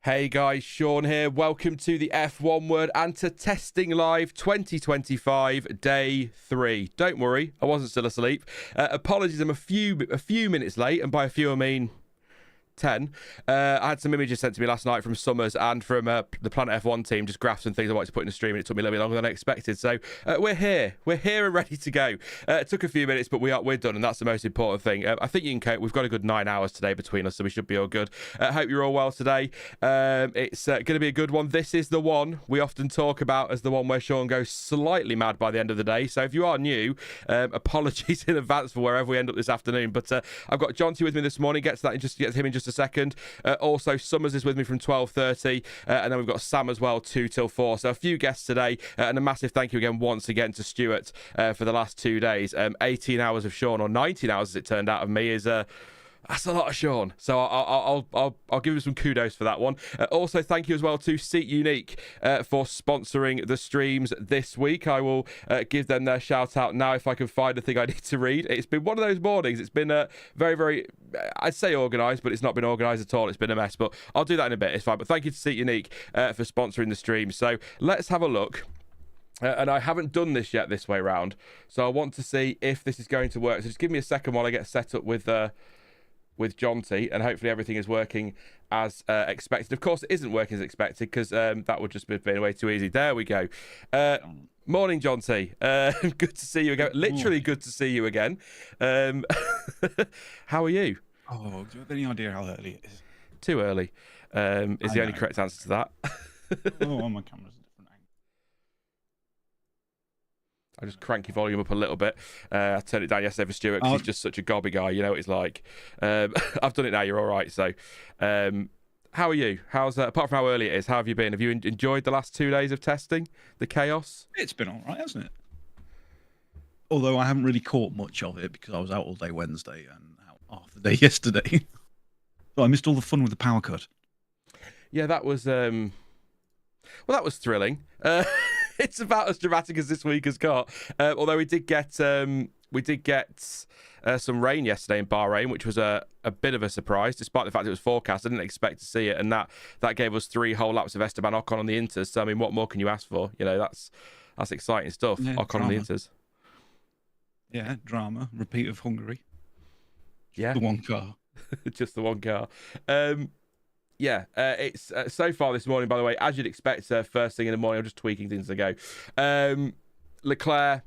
Hey guys, Sean here. Welcome to the F1 Word and to Testing Live 2025 Day 3. Don't worry, I wasn't still asleep. Apologies, I'm a few minutes late, and by a few I mean 10. I had some images sent to me last night from Summers and from the Planet F1 team, just graphs and things I wanted to put in the stream, and it took me a little bit longer than I expected. So we're here and ready to go. It took a few minutes, but we're done, and that's the most important thing. I think you can cope. We've got a good 9 hours today between us, so we should be all good. Hope you're all well today. It's going to be a good one. This is the one we often talk about as the one where Sean goes slightly mad by the end of the day. So if you are new, apologies in advance for wherever we end up this afternoon. But I've got Jonty with me this morning. Get to him in just a second. Also, Summers is with me from 12:30, and then we've got Sam as well, 2 till 4. So a few guests today, and a massive thank you once again to Stuart for the last 2 days. 18 hours of Sean, or 19 hours as it turned out of me, is that's a lot of Sean. So I'll give him some kudos for that one. Also, thank you as well to Seat Unique for sponsoring the streams this week. I will give them their shout out now if I can find the thing I need to read. It's been one of those mornings. It's been very, very, I'd say organised, but it's not been organised at all. It's been a mess, but I'll do that in a bit. It's fine. But thank you to Seat Unique for sponsoring the stream. So let's have a look. And I haven't done this yet this way round, so I want to see if this is going to work. So just give me a second while I get set up with Jonty, and hopefully everything is working as expected. Of course, it isn't working as expected because that would just be way too easy. There we go. Morning, Jonty. Good to see you again. Literally good to see you again. How are you? Oh, do you have any idea how early it is? Too early is the only correct answer to that. Oh, my camera's a different angle. I just crank your volume up a little bit. I turned it down yesterday for Stuart because he's just such a gobby guy. You know what it's like. I've done it now. You're all right. So, how are you? How's apart from how early it is? How have you been? Have you enjoyed the last 2 days of testing? The chaos? It's been all right, hasn't it? Although I haven't really caught much of it because I was out all day Wednesday and out half the day yesterday. So I missed all the fun with the power cut. Yeah, that was that was thrilling. It's about as dramatic as this week has got. Although we did get some rain yesterday in Bahrain, which was a bit of a surprise, despite the fact it was forecast. I didn't expect to see it, and that gave us 3 whole laps of Esteban Ocon on the Inters. So I mean, what more can you ask for? You know, that's exciting stuff. Yeah, Ocon drama. On the Inters. Yeah, drama. Repeat of Hungary. Yeah, the one car. Just the one car. Yeah, it's so far this morning, by the way, as you'd expect, first thing in the morning, I'm just tweaking things as I go. Leclerc,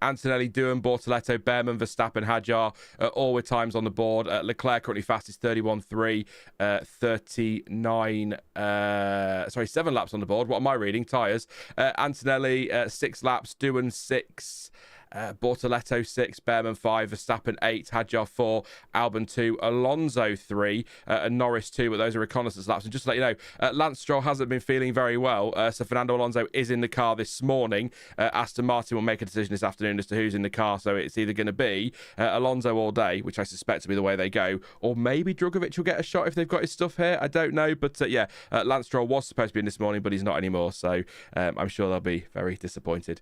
Antonelli, Doohan, Bortoletto, Behrman, Verstappen, Hadjar, all with times on the board. Leclerc currently fastest, 31.3, 7 laps on the board. What am I reading? Tyres. Antonelli, 6 laps, Doohan, 6. Bortoletto 6, Behrman 5, Verstappen 8, Hadjar 4, Albon 2, Alonso 3, and Norris 2, but those are reconnaissance laps. And just to let you know, Lance Stroll hasn't been feeling very well, so Fernando Alonso is in the car this morning. Aston Martin will make a decision this afternoon as to who's in the car, so it's either going to be Alonso all day, which I suspect to be the way they go, or maybe Drugovich will get a shot if they've got his stuff here. I don't know, but yeah, Lance Stroll was supposed to be in this morning, but he's not anymore, so I'm sure they'll be very disappointed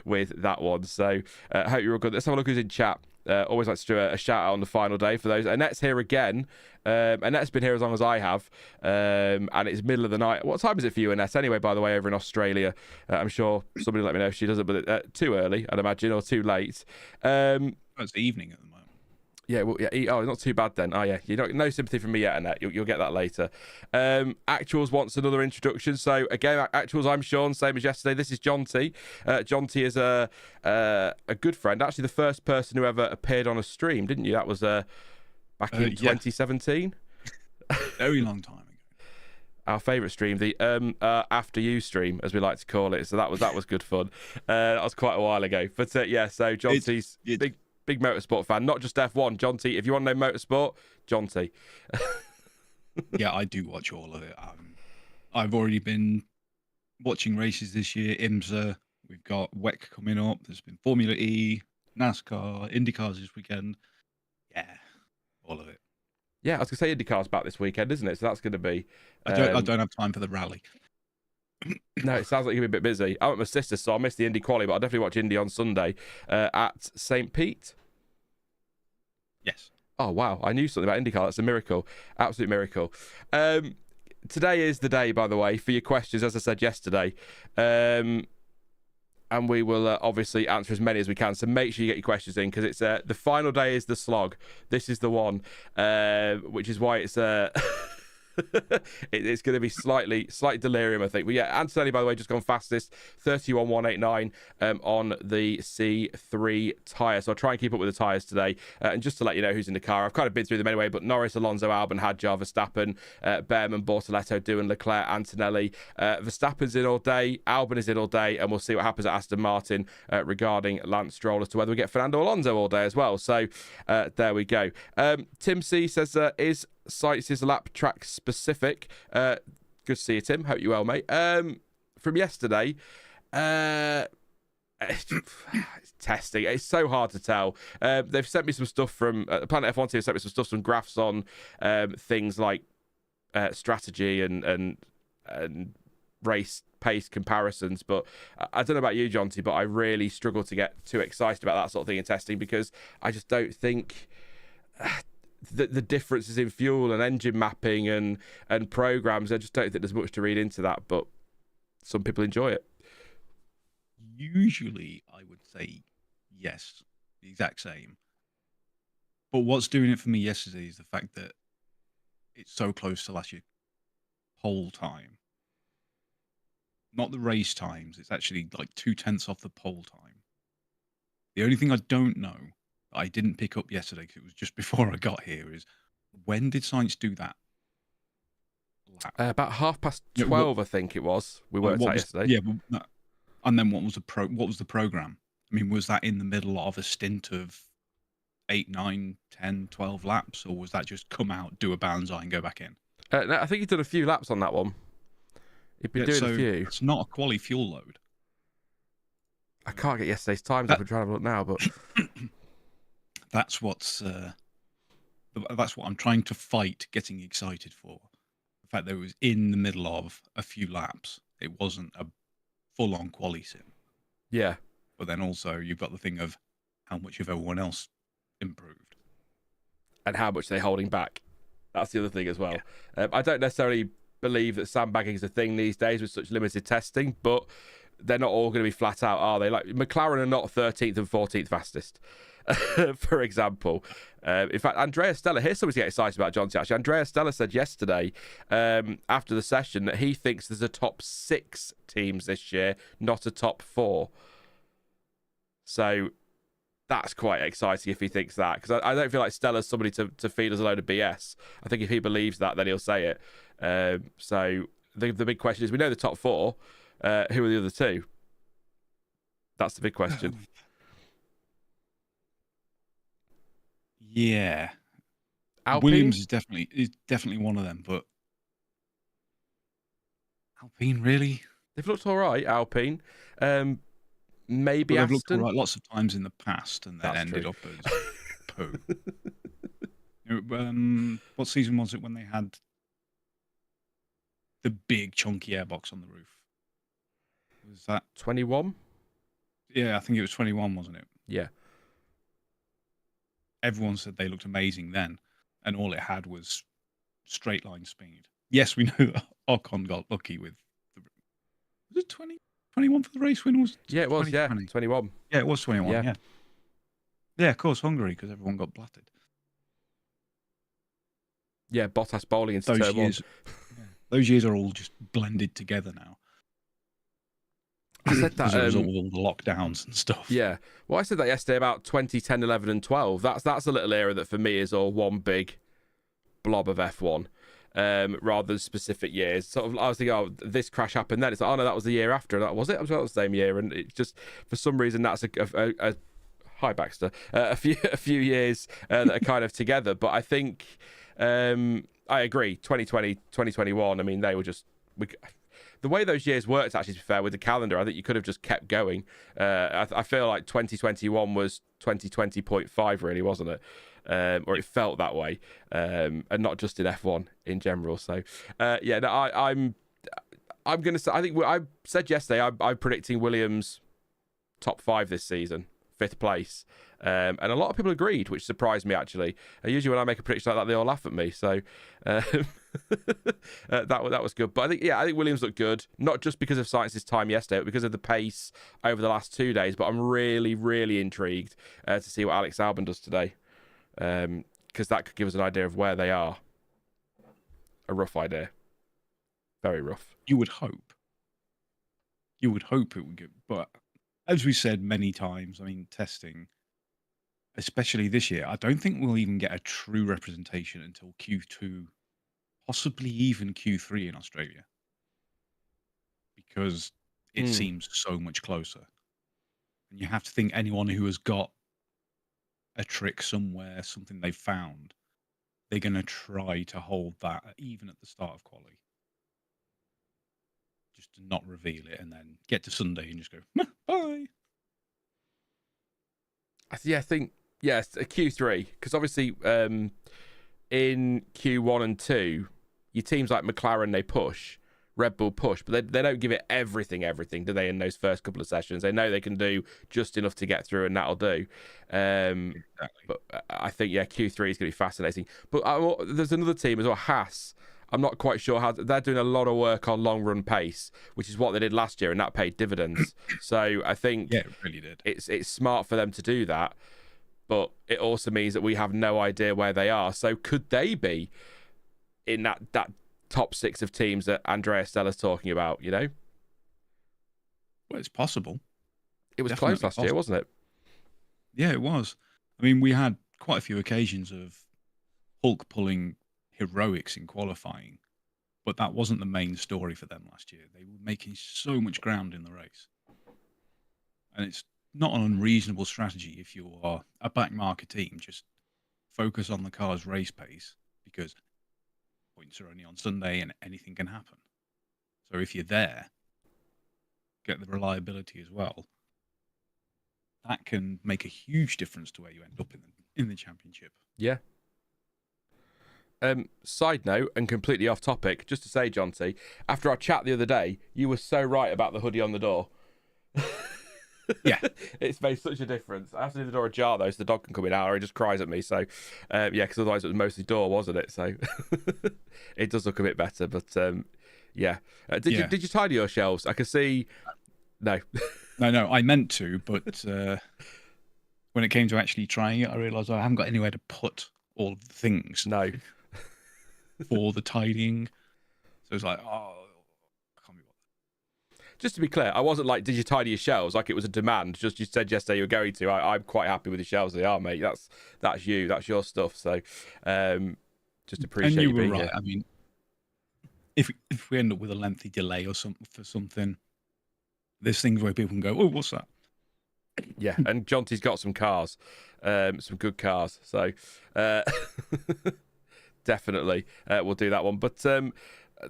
with that one. So I hope you're all good. Let's have a look who's in chat. Always like to do a shout out on the final day for those. Annette's here again. Annette's been here as long as I have, and it's middle of the night. What time is it for you, Annette? Anyway, by the way, over in Australia, I'm sure somebody will let me know if she does it, but too early, I'd imagine, or too late. It's evening at the moment. Yeah, well, yeah. Oh, not too bad then. Oh, yeah. No sympathy from me yet, Annette. You'll get that later. Actuals wants another introduction. So again, Actuals, I'm Sean, same as yesterday. This is Jonty. Jonty is a good friend. Actually, the first person who ever appeared on a stream, didn't you? That was back in 2017. Very long time ago. Our favourite stream, the After You stream, as we like to call it. So that was good fun. That was quite a while ago. But yeah, so Jonty's big motorsport fan, not just F1. Jonty, if you want to know motorsport, Jonty. Yeah, I do watch all of it. I've already been watching races this year. IMSA, we've got WEC coming up. There's been Formula E, NASCAR, IndyCars this weekend. Yeah, all of it. Yeah, I was going to say IndyCar's back this weekend, isn't it? So that's going to be... I don't have time for the rally. No, it sounds like you'll be a bit busy. I'm at my sister's, so I missed the Indy quali, but I'll definitely watch Indy on Sunday at St. Pete. Yes. Oh, wow. I knew something about IndyCar. That's a miracle. Absolute miracle. today is the day, by the way, for your questions, as I said yesterday. And we will obviously answer as many as we can. So make sure you get your questions in, because it's the final day is the slog. This is the one, which is why it's it's going to be slight delirium, I think. But yeah, Antonelli, by the way, just gone fastest, 31.189 on the C3 tyre. So I'll try and keep up with the tyres today. And just to let you know who's in the car, I've kind of been through them anyway, but Norris, Alonso, Albon, Hadjar, Verstappen, Behrman, Bortoletto, Doohan, Leclerc, Antonelli. Verstappen's in all day, Albon is in all day, and we'll see what happens at Aston Martin regarding Lance Stroll as to whether we get Fernando Alonso all day as well. So there we go. Tim C says, is Sainz lap track specific? Good to see you, Tim. Hope you're well, mate. From yesterday, it's testing. It's so hard to tell. They've sent me some stuff from Planet F1 team. Sent me some stuff, some graphs on things like strategy and race pace comparisons. But I don't know about you, Jonty, but I really struggle to get too excited about that sort of thing in testing, because I just don't think the differences in fuel and engine mapping and programs, I just don't think there's much to read into that, but some people enjoy it. Usually I would say yes, the exact same. But what's doing it for me yesterday is the fact that it's so close to last year's pole time. Not the race times, it's actually like 0.2 off the pole time. The only thing I don't know, I didn't pick up yesterday because it was just before I got here, is when did Sainz do that lap? About 12:30, I think it was. We worked out yesterday. Yeah, but, and then what was the program? I mean, was that in the middle of a stint of 8, 9, 10, 12 laps, or was that just come out, do a banzai, and go back in? No, I think he did a few laps on that one. He'd been doing a few. It's not a quali fuel load. I can't get yesterday's times up. I'm trying to look now, but that's what I'm trying to fight getting excited for. The fact that it was in the middle of a few laps. It wasn't a full-on quali sim. Yeah. But then also you've got the thing of how much of everyone else improved. And how much they're holding back. That's the other thing as well. Yeah. I don't necessarily believe that sandbagging is a thing these days with such limited testing, but they're not all going to be flat out, are they? Like McLaren are not 13th and 14th fastest, for example. In fact, Andrea Stella, here's something to get excited about, John. Actually, Andrea Stella said yesterday after the session that he thinks there's a top 6 teams this year, not a top 4. So that's quite exciting if he thinks that, because I don't feel like Stella's somebody to feed us a load of BS. I think if he believes that, then he'll say it. So the big question is, we know the top 4. Who are the other 2? That's the big question. Yeah, Alpine? Williams is definitely one of them, but Alpine, really? They've looked all right, Alpine. Maybe they've Aston. Looked all right lots of times in the past, and then ended up as poo. What season was it when they had the big chunky airbox on the roof? Was that 21? Yeah, I think it was 21, wasn't it? Yeah. Everyone said they looked amazing then, and all it had was straight line speed. Yes, we know that Ocon got lucky with was it 21 for the race win? Yeah, it was. Yeah, 21. Yeah, it was 21. Yeah, of course, Hungary, because everyone got blatted. Yeah, Bottas bowling into turn 1. Those years are all just blended together now. I said that as a result of all the lockdowns and stuff. Yeah. Well, I said that yesterday about 2010, 11 and 12. That's a little era that for me is all one big blob of F1 rather than specific years. Sort of, I was thinking, oh, this crash happened then. It's like, oh, no, that was the year after. That was it? I was the same year. And it just, for some reason, that's a hi, Baxter, a few years that are kind of together. But I think, I agree, 2020, 2021, I mean, they were just... The way those years worked, actually, to be fair, with the calendar, I think you could have just kept going. I feel like 2021 was 2020.5, really, wasn't it? Or it felt that way, and not just in F1 in general. So, yeah, no, I'm going to say, I think I said yesterday, I'm predicting Williams top 5 this season, 5th place. And a lot of people agreed, which surprised me, actually. Usually when I make a prediction like that, they all laugh at me. So, That was good. But I think Williams looked good, not just because of Sainz's time yesterday, but because of the pace over the last 2 days. But I'm really, really intrigued to see what Alex Albon does today, because that could give us an idea of where they are. A rough idea. Very rough. You would hope. You would hope it would get, but as we said many times, I mean, testing, especially this year, I don't think we'll even get a true representation until Q2, possibly even Q3 in Australia, because it seems so much closer. And you have to think anyone who has got a trick somewhere, something they've found, they're going to try to hold that even at the start of quali. Just to not reveal it and then get to Sunday and just go, bye. I think, yes, a Q3, because obviously in Q1 and 2, your teams like McLaren, they push, Red Bull push, but they don't give it everything, do they, in those first couple of sessions? They know they can do just enough to get through, and that'll do. Exactly. But I think, Q3 is going to be fascinating. But there's another team as well, Haas. I'm not quite sure how they're doing a lot of work on long run pace, which is what they did last year, and that paid dividends. So I think it really did. It's smart for them to do that, but it also means that we have no idea where they are. So could they be in that top 6 of teams that Andrea Stella's talking about? You know, well, it's possible. It was close last year, wasn't it? Yeah, it was. I mean, we had quite a few occasions of Hulk pulling heroics in qualifying, but that wasn't the main story for them last year. They were making so much ground in the race, and it's not an unreasonable strategy if you are a back market team. Just focus on the car's race pace, because points are only on Sunday and anything can happen. So if you're there, get the reliability as well. That can make a huge difference to where you end up in the championship. Yeah. Side note, and completely off topic, just to say, John T, after our chat the other day, you were so right about the hoodie on the door. Yeah. It's made such a difference. I have to leave the door ajar, though, so the dog can come in out, or he just cries at me. So, because otherwise it was mostly door, wasn't it? So, it does look a bit better. But, Did you tidy your shelves? I can see... No. No, I meant to, but when it came to actually trying it, I realised I haven't got anywhere to put all of the things. No. For the tidying. So it's like, I can't be bothered. Just to be clear, I wasn't like, did you tidy your shelves? Like it was a demand. Just you said yesterday you were going to. I'm quite happy with the shelves they are, mate. That's you. That's your stuff. So just appreciate you being right. Here. I mean, if we end up with a lengthy delay or something, there's things where people can go, oh, what's that? Yeah, and Jonty's got some cars, some good cars. So definitely we'll do that one. But the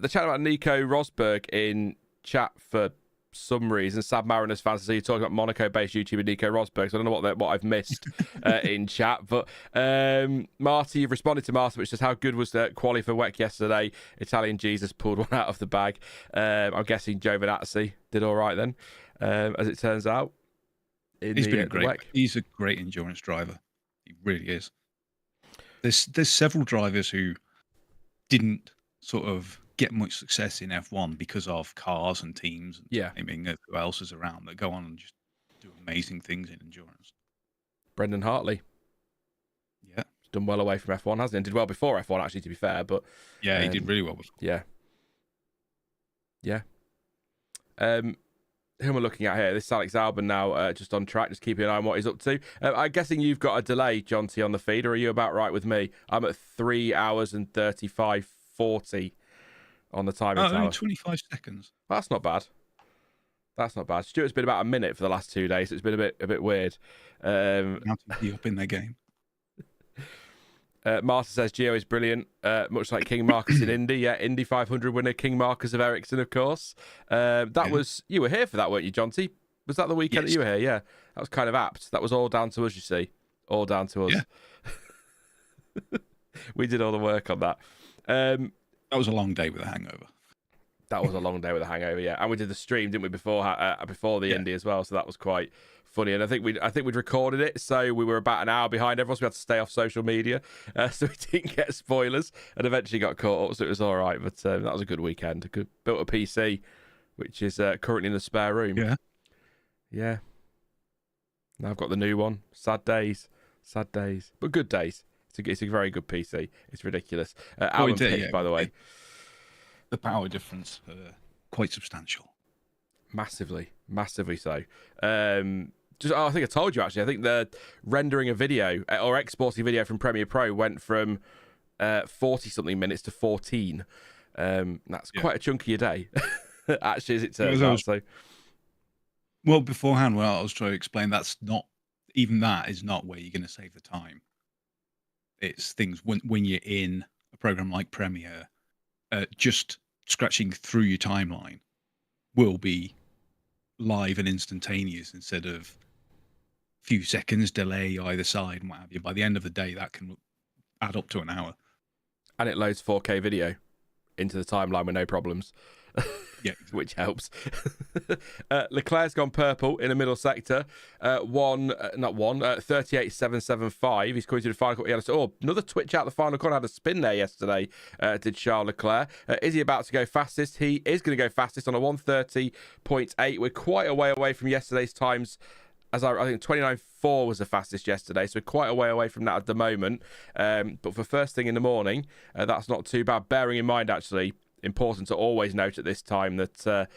chat about Nico Rosberg in chat for some reason, Sad Mariners fans, so you're talking about Monaco-based YouTuber Nico Rosberg. So I don't know what I've missed in chat. But Marty, you've responded to Marty, which says, how good was the quali for WEC yesterday? Italian Jesus pulled one out of the bag. I'm guessing Giovinazzi did all right then, as it turns out. He's been great. He's a great endurance driver. He really is. There's several drivers who didn't sort of get much success in F1 because of cars and teams. And naming who else is around that go on and just do amazing things in endurance. Brendan Hartley. Yeah. He's done well away from F1, hasn't he? And did well before F1, actually, to be fair. But yeah, he did really well before. Yeah. Yeah. Who am I looking at here? This is Alex Albon now, just on track, just keeping an eye on what he's up to. I'm guessing you've got a delay, John T, on the feed, or are you about right with me? I'm at 3 hours and 35:40 on the timing tower. Only 25 seconds. That's not bad. That's not bad. Stuart's been about a minute for the last 2 days, so it's been a bit weird. How to be up in their game. Martha says Gio is brilliant, much like King Marcus in Indy. Yeah, Indy 500 winner King Marcus of Ericsson, of course. Was you were here for that, weren't you, John T? Was that the weekend that you were here? Yeah, that was kind of apt. That was all down to us, you see. All down to us. Yeah. We did all the work on that. That was a long day with a hangover. That was a long day with a hangover, yeah. And we did the stream, didn't we, before the Indy as well? So that was quite funny. And I think we'd recorded it, so we were about an hour behind everyone. So we had to stay off social media, so we didn't get spoilers, and eventually got caught up. So it was all right. But that was a good weekend. Built a PC, which is currently in the spare room. Yeah. Now I've got the new one. Sad days, but good days. It's a very good PC. It's ridiculous. Albon picked, by the way. The power difference, quite substantial. Massively so. I think I told you, actually. I think the rendering a video or exporting video from Premiere Pro went from 40-something minutes to 14. That's quite a chunk of your day, actually, as it turns out. So, well, beforehand, I was trying to explain, that is not where you're going to save the time. It's things when you're in a program like Premiere, just scratching through your timeline will be live and instantaneous instead of a few seconds delay either side and what have you. By the end of the day, that can add up to an hour. And it loads 4K video into the timeline with no problems. Yeah, which helps. Leclerc's gone purple in the middle sector. 38.775. He's coming to the final. He had another twitch out the final corner. Had a spin there yesterday. Did Charles Leclerc? Is he about to go fastest? He is going to go fastest on a 1:30.8. We're quite a way away from yesterday's times. As I think 29.4 was the fastest yesterday, so we're quite a way away from that at the moment. But for first thing in the morning, that's not too bad. Bearing in mind, actually, important to always note at this time that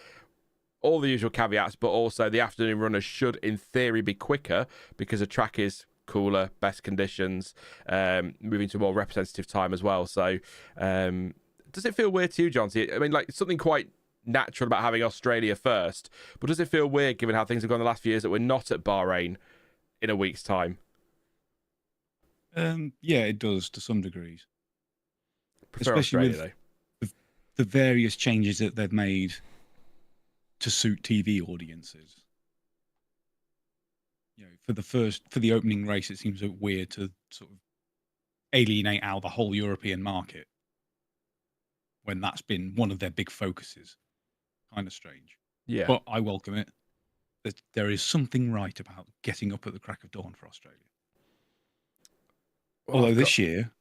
all the usual caveats, but also the afternoon runners should, in theory, be quicker because the track is cooler, best conditions, moving to a more representative time as well. So, does it feel weird to you, John? I mean, like, something quite natural about having Australia first, but does it feel weird given how things have gone the last few years that we're not at Bahrain in a week's time? Yeah, it does to some degrees. Prefer Especially Australia, with the various changes that they've made to suit TV audiences. You know, for the opening race, it seems weird to sort of alienate out the whole European market when that's been one of their big focuses. Kind of strange. Yeah. But I welcome it. There is something right about getting up at the crack of dawn for Australia. Well, although this year,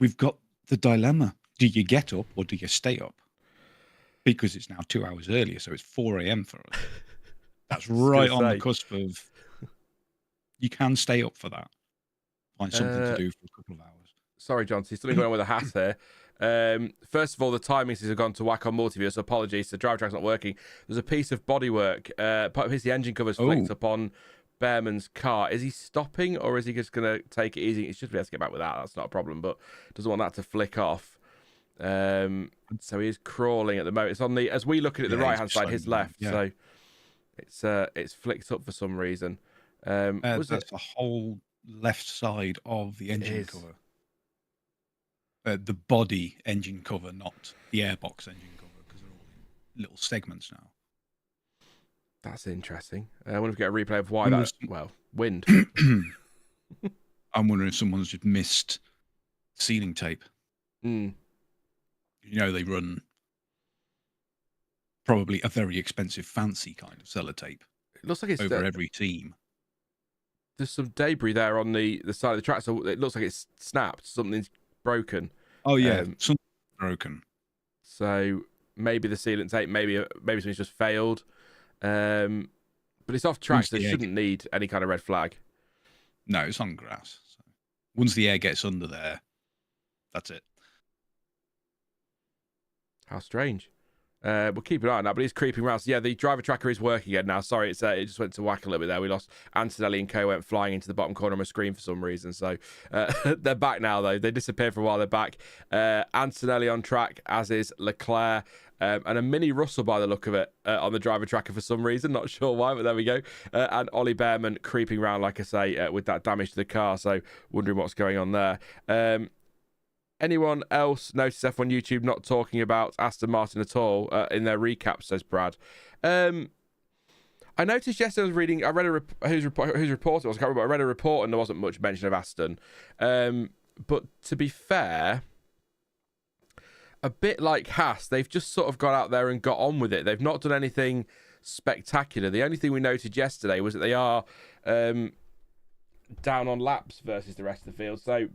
we've got the dilemma. Do you get up or do you stay up? Because it's now 2 hours earlier, so it's 4 a.m. for us. That's right on the cusp of... You can stay up for that. Find something to do for a couple of hours. Sorry, John, so you're still going on with a hat here. First of all, the timings have gone to Watchalong multiview, so apologies. The drive track's not working. There's a piece of bodywork, part of the engine cover's flicked up on Behrman's car. Is he stopping or is he just going to take it easy? He should be able to get back with that. That's not a problem, but doesn't want that to flick off. So he is crawling at the moment. It's on the, as we look at it, the right hand side, his left. Yeah. So it's flicked up for some reason. That's the whole left side of the engine cover. The body engine cover, not the airbox engine cover, because they're all in little segments now. That's interesting. I wonder if we get a replay of why that. Well, wind. I'm wondering if someone's just missed sealing tape. Mm. You know, they run probably a very expensive, fancy kind of sellotape. It looks like it's over every team. There's some debris there on the side of the track, so it looks like it's snapped. Something's broken. Oh yeah, something's broken. So maybe the sealant tape, maybe something's just failed. But it's off track, so it shouldn't need any kind of red flag. No, it's on grass. So once the air gets under there, that's it. How strange. We'll keep an eye on that, but he's creeping around. So yeah, the driver tracker is working again now. Sorry, it just went to whack a little bit there. We lost Antonelli and Co went flying into the bottom corner of my screen for some reason. So they're back now, though. They disappeared for a while. They're back. Antonelli on track, as is Leclerc. And a mini Russell by the look of it on the driver tracker for some reason. Not sure why, but there we go. And Ollie Behrman creeping around, like I say, with that damage to the car. So wondering what's going on there. Anyone else notice F1 YouTube not talking about Aston Martin at all in their recap, says Brad. I noticed yesterday I read whose report it was, I can't remember, I read a report and there wasn't much mention of Aston. But to be fair, a bit like Haas, they've just sort of got out there and got on with it. They've not done anything spectacular. The only thing we noted yesterday was that they are down on laps versus the rest of the field. So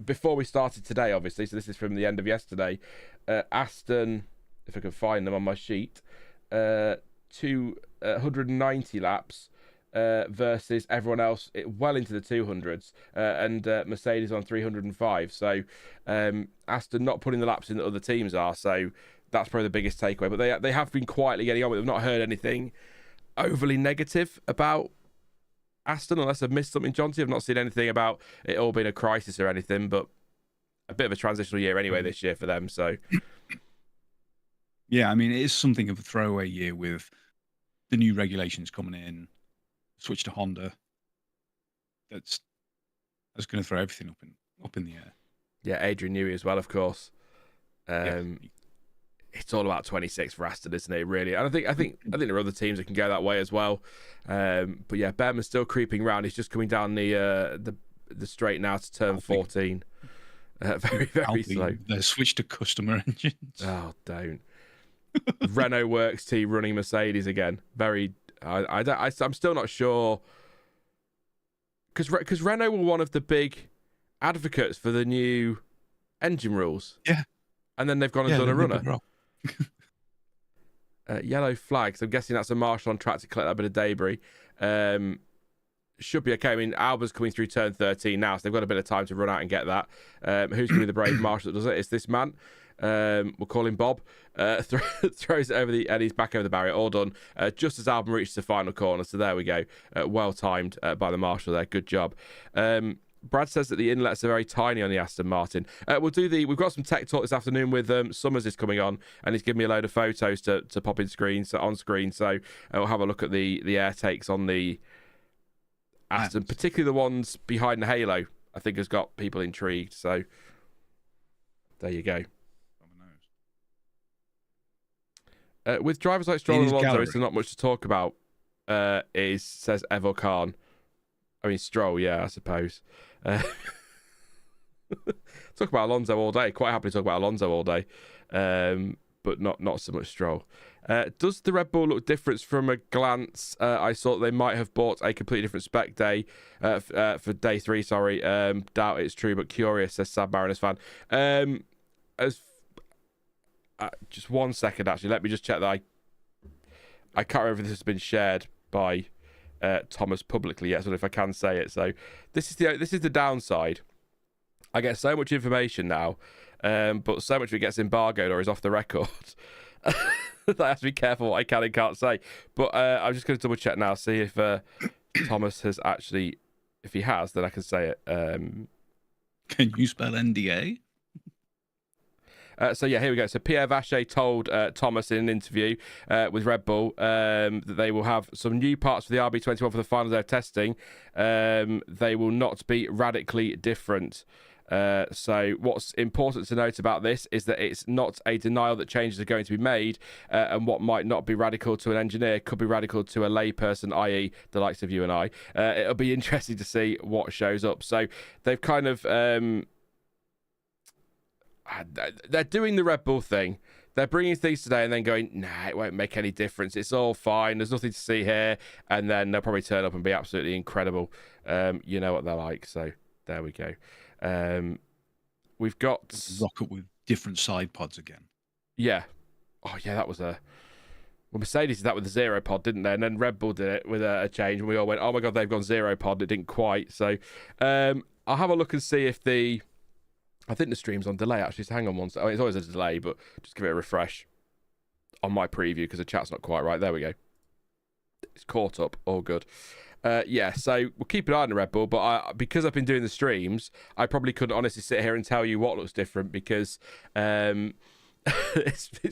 before we started today, obviously, so this is from the end of yesterday, Aston, if I can find them on my sheet, 290 laps versus everyone else well into the 200s, and Mercedes on 305. So Aston not putting the laps in that other teams are, so that's probably the biggest takeaway. But they have been quietly getting on with it. I've not heard anything overly negative about Aston, unless I've missed something, Jonty. I've not seen anything about it all being a crisis or anything, but a bit of a transitional year anyway this year for them. So yeah, I mean, it is something of a throwaway year with the new regulations coming in, switch to Honda. That's going to throw everything up in the air. Yeah, Adrian Newey as well, of course. Yeah. It's all about 26 for Aston, isn't it? Really, and I think there are other teams that can go that way as well. But yeah, Behrman's still creeping round. He's just coming down the straight now to turn 14. Very Alpine, slow. They switched to customer engines. Oh, don't. Renault Works team running Mercedes again. Very. I'm still not sure because Renault were one of the big advocates for the new engine rules. Yeah, and then they've gone and done a runner. Yellow flag. So I'm guessing that's a marshal on track to collect that bit of debris. Should be okay. I mean, Albon's coming through turn 13 now, so they've got a bit of time to run out and get that. Who's going to be the brave marshal that does it? It's this man. We'll call him Bob. Throws it over and he's back over the barrier. All done. Just as Albon reaches the final corner. So there we go. Well timed by the marshal there. Good job. Brad says that the inlets are very tiny on the Aston Martin. We've got some tech talk this afternoon with Summers is coming on, and he's giving me a load of photos to pop on screen. So we'll have a look at the air takes on the Aston, particularly the ones behind the halo. I think has got people intrigued. So there you go. With drivers like Stroll and Alonso, there's not much to talk about. Says Evo Khan. I mean, Stroll, yeah, I suppose. Talk about Alonso all day. Quite happy to talk about Alonso all day, but not so much Stroll. Does the Red Bull look different from a glance? I thought they might have bought a completely different spec day for day 3. Sorry, doubt it's true, but curious. Says Sad Mariners fan. Just 1 second, actually. Let me just check that. I can't remember if this has been shared by Thomas publicly yet, so if I can say it. So this is the downside. I get so much information now, but so much of it gets embargoed or is off the record. that I have to be careful what I can and can't say. But I'm just going to double check now, see if Thomas has actually, if he has, then I can say it. Can you spell NDA? So yeah, here we go. So Pierre Vacher told Thomas in an interview with Red Bull that they will have some new parts for the RB21 for the final day of testing. They will not be radically different. So what's important to note about this is that it's not a denial that changes are going to be made, and what might not be radical to an engineer could be radical to a layperson, i.e. the likes of you and I. It'll be interesting to see what shows up. So they've kind of... they're doing the Red Bull thing. They're bringing things today and then going, nah, it won't make any difference. It's all fine. There's nothing to see here. And then they'll probably turn up and be absolutely incredible. You know what they're like. So there we go. We've got... Rock up with different side pods again. Yeah. Oh, yeah, that was a... Well, Mercedes did that with the zero pod, didn't they? And then Red Bull did it with a change. And we all went, oh, my God, they've gone zero pod. It didn't quite. So I'll have a look and see if the... I think the stream's on delay, actually. So hang on one second. It's always a delay, but just give it a refresh on my preview because the chat's not quite right. There we go. It's caught up. All good. Yeah, so we'll keep an eye on the Red Bull, but because I've been doing the streams, I probably couldn't honestly sit here and tell you what looks different because it's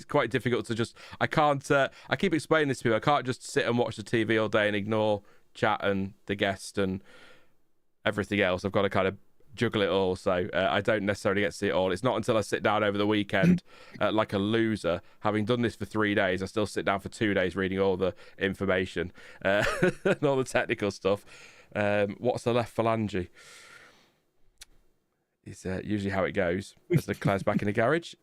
quite difficult to just... I can't... I keep explaining this to people. I can't just sit and watch the TV all day and ignore chat and the guest and everything else. I've got to kind of juggle it all, so I don't necessarily get to see it all. It's not until I sit down over the weekend like a loser, having done this for 3 days, I still sit down for 2 days reading all the information and all the technical stuff. What's the left phalange? It's usually how it goes as Leclerc's back in the garage.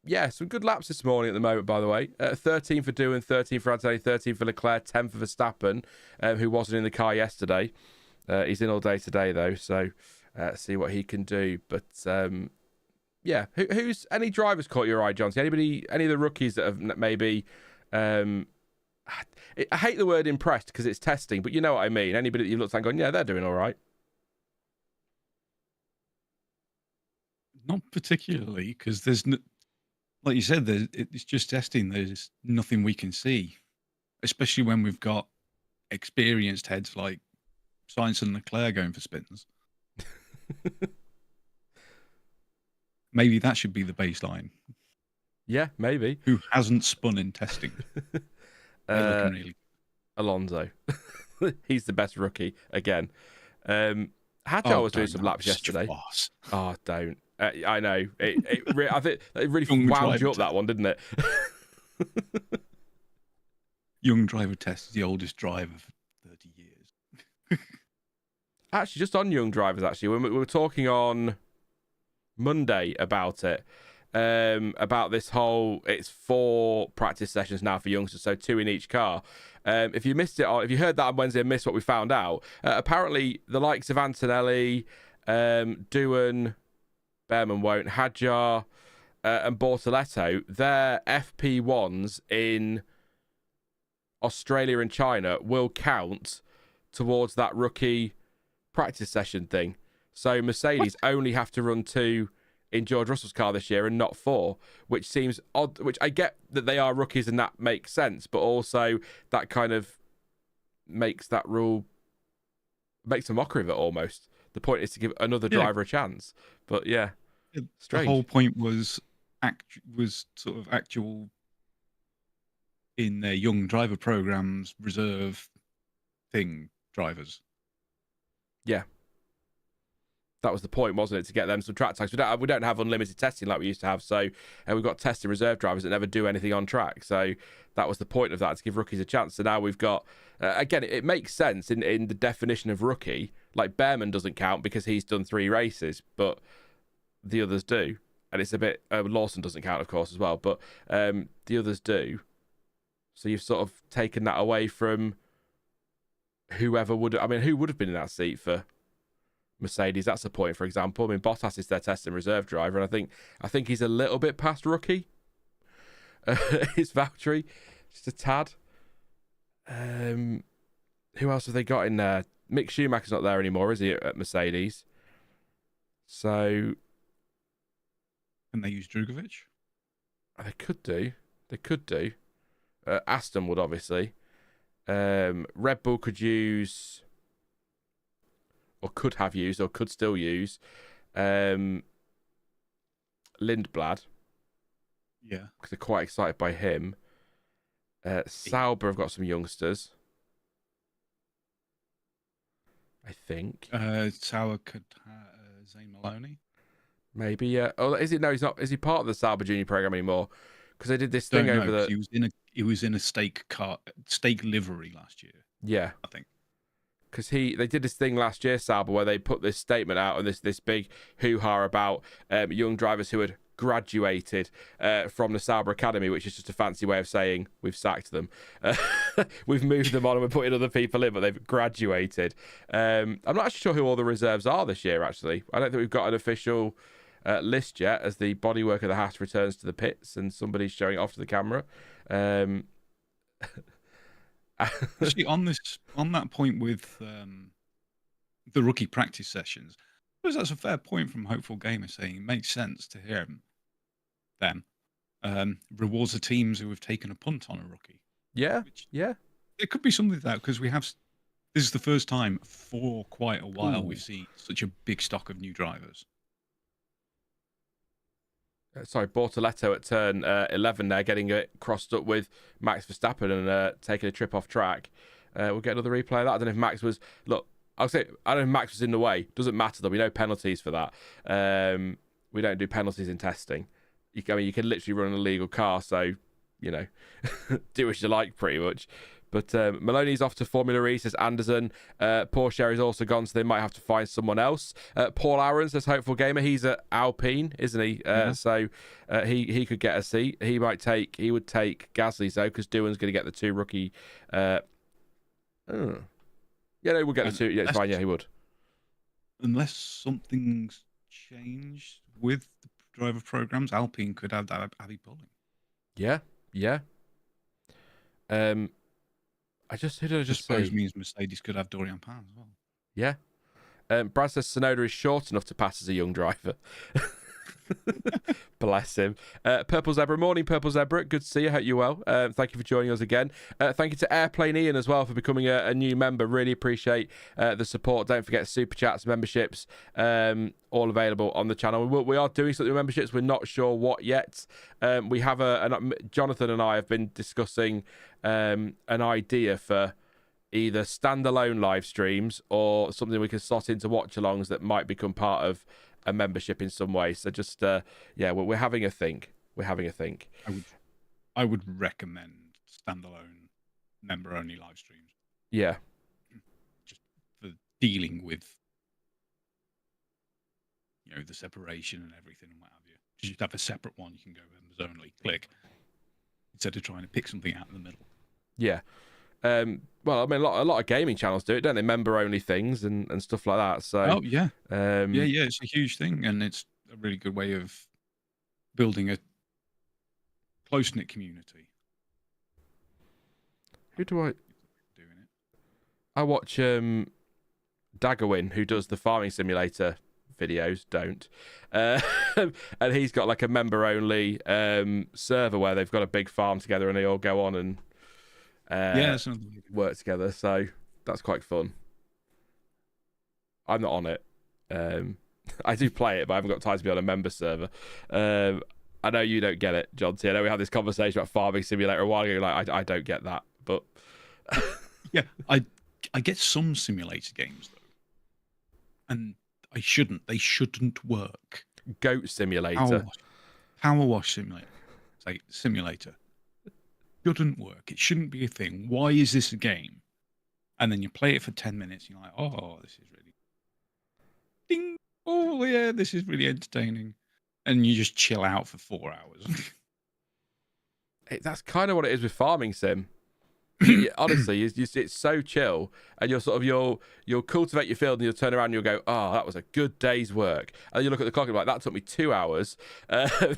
Yeah, some good laps this morning at the moment, by the way. 13 for Doohan, 13 for Antonelli, 13 for Leclerc, 10 for Verstappen, who wasn't in the car yesterday. He's in all day today, though, so see what he can do. But, yeah, who's any drivers caught your eye, Johnson? Any of the rookies that have maybe... I hate the word impressed because it's testing, but you know what I mean. Anybody that you looked at and gone, yeah, they're doing all right. Not particularly, because there's, like you said, it's just testing. There's nothing we can see, especially when we've got experienced heads like Sainz and Leclerc going for spins. Maybe that should be the baseline. Yeah, maybe. Who hasn't spun in testing? They're looking really... Alonso. He's the best rookie again. Hadjar was doing some laps yesterday. Oh, don't. I know. I think it really wound you up, that one, didn't it? Young driver test is the oldest driver for 30 years. Actually, just on young drivers, actually, when we were talking on Monday about it, about this whole, it's 4 practice sessions now for youngsters, so 2 in each car. If you missed it, or if you heard that on Wednesday and missed what we found out, apparently the likes of Antonelli, Doohan, Behrman won't, Hadjar, and Bortoletto, their FP1s in Australia and China will count towards that rookie practice session thing. So Mercedes only have to run 2 in George Russell's car this year and not 4, which seems odd, which I get that they are rookies and that makes sense, but also that kind of makes that rule, makes a mockery of it almost. The point is to give another driver a chance. But yeah, strange. The whole point was sort of actual in their young driver programs, reserve thing drivers. Yeah. That was the point, wasn't it? To get them some track times. We don't have unlimited testing like we used to have. So we've got testing reserve drivers that never do anything on track. So that was the point of that, to give rookies a chance. So now we've got, again, it makes sense in the definition of rookie. Like Behrman doesn't count because he's done 3 races, but the others do. And it's a bit, Lawson doesn't count, of course, as well, but the others do. So you've sort of taken that away from whoever would, who would have been in that seat for Mercedes? That's the point, for example. I mean, Bottas is their test and reserve driver, and I think he's a little bit past rookie. His Valtteri, just a tad. Who else have they got in there? Mick Schumacher's not there anymore, is he, at Mercedes? So... Can they use Drugovic? They could do. Aston would, obviously. Red Bull could use... or could have used, or could still use, Lindblad. Yeah. Because they're quite excited by him. Sauber have got some youngsters, I think. Sauber could have Zane Maloney. Maybe, yeah. Oh, is it? No, he's not. Is he part of the Sauber Junior program anymore? Because they did this thing over the... He was in a stake livery last year. Yeah. I think. Because they did this thing last year, Sauber, where they put this statement out and this big hoo-ha about young drivers who had graduated from the Sauber Academy, which is just a fancy way of saying we've sacked them. We've moved them on and we're putting other people in, but they've graduated. I'm not actually sure who all the reserves are this year, actually. I don't think we've got an official list yet, as the bodywork of the Haas returns to the pits and somebody's showing it off to the camera. Actually, on that point with the rookie practice sessions, I suppose that's a fair point from Hopeful Gamer, saying it makes sense to hear them rewards the teams who have taken a punt on a rookie. Yeah, yeah. It could be something like that, because this is the first time for quite a while we've seen such a big stock of new drivers. Sorry, Bortoletto at turn 11 there, getting it crossed up with Max Verstappen and taking a trip off track. We'll get another replay of that. I don't know if Max was... Look, I don't know if Max was in the way. Doesn't matter, though. We know penalties for that. We don't do penalties in testing. You can literally run an illegal car, so, do as you like, pretty much. But Maloney's off to Formula E, says Anderson. Porsche is also gone, so they might have to find someone else. Paul Aaron says Hopeful Gamer. He's at Alpine, isn't he? So he could get a seat. He would take Gasly's though, because Doohan's going to get the 2 rookie. Yeah, no, we'll get the 2. Yeah, it's fine. Yeah, he would. Unless something's changed with the driver programs, Alpine could have that Abby Pulling. Yeah. Who did I just suppose say? Means Mercedes could have Dorian Pan as well. Yeah. Brad says Tsunoda is short enough to pass as a young driver. Bless him. Purple Zebra, morning Purple Zebra. Good to see you. Hope you're well. Thank you for joining us again. Thank you to Airplane Ian as well for becoming a new member. Really appreciate the support. Don't forget super chats, memberships, all available on the channel. We are doing something with memberships. We're not sure what yet. We have Jonathan and I have been discussing an idea for either standalone live streams or something we can slot into watch-alongs that might become part of a membership in some way. So just we're having a think. I would recommend standalone member only live streams. Yeah. Just for dealing with the separation and everything and what have you. Just have a separate one you can go members only, click, instead of trying to pick something out in the middle. Yeah. Well, I mean, a lot of gaming channels do it, don't they? Member-only things and stuff like that. So, yeah, it's a huge thing, and it's a really good way of building a close-knit community. Who do I doing it? I watch Daggerwin, who does the farming simulator videos. Don't, and he's got like a member-only server where they've got a big farm together, and they all go on and work together, so that's quite fun. I'm not on it. I do play it, but I haven't got time to be on a member server. I know you don't get it, John T. I know we had this conversation about Farming Simulator a while ago. Like, I don't get that, but yeah, I get some simulator games though, and I shouldn't. They shouldn't work. Goat Simulator, Power Wash Simulator. Shouldn't work. It shouldn't be a thing. Why is this a game? And then you play it for 10 minutes and you're like, oh, this is really ding. Oh yeah, this is really entertaining. And you just chill out for 4 hours. That's kind of what it is with Farming Sim. Honestly, it's so chill, and you'll cultivate your field, and you'll turn around and you'll go, oh, that was a good day's work. And you look at the clock and be like, that took me 2 hours.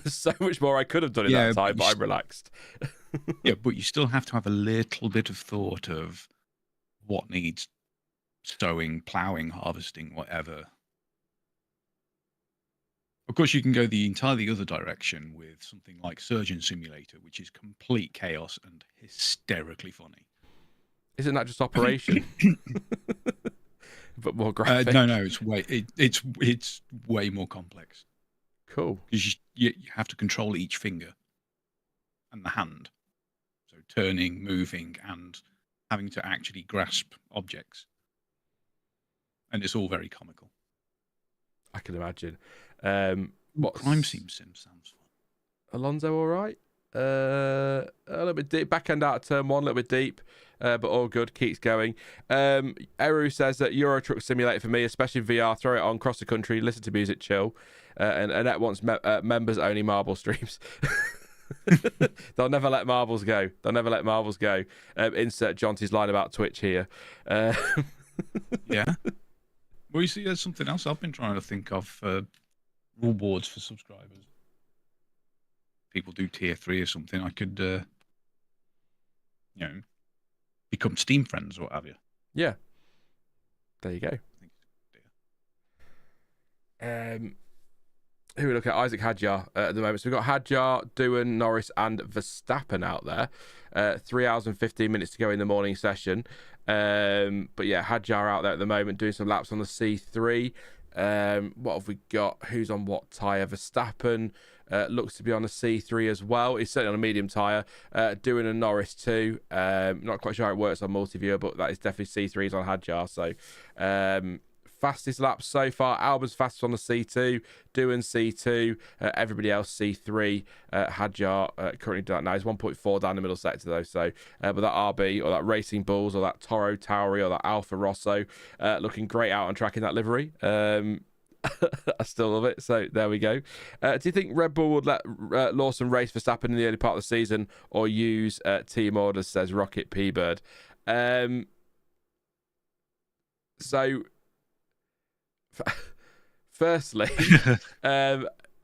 So much more I could have done in that time, but I'm relaxed. Yeah, but you still have to have a little bit of thought of what needs sowing, ploughing, harvesting, whatever. Of course, you can go the entirely other direction with something like Surgeon Simulator, which is complete chaos and hysterically funny. Isn't that just Operation? But more graphic? No, it's way more complex. Cool. Because you have to control each finger and the hand. So turning, moving, and having to actually grasp objects. And it's all very comical. I can imagine. Crime Sim sounds fun. Alonso, all right? A little bit deep. Back end out of turn 1, a little bit deep, but all good. Keeps going. Eru says that Euro Truck Simulator for me, especially VR. Throw it on, cross the country, listen to music, chill. And Annette wants members only marble streams. They'll never let marbles go. Insert Jonty's line about Twitch here. Yeah. Well, you see, there's something else I've been trying to think of. Rewards for subscribers. People do tier 3 or something. I could, become Steam friends or what have you. Yeah. There you go. Who we look at? Isaac Hadjar at the moment. So we've got Hadjar, Doohan, Norris, and Verstappen out there. 3 hours and 15 minutes to go in the morning session. But yeah, Hadjar out there at the moment doing some laps on the C3. What have we got? Who's on what tyre? Verstappen looks to be on a C3 as well. He's certainly on a medium tyre. Doohan and Norris too. Not quite sure how it works on multi-viewer, but that is definitely C3s on Hadjar. So fastest laps so far. Albon's fastest on the C2, doing C2, everybody else C3. Hadjar currently down now. He's 1.4 down the middle sector though. So, but that RB or that Racing Bulls or that Toro Tauri or that Alfa Rosso looking great out on track in that livery. I still love it. So there we go. Do you think Red Bull would let Lawson race Verstappen in the early part of the season or use team orders, says Rocket P-Bird? So, firstly,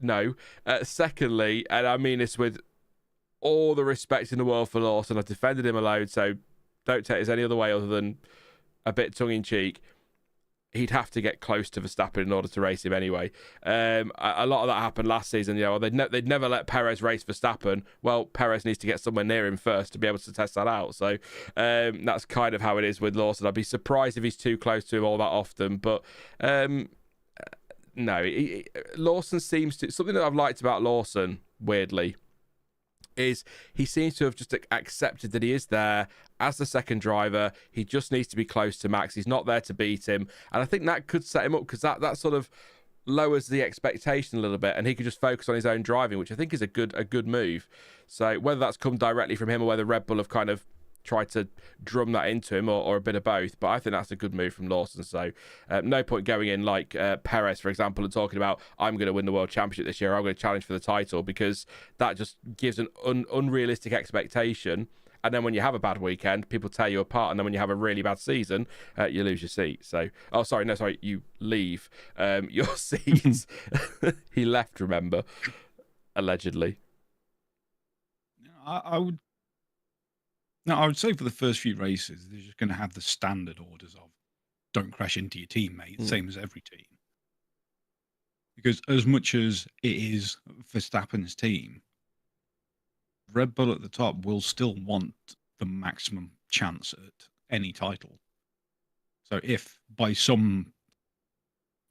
no. Secondly, and I mean this with all the respect in the world for Lawson, I've defended him a load, so don't take this any other way other than a bit tongue-in-cheek. He'd have to get close to Verstappen in order to race him anyway. A lot of that happened last season. They'd never let Perez race Verstappen. Well, Perez needs to get somewhere near him first to be able to test that out. So that's kind of how it is with Lawson. I'd be surprised if he's too close to him all that often. But no, Lawson seems to... Something that I've liked about Lawson, weirdly, is he seems to have just accepted that he is there as the second driver. He just needs to be close to Max. He's not there to beat him. And I think that could set him up because that sort of lowers the expectation a little bit and he could just focus on his own driving, which I think is a good move. So whether that's come directly from him or whether Red Bull have kind of tried to drum that into him or a bit of both, but I think that's a good move from Lawson. So no point going in like Perez, for example, and talking about I'm going to win the World Championship this year, I'm going to challenge for the title, because that just gives an unrealistic expectation. And then when you have a bad weekend, people tear you apart. And then when you have a really bad season, you lose your seat. So, you leave your seat. He left, remember, allegedly. I would say for the first few races, they're just going to have the standard orders of don't crash into your teammate, same as every team. Because as much as it is Verstappen's team, Red Bull at the top will still want the maximum chance at any title. So if by some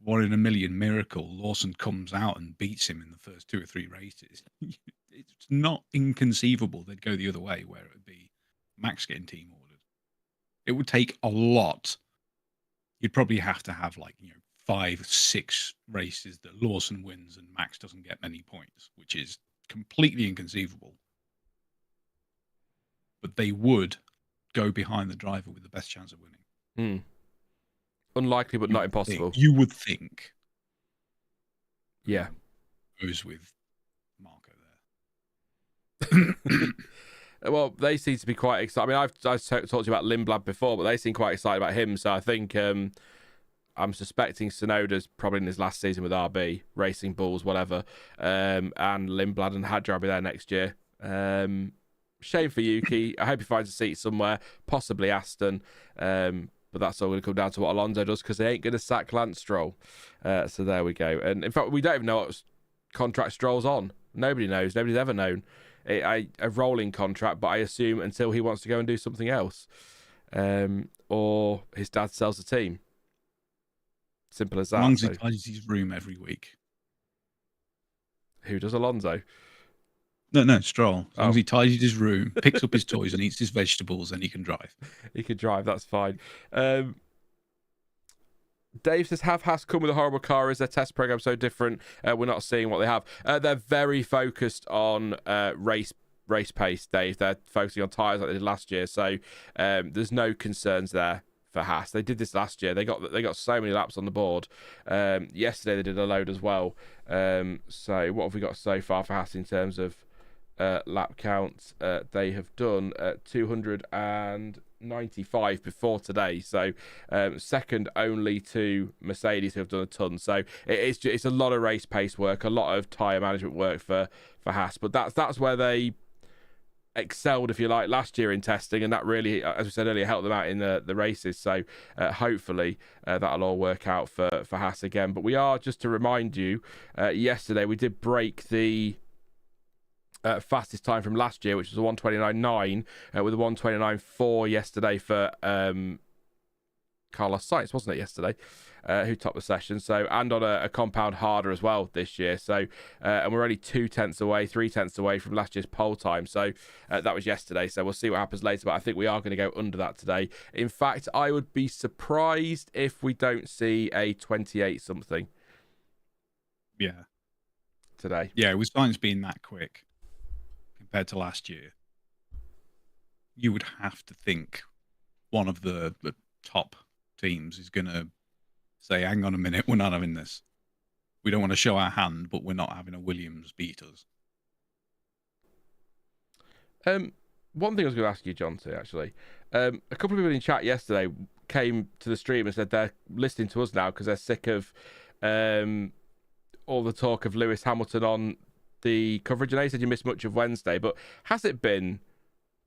1 in a million miracle, Lawson comes out and beats him in the first 2 or 3 races, it's not inconceivable they'd go the other way, where it would be Max getting team ordered. It would take a lot. You'd probably have to have 5, 6 races that Lawson wins and Max doesn't get many points, which is completely inconceivable. But they would go behind the driver with the best chance of winning. Unlikely, but not impossible. You would think. Yeah. Goes with Marco there. Well, they seem to be quite excited. I mean, I've talked to you about Lindblad before, but they seem quite excited about him. So I think I'm suspecting Tsunoda's probably in his last season with RB, Racing Bulls, whatever. And Lindblad and Hadjar will be there next year. Shame for Yuki. I hope he finds a seat somewhere, possibly Aston. But that's all going to come down to what Alonso does, because they ain't going to sack Lance Stroll. So there we go. And in fact, we don't even know what contract Stroll's on. Nobody knows. Nobody's ever known. A rolling contract, but I assume until he wants to go and do something else. Or his dad sells the team. Simple as that. Alonso tidies his room every week. Who does, Alonso? No, Stroll. As long as he tidies his room, picks up his toys and eats his vegetables, then he can drive. He can drive, that's fine. Dave says, have Haas come with a horrible car? Is their test program so different? We're not seeing what they have. They're very focused on race pace, Dave. They're focusing on tyres like they did last year. So there's no concerns there for Haas. They did this last year. They got so many laps on the board. Yesterday they did a load as well. So what have we got so far for Haas in terms of lap count? They have done 295 before today, so second only to Mercedes, who have done a ton. So it's a lot of race pace work, a lot of tyre management work for Haas, but that's where they excelled, if you like, last year in testing, and that really, as we said earlier, helped them out in the races. So hopefully that'll all work out for Haas again. But we are, just to remind you, yesterday we did break the fastest time from last year, which was a 1:29.9, with a 1:29.4 yesterday for Carlos Sainz, wasn't it, yesterday, who topped the session. So, and on a compound harder as well this year. So, and we're only 3/10 away from last year's pole time. So that was yesterday. So we'll see what happens later. But I think we are going to go under that today. In fact, I would be surprised if we don't see a 28 something. Yeah. Today. Yeah, with Sainz being that quick compared to last year, you would have to think one of the top teams is going to say, hang on a minute, we're not having this. We don't want to show our hand, but we're not having a Williams beat us. One thing I was going to ask you, John, too, actually. A couple of people in chat yesterday came to the stream and said they're listening to us now because they're sick of all the talk of Lewis Hamilton on the coverage. And they said you missed much of Wednesday, but has it been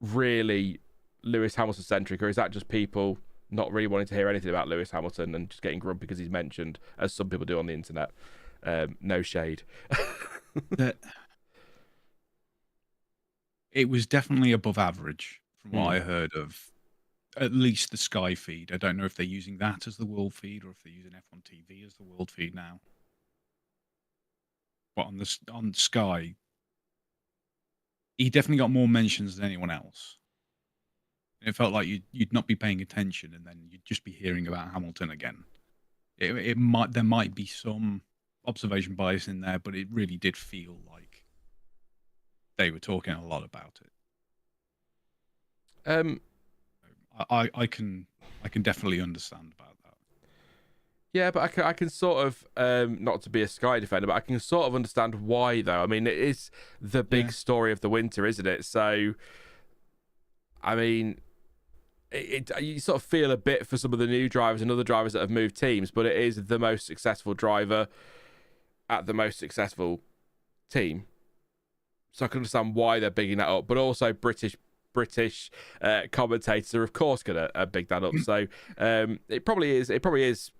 really Lewis Hamilton centric, or is that just people not really wanting to hear anything about Lewis Hamilton and just getting grumpy because he's mentioned, as some people do on the internet? No shade. It was definitely above average from what I heard of at least the Sky feed. I don't know if they're using that as the world feed or if they're using F1 TV as the world feed now. But on Sky, he definitely got more mentions than anyone else. It felt like you'd not be paying attention, and then you'd just be hearing about Hamilton again. There might be some observation bias in there, but it really did feel like they were talking a lot about it. I can definitely understand about that. Yeah, but I can sort of, not to be a Sky defender, but I can sort of understand why, though. I mean, it is the big story of the winter, isn't it? So, I mean, you sort of feel a bit for some of the new drivers and other drivers that have moved teams, but it is the most successful driver at the most successful team. So I can understand why they're bigging that up, but also British commentators are of course going to big that up. So it probably is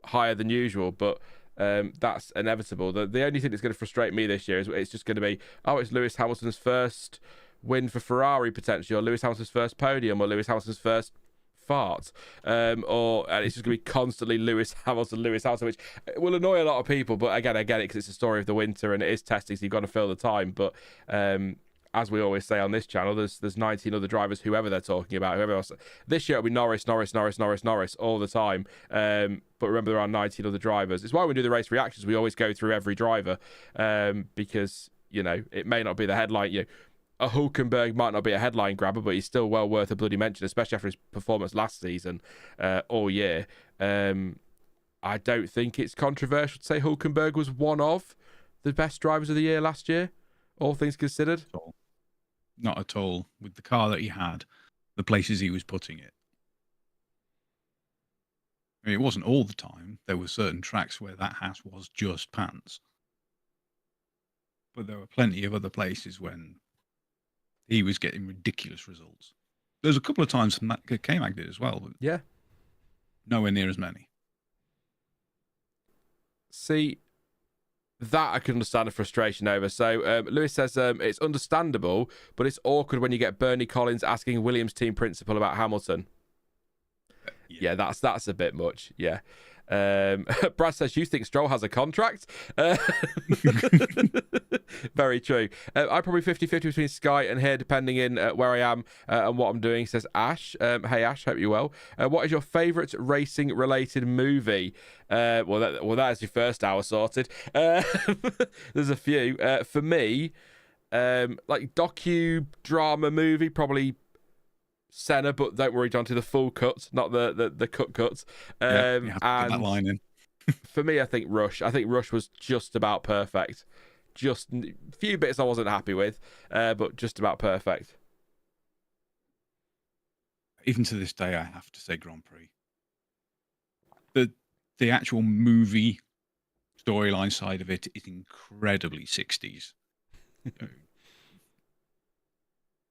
higher than usual, but that's inevitable. The only thing that's going to frustrate me this year is it's just going to be, it's Lewis Hamilton's first win for Ferrari potentially, or Lewis Hamilton's first podium, or Lewis Hamilton's first fart, and it's just going to be constantly Lewis Hamilton, which will annoy a lot of people. But again, I get it because it's the story of the winter and it is testing, so you've got to fill the time. But as we always say on this channel, there's 19 other drivers, whoever they're talking about, whoever else. This year it'll be Norris all the time. But remember, there are 19 other drivers. It's why we do the race reactions. We always go through every driver because, it may not be the headline. A Hulkenberg might not be a headline grabber, but he's still well worth a bloody mention, especially after his performance last season, all year. I don't think it's controversial to say Hulkenberg was one of the best drivers of the year last year, all things considered. Not at all. With the car that he had, the places he was putting it. I mean, it wasn't all the time. There were certain tracks where that house was just pants. But there were plenty of other places when he was getting ridiculous results. There's a couple of times that K-Mag did as well. But yeah. Nowhere near as many. See, that I can understand the frustration over. So Lewis says it's understandable, but it's awkward when you get Bernie Collins asking Williams team principal about Hamilton. Yeah, that's a bit much. Yeah. Brad says, you think Stroll has a contract? Very true. I'm probably 50-50 between Sky and here, depending in where I am and what I'm doing, says Ash. Hey, Ash, hope you're well. What is your favourite racing-related movie? Well, that is your first hour sorted. There's a few. For me, like docu-drama movie, probably Senna, but don't worry, John, to the full cut, not the cut. You have to get that line in. For me, I think Rush. I think Rush was just about perfect. Just a few bits I wasn't happy with, but just about perfect. Even to this day, I have to say Grand Prix. The actual movie storyline side of it is incredibly 60s.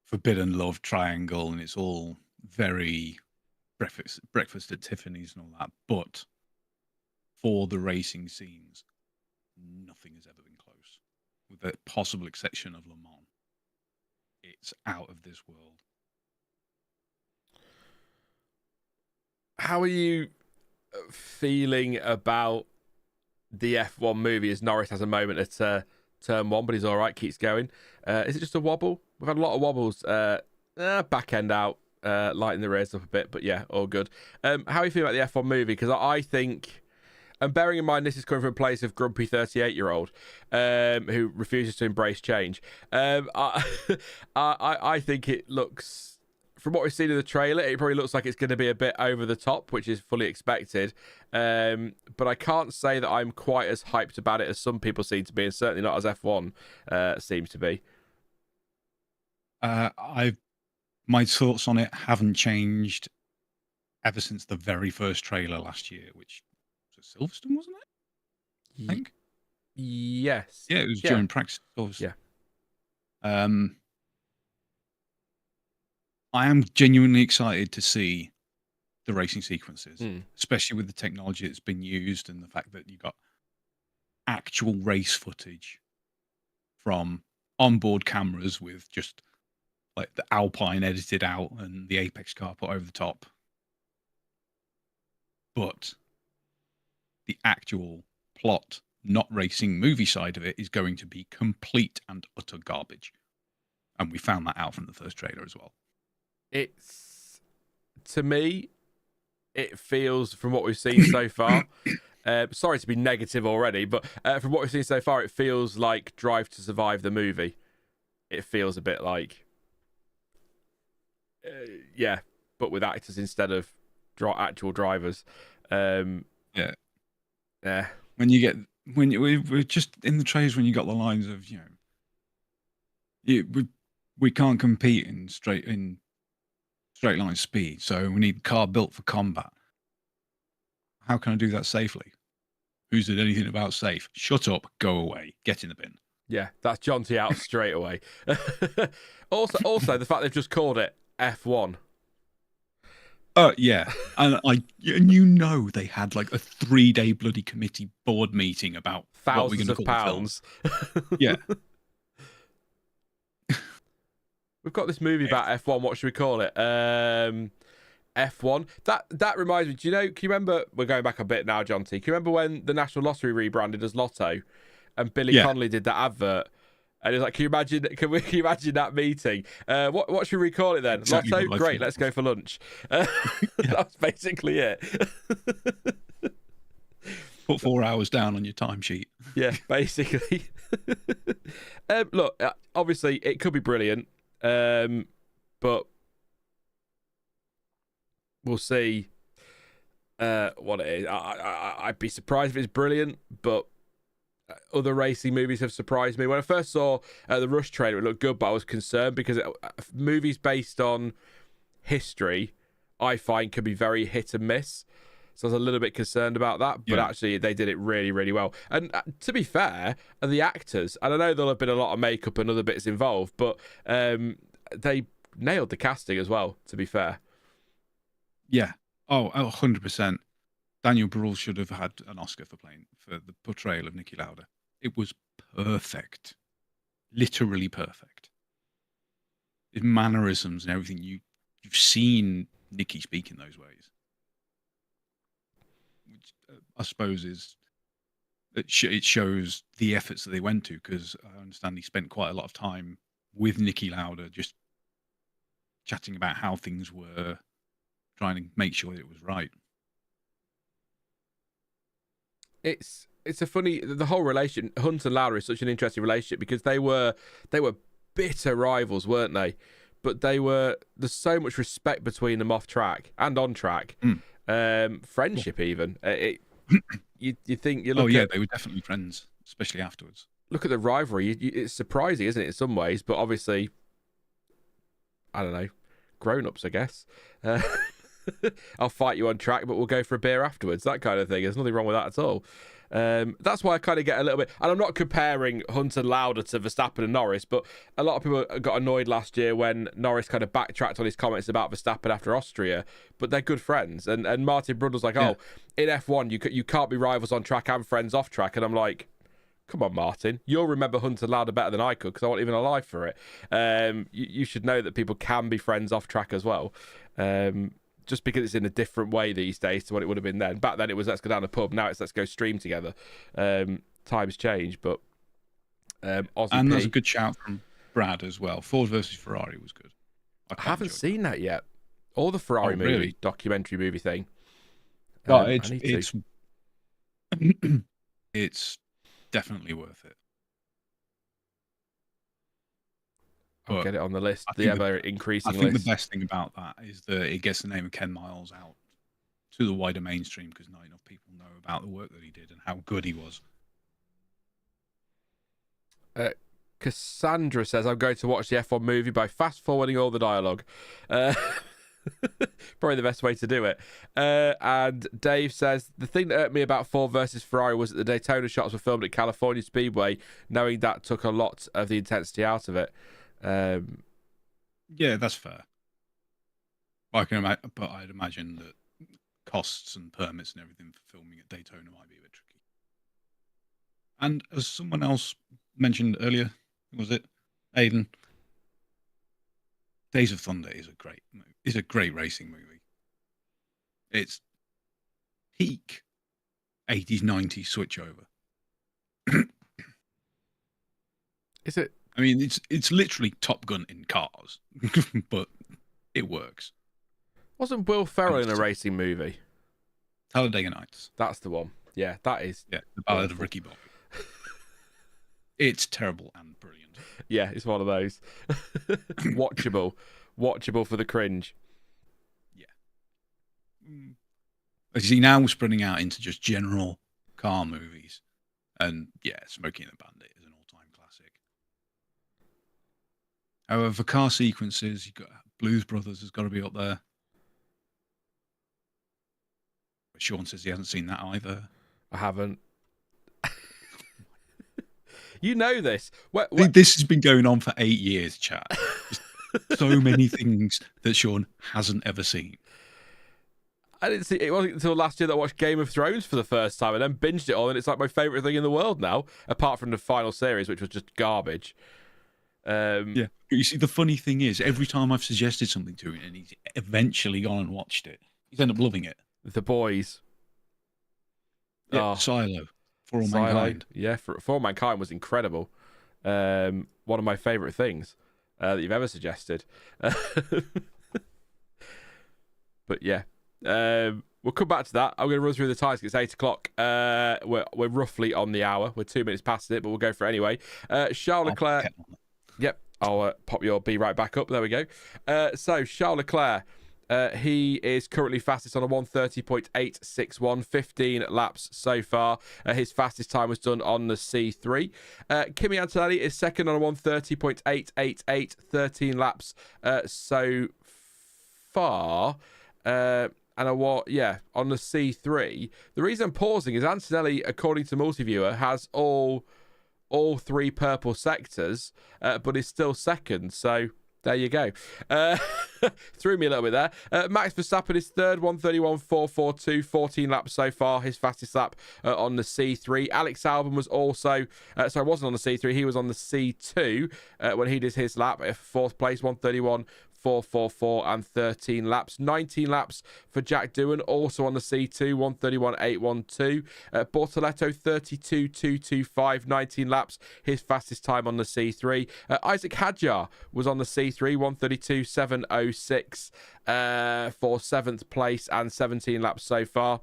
Forbidden love triangle, and it's all very breakfast at Tiffany's and all that. But for the racing scenes, nothing has ever been close, with the possible exception of Le Mans. It's out of this world. how are you feeling about the F1 movie as Norris has a moment at turn one, but he's all right, keeps going? Is it just a wobble? We've had a lot of wobbles. Back end out, lighting the rears up a bit, but yeah, all good. How are you feeling about the F1 movie? Because I think, and bearing in mind this is coming from a place of grumpy 38-year-old who refuses to embrace change, I think it looks, from what we've seen in the trailer, it probably looks like it's going to be a bit over the top, which is fully expected. But I can't say that I'm quite as hyped about it as some people seem to be, and certainly not as F1 seems to be. My thoughts on it haven't changed ever since the very first trailer last year, which was at Silverstone, wasn't it? I think. Yes. Yeah, it was during practice. Yeah. I am genuinely excited to see the racing sequences, especially with the technology that's been used and the fact that you got actual race footage from onboard cameras with just like the Alpine edited out and the Apex car put over the top. But the actual plot, not racing movie side of it, is going to be complete and utter garbage. And we found that out from the first trailer as well. It's, to me, it feels, from what we've seen so far, sorry to be negative already, but from what we've seen so far, it feels like Drive to Survive the movie. It feels a bit like, but with actors instead of actual drivers. Yeah. We're just in the trailers when you got the lines of, we can't compete in straight line speed, so we need a car built for combat. How can I do that safely? Who said anything about safe? Shut up, go away, get in the bin. Yeah, that's John T out straight away. also, the fact they've just called it F1. Yeah, and they had like a 3-day bloody committee board meeting about thousands of pounds. Yeah. We've got this movie about F1. What should we call it? F1. That reminds me. Can you remember? We're going back a bit now, John T. Can you remember when the National Lottery rebranded as Lotto, and Billy Connolly did that advert? And it's like, can you imagine that meeting? What should we call it then? Exactly. Lotto? Great, let's go for lunch. That's basically it. Put 4 hours down on your timesheet. Yeah, basically. Look, obviously, it could be brilliant, but we'll see what it is. I'd be surprised if it's brilliant, but other racing movies have surprised me. When I first saw the Rush trailer, it looked good, but I was concerned because movies based on history, I find, can be very hit and miss. So I was a little bit concerned about that, but actually they did it really, really well. And to be fair, the actors, and I know there'll have been a lot of makeup and other bits involved, but they nailed the casting as well, to be fair. Yeah. Oh, 100%. Daniel Bruhl should have had an Oscar for the portrayal of Niki Lauda. It was perfect. Literally perfect. His mannerisms and everything. You've seen Niki speak in those ways. Which I suppose it shows the efforts that they went to, because I understand he spent quite a lot of time with Niki Lauda just chatting about how things were, trying to make sure that it was right. It's a funny, the whole relation. Hunt and Lauda is such an interesting relationship because they were bitter rivals, weren't they? But there's so much respect between them off track and on track. Friendship even. You think you look they were definitely friends, especially afterwards. Look at the rivalry. It's surprising, isn't it, in some ways? But obviously, I don't know, grown-ups, I guess. I'll fight you on track, but we'll go for a beer afterwards. That kind of thing. There's nothing wrong with that at all. That's why I kind of get a little bit, and I'm not comparing Hunt and Lauda to Verstappen and Norris, but a lot of people got annoyed last year when Norris kind of backtracked on his comments about Verstappen after Austria, but they're good friends. And Martin Brundle's like, in F1 you can't be rivals on track and friends off track, and I'm like, come on, Martin, you'll remember Hunt and Lauda better than I could because I wasn't even alive for it. You should know that people can be friends off track as well. just because it's in a different way these days to what it would have been then. Back then it was let's go down the pub. Now it's let's go stream together. Times change, but Aussie and P, that's a good shout from Brad as well. Ford versus Ferrari was good. I haven't seen that yet. Or the Ferrari movie, really? documentary movie thing. No, it's definitely worth it. I'll get it on the list. I The think ever increasing I think list. the best thing about that is that it gets the name of Ken Miles out to the wider mainstream because not enough people know about the work that he did and how good he was. Cassandra says, I'm going to watch the F1 movie by fast forwarding all the dialogue. Probably the best way to do it. And Dave says, the thing that hurt me about Ford versus Ferrari was that the Daytona shots were filmed at California Speedway, knowing that took a lot of the intensity out of it. Yeah, that's fair. But I'd imagine that costs and permits and everything for filming at Daytona might be a bit tricky. And as someone else mentioned earlier, was it Aiden? Days of Thunder is a great racing movie. It's peak 80s, 90s switchover. Is it? I mean, it's literally Top Gun in cars, but it works. Wasn't Will Ferrell in a racing movie? Talladega Nights. That's the one. Yeah, that is. Yeah, the Ballad of Ricky Bobby. It's terrible and brilliant. Yeah, it's one of those. Watchable for the cringe. Yeah. You see, now we're spreading out into just general car movies. And yeah, Smokey and the Bandit is an all-time classic. However, for car sequences, you've got Blues Brothers has got to be up there. But Sean says he hasn't seen that either. I haven't. You know this. This has been going on for 8 years, chat. So many things that Sean hasn't ever seen. I didn't see it. Wasn't until last year that I watched Game of Thrones for the first time and then binged it all, and it's like my favourite thing in the world now, apart from the final series, which was just garbage. Yeah. You see, the funny thing is, every time I've suggested something to him and he's eventually gone and watched it, he's ended up loving it. The Boys. Yeah, Silo. For All Mankind. Yeah, for All Mankind was incredible. One of my favourite things that you've ever suggested. But yeah, we'll come back to that. I'm going to run through the times. It's 8 o'clock. We're roughly on the hour. We're 2 minutes past it, but we'll go for it anyway. Charles Leclerc. Yep, I'll pop your B right back up. There we go. So Charles Leclerc. He is currently fastest on a 1:30.861, 15 laps so far. His fastest time was done on the C3. Kimi Antonelli is second on a 1:30.888, 13 laps so far. On the C3. The reason I'm pausing is Antonelli, according to Multiviewer, has all three purple sectors, but is still second. So there you go. Threw me a little bit there. Max Verstappen is third, 1:31.442, 14 laps so far. His fastest lap on the C3. Alex Albon was also, wasn't on the C3. He was on the C2 when he did his lap. Fourth place, 1:31.444 and 13 laps. 19 laps for Jack Doohan, also on the C2, 1:31.812. Bortoletto, 32.225, 19 laps. His fastest time on the C3. Isaac Hadjar was on the C3, 1:32.706 for 7th place and 17 laps so far.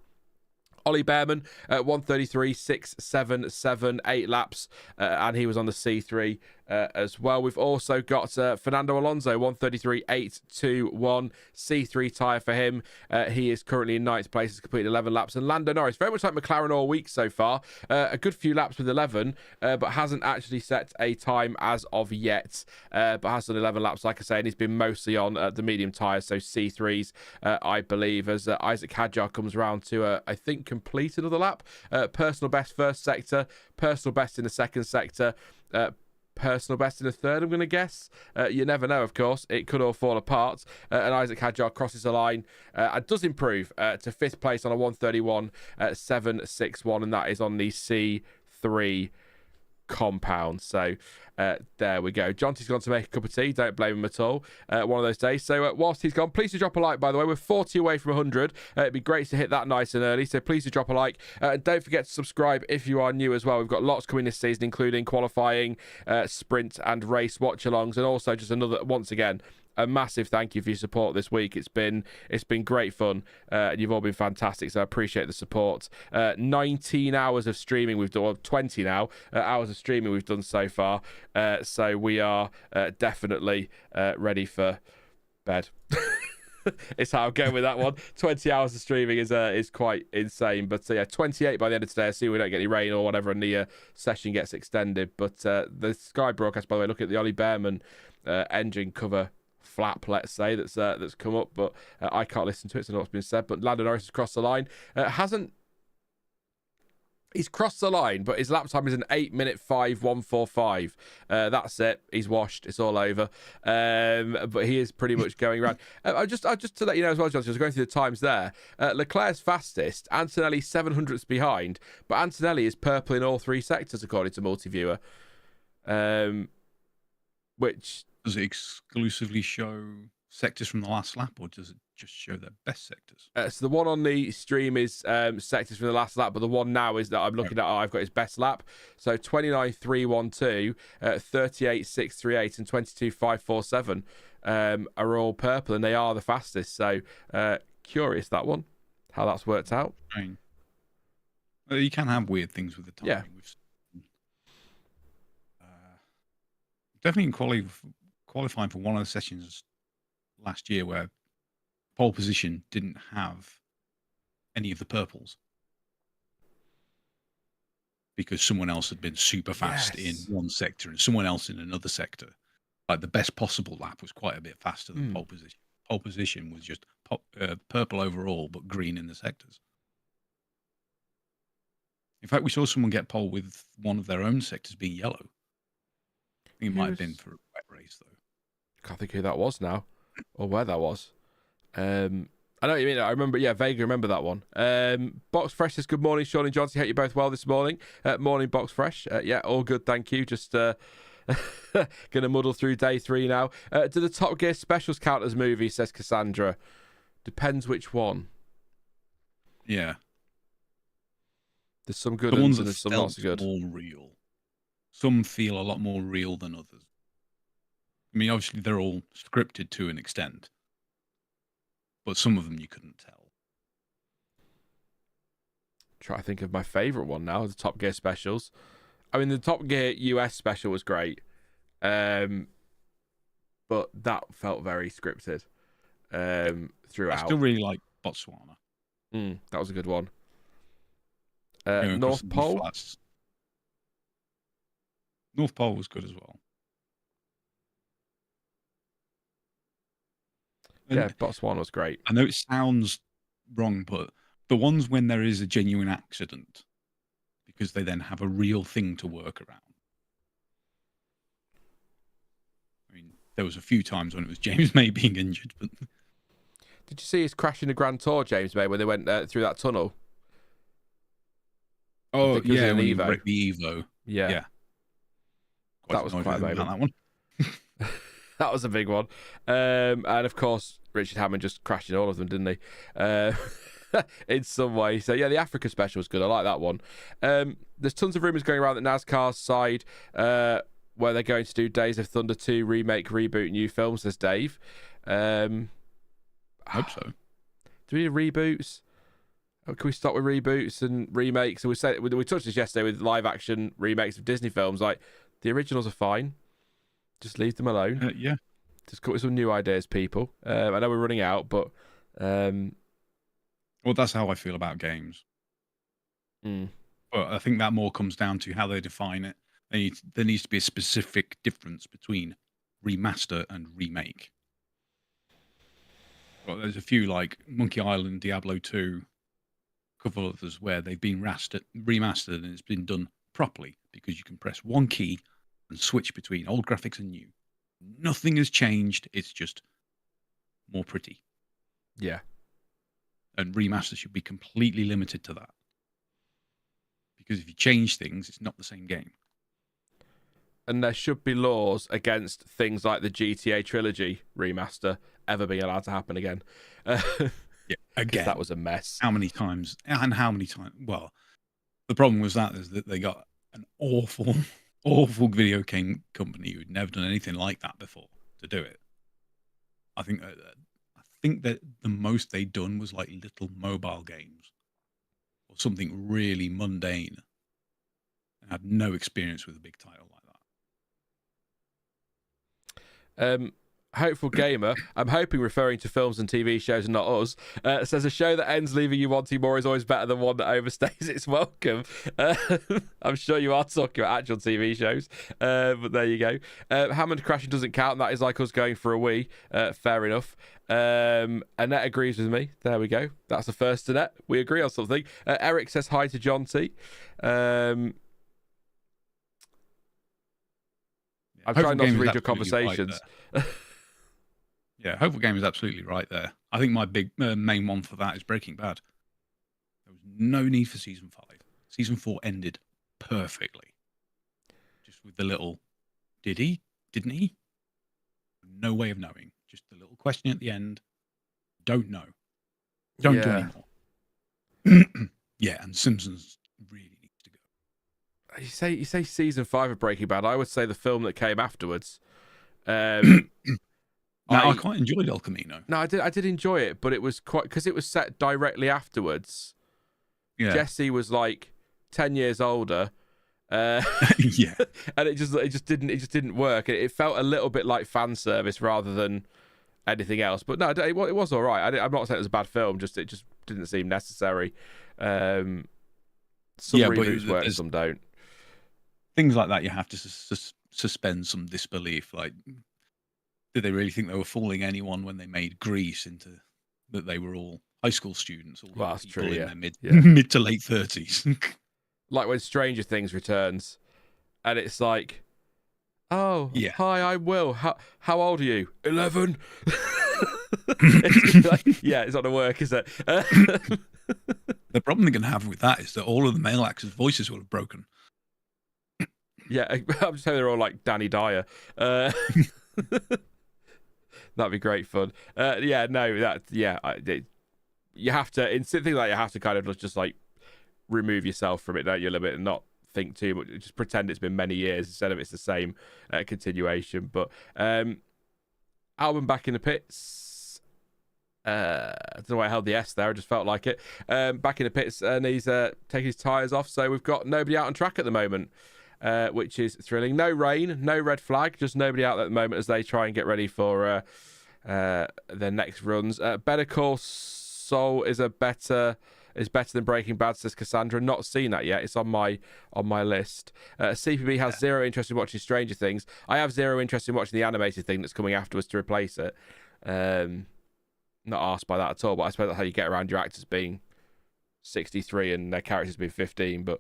Ollie Behrman at 1:33.677, 8 laps, and he was on the C3 as well. We've also got Fernando Alonso, 1:33.821, C3 tyre for him. He is currently in 9th place, has completed 11 laps. And Lando Norris, very much like McLaren all week so far, a good few laps with 11, but hasn't actually set a time as of yet, but has done 11 laps, like I say, and he's been mostly on the medium tyres, so C3s, I believe, as Isaac Hadjar comes around to, I think, complete another lap. Personal best first sector, personal best in the second sector, personal best in the third, I'm going to guess. You never know, of course. It could all fall apart. And Isaac Hadjar crosses the line and does improve to 5th place on a 1:31.761, and that is on the C3 compound. So There we go. Jonty's gone to make a cup of tea. Don't blame him at all. One of those days. So whilst he's gone, please do drop a like, by the way. We're 40 away from 100. It'd be great to hit that nice and early. So please do drop a like. And don't forget to subscribe if you are new as well. We've got lots coming this season, including qualifying, sprint and race watch-alongs. And also just another, once again, a massive thank you for your support this week. It's been great fun, and you've all been fantastic, so I appreciate the support. 19 hours of streaming we've done, well, 20 now hours of streaming we've done so far, so we are definitely ready for bed. It's how I'm going with that one. 20 hours of streaming is quite insane, but yeah, 28 by the end of today. I see we don't get any rain or whatever, and the session gets extended. But the Sky broadcast, by the way, look at the Ollie Behrman engine cover flap, let's say, that's come up, but I can't listen to it, so I know what's been said. But Lando Norris has crossed the line. He's crossed the line, but his lap time is an 8-minute 5:145. That's it. He's washed. It's all over. But he is pretty much going around. I just to let you know as well, Johnson, I was going through the times there. Leclerc's fastest. Antonelli 700ths behind, but Antonelli is purple in all three sectors according to Multiviewer. Which does it exclusively show sectors from the last lap, or does it just show their best sectors? So the one on the stream is sectors from the last lap, but the one now is that I'm looking at, I've got his best lap. So 29.312, 38.638, and 22.547 are all purple, and they are the fastest. So curious that one, how that's worked out. I mean, you can have weird things with the timing. Yeah. Definitely in qualifying for one of the sessions last year where pole position didn't have any of the purples because someone else had been super fast in one sector and someone else in another sector. Like the best possible lap was quite a bit faster than pole position. Pole position was just purple overall, but green in the sectors. In fact, we saw someone get pole with one of their own sectors being yellow. I think it might have been for a wet race, though. Can't think who that was now, or where that was. I know what you mean. I remember, vaguely remember that one. Box Fresh says, good morning, Sean and Johnson. Hope you're both well this morning. Morning, Box Fresh. Yeah, all good, thank you. Just going to muddle through day 3 now. Do the Top Gear specials count as movies, says Cassandra. Depends which one. Yeah. There's some good ones and that there's some not so good. More real. Some feel a lot more real than others. I mean, obviously, they're all scripted to an extent, but some of them you couldn't tell. Try to think of my favourite one now, the Top Gear specials. I mean, the Top Gear US special was great, but that felt very scripted throughout. I still really like Botswana. That was a good one. North Pole? North Pole was good as well. Yeah, Botswana was great. I know it sounds wrong, but the ones when there is a genuine accident, because they then have a real thing to work around. I mean, there was a few times when it was James May being injured, but did you see his crash in the Grand Tour, James May, when they went through that tunnel? Oh, yeah, when Evo. He the Evo. Yeah. That was quite a moment. That one. That was a big one. And of course, Richard Hammond just crashed in all of them, didn't he? In some way. So yeah, the Africa special was good. I like that one. There's tons of rumours going around that NASCAR's side, where they're going to do Days of Thunder 2 remake, reboot, new film, says Dave. I hope so. Do we need reboots? Or can we stop with reboots and remakes? And we touched this yesterday with live action remakes of Disney films. Like, the originals are fine. Just leave them alone. Yeah. Just come up with some new ideas, people. I know we're running out, but... Well, that's how I feel about games. But I think that more comes down to how they define it. There needs to be a specific difference between remaster and remake. Well, there's a few like Monkey Island, Diablo 2, a couple of others where they've been remastered and it's been done properly because you can press one key and switch between old graphics and new. Nothing has changed. It's just more pretty. Yeah. And remaster should be completely limited to that. Because if you change things, it's not the same game. and there should be laws against things like the GTA trilogy remaster ever being allowed to happen again. Yeah, again, that was a mess. How many times? Well, the problem was is that they got an awful video game company who'd never done anything like that before to do it. I think that the most they'd done was like little mobile games or something really mundane, and had no experience with a big title like that. Hopeful Gamer, I'm hoping referring to films and TV shows and not us, says a show that ends leaving you wanting more is always better than one that overstays its welcome. I'm sure you are talking about actual TV shows, but there you go. Hammond crashing doesn't count. That is like us going for a wee. Fair enough. Annette agrees with me. There we go. That's the first Annette. We agree on something. Eric says hi to John T. I'm trying not to read your conversations. Right yeah, Hopeful Game is absolutely right there. I think my big main one for that is Breaking Bad. There was no need for season 5. Season 4 ended perfectly. Just with the little, did he? Didn't he? No way of knowing. Just the little question at the end. Don't know. Don't do anymore. Yeah, and Simpsons really needs to go. You say season 5 of Breaking Bad. I would say the film that came afterwards. I quite enjoyed El Camino. No, I did enjoy it, but it was quite because it was set directly afterwards. Yeah. Jesse was like 10 years older. Yeah, and it just didn't work. It felt a little bit like fan service rather than anything else. But no, it was all right. I'm not saying it was a bad film. It just didn't seem necessary. Some reboots work, some don't. Things like that, you have to suspend some disbelief. Like, did they really think they were fooling anyone when they made Grease into that they were all high school students? All that's true. In their mid to late 30s. Like when Stranger Things returns, and it's like, oh, hi, I'm Will. How old are you? 11. It's like, it's not gonna work, is it? The problem they're gonna have with that is that all of the male actors' voices will have broken. Yeah, I'm just saying they're all like Danny Dyer. That'd be great fun. You have to in things like you have to kind of just like remove yourself from it, don't you, a little bit, and not think too much. Just pretend it's been many years instead of it's the same continuation. But Albon back in the pits. I don't know why I held the S there. I just felt like it. Back in the pits, and he's taking his tyres off. So we've got nobody out on track at the moment. Which is thrilling. No rain, no red flag, just nobody out at the moment as they try and get ready for their next runs. Better Call Saul is better than Breaking Bad, says Cassandra. Not seen that yet. It's on my list. CPB has zero interest in watching Stranger Things. I have zero interest in watching the animated thing that's coming afterwards to replace it. Not asked by that at all, but I suppose that's how you get around your actors being 63 and their characters being 15. But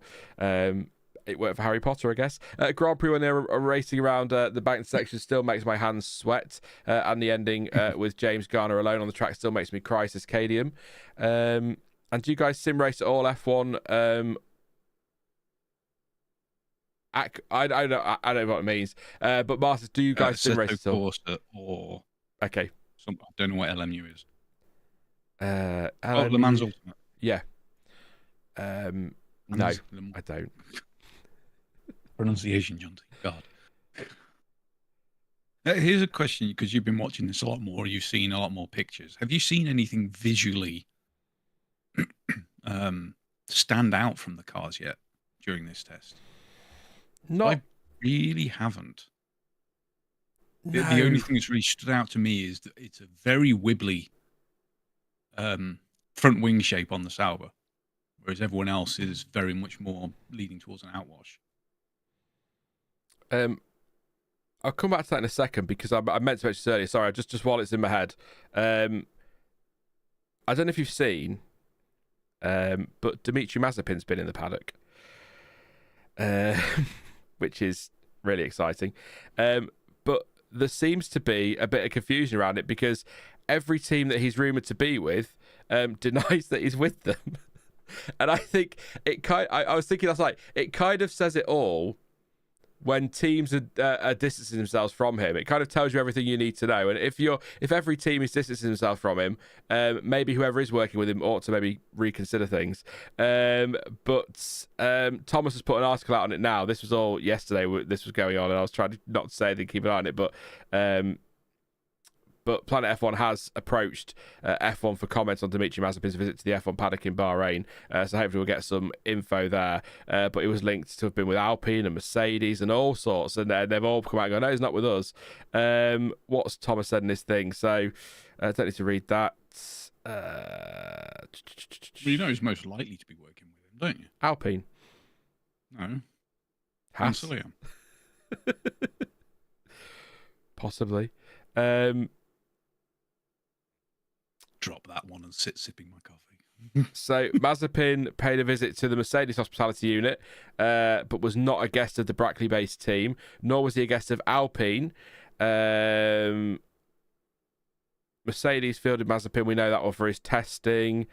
it worked for Harry Potter, I guess. Grand Prix when they're racing around the bank section still makes my hands sweat. And the ending with James Garner alone on the track still makes me cry, says Cadium. And do you guys sim race at all F1? I don't know what it means. But Martha, do you guys sim race at all? Or okay. I don't know what LMU is. LMU, Le Mans Ultimate. Yeah. No, I don't. Pronunciation, John. God. Here's a question, because you've been watching this a lot more. You've seen a lot more pictures. Have you seen anything visually stand out from the cars yet during this test? No, I really haven't. No. The only thing that's really stood out to me is that it's a very wibbly front wing shape on the Sauber, whereas everyone else is very much more leading towards an outwash. I'll come back to that in a second because I meant to mention this earlier. Sorry, just while it's in my head. I don't know if you've seen, but Dimitri Mazepin's been in the paddock, which is really exciting. But there seems to be a bit of confusion around it because every team that he's rumoured to be with denies that he's with them. And I think I was thinking last night, it kind of says it all when teams are distancing themselves from him, it kind of tells you everything you need to know. And if every team is distancing themselves from him, maybe whoever is working with him ought to maybe reconsider things. But Thomas has put an article out on it now. This was all yesterday. This was going on, and I was trying not to say anything, keep an eye on it, but Planet F1 has approached F1 for comments on Dimitri Mazepin's visit to the F1 paddock in Bahrain. So hopefully we'll get some info there. But it was linked to have been with Alpine and Mercedes and all sorts. And they've all come out and go, no, he's not with us. What's Thomas said in this thing? So I don't need to read that. Well, you know who's most likely to be working with him, don't you? Alpine. No. Haas. Possibly. Drop that one and sit sipping my coffee. So Mazepin paid a visit to the Mercedes hospitality unit, but was not a guest of the Brackley-based team, nor was he a guest of Alpine. Mercedes fielded Mazepin, we know that one, for his testing.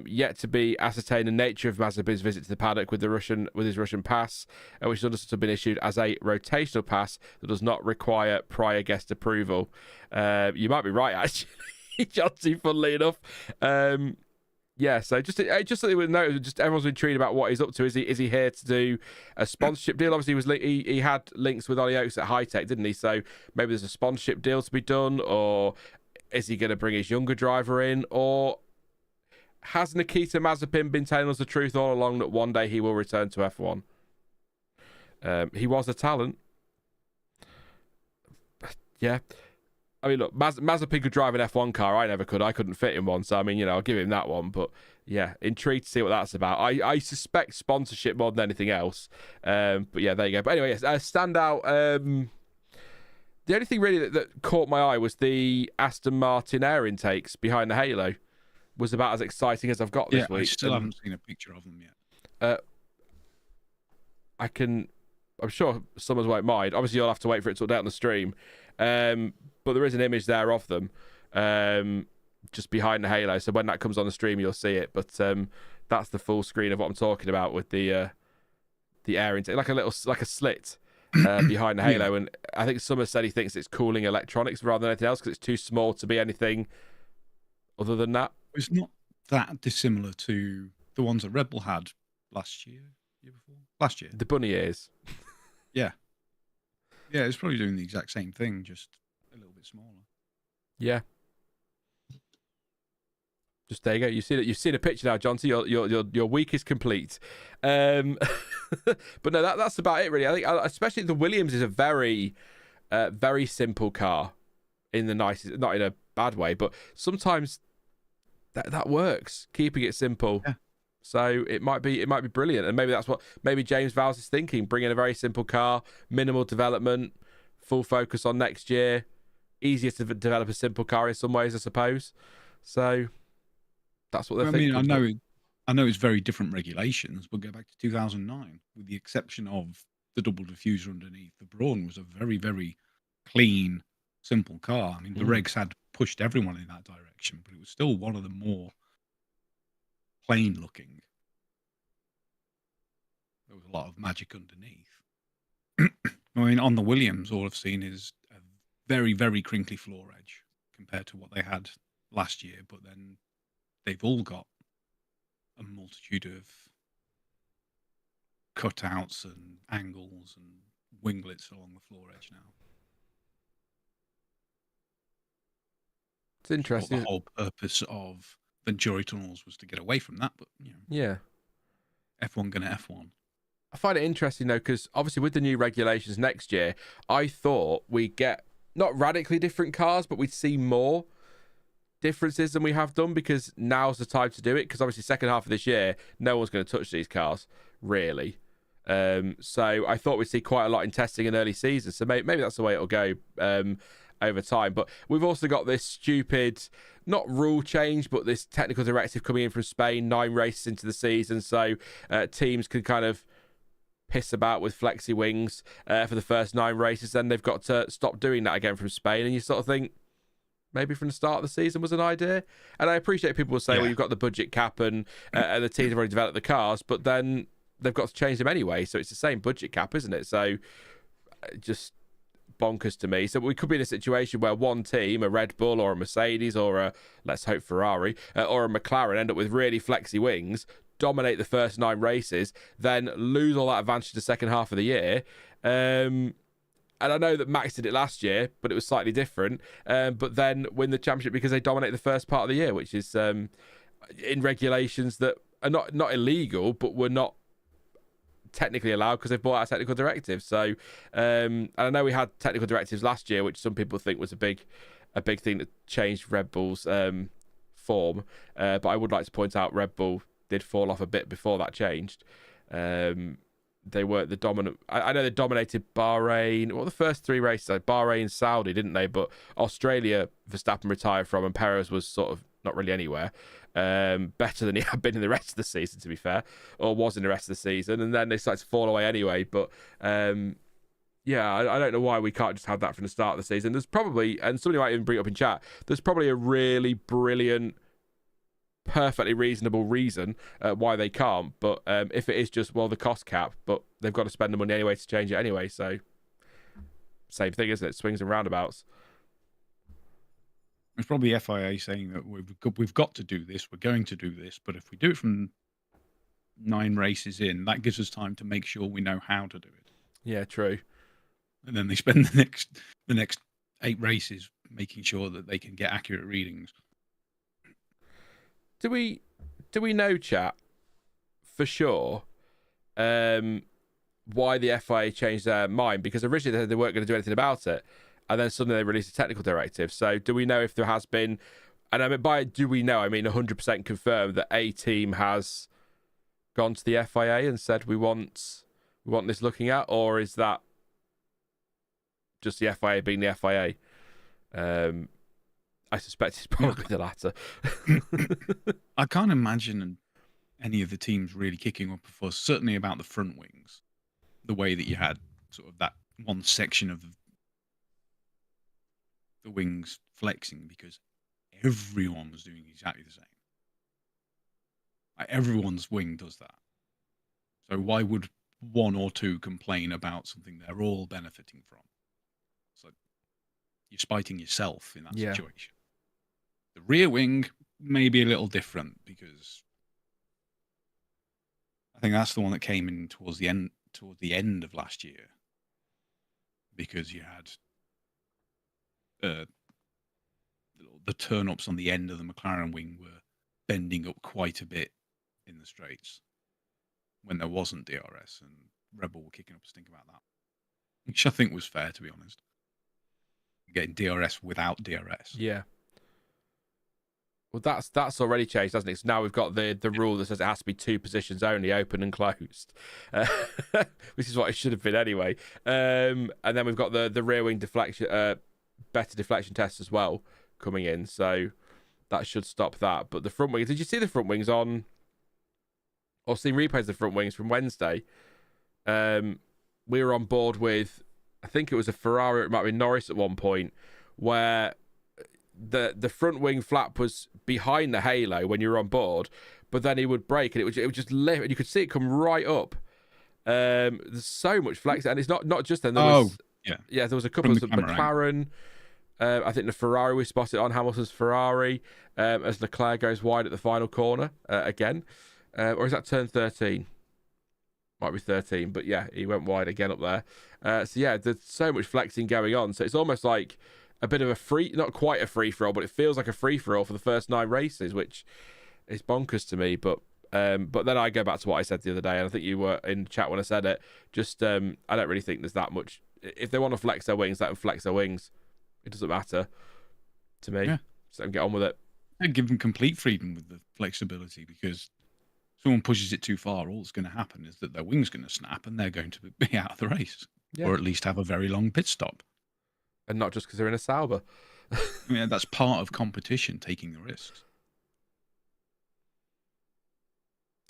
Yet to be ascertained the nature of Mazepin's visit to the paddock with his Russian pass, which is understood to have been issued as a rotational pass that does not require prior guest approval. You might be right, actually. Johnsy, funnily enough. So just so they would know, just everyone's intrigued about what he's up to. Is he here to do a sponsorship deal? Obviously, he had links with Ollie Oakes at High Tech, didn't he? So maybe there's a sponsorship deal to be done, or is he going to bring his younger driver in, or has Nikita Mazepin been telling us the truth all along that one day he will return to F1? He was a talent. Yeah. I mean, look, Mazepin could drive an F1 car. I never could. I couldn't fit in one. So, I mean, I'll give him that one. But, yeah, intrigued to see what that's about. I suspect sponsorship more than anything else. But, yeah, there you go. But anyway, yes, standout. The only thing really that caught my eye was the Aston Martin air intakes behind the halo. Was about as exciting as I've got this week. I still haven't seen a picture of them yet. I'm sure Summers won't mind. Obviously, you'll have to wait for it to update on the stream. But there is an image there of them just behind the halo. So when that comes on the stream, you'll see it. But that's the full screen of what I'm talking about with the air intake, like a slit behind the halo. And I think Summers said he thinks it's cooling electronics rather than anything else because it's too small to be anything other than that. It's not that dissimilar to the ones that Red Bull had last year before. Last year. The bunny ears. Yeah. Yeah, it's probably doing the exact same thing, just a little bit smaller. Yeah. Just there you go. You've seen a picture now, John. So your week is complete. But no, that's about it really. I think especially the Williams is a very, very simple car in the nicest, not in a bad way, but sometimes that works, keeping it simple. Yeah. So it might be brilliant, and maybe that's what James Vowles is thinking. Bring in a very simple car, minimal development, full focus on next year. Easier to develop a simple car in some ways, I suppose. So that's what they're thinking. I know it's very different regulations. We'll go back to 2009, with the exception of the double diffuser underneath. The Brawn was a very, very clean, simple car. I mean, the regs had pushed everyone in that direction, but it was still one of the more plain looking. There was a lot of magic underneath. I mean, on the Williams, all I've seen is a very, very crinkly floor edge compared to what they had last year, but then they've all got a multitude of cutouts and angles and winglets along the floor edge now. It's interesting. The whole purpose of Venturi tunnels was to get away from that, but yeah, F1 gonna F1. I find it interesting though, because obviously with the new regulations next year, I thought we'd get not radically different cars, but we'd see more differences than we have done, because now's the time to do it. Because obviously second half of this year, no one's going to touch these cars really. So I thought we'd see quite a lot in testing in early season. So maybe that's the way it'll go over time. But we've also got this stupid, not rule change, but this technical directive coming in from Spain, 9 races into the season. So teams can kind of piss about with flexi wings for the first 9 races. Then they've got to stop doing that again from Spain. And you sort of think, maybe from the start of the season was an idea. And I appreciate people will say, well, you've got the budget cap and the teams have already developed the cars, but then they've got to change them anyway. So it's the same budget cap, isn't it? So just bonkers to me. So we could be in a situation where one team, a Red Bull or a Mercedes or a, let's hope, Ferrari or a McLaren, end up with really flexy wings, dominate the first 9 races, then lose all that advantage the second half of the year. And I know that Max did it last year, but it was slightly different. But then win the championship because they dominate the first part of the year, which is in regulations that are not illegal, but were not technically allowed because they've brought out technical directives. So, and I know we had technical directives last year, which some people think was a big thing that changed Red Bull's form. But I would like to point out Red Bull did fall off a bit before that changed. They weren't the dominant. I know they dominated Bahrain. Well, the first 3 races, like Bahrain, Saudi, didn't they? But Australia, Verstappen retired from, and Perez was sort of not really anywhere. Better than he had been in the rest of the season, to be fair, or was in the rest of the season, and then they started to fall away anyway. But yeah, I don't know why we can't just have that from the start of the season. There's probably, and somebody might even bring it up in chat, there's probably a really brilliant, perfectly reasonable reason why they can't. But if it is just, well, the cost cap, but they've got to spend the money anyway to change it anyway. So same thing, isn't it? Swings and roundabouts. It's probably FIA saying that we've got to do this, we're going to do this, but if we do it from 9 races in, that gives us time to make sure we know how to do it. Yeah, true. And then they spend the next 8 races making sure that they can get accurate readings. Do we know, chat, for sure, why the FIA changed their mind? Because originally they said they weren't going to do anything about it, and then suddenly they released a technical directive. So do we know if there has been, and I mean by do we know, I mean 100% confirmed that a team has gone to the FIA and said we want this looking at, or is that just the FIA being the FIA? I suspect it's probably the latter. I can't imagine any of the teams really kicking up a fuss, certainly about the front wings, the way that you had sort of that one section of the wings flexing, because everyone was doing exactly the same. Like, everyone's wing does that. So why would 1 or 2 complain about something they're all benefiting from? So you're spiting yourself in that situation. The rear wing may be a little different, because I think that's the one that came in towards the end of last year, because you had the turn-ups on the end of the McLaren wing were bending up quite a bit in the straights when there wasn't DRS, and Red Bull were kicking up a stink about that, which I think was fair, to be honest. Getting DRS without DRS. Yeah. Well, that's already changed, hasn't it? So now we've got the rule that says it has to be 2 positions only, open and closed, which is what it should have been anyway. And then we've got the rear wing deflection, better deflection test as well coming in, so that should stop that. But the front wings, did you see the front wings on, or seen replays of the front wings from Wednesday? We were on board with, I think it was a Ferrari, it might be Norris at one point, where the front wing flap was behind the halo when you were on board, but then he would brake and it would just lift, and you could see it come right up. There's so much flex, and it's not just then. There was a couple of McLaren. I think the Ferrari we spotted on Hamilton's Ferrari as Leclerc goes wide at the final corner again, or is that turn 13? Might be 13, but yeah, he went wide again up there. So yeah, there's so much flexing going on. So it's almost like a bit of a not quite a free for all, but it feels like a free for all for the first 9 races, which is bonkers to me. But then I go back to what I said the other day, and I think you were in chat when I said it. Just I don't really think there's that much. If they want to flex their wings, let them flex their wings. It doesn't matter to me. Yeah. Just let them get on with it. And give them complete freedom with the flexibility, because someone pushes it too far, all that's going to happen is that their wing's going to snap and they're going to be out of the race, or at least have a very long pit stop. And not just because they're in a Sauber. I mean, that's part of competition, taking the risks.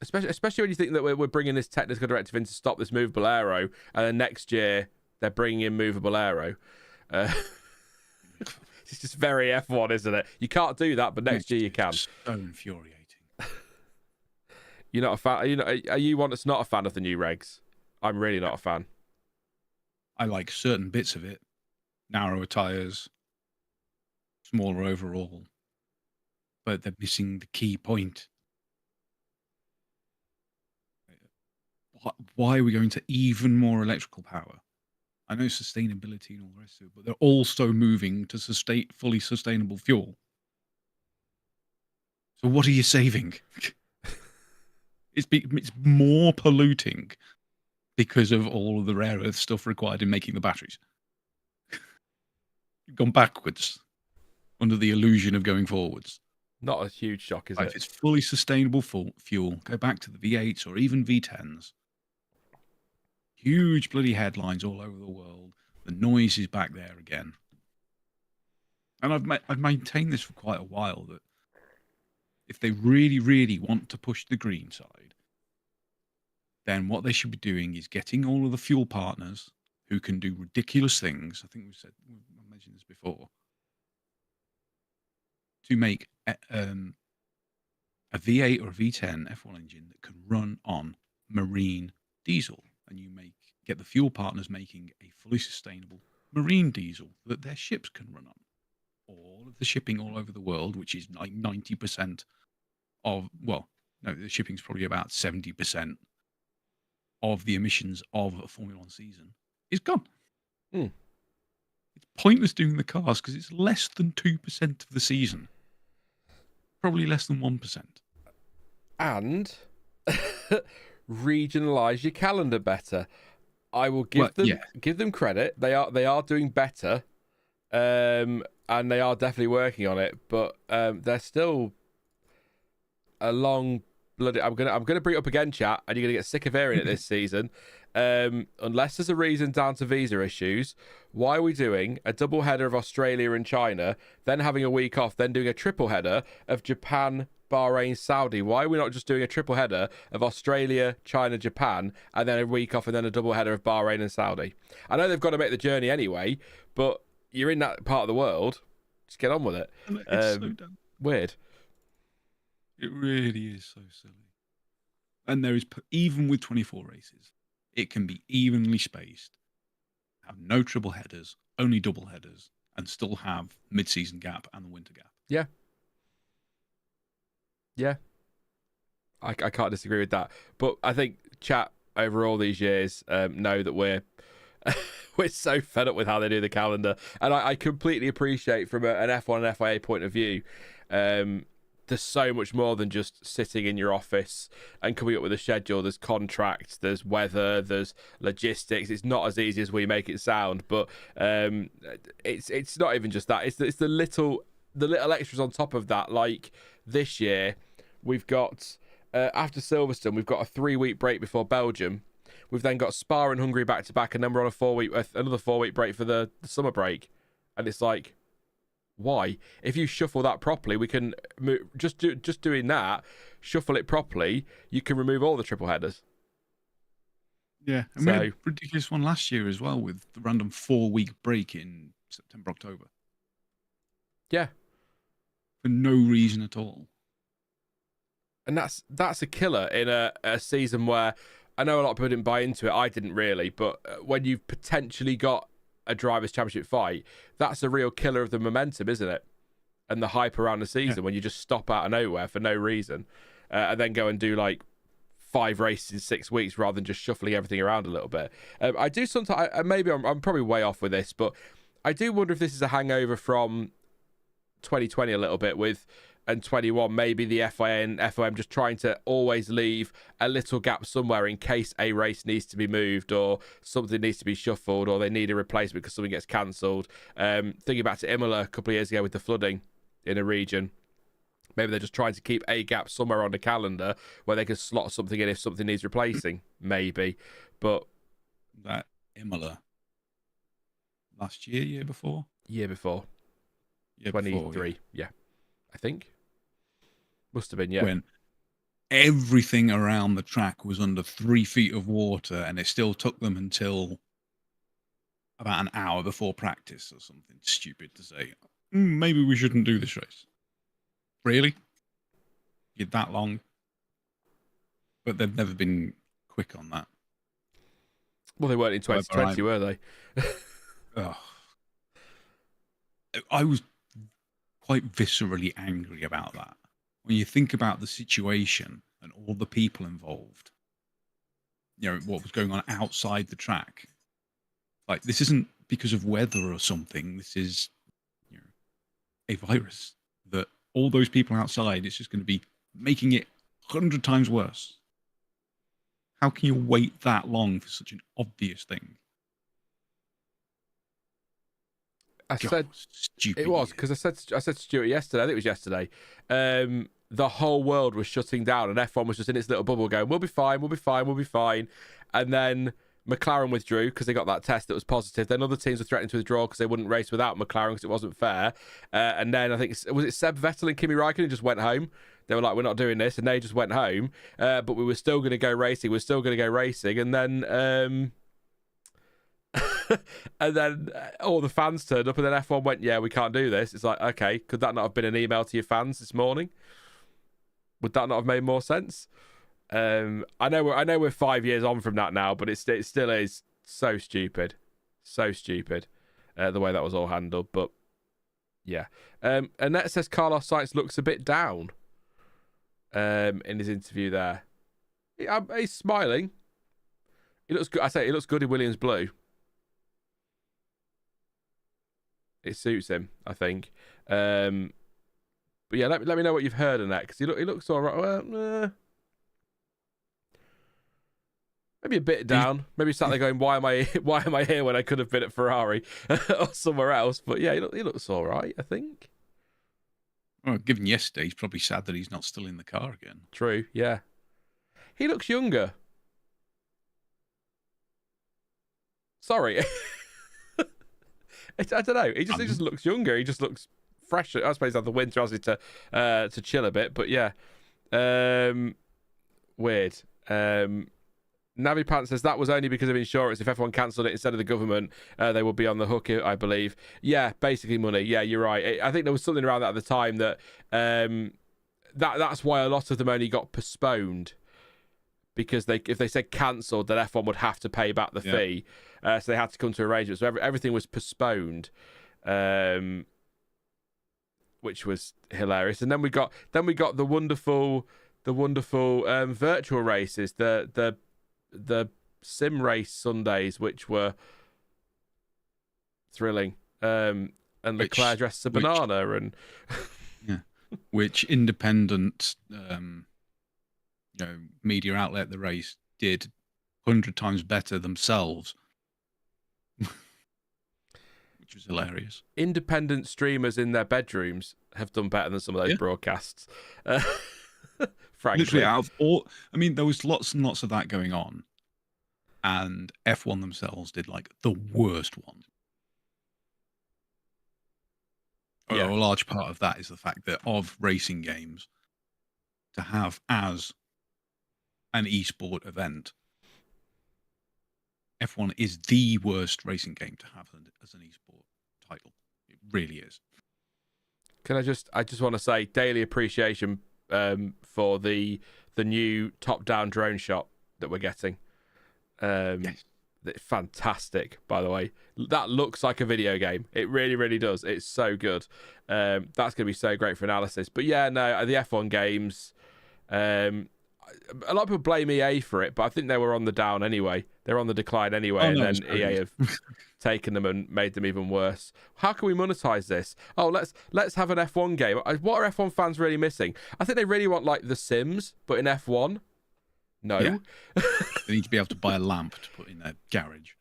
Especially when you think that we're bringing this technical directive in to stop this movable aero, and then next year they're bringing in movable aero. It's just very F1, isn't it? You can't do that, but next year you can. So infuriating. You're not a fan. Are you one that's not a fan of the new regs? I'm really not a fan. I like certain bits of it. Narrower tyres, smaller overall. But they're missing the key point. Why are we going to even more electrical power? I know sustainability and all the rest of it, but they're also moving to fully sustainable fuel. So what are you saving? It's more polluting because of all of the rare earth stuff required in making the batteries. You've gone backwards under the illusion of going forwards. Not a huge shock, is it? If it's fully sustainable fuel, go back to the V8s or even V10s. Huge bloody headlines all over the world. The noise is back there again. And I've maintained this for quite a while, that if they really, really want to push the green side, then what they should be doing is getting all of the fuel partners who can do ridiculous things. I think I mentioned this before, to make a V8 or a V10 F1 engine that can run on marine diesel, and you get the fuel partners making a fully sustainable marine diesel that their ships can run on. All of the shipping all over the world, which is like 90% of, well, no, the shipping's probably about 70% of the emissions of a Formula One season, is gone. Mm. It's pointless doing the cars because it's less than 2% of the season. Probably less than 1%. And regionalise your calendar better. I will give them credit. They are doing better, and they are definitely working on it. But they're still a long bloody. I'm gonna bring it up again, chat, and you're gonna get sick of hearing it this season. Unless there's a reason down to visa issues, why are we doing a double header of Australia and China, then having a week off, then doing a triple header of Japan, Bahrain, Saudi? Why are we not just doing a triple header of Australia, China, Japan, and then a week off and then a double header of Bahrain and Saudi? I know they've got to make the journey anyway, but you're in that part of the world. Just get on with it. It's so dumb. Weird. It really is so silly. And there is, even with 24 races, it can be evenly spaced, have no triple headers, only double headers, and still have mid-season gap and the winter gap. Yeah. Yeah. I can't disagree with that. But I think chat over all these years know that we're so fed up with how they do the calendar. And I completely appreciate from an F1 and FIA point of view, there's so much more than just sitting in your office and coming up with a schedule. There's contracts, there's weather, there's logistics. It's not as easy as we make it sound, but it's not even just that. It's the little extras on top of that. Like this year, we've got after Silverstone, we've got a 3-week break before Belgium. We've then got Spa and Hungary back to back, and then we're on another 4-week break for the summer break. And it's like, why? If you shuffle that properly, we can just doing that. Shuffle it properly, you can remove all the triple headers. Yeah, and we had a ridiculous one last year as well with the random 4-week break in September, October. Yeah, for no reason at all. And that's a killer in a season where I know a lot of people didn't buy into it. I didn't really, but when you've potentially got a drivers' championship fight, that's a real killer of the momentum, isn't it? And the hype around the season when you just stop out of nowhere for no reason, and then go and do like 5 races in 6 weeks rather than just shuffling everything around a little bit. I do sometimes. Maybe I'm probably way off with this, but I do wonder if this is a hangover from 2020 a little bit and 21, maybe the FIA and FOM just trying to always leave a little gap somewhere in case a race needs to be moved or something needs to be shuffled or they need a replacement because something gets cancelled. Thinking back to Imola a couple of years ago with the flooding in a region, maybe they're just trying to keep a gap somewhere on the calendar where they can slot something in if something needs replacing, maybe. But that Imola last year before? Year before. 23, yeah. I think. Must have been, yeah. When everything around the track was under 3 feet of water and it still took them until about an hour before practice or something stupid to say, maybe we shouldn't do this race. Really? You're that long? But they've never been quick on that. Well, they weren't in 2020, were they? Oh, I was quite viscerally angry about that. When you think about the situation and all the people involved, what was going on outside the track. Like, this isn't because of weather or something. This is a virus that all those people outside, it's just going to be making it 100 times worse. How can you wait that long for such an obvious thing? Said stupid. It was because I said to Stuart yesterday. I think it was yesterday. The whole world was shutting down, and F1 was just in its little bubble, going, "We'll be fine, we'll be fine, we'll be fine." And then McLaren withdrew because they got that test that was positive. Then other teams were threatening to withdraw because they wouldn't race without McLaren because it wasn't fair. And then I think was it Seb Vettel and Kimi Räikkönen just went home. They were like, "We're not doing this," and they just went home. But we were still going to go racing. We're still going to go racing, and then. And then all the fans turned up, and then F1 went, "Yeah, we can't do this." It's like, okay, could that not have been an email to your fans this morning? Would that not have made more sense? I know we're 5 years on from that now, but it still is so stupid, the way that was all handled. But yeah, Annette says Carlos Sainz looks a bit down in his interview there. He's smiling. He looks good. I say he looks good in Williams blue. It suits him, I think. But yeah, let me know what you've heard on that, because he looks all right. Well, maybe a bit down. Maybe sat there going, "Why am I here when I could have been at Ferrari or somewhere else?" But yeah, he looks all right, I think. Well, given yesterday, he's probably sad that he's not still in the car again. True. Yeah, he looks younger. Sorry. I don't know. He just looks younger. He just looks fresher. I suppose he's had the winter, hasn't he, to chill a bit. But yeah, weird. Navipant says that was only because of insurance. If F1 cancelled it instead of the government, they would be on the hook, I believe. Yeah, basically money. Yeah, you're right. I think there was something around that at the time that that's why a lot of them only got postponed. Because if they said cancelled, then F1 would have to pay back the fee, so they had to come to arrangements. So everything was postponed, which was hilarious. And then we got the wonderful virtual races, the sim race Sundays, which were thrilling. And Leclerc dressed as a banana, and which independent. Media outlet the race did 100 times better themselves, which was hilarious. Independent streamers in their bedrooms have done better than some of those broadcasts. Frankly, literally, out of all, there was lots and lots of that going on, and F1 themselves did like the worst one. Yeah. A large part of that is the fact that of racing games to have as an esport event, F1 is the worst racing game to have as an esport title. It really is. I just want to say daily appreciation for the new top-down drone shot that we're getting. Yes. Fantastic, by the way. That looks like a video game. It really, really does. It's so good. That's going to be so great for analysis. But yeah, no, the F1 games... a lot of people blame EA for it, but I think they were on the down anyway. They're on the decline anyway, and then EA have taken them and made them even worse. How can we monetize this? Oh, let's have an F1 game. What are F1 fans really missing? I think they really want like The Sims, but in F1. No. Yeah. They need to be able to buy a lamp to put in their garage.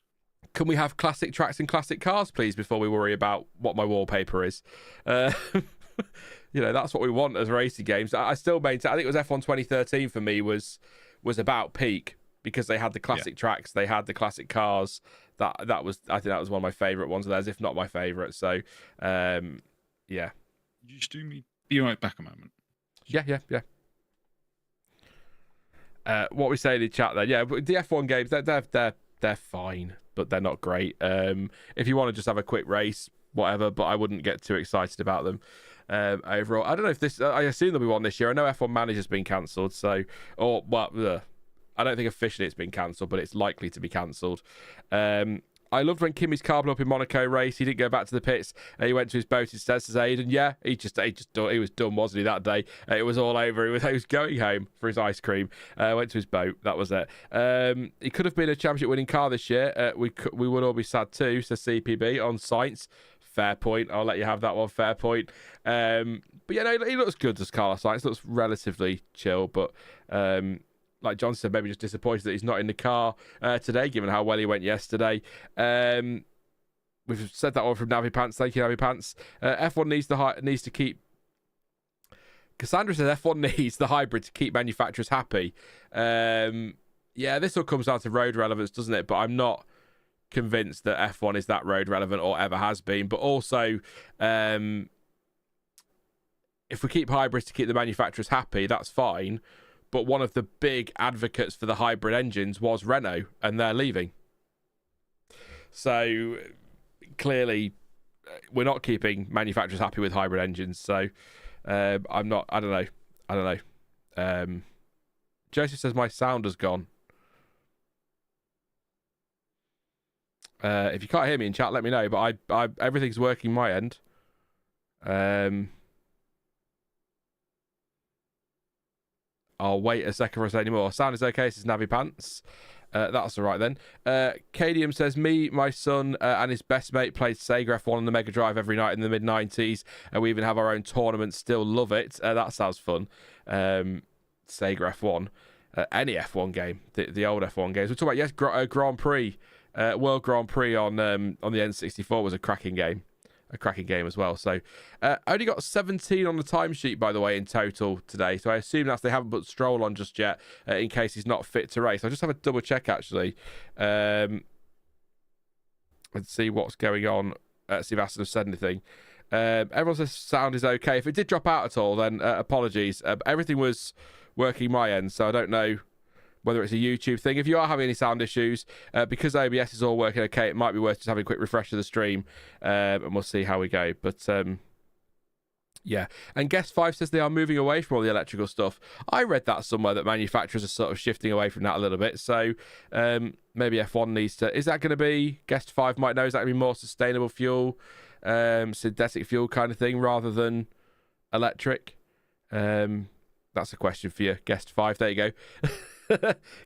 Can we have classic tracks and classic cars, please, before we worry about what my wallpaper is? That's what we want as racing games. I still maintain, I think it was F1 2013 for me was about peak, because they had the classic tracks, they had the classic cars. I think that was one of my favourite ones of theirs, if not my favourite. So, yeah. You just be right back a moment. Yeah. What we say in the chat there, the F1 games, they're fine, but they're not great. If you want to just have a quick race, whatever, but I wouldn't get too excited about them. Overall, I don't know if this. I assume there'll be one this year. I know F1 Manager's been cancelled, I don't think officially it's been cancelled, but it's likely to be cancelled. I loved when Kimi's car blew up in Monaco race. He didn't go back to the pits. He went to his boat instead, says Aiden. Yeah, he was done, wasn't he, that day? It was all over. He was going home for his ice cream. Went to his boat. That was it. He could have been a championship-winning car this year. We would all be sad too, says CPB on Sainz. Fair point. I'll let you have that one. Fair point. But yeah, no, he looks good as Carlos Sainz. Looks relatively chill, but like John said, maybe just disappointed that he's not in the car today, given how well he went yesterday. We've said that one from Navi Pants. Thank you, Navi Pants. F1 needs to keep. Cassandra says F1 needs the hybrid to keep manufacturers happy. Yeah, this all comes down to road relevance, doesn't it? But I'm not convinced that F1 is that road relevant or ever has been. But also, if we keep hybrids to keep the manufacturers happy, that's fine. But one of the big advocates for the hybrid engines was Renault, and they're leaving. So clearly, we're not keeping manufacturers happy with hybrid engines. So I'm not. I don't know. Joseph says my sound has gone. If you can't hear me in chat, let me know. But I everything's working my end. I'll wait a second for us anymore. Sound is okay, says Navi Pants. That's all right then. Cadium says, my son and his best mate played Sega F1 on the Mega Drive every night in the mid-90s. And we even have our own tournament. Still love it. That sounds fun. Sega F1. Any F1 game. The old F1 games. We're talking about, Grand Prix. World Grand Prix on the N64 was a cracking game. A cracking game as well. So only got 17 on the timesheet, by the way, in total today. So I assume they haven't put Stroll on just yet in case he's not fit to race. I'll just have a double check actually and see what's going on. See if Aston have said anything. Everyone says sound is okay. If it did drop out at all, then apologies. Everything was working my end, so I don't know whether it's a YouTube thing. If you are having any sound issues, because OBS is all working okay, it might be worth just having a quick refresh of the stream, and we'll see how we go. But yeah. And Guest 5 says they are moving away from all the electrical stuff. I read that somewhere, that manufacturers are sort of shifting away from that a little bit. So maybe F1 needs to... Is that going to be... Guest 5 might know, is that going to be more sustainable fuel, synthetic fuel kind of thing, rather than electric? That's a question for you, Guest 5. There you go.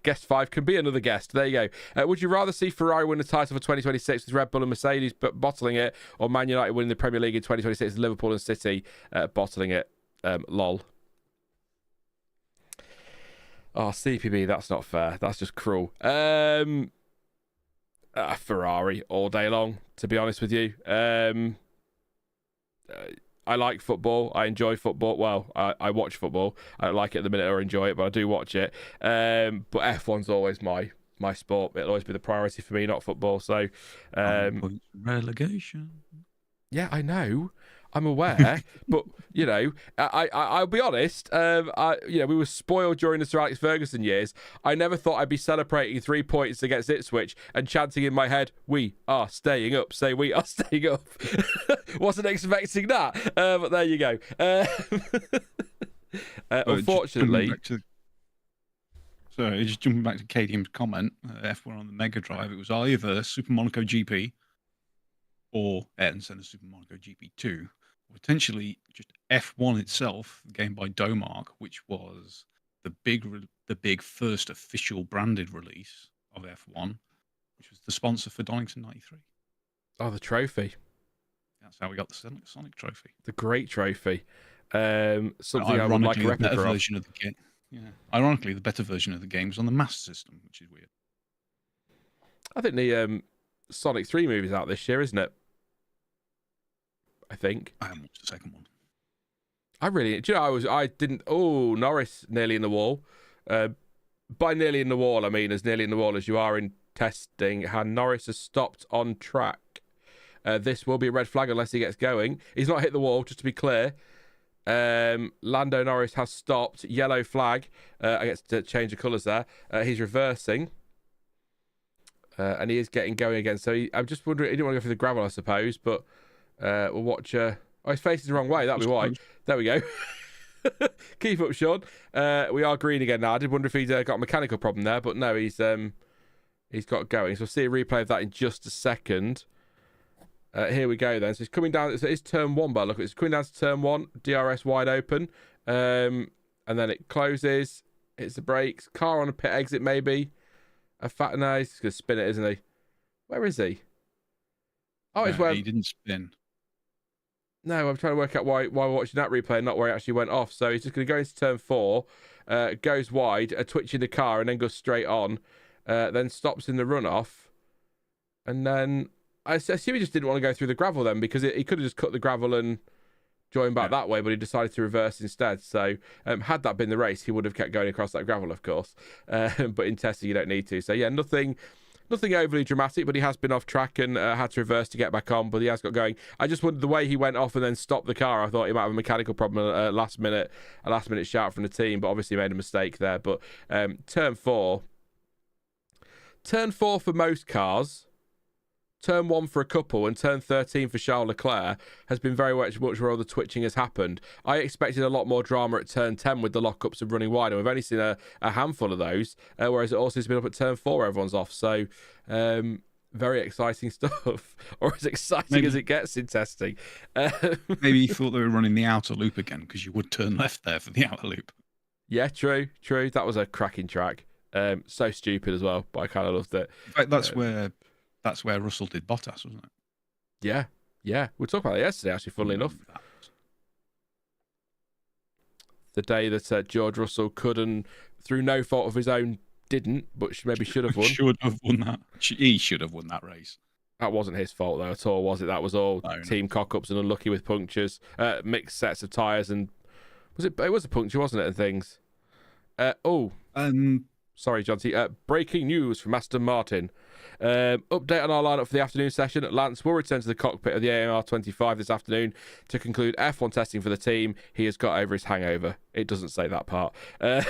Guest 5 can be another guest. There you go. Would you rather see Ferrari win the title for 2026 with Red Bull and Mercedes bottling it, or Man United winning the Premier League in 2026 with Liverpool and City bottling it? Lol. Oh, CPB, that's not fair. That's just cruel. Ferrari all day long, to be honest with you. I like football. I enjoy football. Well, I watch football. I don't like it at the minute or enjoy it, but I do watch it. But F1's always my sport. It'll always be the priority for me, not football. So, relegation. Yeah, I know. I'm aware, but I'll be honest. We were spoiled during the Sir Alex Ferguson years. I never thought I'd be celebrating 3 points against Ipswich and chanting in my head, "We are staying up." Say, "We are staying up." Wasn't expecting that, but there you go. Unfortunately, just jumping back to Cadium's comment, F1 on the Mega Drive. It was either Super Monaco GP or Ayrton Senna Super Monaco GP2. Potentially just F1 itself, the game by Domark, which was the big first official branded release of F1, which was the sponsor for Donington 93. Oh, the trophy. That's how we got the Sonic trophy. The great trophy. Something I would like a replica version of the game. Yeah. Ironically, the better version of the game was on the Master System, which is weird. I think the Sonic 3 movie's out this year, isn't it? I think. I haven't watched the second one. Norris nearly in the wall. By nearly in the wall, I mean as nearly in the wall as you are in testing. And Norris has stopped on track. This will be a red flag unless he gets going. He's not hit the wall, just to be clear. Lando Norris has stopped. Yellow flag. I get to change the colours there. He's reversing. And he is getting going again. So I'm just wondering, he didn't want to go through the gravel, I suppose, but we'll watch. His face is the wrong way. That'll be why. There we go. Keep up, Sean. We are green again now. I did wonder if he'd got a mechanical problem there, but no, he's got going. So we'll see a replay of that in just a second. Here we go then. So he's coming down. It's turn 1, but look, it's coming down to turn 1. DRS wide open, and then it closes. Hits the brakes. Car on a pit exit, maybe. No, he's gonna spin it, isn't he? Where is he? Oh, it's where he didn't spin. No, I'm trying to work out why we're watching that replay and not where he actually went off. So he's just going to go into turn 4, goes wide, twitching the car, and then goes straight on, then stops in the runoff. And then I assume he just didn't want to go through the gravel then, because he could have just cut the gravel and joined back that way, but he decided to reverse instead. So had that been the race, he would have kept going across that gravel, of course. But in testing, you don't need to. So yeah, nothing overly dramatic, but he has been off track and had to reverse to get back on, but he has got going. I just wondered the way he went off and then stopped the car. I thought he might have a mechanical problem, a last minute shout from the team, but obviously made a mistake there. But turn 4 for most cars, turn 1 for a couple, and turn 13 for Charles Leclerc has been very much where all the twitching has happened. I expected a lot more drama at turn 10 with the lockups and running wide, and we've only seen a handful of those, whereas it also has been up at turn 4 where everyone's off. So very exciting stuff, or as exciting as it gets in testing. Maybe he thought they were running the outer loop again, because you would turn left there for the outer loop. Yeah, true. That was a cracking track. So stupid as well, but I kind of loved it. In fact, that's where Russell did Bottas, wasn't it? Yeah. We talked about it yesterday, actually, funnily enough. The day that George Russell could and, through no fault of his own, didn't, but maybe should have won. Should have won that. He should have won that race. That wasn't his fault, though, at all, was it? That was all team cock-ups and unlucky with punctures, mixed sets of tyres, and... It was a puncture, wasn't it, and things? Sorry, Jonty. Breaking news from Aston Martin. Update on our lineup for the afternoon session. Lance will return to the cockpit of the AMR 25 this afternoon to conclude F1 testing for the team. He has got over his hangover. It doesn't say that part. But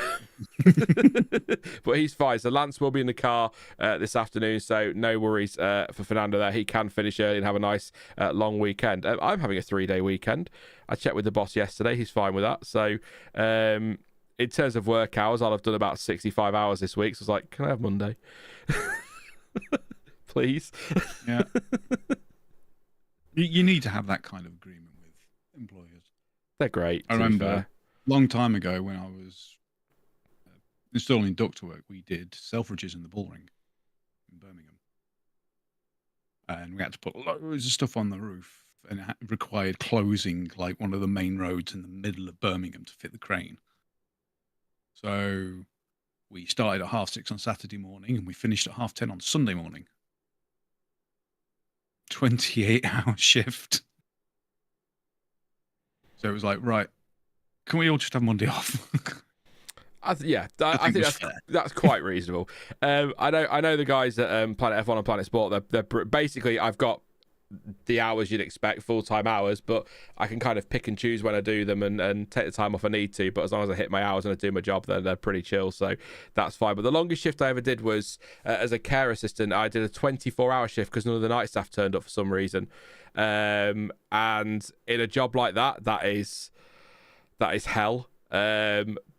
he's fine. So Lance will be in the car this afternoon, so no worries for Fernando there. He can finish early and have a nice long weekend. I'm having a 3-day weekend. I checked with the boss yesterday. He's fine with that. So... in terms of work hours, I'll have done about 65 hours this week. So I was like, can I have Monday? Please. Yeah. You need to have that kind of agreement with employers. They're great. I remember a long time ago when I was installing ductwork, we did Selfridges in the Bullring in Birmingham. And we had to put loads of stuff on the roof, and it required closing like one of the main roads in the middle of Birmingham to fit the crane. So we started at 6:30 on Saturday morning and we finished at 10:30 on Sunday morning. 28-hour shift. So it was like, right, can we all just have Monday off? I think that's quite reasonable. I know the guys at Planet F1 and Planet Sport. They're basically, I've got the hours you'd expect, full-time hours, but I can kind of pick and choose when I do them and take the time off I need to, but as long as I hit my hours and I do my job, then they're pretty chill, so that's fine. But the longest shift I ever did was as a care assistant. I did a 24-hour shift because none of the night staff turned up for some reason, and in a job like that is hell.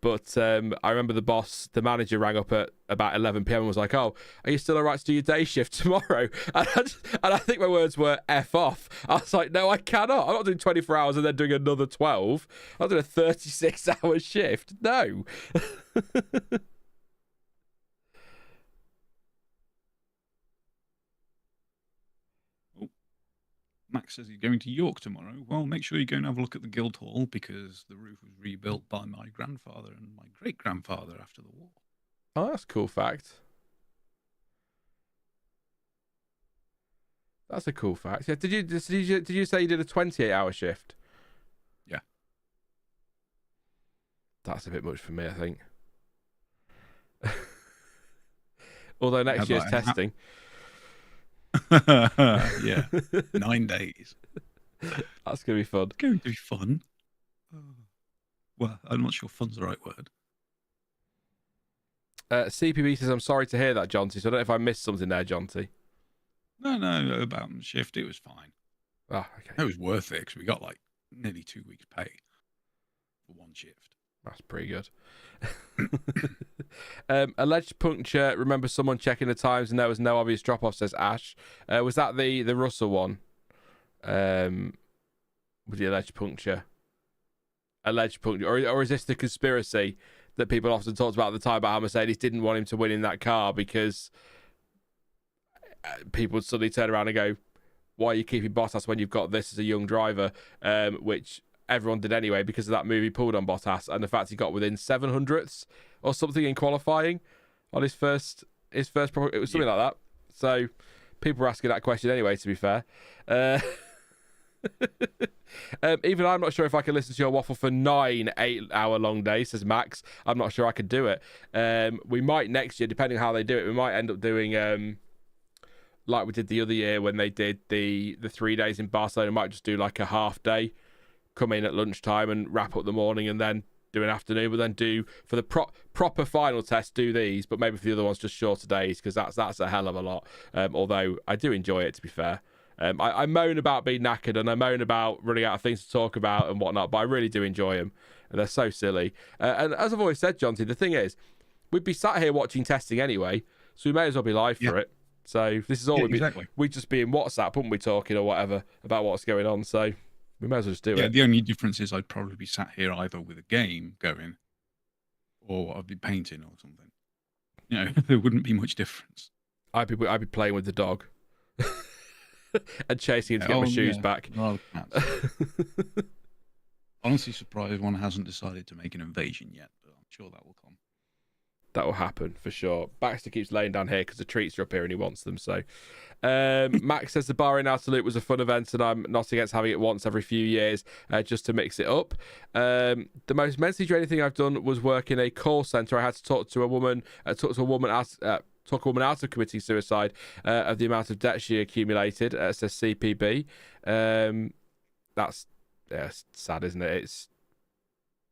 But I remember the manager rang up at about 11 p.m. and was like, "Oh, are you still all right to do your day shift tomorrow?" And I think my words were "F off." I was like, "No, I cannot. I'm not doing 24 hours and then doing another 12. I'm doing a 36-hour shift. No." Max says he's going to York tomorrow. Well, make sure you go and have a look at the Guildhall, because the roof was rebuilt by my grandfather and my great-grandfather after the war. Oh, that's a cool fact. That's a cool fact. Yeah. Did you say you did a 28-hour shift? Yeah. That's a bit much for me, I think. Although next year's testing. Yeah. 9 days. That's going to be fun. It's going to be fun. Well, I'm not sure fun's the right word. CPB says, "I'm sorry to hear that, Jonty." So I don't know if I missed something there, Jonty. No, about the shift, it was fine. Oh, okay. It was worth it because we got like nearly 2 weeks' pay for one shift. That's pretty good. Alleged puncture. Remember someone checking the times and there was no obvious drop off, says Ash. Was that the Russell one? With the alleged puncture? Alleged puncture. Or is this the conspiracy that people often talked about at the time about how Mercedes didn't want him to win in that car because people would suddenly turn around and go, why are you keeping Bottas when you've got this as a young driver? Which everyone did anyway because of that move he pulled on Bottas and the fact he got within 700ths or something in qualifying on his first it was something like that. So people were asking that question anyway, to be fair. Even I'm not sure if I can listen to your waffle for 9 8-hour long days, says Max. I'm not sure I could do it. We might next year, depending on how they do it. We might end up doing like we did the other year when they did the 3 days in Barcelona. We might just do like a half day, come in at lunchtime and wrap up the morning and then do an afternoon, but then do for the proper final test, do these, but maybe for the other ones just shorter days, because that's a hell of a lot. Although I do enjoy it, to be fair. I moan about being knackered and I moan about running out of things to talk about and whatnot, but I really do enjoy them. And they're so silly. And as I've always said, Jonty, the thing is, we'd be sat here watching testing anyway, so we may as well be live for it. So this is all we'd just be in WhatsApp, wouldn't we, talking or whatever about what's going on. So we may as well just do it. Yeah, the only difference is I'd probably be sat here either with a game going or I'd be painting or something. You know, there wouldn't be much difference. I'd be playing with the dog. And chasing him to get my shoes back. Honestly surprised one hasn't decided to make an invasion yet, but I'm sure that will come. That will happen for sure. Baxter keeps laying down here because the treats are up here and he wants them. So, Max says the Bahrain Absolute was a fun event and I'm not against having it once every few years just to mix it up. The most mentally draining thing I've done was work in a call centre. I had to talk to a woman out of committing suicide of the amount of debt she accumulated, says CPB. That's sad, isn't it? It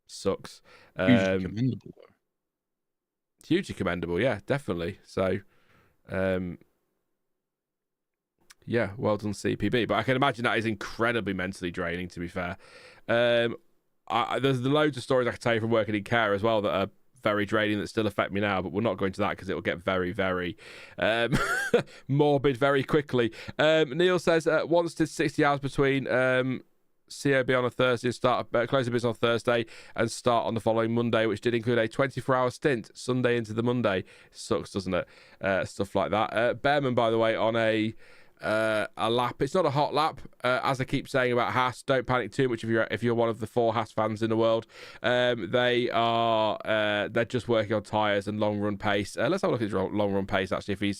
sucks. Hugely commendable, though. Hugely commendable, yeah, definitely. So, yeah, well done, CPB. But I can imagine that is incredibly mentally draining, to be fair. There's loads of stories I can tell you from working in care as well that are very draining that still affect me now, but we're not going to that because it will get very, very morbid very quickly. Neil says, once did 60 hours between COB on a Thursday and close of business on Thursday and start on the following Monday, which did include a 24-hour stint Sunday into the Monday. Sucks, doesn't it? Stuff like that. Bearman, by the way, on a lap. It's not a hot lap, as I keep saying about Haas. Don't panic too much if you're one of the 4 Haas fans in the world. They're just working on tyres and long run pace. Let's have a look at his long run pace actually.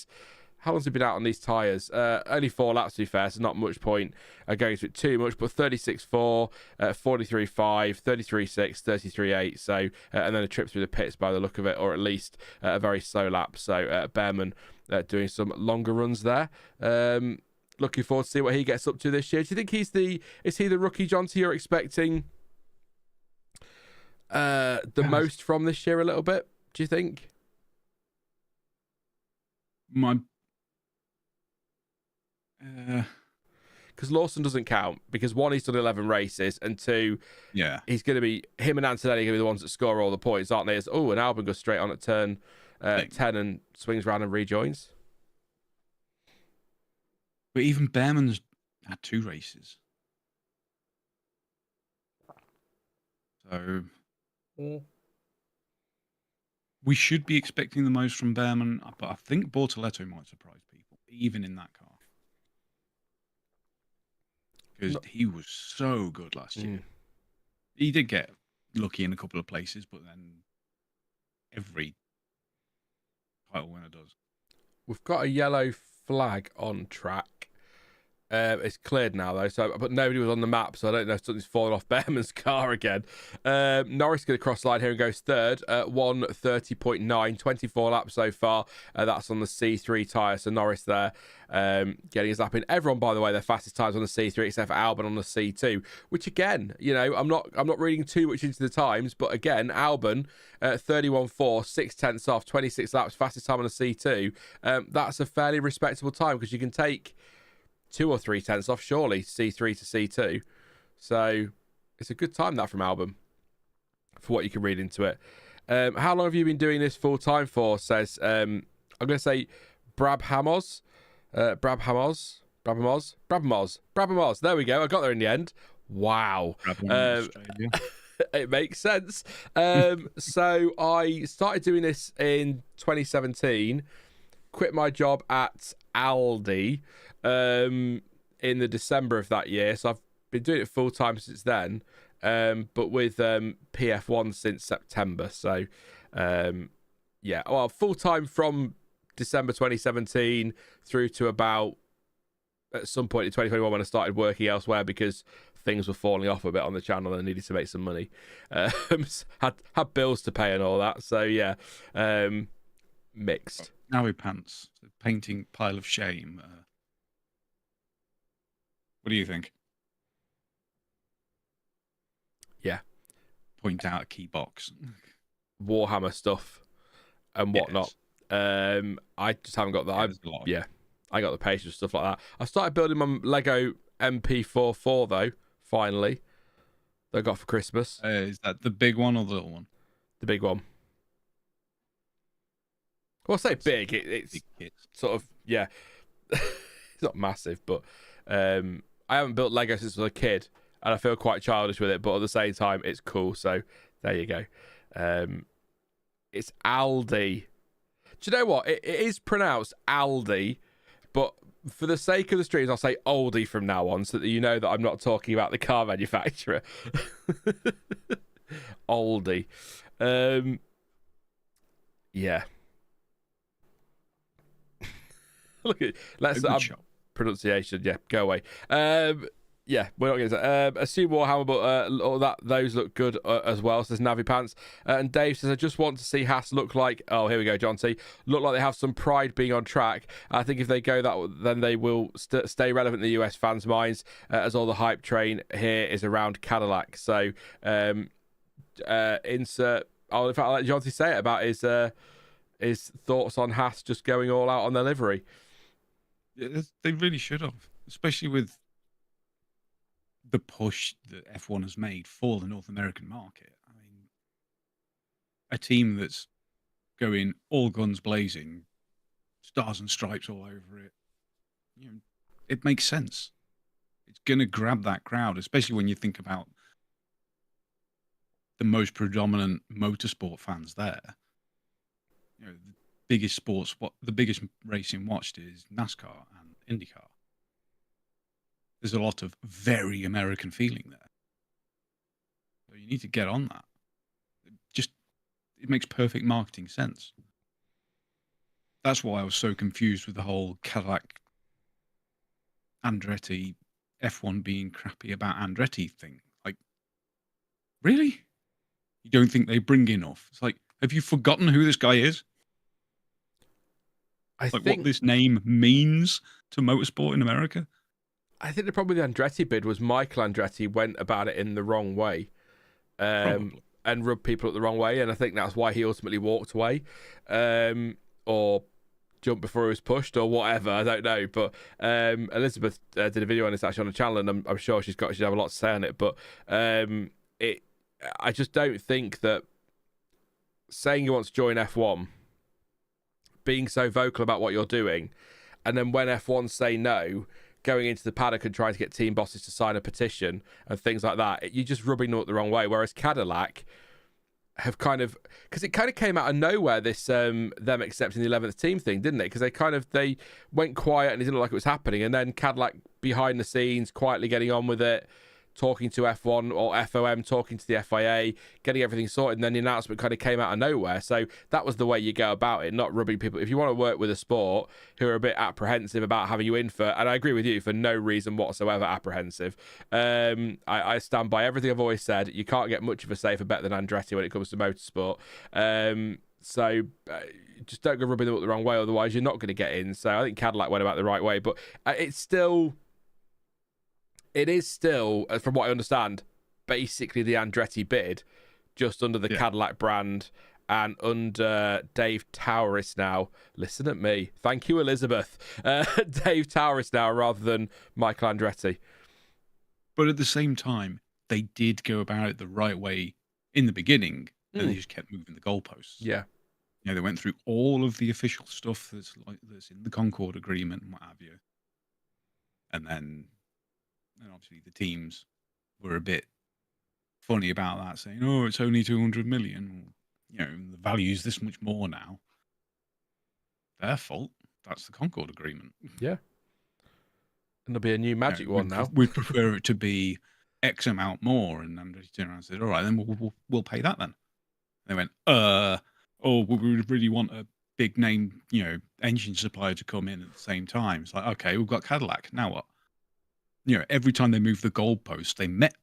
How long's he been out on these tyres? Only 4 laps, to be fair, so not much point going into it too much. But 36.4, 43.5, 33.6, 33.8. So, and then a trip through the pits by the look of it, or at least a very slow lap. So, Bearman doing some longer runs there. Looking forward to see what he gets up to this year. Do you think is he the rookie, Jonty, you're expecting the most from this year a little bit? Do you think? Because Lawson doesn't count because 1, he's done 11 races, and 2, he's going to be him and Antonelli going to be the ones that score all the points, aren't they? And Albon goes straight on at turn 10 and swings round and rejoins. But even Bearman's had 2 races, so we should be expecting the most from Bearman. But I think Bortoletto might surprise people, even in that car. Because he was so good last year. He did get lucky in a couple of places, but then every title winner does. We've got a yellow flag on track. It's cleared now, though, but nobody was on the map, so I don't know if something's fallen off Bearman's car again. Norris going to cross line here and goes third at 1:30.9, 24 laps so far. That's on the C3 tyre, so Norris there getting his lap in. Everyone, by the way, their fastest times on the C3 except for Albon on the C2, which again, I'm not reading too much into the times, but again, Albon 31.4, 0.6 off, 26 laps, fastest time on the C2. That's a fairly respectable time because you can take 2 or 3 tenths off, surely, C3 to C2. So it's a good time, that, from Albon. for what you can read into it. How long have you been doing this full time for? Says I'm going to say Brabhamos. Brabhamos. There we go. I got there in the end. Wow. It makes sense. So I started doing this in 2017. Quit my job at Aldi in the December of that year. So I've been doing it full time since then. But with PF1 since September. So yeah, well, full time from December 2017 through to about at some point in 2021 when I started working elsewhere because things were falling off a bit on the channel and I needed to make some money. Had bills to pay and all that. So yeah, mixed. Now we pants, painting pile of shame. What do you think? Yeah. Point out a key box. Warhammer stuff and whatnot. Yes. I just haven't got that. I got the patience stuff like that. I started building my Lego MP44 though. Finally, that I got for Christmas. Is that the big one or the little one? The big one. Well, I say big. It's big sort of it's not massive, but I haven't built Lego since I was a kid, and I feel quite childish with it. But at the same time, it's cool. So there you go. It's Aldi. Do you know what? It is pronounced Aldi, but for the sake of the streams, I'll say Aldi from now on, so that you know that I'm not talking about the car manufacturer. Aldi. Yeah. Look at pronunciation. Yeah, go away. Yeah, we're not going to assume Warhammer, but those look good as well, says Navi Pants. And Dave says, I just want to see Haas look like, oh, here we go, John T. Look like they have some pride being on track. I think if they go that, then they will stay relevant in the US fans' minds, as all the hype train here is around Cadillac. So, insert, in fact, I'll let John T say it about his thoughts on Haas just going all out on their livery. Yeah, they really should have, especially with the push that F1 has made for the North American market. I mean, a team that's going all guns blazing, stars and stripes all over it, it makes sense. It's going to grab that crowd, especially when you think about the most predominant motorsport fans there. The biggest the biggest racing watched is NASCAR and IndyCar. There's a lot of very American feeling there. So you need to get on that. It makes perfect marketing sense. That's why I was so confused with the whole Cadillac Andretti F1 being crappy about Andretti thing. Like, really? You don't think they bring enough? It's like, have you forgotten who this guy is? What this name means to motorsport in America? I think the problem with the Andretti bid was Michael Andretti went about it in the wrong way, and rubbed people up the wrong way, and I think that's why he ultimately walked away, or jumped before he was pushed, or whatever. I don't know, but Elizabeth did a video on this actually on the channel, and I'm sure she'd have a lot to say on it. But I just don't think that saying you want to join F1, being so vocal about what you're doing, and then when F1 say no, going into the paddock and trying to get team bosses to sign a petition and things like that, you're just rubbing them up the wrong way. Whereas Cadillac have because it kind of came out of nowhere, this them accepting the 11th team thing, didn't it? Because they went quiet and it didn't look like it was happening, and then Cadillac behind the scenes quietly getting on with it, talking to F1 or FOM, talking to the FIA, getting everything sorted, and then the announcement kind of came out of nowhere. So that was the way you go about it, not rubbing people. If you want to work with a sport who are a bit apprehensive about having you in for, and I agree with you, for no reason whatsoever apprehensive, I stand by everything I've always said. You can't get much of a safer bet than Andretti when it comes to motorsport. So just don't go rubbing them up the wrong way, otherwise you're not going to get in. So I think Cadillac went about the right way, but it is still, from what I understand, basically the Andretti bid, just under the Cadillac brand and under Dave Towris now. Listen at me. Thank you, Elizabeth. Dave Towris now rather than Michael Andretti. But at the same time, they did go about it the right way in the beginning, and they just kept moving the goalposts. Yeah. You know, they went through all of the official stuff that's in the Concord Agreement and what have you. And then obviously the teams were a bit funny about that, saying, "Oh, it's only 200 million. You know, the value's this much more now." Their fault. That's the Concord Agreement. Yeah. And there'll be a new magic one now. We'd prefer it to be X amount more. And Andretti turned around and said, "All right, then we'll pay that then." And they went, "Oh, we really want a big name, you know, engine supplier to come in at the same time." It's like, okay, we've got Cadillac. Now what? You know, every time they moved the goalposts, they met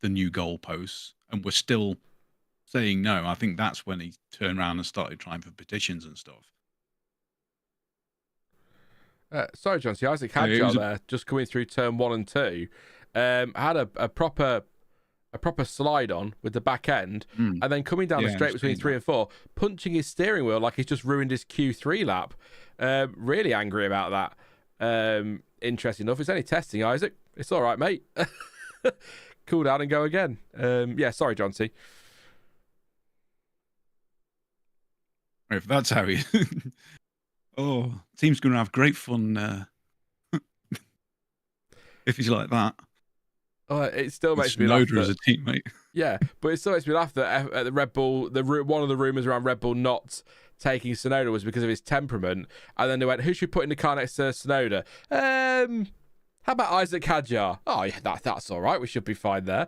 the new goalposts and were still saying no. I think that's when he turned around and started trying for petitions and stuff. Sorry, John. See, Isaac Hadjar there, just coming through turn 1 and 2, had a proper slide on with the back end, and then coming down the straight between 3 and 4, punching his steering wheel like he's just ruined his Q3 lap. Really angry about that. Interesting enough. It's only testing, Isaac. It's all right, mate. Cool down and go again. Yeah, sorry, John C. If that's how he... Oh, team's going to have great fun if he's like that. It still makes me laugh. Tsunoda as a teammate. Yeah, but it still makes me laugh that at the Red Bull, one of the rumours around Red Bull not taking Tsunoda was because of his temperament. And then they went, who should we put in the car next to Tsunoda? How about Isaac Hadjar? Oh, yeah, that's all right. We should be fine there.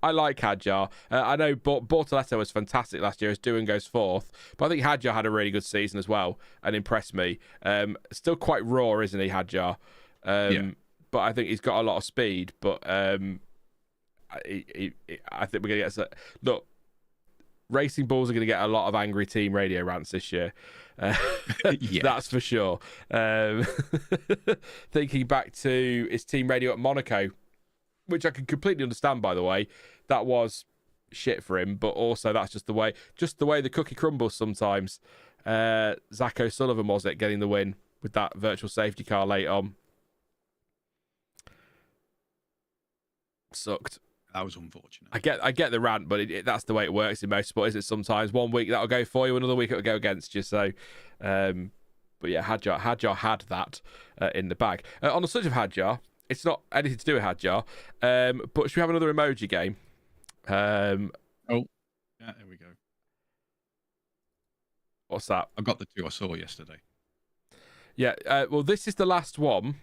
I like Hadjar. I know Bortoletto was fantastic last year as Doohan goes fourth, but I think Hadjar had a really good season as well and impressed me. Still quite raw, isn't he, Hadjar? Yeah. But I think he's got a lot of speed. But I think we're going to get... Look, Racing Bulls are going to get a lot of angry team radio rants this year. Yes. That's for sure. Thinking back to his team radio at Monaco, which I can completely understand, by the way. That was shit for him, but also that's just the way the cookie crumbles sometimes. Zach O'Sullivan was it, getting the win with that virtual safety car late on. Sucked. That was unfortunate. I get the rant, but that's the way it works in motorsport, isn't it? Sometimes 1 week that'll go for you, another week it'll go against you. So, but yeah, Hadjar had that in the bag. On the subject of Hadjar, it's not anything to do with Hadjar, but should we have another emoji game? Yeah, there we go. What's that? I've got the 2 I saw yesterday. Yeah, well, this is the last one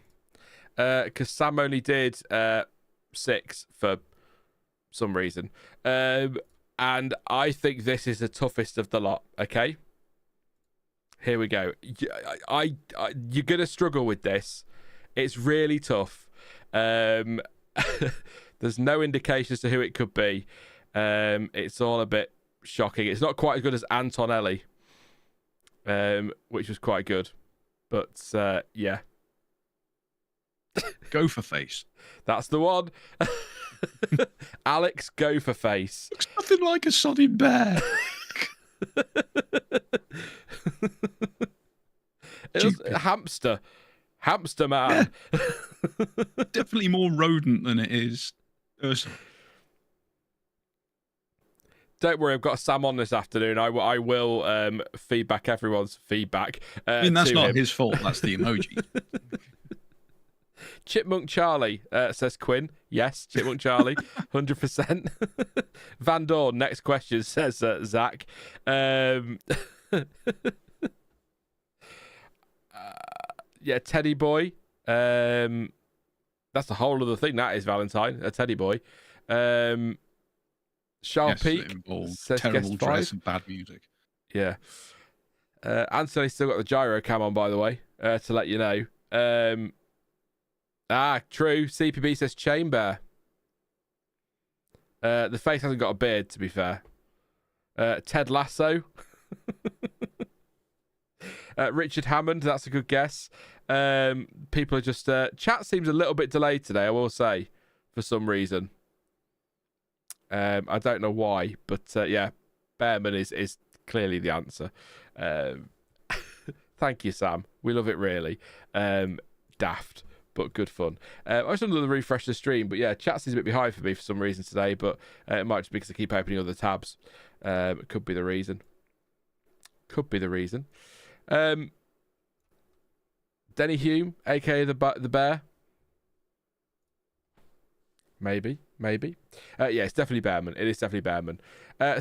because Sam only did 6 for some reason, and I think this is the toughest of the lot. Okay, here we go. You're gonna struggle with this. It's really tough. There's no indications to who it could be. It's all a bit shocking. It's not quite as good as Antonelli, which was quite good, but yeah. Gopher face. That's the one. Alex Gopher face. Looks nothing like a sodded bear. It was a hamster man. Yeah. Definitely more rodent than it is person. Don't worry, I've got Sam on this afternoon. I will feedback everyone's feedback. I mean, that's not his fault. That's the emoji. Chipmunk Charlie says Quinn. Yes, Chipmunk Charlie, 100%. Van Dorn, next question, says Zach. Yeah, Teddy Boy. That's a whole other thing. That is Valentine, a Teddy Boy. Sharpeak says terrible dress and bad music. Yeah. Anthony still got the gyro cam on, by the way, to let you know. True. CPB says Chamber. The face hasn't got a beard, to be fair. Ted Lasso. Richard Hammond, that's a good guess. People are just... chat seems a little bit delayed today, I will say, for some reason. I don't know why, but yeah, Bearman is clearly the answer. Thank you, Sam. We love it, really. Daft. but good fun. I just wanted to refresh the stream, but yeah, chat is a bit behind for me for some reason today, but it might just be because I keep opening other tabs. It could be the reason. Denny Hume, aka the Bear. Maybe. Yeah, it's definitely Bearman. It is definitely Bearman.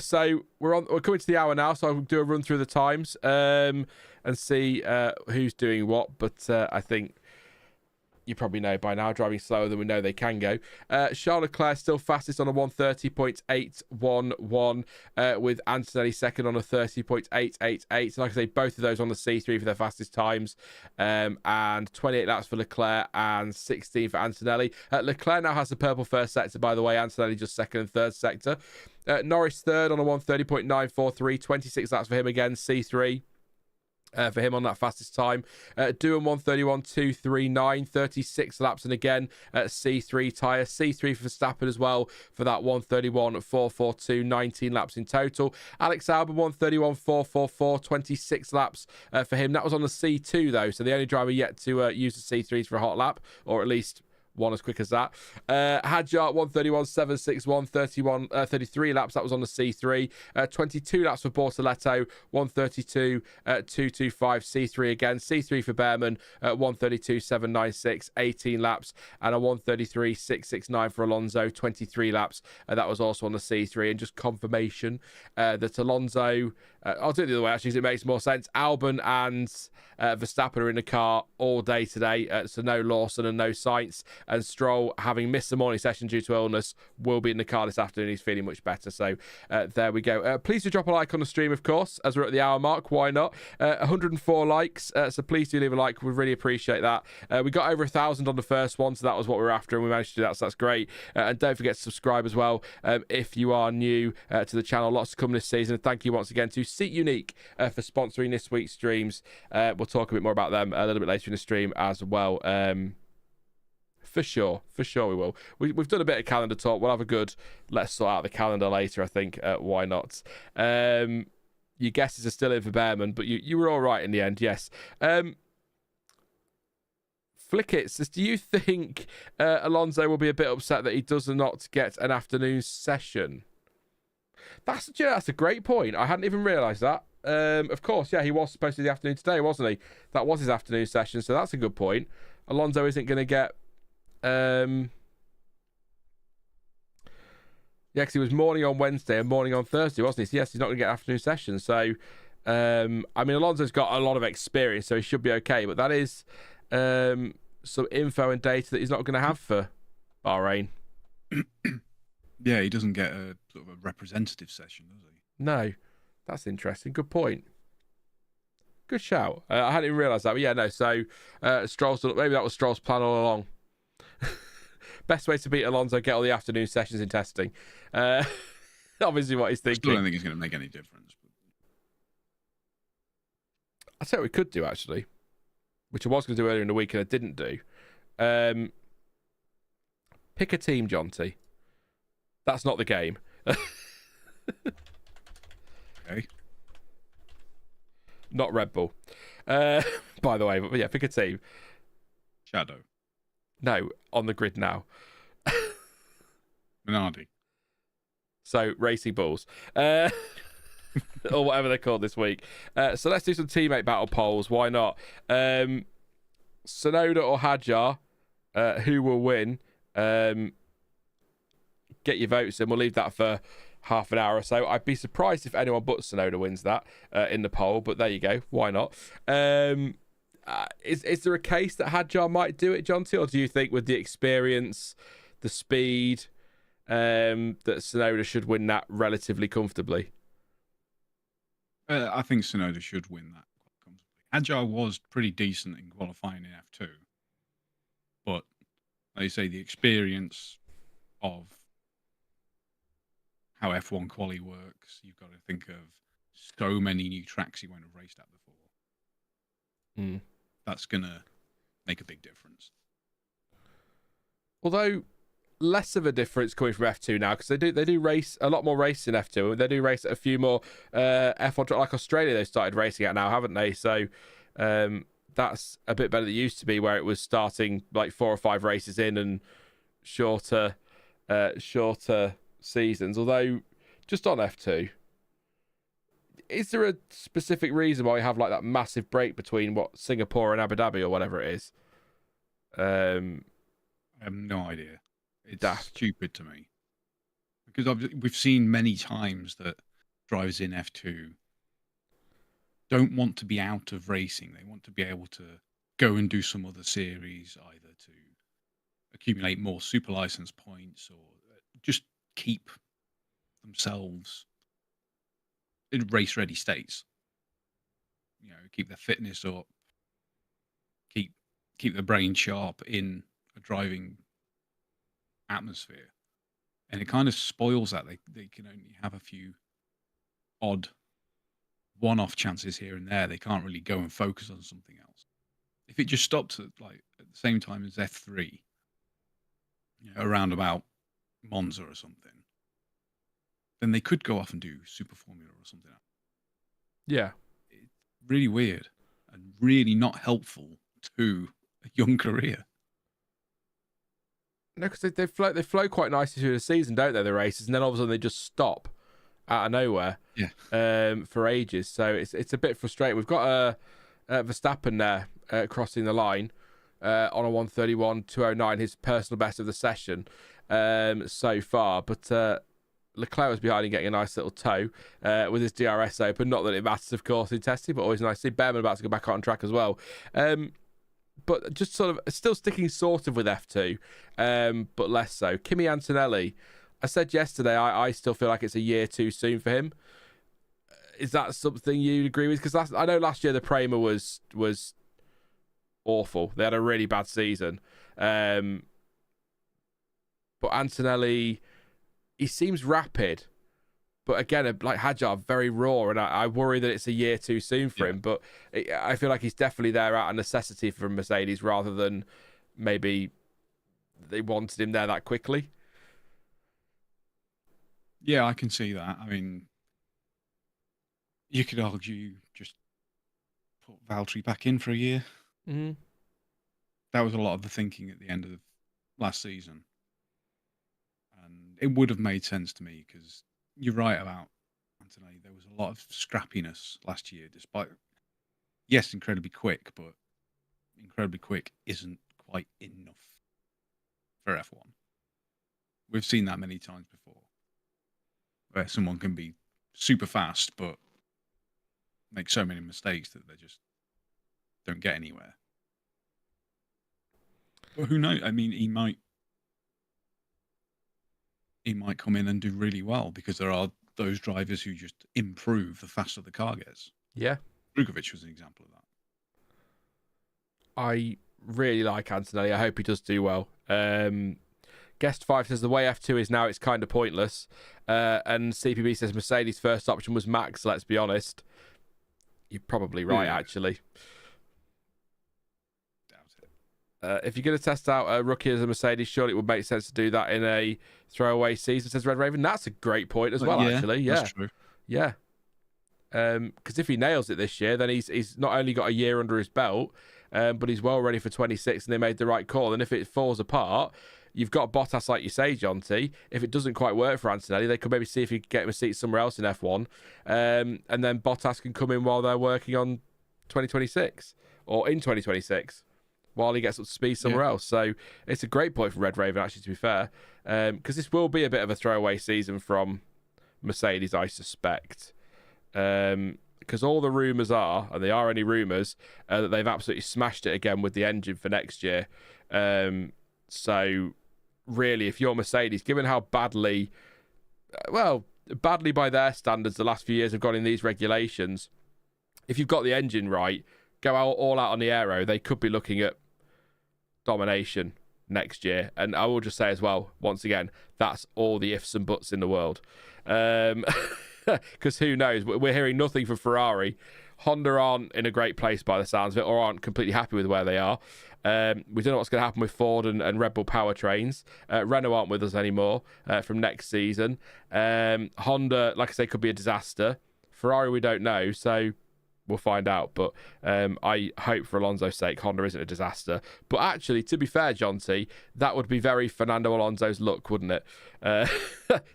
So we're coming to the hour now, so I'll do a run through the times and see who's doing what. But I think you probably know by now, driving slower than we know they can go. Charles Leclerc still fastest on a 1:30.811, with Antonelli second on a 30.888. Like I say, both of those on the C3 for their fastest times, and 28 laps for Leclerc and 16 for Antonelli. Leclerc now has the purple first sector, by the way. Antonelli just second and third sector. Norris third on a 1:30.943, 26 laps for him again, C3. For him on that fastest time. Doing 1:31.239, 36 laps, and again C3 tyre. C3 for Verstappen as well for that 1:31.442, 19 laps in total. Alex Albon 1:31.444, 26 laps for him. That was on the C2 though, so the only driver yet to use the C3s for a hot lap, or at least one as quick as that. Hadjar 1:31.761, 33 laps. That was on the C3. 22 laps for Bortoletto, 1:32.225, C3 again. C3 for Bearman, 1:32.796, 18 laps, and a 1:33.669 for Alonso, 23 laps. That was also on the C3, and just confirmation that Alonso, I'll do it the other way actually, because it makes more sense. Albon and Verstappen are in the car all day today, so no Lawson and no Sainz. And Stroll, having missed the morning session due to illness, will be in the car this afternoon. He's feeling much better. So there we go. Please do drop a like on the stream, of course, as we're at the hour mark. Why not? 104 likes. So please do leave a like. We really appreciate that. We got over 1,000 on the first one, so that was what we were after, and we managed to do that. So that's great. And don't forget to subscribe as well if you are new to the channel. Lots to come this season. And thank you once again to Seat Unique for sponsoring this week's streams. We'll talk a bit more about them a little bit later in the stream as well. For sure we will. We've done a bit of calendar talk. We'll have a good let's sort out the calendar later, I think. Why not? Your guesses are still in for Bearman, but you were all right in the end, yes. Flickit says, do you think Alonso will be a bit upset that he does not get an afternoon session? That's a great point. I hadn't even realised that. Of course, yeah, he was supposed to be the afternoon today, wasn't he? That was his afternoon session, so that's a good point. Alonso isn't going to get... yeah, because he was morning on Wednesday and morning on Thursday, wasn't he? So yes, he's not going to get afternoon session. So, I mean, Alonso's got a lot of experience, so he should be okay. But that is some info and data that he's not going to have for Bahrain. Yeah, he doesn't get a sort of a representative session, does he? No, that's interesting. Good point. Good shout. I hadn't even realised that. But yeah, no. So Stroll's, maybe that was Stroll's plan all along. Best way to beat Alonso, get all the afternoon sessions in testing. Obviously what he's thinking. I still don't think it's going to make any difference. I'll tell you what we could do, actually, which I was going to do earlier in the week and I didn't do. Pick a team, Jonty. That's not the game. Okay. Not Red Bull. By the way, but yeah, pick a team. Shadow. No, on the grid now. Minardi. So, Racing Bulls. Or whatever they're called this week. So let's do some teammate battle polls. Why not? Tsunoda or Hadjar, who will win? Get your votes in. We'll leave that for half an hour or so. I'd be surprised if anyone but Tsunoda wins that in the poll, but there you go. Why not? Is there a case that Hadjar might do it, Jonty, or do you think with the experience, the speed, that Tsunoda should win that relatively comfortably? I think Tsunoda should win that comfortably. Hadjar was pretty decent in qualifying in F2, but like you say, the experience of how F1 quali works, you've got to think of so many new tracks he won't have raced at before. That's going to make a big difference. Although less of a difference coming from F2 now, because they do race a lot more races in F2. They do race at a few more F1 like Australia. They started racing at now, haven't they? So that that's a bit better than it used to be, where it was starting like 4 or 5 races in and shorter seasons. Although, just on F2, is there a specific reason why you have like that massive break between Singapore and Abu Dhabi or whatever it is? I have no idea. It's stupid to me, because we've seen many times that drivers in F2 don't want to be out of racing. They want to be able to go and do some other series, either to accumulate more super license points or just keep themselves in race ready states. Keep their fitness up, keep their brain sharp in a driving atmosphere. And it kind of spoils that. They can only have a few odd one-off chances here and there. They can't really go and focus on something else. If it just stopped at the same time as F3, around about Monza or something, then they could go off and do Super Formula or something else. Yeah. It's really weird and really not helpful to a young career. No, because they flow quite nicely through the season, don't they, the races, and then all of a sudden they just stop out of nowhere. For ages. So it's a bit frustrating. We've got Verstappen there crossing the line on a 1:31.209, his personal best of the session so far. But Leclerc was behind him getting a nice little tow with his DRS open. Not that it matters, of course, in testing, but always nice to see. Behrman about to go back on track as well. But just sort of still sticking sort of with F2, but less so. Kimi Antonelli, I said yesterday, I still feel like it's a year too soon for him. Is that something you'd agree with? Because I know last year the Prema was awful. They had a really bad season. But Antonelli, he seems rapid. But again, like Hadjar, very raw. And I worry that it's a year too soon for him. But I feel like he's definitely there out of necessity for Mercedes rather than maybe they wanted him there that quickly. Yeah, I can see that. I mean, you could argue just put Valtteri back in for a year. Mm-hmm. That was a lot of the thinking at the end of last season. And it would have made sense to me, because you're right about Antonelli. There was a lot of scrappiness last year, despite, yes, incredibly quick, but incredibly quick isn't quite enough for F1. We've seen that many times before, where someone can be super fast, but make so many mistakes that they just don't get anywhere. But who knows? I mean, he might come in and do really well, because there are those drivers who just improve the faster the car gets. Yeah. Drugovic was an example of that. I really like Antonelli. I hope he does do well. Guest 5 says the way F2 is now, it's kind of pointless. And CPB says Mercedes' first option was Max. Let's be honest. You're probably right, actually. Doubt it. If you're going to test out a rookie as a Mercedes, surely it would make sense to do that in a throwaway season, says Red Raven. That's a great point as well, actually. Yeah, that's true. Yeah. Because if he nails it this year, then he's not only got a year under his belt, but he's well ready for 26, and they made the right call. And if it falls apart, you've got Bottas, like you say, Jonty. If it doesn't quite work for Antonelli, they could maybe see if he can get him a seat somewhere else in F1. And then Bottas can come in while they're working on 2026 or in 2026 while he gets up to speed somewhere else. So it's a great point for Red Raven, actually, to be fair, because this will be a bit of a throwaway season from Mercedes, I suspect. Because all the rumours are, and they are only rumours, that they've absolutely smashed it again with the engine for next year. So really, if you're Mercedes, given how badly by their standards the last few years have gone in these regulations, if you've got the engine right, go all out on the aero, they could be looking at domination next year. And I will just say as well, once again, that's all the ifs and buts in the world. Because who knows? We're hearing nothing from Ferrari. Honda aren't in a great place by the sounds of it, or aren't completely happy with where they are. We don't know what's going to happen with Ford and Red Bull powertrains. Renault aren't with us anymore from next season. Honda, like I say, could be a disaster. Ferrari, we don't know. So we'll find out. But I hope for Alonso's sake, Honda isn't a disaster. But actually, to be fair, John T, that would be very Fernando Alonso's luck, wouldn't it?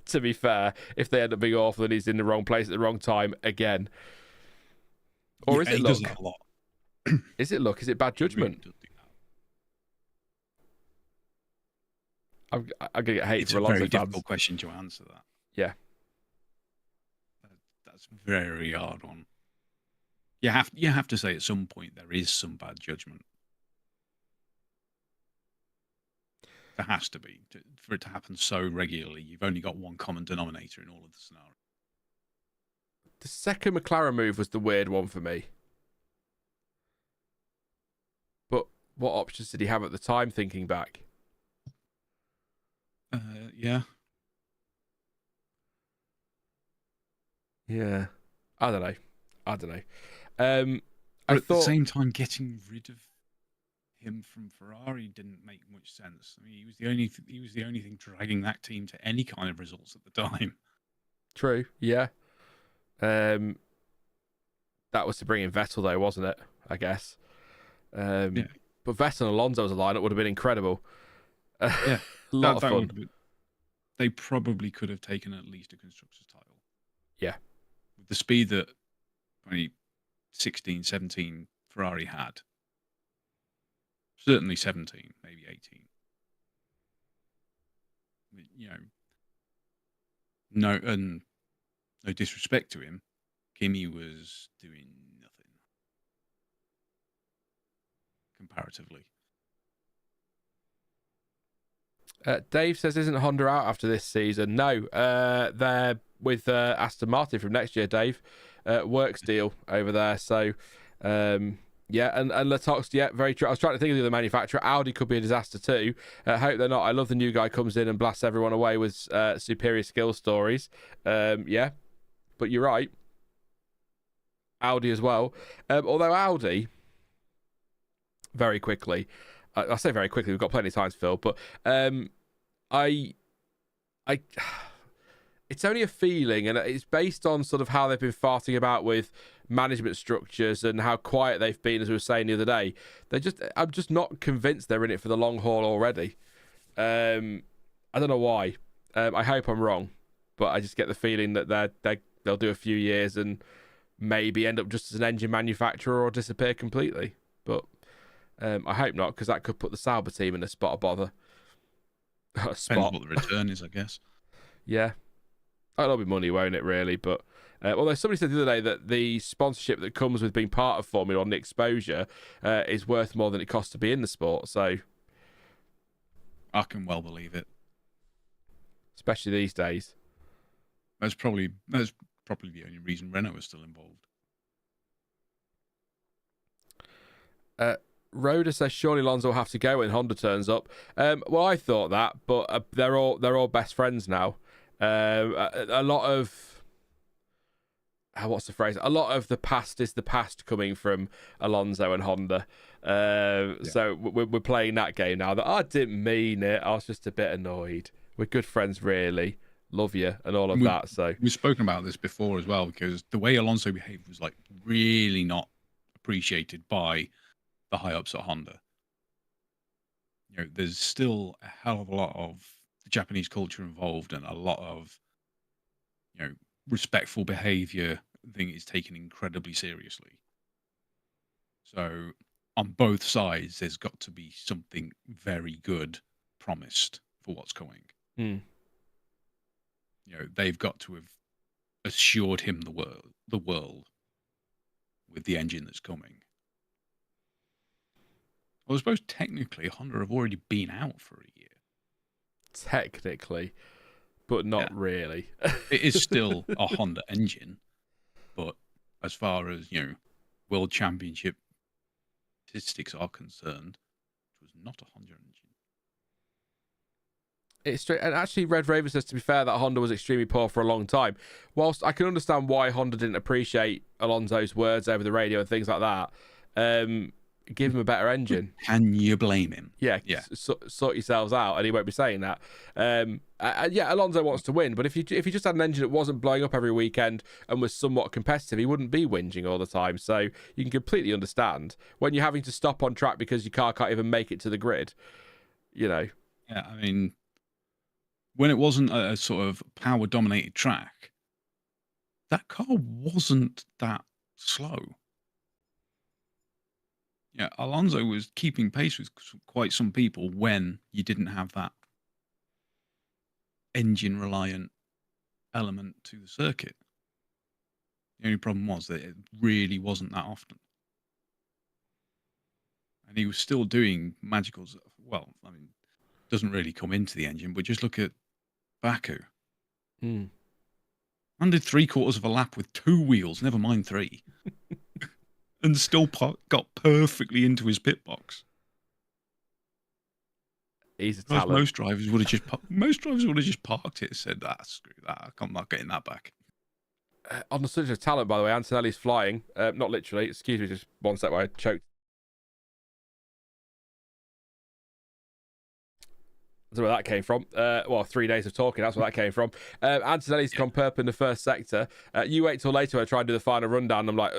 To be fair, if they end up being awful and he's in the wrong place at the wrong time again. Or is it luck? Is it luck? Is it bad judgment? I'm going to get hate for Alonso fans. It's a very difficult question to answer that. Yeah. That's a very hard one. You have to say at some point there is some bad judgment. There has to be. For it to happen so regularly, you've only got one common denominator in all of the scenarios. The second McLaren move was the weird one for me. But what options did he have at the time, thinking back? Yeah. Yeah. I don't know. At the same time, getting rid of him from Ferrari didn't make much sense. I mean, he was the only thing dragging that team to any kind of results at the time. True. Yeah. That was to bring in Vettel, though, wasn't it? I guess. Yeah. But Vettel and Alonso as a lineup would have been incredible. Yeah. A lot of fun. They probably could have taken at least a constructors title. Yeah. With the speed that 2016, 17 Ferrari had. Certainly 17, maybe 18. You know, no disrespect to him, Kimi was doing nothing comparatively. Dave says, isn't Honda out after this season? No, they're with Aston Martin from next year, Dave. Works deal over there. So, yeah, and Latox, yeah, very true. I was trying to think of the other manufacturer. Audi could be a disaster too. Hope they're not. I love the new guy comes in and blasts everyone away with superior skill stories. Yeah, but you're right. Audi as well. Although Audi, very quickly, I say very quickly, we've got plenty of time to fill, but it's only a feeling, and it's based on sort of how they've been farting about with management structures and how quiet they've been, as we were saying the other day. I'm just not convinced they're in it for the long haul already. I don't know why. I hope I'm wrong, but I just get the feeling that they'll do a few years and maybe end up just as an engine manufacturer or disappear completely. But I hope not, because that could put the Sauber team in a spot of bother. Depends what the return is, I guess. Yeah. That'll be money, won't it, really? But although somebody said the other day that the sponsorship that comes with being part of Formula One, the exposure, is worth more than it costs to be in the sport. So I can well believe it. Especially these days. That's probably the only reason Renault is still involved. Rhoda says surely Alonso will have to go when Honda turns up. Well, I thought that, but they're all best friends now. A lot of what's the phrase? A lot of the past is the past coming from Alonso and Honda. So we're playing that game now. That I didn't mean it. I was just a bit annoyed. We're good friends, really. Love you and all of that. So we've spoken about this before as well, because the way Alonso behaved was like really not appreciated by the high ups at Honda. You know, there's still a hell of a lot of the Japanese culture involved, and a lot of, you know, respectful behavior thing is taken incredibly seriously. So on both sides, there's got to be something very good promised for what's coming. You know, they've got to have assured him the world with the engine that's coming. Well, I suppose technically Honda have already been out for a year. Technically, but not really. It is still a Honda engine, but as far as, you know, World Championship statistics are concerned, it was not a Honda engine. It's straight, and actually, Red Raven says, to be fair, that Honda was extremely poor for a long time. Whilst I can understand why Honda didn't appreciate Alonso's words over the radio and things like that, give him a better engine. Can you blame him? Yeah. Sort yourselves out, and he won't be saying that. Yeah, Alonso wants to win, but if he just had an engine that wasn't blowing up every weekend and was somewhat competitive, he wouldn't be whinging all the time. So you can completely understand when you're having to stop on track because your car can't even make it to the grid. Yeah, I mean, when it wasn't a sort of power-dominated track, that car wasn't that slow. Yeah, Alonso was keeping pace with quite some people when you didn't have that engine-reliant element to the circuit. The only problem was that it really wasn't that often. And he was still doing magicals. Well, I mean, doesn't really come into the engine, but just look at Baku. And did 3/4 of a lap with 2 wheels, never mind 3. And still got perfectly into his pit box. He's a talent. Most drivers would have just parked it and said, screw that, I'm not getting that back. On the subject of talent, by the way, Antonelli's flying. Not literally. Excuse me, just one sec while I choked. I don't know where that came from. 3 days of talking, that's where that came from. Antonelli's gone purple in the first sector. You wait till later when I try and do the final rundown. I'm like,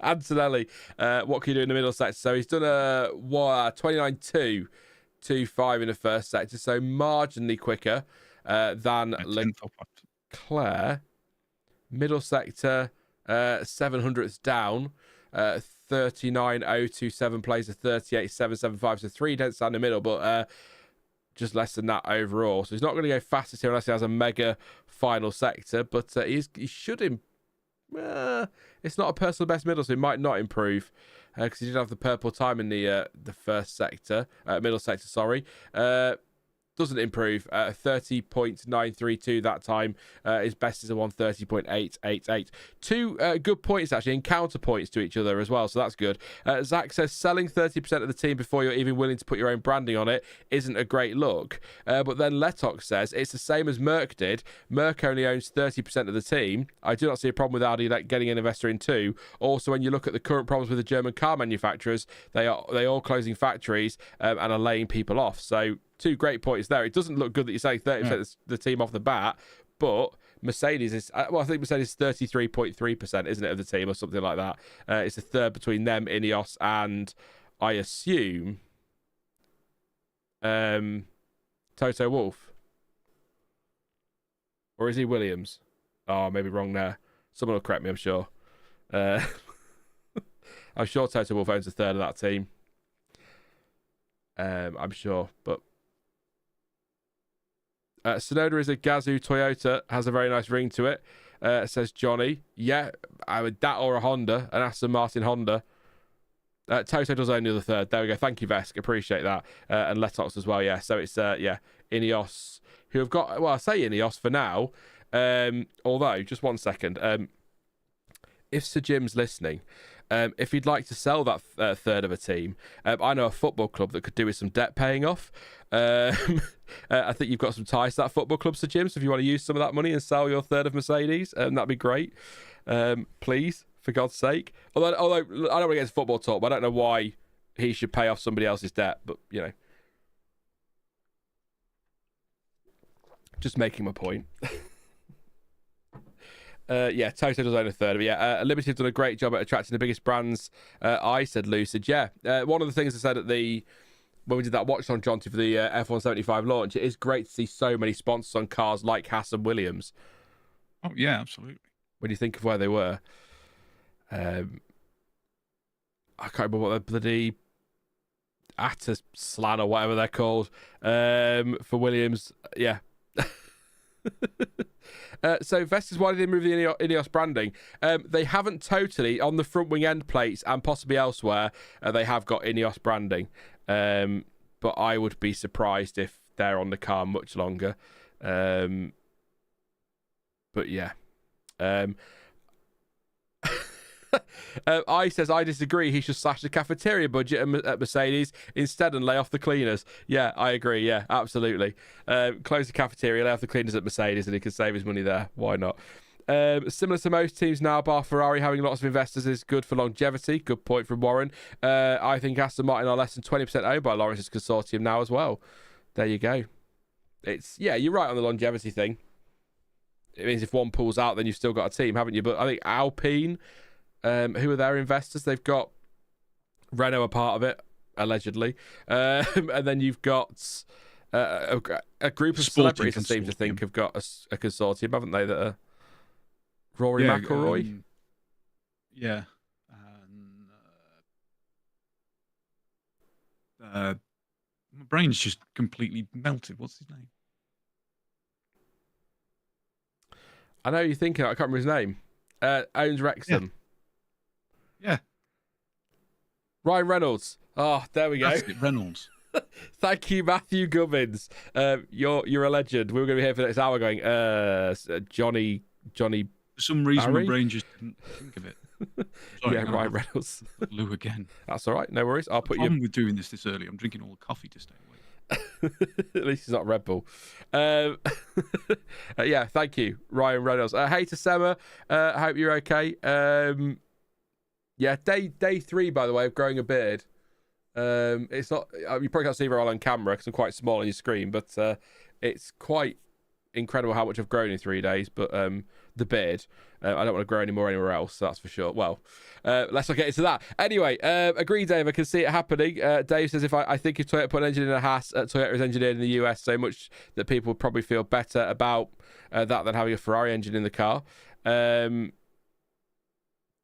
Antonelli, what can you do in the middle sector? So he's done a 29.225 in the first sector, so marginally quicker than Leclerc. Middle sector, 700ths down. 39.027 plays a 38.775, so 3 tenths down the middle, but just less than that overall. So he's not going to go fastest here unless he has a mega final sector, but he should it's not a personal best middle, so he might not improve because he did have the purple time in the first sector, middle sector, sorry. Doesn't improve. 30.932 that time. His best is a 130.888. 2 good points, actually, and counterpoints to each other as well, so that's good. Zach says, selling 30% of the team before you're even willing to put your own branding on it isn't a great look. But then Letok says, it's the same as Merck did. Merck only owns 30% of the team. I do not see a problem with Audi getting an investor in too. Also, when you look at the current problems with the German car manufacturers, they all closing factories and are laying people off. So 2 great points there. It doesn't look good that you're saying 30% of the team off the bat, but Mercedes is, I think Mercedes is 33.3%, isn't it, of the team or something like that. It's a third between them, Ineos, and I assume Toto Wolff. Or is he Williams? Oh, maybe wrong there. Someone will correct me, I'm sure. I'm sure Toto Wolff owns a third of that team. I'm sure, but Tsunoda is a Gazoo Toyota, has a very nice ring to it, says Johnny. Yeah, I would that or a Honda, an Aston Martin Honda. Toto does own the other third. There we go. Thank you, Vesk. Appreciate that. And Letox as well, yeah. So it's, Ineos, who have got, well, I say Ineos for now, although, just one second, if Sir Jim's listening, if he'd like to sell that third of a team, I know a football club that could do with some debt paying off. I think you've got some ties to that football club, Sir Jim, so if you want to use some of that money and sell your third of Mercedes, that'd be great. Please, for God's sake. Although I don't want to get into football talk, but I don't know why he should pay off somebody else's debt, but, just making my point. Toto does own a third of it. Yeah, Liberty have done a great job at attracting the biggest brands. I said Lucid. Yeah, one of the things I said when we did that Watchalong, Jonty, for the F175 launch, it is great to see so many sponsors on cars like Haas and Williams. Oh yeah, absolutely. When you think of where they were, I can't remember what the bloody Atta Slan or whatever they're called for Williams. Yeah. So Vestas, why did they move the Ineos branding? They haven't totally, on the front wing end plates and possibly elsewhere, they have got Ineos branding. But I would be surprised if they're on the car much longer. But yeah. I says, I disagree. He should slash the cafeteria budget at Mercedes instead and lay off the cleaners. Yeah, I agree. Yeah, absolutely. Close the cafeteria, lay off the cleaners at Mercedes, and he can save his money there. Why not? Similar to most teams now, bar Ferrari, having lots of investors is good for longevity. Good point from Warren. I think Aston Martin are less than 20% owned by Lawrence's consortium now as well. There you go. You're right on the longevity thing. It means if one pulls out, then you've still got a team, haven't you? But I think Alpine, who are their investors? They've got Renault a part of it, allegedly. And then you've got a group of celebrities I seem to think have got a consortium, haven't they, that are Rory McIlroy? Yeah. My brain's just completely melted. What's his name? I know you're thinking. I can't remember his name. Owns Wrexham. Yeah. Ryan Reynolds. Oh, there we go. That's it, Reynolds. Thank you, Matthew Gubbins. You're a legend. We were going to be here for the next hour going, Johnny. For some reason, Barry? my brain just didn't think of it. Sorry, Yeah, Ryan Reynolds. Lou again. That's all right. No worries. I'll put The you. problem with doing this early, I'm drinking all the coffee to stay awake. At least it's not Red Bull. Yeah, thank you, Ryan Reynolds. Hey to Sema. I hope you're okay. Yeah, day 3, by the way, of growing a beard. It's not. You probably can't see very well on camera because I'm quite small on your screen, but it's quite incredible how much I've grown in 3 days. But the beard, I don't want to grow any more anywhere else. That's for sure. Well, let's not get into that. Anyway, agree, Dave. I can see it happening. Dave says, I think if Toyota put an engine in a Haas, Toyota is engineered in the US so much that people would probably feel better about that than having a Ferrari engine in the car.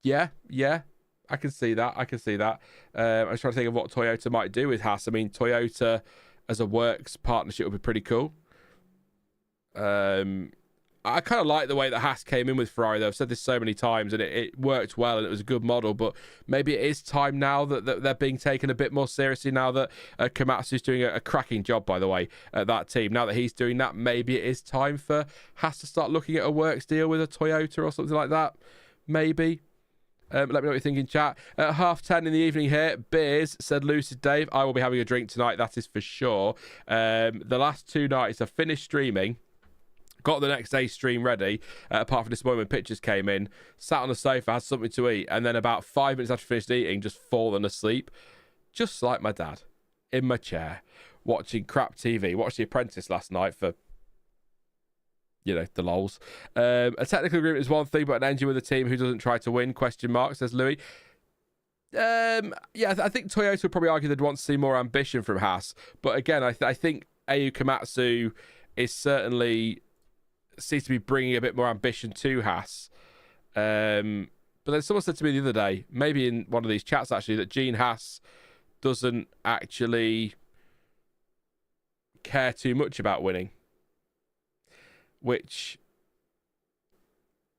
Yeah. I can see that. I'm just trying to think of what Toyota might do with Haas. I mean, Toyota as a works partnership would be pretty cool. I kind of like the way that Haas came in with Ferrari, though. I've said this so many times, and it worked well, and it was a good model. But maybe it is time now that they're being taken a bit more seriously now that Komatsu's doing a cracking job, by the way, at that team. Now that he's doing that, maybe it is time for Haas to start looking at a works deal with a Toyota or something like that. Maybe. Let me know what you think in chat. At 10:30 in the evening here, beers, said Lucid Dave. I will be having a drink tonight, that is for sure. The last 2 nights I've finished streaming, got the next day's stream ready, apart from this morning when pictures came in, sat on the sofa, had something to eat, and then about 5 minutes after finished eating, just fallen asleep. Just like my dad, in my chair, watching crap TV. Watched The Apprentice last night for, the lols. A technical agreement is one thing, but an engine with a team who doesn't try to win, ? Says Louis. I think Toyota would probably argue they'd want to see more ambition from Haas. But again, I think Au Komatsu is certainly seems to be bringing a bit more ambition to Haas. But then someone said to me the other day, maybe in one of these chats actually, that Gene Haas doesn't actually care too much about winning. Which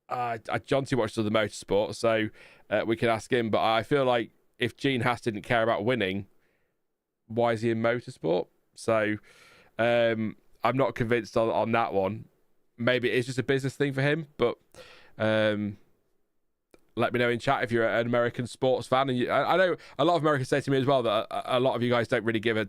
Jonty watches other motorsport, so we can ask him. But I feel like if Gene Haas didn't care about winning, why is he in motorsport? So I'm not convinced on that one. Maybe it is just a business thing for him, but let me know in chat if you're an American sports fan. And I know a lot of Americans say to me as well that a lot of you guys don't really give a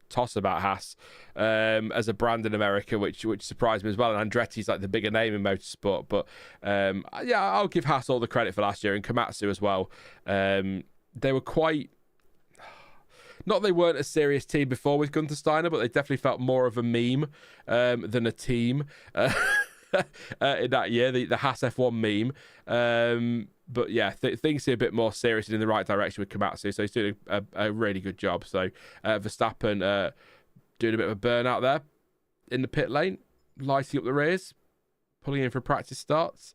toss about Haas as a brand in America, which surprised me as well. And Andretti's like the bigger name in motorsport, but I'll give Haas all the credit for last year, and Komatsu as well. They were quite. Not they weren't a serious team before with Gunther Steiner, but they definitely felt more of a meme than a team in that year, the Haas F1 meme. But yeah, things seem a bit more serious and in the right direction with Komatsu, so he's doing a really good job. So Verstappen doing a bit of a burnout there in the pit lane, lighting up the rears, pulling in for practice starts.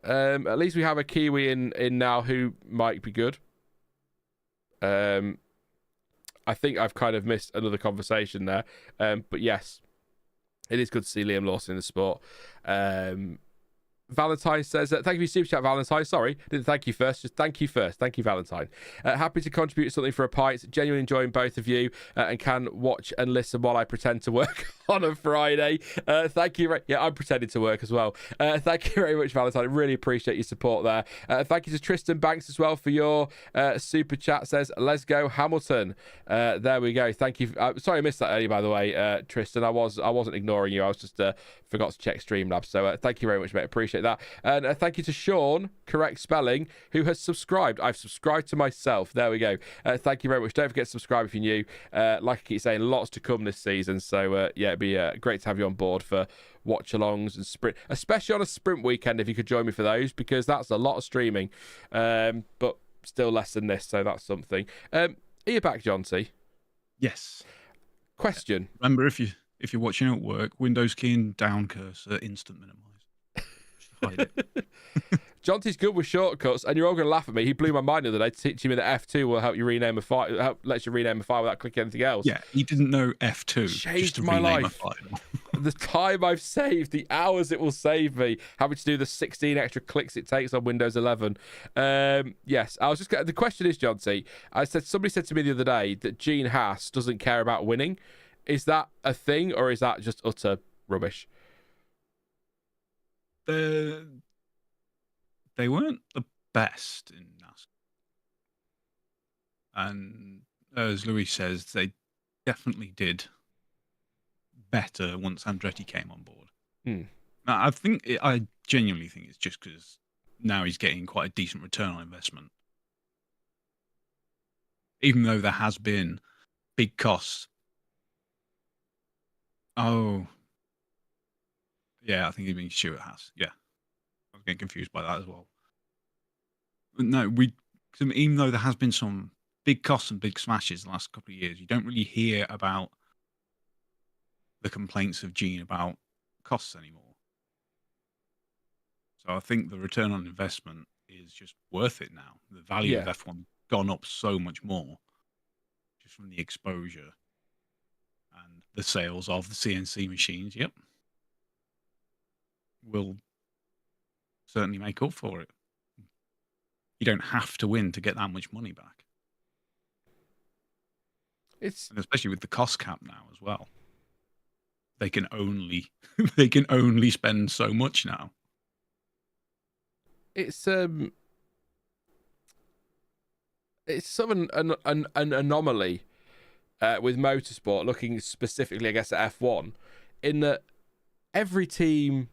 At least we have a Kiwi in now who might be good. I think I've kind of missed another conversation there. But yes, it is good to see Liam Lawson in the sport. Valentine says, thank you for your super chat, Valentine. Sorry, didn't thank you first. Just thank you first. Thank you, Valentine. Happy to contribute something for a pint. Genuinely enjoying both of you and can watch and listen while I pretend to work on a Friday. Thank you. Yeah, I'm pretending to work as well. Thank you very much, Valentine. I really appreciate your support there. Thank you to Tristan Banks as well for your super chat. Says, let's go Hamilton. There we go. Thank you. Sorry I missed that earlier, by the way, Tristan. I wasn't ignoring you. I was just forgot to check Streamlabs. So thank you very much, mate. Appreciate appreciate that. And thank you to Sean, correct spelling, who has subscribed. I've subscribed to myself. There we go. Thank you very much. Don't forget to subscribe if you're new. Like I keep saying, lots to come this season. So, it'd be great to have you on board for watch-alongs and sprint, especially on a sprint weekend if you could join me for those, because that's a lot of streaming. But still less than this, so that's something. Are you back, John T? Yes. Question. Remember, if you're watching at work, Windows key and down cursor, instant minimize. Just hide it. John T's good with shortcuts, and you're all going to laugh at me. He blew my mind the other day teaching me that F2 will help you rename a file, lets you rename a file without clicking anything else. Yeah, he didn't know F2. Changed my life. The time I've saved, the hours it will save me, having to do the 16 extra clicks it takes on Windows 11. Yes, I was just. The question is, John T, somebody said to me the other day that Gene Haas doesn't care about winning. Is that a thing, or is that just utter rubbish? They weren't the best in NASCAR. And as Louis says, they definitely did better once Andretti came on board. Now, I genuinely think it's just because now he's getting quite a decent return on investment. Even though there has been big costs. Oh. Yeah, I think he means Stuart Haas. Yeah. I was getting confused by that as well. But no, even though there has been some big costs and big smashes the last couple of years, you don't really hear about the complaints of Gene about costs anymore. So I think the return on investment is just worth it now. The value of F1 gone up so much more just from the exposure and the sales of the CNC machines. Yep. Will certainly make up for it. You don't have to win to get that much money back. And especially with the cost cap now as well. They can only spend so much now. It's sort of an anomaly with motorsport, looking specifically, I guess, at F1, in that every team,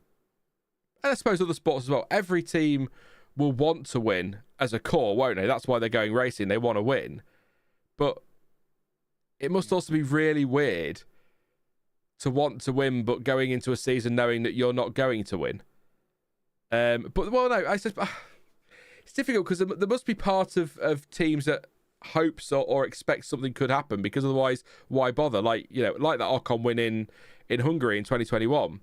and I suppose other sports as well, every team will want to win as a core, won't they? That's why they're going racing. They want to win. But it must also be really weird to want to win, but going into a season knowing that you're not going to win. I suppose it's difficult because there must be part of teams that hopes or expects something could happen, because otherwise, why bother? Like that Ocon win in Hungary in 2021.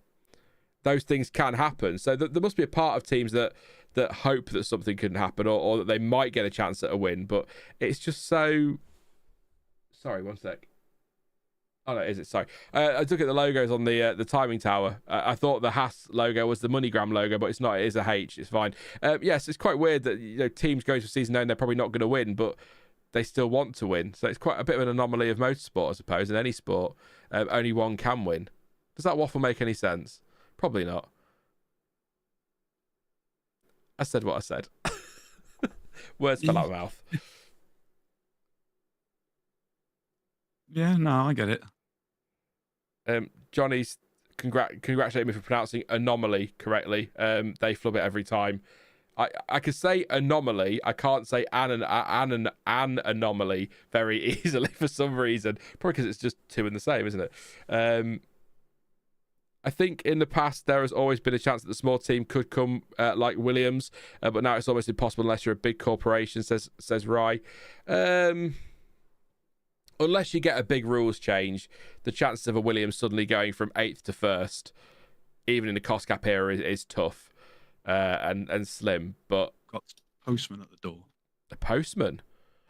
Those things can happen. So there must be a part of teams that hope that something can happen, or that they might get a chance at a win. But it's just so. Sorry, one sec. Oh no, is it? Sorry. I look at the logos on the timing tower. I thought the Haas logo was the MoneyGram logo, but it's not. It is a H. It's fine. Yes, it's quite weird that teams go to a season knowing they're probably not going to win, but they still want to win. So it's quite a bit of an anomaly of motorsport, I suppose. In any sport, only one can win. Does that waffle make any sense? Probably not. I said what I said. Words fell out of my mouth. Yeah, no, I get it. Johnny's congratulating me for pronouncing anomaly correctly. They flub it every time. I could say anomaly. I can't say an anomaly very easily for some reason. Probably because it's just two in the same, isn't it? I think in the past there has always been a chance that the small team could come like Williams, but now it's almost impossible unless you're a big corporation, says Rye. Unless you get a big rules change, the chances of a Williams suddenly going from 8th to 1st, even in the cost cap era, is tough and slim. But got a postman at the door. A postman?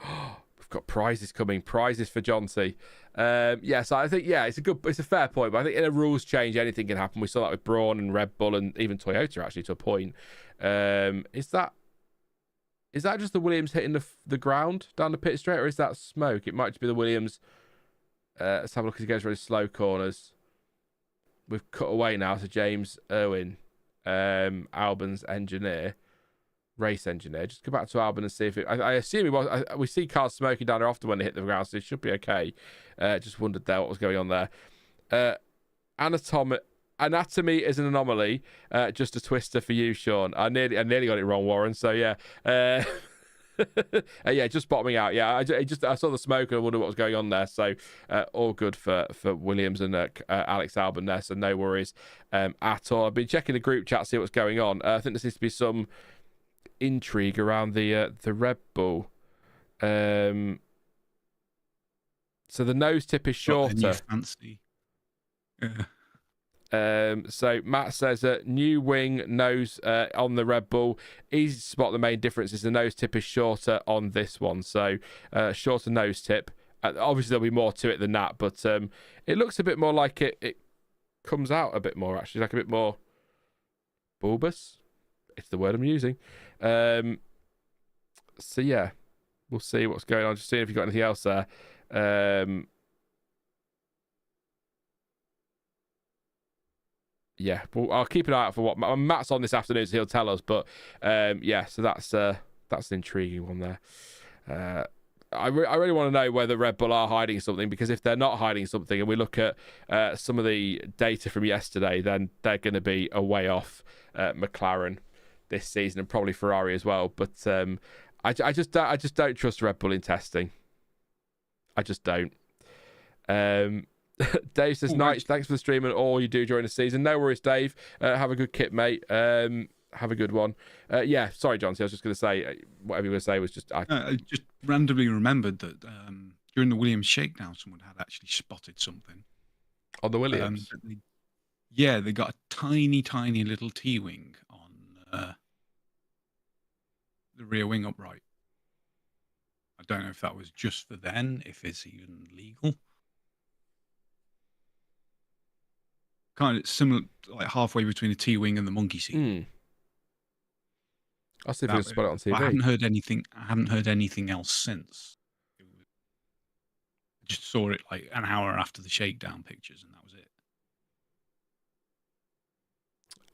We've got prizes coming. Prizes for John T. Yes, I think it's a fair point. But I think in a rules change, anything can happen. We saw that with Brawn and Red Bull and even Toyota actually to a point. Is that just the Williams hitting the ground down the pit straight, or is that smoke? It might just be the Williams. Let's have a look as he goes really slow corners. We've cut away now to James Irwin, Albon's race engineer. Just go back to Albon and see if I assume he was. We see cars smoking down there often when they hit the ground, so it should be okay. Just wondered there what was going on there. anatomy is an anomaly, just a twister for you, Sean. I nearly got it wrong, Warren. So yeah, yeah, just bottoming out. Yeah, I saw the smoke and I wondered what was going on there. So all good for Williams and Alex Albon there. So no worries at all. I've been checking the group chat to see what's going on. I think there seems to be some intrigue around the Red Bull. So the nose tip is shorter. Fancy. Yeah. So Matt says new wing nose on the Red Bull. Easy to spot the main difference is the nose tip is shorter on this one. So shorter nose tip. Obviously there'll be more to it than that, but it looks a bit more like it comes out a bit more, actually, like a bit more bulbous. It's the word I'm using. So yeah, we'll see what's going on. Just seeing if you've got anything else there. Yeah, well, I'll keep an eye out for what Matt's on this afternoon, so he'll tell us. But yeah, so that's an intriguing one there. I really want to know whether Red Bull are hiding something, because if they're not hiding something, and we look at some of the data from yesterday, then they're going to be a way off McLaren this season, and probably Ferrari as well. But I just don't trust Red Bull in testing. I just don't. Dave says, "Nice, thanks for the stream and all you do during the season." No worries, Dave. Have a good kit, mate. Have a good one. Yeah, sorry, John. I was just going to say whatever you were going to say was just. I just randomly remembered that during the Williams shakedown, someone had actually spotted something on the Williams. They got a tiny little T-wing on the rear wing upright. I don't know if that was just for then, if it's even legal. Kind of similar, like halfway between the T-wing and the monkey seat. I'll see if you can spot it on TV. I haven't heard anything else since. I just saw it like an hour after the shakedown pictures, and that was it.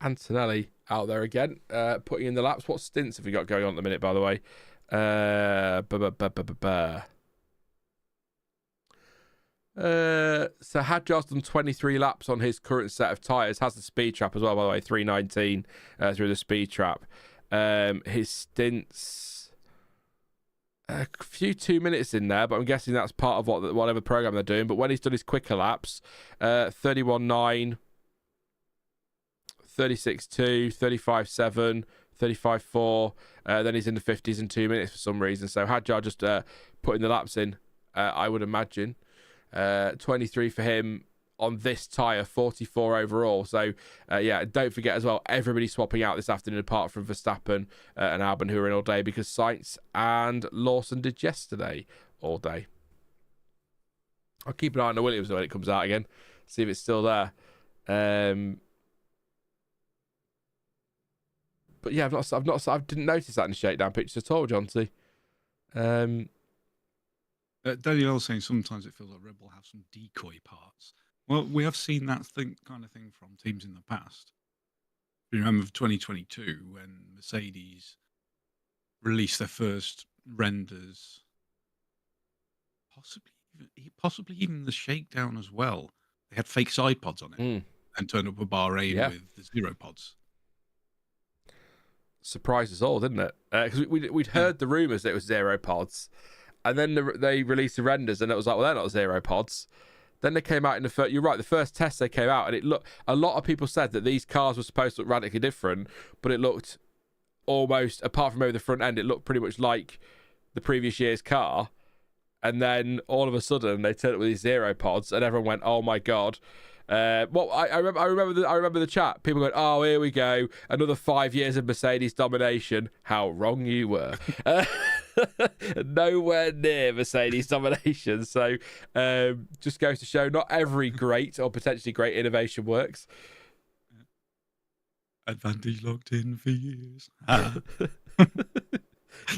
Antonelli out there again, putting in the laps. What stints have we got going on at the minute, by the way? So Hadjar's done 23 laps on his current set of tyres. Has the speed trap as well, by the way, 319 through the speed trap. His stints, a few 2 minutes in there, but I'm guessing that's part of whatever program they're doing. But when he's done his quicker laps, 31.9, 36.2, 35.7, 35.4, then he's in the 50s in 2 minutes for some reason. So Hadjar just putting the laps in, I would imagine. 23 for him on this tyre, 44 overall. So yeah, don't forget as well, everybody swapping out this afternoon apart from Verstappen and Albon, who are in all day, because Sainz and Lawson did yesterday all day. I'll keep an eye on the Williams when it comes out again, see if it's still there. But yeah, I didn't notice that in the shakedown pictures at all, Johnsy. Daniel was saying sometimes it feels like Red Bull have some decoy parts. Well, we have seen that kind of thing from teams in the past. You remember 2022 when Mercedes released their first renders, possibly even the shakedown as well. They had fake side pods on it and turned up a Bahrain with the zero pods. Surprised us all, didn't it? Because we'd heard the rumours that it was zero pods, and then they released the renders, and it was like, well, they're not zero pods. Then they came out in the first. You're right. The first test they came out, and it looked. A lot of people said that these cars were supposed to look radically different, but it looked almost, apart from maybe the front end, it looked pretty much like the previous year's car. And then all of a sudden they turned up with these zero pods, and everyone went, "Oh my god!" Well, I remember the chat. People going, "Oh, here we go, another 5 years of Mercedes domination." How wrong you were. Nowhere near Mercedes domination. So, just goes to show not every great or potentially great innovation works. Advantage locked in for years.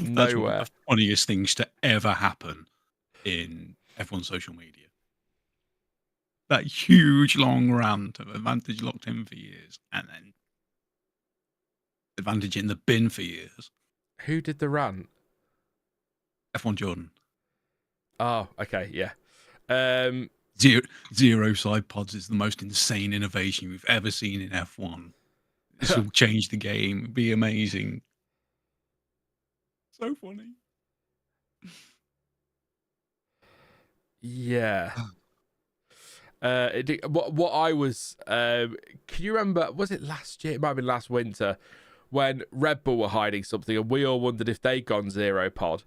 Nowhere. That's one of the funniest things to ever happen in F1 social media. That huge long rant of advantage locked in for years, and then advantage in the bin for years. Who did the rant? F1 Jordan. Oh, okay, yeah. Zero side pods is the most insane innovation we've ever seen in F1. This will change the game. It'll be amazing. So funny. Yeah. What I was, can you remember, was it last year? It might have been last winter when Red Bull were hiding something and we all wondered if they'd gone zero pod.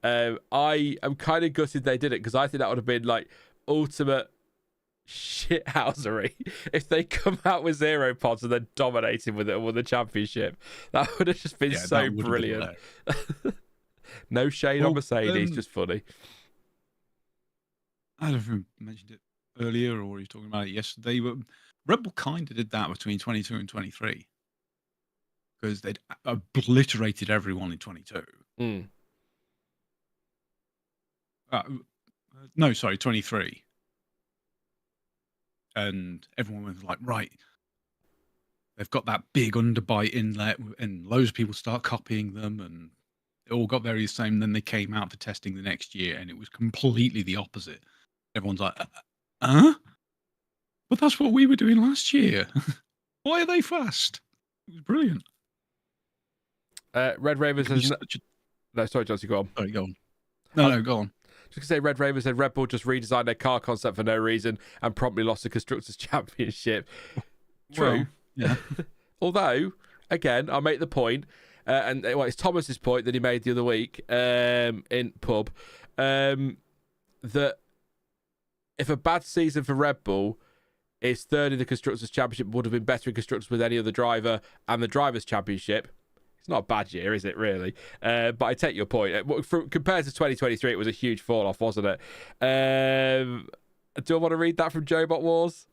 I am kind of gutted they did it because I think that would have been like ultimate shithousery if they come out with zero pods and then dominated with it and won the championship. That would have just been so brilliant. No shade on Mercedes, just funny. I don't know if I mentioned it earlier or were you talking about it yesterday, but Red Bull kind of did that between 22 and 23 because they'd obliterated everyone in 22. No, sorry, 23. And everyone was like, right, they've got that big underbite inlet and loads of people start copying them and it all got very the same. Then they came out for testing the next year and it was completely the opposite. Everyone's like, but that's what we were doing last year. Why are they fast? It was brilliant. Red Raven says... No, sorry, Johnson, go on. Sorry, go on. No, go on. Just to say, Red Raven said Red Bull just redesigned their car concept for no reason and promptly lost the Constructors' Championship. True. Well, yeah. Although, again, I'll make the point, and it's Thomas's point that he made the other week in pub, that if a bad season for Red Bull is third in the Constructors' Championship would have been better in Constructors with any other driver and the Drivers' Championship, it's not a bad year, is it, really? But I take your point. Compared to 2023, it was a huge fall-off, wasn't it? Do I want to read that from Joe Bot Wars?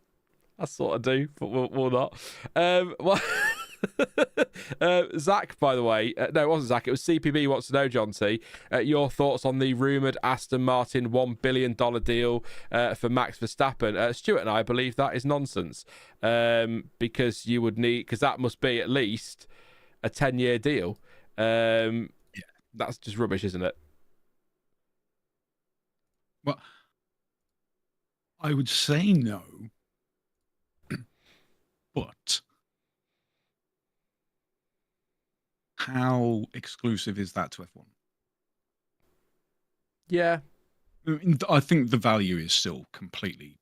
I sort of do, but we'll not. Zach, by the way, no, it wasn't Zach, it was CPB wants to know, John T, your thoughts on the rumoured Aston Martin $1 billion deal for Max Verstappen. Stuart and I believe that is nonsense because you would need, because that must be at least a 10-year deal. That's just rubbish, isn't it? Well, I would say no, but how exclusive is that to F1? Yeah. I think the value is still completely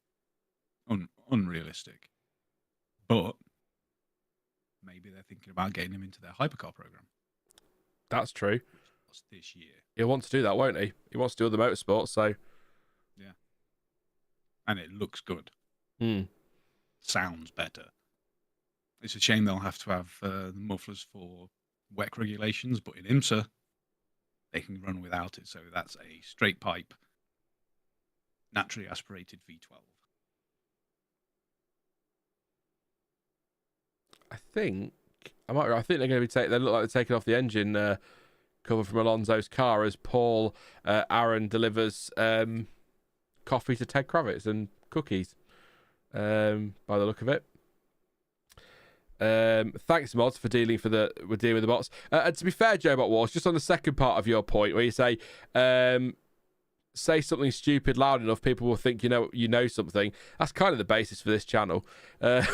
unrealistic, but maybe they're thinking about getting him into their hypercar program. That's true. This year. He'll want to do that, won't he? He wants to do other motorsports, so... Yeah. And it looks good. Sounds better. It's a shame they'll have to have the mufflers for WEC regulations, but in IMSA, they can run without it. So that's a straight pipe, naturally aspirated V12. I think they're going to be they look like they're taking off the engine cover from Alonso's car as Paul Aaron delivers coffee to Ted Kravitz and cookies by the look of it. Thanks, Mods, for dealing with the bots. And to be fair, Joe Bot Wars, just on the second part of your point where you say something stupid loud enough, people will think you know something. That's kind of the basis for this channel. That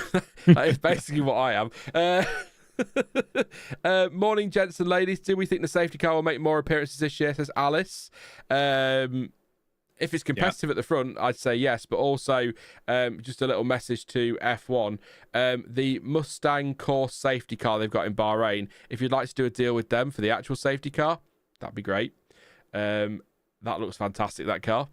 is basically what I am. Morning, gents and ladies. Do we think the safety car will make more appearances this year? Says Alice. If it's competitive at the front, I'd say yes. But also, just a little message to F1. The Mustang Course safety car they've got in Bahrain, if you'd like to do a deal with them for the actual safety car, that'd be great. That looks fantastic, that car.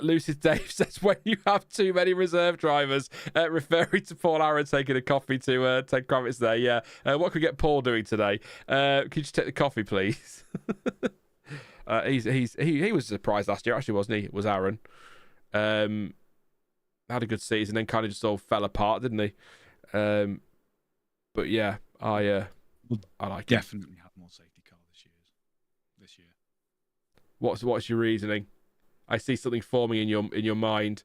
Lucid Dave says, when you have too many reserve drivers, referring to Paul Aaron taking a coffee to Ted Kravitz there. Yeah. What could we get Paul doing today? Could you just take the coffee, please? He was surprised last year, actually, wasn't he? It was Aaron. Had a good season, then kind of just all fell apart, didn't he? But yeah, I like definitely have more safety car this year. What's your reasoning? I see something forming in your mind.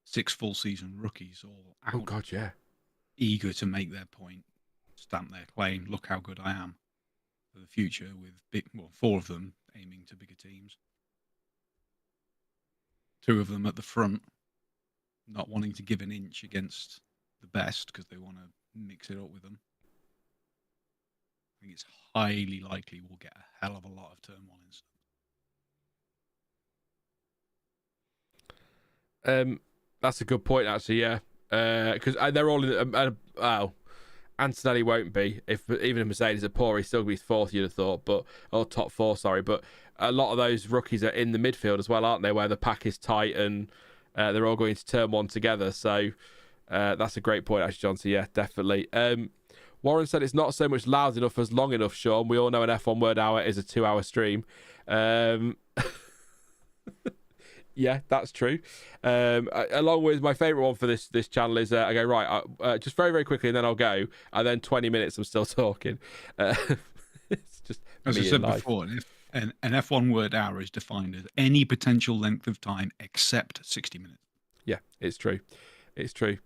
6 full season rookies all out. Oh God, yeah. Eager to make their point, stamp their claim. Look how good I am for the future. With 4 of them aiming to bigger teams. two of them at the front, not wanting to give an inch against the best because they want to mix it up with them. I think it's highly likely we'll get a hell of a lot of turmoil in. That's a good point, actually. Yeah, because they're all in. Well, Antonelli won't be. Even if Mercedes are poor, he's still going to be fourth, you'd have thought, or top four. Sorry, but a lot of those rookies are in the midfield as well, aren't they? Where the pack is tight and they're all going to turn one together. So that's a great point, actually, John. So yeah, definitely. Warren said it's not so much loud enough as long enough, Sean. We all know an F1 word hour is a 2-hour stream. Yeah, that's true. Along with my favourite one for this channel is I go, right, just very, very quickly, and then I'll go. And then 20 minutes, I'm still talking. It's just as I said before, an F1 word hour is defined as any potential length of time except 60 minutes. Yeah, it's true. It's true.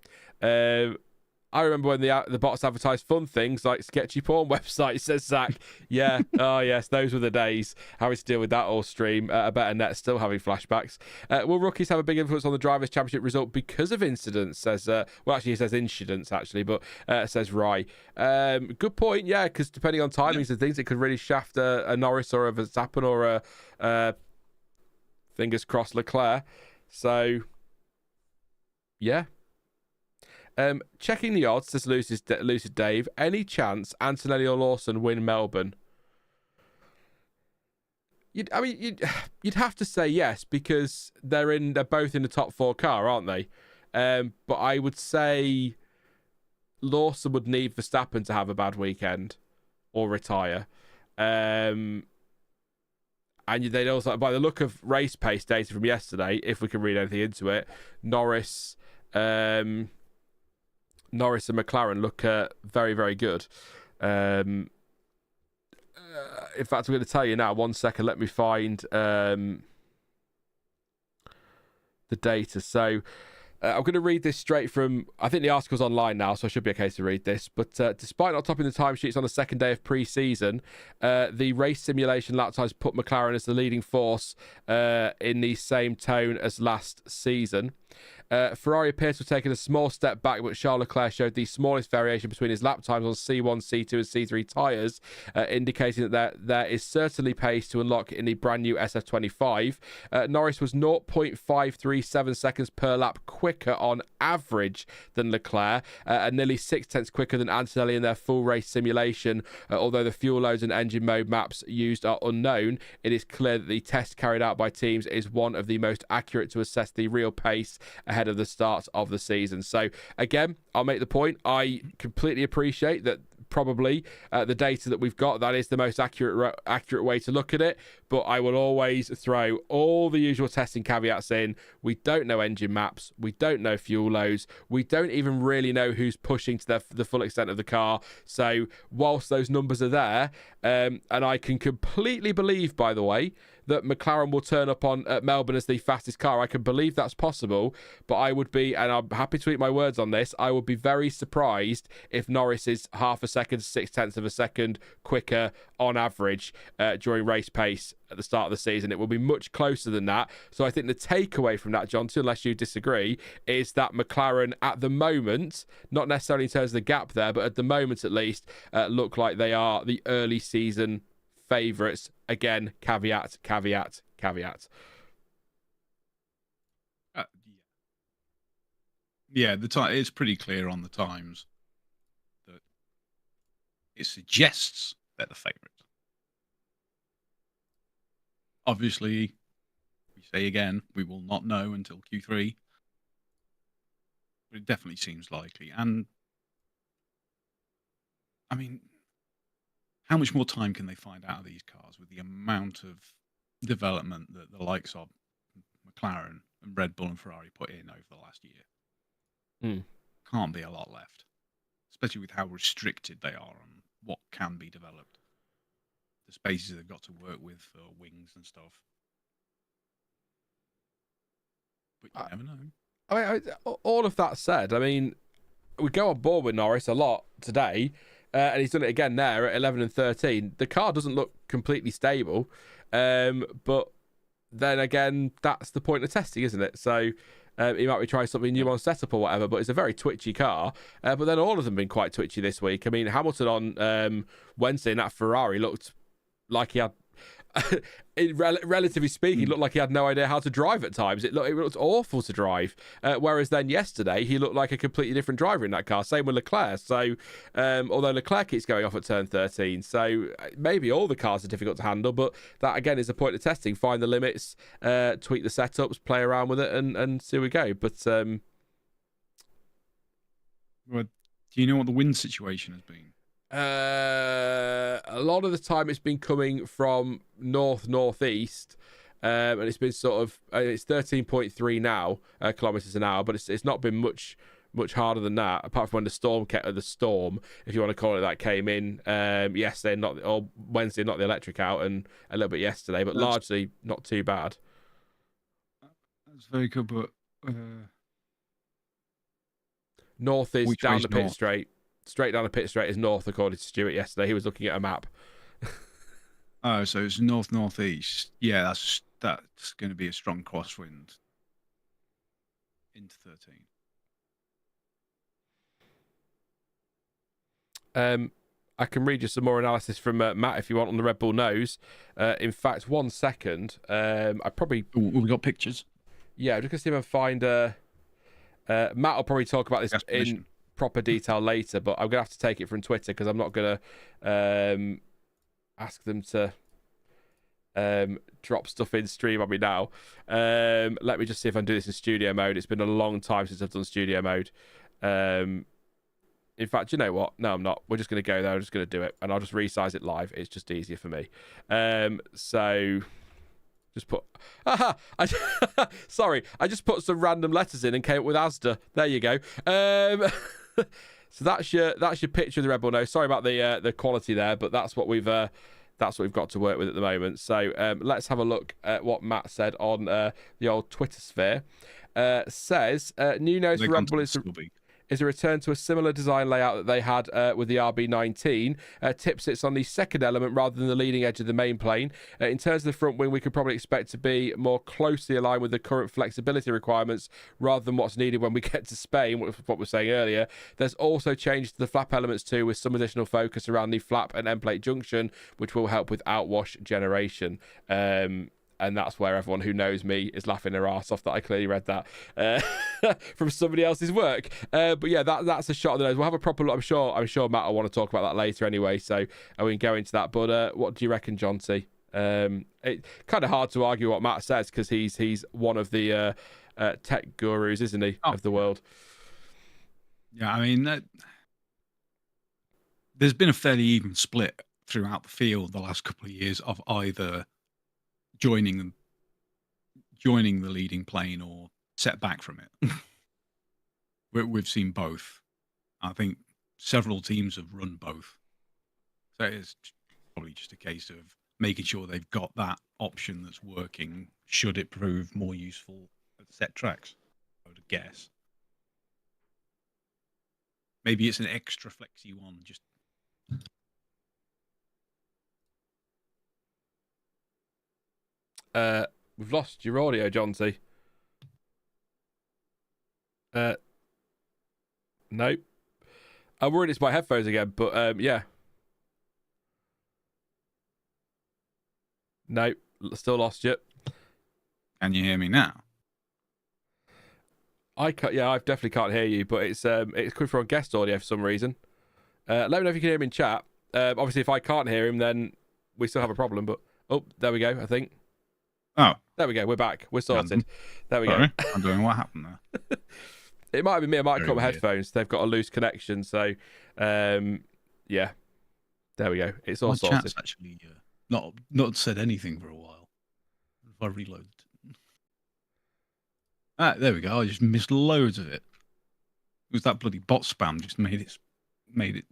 I remember when the bots advertised fun things like sketchy porn websites, says Zach. Yeah, oh yes, those were the days. Having to deal with that all stream. A better net, still having flashbacks. Will rookies have a big influence on the Drivers' Championship result because of incidents, says, well actually he says incidents actually, but says Rye. Good point, yeah, because depending on timings and things, it could really shaft a Norris or a Verstappen or a fingers crossed Leclerc. So, yeah. Checking the odds, says Lucid Dave. Any chance Antonelli or Lawson win Melbourne? You'd have to say yes because they're both in the top 4 car, aren't they? But I would say Lawson would need Verstappen to have a bad weekend or retire. And they'd also, by the look of race pace data from yesterday, if we can read anything into it, Norris and McLaren look very, very good. In fact, I'm going to tell you now. 1 second. Let me find the data. So I'm going to read this straight from... I think the article's online now, so I should be okay to read this. But despite not topping the timesheets on the second day of pre-season, the race simulation lap times put McLaren as the leading force in the same tone as last season. Ferrari appears to have taken a small step back, but Charles Leclerc showed the smallest variation between his lap times on C1, C2 and C3 tyres, indicating that there is certainly pace to unlock in the brand new SF25. Norris was 0.537 seconds per lap quicker on average than Leclerc, and nearly 0.6 quicker than Antonelli in their full race simulation. Although the fuel loads and engine mode maps used are unknown, it is clear that the test carried out by teams is one of the most accurate to assess the real pace ahead of the start of the season. So again, I'll make the point, I completely appreciate that probably the data that we've got, that is the most accurate way to look at it, but I will always throw all the usual testing caveats in. We don't know engine maps, we don't know fuel loads, we don't even really know who's pushing to the full extent of the car. So whilst those numbers are there, and I can completely believe, by the way, that McLaren will turn up at Melbourne as the fastest car. I can believe that's possible, but I would be, and I'm happy to eat my words on this, I would be very surprised if Norris is half a second, 0.6 of a second quicker on average during race pace at the start of the season. It will be much closer than that. So I think the takeaway from that, John, unless you disagree, is that McLaren at the moment, not necessarily in terms of the gap there, but at the moment at least, look like they are the early season favourites. Again, caveat. Yeah, it's pretty clear on the times that it suggests they're the favourite. Obviously, we say again, we will not know until Q3, but it definitely seems likely. And I mean, how much more time can they find out of these cars with the amount of development that the likes of McLaren and Red Bull and Ferrari put in over the last year? Can't be a lot left, especially with how restricted they are on what can be developed. The spaces they've got to work with for wings and stuff. But you never know. I mean, all of that said, I mean, we go on board with Norris a lot today. And he's done it again there at 11 and 13. The car doesn't look completely stable, but then again, that's the point of testing, isn't it? So he might be trying something new on setup or whatever, but it's a very twitchy car. But then all of them been quite twitchy this week. I mean, Hamilton on Wednesday in that Ferrari looked like he had, relatively speaking, looked like he had no idea how to drive at times. It looked awful to drive. Whereas then yesterday, he looked like a completely different driver in that car. Same with Leclerc. So, although Leclerc keeps going off at turn 13, so maybe all the cars are difficult to handle. But that again is the point of testing: find the limits, tweak the setups, play around with it, and see where we go. But well, do you know what the wind situation has been? A lot of the time it's been coming from northeast, and it's been sort of it's 13.3 now kilometers an hour, but it's not been much harder than that, apart from when the storm, if you want to call it that, came in yesterday, or Wednesday, not the electric out, and a little bit yesterday, but largely not too bad. That's very good, but north is down the pit north? Straight down the pit straight is north, according to Stuart yesterday. He was looking at a map. Oh, so it's northeast. Yeah, that's going to be a strong crosswind into 13. I can read you some more analysis from Matt if you want on the Red Bull nose. In fact, 1 second. I probably... we got pictures. Yeah, I'm just going to see if I can find... Matt will probably talk about this in proper detail later, but I'm going to have to take it from Twitter because I'm not going to ask them to drop stuff in stream on me now. Let me just see if I can do this in studio mode. It's been a long time since I've done studio mode. In fact, you know what? No, I'm not. We're just going to go there. I'm just going to do it, and I'll just resize it live. It's just easier for me. So just put... Sorry, I just put some random letters in and came up with Asda. There you go. So that's your picture of the Red Bull nose. Sorry about the quality there, but that's what we've got to work with at the moment. So let's have a look at what Matt said on the old Twitter sphere. Says new nose for Red Bull is a return to a similar design layout that they had with the RB19. Tip sits on the second element rather than the leading edge of the main plane. In terms of the front wing, we could probably expect to be more closely aligned with the current flexibility requirements rather than what's needed when we get to Spain, what we were saying earlier. There's also changes to the flap elements too, with some additional focus around the flap and end plate junction, which will help with outwash generation. And that's where everyone who knows me is laughing their arse off that I clearly read that from somebody else's work. But yeah, that's a shot of the nose. We'll have a proper look. I'm sure Matt will want to talk about that later anyway, so we can go into that. But what do you reckon, John T? It's kind of hard to argue what Matt says because he's one of the tech gurus, isn't he, of the world? Yeah, I mean, there's been a fairly even split throughout the field the last couple of years of either joining the leading plane or set back from it. We've seen both. I think several teams have run both. So it's probably just a case of making sure they've got that option that's working should it prove more useful at set tracks, I would guess. Maybe it's an extra flexy one, just... We've lost your audio, John T. No. I'm worried it's my headphones again, but yeah. No, still lost you. Can you hear me now? I definitely can't hear you, but it's coming from guest audio for some reason. Let me know if you can hear him in chat. Obviously, if I can't hear him, then we still have a problem. But there we go. I think. Oh, there we go. We're back. We're sorted. There we Sorry. go. I'm doing what happened there. It might have been me. I might have got my weird. headphones. They've got a loose connection. So, yeah. There we go. It's all My sorted. chat's actually not said anything for a while. If I reload it. There we go. I just missed loads of it. It was that bloody bot spam just made it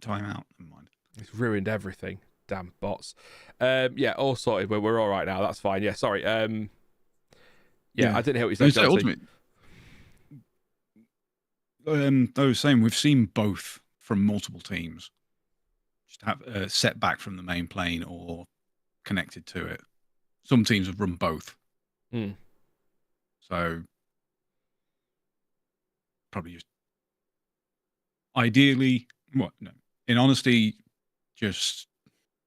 time out. Never mind. It's ruined everything. Damn bots. Yeah, all sorted. We're all right now. That's fine. Yeah, sorry. Yeah, I didn't hear what you said. Ultimate. I was saying we've seen both from multiple teams. Just have a set back from the main plane or connected to it. Some teams have run both. Mm. So probably just ideally, in honesty, just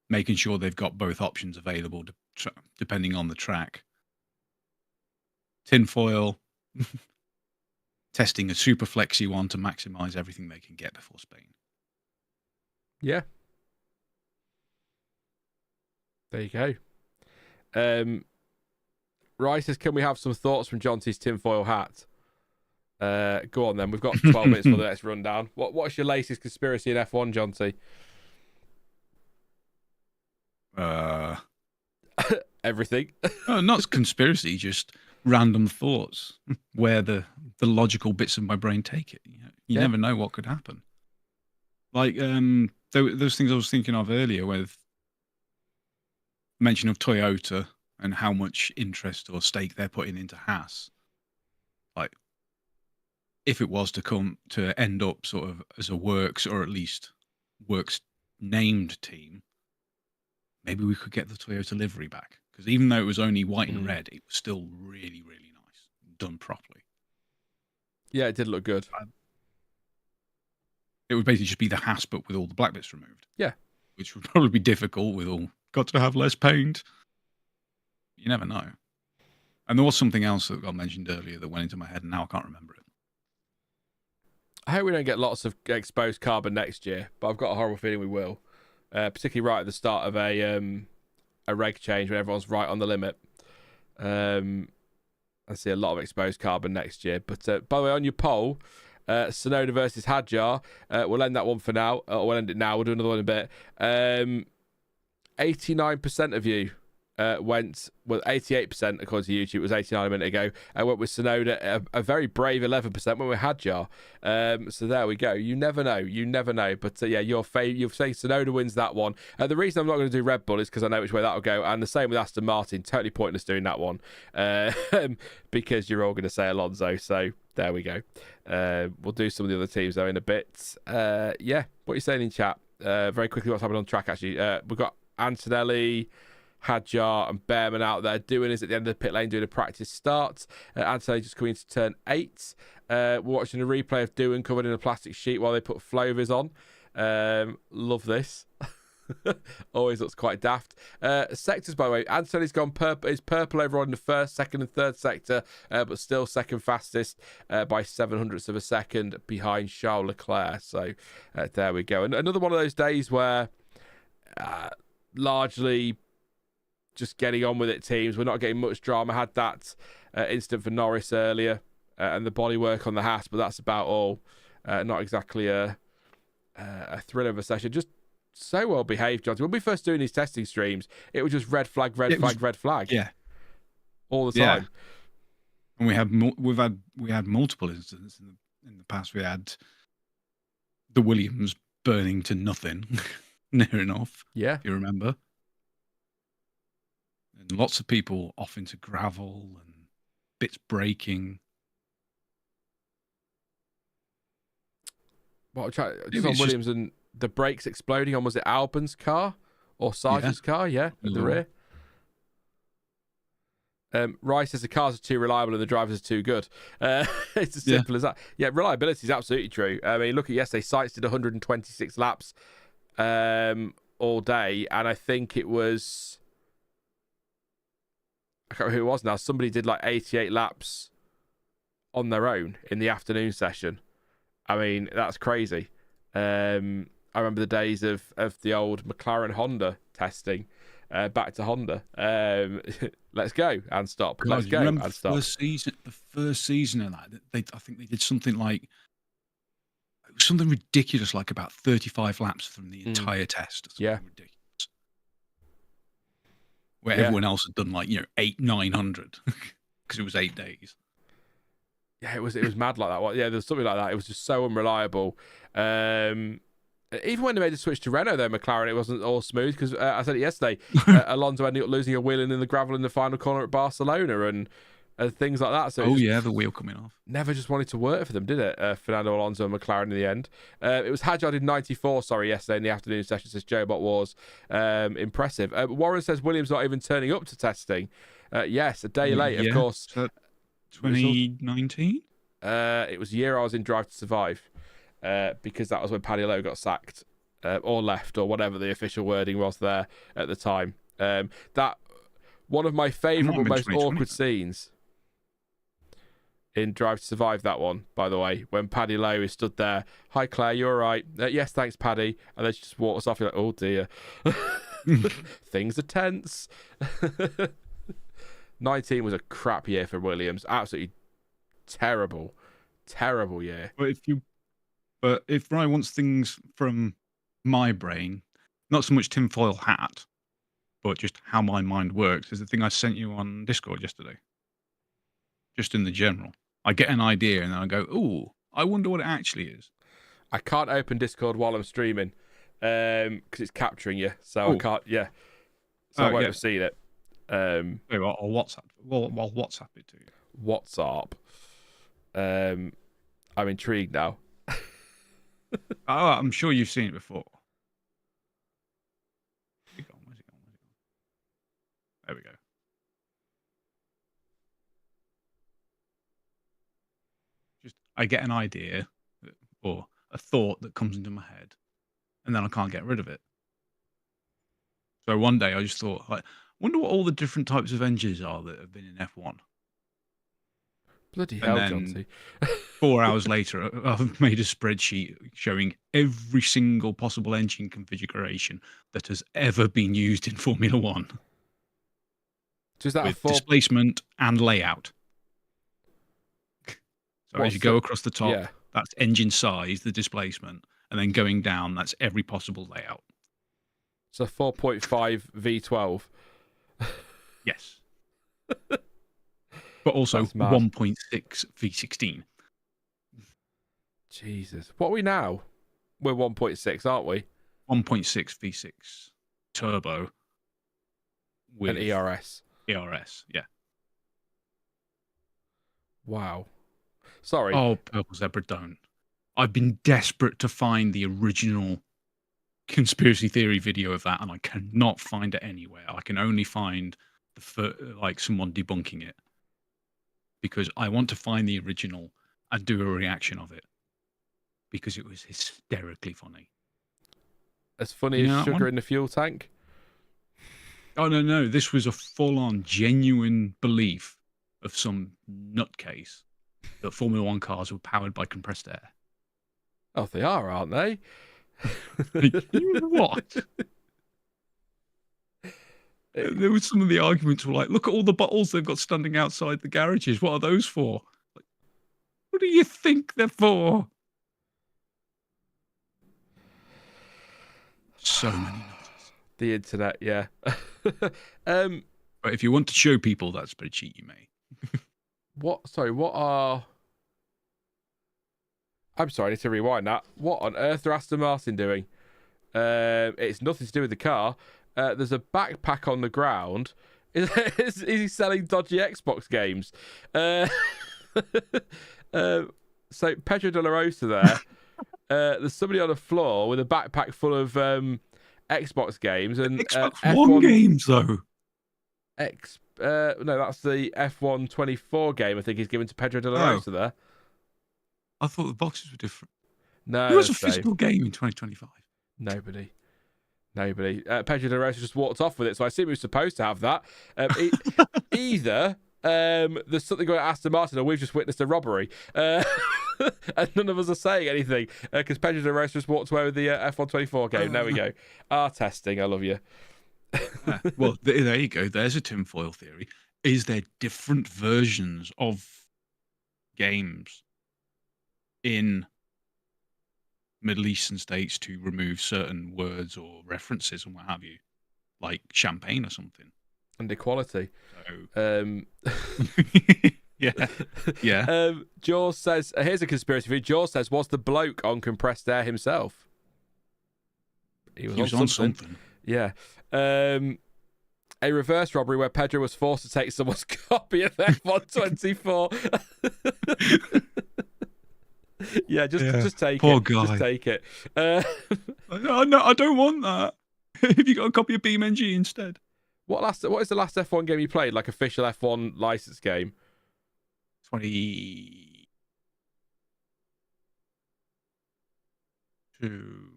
making sure they've got both options available depending on the track. Tinfoil, testing a super flexy one to maximize everything they can get before Spain. Yeah. There you go. Rice says, can we have some thoughts from Jonty's tinfoil hat? Go on then. We've got 12 minutes for the next rundown. What's your latest conspiracy in F1, Jonty? Everything. Not conspiracy, just random thoughts where the logical bits of my brain take it. You never know what could happen. Like those things I was thinking of earlier with mention of Toyota and how much interest or stake they're putting into Haas. Like, if it was to end up sort of as a Works or at least Works named team, maybe we could get the Toyota livery back. Because even though it was only white and red, it was still really, really nice. Done properly. Yeah, it did look good. It would basically just be the Haas, but with all the black bits removed. Yeah. Which would probably be difficult with all, got to have less paint. You never know. And there was something else that got mentioned earlier that went into my head, and now I can't remember it. I hope we don't get lots of exposed carbon next year, but I've got a horrible feeling we will. Particularly right at the start of a reg change when everyone's right on the limit. I see a lot of exposed carbon next year. But by the way, on your poll, Tsunoda versus Hadjar, we'll end that one for now. We'll end it now. We'll do another one in a bit. 89% of you went, well, 88% according to YouTube, it was 89 a minute ago. I went with Tsunoda, a very brave 11% went with Hadjar. So there we go. You never know. But yeah, you're saying Tsunoda wins that one. The reason I'm not going to do Red Bull is because I know which way that'll go. And the same with Aston Martin. Totally pointless doing that one because you're all going to say Alonso. So there we go. We'll do some of the other teams though in a bit. Yeah, what are you saying in chat? Very quickly, what's happening on track actually? We've got Antonelli, Hadjar and Behrman out there doing is at the end of the pit lane doing a practice start. Antonelli just coming into turn 8. We're watching a replay of Doohan covered in a plastic sheet while they put Flovers on. Love this. Always looks quite daft. Sectors, by the way, Antonelli's gone purple. Is purple overall in the first, second, and third sector, but still second fastest by 700ths of a second behind Charles Leclerc. So there we go. And another one of those days where largely just getting on with it, teams. We're not getting much drama. Had that incident for Norris earlier and the bodywork on the Haas, but that's about all. Not exactly a thrill of a session. Just so well behaved, John. When we first doing these testing streams, it was just red flag. Yeah, all the time. And we had multiple incidents in the past. We had the Williams burning to nothing, near enough. Yeah, if you remember. And lots of people off into gravel and bits breaking. Just on Williams and the brakes exploding on, was it Albon's car or Sargent's car? Yeah, at the rear. Rice says the cars are too reliable and the drivers are too good. It's as simple as that. Yeah, reliability is absolutely true. I mean, look at yesterday. Sainz did 126 laps all day, and I think it was... I can't remember who it was now. Somebody did like 88 laps on their own in the afternoon session. I mean, that's crazy. I remember the days of the old McLaren Honda testing. Back to Honda. Let's go and stop. God, Let's go and stop. The first season of that, I think they did something like... It was something ridiculous, like about 35 laps from the entire test. Yeah. Ridiculous. Where everyone else had done like 800-900 because it was 8 days. Yeah, it was mad like that. Well, yeah, there's something like that. It was just so unreliable. Even when they made the switch to Renault, though, McLaren, it wasn't all smooth because I said it yesterday. Alonso ended up losing a wheel in the gravel in the final corner at Barcelona and things like that. So the wheel coming off. Never just wanted to work for them, did it? Fernando, Alonso, and McLaren in the end. It was Hadjar did 94, yesterday in the afternoon session, says Joe Bot Wars. Impressive. Warren says Williams not even turning up to testing. Yes, a day late, of course. So 2019? It was the year I was in Drive to Survive, because that was when Paddy Lowe got sacked, or left, or whatever the official wording was there at the time. That one of my favourite, most awkward scenes in Drive to Survive, that one, by the way, when Paddy Lowe is stood there. Hi, Claire, you all right? Yes, thanks, Paddy. And then she just walks off. You're like, oh, dear. Things are tense. 19 was a crap year for Williams. Absolutely terrible year. But if Ryan wants things from my brain, not so much tinfoil hat, but just how my mind works, is the thing I sent you on Discord yesterday. Just in the general. I get an idea and then I go, ooh, I wonder what it actually is. I can't open Discord while I'm streaming because it's capturing you. So I can't, So I won't have seen it. I'll WhatsApp it to you. WhatsApp. I'm intrigued now. I'm sure you've seen it before. Where's it gone? There we go. I get an idea or a thought that comes into my head, and then I can't get rid of it. So one day I just thought, I wonder what all the different types of engines are that have been in F1. Bloody hell, Johnty. 4 hours later, I've made a spreadsheet showing every single possible engine configuration that has ever been used in Formula One. So is that with displacement and layout. So as you go across the top, that's engine size, the displacement, and then going down, that's every possible layout. So 4.5 V12. Yes. But also 1.6 V16. Jesus. What are we now? We're 1.6, aren't we? 1.6 V6 turbo with an ERS. ERS, yeah. Wow. Sorry. Oh, Purple Zebra, don't. I've been desperate to find the original conspiracy theory video of that, and I cannot find it anywhere. I can only find someone debunking it, because I want to find the original and do a reaction of it, because it was hysterically funny. As funny as sugar in the fuel tank? Oh, no. This was a full-on genuine belief of some nutcase that Formula One cars were powered by compressed air. Oh, they are, aren't they? What? There was some of the arguments were like, look at all the bottles they've got standing outside the garages. What are those for? Like, what do you think they're for? So many nutters. The internet, yeah. But if you want to show people that spreadsheet, you may. I'm sorry, I need to rewind that. What on earth are Aston Martin doing? It's nothing to do with the car. There's a backpack on the ground. Is he selling dodgy Xbox games? So Pedro de la Rosa there. There's somebody on the floor with a backpack full of Xbox games and Xbox One games though. No, that's the F1 24 game. I think he's given to Pedro de la Rosa there. I thought the boxes were different. No, who has a physical game in 2025? Nobody. Pedro de la Rosa just walked off with it, so I assume he was supposed to have that. Either there's something going on at Aston Martin, or we've just witnessed a robbery, and none of us are saying anything because Pedro de la Rosa just walked away with the F1 24 game. There we go. Testing. I love you. Well, there you go. There's a tinfoil theory. Is there different versions of games in Middle Eastern states to remove certain words or references and what have you, like champagne or something? And equality. So, yeah. Jaws says, here's a conspiracy theory. Jaws says, was the bloke on compressed air himself? He was on something. Yeah. A reverse robbery where Pedro was forced to take someone's copy of F124. Yeah, just take Poor it. Guy. Just take it. No, I don't want that. Have you got a copy of BeamNG instead? What is the last F1 game you played? Like official F1 license game? 22.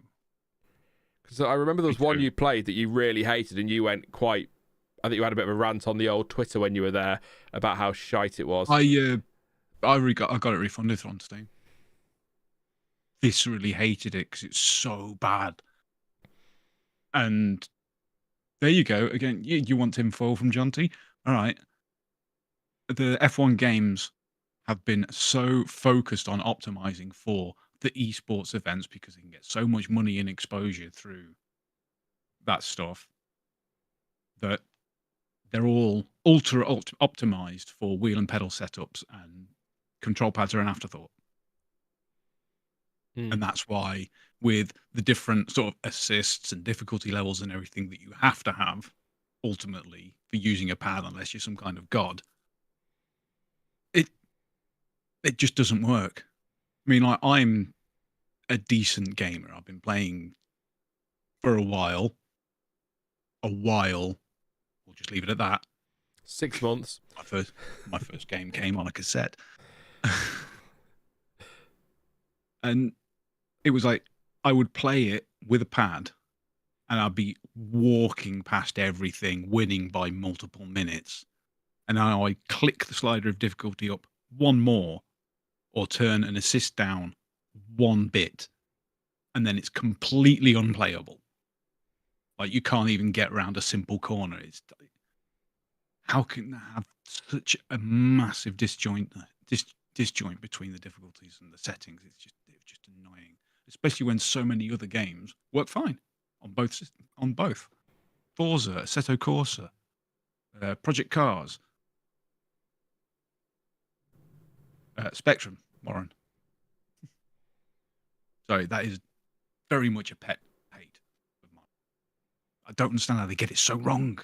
Because I remember there was one you played that you really hated, and you went quite. I think you had a bit of a rant on the old Twitter when you were there about how shite it was. I got it refunded on Steam. Viscerally hated it because it's so bad. And there you go. Again, you want tinfoil from John T? All right. The F1 games have been so focused on optimizing for the esports events because they can get so much money and exposure through that stuff that they're all ultra optimized for wheel and pedal setups, and control pads are an afterthought. And that's why with the different sort of assists and difficulty levels and everything that you have to have ultimately for using a pad, unless you're some kind of god, it just doesn't work. I mean, like, I'm a decent gamer. I've been playing for a while. We'll just leave it at that. 6 months. My first game came on a cassette. And it was like I would play it with a pad and I'd be walking past everything, winning by multiple minutes. And now I click the slider of difficulty up one more or turn an assist down one bit, and then it's completely unplayable. Like, you can't even get around a simple corner. How can they have such a massive disjoint between the difficulties and the settings? It's just annoying, especially when so many other games work fine on both. Forza, Assetto Corsa, Project Cars, Spectrum, Warren. Sorry, that is very much a pet hate of mine. I don't understand how they get it so wrong.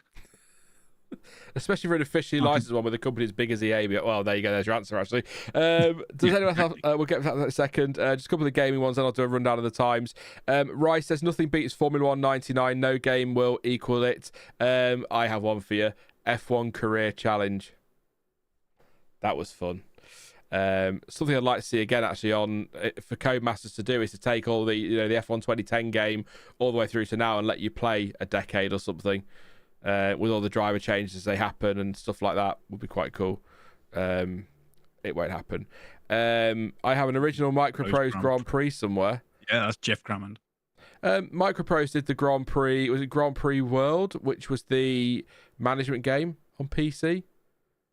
Especially for an officially licensed one with a company as big as EA. Well, there you go. There's your answer, actually. Does anyone have... we'll get to that in a second. Just a couple of the gaming ones, and I'll do a rundown of the times. Rice says, nothing beats Formula One 99. No game will equal it. I have one for you. F1 Career Challenge. That was fun. Something I'd like to see again, actually, for Codemasters to do is to take all the F1 2010 game all the way through to now and let you play a decade or something. With all the driver changes as they happen and stuff like that, would be quite cool. It won't happen. I have an original Microprose Grand Prix somewhere. Yeah, that's Jeff Crammond. Microprose did the Grand Prix. Was it Grand Prix World, which was the management game on PC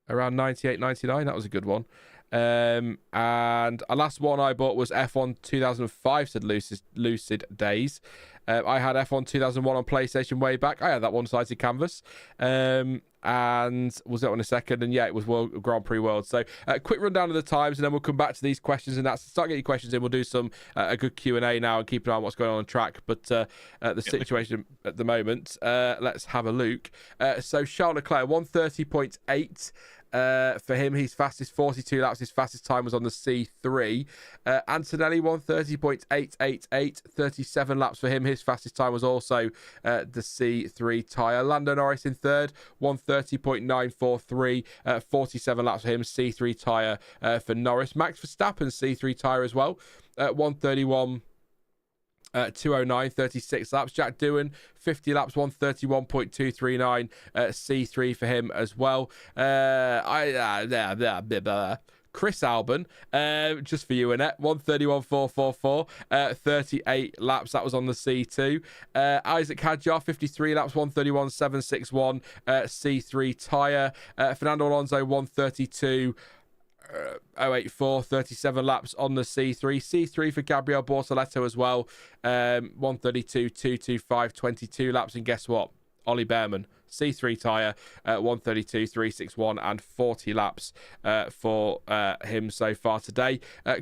around 98, 99? That was a good one. And a last one I bought was F1 2005, said Lucid Days. I had F1 2001 on PlayStation way back. I had that one-sided canvas. And was that one a second? And yeah, it was Grand Prix World. So quick rundown of the times, and then we'll come back to these questions. And that's start getting your questions in. We'll do some a good Q&A now and keep an eye on what's going on track. But the situation at the moment, let's have a look. So Charles Leclerc, 130.8. For him, his fastest 42 laps. His fastest time was on the C3. Antonelli, 130.888, 37 laps for him. His fastest time was also the C3 tyre. Lando Norris in third, 130.943, 47 laps for him. C3 tyre for Norris. Max Verstappen, C3 tyre as well, 131. 209, 36 laps. Jack Doohan, 50 laps, 131.239, C3 for him as well. Chris Albon, just for you, Annette, 131.444, 38 laps. That was on the C2. Isaac Hadjar, 53 laps, 131.761, C3 tyre. Fernando Alonso, 132. 084, 37 laps on the C3. C3 for Gabriel Bortoleto as well. 132.225, 22 laps. And guess what? Ollie Behrman, C3 tyre, 132.361 and 40 laps for him so far today.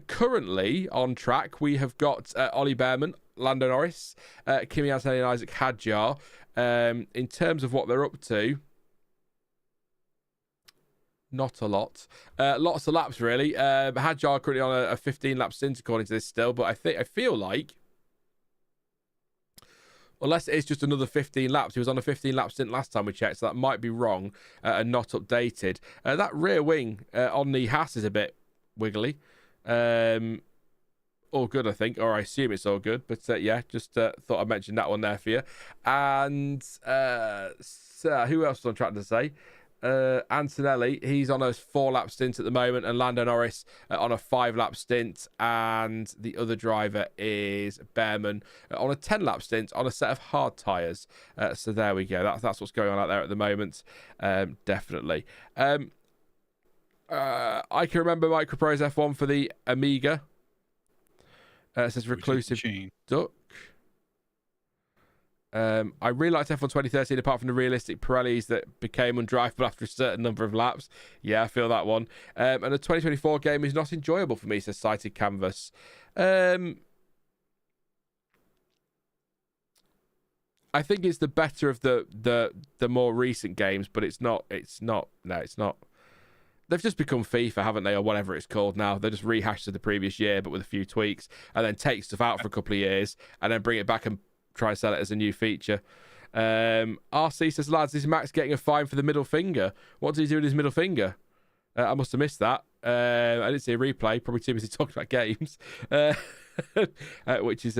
Currently on track, we have got Ollie Behrman, Lando Norris, Kimi Antonelli and Isaac Hadjar. In terms of what they're up to, not a lot. Lots of laps, really. Hadjar currently on a 15 lap stint, according to this still, but I feel like Unless it's just another 15 laps. He was on a 15-lap stint last time we checked, so that might be wrong and not updated. That rear wing on the Haas is a bit wiggly. All good, I think, or I assume it's all good. But yeah, just thought I'd mention that one there for you. And so who else was I trying to say? Antonelli, he's on a 4-lap stint at the moment, and Lando Norris on a 5-lap stint, and the other driver is Behrman on a 10-lap stint on a set of hard tyres. So there we go. That's what's going on out there at the moment. Definitely. I can remember Microprose F1 for the Amiga. It says Reclusive Duck. I really liked F1 2013, apart from the realistic Pirellis that became undrivable after a certain number of laps. Yeah, I feel that one. And the 2024 game is not enjoyable for me, says Cited Canvas. I think it's the better of the more recent games, but it's not. No, it's not. They've just become FIFA, haven't they, or whatever it's called now. They just rehash to the previous year, but with a few tweaks, and then take stuff out for a couple of years, and then bring it back and try and sell it as a new feature. RC says, lads, is Max getting a fine for the middle finger? What did he do with his middle finger? I must have missed that. I didn't see a replay. Probably too busy talking about games, which is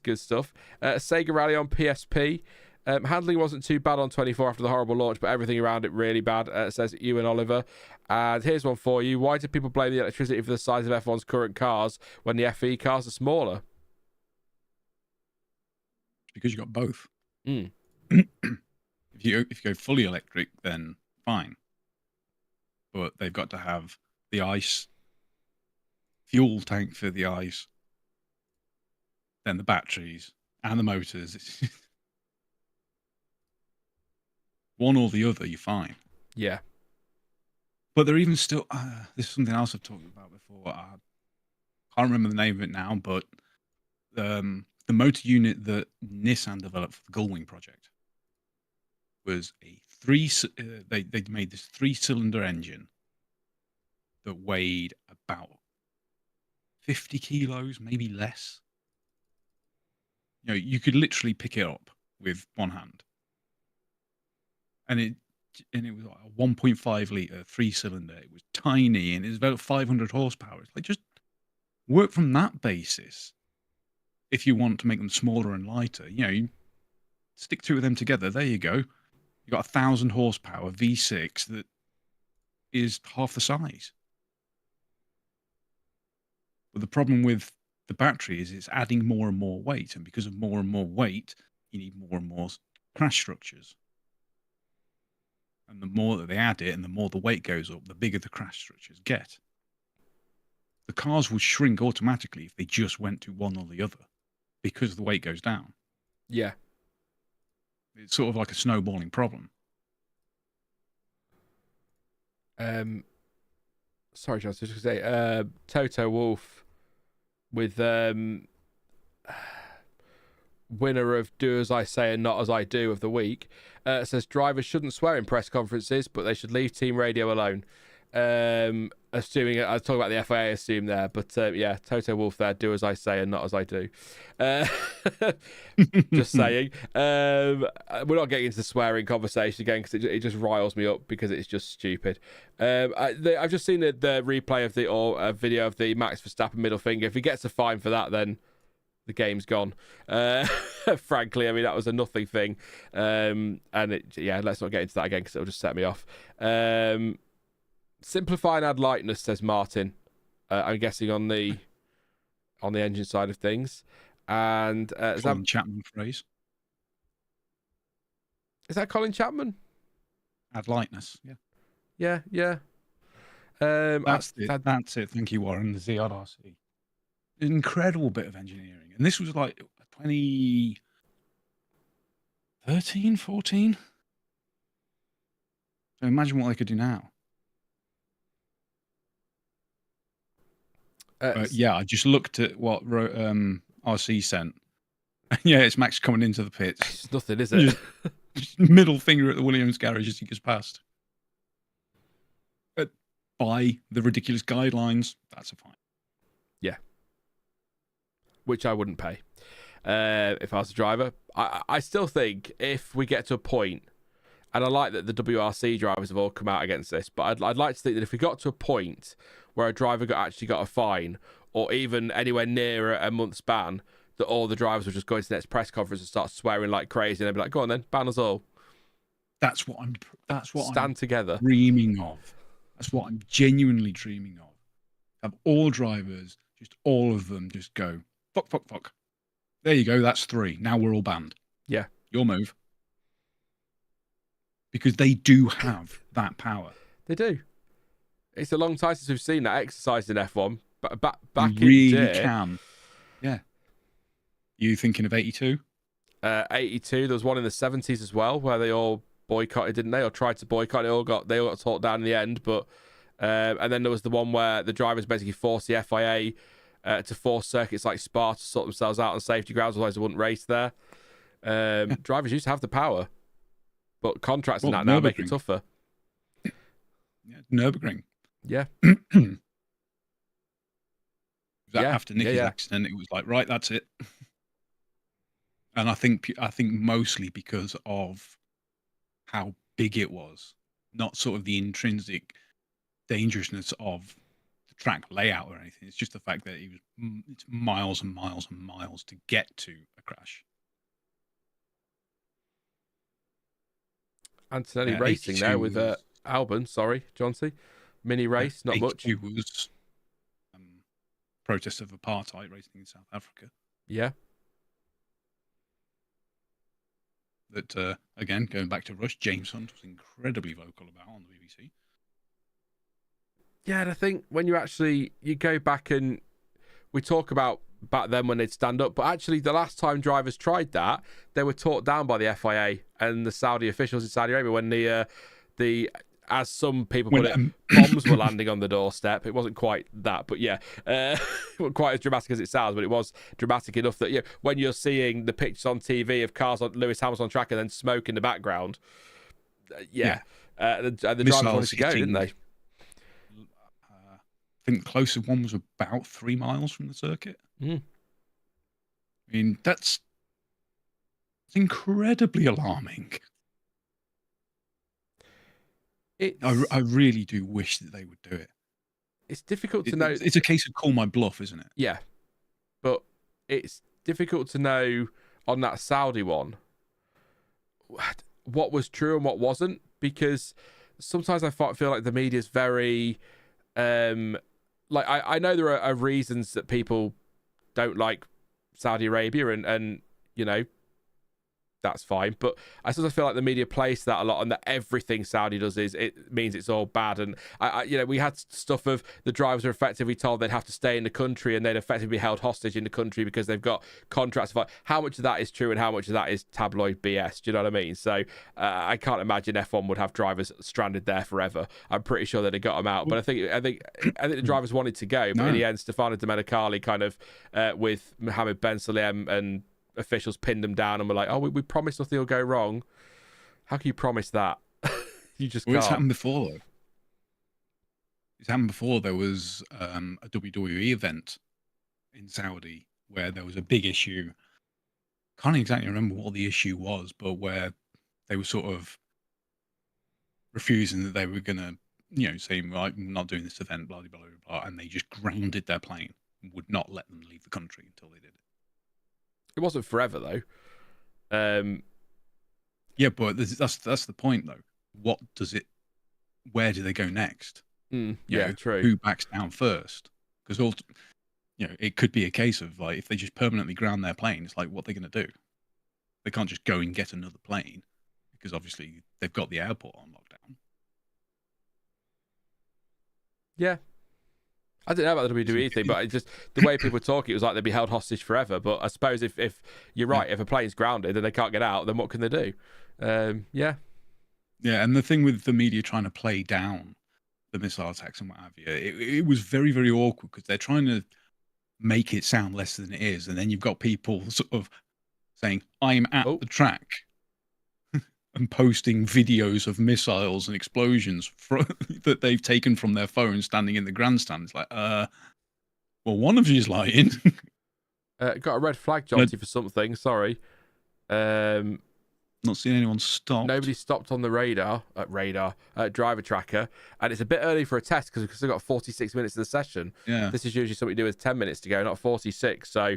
good stuff. Sega Rally on PSP. Handling wasn't too bad on 24 after the horrible launch, but everything around it really bad, says Ewan Oliver. And here's one for you. Why do people blame the electricity for the size of F1's current cars when the FE cars are smaller? Because you got both. Mm. If you go fully electric, then fine. But they've got to have the ice, fuel tank for the ice, then the batteries and the motors. One or the other, you're fine. Yeah. But they're even still... this is something else I've talked about before. I can't remember the name of it now, but the motor unit that Nissan developed for the Gullwing project was a they made this 3-cylinder engine that weighed about 50 kilos, maybe less. You know, you could literally pick it up with one hand. And it was like a 1.5 litre 3-cylinder. It was tiny and it was about 500 horsepower. It's like, just work from that basis. If you want to make them smaller and lighter, you know, you stick two of them together. There you go. You got 1,000 horsepower V6 that is half the size. But the problem with the battery is it's adding more and more weight, and because of more and more weight, you need more and more crash structures. And the more that they add it, and the more the weight goes up, the bigger the crash structures get. The cars would shrink automatically if they just went to one or the other, because the weight goes down. Yeah. It's sort of like a snowballing problem. Sorry, John, I was just going to say, Toto Wolff with winner of Do As I Say and Not As I Do of the week, says drivers shouldn't swear in press conferences, but they should leave team radio alone. Assuming, I was talking about the FIA, I assume there, but yeah, Toto Wolff there, Do As I Say and Not As I Do. Just saying. We're not getting into the swearing conversation again, because it just riles me up, because it's just stupid. I've just seen the replay of the video of the Max Verstappen middle finger. If he gets a fine for that, then the game's gone. Frankly, I mean, that was a nothing thing. And let's not get into that again, because it'll just set me off. Simplify and add lightness, says Martin. I'm guessing on the engine side of things. And Colin Chapman phrase. Is that Colin Chapman? Add lightness, yeah. Yeah. That's it. Thank you, Warren. The ZRC. An incredible bit of engineering. And this was like 2013, 14. So imagine what they could do now. Yeah, I just looked at what RC sent. Yeah, it's Max coming into the pits. It's nothing, is it? Just middle finger at the Williams garage as he goes past. But by the ridiculous guidelines, that's a fine. Yeah. Which I wouldn't pay. if I was a driver. I still think if we get to a point, and I like that the WRC drivers have all come out against this, but I'd like to think that if we got to a point where a driver actually got a fine, or even anywhere near a month's ban, that all the drivers would just go into the next press conference and start swearing like crazy, and they'd be like, "Go on then, ban us all." That's what I'm Stand together. Dreaming of. That's what I'm genuinely dreaming of. Have all drivers, just all of them, just go fuck. There you go. That's 3. Now we're all banned. Yeah, your move. Because they do have that power. They do. It's a long time since we've seen that exercise in F1. But back really in day, can. Yeah. You thinking of 82? 82. There was one in the 70s as well, where they all boycotted, didn't they? Or tried to boycott. They all got talked down in the end. But and then there was the one where the drivers basically forced the FIA to force circuits like Spa to sort themselves out on safety grounds, otherwise they wouldn't race there. Drivers used to have the power, but contracts and that now make it tougher. Yeah, Nürburgring. Yeah. After Nicky's accident, it was like, right, that's it. And I think mostly because of how big it was, not sort of the intrinsic dangerousness of the track layout or anything. It's just the fact that it's miles and miles and miles to get to a crash. Antonelli racing there with Albon. Sorry, Johnsy. Mini race, not much. It was protest of apartheid racing in South Africa. Yeah. That, again, going back to Rush, James Hunt was incredibly vocal about on the BBC. Yeah, and I think when you go back and we talk about back then when they'd stand up, but actually the last time drivers tried that, they were talked down by the FIA and the Saudi officials in Saudi Arabia when the as some people put it, bombs were landing on the doorstep. It wasn't quite that, but yeah, it wasn't quite as dramatic as it sounds, but it was dramatic enough that when you're seeing the pictures on TV of cars on Lewis Hamilton on track and then smoke in the background, the drivers wanted to go, didn't they? I think the closest one was about 3 miles from the circuit. Mm. I mean, that's incredibly alarming. I really do wish that they would do it. It's difficult to know. It's a case of call my bluff, isn't it? Yeah. But it's difficult to know on that Saudi one what was true and what wasn't, because sometimes I feel like the media is very... I know there are reasons that people don't like Saudi Arabia and that's fine, but I sort of feel like the media plays that a lot, and that everything Saudi does it means it's all bad. And we had stuff of the drivers are effectively told they'd have to stay in the country and they'd effectively be held hostage in the country because they've got contracts. How much of that is true and how much of that is tabloid BS? Do you know what I mean? So I can't imagine F1 would have drivers stranded there forever. I'm pretty sure that they got them out, but I think the drivers wanted to go, but in the end, Stefano Domenicali kind of with Mohammed Ben Salem and officials pinned them down and were like, "Oh, we promised nothing will go wrong." How can you promise that? You just can't. It's happened before, though. It's happened before. There was a WWE event in Saudi where there was a big issue. Can't exactly remember what the issue was, but where they were sort of refusing that they were going to, saying, "Right, I'm not doing this event," blah, blah, blah, blah, and they just grounded their plane and would not let them leave the country until they did it. It wasn't forever though. Yeah, but that's the point though. Where do they go next? True. Who backs down first? Because it could be a case of if they just permanently ground their plane, it's like, what are they going to do? They can't just go and get another plane because obviously they've got the airport on lockdown. Yeah. I don't know about the WWE thing, but just the way people talk, it was like they'd be held hostage forever. But I suppose if you're right, if a plane's grounded and they can't get out, then what can they do? Yeah, and the thing with the media trying to play down the missile attacks and what have you, it was very, very awkward because they're trying to make it sound less than it is. And then you've got people sort of saying, "I'm at the track," and posting videos of missiles and explosions that they've taken from their phone standing in the grandstand. It's like, well, one of you is lying. Got a red flag, Jonty, for something. Sorry. Not seeing anyone stop. Nobody stopped on the driver tracker, and it's a bit early for a test because we've still got 46 minutes of the session. Yeah. This is usually something we do with 10 minutes to go, not 46. So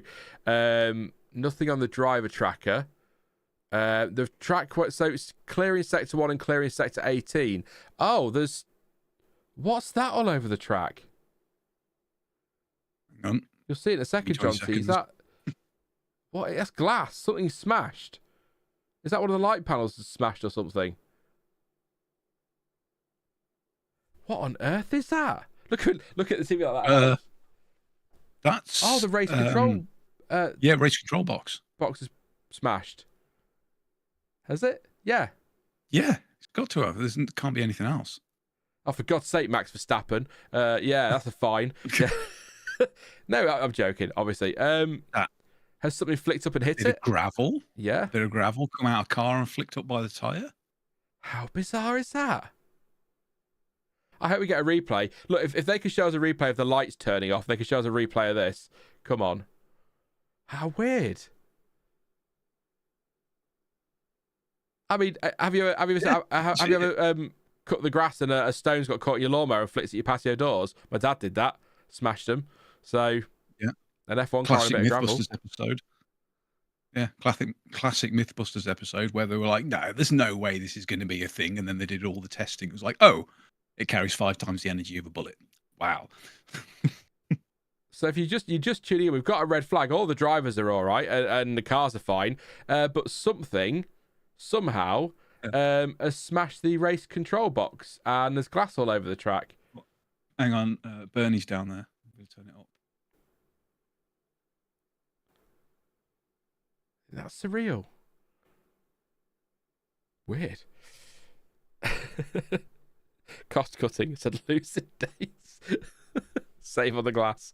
nothing on the driver tracker. The track, so it's clearing sector 1 and clearing sector 18. Oh, what's that all over the track? Hang on. You'll see it in a second, John T. Is that what? That's glass. Something smashed. Is that one of the light panels that's smashed or something? What on earth is that? Look at the TV like that. That's the race control. Race control box. Box is smashed. Has it? Yeah. Yeah, it's got to have. There can't be anything else. Oh, for God's sake, Max Verstappen. Yeah, that's a fine. No, I'm joking, obviously. Has something flicked up and hit it? Bit of gravel. Yeah. Bit of gravel come out of a car and flicked up by the tyre. How bizarre is that? I hope we get a replay. Look, if they could show us a replay of the lights turning off, they could show us a replay of this. Come on. How weird. I mean, have you ever cut the grass and a stone's got caught in your lawnmower and flicks at your patio doors? My dad did that. Smashed them. So, yeah. An F1 car classic and a bit of gravel. Mythbusters episode. Yeah, classic Mythbusters episode where they were like, no, there's no way this is going to be a thing. And then they did all the testing. It was like, oh, it carries 5 times the energy of a bullet. Wow. So if you just tune in, we've got a red flag. All the drivers are all right and the cars are fine. But something, somehow, has smashed the race control box and there's glass all over the track. Hang on, Bernie's down there. I'm going to turn it up. That's surreal. Weird. Cost cutting, said lucid days. Save on the glass.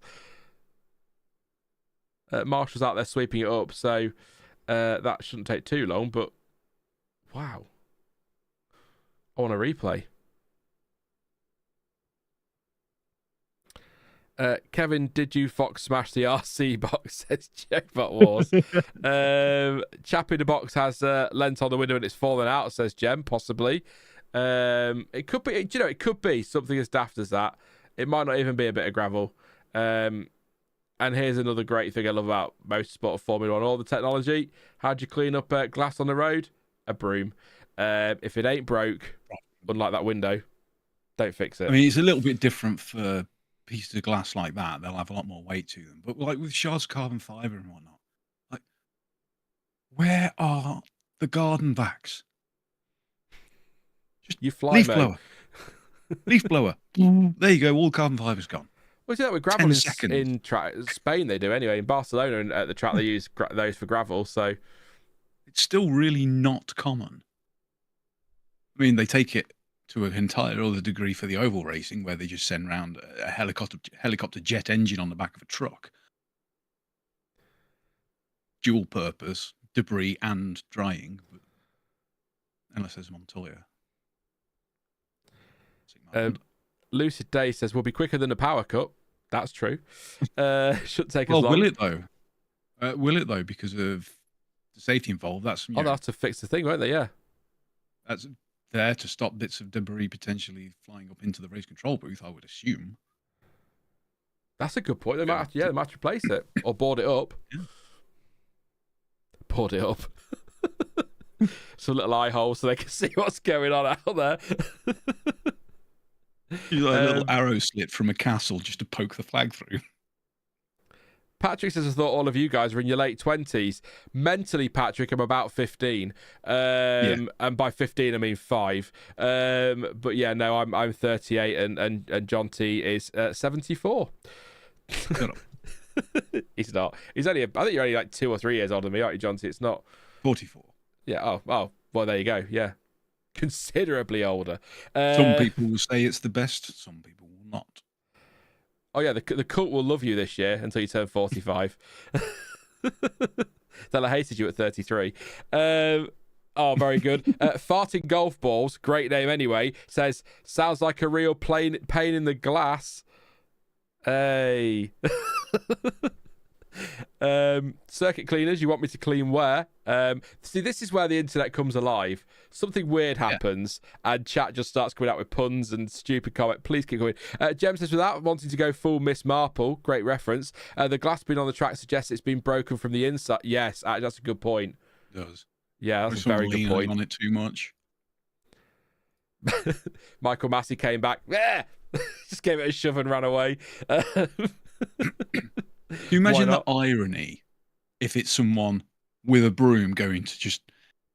Marshall's out there sweeping it up, so that shouldn't take too long, but wow. I want a replay. Kevin, did you Fox smash the RC box? Says Jackpot Wars. Chap in the box has lent on the window and it's fallen out, says Jem, possibly. It could be, it could be something as daft as that. It might not even be a bit of gravel. And here's another great thing I love about motorsport of Formula One. All the technology. How'd you clean up glass on the road? A broom. If it ain't broke, unlike that window, don't fix it. I mean, it's a little bit different for pieces of glass like that. They'll have a lot more weight to them. But like with shards of carbon fibre and whatnot, like, where are the garden vacs? Just you fly, leaf mate. blower. Leaf blower. There you go. All carbon fiber's gone. Well, see that with gravel in Spain they do anyway. In Barcelona and at the track they use those for gravel. So it's still really not common. I mean, they take it to an entire other degree for the oval racing, where they just send round a helicopter jet engine on the back of a truck. Dual purpose, debris and drying. Unless there's Montoya. Lucid Day says we'll be quicker than a power cut. That's true. Shouldn't take us long. Will it though? Will it though? Because of the safety involved. They'll have to fix the thing, won't they? Yeah. That's there to stop bits of debris potentially flying up into the race control booth, I would assume. That's a good point. They might have to replace it or board it up. Yeah. Board it up. Some little eye hole so they can see what's going on out there. You like a little arrow slit from a castle just to poke the flag through. Patrick says, I thought all of you guys were in your late 20s. Mentally, Patrick, I'm about 15. And by 15, I mean 5. But yeah, no, I'm 38 and John T is 74. He's not. He's only, I think you're only like 2 or 3 years older than me, aren't you, John T? It's not. 44. Yeah, oh, well, there you go, yeah. Considerably older. Some people will say it's the best, some people will not. Oh yeah, the cult will love you this year until you turn 45. They'll have hated you at 33. Oh, very good. Farting Golf Balls, great name anyway, says, sounds like a real pain in the glass. Hey. Circuit cleaners, you want me to clean where? See, this is where the internet comes alive. Something weird happens, and chat just starts coming out with puns and stupid comment. Please keep going. Jem says, without wanting to go full Miss Marple, great reference, the glass being on the track suggests it's been broken from the inside. Yes, that's a good point. It does. Yeah, that's a very good point. On it too much. Michael Massey came back. Just gave it a shove and ran away. Can you imagine the irony if it's someone with a broom going to just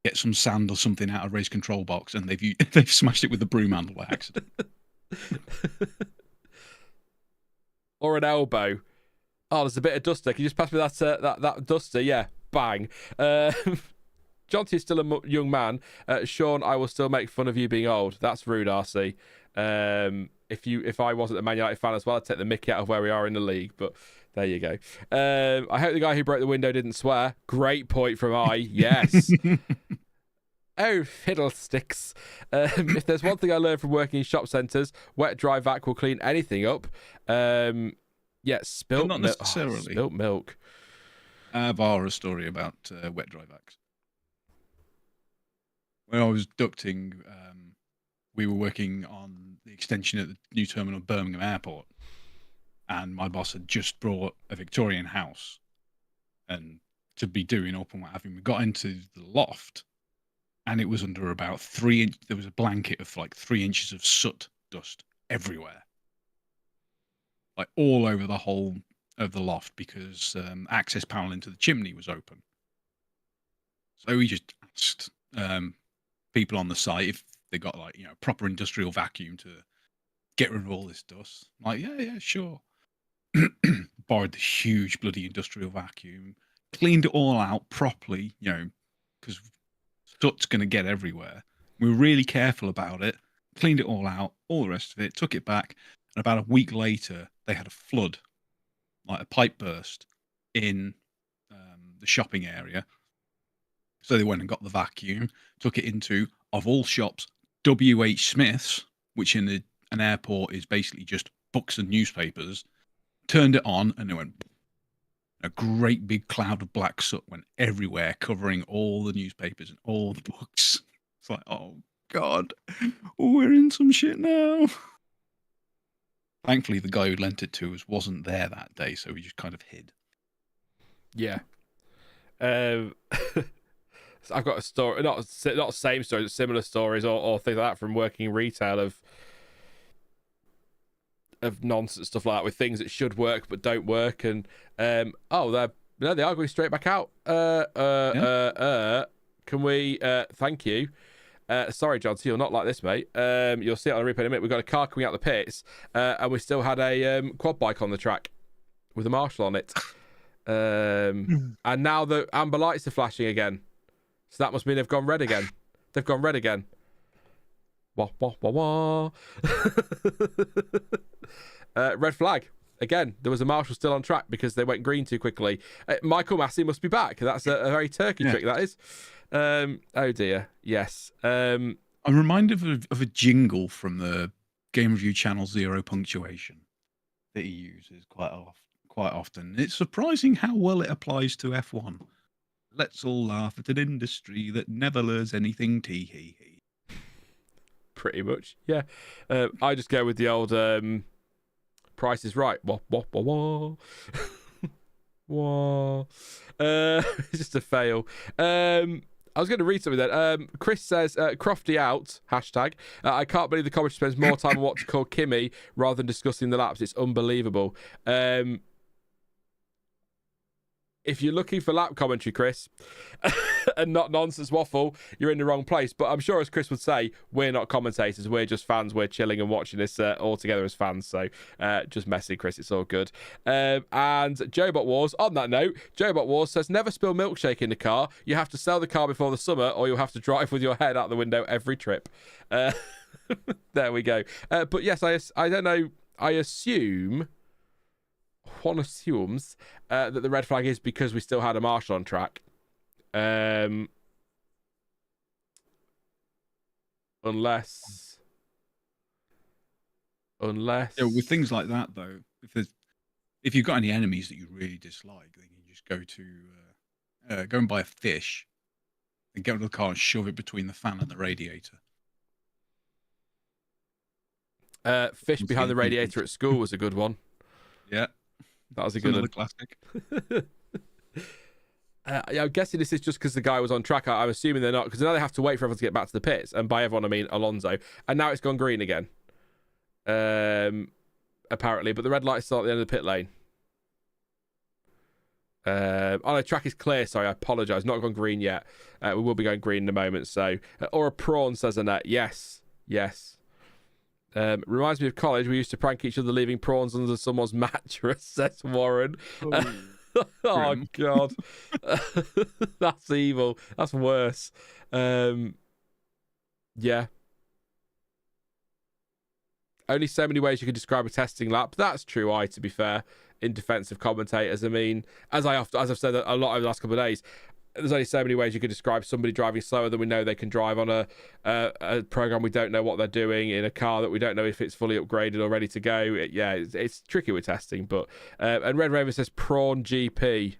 get some sand or something out of race control box and they've smashed it with the broom handle by accident? Or an elbow. Oh, there's a bit of duster. Can you just pass me that duster? Yeah, bang. John T is still a young man. Sean, I will still make fun of you being old. That's rude, RC. If I wasn't a Man United fan as well, I'd take the mickey out of where we are in the league. But there you go. I hope the guy who broke the window didn't swear. Great point from I. Yes. Oh, fiddlesticks. If there's one thing I learned from working in shop centres, wet dry vac will clean anything up. Yeah, spilt milk. Not necessarily. Spilt milk. I have a story about wet dry vacs. When I was ducting, we were working on the extension at the new terminal at Birmingham Airport, and my boss had just brought a Victorian house and to be doing up and what have you. We got into the loft, and it was under about 3 inch. There was a blanket of like 3 inches of soot dust everywhere, like all over the whole of the loft, because access panel into the chimney was open. So we just asked people on the site if they got proper industrial vacuum to get rid of all this dust. Like, yeah, sure. Borrowed the huge bloody industrial vacuum, cleaned it all out properly, because soot's going to get everywhere. We were really careful about it, cleaned it all out, all the rest of it, took it back, and about a week later, they had a flood, like a pipe burst in the shopping area. So they went and got the vacuum, took it into, of all shops, W.H. Smith's, which in an airport is basically just books and newspapers, turned it on, and it went, a great big cloud of black soot went everywhere, covering all the newspapers and all the books. It's like, oh, God, we're in some shit now. Thankfully, the guy who lent it to us wasn't there that day, so we just kind of hid. Yeah. I've got a story, not the same story, but similar stories or things like that from working in retail of nonsense stuff like that, with things that should work but don't work, and they are going straight back out. Can we? Thank you. Sorry, John, so you're not like this, mate. You'll see it on the replay in a minute. We've got a car coming out the pits, and we still had a quad bike on the track with a Marshall on it. And now the amber lights are flashing again. So that must mean they've gone red again. They've gone red again. Wah, wah, wah, wah. Red flag. Again, there was a Marshall still on track because they went green too quickly. Michael Massey must be back. That's a very Turkey trick, that is. Oh, dear. Yes. I'm reminded of a jingle from the Game Review channel Zero Punctuation that he uses quite often. It's surprising how well it applies to F1. Let's all laugh at an industry that never learns anything, tee hee hee. Pretty much, yeah. I just go with the old Price is Right. Wah, wah, wah, wah. Wah. It's just a fail. I was going to read something then. Chris says, Crofty out, hashtag. I can't believe the commentary spends more time on what to call Kimi rather than discussing the laps. It's unbelievable. If you're looking for lap commentary, Chris, and not nonsense waffle, you're in the wrong place. But I'm sure, as Chris would say, we're not commentators. We're just fans. We're chilling and watching this all together as fans. So just messy, Chris. It's all good. And Joebot Wars, on that note, Joebot Wars says, never spill milkshake in the car. You have to sell the car before the summer, or you'll have to drive with your head out the window every trip. There we go. But yes, I don't know. I assume... One assumes that the red flag is because we still had a Marshall on track. Unless... Yeah, with things like that, though, if if you've got any enemies that you really dislike, then you just go and buy a fish and get into the car and shove it between the fan and the radiator. Fish behind the radiator at school was a good one. Yeah, that was a good one. Classic. I'm guessing this is just because the guy was on track. I'm assuming they're not, because now they have to wait for everyone to get back to the pits. And by everyone, I mean Alonso. And now it's gone green again. Apparently, but the red light's still at the end of the pit lane. The track is clear. Sorry, I apologise. Not gone green yet. We will be going green in a moment. So, or a prawn, says Annette. Yes. Reminds me of college. We used to prank each other leaving prawns under someone's mattress, says Warren. Oh God. That's evil. That's worse. Yeah. Only so many ways you can describe a testing lap. That's true, to be fair, in defense of commentators. I mean, as I've said a lot over the last couple of days, there's only so many ways you could describe somebody driving slower than we know they can drive on a program we don't know what they're doing, in a car that we don't know if it's fully upgraded or ready to go. It's tricky with testing. But and Red Raven says prawn GP.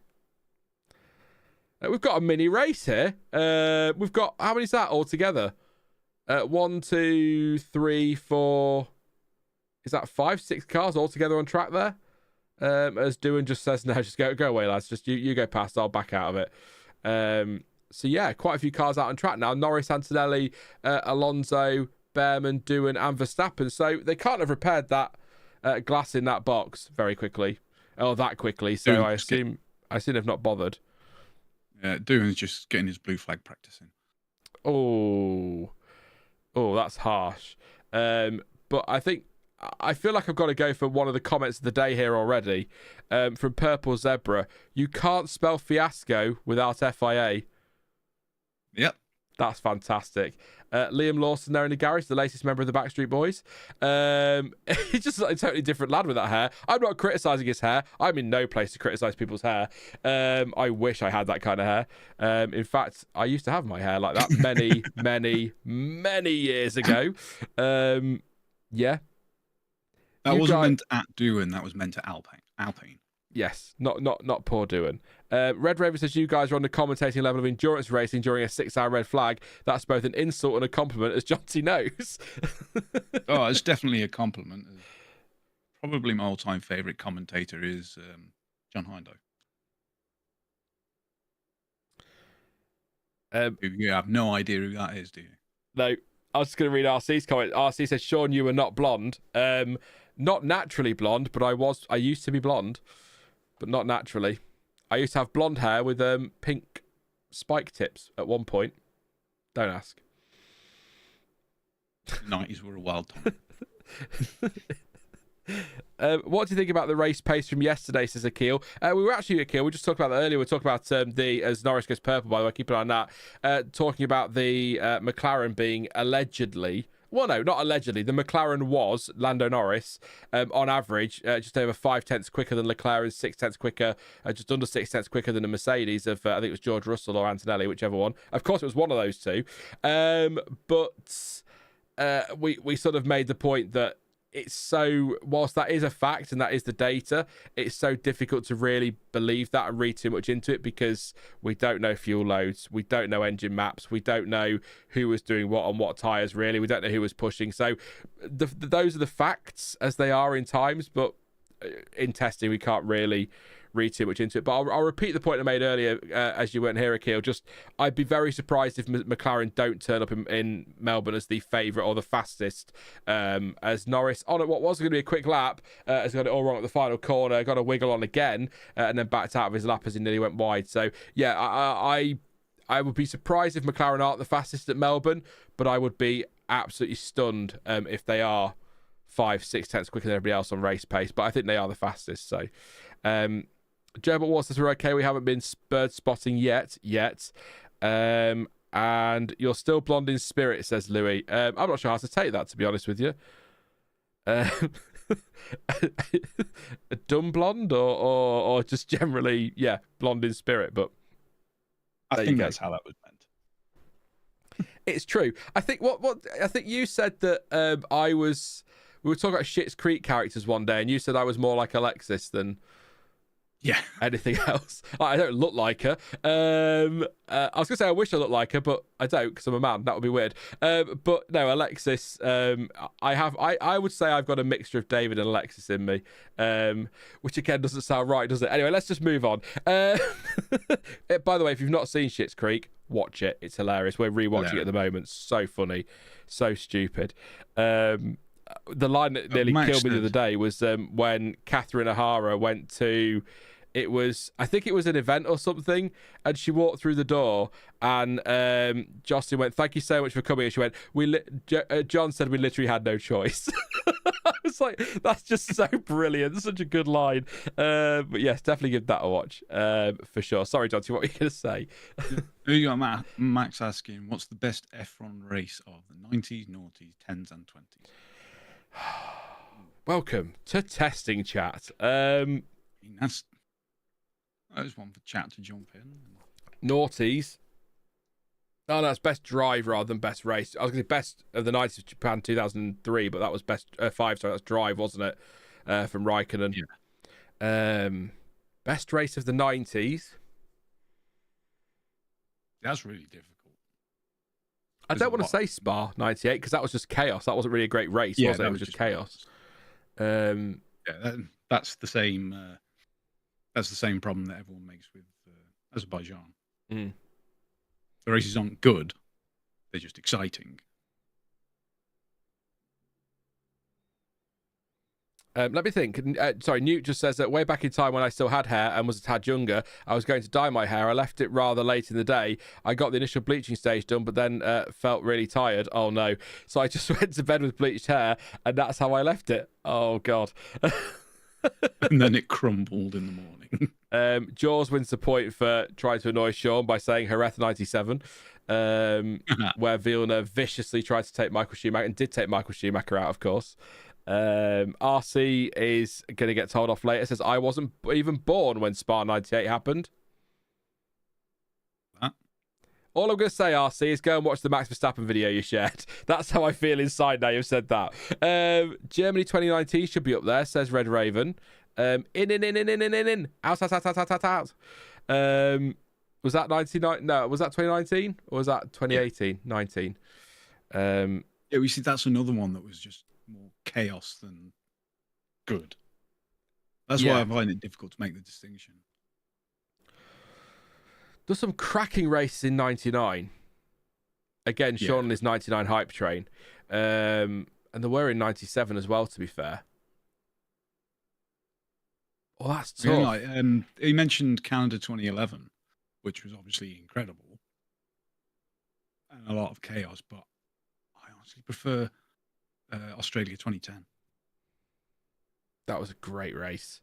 We've got a mini race here. We've got, how many is that altogether? 1, 2, 3, 4. Is that 5, 6 cars all together on track there? As Doohan just says, no, just go away, lads. Just you go past, I'll back out of it. So yeah, quite a few cars out on track now. Norris, Antonelli, Alonso, Behrman, Doohan, and Verstappen. So they can't have repaired that glass in that box very quickly, or that quickly. So I assume they've not bothered. Yeah, Doohan's just getting his blue flag practicing. Oh, that's harsh. But I feel like I've got to go for one of the comments of the day here already. From Purple Zebra. You can't spell fiasco without FIA. Yep. That's fantastic. Liam Lawson there in the garage, the latest member of the Backstreet Boys. He's just a totally different lad with that hair. I'm not criticising his hair. I'm in no place to criticise people's hair. I wish I had that kind of hair. In fact, I used to have my hair like that many years ago. Yeah. That wasn't meant at Doohan. That was meant at Alpine. Yes, not poor Doohan. Red Raven says you guys are on the commentating level of endurance racing during a 6-hour red flag. That's both an insult and a compliment, as Jonty knows. Oh, it's definitely a compliment. Probably my all-time favourite commentator is John Hindo. You have no idea who that is, do you? No. I was just going to read RC's comment. RC says, Sean, you were not blonde. Not naturally blonde, but I used to be blonde, but not naturally. I used to have blonde hair with pink spike tips at one point. Don't ask. The 90s were a wild time. What do you think about the race pace from yesterday, says Akil? We were actually, Akil, we just talked about that earlier. We talked about as Norris goes purple, by the way, keep an eye on that. Talking about the McLaren being allegedly, well, no, not allegedly, the McLaren was, Lando Norris, on average, just over 5/10 quicker than Leclerc and 6/10 quicker, just under 6/10 quicker than the Mercedes of, I think it was George Russell or Antonelli, whichever one. Of course, it was one of those two. But we sort of made the point that it's so, whilst that is a fact and that is the data, it's so difficult to really believe that and read too much into it, because we don't know fuel loads, we don't know engine maps, we don't know who was doing what on what tyres, really, we don't know who was pushing. So those are the facts as they are in times, but in testing we can't really read too much into it. But I'll repeat the point I made earlier, as you weren't here, Akil. Just, I'd be very surprised if McLaren don't turn up in Melbourne as the favourite or the fastest, as Norris, on at what was going to be a quick lap, has got it all wrong at the final corner, got a wiggle on again, and then backed out of his lap as he nearly went wide. So, yeah, I would be surprised if McLaren aren't the fastest at Melbourne, but I would be absolutely stunned if they are 5-6 tenths quicker than everybody else on race pace. But I think they are the fastest. So, Gerbert Watts says we're okay. We haven't been bird spotting yet. And you're still blonde in spirit, says Louis. I'm not sure how to take that, to be honest with you. A dumb blonde or just generally, yeah, blonde in spirit. But I think that's how that was meant. It's true. I think what I think you said that I was we were talking about Schitt's Creek characters one day, and you said I was more like Alexis than anything else. I don't look like her. I was gonna say I wish I looked like her, but I don't because I'm a man. That would be weird. But no, Alexis. I would say I've got a mixture of David and Alexis in me, which again doesn't sound right, does it? Anyway, let's just move on. By the way, if you've not seen Schitt's Creek, watch it. It's hilarious. We're rewatching it at the moment. So funny, so stupid. The line that nearly killed me the other day was when Catherine O'Hara went to. I think it was an event or something, and she walked through the door, and Jocelyn went, "Thank you so much for coming." And she went, John said we literally had no choice. I was like, that's just so brilliant, such a good line. But yes, definitely give that a watch for sure. Sorry, John, what were you going to say? Who you got, Max asking, what's the best F1 race of the 90s, noughties, 10s, and 20s? Welcome to Testing Chat. That's one for chat to jump in. Noughties. Oh, no, it's best drive rather than best race. I was going to say best of the 90s of Japan 2003, but that was best 5. Sorry, that's drive, wasn't it? From Raikkonen. Yeah. Best race of the 90s. That's really difficult. I don't want to say Spa 98 because that was just chaos. That wasn't really a great race, was it? It was just chaos. That's the same. That's the same problem that everyone makes with Azerbaijan. The races aren't good; they're just exciting. Let me think. Sorry, Newt just says that way back in time when I still had hair and was a tad younger, I was going to dye my hair. I left it rather late in the day. I got the initial bleaching stage done, but then felt really tired. Oh no! So I just went to bed with bleached hair, and that's how I left it. Oh God. And then it crumbled in the morning. Jaws wins the point for trying to annoy Sean by saying Jerez 97, where Villeneuve viciously tried to take Michael Schumacher and did take Michael Schumacher out, of course. RC is going to get told off later. Says, I wasn't even born when Spa 98 happened. All I'm going to say, RC, is go and watch the Max Verstappen video you shared. That's how I feel inside now you've said that. Germany 2019 should be up there, says Red Raven. In. Out. Was that 99? No, was that 2019? Or was that 2018? Yeah. 19. Yeah, we see that's another one that was just more chaos than good. That's why I find it difficult to make the distinction. There's some cracking races in 99. Again, Sean and his 99 hype train. And there were in 97 as well, to be fair. Oh, that's tough. He mentioned Canada 2011, which was obviously incredible. And a lot of chaos, but I honestly prefer Australia 2010. That was a great race.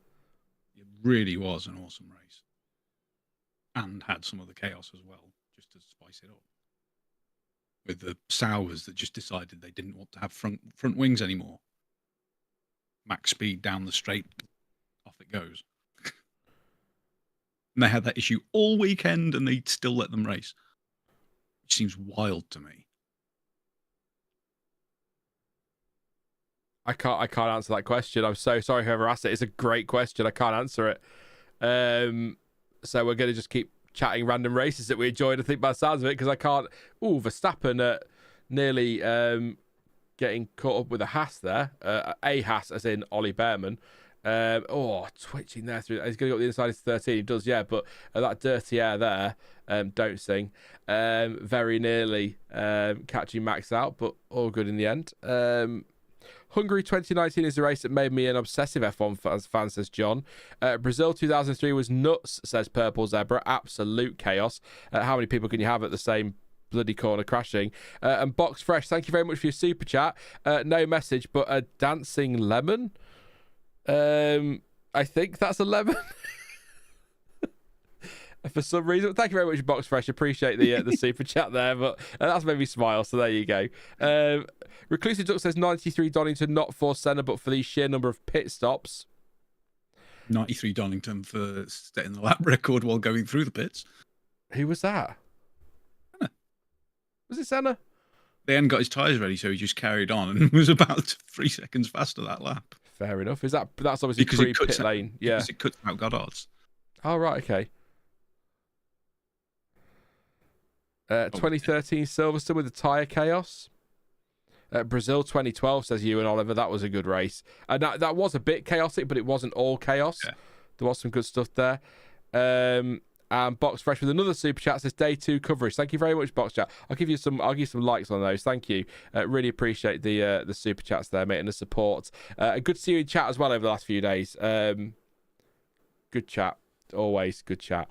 It really was an awesome race. And had some of the chaos as well, just to spice it up. With the Sauers that just decided they didn't want to have front wings anymore. Max speed down the straight, off it goes. And they had that issue all weekend and they still let them race. Which seems wild to me. I can't answer that question. I'm so sorry whoever asked it. It's a great question. I can't answer it. So we're going to just keep chatting random races that we enjoyed, I think, by the sounds of it, because I can't... Verstappen nearly getting caught up with a Haas there. A Haas, as in Ollie Behrman. Twitching there through. He's going to go up the inside of 13. He does, yeah, but that dirty air there, don't sing. Very nearly catching Max out, but all good in the end. Hungary 2019 is the race that made me an obsessive F1 fan, says John. Brazil 2003 was nuts, says Purple Zebra. Absolute chaos. How many people can you have at the same bloody corner crashing? And Box Fresh, thank you very much for your super chat. No message, but a dancing lemon. I think that's a lemon. For some reason. Thank you very much, Box Fresh. Appreciate the super chat there, but that's made me smile, so there you go. Reclusive Duck says 93 Donington, not for Senna, but for the sheer number of pit stops. 93 Donington for setting the lap record while going through the pits. Who was that? Senna. Was it Senna? they hadn't got his tyres ready, so he just carried on and was about 3 seconds faster that lap. Fair enough. That's obviously pre-pit lane? Yeah. Because it cuts out Goddard's. Oh, right, okay. 2013 Silverstone with the tyre chaos. Brazil 2012, says you and Oliver. That was a good race. And that was a bit chaotic, but it wasn't all chaos. Yeah. There was some good stuff there. And Box Fresh with another super chat says day 2 coverage. Thank you very much, Box Chat. I'll give you some likes on those. Thank you. Really appreciate the super chats there, mate, and the support. A good to see you in chat as well over the last few days. Good chat. Always good chat.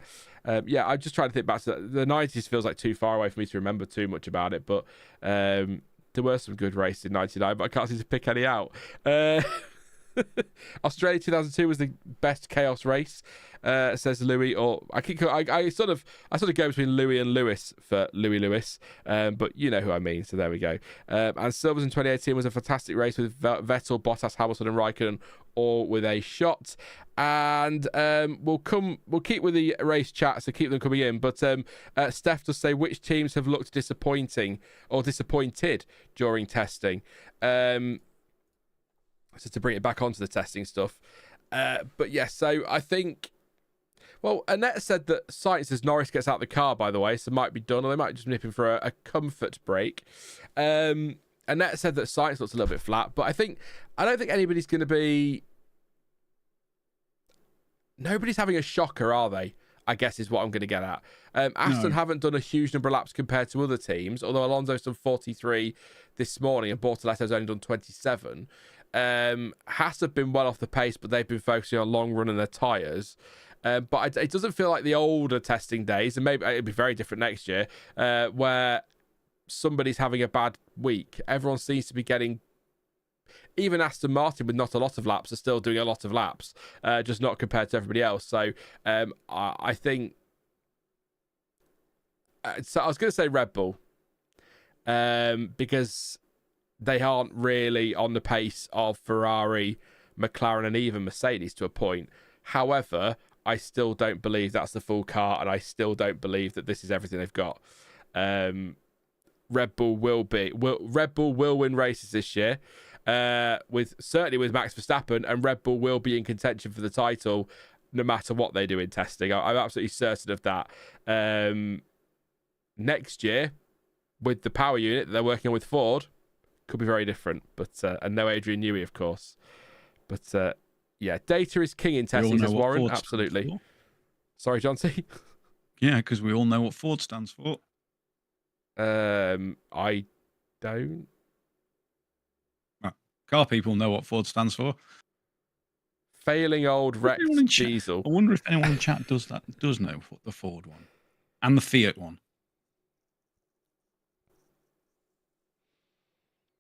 Yeah, I'm just trying to think back to the 90s. Feels like too far away for me to remember too much about it, but there were some good races in 99, but I can't seem to pick any out. Australia 2002 was the best chaos race, says Louis. Or I sort of go between Louis and Lewis for Louis Lewis, but you know who I mean. So there we go. And Silverstone 2018 was a fantastic race with Vettel, Bottas, Hamilton, and Raikkonen all with a shot. And we'll keep with the race chat, so keep them coming in. But Steph does say which teams have looked disappointing or disappointed during testing. So to bring it back onto the testing stuff. But yes, so I think... Well, Annette said that Sainz as Norris gets out the car, by the way, so might be done, or they might just nip him for a comfort break. Annette said that Sainz looks a little bit flat, but I don't think anybody's going to be... Nobody's having a shocker, are they? I guess is what I'm going to get at. Aston haven't done a huge number of laps compared to other teams, although Alonso's done 43 this morning and Bortoletto's only done 27. Haas have been well off the pace, but they've been focusing on long run and their tyres. But it doesn't feel like the older testing days, and maybe it'll be very different next year, where somebody's having a bad week. Everyone seems to be getting... Even Aston Martin, with not a lot of laps, are still doing a lot of laps, just not compared to everybody else. So I think... So I was going to say Red Bull, because they aren't really on the pace of Ferrari, McLaren, and even Mercedes to a point. However, I still don't believe that's the full car, and I still don't believe that this is everything they've got. Red Bull will win races this year, certainly with Max Verstappen, and Red Bull will be in contention for the title no matter what they do in testing. I'm absolutely certain of that. Next year, with the power unit that they're working on with Ford, could be very different. But and no Adrian Newey, of course. But yeah, data is king in testing, says Warren. Ford absolutely. Sorry, John C. Yeah, because we all know what Ford stands for. I don't. Car people know what Ford stands for. Failing old wrecked diesel. I wonder if anyone in chat does know what the Ford one and the Fiat one.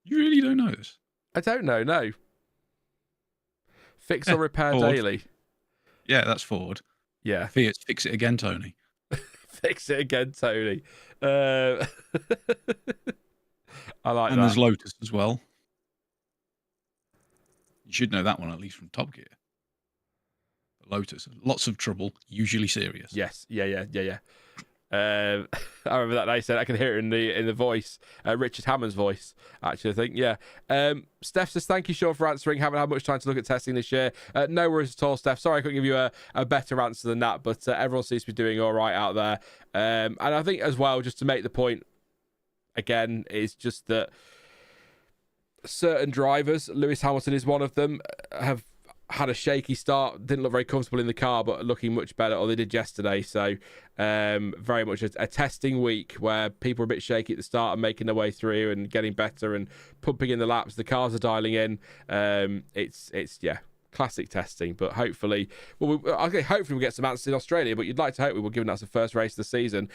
You really don't know this? I don't know, no. Fix or repair Ford. Daily. Yeah, that's Ford. Yeah. Fiat's Fix It Again, Tony. Fix it again, Tony. I like that. And there's Lotus as well. You should know that one, at least from Top Gear. Lotus, lots of trouble, usually serious. Yes, yeah. I remember that night. I can hear it in the voice, Richard Hammond's voice. Actually, I think, yeah. Steph says, "Thank you, Sean, for answering. Haven't had much time to look at testing this year. No worries at all, Steph. Sorry, I couldn't give you a better answer than that, but everyone seems to be doing all right out there. And I think as well, just to make the point again, is just that certain drivers, Lewis Hamilton is one of them, have had a shaky start, didn't look very comfortable in the car, but looking much better, or they did yesterday. So very much a testing week where people are a bit shaky at the start and making their way through and getting better and pumping in the laps. The cars are dialing in. It's classic testing, but hopefully we'll get some answers in Australia, but you'd like to hope we were given that's the first race of the season,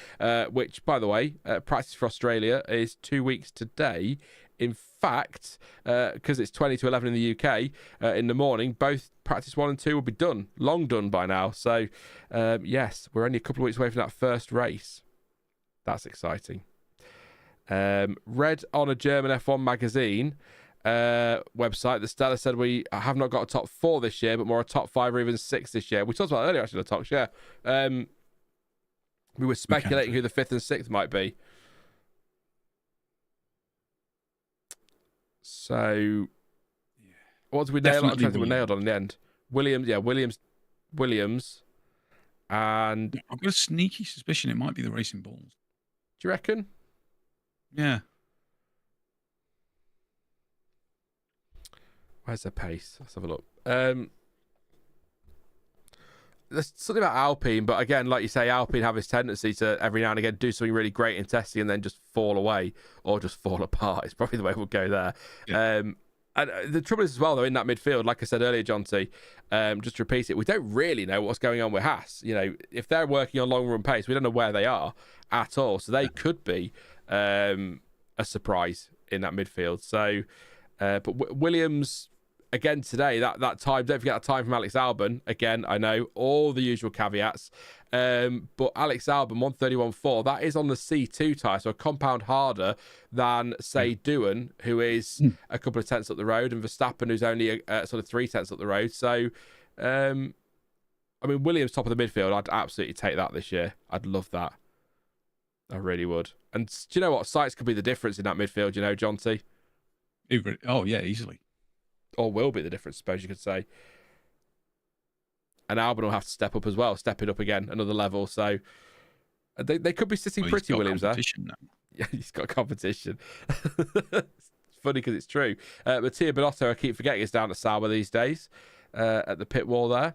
which, by the way, practice for Australia is 2 weeks today. In fact, because it's 20 to 11 in the UK in the morning, both practice 1 and 2 will be done, long done by now. So, yes, we're only a couple of weeks away from that first race. That's exciting. Read on a German F1 magazine website, the Stella said we have not got a top 4 this year, but more a top 5 or even 6 this year. We talked about that earlier, actually, in the talk, yeah. We were speculating who the 5th and 6th might be. So, what did we nail? I'm trying to think we nailed on in the end. Williams, and I've got a sneaky suspicion it might be the Racing Bulls. Do you reckon? Yeah. Where's the pace? Let's have a look. There's something about Alpine, but again, like you say, Alpine have this tendency to every now and again do something really great in testing and then just fall away or just fall apart. It's probably the way we'll go there. Yeah. And the trouble is as well, though, in that midfield, like I said earlier, John T, just to repeat it, we don't really know what's going on with Haas. You know, if they're working on long run pace, we don't know where they are at all. So they could be a surprise in that midfield. So, but Williams, again today, that time, don't forget that time from Alex Albon. Again, I know all the usual caveats. But Alex Albon, 131.4, that is on the C2 tyre, so a compound harder than, say, Doohan, who is a couple of tenths up the road, and Verstappen, who's only sort of 3 tenths up the road. So, I mean, Williams top of the midfield, I'd absolutely take that this year. I'd love that. I really would. And do you know what? Sights could be the difference in that midfield, you know, John T? Oh, yeah, easily. Or will be the difference, I suppose you could say. And Albon will have to step up as well, step it up again, another level. So they could be sitting pretty, Williams, there. Now. Yeah, he's got competition. It's funny because it's true. Mattia Binotto, I keep forgetting, is down at Sauber these days at the pit wall there.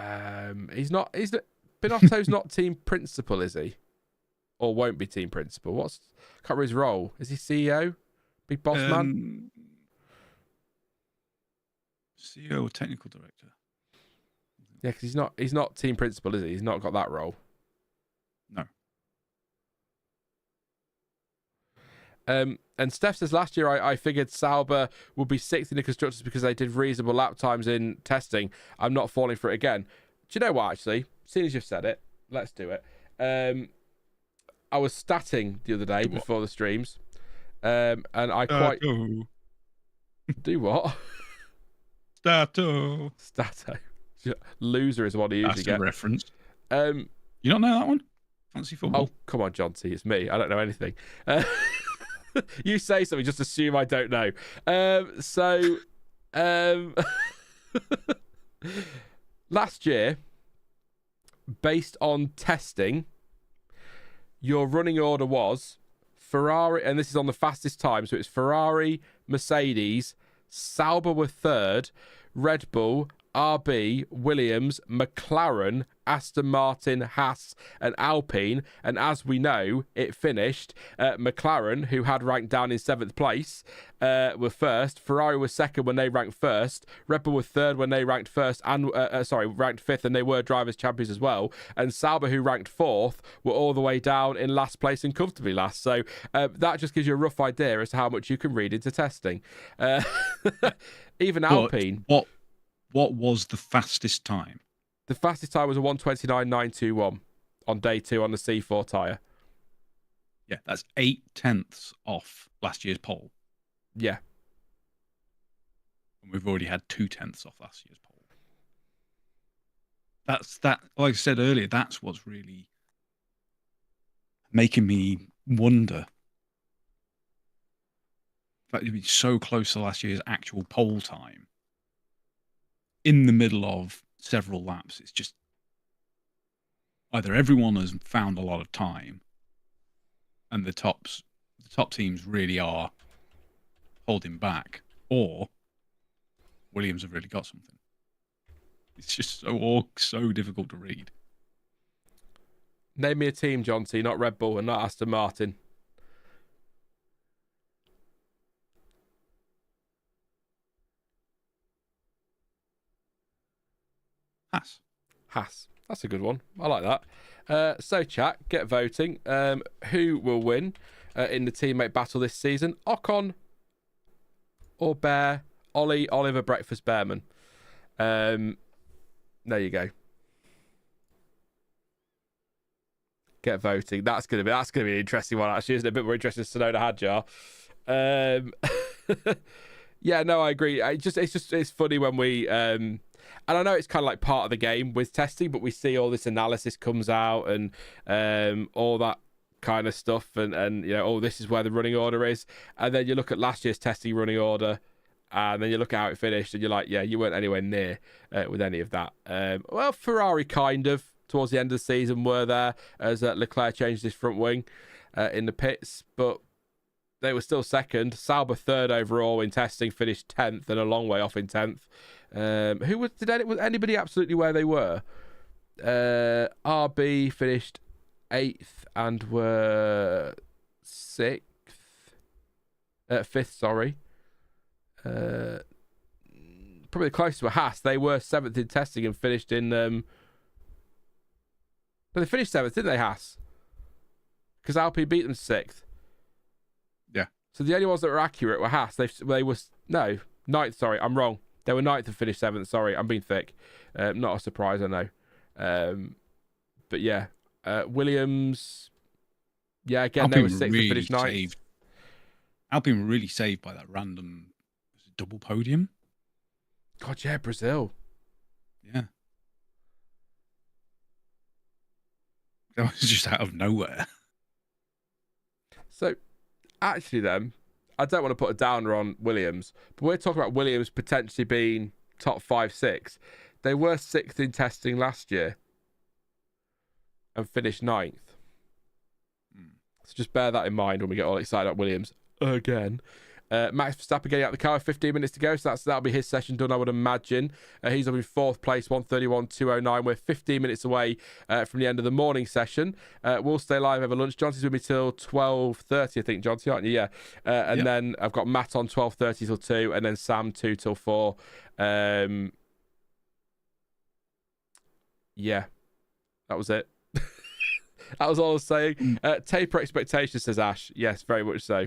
Binotto's not team principal, is he? Or won't be team principal? I can't remember his role. Is he CEO? Big boss man? CEO or technical director? Yeah, because he's not team principal, is he? He's not got that role. No. And Steph says, last year I figured Sauber would be 6th in the constructors because they did reasonable lap times in testing. I'm not falling for it again. Do you know what, actually? As soon as you've said it, let's do it. I was statting the other day before the streams. And I quite... Do what? Stato. Loser is what he usually gets. Reference. You don't know that one? Fancy football? Oh, come on, John T. It's me. I don't know anything. You say something, just assume I don't know. Last year, based on testing, your running order was Ferrari, and this is on the fastest time, so it's Ferrari, Mercedes, Sauber were 3rd, Red Bull, RB, Williams, McLaren, Aston Martin, Haas, and Alpine. And as we know, it finished McLaren, who had ranked down in 7th place, were 1st. Ferrari was 2nd when they ranked 1st. Red Bull were 3rd when they ranked 1st, and ranked 5th, and they were drivers' champions as well. And Sauber, who ranked 4th, were all the way down in last place and comfortably last. So that just gives you a rough idea as to how much you can read into testing. Even Alpine. What was the fastest time? The fastest time was a 1:29.921 on day 2 on the C4 tyre. Yeah, that's 8 tenths off last year's pole. Yeah. And we've already had 2 tenths off last year's pole. That, like I said earlier, that's what's really making me wonder. In fact, it'd be so close to last year's actual pole time. In the middle of several laps, it's just either everyone has found a lot of time and the top teams really are holding back, or Williams have really got something. It's just so difficult to read. Name me a team, John T, not Red Bull and not Aston Martin. Haas. That's a good one. I like that. So, chat, get voting. Who will win in the teammate battle this season? Ocon or Bear? Oliver Breakfast Bearman. There you go. Get voting. That's gonna be an interesting one, actually, isn't it? A bit more interesting than Tsunoda Hadjar. Yeah, no, I agree. It's funny when we and I know it's kind of like part of the game with testing, but we see all this analysis comes out and all that kind of stuff, and this is where the running order is. And then you look at last year's testing running order, and then you look at how it finished, and you're like, yeah, you weren't anywhere near with any of that. Well, Ferrari kind of towards the end of the season were there as Leclerc changed his front wing in the pits, but they were still second. Sauber third overall in testing, finished 10th and a long way off in 10th. Was anybody absolutely where they were? RB finished 8th and were 6th. 5th, sorry. Probably the closest were Haas. They were 7th in testing and finished in... But they finished 7th, didn't they, Haas? Because Alpine beat them 6th. Yeah. So the only ones that were accurate were Haas. They were... No, 9th, sorry, I'm wrong. They were 9th and finished 7th. Sorry, I'm being thick. Not a surprise, I know. But yeah, Williams... Yeah, again, Alpine they were 6th and finished 9th. Alpine were really saved by that random double podium. God, yeah, Brazil. Yeah. That was just out of nowhere. So, actually then, I don't want to put a downer on Williams, but we're talking about Williams potentially being top 5, 6. They were 6th in testing last year and finished 9th. So just bear that in mind when we get all excited about Williams again. Max Verstappen getting out the car, 15 minutes to go, so that'll be his session done, I would imagine. He's up in 4th place, 1:31.209. We're 15 minutes away from the end of the morning session. We'll stay live over lunch. Jonty's with me till 12:30, I think, Jonty, aren't you? Yeah. And then I've got Matt on 12:30 till 2, and then Sam 2 till 4. Yeah, that was it. That was all I was saying. Taper expectations, says Ash. Yes, very much so.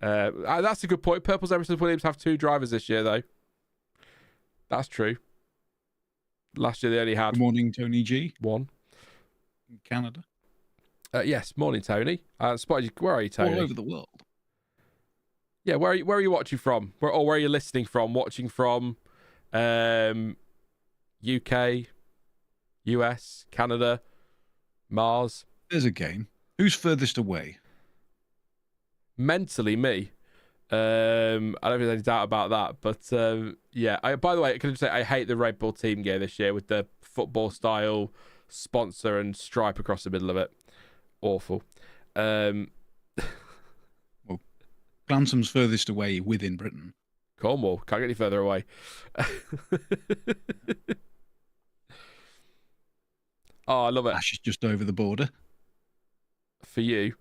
That's a good point. Purple's Emerson Williams have 2 drivers this year, though. That's true. Last year they only had... Good morning, Tony G. 1. In Canada. Yes, morning, Tony. Spotted you. Where are you, Tony? All over the world. Yeah, where are you watching from? Where are you listening from? Watching from UK, US, Canada, Mars? There's a game. Who's furthest away? Mentally, me. I don't think there's any doubt about that. But yeah, by the way, I can just say I hate the Red Bull team gear this year with the football style sponsor and stripe across the middle of it. Awful. Well, Glansom's furthest away within Britain. Cornwall, can't get any further away. Oh, I love it. Ash is just over the border. For you.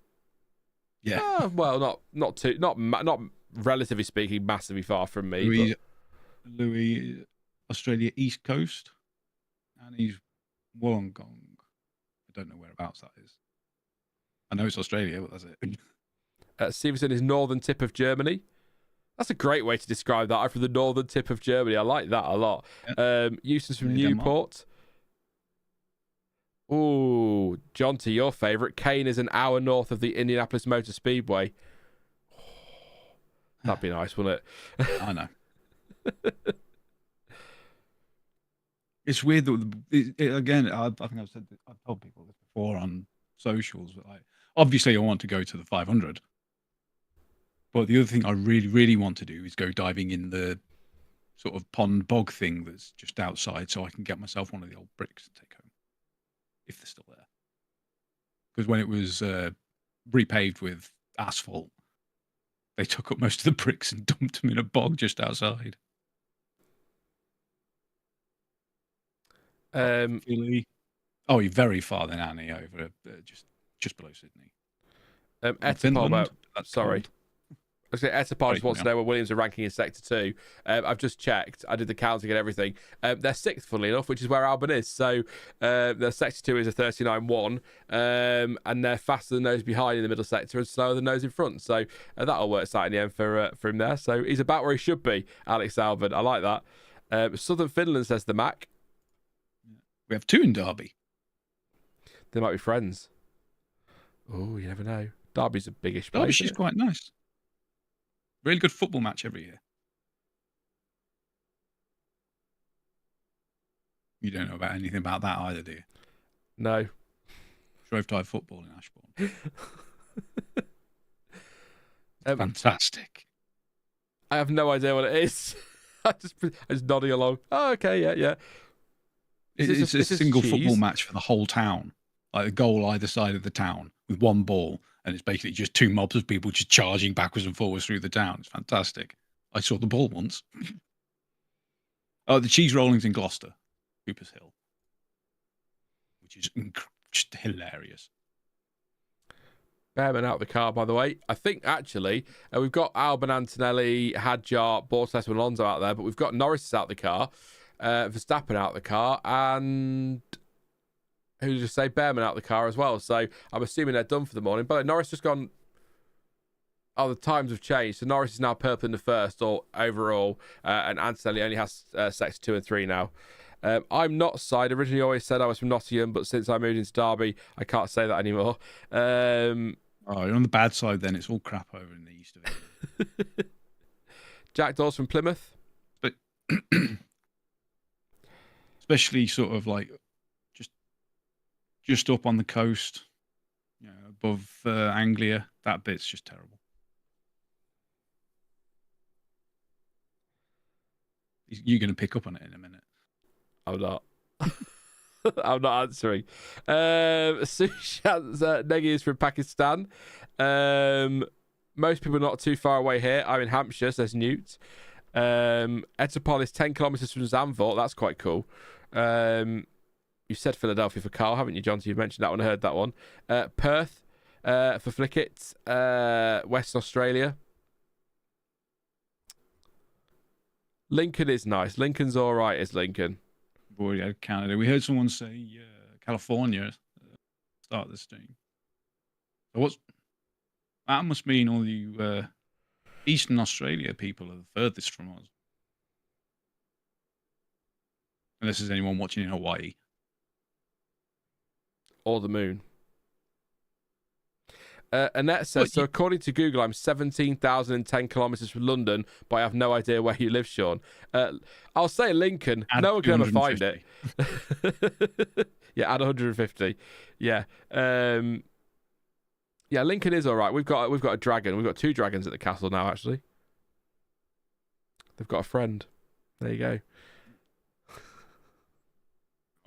Yeah. Well, not relatively speaking, massively far from me. Louis, Australia East Coast, and he's Wollongong. I don't know whereabouts that is. I know it's Australia, but that's it. Stevenson is northern tip of Germany. That's a great way to describe that. I'm from the northern tip of Germany. I like that a lot. Yeah. Euston's from Newport. Ooh, Jonty, your favourite. Kane is an hour north of the Indianapolis Motor Speedway. Oh, that'd be nice, wouldn't it? I know. It's weird that again. I think I've told people this before on socials, but obviously I want to go to the 500. But the other thing I really, really want to do is go diving in the sort of pond bog thing that's just outside, so I can get myself one of the old bricks and take home. If they're still there. Because when it was repaved with asphalt, they took up most of the bricks and dumped them in a bog just outside. You're very far then, Annie, over just below Sydney. Finland, sorry. Cold. I was going to say, Esteban just wants to know where Williams are ranking in Sector 2. I've just checked. I did the counting and everything. They're 6th, funnily enough, which is where Albon is. So their Sector 2 is a 39.1, and they're faster than those behind in the middle sector and slower than those in front. So that'll work out in the end for him there. So he's about where he should be, Alex Albon. I like that. Southern Finland, says the Mac. We have 2 in Derby. They might be friends. Oh, you never know. Derby's a biggish place. Derby's quite nice. Really good football match every year. You don't know about anything about that either, do you? No. Shrovetide football in Ashbourne. Fantastic. I have no idea what it is. I just nodding along. Oh, okay, yeah. It's a single football match for the whole town. Like a goal either side of the town with one ball, and it's basically just two mobs of people just charging backwards and forwards through the town. It's fantastic. I saw the ball once. Oh, the cheese rolling's in Gloucester, Cooper's Hill, which is just hilarious. Bearman out of the car, by the way. I think, actually, we've got Albon, Antonelli, Hadjar, Bottas and Alonso out there, but we've got Norris out the car, Verstappen out the car, and who did you say? Bearman out the car as well. So I'm assuming they're done for the morning. But Norris just gone... Oh, the times have changed. So Norris is now purple in the first or overall, and Antonelli only has sector 2 and 3 now. I'm not side. Originally always said I was from Nottingham, but since I moved into Derby, I can't say that anymore. Oh, you're on the bad side then. It's all crap over in the east of it. Jack Dawes from Plymouth. But especially sort of like just up on the coast, above Anglia. That bit's just terrible. You're going to pick up on it in a minute. I'm not. I'm not answering. Sushant's Negi is from Pakistan. Most people are not too far away here. I'm in Hampshire, says Newt. Etapol is 10 kilometres from Zandvoort. That's quite cool. You said Philadelphia for Carl, haven't you, John? So you mentioned that one. I heard that one. Perth for Flickit. Western Australia. Lincoln is nice. Lincoln's all right, is Lincoln. We've already had Canada. We heard someone say California start the stream. So that must mean all you Eastern Australia people are the furthest from us. Unless there's anyone watching in Hawaii. Or the moon. Annette says, so according to Google, I'm 17,010 kilometres from London, but I have no idea where you live, Sean. I'll say Lincoln. No one can ever find it. Yeah, add 150. Yeah. Yeah, Lincoln is all right. We've got a dragon. We've got 2 dragons at the castle now, actually. They've got a friend. There you go.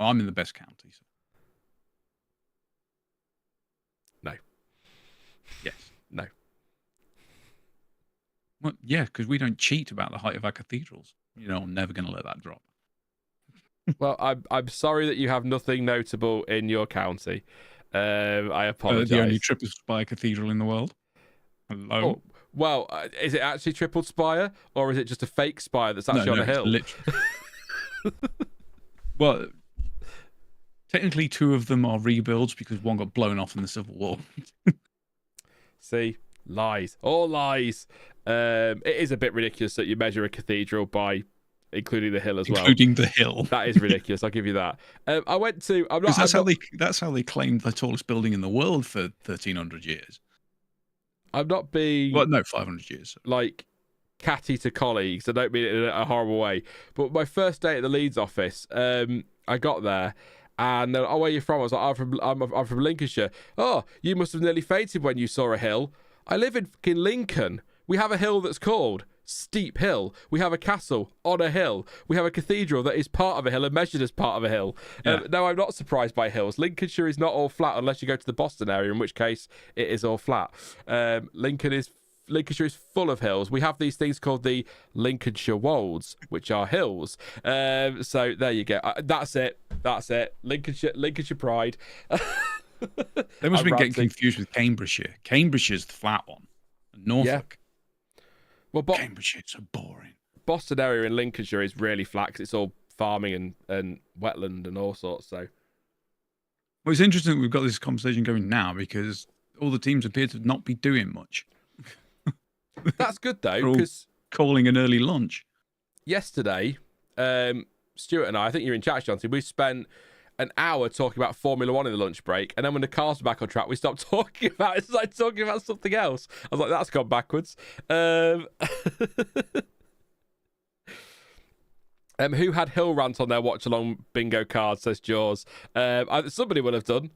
Oh, I'm in the best county. So. No. Yes. No. Well, yeah, because we don't cheat about the height of our cathedrals. I'm never going to let that drop. Well, I'm sorry that you have nothing notable in your county. I apologise. The only triple spire cathedral in the world. Hello. Oh, well, is it actually triple spire, or is it just a fake spire that's actually on a hill? Well, technically 2 of them are rebuilds because one got blown off in the Civil War. See, lies, all lies. It is a bit ridiculous that you measure a cathedral by including the hill as well. Including the hill. That is ridiculous. I'll give you that. I went to. I'm not. That's how they claimed the tallest building in the world for 1,300 years. I'm not being. Well, no, 500 years. Like catty to colleagues. I don't mean it in a horrible way. But my first day at the Leeds office, I got there. And they're like, oh, where are you from? I was like, I'm from Lincolnshire. Oh, you must have nearly fainted when you saw a hill. I live in fucking Lincoln. We have a hill that's called Steep Hill. We have a castle on a hill. We have a cathedral that is part of a hill and measured as part of a hill. Yeah. No, I'm not surprised by hills. Lincolnshire is not all flat unless you go to the Boston area, in which case it is all flat. Lincolnshire is full of hills. We have these things called the Lincolnshire Wolds, which are hills. So there you go. That's it. Lincolnshire pride. They must have been getting confused with Cambridgeshire. Cambridgeshire's the flat one. Norfolk. Yeah. Well, Cambridgeshire, so boring. Boston area in Lincolnshire is really flat because it's all farming and wetland and all sorts. So, well, it's interesting that we've got this conversation going now because all the teams appear to not be doing much. That's good though, because calling an early lunch. Yesterday, Stuart and I think you're in chat, Jonty, we spent an hour talking about Formula One in the lunch break, and then when the cars were back on track, we stopped talking about it. It's like talking about something else. I was like, that's gone backwards. Who had Hill Rant on their Watchalong bingo card, says Jaws. Somebody would have done.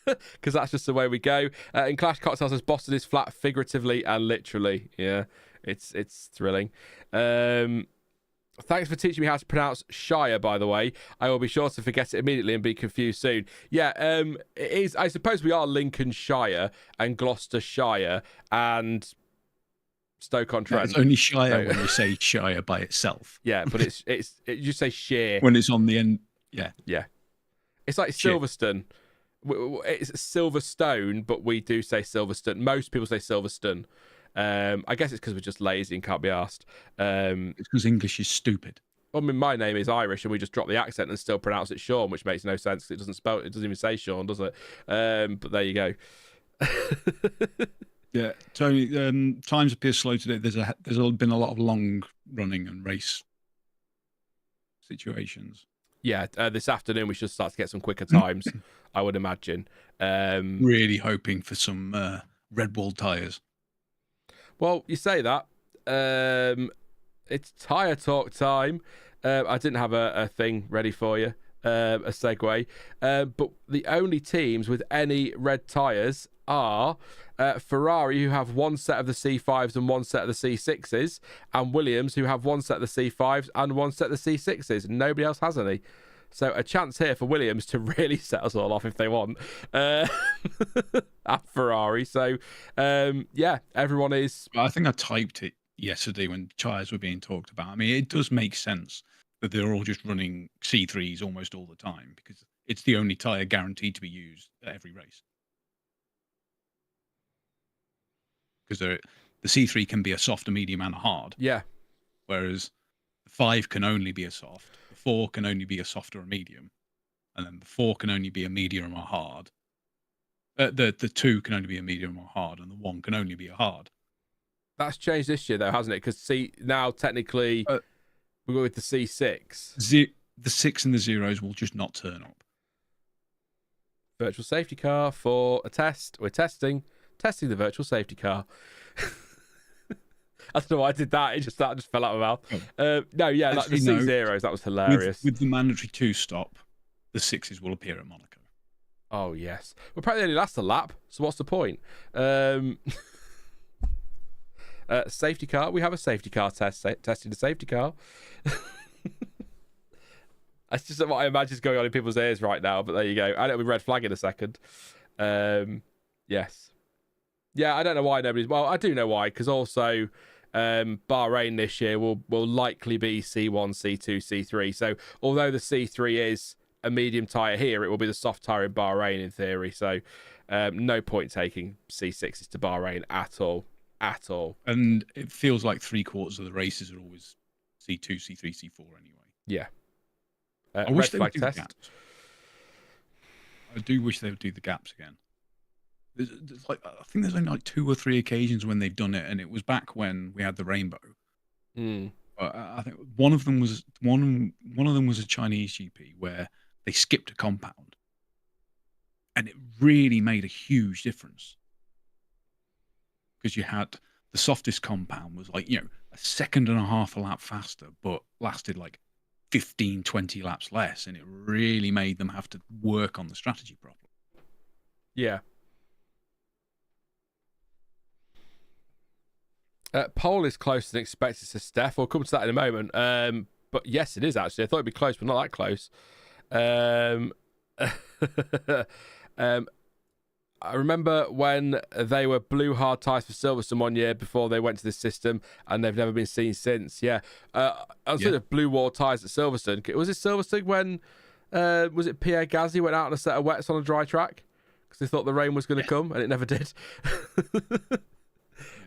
because that's just the way we go. In Clash Cocktails says Boston is flat figuratively and literally. Yeah, it's thrilling. Thanks for teaching me how to pronounce Shire, by the way. I will be sure to forget it immediately and be confused soon. Yeah, it is. I suppose we are Lincolnshire and Gloucestershire and Stoke-on-Trent. It's only Shire when you say Shire by itself. Yeah, but you say Sheer. When it's on the end, yeah. Yeah. It's like Silverstone. It's Silverstone, but we do say Silverstone. Most people say Silverstone. I guess it's because we're just lazy and can't be asked. It's because English is stupid. I mean, my name is Irish, and we just drop the accent and still pronounce it Sean, which makes no sense. It doesn't even say Sean, does it? But there you go. Yeah, Tony. Times appear slow today. There's been a lot of long running and race situations. Yeah, this afternoon we should start to get some quicker times, I would imagine. Really hoping for some Red Bull tyres. Well, you say that. It's tyre talk time. I didn't have a thing ready for you, a segue. But the only teams with any red tyres are Ferrari, who have one set of the C5s and one set of the C6s, and Williams, who have one set of the C5s and one set of the C6s. Nobody else has any. So a chance here for Williams to really set us all off if they want at Ferrari. So, yeah, everyone is... I think I typed it yesterday when tyres were being talked about. I mean, it does make sense that they're all just running C3s almost all the time because it's the only tyre guaranteed to be used at every race. Because the C3 can be a soft, a medium, and a hard. Yeah. Whereas the 5 can only be a soft, the 4 can only be a soft or a medium, and then the 4 can only be a medium or a hard. The 2 can only be a medium or hard, and the 1 can only be a hard. That's changed this year, though, hasn't it? Because now technically we go with the C6. The 6 and the 0s will just not turn up. Virtual safety car for a test. We're testing the virtual safety car. I don't know why I did that. That just fell out of my mouth. No, yeah, actually, like the C0s, that was hilarious. With the mandatory 2-stop, the 6s will appear at Monaco. Oh, yes. Well, probably only last a lap, so what's the point? Safety car. We have a safety car testing the safety car. That's just what I imagine is going on in people's ears right now, but there you go. And it'll be red flag in a second. Yes. Yeah, I don't know why nobody's... Well, I do know why, because also Bahrain this year will likely be C1, C2, C3. So although the C3 is a medium tyre here, it will be the soft tyre in Bahrain in theory. So no point taking C6s to Bahrain at all. At all. And it feels like 3/4 of the races are always C2, C3, C4 anyway. Yeah. I wish they would do test. the gaps. I do wish they would do the gaps again. There's I think there's only like 2 or 3 occasions when they've done it, and it was back when we had the rainbow. I think one of them was a Chinese GP where they skipped a compound, and it really made a huge difference because you had the softest compound was like a second and a half a lap faster, but lasted like 15, 20 laps less, and it really made them have to work on the strategy properly. Yeah. Pole is closer than expected to Steph. We'll come to that in a moment. But yes, it is actually. I thought it'd be close, but not that close. I remember when they were blue hard tyres for Silverstone one year before they went to this system, and they've never been seen since. Yeah. I was thinking of blue wall tyres at Silverstone. Was it Silverstone when was it Pierre Gasly went out on a set of wets on a dry track because they thought the rain was going to come, and it never did.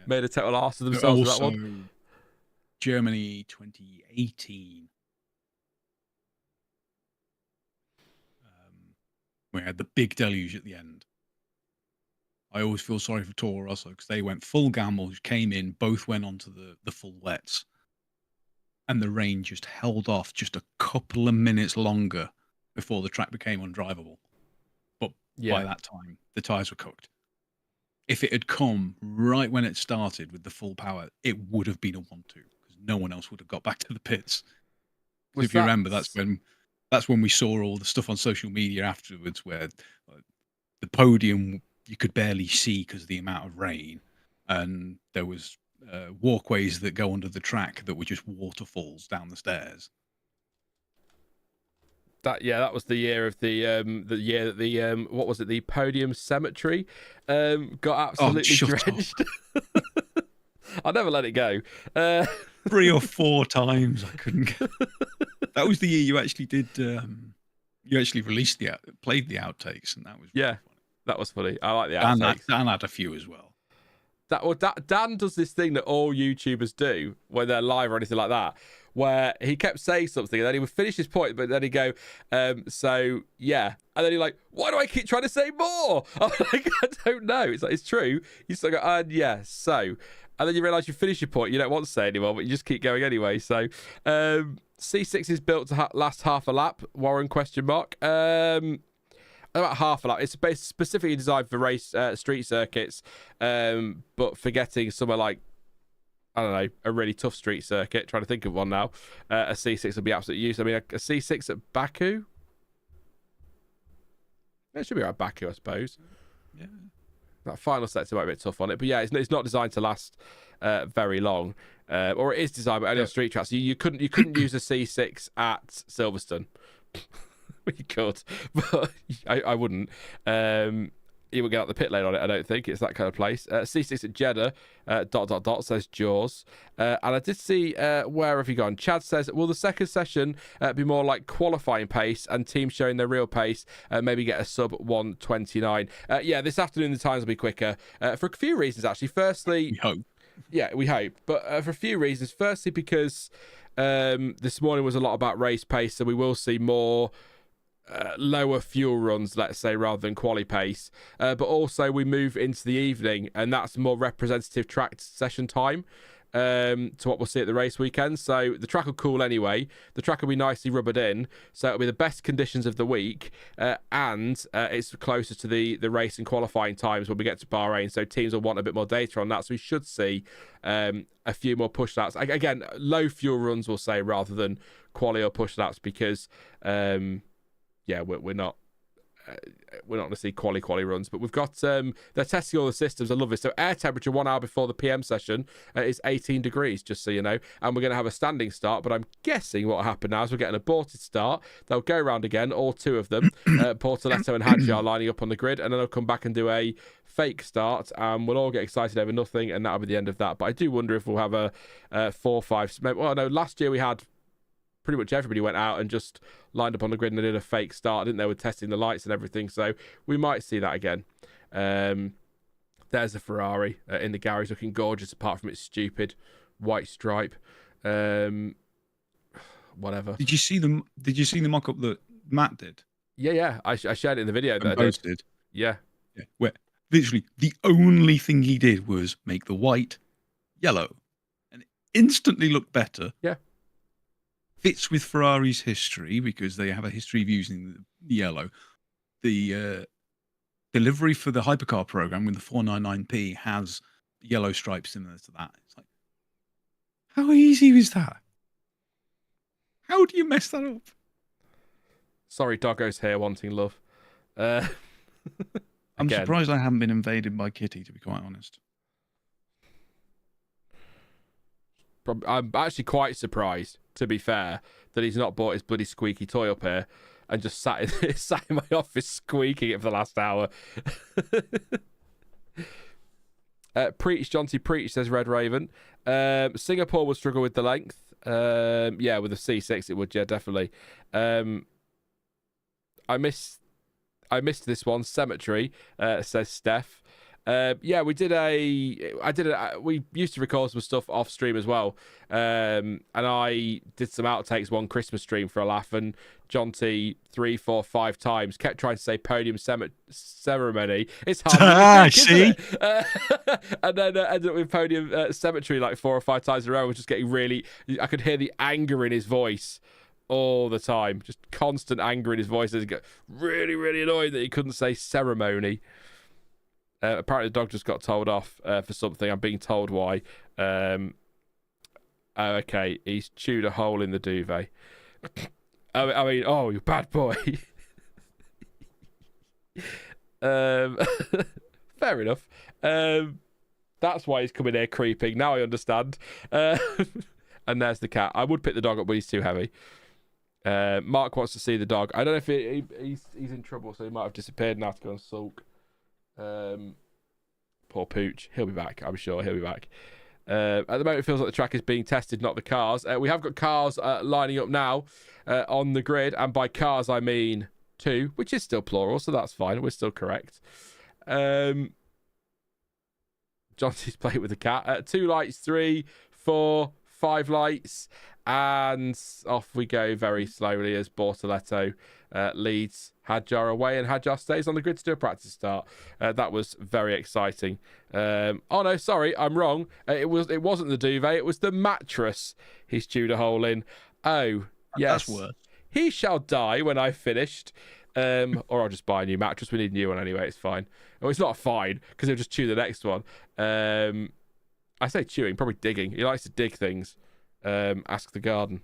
Made a total arse of themselves with that one. Germany 2018. We had the big deluge at the end. I always feel sorry for Toro Rosso because they went full gamble, came in, both went onto the full wets. And the rain just held off just a couple of minutes longer before the track became undrivable. But by that time, the tyres were cooked. If it had come right when it started with the full power, it would have been a 1-2 because no one else would have got back to the pits. If you remember, that's when we saw all the stuff on social media afterwards where the podium you could barely see because of the amount of rain, and there was walkways that go under the track that were just waterfalls down the stairs. That was the year of the year that the what was it, the podium cemetery got absolutely drenched. I never let it go. 3 or 4 times I couldn't get... That was the year you actually did you actually released played the outtakes, and that was really funny. That was funny. I like the outtakes. Dan had a few as well. Dan does this thing that all YouTubers do when they're live or anything like that, where he kept saying something and then he would finish his point, but then he'd go, so yeah. And then he's like, why do I keep trying to say more? I'm like, I don't know. It's like, it's true. You still go, yeah, so. And then you realise you finish your point. You don't want to say anymore, but you just keep going anyway. So C6 is built to last half a lap. Warren ? About half a lap. It's specifically designed for race street circuits, but forgetting somewhere like, I don't know, a really tough street circuit. Trying to think of one now. A C6 would be absolutely useless. I mean, a C6 at Baku? It should be around Baku, I suppose. Yeah. That final sector might be a bit tough on it, but yeah, it's not designed to last very long, or it is designed, but only on street tracks. You couldn't use a C6 at Silverstone. You could, but I wouldn't. You would get out the pit lane on it. I don't think it's that kind of place. C6 at Jeddah. ... says Jaws. And I did see where have you gone? Chad says, will the second session be more like qualifying pace and teams showing their real pace? Maybe get a sub 1:29. Yeah, this afternoon the times will be quicker for a few reasons actually. Firstly, we hope. Yeah, we hope, but for a few reasons. Firstly, because this morning was a lot about race pace, so we will see more lower fuel runs, let's say, rather than quali pace, but also we move into the evening, and that's more representative track session time to what we'll see at the race weekend. So the track will cool anyway, the track will be nicely rubbered in, so it'll be the best conditions of the week, and it's closer to the race and qualifying times when we get to Bahrain, so teams will want a bit more data on that, so we should see a few more push laps. Again, low fuel runs, we'll say, rather than quali or push laps, because yeah, we're not going to see quali runs, but we've got they're testing all the systems. I love this. So air temperature 1 hour before the PM session is 18 degrees, just so you know, and we're going to have a standing start, but I'm guessing what will happen now is we'll get an aborted start. They'll go around again, all 2 of them, Portoletto and Hadjar lining up on the grid, and then they'll come back and do a fake start, and we'll all get excited over nothing, and that'll be the end of that. But I do wonder if we'll have a 4 5. Well, no, last year we had pretty much everybody went out and just lined up on the grid and they did a fake start, didn't they, with testing the lights and everything. So we might see that again. There's a Ferrari in the garage looking gorgeous, apart from its stupid white stripe. Whatever. Did you see the mock-up that Matt did? Yeah. I shared it in the video that I posted. Yeah. Where literally the only thing he did was make the white yellow, and it instantly looked better. Yeah. Fits with Ferrari's history because they have a history of using the yellow. The delivery for the hypercar program with the 499p has yellow stripes similar to that. It's like, how easy was that? How do you mess that up? Sorry, Doggo's here wanting love. I'm surprised I haven't been invaded by Kitty, to be quite honest. I'm actually quite surprised, to be fair, that he's not bought his bloody squeaky toy up here and just sat in my office squeaking it for the last hour. Preach, Jonty, preach, says Red Raven. Singapore would struggle with the length. Yeah, with a C6 it would, yeah, definitely. I missed this one. Cemetery, says Steph. Yeah, we used to record some stuff off stream as well, and I did some outtakes one Christmas stream for a laugh, and John T 3, 4, 5 times kept trying to say podium ceremony. It's hard to think, isn't it? And then ended up with podium cemetery like 4 or 5 times in a row. I was just getting really, I could hear the anger in his voice all the time, just constant anger in his voice, as he got really, really annoyed that he couldn't say ceremony. Apparently the dog just got told off for something. I'm being told why. Okay, he's chewed a hole in the duvet. I mean, oh, you bad boy. Fair enough. That's why he's coming here creeping. Now I understand. And there's the cat. I would pick the dog up, but he's too heavy. Mark wants to see the dog. I don't know if he's in trouble, so he might have disappeared and have to go and sulk. Poor Pooch. He'll be back. I'm sure he'll be back. At the moment, it feels like the track is being tested, not the cars. We have got cars lining up now on the grid, and by cars I mean 2, which is still plural, so that's fine. We're still correct. Johnson's playing with the cat. 2 lights, 3, 4, 5 lights, and off we go very slowly as Bortoletto leads Hadjar away, and Hadjar stays on the grid to do a practice start. That was very exciting. Oh no, sorry, I'm wrong. It wasn't the duvet, it was the mattress he's chewed a hole in. Oh, yes. That's worse. He shall die when I've finished. Or I'll just buy a new mattress. We need a new one anyway, it's fine. Oh, it's not fine, because he'll just chew the next one. I say chewing, probably digging. He likes to dig things. Ask the garden.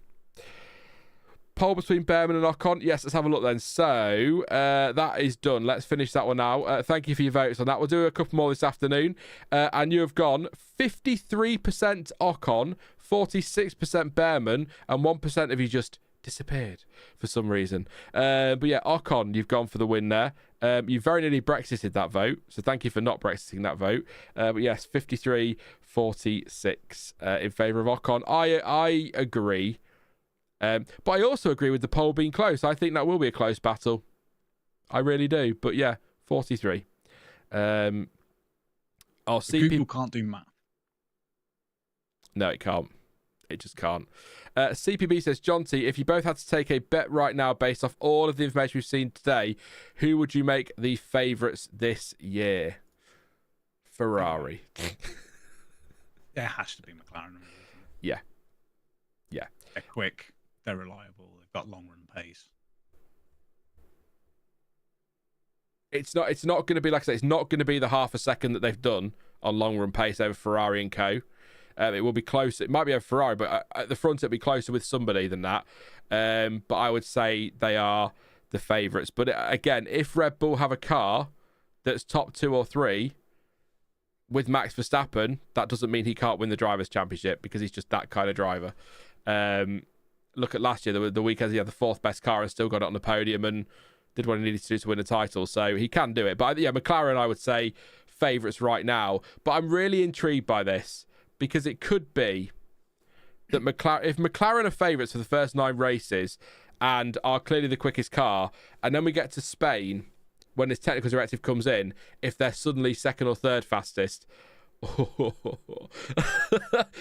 Poll between Behrman and Ocon. Yes, let's have a look then. So, that is done. Let's finish that one now. Thank you for your votes on that. We'll do a couple more this afternoon. And you have gone 53% Ocon, 46% Behrman, and 1% of you just disappeared for some reason. But yeah, Ocon, you've gone for the win there. You very nearly Brexited that vote, so thank you for not Brexiting that vote. But yes, 53-46 in favour of Ocon. I agree. But I also agree with the poll being close. I think that will be a close battle. I really do. But yeah, 43. I'll see Google people can't do math. No, it can't. It just can't. CPB says, John T, if you both had to take a bet right now based off all of the information we've seen today, who would you make the favourites this year? Ferrari. There has to be McLaren. Yeah. Yeah. They're quick. They're reliable. They've got long run pace. It's not going to be, like I say, it's not going to be the half a second that they've done on long run pace over Ferrari and co. It will be close. It might be over Ferrari, but at the front it'll be closer with somebody than that. But I would say they are the favourites. But again, if Red Bull have a car that's top 2 or 3 with Max Verstappen, that doesn't mean he can't win the Drivers' Championship because he's just that kind of driver. Look at last year, the weekend he had the 4th best car and still got it on the podium and did what he needed to do to win a title. So he can do it. But yeah, McLaren, I would say, favourites right now. But I'm really intrigued by this, because it could be that if McLaren are favourites for the first 9 races and are clearly the quickest car, and then we get to Spain when this technical directive comes in, if they're suddenly 2nd or 3rd fastest,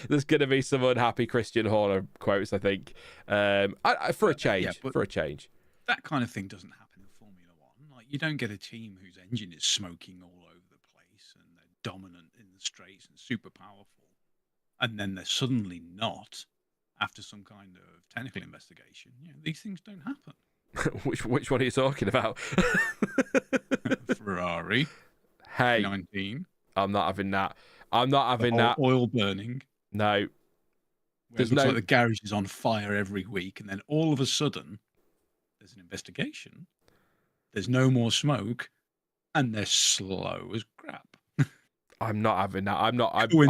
there's going to be some unhappy Christian Horner quotes, I think, for a change. Yeah, for a change. That kind of thing doesn't happen in Formula One. Like, you don't get a team whose engine is smoking all over the place and they're dominant in the straights and super powerful, and then they're suddenly not after some kind of technical investigation. Yeah, these things don't happen. Which one are you talking about? Ferrari. Hey, 19. I'm not having that. I'm not having that. Oil burning. No. There's like the garage is on fire every week, and then all of a sudden, there's an investigation. There's no more smoke, and they're slow as crap. I'm not having that. I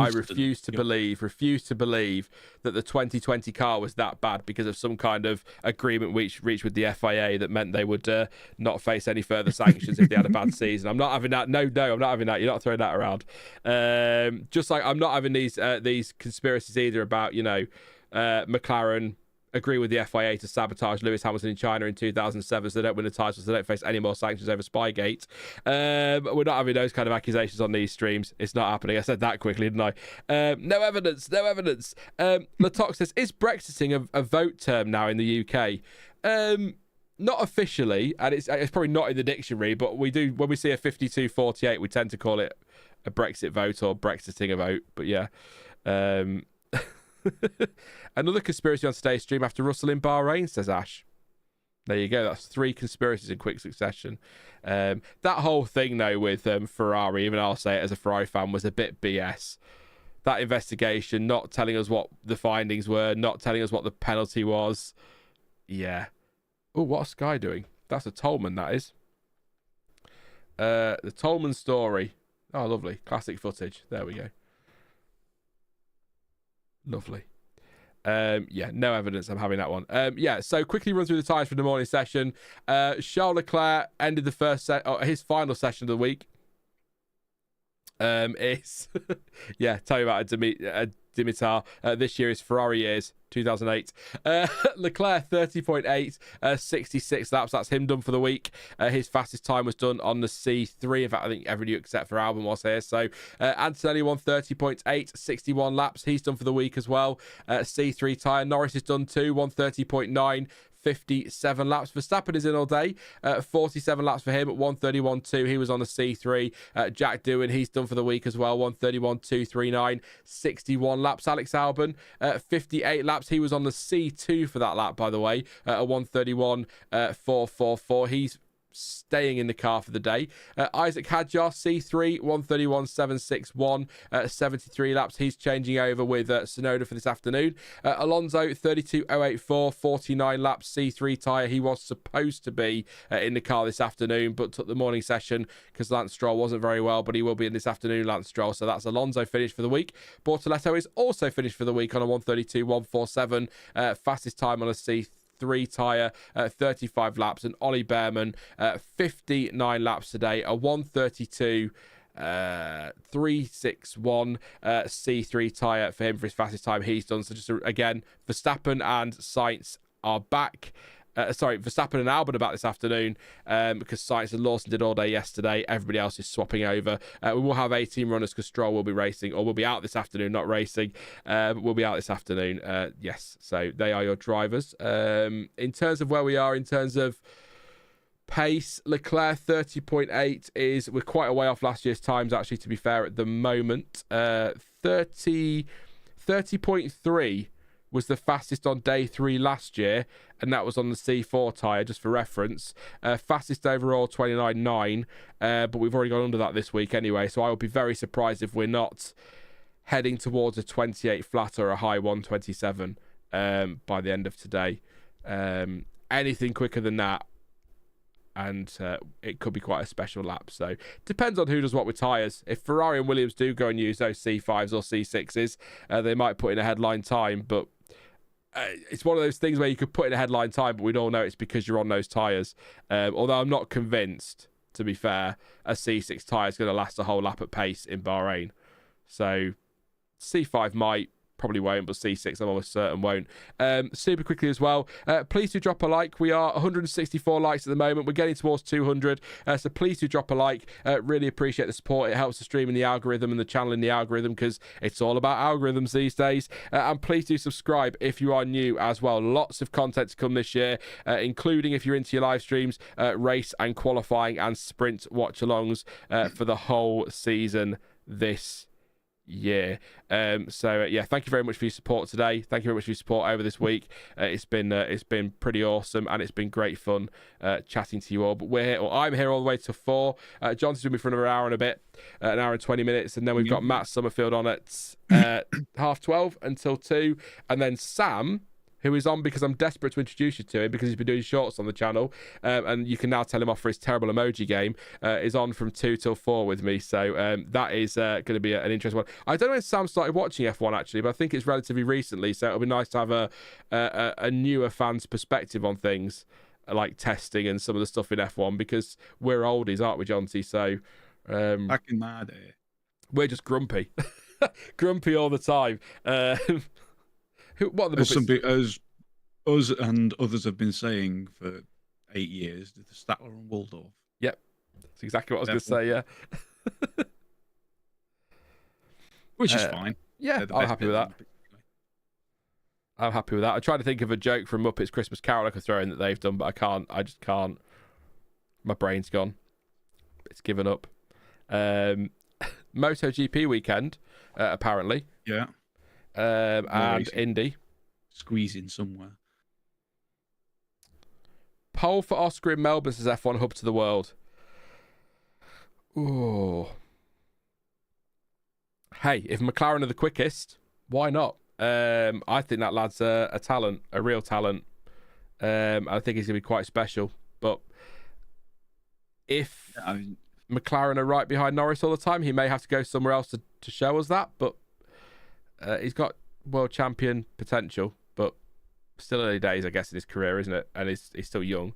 refuse to believe that the 2020 car was that bad because of some kind of agreement reached with the FIA that meant they would not face any further sanctions if they had a bad season. I'm not having that. No, I'm not having that. You're not throwing that around. Just like I'm not having these conspiracies either about, McLaren agree with the FIA to sabotage Lewis Hamilton in China in 2007 so they don't win the title, so they don't face any more sanctions over Spygate. We're not having those kind of accusations on these streams. It's not happening. I said that quickly, didn't I? No evidence. Latox says, is Brexiting a vote term now in the UK? Not officially, and it's probably not in the dictionary, but we do, when we see a 52-48, we tend to call it a Brexit vote or Brexiting a vote. But yeah. Another conspiracy on today's stream after Russell in Bahrain, says Ash. There you go. That's 3 conspiracies in quick succession. That whole thing, though, with Ferrari, even I'll say it as a Ferrari fan, was a bit BS. That investigation, not telling us what the findings were, not telling us what the penalty was. Yeah. Oh, what's Sky doing? That's a Tolman, that is. The Tolman story. Oh, lovely. Classic footage. There we go. Lovely. Yeah, no evidence I'm having that one. Yeah, so quickly run through the tyres for the morning session. Charles Leclerc ended the first his final session of the week. Is yeah, tell you about Dimitar. This year is Ferrari years, 2008. Leclerc 30.8, 66 laps. That's him done for the week. His fastest time was done on the C3. In fact, I think everybody except for Albon was here. So Antonelli won 30.8, 61 laps. He's done for the week as well. C3 tyre. Norris is done too, 130.9. 57 laps. Verstappen is in all day. 47 laps for him at 131.2. He was on the C3. Jack Doohan, he's done for the week as well. 131.239. 61 laps. Alex Albon, 58 laps. He was on the C2 for that lap, by the way, at 131.444. He's staying in the car for the day. Isaac Hadjar, C3, 131.761, 73 laps. He's changing over with Tsunoda for this afternoon. Alonso, 32.084, 49 laps, C3 tyre. He was supposed to be in the car this afternoon, but took the morning session because Lance Stroll wasn't very well, but he will be in this afternoon, Lance Stroll. So that's Alonso finished for the week. Bortoletto is also finished for the week on a 132.147, fastest time on a C3 tyre, 35 laps, and Ollie Behrman, 59 laps today, a 132.361 C3 tyre for him for his fastest time he's done. So just again, Verstappen and Sainz are back. Verstappen and Albon are back this afternoon because Sainz and Lawson did all day yesterday. Everybody else is swapping over. We will have 18 runners because Stroll will be racing, or will be out this afternoon, not racing. But we'll be out this afternoon. Yes, so they are your drivers. In terms of where we are, in terms of pace, Leclerc 30.8 we're quite a way off last year's times, actually, to be fair, at the moment. 30.3 was the fastest on day 3 last year, and that was on the C4 tyre, just for reference. Fastest overall, 29.9, but we've already gone under that this week anyway, so I would be very surprised if we're not heading towards a 28 flat or a high 127 by the end of today. Anything quicker than that, and it could be quite a special lap. So depends on who does what with tyres. If Ferrari and Williams do go and use those C5s or C6s, they might put in a headline time, but it's one of those things where you could put in a headline time, but we'd all know it's because you're on those tyres. Although I'm not convinced, to be fair, a C6 tyre is going to last a whole lap at pace in Bahrain. So C5 might, probably won't, but C6 I'm almost certain won't. Super quickly as well, please do drop a like. We are 164 likes at the moment. We're getting towards 200, so please do drop a like. Really appreciate the support. It helps the stream in the algorithm and the channel in the algorithm, because it's all about algorithms these days. And please do subscribe if you are new as well. Lots of content to come this year, including, if you're into your live streams, race and qualifying and sprint watch-alongs for the whole season this year. Yeah, thank you very much for your support today. Thank you very much for your support over this week. It's been pretty awesome, and it's been great fun chatting to you all. But we're here, or I'm here all the way to 4. John's with me for another hour and a bit, an hour and 20 minutes, and then we've got Matt Summerfield on at 12:30 until 2, and then Sam, who is on because I'm desperate to introduce you to him, because he's been doing shorts on the channel, and you can now tell him off for his terrible emoji game, is on from 2 till 4 with me. So that is going to be an interesting one. I don't know when Sam started watching F1, actually, but I think it's relatively recently, so it'll be nice to have a newer fan's perspective on things, like testing and some of the stuff in F1, because we're oldies, aren't we, Jonty? So back in my day, we're just grumpy. Grumpy all the time. What are the as us and others have been saying for 8 years, the Statler and Waldorf. Yep, that's exactly what I was going to say. Yeah, which is fine. Yeah, I'm happy with that. I'm happy with that. I tried to think of a joke from Muppets Christmas Carol I could throw in that they've done, but I can't. I just can't. My brain's gone. It's given up. MotoGP weekend, apparently. Yeah. And Indy. Squeezing somewhere. Pole for Oscar in Melbourne says F1 hub to the world. Ooh. Hey, if McLaren are the quickest, why not? I think that lad's a talent, a real talent. I think he's going to be quite special. But if... McLaren are right behind Norris all the time. He may have to go somewhere else to show us that, but he's got world champion potential, but still early days, I guess, in his career, isn't it? And he's still young.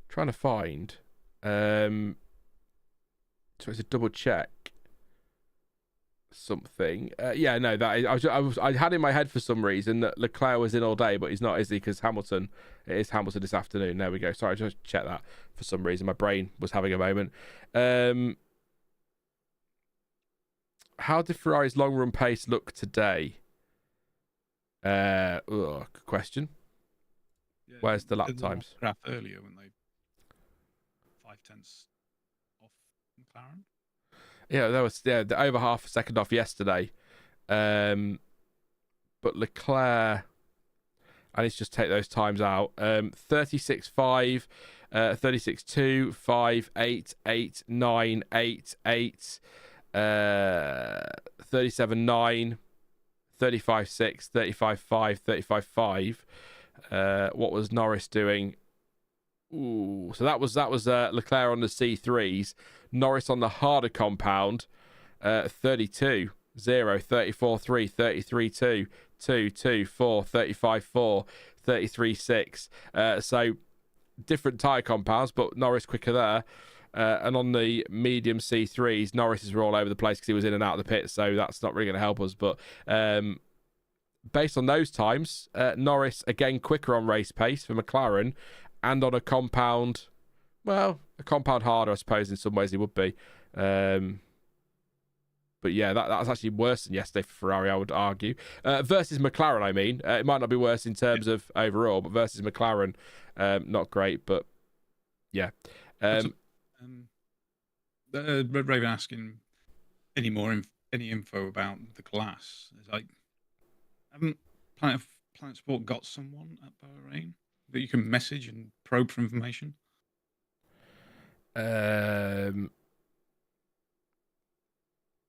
Trying to find. So it's a double check. Something. Yeah, no, I had in my head for some reason that Leclerc was in all day, but he's not, is he? Because Hamilton, it is Hamilton this afternoon. There we go. Sorry, I just checked that for some reason. My brain was having a moment. How did Ferrari's long run pace look today? Good question. Yeah, Where's the lap times? Graph earlier when they 0.5 off McLaren. Yeah, there was over half a second off yesterday. But Leclerc, I need to just take those times out. 36.5, 36.2, 5, 8, 8, 9, 8, 8, 37.9, 35.6, 35.5, 35.5. What was Norris doing? Ooh, so that was Leclerc on the C3s, Norris on the harder compound, 32, 0, 34, 3, 33, 2, 2, 2, 4, 35, 4, 33, 6. So different tyre compounds, but Norris quicker there. And on the medium C3s, Norris's were all over the place because he was in and out of the pit, so that's not really going to help us. But based on those times, Norris, again, quicker on race pace for McLaren, and on a compound, well, a compound harder, I suppose, in some ways he would be. But yeah, that's actually worse than yesterday for Ferrari, I would argue. Versus McLaren, I mean. It might not be worse in terms of overall, but versus McLaren, not great, but yeah. Red Raven asking any info about the glass. It's like, haven't Planet Sport got someone at Bahrain that you can message and probe for information?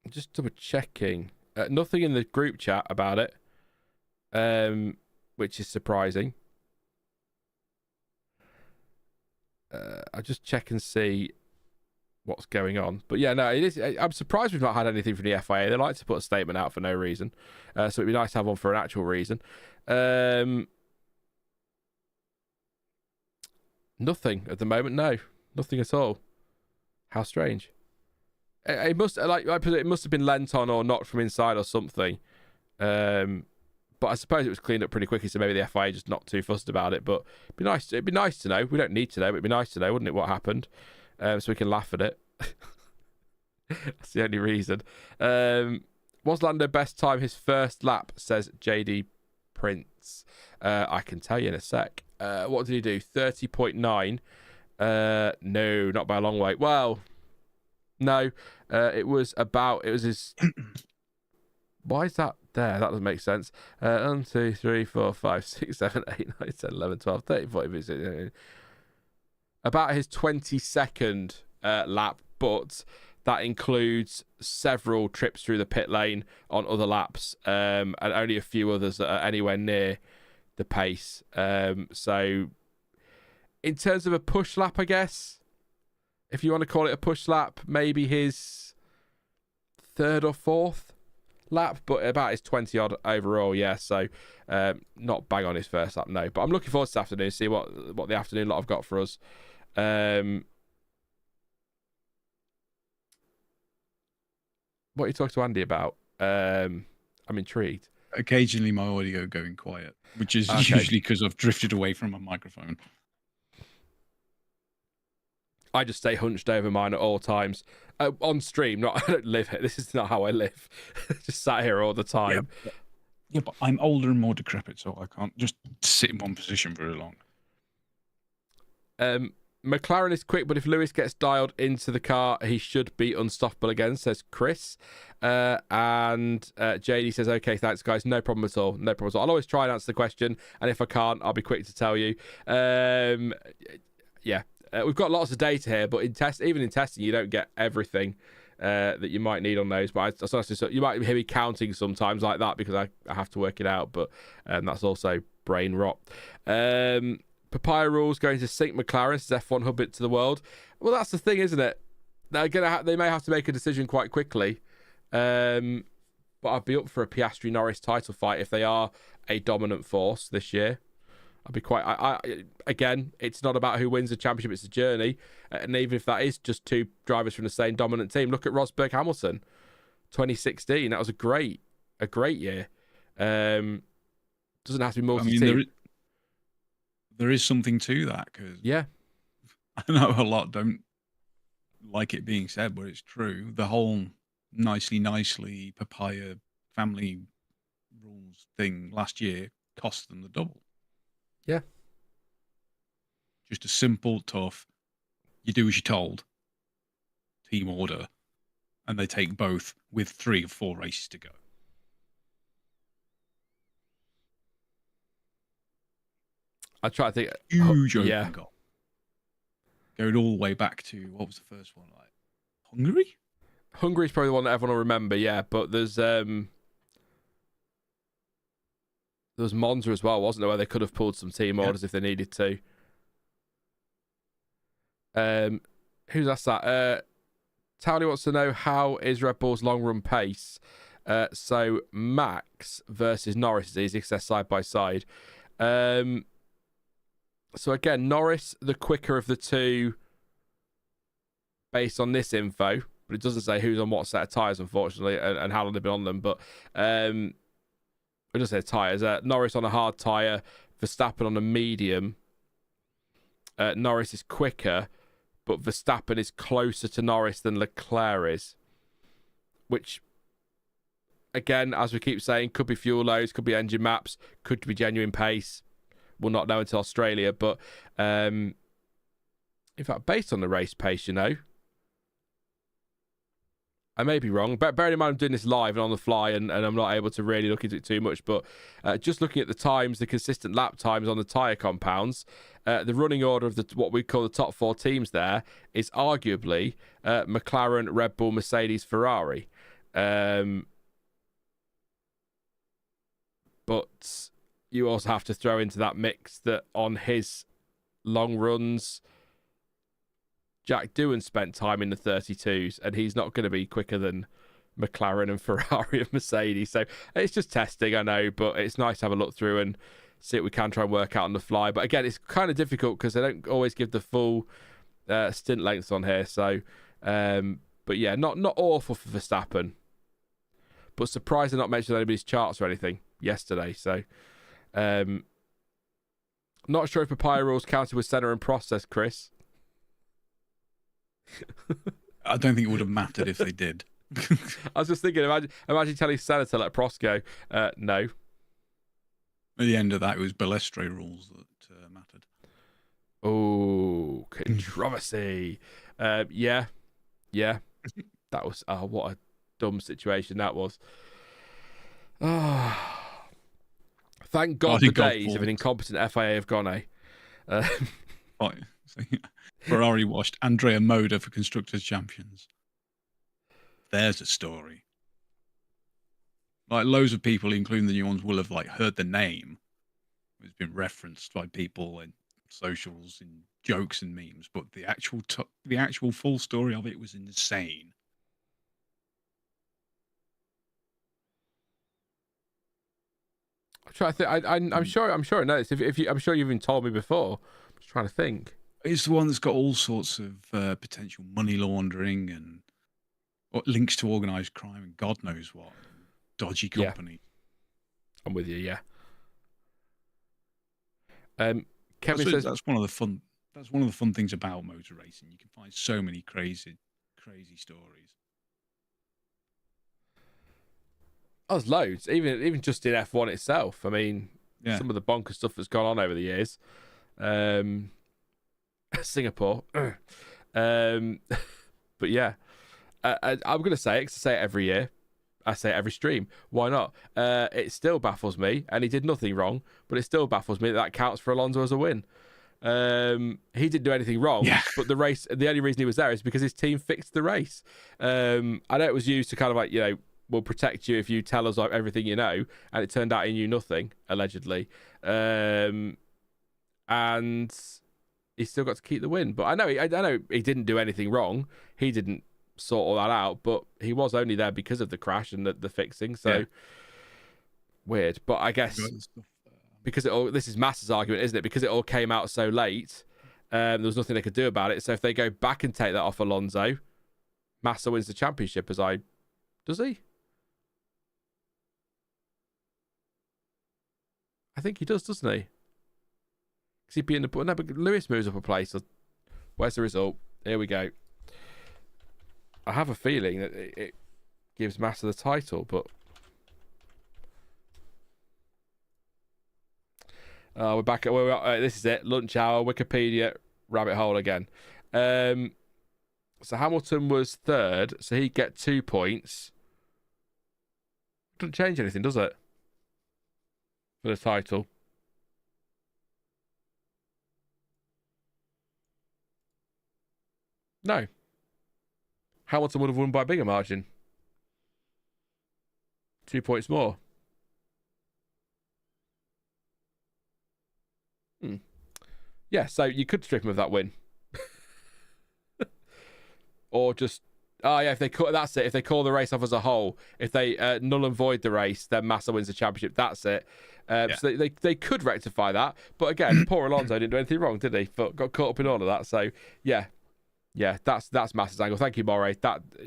Just double checking. Nothing in the group chat about it, which is surprising. I'll just check and see what's going on. But yeah, no, it is. I'm surprised we've not had anything from the FIA. They like to put a statement out for no reason, so it'd be nice to have one for an actual reason. Nothing at the moment. No, nothing at all. How strange. It must it must have been lent on or knocked from inside or something. But I suppose it was cleaned up pretty quickly, so maybe the FIA just not too fussed about it. But it'd be nice to know. We don't need to know, but it'd be nice to know, wouldn't it, what happened? So we can laugh at it. That's the only reason. Was Lando best time his first lap, says JD Prince. I can tell you in a sec. What did he do? 30.9. No, not by a long way. Well, no. It was his... Why is that there? That doesn't make sense. 1, 2, 3, 4, 5, 6, 7, 8, 9, 10, 11, 12, 13, 14, about his 22nd lap, but that includes several trips through the pit lane on other laps, and only a few others that are anywhere near the pace. So in terms of a push lap, I guess, if you want to call it a push lap, maybe his third or fourth lap, but about his 20 odd overall. Yeah, so not bang on his first lap, no, but I'm looking forward to this afternoon, see what the afternoon lot have got for us. What are you talking to Andy about? I'm intrigued. Occasionally my audio going quiet, which is usually because I've drifted away from my microphone. I just stay hunched over mine at all times. On stream, I don't live here. This is not how I live. Just sat here all the time. Yeah, but I'm older and more decrepit, so I can't just sit in one position very long. McLaren is quick, but if Lewis gets dialed into the car, he should be unstoppable again, says Chris. And JD says, okay, thanks, guys. No problem at all. No problem at all. I'll always try and answer the question, and if I can't, I'll be quick to tell you. Yeah. We've got lots of data here, but even in testing, you don't get everything that you might need on those. But you might hear me counting sometimes like that because I have to work it out. But that's also brain rot. Papaya rules going to sink McLaren as F1 hub it to the world. Well, that's the thing, isn't it? They may have to make a decision quite quickly. But I'd be up for a Piastri Norris title fight if they are a dominant force this year. I'd be quite. Again, it's not about who wins the championship; it's a journey. And even if that is just two drivers from the same dominant team, look at Rosberg Hamilton, 2016. That was a great year. Doesn't have to be multi-team. There is something to that, because yeah, I know a lot don't like it being said, but it's true. The whole nicely papaya family rules thing last year cost them the double. Yeah. Just a simple, tough, you do as you're told, team order, and they take both with 3 or 4 races to go. I try to think. Huge open goal. Going all the way back to, what was the first one like? Hungary? Hungary's probably the one that everyone will remember, yeah. But there's Monza as well, wasn't there, where they could have pulled some team orders if they needed to. Who's asked that? Towley wants to know, how is Red Bull's long run pace? So Max versus Norris is easy because they're side by side. So again, Norris, the quicker of the two based on this info, but it doesn't say who's on what set of tyres, unfortunately, and how long they've been on them. But it does say tyres. Norris on a hard tyre, Verstappen on a medium. Norris is quicker, but Verstappen is closer to Norris than Leclerc is. Which, again, as we keep saying, could be fuel loads, could be engine maps, could be genuine pace. We'll not know until Australia, but in fact, based on the race pace, I may be wrong. But bearing in mind I'm doing this live and on the fly, and I'm not able to really look into it too much. But just looking at the times, the consistent lap times on the tyre compounds, the running order of what we call the top 4 teams there is arguably McLaren, Red Bull, Mercedes, Ferrari. But you also have to throw into that mix that on his long runs, Jack Doohan spent time in the 32s, and he's not going to be quicker than McLaren and Ferrari and Mercedes. So it's just testing, I know, but it's nice to have a look through and see what we can try and work out on the fly. But again, it's kind of difficult because they don't always give the full stint lengths on here. So, but yeah, not awful for Verstappen, but surprised they're not mentioning anybody's charts or anything yesterday. So, not sure if papaya rules counted with center and process, Chris. I don't think it would have mattered if they did. I was just thinking, imagine telling Senator like Prosco, no. At the end of that, it was Balestre rules that mattered. Oh, controversy. Yeah. That was, what a dumb situation that was. Thank God the days of an incompetent FIA have gone, eh? Right. Ferrari washed Andrea Moda for Constructors' Champions. There's a story. Like, loads of people, including the new ones, will have heard the name. It's been referenced by people in socials and jokes and memes, but the actual full story of it was insane. I'm trying to think. I'm sure I know this. I'm sure you've even told me before. I'm just trying to think. It's the one that's got all sorts of potential money laundering and links to organised crime and God knows what. Dodgy company. Yeah. I'm with you. Yeah. Kevin says that's one of the fun. That's one of the fun things about motor racing. You can find so many crazy stories. Oh, there's loads. Even just in F1 itself. I mean, some of the bonkers stuff that's gone on over the years. Singapore. But yeah, I'm going to say it because I say it every year. I say it every stream. Why not? It still baffles me, and he did nothing wrong, but it still baffles me that counts for Alonso as a win. He didn't do anything wrong, but the only reason he was there is because his team fixed the race. I know it was used to kind of we'll protect you if you tell us everything you know, and it turned out he knew nothing, allegedly. And and he's still got to keep the win. But I know he didn't do anything wrong. He didn't sort all that out, but he was only there because of the crash and the fixing. So weird. But I guess because this is Massa's argument, isn't it? Because it all came out so late, there was nothing they could do about it. So if they go back and take that off Alonso, Massa wins the championship. Does he? I think he does, doesn't he? Because he'd be in the... No, but Lewis moves up a place. So where's the result? Here we go. I have a feeling that it gives Massa the title, but... we're back at... this is it. Lunch hour, Wikipedia, rabbit hole again. So Hamilton was third, so he'd get 2 points. Doesn't change anything, does it? For the title. No. Hamilton would have won by a bigger margin. 2 points more. Yeah, so you could strip him of that win. Or just... Oh, yeah, if they call, that's it. If they call the race off as a whole, if they null and void the race, then Massa wins the championship. That's it. So they could rectify that. But again, poor Alonso didn't do anything wrong, did he? But got caught up in all of that. So, yeah, that's Massa's angle. Thank you, Moray.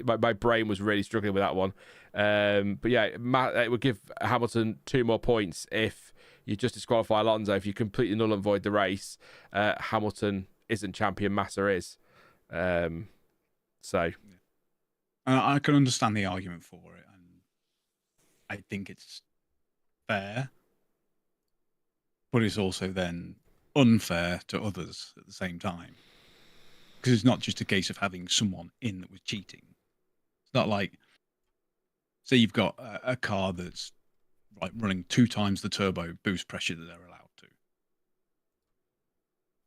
My brain was really struggling with that one. But yeah, it would give Hamilton 2 more points if you just disqualify Alonso. If you completely null and void the race, Hamilton isn't champion, Massa is. So... I can understand the argument for it, and I think it's fair, but it's also then unfair to others at the same time, because it's not just a case of having someone in that was cheating. It's not like, say you've got a car that's running 2 times the turbo boost pressure that they're allowed to.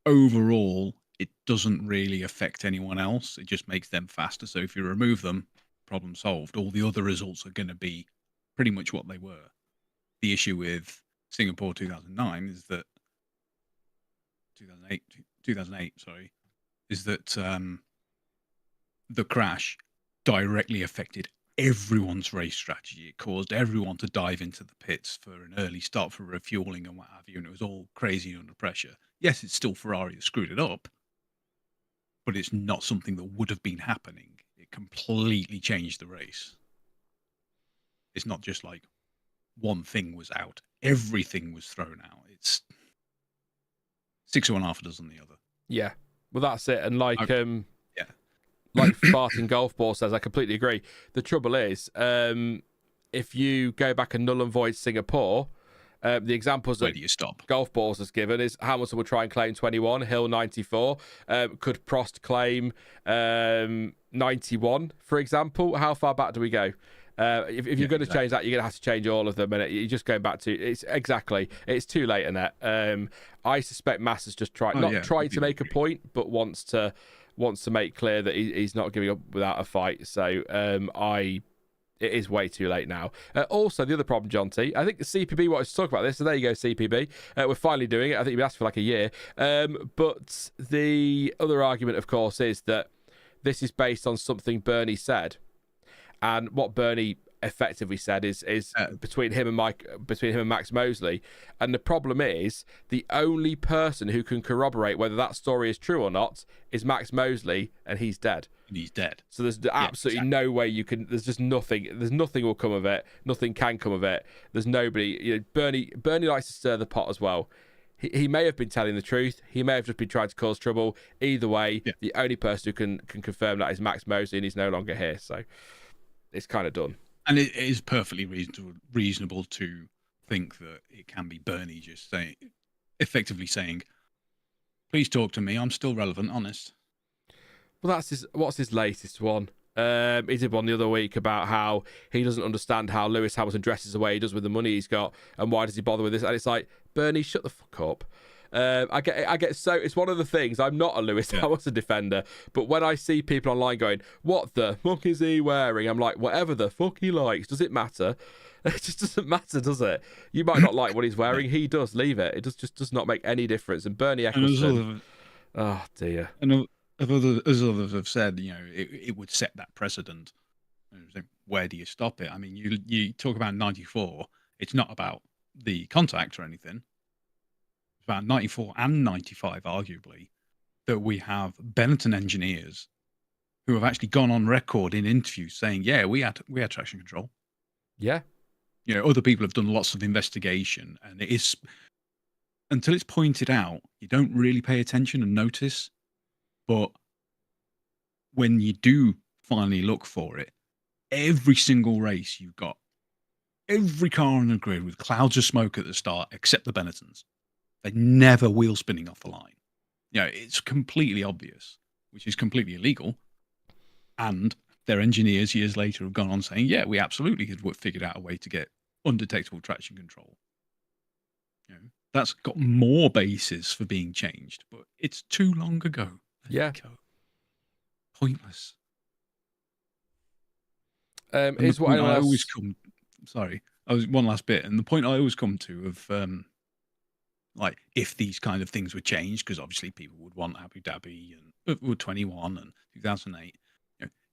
Overall, it doesn't really affect anyone else. It just makes them faster. So if you remove them, problem solved. All the other results are going to be pretty much what they were. The issue with Singapore 2009 is that 2008, is that the crash directly affected everyone's race strategy. It caused everyone to dive into the pits for an early start for refueling and what have you, and it was all crazy under pressure. Yes, it's still Ferrari that screwed it up, but it's not something that would have been happening. It completely changed the race. It's not just like one thing was out. Everything was thrown out. It's 6 of one, half a dozen the other. Yeah. Well, that's it. And like Farting Golf Ball says, I completely agree. The trouble is, if you go back and null and void Singapore, the examples that Golf Balls has given is Hamilton would try and claim 21, Hill 94. Could Prost claim 91, for example? How far back do we go? If you're going to change that, you're going to have to change all of them, and you're just going back to it's too late in that. I suspect Massa's just trying to make a point, but wants to make clear that he's not giving up without a fight. So it is way too late now. Also, the other problem, John T, I think the CPB wanted to talk about this, so there you go, CPB. We're finally doing it. I think you've been asked for like a year. But the other argument, of course, is that this is based on something Bernie said. And what Bernie effectively said is between him and Max Mosley. And the problem is the only person who can corroborate whether that story is true or not is Max Mosley, and he's dead. He's dead. So there's absolutely no way you can. There's just nothing. There's nothing will come of it. Nothing can come of it. There's nobody. You know, Bernie likes to stir the pot as well. He may have been telling the truth. He may have just been trying to cause trouble. Either way, the only person who can confirm that is Max Mosley, and he's no longer here. So it's kind of done. And it is perfectly reasonable to think that it can be Bernie just effectively saying, "Please talk to me. I'm still relevant, honest." Well, what's his latest one? He did one the other week about how he doesn't understand how Lewis Hamilton dresses the way he does with the money he's got, and why does he bother with this? And it's like, Bernie, shut the fuck up. I get so it's one of the things. I'm not a Lewis Hamilton defender, but when I see people online going, "What the fuck is he wearing?" I'm like, whatever the fuck he likes, does it matter? It just doesn't matter, does it? You might not like what he's wearing. He does. Leave it. It just does not make any difference. And Bernie Eccleston. Oh dear. And as others have said, it would set that precedent. Where do you stop it? I mean, you talk about 94. It's not about the contact or anything. It's about 94 and 95, arguably, that we have Benetton engineers who have actually gone on record in interviews saying, "Yeah, we had traction control." Yeah. Other people have done lots of investigation, and it is, until it's pointed out, you don't really pay attention and notice. But when you do finally look for it, every single race you've got every car on the grid with clouds of smoke at the start, except the Benettons. They're never wheel spinning off the line. It's completely obvious, which is completely illegal. And their engineers years later have gone on saying, yeah, we absolutely had figured out a way to get undetectable traction control. That's got more basis for being changed, but it's too long ago. Yeah. Pointless. Is what I always come. Sorry, one last bit, and the point I always come to of if these kind of things were changed, because obviously people would want Abu Dhabi and 21 and 2008.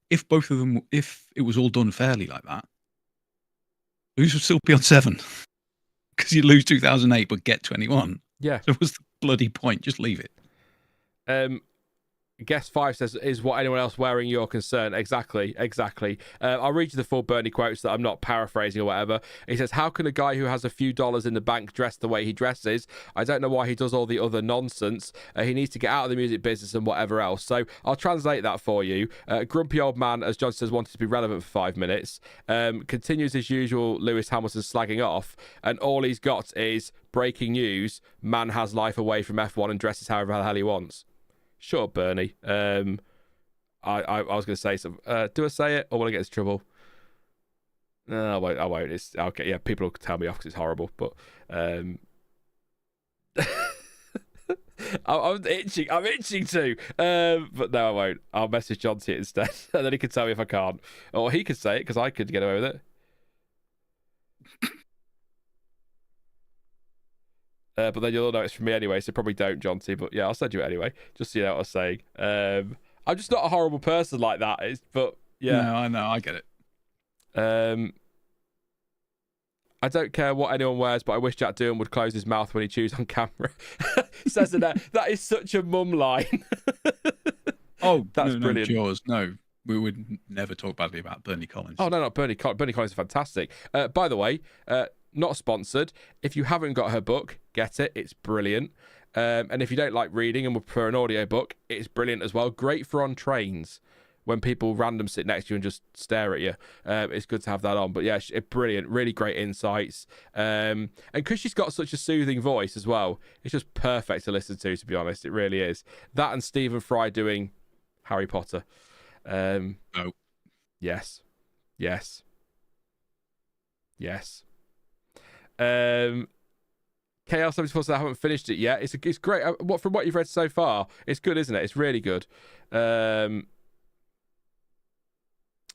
If both of them, if it was all done fairly like that, Lewis would still be on 7 because you lose 2008 but get 21. Yeah. So what's the bloody point? Just leave it. Guest 5 says, is what anyone else wearing your concern? Exactly. I'll read you the full Bernie quotes that I'm not paraphrasing or whatever. He says, how can a guy who has a few dollars in the bank dress the way he dresses? I don't know why he does all the other nonsense. He needs to get out of the music business and whatever else. So I'll translate that for you. Grumpy old man, as John says, wanted to be relevant for 5 minutes. Continues as usual, Lewis Hamilton slagging off. And all he's got is breaking news. Man has life away from F1 and dresses however the hell he wants. Sure, Bernie. I was going to say something. Do I say it or will I get into trouble? No, I won't. It's okay. Yeah, people will tell me off because it's horrible. But I'm itching to. But no, I won't. I'll message John to it instead, and then he can tell me if I can't, or he could say it because I could get away with it. But then you'll know it's from me anyway, so probably don't, John T. But yeah, I'll send you it anyway, just so you know what I was saying. I'm just not a horrible person like that. But yeah. No, I know, I get it. I don't care what anyone wears, but I wish Jack Doohan would close his mouth when he chews on camera. Says in there, that is such a mum line. Oh, that's brilliant. Jaws, no. We would never talk badly about Bernie Collins. Oh, no, Bernie Collins is fantastic. By the way, not sponsored. If you haven't got her book, get it. It's brilliant. And if you don't like reading and would prefer an audio book, it's brilliant as well. Great for on trains when people random sit next to you and just stare at you. It's good to have that on. But yeah, brilliant. Really great insights. And because she's got such a soothing voice as well, it's just perfect to listen to be honest. It really is. That and Stephen Fry doing Harry Potter. No. Yes. KL 74 says I haven't finished it yet. It's great. From what you've read so far, it's good, isn't it? It's really good.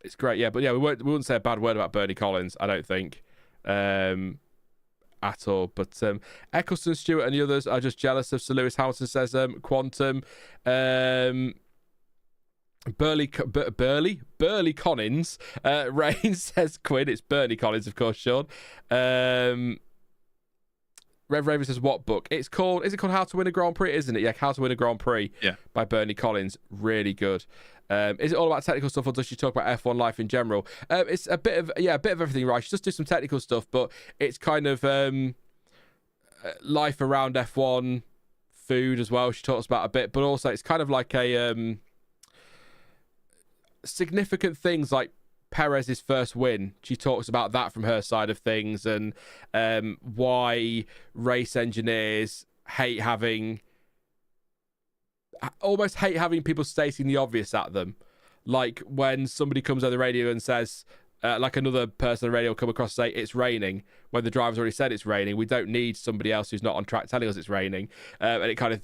It's great, yeah. But yeah, we wouldn't say a bad word about Bernie Collins, I don't think, at all. But Eccleston, Stewart, and the others are just jealous of Sir Lewis Hamilton. Says Quantum. Burley Collins. Rain says Quinn. It's Bernie Collins, of course, Sean. Rev Raven says, what book? Is it called How to Win a Grand Prix, isn't it? Yeah, How to Win a Grand Prix. Yeah. By Bernie Collins. Really good. Is it all about technical stuff or does she talk about F1 life in general? It's a bit of everything, right? She just do some technical stuff, but it's kind of life around F1, food as well. She talks about a bit, but also it's kind of like a significant things like Perez's first win. She talks about that from her side of things and why race engineers almost hate having people stating the obvious at them. Like when somebody comes on the radio and says, like another person on the radio will come across and say, it's raining, when the driver's already said it's raining. We don't need somebody else who's not on track telling us it's raining. And it kind of,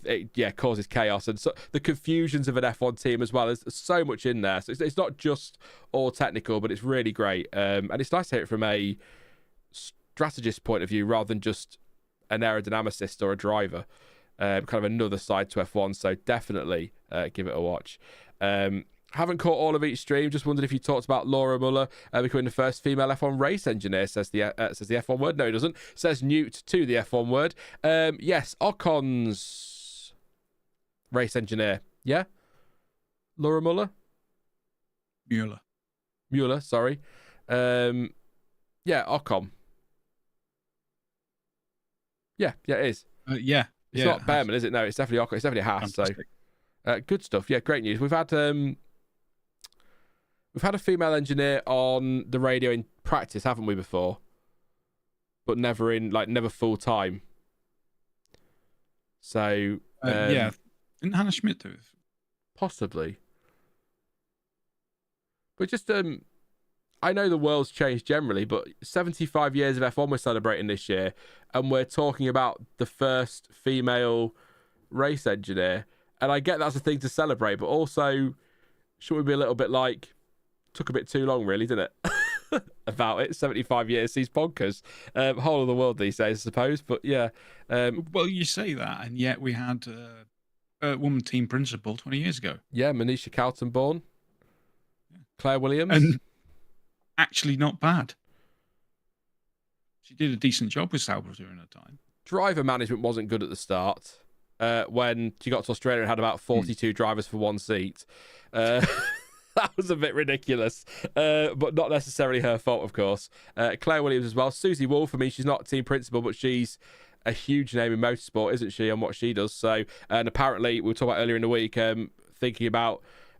causes chaos. And so the confusions of an F1 team as well. There's so much in there. So it's not just all technical, but it's really great. And it's nice to hear it from a strategist point of view rather than just an aerodynamicist or a driver. Kind of another side to F1, so definitely give it a watch. Haven't caught all of each stream. Just wondered if you talked about Laura Muller becoming the first female F1 race engineer. Says the F1 word. No, it doesn't. Says Newt to the F1 word. Yes, Ocon's race engineer. Yeah, Laura Muller. Muller. Sorry. Yeah, Ocon. Yeah, it is. Yeah. It's not Behrman, is it? No, it's definitely Ocon. It's definitely Haas. Fantastic. So, good stuff. Yeah, great news. We've had a female engineer on the radio in practice, haven't we, before? But never full time. So yeah, didn't Hannah Schmidt do it? Possibly. But just I know the world's changed generally, but 75 years of F1 we're celebrating this year, and we're talking about the first female race engineer. And I get that's a thing to celebrate, but also, should we be a little bit like, took a bit too long, really, didn't it? About it. 75 years, these bonkers. Whole of the world these days, I suppose. But yeah. Well, you say that, and yet we had a woman team principal 20 years ago. Yeah, Manisha Kaltenborn. Yeah. Claire Williams. And actually not bad. She did a decent job with Sauber during her time. Driver management wasn't good at the start. When she got to Australia and had about 42 drivers for one seat. That was a bit ridiculous, but not necessarily her fault, of course. Claire Williams as well. Susie Wolf, I mean, she's not team principal, but she's a huge name in motorsport, isn't she, on what she does? So, and apparently, we were talking about earlier in the week,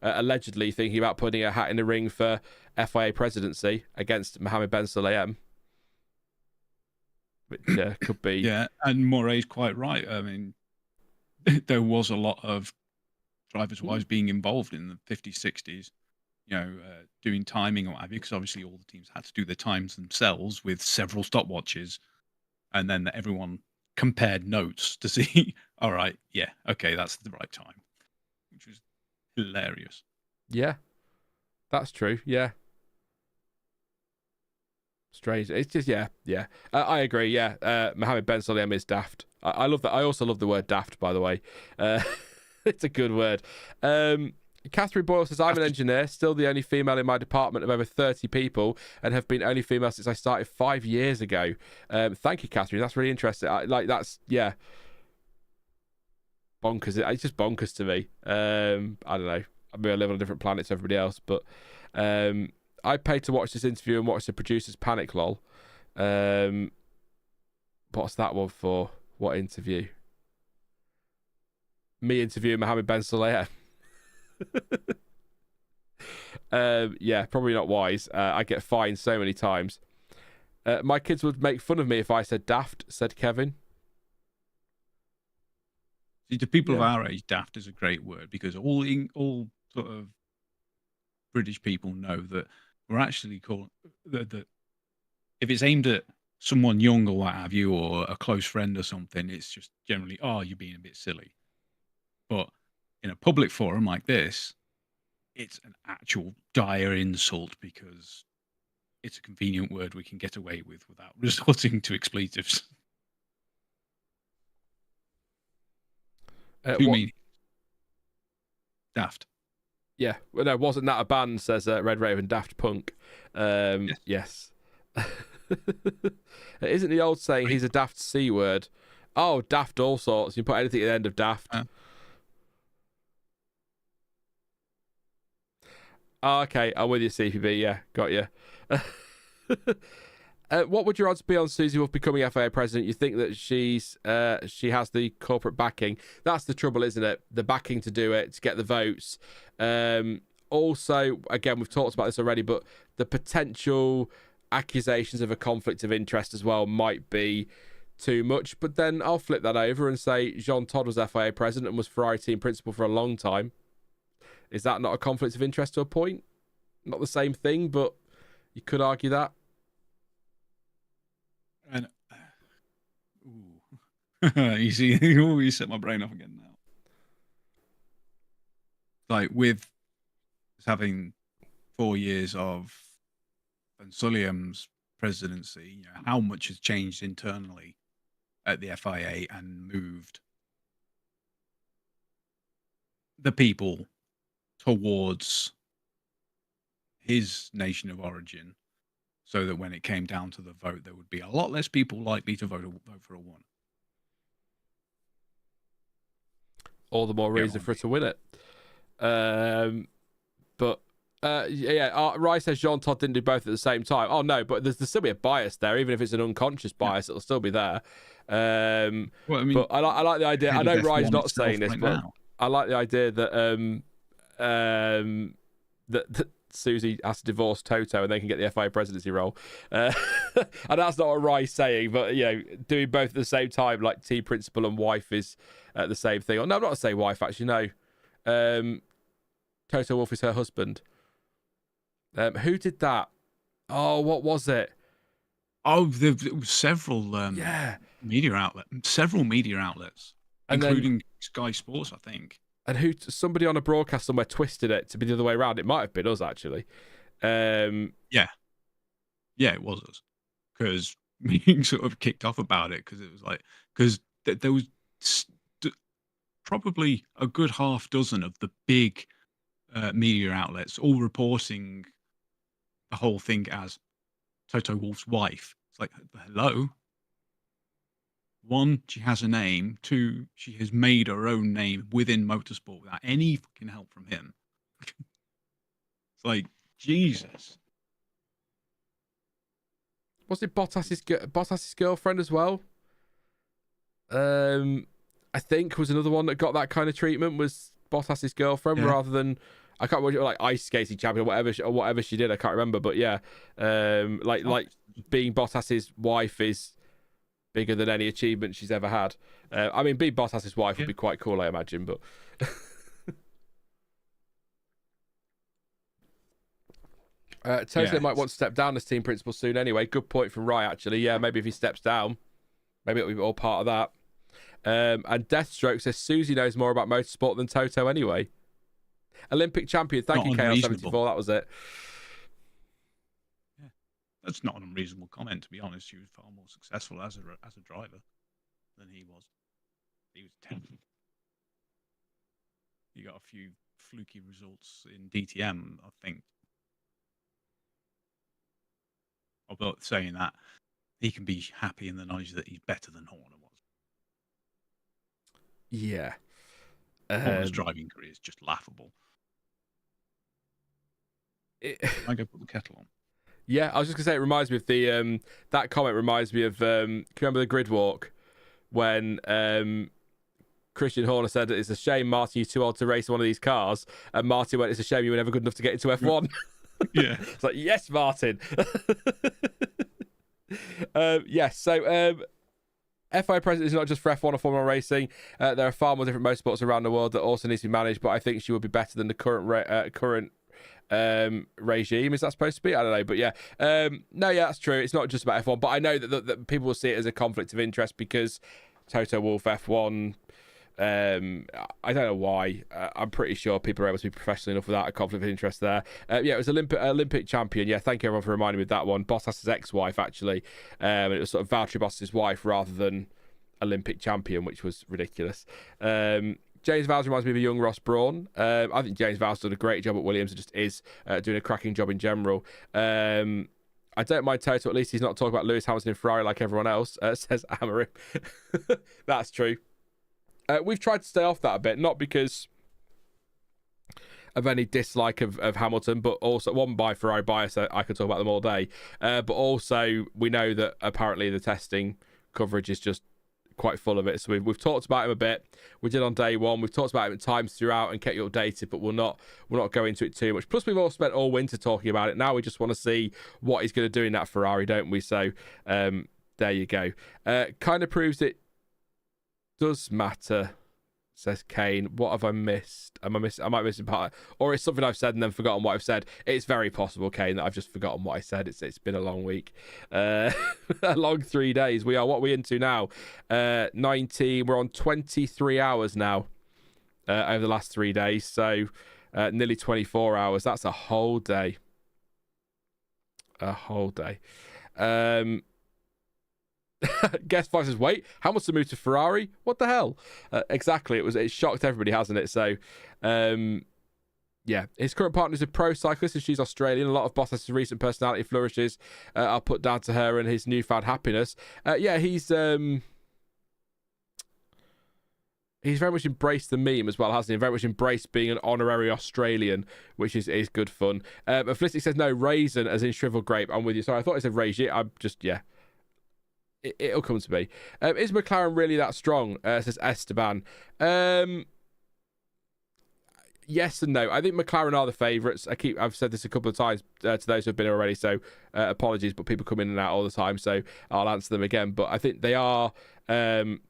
allegedly thinking about putting a hat in the ring for FIA presidency against Mohammed Ben Sulayem. Which could be... Yeah, and Moray's quite right. I mean, there was a lot of drivers' wives being involved in the 50s, 60s, doing timing or what have you, because obviously all the teams had to do their times themselves with several stopwatches, and then everyone compared notes to see, all right, yeah, okay, that's the right time, which was hilarious. Yeah, that's true, yeah. Strange. It's just, yeah. I agree, yeah. Mohammed Ben Sulayem is daft. I love that. I also love the word daft, by the way. It's a good word. Catherine Boyle says, I'm an engineer, still the only female in my department of over 30 people, and have been only female since I started 5 years ago. Thank you, Catherine. That's really interesting. That's bonkers. It's just bonkers to me. I don't know. I mean, I live on a different planet to everybody else, but I paid to watch this interview and watch the producer's panic lol. What's that one for? What interview? Me interviewing Mohammed Ben Sulayem. Yeah, probably not wise. I get fined so many times. My kids would make fun of me if I said daft, said Kevin. See, to people of our age, daft is a great word, because all sort of British people know that we're actually calling that if it's aimed at someone young or what have you, or a close friend or something, it's just generally, oh, you're being a bit silly. But in a public forum like this, it's an actual dire insult, because it's a convenient word we can get away with without resorting to expletives. Two meanings. Daft. Yeah. Well, no, wasn't that a band, says Red Raven, Daft Punk. Yes. Isn't the old saying, he's a daft C word? Oh, daft all sorts. You put anything at the end of daft. Oh, okay, I'm with you, CPB. Yeah, got you. What would your odds be on Susie Wolf becoming FIA president? You think that she has the corporate backing? That's the trouble, isn't it? The backing to do it, to get the votes. Also, again, we've talked about this already, but the potential accusations of a conflict of interest as well might be too much. But then I'll flip that over and say Jean Todt was FIA president and was Ferrari team principal for a long time. Is that not a conflict of interest to a point? Not the same thing, but you could argue that. And you see, you set my brain off again now. Like with having 4 years of Ben Sulayem's presidency, how much has changed internally at the FIA and moved the people towards his nation of origin, so that when it came down to the vote, there would be a lot less people likely to vote for a one. All the more reason for her to win it. Rai says Jean Todt didn't do both at the same time. Oh no, but there's still be a bias there, even if it's an unconscious bias, it'll still be there. But I like the idea. I know Rai's not saying this, but I like the idea that that Susie has to divorce Toto and they can get the FIA presidency role. And that's not what Rai's saying, but doing both at the same time, like team principal and wife, is the same thing. Or no, I'm not saying wife actually. No, Toto Wolff is her husband. Who did that? Oh, what was it? Oh, there was several media outlets, including Sky Sports, I think. And somebody on a broadcast somewhere twisted it to be the other way around. It might have been us, actually. Yeah, it was us. Because we sort of kicked off about it, because it was like, because there was probably a good half dozen of the big media outlets all reporting the whole thing as Toto Wolff's wife. It's like, hello? One, she has a name. Two, she has made her own name within motorsport without any fucking help from him. It's like, Jesus. Was it Bottas's girlfriend as well? I think was another one that got that kind of treatment, was Bottas's girlfriend, rather than, I can't remember, like ice skating champion or whatever she did. I can't remember, but like being Bottas's wife is bigger than any achievement she's ever had. I mean, being Bottas's wife would be quite cool, I imagine, but Toto might want to step down as team principal soon anyway. Good point from Rai, actually. Yeah, maybe if he steps down, maybe it'll be all part of that. And Deathstroke says Susie knows more about motorsport than Toto anyway. Olympic champion. Thank you, KL74. That was it. Yeah, that's not an unreasonable comment, to be honest. She was far more successful as a driver than he was. He was 10th. He got a few fluky results in DTM, I think. Although saying that, he can be happy in the knowledge that he's better than Horner was. Yeah. Horner's driving career is just laughable. I go put the kettle on. Yeah, I was just gonna say it reminds me of the that comment reminds me of can you remember the grid walk when Christian Horner said it's a shame, Martin, you're too old to race one of these cars, and Martin went, it's a shame you were never good enough to get into F1. Yeah. It's like, yes, Martin. FIA president is not just for F1 or Formula One racing. There are far more different motorsports around the world that also need to be managed, but I think she would be better than the current regime. Is that supposed to be? I don't know, but yeah. That's true. It's not just about F1, but I know that people will see it as a conflict of interest because Toto Wolff F1. I don't know why. I'm pretty sure people are able to be professional enough without a conflict of interest there. It was Olympic champion. Yeah, thank you everyone for reminding me of that one. Bottas's ex-wife, actually. It was sort of Valtteri Bottas's wife rather than Olympic champion, which was ridiculous. James Vowles reminds me of a young Ross Brawn. I think James Vowles did a great job at Williams and just is doing a cracking job in general. I don't mind Toto. At least he's not talking about Lewis Hamilton in Ferrari like everyone else, says Amarim. That's true. We've tried to stay off that a bit, not because of any dislike of Hamilton, but also one by Ferrari bias. I could talk about them all day, but also we know that apparently the testing coverage is just quite full of it. So we've talked about him a bit. We did on day one. We've talked about him at times throughout and kept you updated, but we'll not go into it too much. Plus, we've all spent all winter talking about it. Now we just want to see what he's going to do in that Ferrari, don't we? So there you go. Kind of proves it does matter, says Kane. What have I missed? Am I missing part? Or it's something I've said and then forgotten what I've said. It's very possible, Kane, that I've just forgotten what I said. It's been a long week. A long 3 days. What are we into now? 19. We're on 23 hours now over the last 3 days. So nearly 24 hours. That's a whole day. A whole day. Guest 5 says, wait, Hamilton moved to Ferrari? What the hell? Exactly. It shocked everybody, hasn't it? So, yeah. His current partner is a pro cyclist and she's Australian. A lot of Bottas' recent personality flourishes are put down to her and his newfound happiness. Yeah, he's very much embraced the meme as well, hasn't he? Very much embraced being an honorary Australian, which is good fun. Felicity says, no, raisin as in shriveled grape. I'm with you. Sorry, I thought it said raisin. I'm just, yeah. It'll come to me. Is McLaren really that strong? Says Esteban. Yes and no. I think McLaren are the favourites. I've said this a couple of times to those who have been already, so apologies, but people come in and out all the time, so I'll answer them again. But I think they are the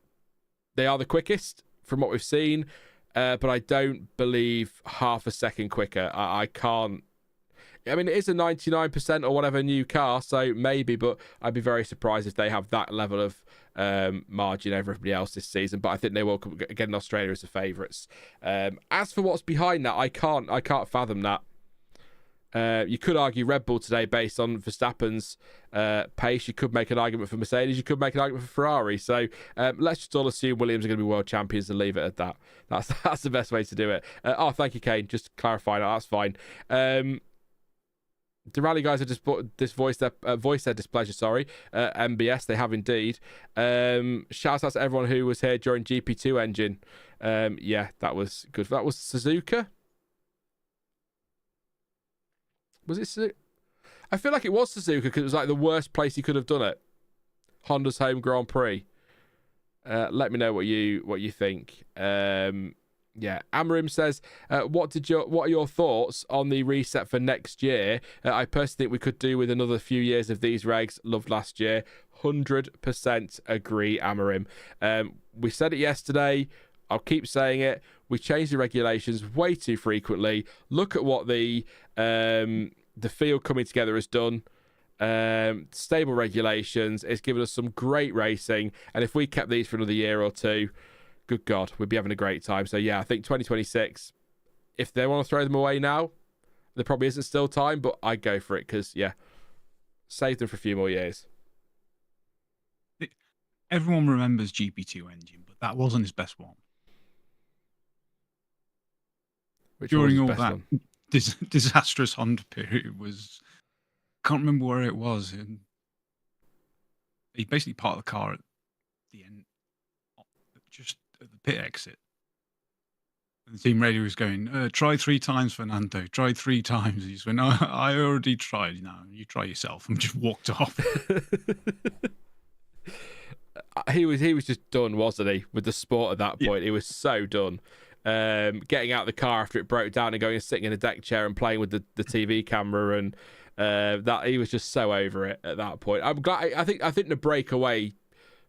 quickest from what we've seen, but I don't believe half a second quicker. I can't. I mean, it is a 99% or whatever new car, so maybe, but I'd be very surprised if they have that level of margin over everybody else this season. But I think they will get in Australia as the favourites. As for what's behind that, I can't fathom that. You could argue Red Bull today based on Verstappen's pace. You could make an argument for Mercedes. You could make an argument for Ferrari. So let's just all assume Williams are going to be world champions and leave it at that. That's the best way to do it. Thank you, Kane. Just clarifying that. That's fine. The rally guys have just voiced their displeasure. Sorry, MBS. They have indeed. Shout out to everyone who was here during GP2 engine. Yeah, that was good. That was Suzuka. Was it Suzuka? I feel like it was Suzuka because it was like the worst place he could have done it. Honda's home Grand Prix. Let me know what you think. Yeah, Amarim says, what are your thoughts on the reset for next year? I personally think we could do with another few years of these regs. Loved last year. 100% agree, Amarim. We said it yesterday. I'll keep saying it. We changed the regulations way too frequently. Look at what the field coming together has done. Stable regulations. It's given us some great racing. And if we kept these for another year or two, good God, we'd be having a great time. So, yeah, I think 2026, if they want to throw them away now, there probably isn't still time, but I'd go for it because, yeah, save them for a few more years. Everyone remembers GP2 engine, but that wasn't his best one. During all that disastrous Honda period was... can't remember where it was. And he basically parked the car at the end, just at the pit exit. And the team radio was going, try 3 times, Fernando. Try 3 times. He just went, no, I already tried. No, you try yourself. And just walked off. He was just done, wasn't he? With the sport at that point. He was so done. Getting out of the car after it broke down and going and sitting in a deck chair and playing with the TV camera, and that he was just so over it at that point. I'm glad. I think the breakaway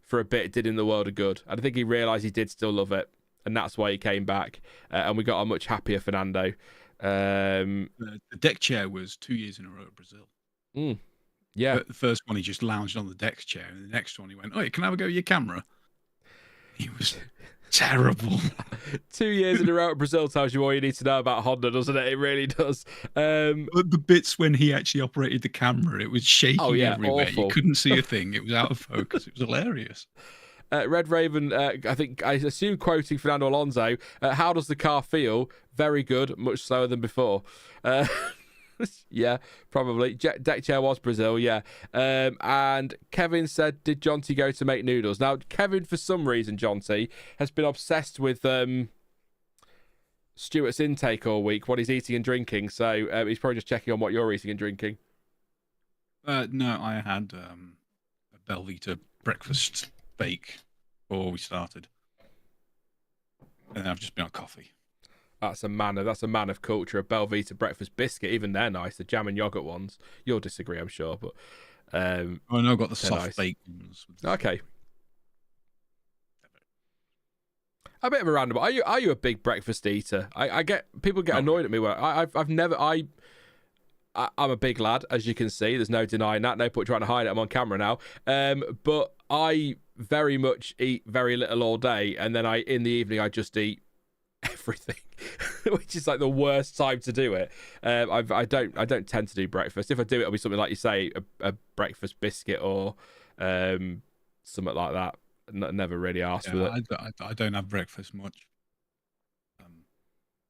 for a bit did him the world of good. I think he realised he did still love it, and that's why he came back. And we got a much happier Fernando. The deck chair was 2 years in a row at Brazil. Yeah. The first one he just lounged on the deck chair, and the next one he went, "Oh, can I have a go at your camera?" He was terrible. 2 years in a row at Brazil tells you all you need to know about Honda, doesn't it? It really does. But the bits when he actually operated the camera, it was shaking everywhere. Awful. You couldn't see a thing. It was out of focus. It was hilarious. Red Raven, I assume quoting Fernando Alonso, how does the car feel? Very good, much slower than before. Yeah, probably. Deck chair was Brazil, yeah. And Kevin said, did Jonty go to make noodles? Now, Kevin, for some reason, Jonty, has been obsessed with Stuart's intake all week, what he's eating and drinking. So he's probably just checking on what you're eating and drinking. No, I had a Belvita breakfast bake before we started. And then I've just been on coffee. That's a man of culture. A Belvita breakfast biscuit, even they're nice. The jam and yogurt ones. You'll disagree, I'm sure, but oh no, I've got the soft nice. baked ones. Okay. A bit of a random. Are you a big breakfast eater? I get people get annoyed at me when I'm a big lad, as you can see. There's no denying that. No point trying to hide it. I'm on camera now. But I very much eat very little all day, and then in the evening I just eat everything. which is like the worst time to do it. I don't tend to do breakfast. If I do it, it'll be something like you say, a breakfast biscuit or something like that. Never really asked with it. I don't have breakfast much.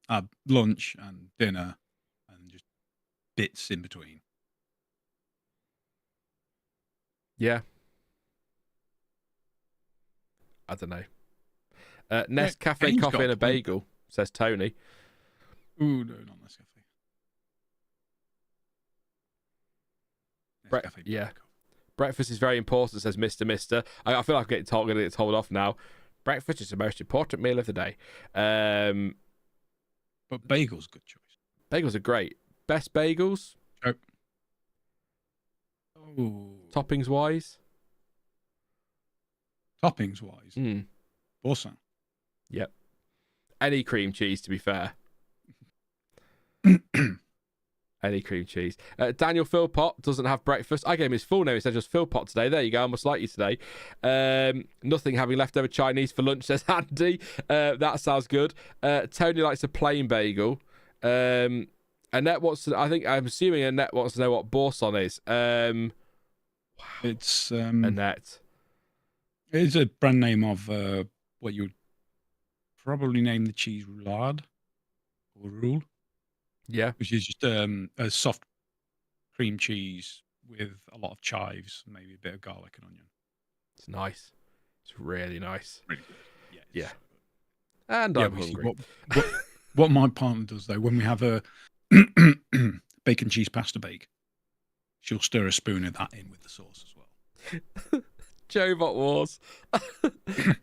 I have lunch and dinner and just bits in between. Yeah. I don't know. Nescafe coffee and a bagel, says Tony. Ooh, no, not Nescafe. Yeah. Breakfast is very important, says Mr. I feel like I'm going to get told off now. Breakfast is the most important meal of the day. But bagels, good choice. Bagels are great. Best bagels? Oh. Toppings wise? Toppings wise? Awesome. Yep. Any cream cheese, to be fair. Any cream cheese. Daniel Philpott doesn't have breakfast. I gave him his full name. He said just Philpott today. There you go. I must like you today. Nothing having leftover Chinese for lunch, says Andy. That sounds good. Tony likes a plain bagel. Annette wants to... I'm assuming Annette wants to know what Boursin is. Wow. It's... Annette. It's a brand name of what you would probably name the cheese roulade or roule. Yeah. Which is just a soft cream cheese with a lot of chives, maybe a bit of garlic and onion. It's nice. It's really nice. Really good. Yeah. And I'm hungry. What my partner does, though, when we have a bacon cheese pasta bake, she'll stir a spoon of that in with the sauce as well. Jovot Wars.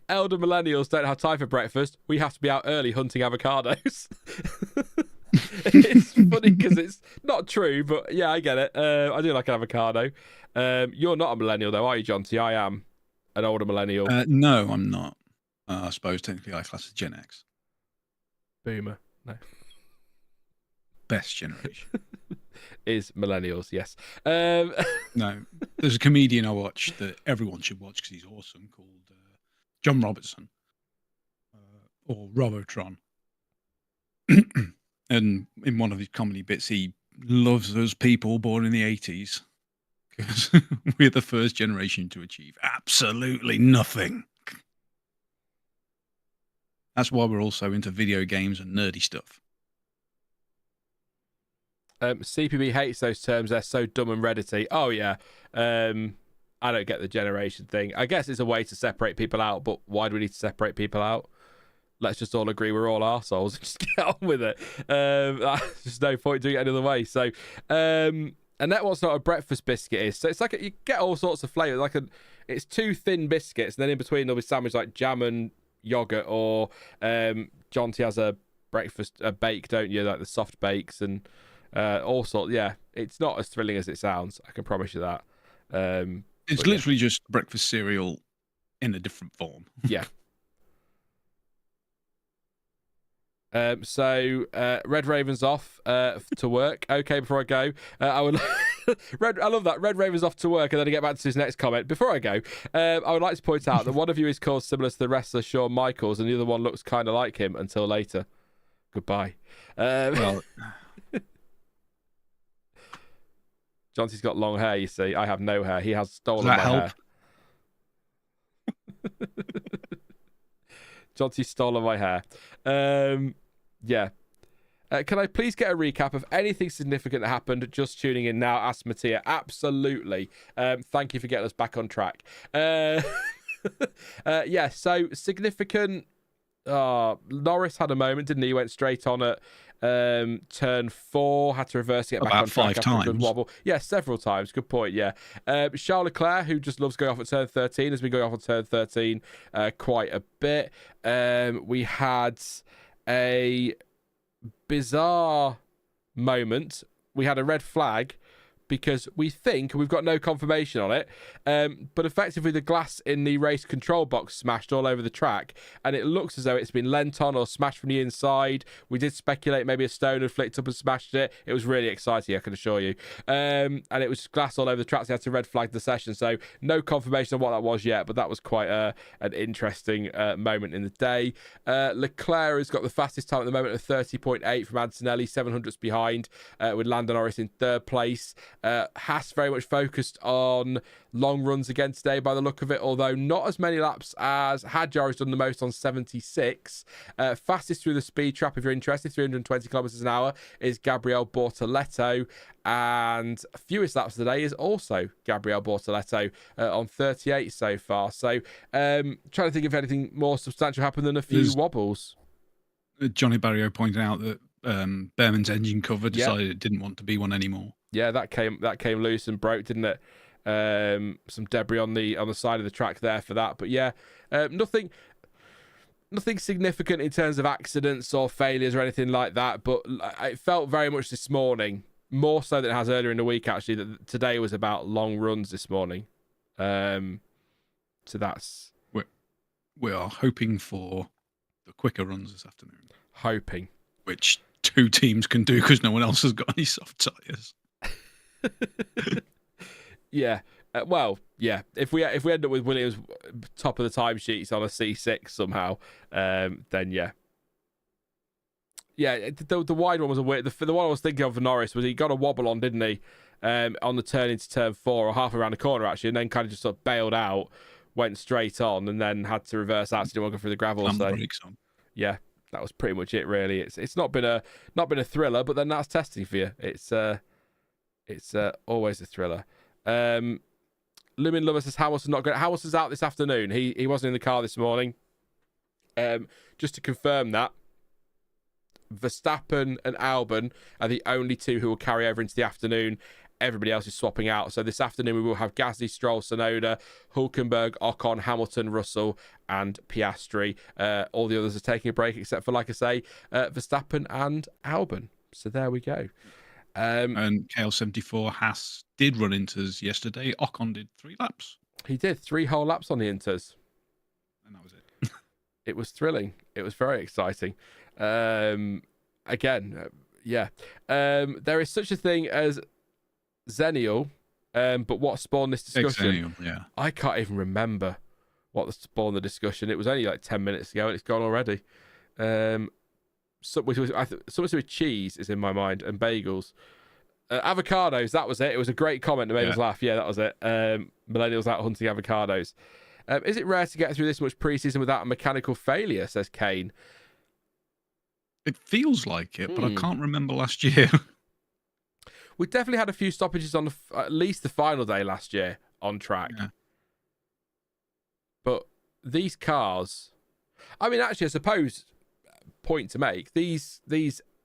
Elder millennials don't have time for breakfast. We have to be out early hunting avocados. It's funny because it's not true, but yeah, I get it. I do like an avocado. You're not a millennial, though, are you, John T? I am an older millennial. No, I'm not. I suppose technically I class as Gen X. Boomer. No. Best generation. Is millennials, yes. No, there's a comedian I watch that everyone should watch because he's awesome, called John Robertson, or Robotron. And in one of his comedy bits, he loves us people born in the 80s because we're the first generation to achieve absolutely nothing. That's why we're also into video games and nerdy stuff. CPB hates those terms. They're so dumb and Reddity. Oh, yeah. I don't get the generation thing. I guess it's a way to separate people out, but why do we need to separate people out? Let's just all agree we're all arseholes and just get on with it. There's no point doing it any other way. So, and that what's not a breakfast biscuit is. So it's like you get all sorts of flavours. It's two thin biscuits, and then in between there'll be sandwich like jam and yogurt, or John T has a bake, don't you? Like the soft bakes and all sorts. Yeah, it's not as thrilling as it sounds. I can promise you that. It's literally just breakfast cereal in a different form. Yeah. So Red Raven's off to work. Okay, before I go, I love that. Red Raven's off to work, and then I get back to his next comment. Before I go, I would like to point out that one of you is called similar to the wrestler Shawn Michaels, and the other one looks kind of like him until later. Goodbye. Well, Johnson's got long hair, you see. I have no hair. He has stolen my hair. Johnson's stolen my hair. Yeah. Can I please get a recap of anything significant that happened? Just tuning in now, asked Mattia. Absolutely. Thank you for getting us back on track. Yeah, so significant. Norris had a moment, didn't he? He went straight on at turn 4, had to reverse to get back on track. About 5 times. Wobble. Yeah, several times. Good point, yeah. Charles Leclerc, who just loves going off at turn 13, has been going off at turn 13 quite a bit. We had a bizarre moment. We had a red flag, because we think, we've got no confirmation on it, but effectively the glass in the race control box smashed all over the track, and it looks as though it's been lent on or smashed from the inside. We did speculate maybe a stone had flicked up and smashed it. It was really exciting, I can assure you. And it was glass all over the track, so they had to red flag the session, so no confirmation on what that was yet, but that was quite an interesting moment in the day. Leclerc has got the fastest time at the moment of 30.8 from Antonelli, 700ths behind, with Lando Norris in third place. Haas very much focused on long runs again today by the look of it, although not as many laps as Hadjar has done the most on 76. Fastest through the speed trap, if you're interested, 320 kilometers an hour, is Gabriel Bortoleto, and fewest laps today is also Gabriel Bortoleto on 38 so far. So trying to think if anything more substantial happened than a few wobbles. Johnny Barrio pointed out that Behrman's engine cover decided it didn't want to be one anymore. Yeah, that came loose and broke, didn't it? Some debris on the side of the track there for that. But yeah, nothing significant in terms of accidents or failures or anything like that. But it felt very much this morning, more so than it has earlier in the week, actually, that today was about long runs this morning. So that's... We are hoping for the quicker runs this afternoon. Hoping. Which 2 teams can do because no one else has got any soft tyres. Yeah. Well, yeah. If we end up with Williams top of the timesheets on a C6 somehow, then yeah. Yeah, the wide one was a weird... The one I was thinking of for Norris was he got a wobble on, didn't he? On the turn into turn 4, or half around the corner, actually, and then kind of just sort of bailed out, went straight on, and then had to reverse out to do one go through the gravel. So, yeah, that was pretty much it, really. It's not been a thriller, but then that's testing for you. It's always a thriller. Lumin Lover says Hamilton's not good. Hamilton's out this afternoon. He wasn't in the car this morning. Just to confirm that, Verstappen and Albon are the only 2 who will carry over into the afternoon. Everybody else is swapping out. So this afternoon we will have Gasly, Stroll, Tsunoda, Hulkenberg, Ocon, Hamilton, Russell, and Piastri. All the others are taking a break except for, like I say, Verstappen and Albon. So there we go. And KL74 Haas did run Inters yesterday. Ocon did 3 laps. He did 3 whole laps on the Inters. And that was it. It was thrilling. It was very exciting. Again, yeah. There is such a thing as Xennial, but what spawned this discussion? Yeah. I can't even remember what spawned the discussion. It was only like 10 minutes ago and it's gone already. Something with cheese is in my mind, and bagels. Avocados, that was it. It was a great comment that made us laugh. Yeah, that was it. Millennials out hunting avocados. Is it rare to get through this much preseason without a mechanical failure, says Kane? It feels like it, but I can't remember last year. We definitely had a few stoppages on at least the final day last year on track. Yeah. But these cars... I mean, actually, I suppose, point to make, these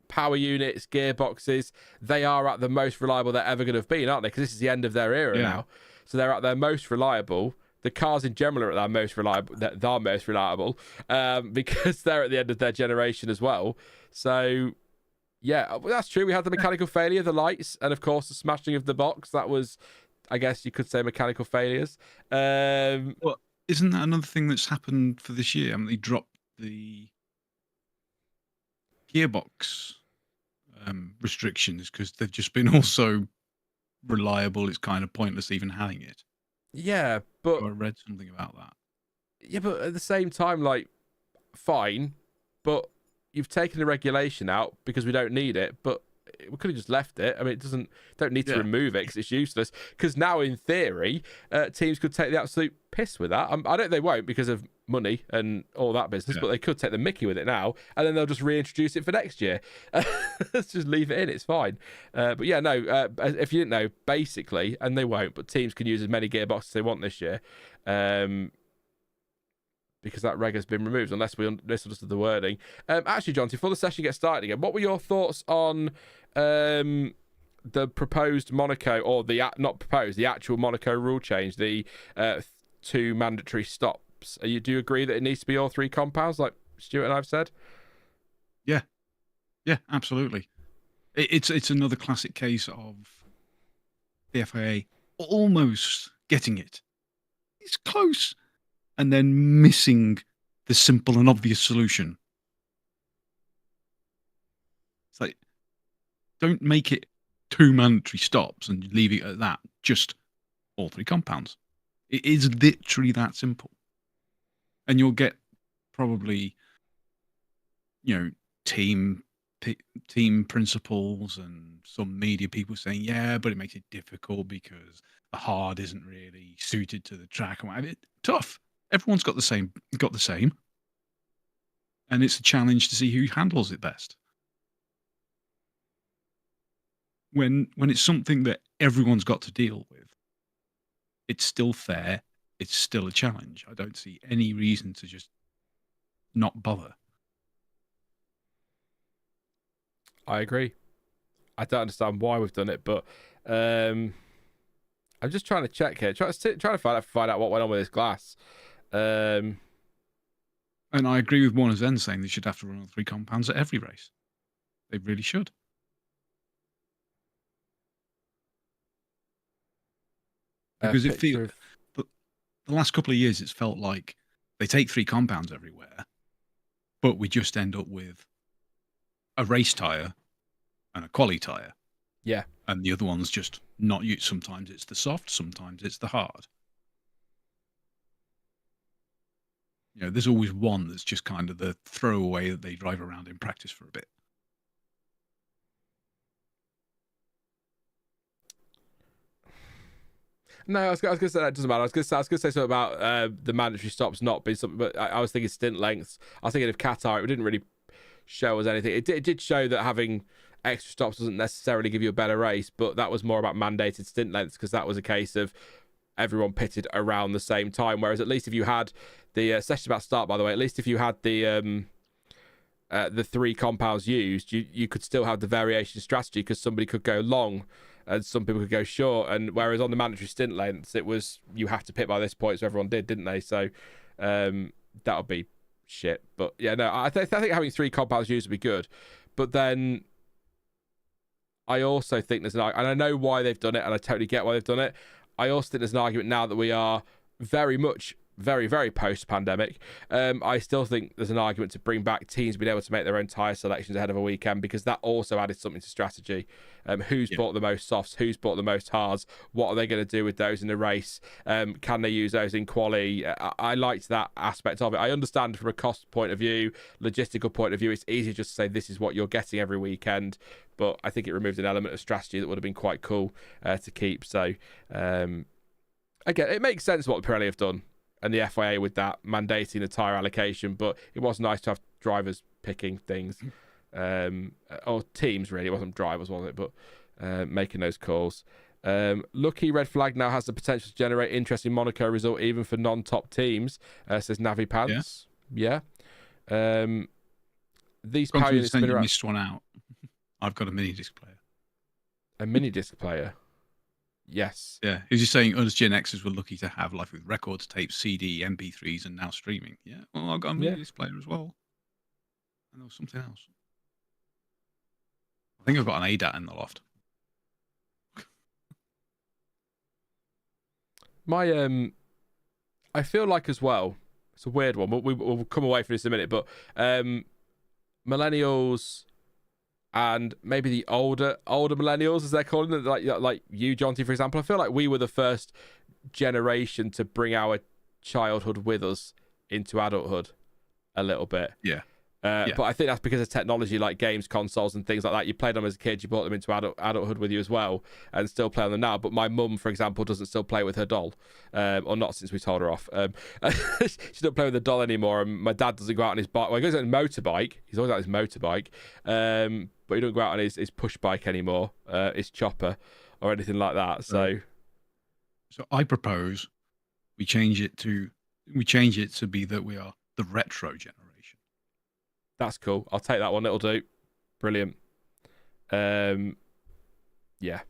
power units, gearboxes, they are at the most reliable they're ever going to have been, aren't they? Because this is the end of their era now. So they're at their most reliable. The cars in general are at their most reliable, because they're at the end of their generation as well. So, yeah, that's true. We had the mechanical failure, the lights, and of course the smashing of the box. That was, I guess you could say, mechanical failures. Well, isn't that another thing that's happened for this year? I mean, they dropped the gearbox restrictions because they've just been also reliable. It's kind of pointless even having it. Yeah, but... I read something about that. Yeah, but at the same time, like, fine, but you've taken the regulation out because we don't need it, but we could have just left it. I mean, don't need to remove it because it's useless. Because now, in theory, teams could take the absolute piss with that. I don't. They won't because of money and all that business, but they could take the mickey with it now, and then they'll just reintroduce it for next year. Let's just leave it in. It's fine. But yeah, no. If you didn't know, basically, and they won't, but teams can use as many gearboxes as they want this year. Because that reg has been removed, unless we misunderstood the wording. Actually, John, before the session gets started again, what were your thoughts on the proposed Monaco, or the actual Monaco rule change, the 2 mandatory stops? Do you agree that it needs to be all 3 compounds, like Stuart and I've said? Yeah, absolutely. It's another classic case of the FIA almost getting it. It's close. And then missing the simple and obvious solution. It's like, don't make it 2 mandatory stops and leave it at that. Just all 3 compounds. It is literally that simple. And you'll get probably, team principals and some media people saying, yeah, but it makes it difficult because the hard isn't really suited to the track. Tough. Everyone's got the same. And it's a challenge to see who handles it best. When it's something that everyone's got to deal with, it's still fair. It's still a challenge. I don't see any reason to just not bother. I agree. I don't understand why we've done it, but I'm just trying to check here, trying to find out what went on with this glass. And I agree with Warner's End saying they should have to run on 3 compounds at every race. They really should. Because the last couple of years, it's felt like they take 3 compounds everywhere, but we just end up with a race tyre and a quali tyre. Yeah. And the other one's just not used. Sometimes it's the soft, sometimes it's the hard. There's always one that's just kind of the throwaway that they drive around in practice for a bit. No, I was going to say that doesn't matter. I was going to say something about the mandatory stops not being something, but I was thinking stint lengths. I was thinking of Qatar, it didn't really show us anything. It did show that having extra stops doesn't necessarily give you a better race, but that was more about mandated stint lengths because that was a case of everyone pitted around the same time. Whereas at least if you had the session about start, by the way, at least if you had the 3 compounds used, you could still have the variation strategy because somebody could go long and some people could go short. And whereas on the mandatory stint lengths, it was you have to pit by this point, so everyone didn't they? So that would be shit. But yeah, no, I think having 3 compounds used would be good. But then I also think there's and I know why they've done it, and I totally get why they've done it. I also think there's an argument now that we are very much very, very post-pandemic. I still think there's an argument to bring back teams being able to make their own tyre selections ahead of a weekend because that also added something to strategy. Who's bought the most softs? Who's bought the most hards? What are they going to do with those in the race? Can they use those in quali? I liked that aspect of it. I understand from a cost point of view, logistical point of view, it's easy just to say this is what you're getting every weekend. But I think it removed an element of strategy that would have been quite cool to keep. So, again, it makes sense what Pirelli have done and the FIA with that mandating the tyre allocation, but it was nice to have drivers picking things, or teams really. It wasn't drivers, was it? But making those calls. Lucky red flag now has the potential to generate interest in Monaco result even for non-top teams, says Navi Pants. Yeah. These Pioneers you missed one out. I've got a mini disc player. A mini disc player. Yes. Yeah. He was just saying us Gen Xers were lucky to have life with records, tapes, CD, MP3s, and now streaming. Yeah. Well, I've got a mini disc player as well. And there was something else. I think I've got an ADAT in the loft. I feel like as well, it's a weird one. We'll come away from this in a minute, but millennials and maybe the older millennials, as they're calling it, like you, Jonty, for example. I feel like we were the first generation to bring our childhood with us into adulthood a little bit. Yeah. But I think that's because of technology like games, consoles and things like that. You played them as a kid, you brought them into adulthood with you as well and still play on them now. But my mum, for example, doesn't still play with her doll, or not since we told her off. She doesn't play with the doll anymore, and my dad doesn't go out on his bike. Well, he goes on his motorbike. He's always on his motorbike, but he doesn't go out on his push bike anymore, his chopper or anything like that. So I propose we change it to be that we are the retro generation. That's cool. I'll take that one. It'll do. Brilliant. Yeah. It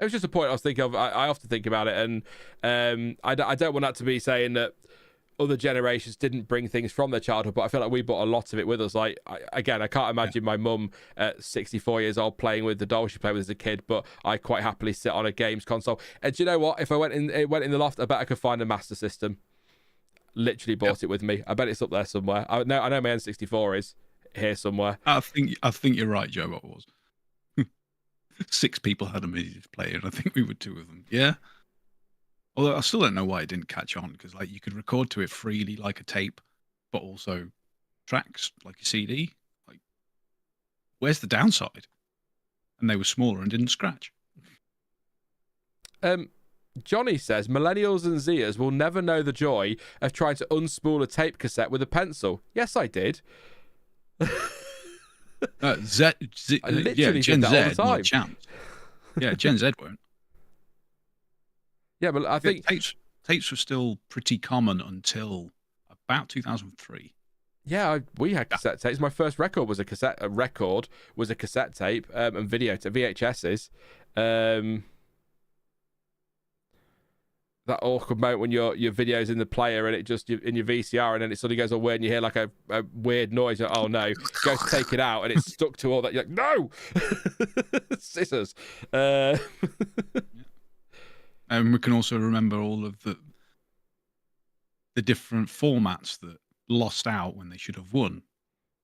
was just a point I was thinking of. I often think about it, and I don't want that to be saying that other generations didn't bring things from their childhood, but I feel like we brought a lot of it with us. Like, I can't imagine my mum at 64 years old playing with the doll she played with as a kid, but I quite happily sit on a games console. And do you know what? If I went in the loft, I bet I could find a Master System. Literally bought it with me. I bet it's up there somewhere. I know my N64 is here somewhere. I think you're right, Joe. What was 6 people had a media player, and I think we were 2 of them. Yeah. Although I still don't know why it didn't catch on, because like you could record to it freely like a tape, but also tracks like a CD. Like, where's the downside? And they were smaller and didn't scratch. Johnny says millennials and Zers will never know the joy of trying to unspool a tape cassette with a pencil. Yes, I did. I literally did Gen that Z, all the time. not Champs. Yeah, Gen Z won't. Yeah, but I think tapes were still pretty common until about 2003. Yeah, we had cassette tapes. My first record was a cassette tape, and video to VHSs. That awkward moment when your video's in the player and it just in your VCR, and then it suddenly goes all weird and you hear like a weird noise. You're like, oh no, go to take it out and it's stuck to all that. You're like, no, scissors. And we can also remember all of the different formats that lost out when they should have won.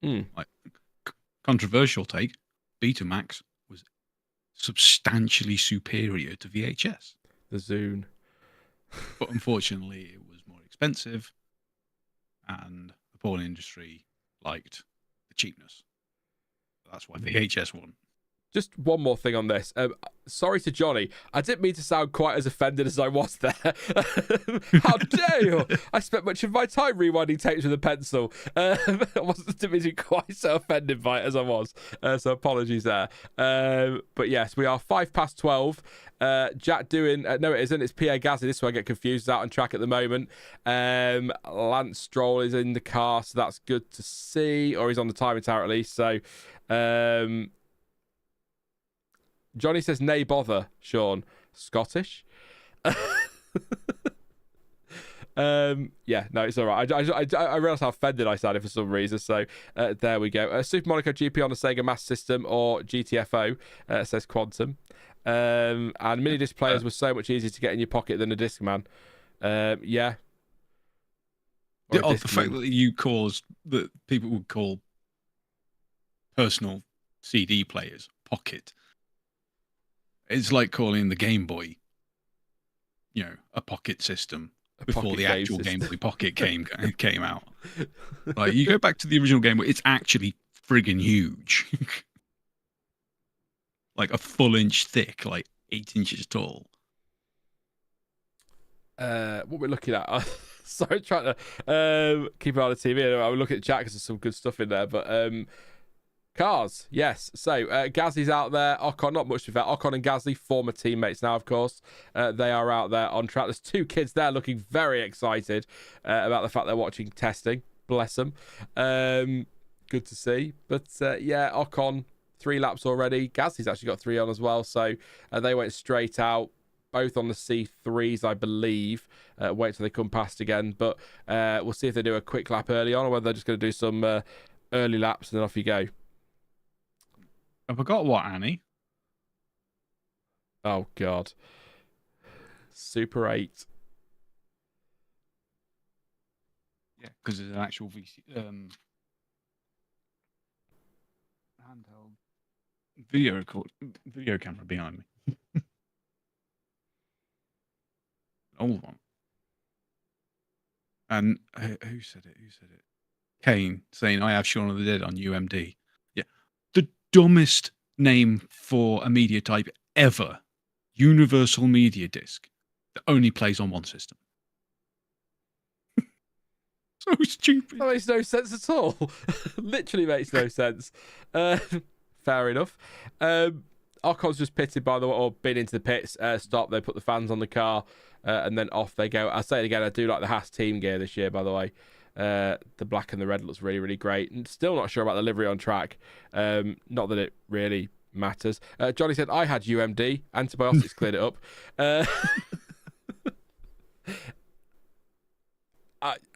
Like, controversial take, Betamax was substantially superior to VHS. The Zune. But unfortunately, it was more expensive, and the porn industry liked the cheapness. That's why VHS won. Just one more thing on this. Sorry to Johnny. I didn't mean to sound quite as offended as I was there. How dare you? I spent much of my time rewinding tapes with a pencil. I didn't mean to be quite so offended by it as I was. So apologies there. But yes, we are 12:05. Jack doing... no, it isn't. It's Pierre Gasly. This is where I get confused. He's out on track at the moment. Lance Stroll is in the car, so that's good to see. Or he's on the timing tower at least. So... Johnny says, nay bother, Sean. Scottish? Yeah, no, it's all right. I realised how offended I sounded for some reason, so there we go. Super Monaco GP on the Sega Master System or GTFO, says Quantum. And mini disc players were so much easier to get in your pocket than a Discman. Yeah. The fact that you caused that people would call personal CD players pocket. It's like calling the Game Boy, a pocket system before the actual Game Boy Pocket came out. Like, you go back to the original Game Boy, it's actually friggin' huge. Like a full inch thick, like 8 inches tall. What we're looking at... Sorry, trying to keep an eye on the TV. I would look at the chat because there's some good stuff in there, but... Cars, yes. So Gasly's out there. Ocon, not much of that. Ocon and Gasly, former teammates now, of course. They are out there on track. There's 2 kids there looking very excited about the fact they're watching testing. Bless them. Good to see. But yeah, Ocon, 3 laps already. Gasly's actually got 3 on as well. So they went straight out. Both on the C3s, I believe. Wait till they come past again. But we'll see if they do a quick lap early on or whether they're just going to do some early laps and then off you go. I forgot what, Annie? Oh, God. Super 8. Yeah, because there's an actual handheld video camera behind me. Old one. And who said it? Kane saying, I have Shaun of the Dead on UMD. Yeah. The dumbest name for a media type ever. Universal Media Disc. That only plays on one system. So stupid. That makes no sense at all. Literally makes no sense. Fair enough. Ocon's just pitted, by the way, or been into the pits. Stop. They put the fans on the car, and then off they go. I'll say it again. I do like the Haas team gear this year, by the way. The black and the red looks really, really great. And still not sure about the livery on track. Not that it really matters. Johnny said, I had UMD. Antibiotics cleared it up.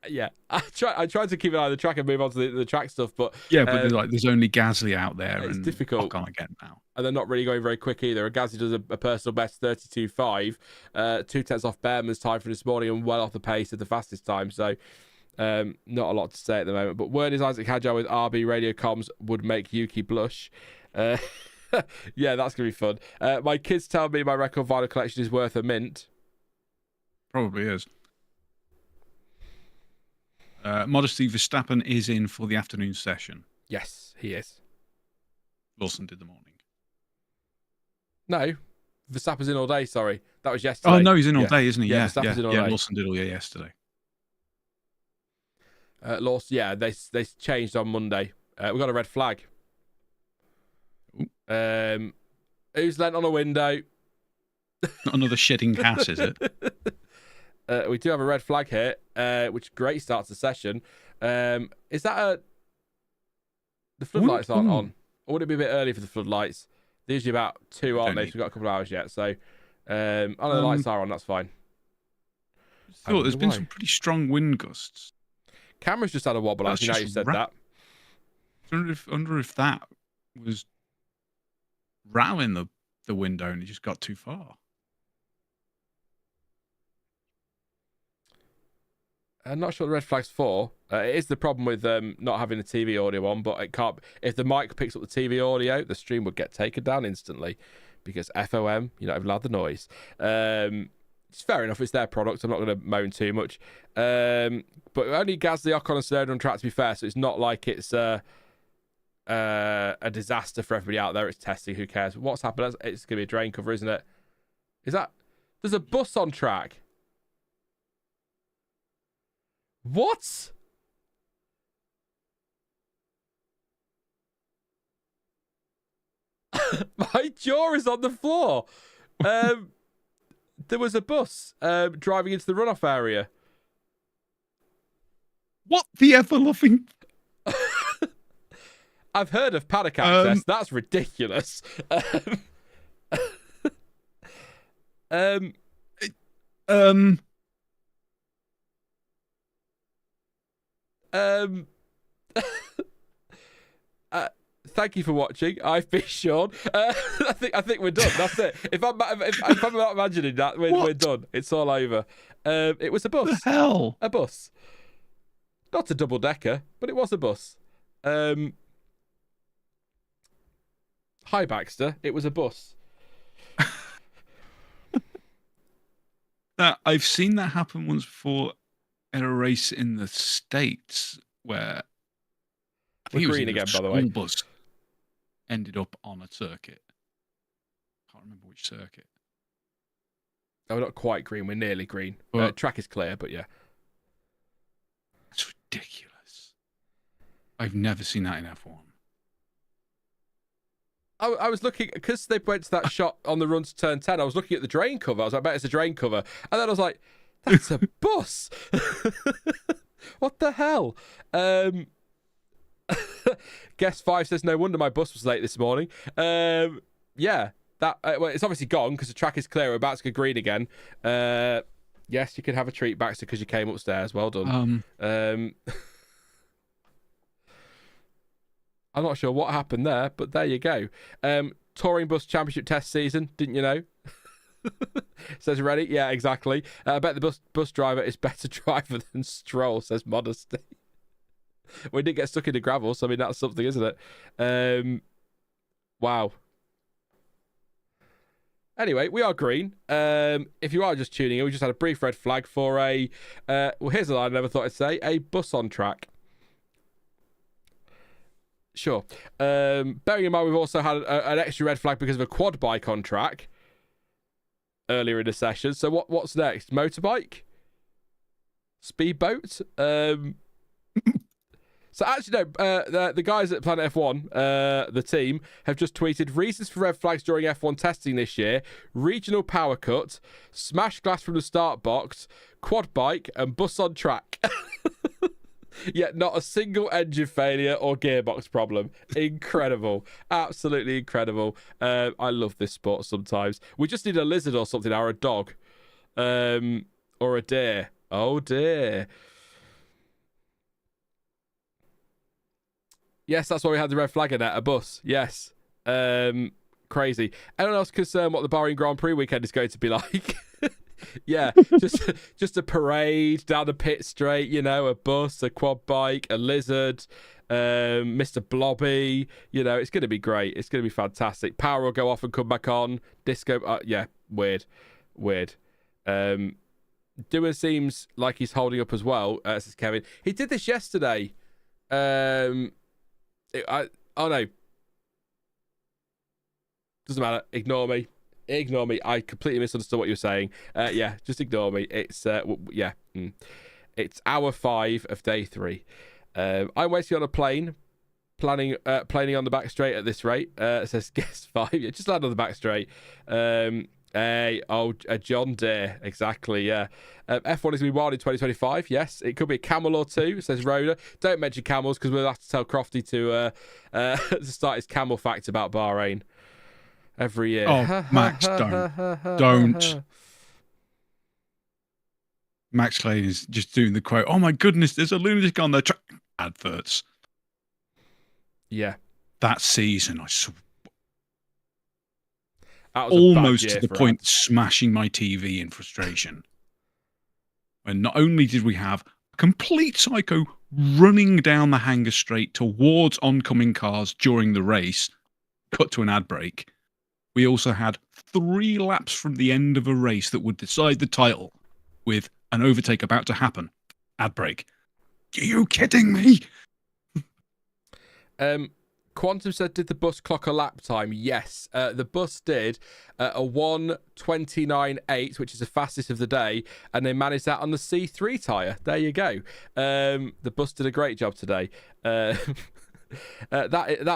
Yeah, I tried to keep an eye on the track and move on to the track stuff, but yeah, but there's only Gasly out there, it's and difficult. Ocon again now, and they're not really going very quick either. Gasly does a personal best 32.5, 2 tenths off Behrman's time for this morning, and well off the pace of the fastest time. So not a lot to say at the moment. But word is Isaac Hadjar with RB radio comms would make Yuki blush. Yeah, that's gonna be fun. My kids tell me my record vinyl collection is worth a mint. probably is. Modesty, Verstappen is in for the afternoon session. Yes, he is. Lawson did the morning. No, Verstappen's in all day. Sorry, that was yesterday. Oh no, he's in all day, isn't he? Yeah, Yeah, Verstappen's in all yeah. day. Lawson did all day yesterday. Lawson, yeah, they changed on Monday. We got a red flag. Who's lent on a window? Not another shedding gas, is it? We do have a red flag here, which great starts the session. Is that the floodlights aren't on? Or would it be a bit early for the floodlights? They're usually about 2, aren't they? So we've got a couple of hours yet. So, the lights are on. That's fine. Oh, there's been some pretty strong wind gusts. Camera's just had a wobble. Actually, now you said that. I wonder if that was rattling the window and it just got too far. I'm not sure what the red flag's for. It is the problem with not having the TV audio on, but it can't. If the mic picks up the TV audio, the stream would get taken down instantly because FOM, you're not even allowed the noise. It's fair enough. It's their product. I'm not going to moan too much. But only Gasly, Ocon, and Tsunoda on track, to be fair. So it's not like it's a disaster for everybody out there. It's testing. Who cares? What's happened? It's going to be a drain cover, isn't it? There's a bus on track. What? My jaw is on the floor. There was a bus driving into the runoff area. What the ever-loving... I've heard of paddock access. That's ridiculous. Thank you for watching. I've been Sean. I think we're done. That's it. If I'm not imagining that, we're done. It's all over. It was a bus. What the hell? A bus. Not a double decker, but it was a bus. Hi Baxter. It was a bus. I've seen that happen once before at a race in the States where I think We're it was green again, by the way. Bus ended up on a circuit. Can't remember which circuit. Oh, we're not quite green. We're nearly green. Track is clear, but yeah. That's ridiculous. I've never seen that in F1. I was looking, because they went to that shot on the run to turn 10, I was looking at the drain cover. I was like, I bet it's a drain cover. And then I was like, that's a bus. What the hell? Guest 5 says, no wonder my bus was late this morning. Yeah, that well, it's obviously gone because the track is clear. We're about to go green again. Yes, you can have a treat, Baxter, because you came upstairs. Well done. I'm not sure what happened there, but there you go. Touring Bus Championship test season, didn't you know? Says ready. Yeah, exactly. I bet the bus driver is better driver than Stroll, says Modesty. We didn't get stuck in the gravel, so I mean, that's something, isn't it? Wow. Anyway, we are green. If you are just tuning in, we just had a brief red flag for a, well, here's a line I never thought I'd say, a bus on track. Sure. Bearing in mind, we've also had an extra red flag because of a quad bike on track earlier in the session. So what's next? Motorbike? Speedboat? So actually, no, the guys at Planet F1, the team, have just tweeted reasons for red flags during F1 testing this year: regional power cut, smashed glass from the start box, quad bike, and bus on track. Yet not a single engine failure or gearbox problem. Incredible. Absolutely incredible. I love this sport sometimes. We just need a lizard or something, or a dog. Or a deer. Oh dear. Yes, that's why we had the red flag in it, a bus. Yes. Crazy. Anyone else concerned what the Bahrain Grand Prix weekend is going to be like? Yeah, just a parade down the pit straight, you know, a bus, a quad bike, a lizard, Mr. Blobby. You know, it's going to be great. It's going to be fantastic. Power will go off and come back on. Disco, yeah, weird. Dewar seems like he's holding up as well, says Kevin. He did this yesterday. Oh no. Doesn't matter. Ignore me. I completely misunderstood what you were saying. Yeah, just ignore me. It's It's hour 5 of day 3. I'm waiting on a plane, planing on the back straight at this rate. It says guess 5. Yeah, just land on the back straight. John Deere, exactly. Yeah. F1 is going to be wild in 2025. Yes, it could be a camel or two, says Rhoda. Don't mention camels because we'll have to tell Crofty to start his camel fact about Bahrain every year. Oh, Max, don't. Max Lane is just doing the quote. Oh my goodness, there's a lunatic on the track. Adverts. Yeah. That season, I saw. That was almost to the point of smashing my TV in frustration. And not only did we have a complete psycho running down the hangar straight towards oncoming cars during the race, cut to an ad break, we also had 3 laps from the end of a race that would decide the title with an overtake about to happen. Ad break. Are you kidding me? Quantum said, did the bus clock a lap time? Yes, the bus did a 1:29.8, which is the fastest of the day, and they managed that on the C3 tyre. There you go. The bus did a great job today. That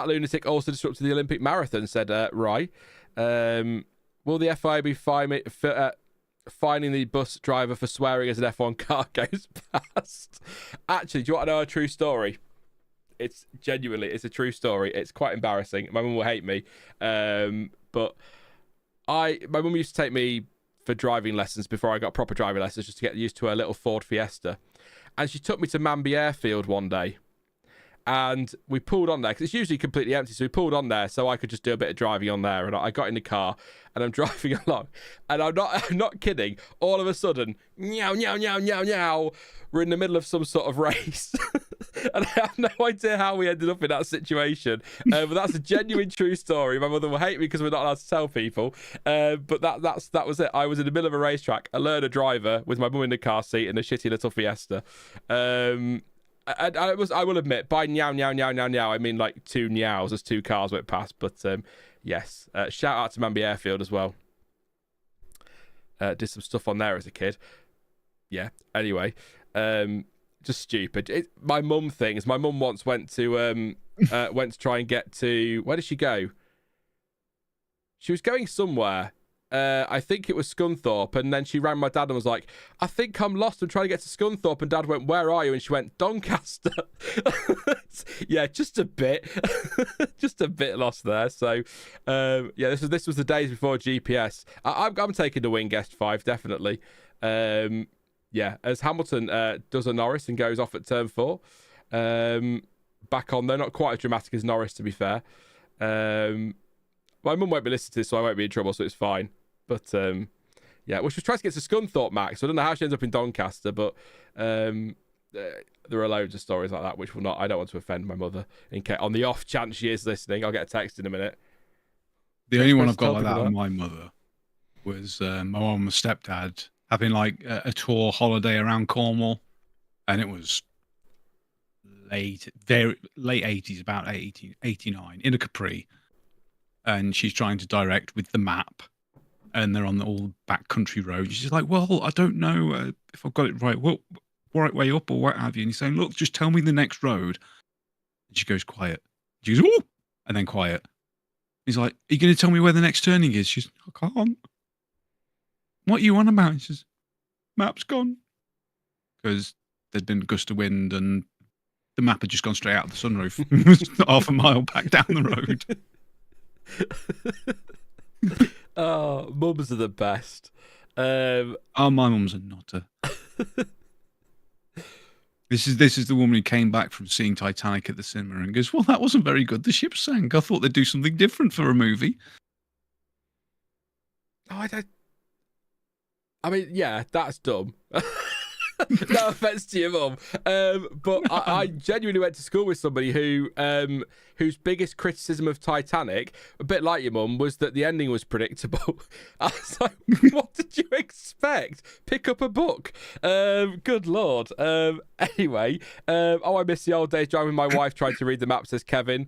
lunatic also disrupted the Olympic marathon, said Rai. Will the FIA be fining the bus driver for swearing as an F1 car goes past? Actually, do you want to know a true story? It's a true story. It's quite embarrassing. My mum will hate me. But my mum used to take me for driving lessons before I got proper driving lessons, just to get used to her little Ford Fiesta. And she took me to Manby Airfield one day. And we pulled on there because it's usually completely empty. So we pulled on there so I could just do a bit of driving on there. And I got in the car and I'm driving along. And I'm not kidding. All of a sudden, meow, meow, meow, meow, meow. We're in the middle of some sort of race. And I have no idea how we ended up in that situation. But that's a genuine true story. My mother will hate me because we're not allowed to tell people. But that was it. I was in the middle of a racetrack, a learner driver with my mum in the car seat in a shitty little Fiesta. I will admit, by meow, meow, meow, meow, meow, I mean like 2 meows as 2 cars went past. But yes, shout out to Manby Airfield as well. Did some stuff on there as a kid. Yeah, anyway. Just stupid. My mum things. My mum once went to try and get to, where did she go? She was going somewhere. I think it was Scunthorpe, and then she rang my dad and was like, I think I'm lost. I'm trying to get to Scunthorpe. And Dad went, where are you? And she went, Doncaster. Yeah, just a bit. Just a bit lost there. So, yeah, this was the days before GPS. I'm taking the wing guest 5, definitely. Yeah, as Hamilton does a Norris and goes off at turn 4. Back on, though, not quite as dramatic as Norris, to be fair. My mum won't be listening to this, so I won't be in trouble, so it's fine. But, yeah, well, she was trying to get to Scunthorpe, Max. So I don't know how she ends up in Doncaster, but there are loads of stories like that, which will not. I don't want to offend my mother. On the off chance she is listening, I'll get a text in a minute. The only one I've got like that on my mother was my mum and stepdad having like a tour holiday around Cornwall, and it was very late 80s, about 89, in a Capri. And she's trying to direct with the map, and they're on the all back country road. She's like, well, I don't know if I've got it right. Well, right way up or what have you. And he's saying, look, just tell me the next road. And she goes quiet. She goes, oh, and then quiet. He's like, are you going to tell me where the next turning is? She's, I can't. What are you on about? He says, map's gone. Because there'd been a gust of wind and the map had just gone straight out of the sunroof. It was half a mile back down the road. Oh, mums are the best. Oh, my mum's a nutter. This is the woman who came back from seeing Titanic at the cinema and goes, "Well, that wasn't very good. The ship sank. I thought they'd do something different for a movie." Oh, I mean, yeah, that's dumb. No offense to your mum, but I genuinely went to school with somebody whose biggest criticism of Titanic, a bit like your mum, was that the ending was predictable. I was like, what did you expect? Pick up a book. Good lord. Anyway, I miss the old days driving with my wife, trying to read the map, says Kevin.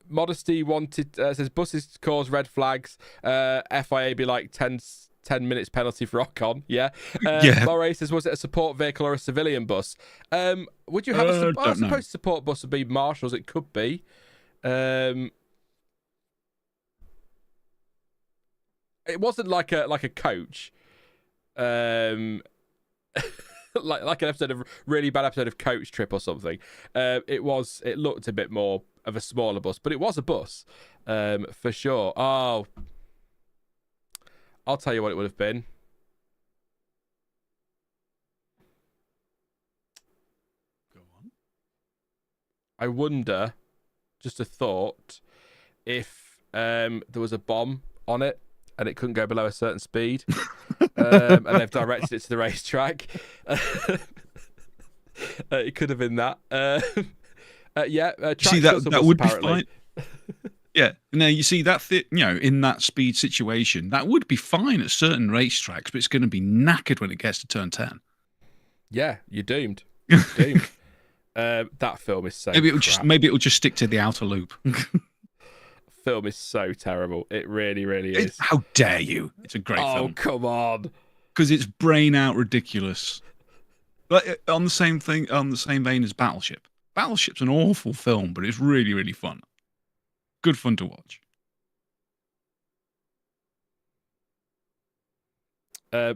Modesty wanted says buses cause red flags. FIA be like 10 minutes penalty for Ocon. Yeah. Moray says, was it a support vehicle or a civilian bus? Would you have I suppose support bus would be marshals. It could be. It wasn't like a coach. Like an episode of really bad episode of Coach Trip or something. It looked a bit more of a smaller bus, but it was a bus, for sure. Oh, I'll tell you what it would have been. Go on. I wonder, just a thought, if there was a bomb on it and it couldn't go below a certain speed, and they've directed it to the racetrack. It could have been that. See, that would apparently be fine. Yeah. Now, you see, that in that speed situation, that would be fine at certain racetracks, but it's going to be knackered when it gets to turn 10. Yeah, you're doomed. You're doomed. That film is so maybe it'll just stick to the outer loop. Film is so terrible. It really, really is. How dare you? It's a great film. Oh, come on. Because it's brain out ridiculous. But on the same vein as Battleship. Battleship's an awful film, but it's really, really fun. Good fun to watch.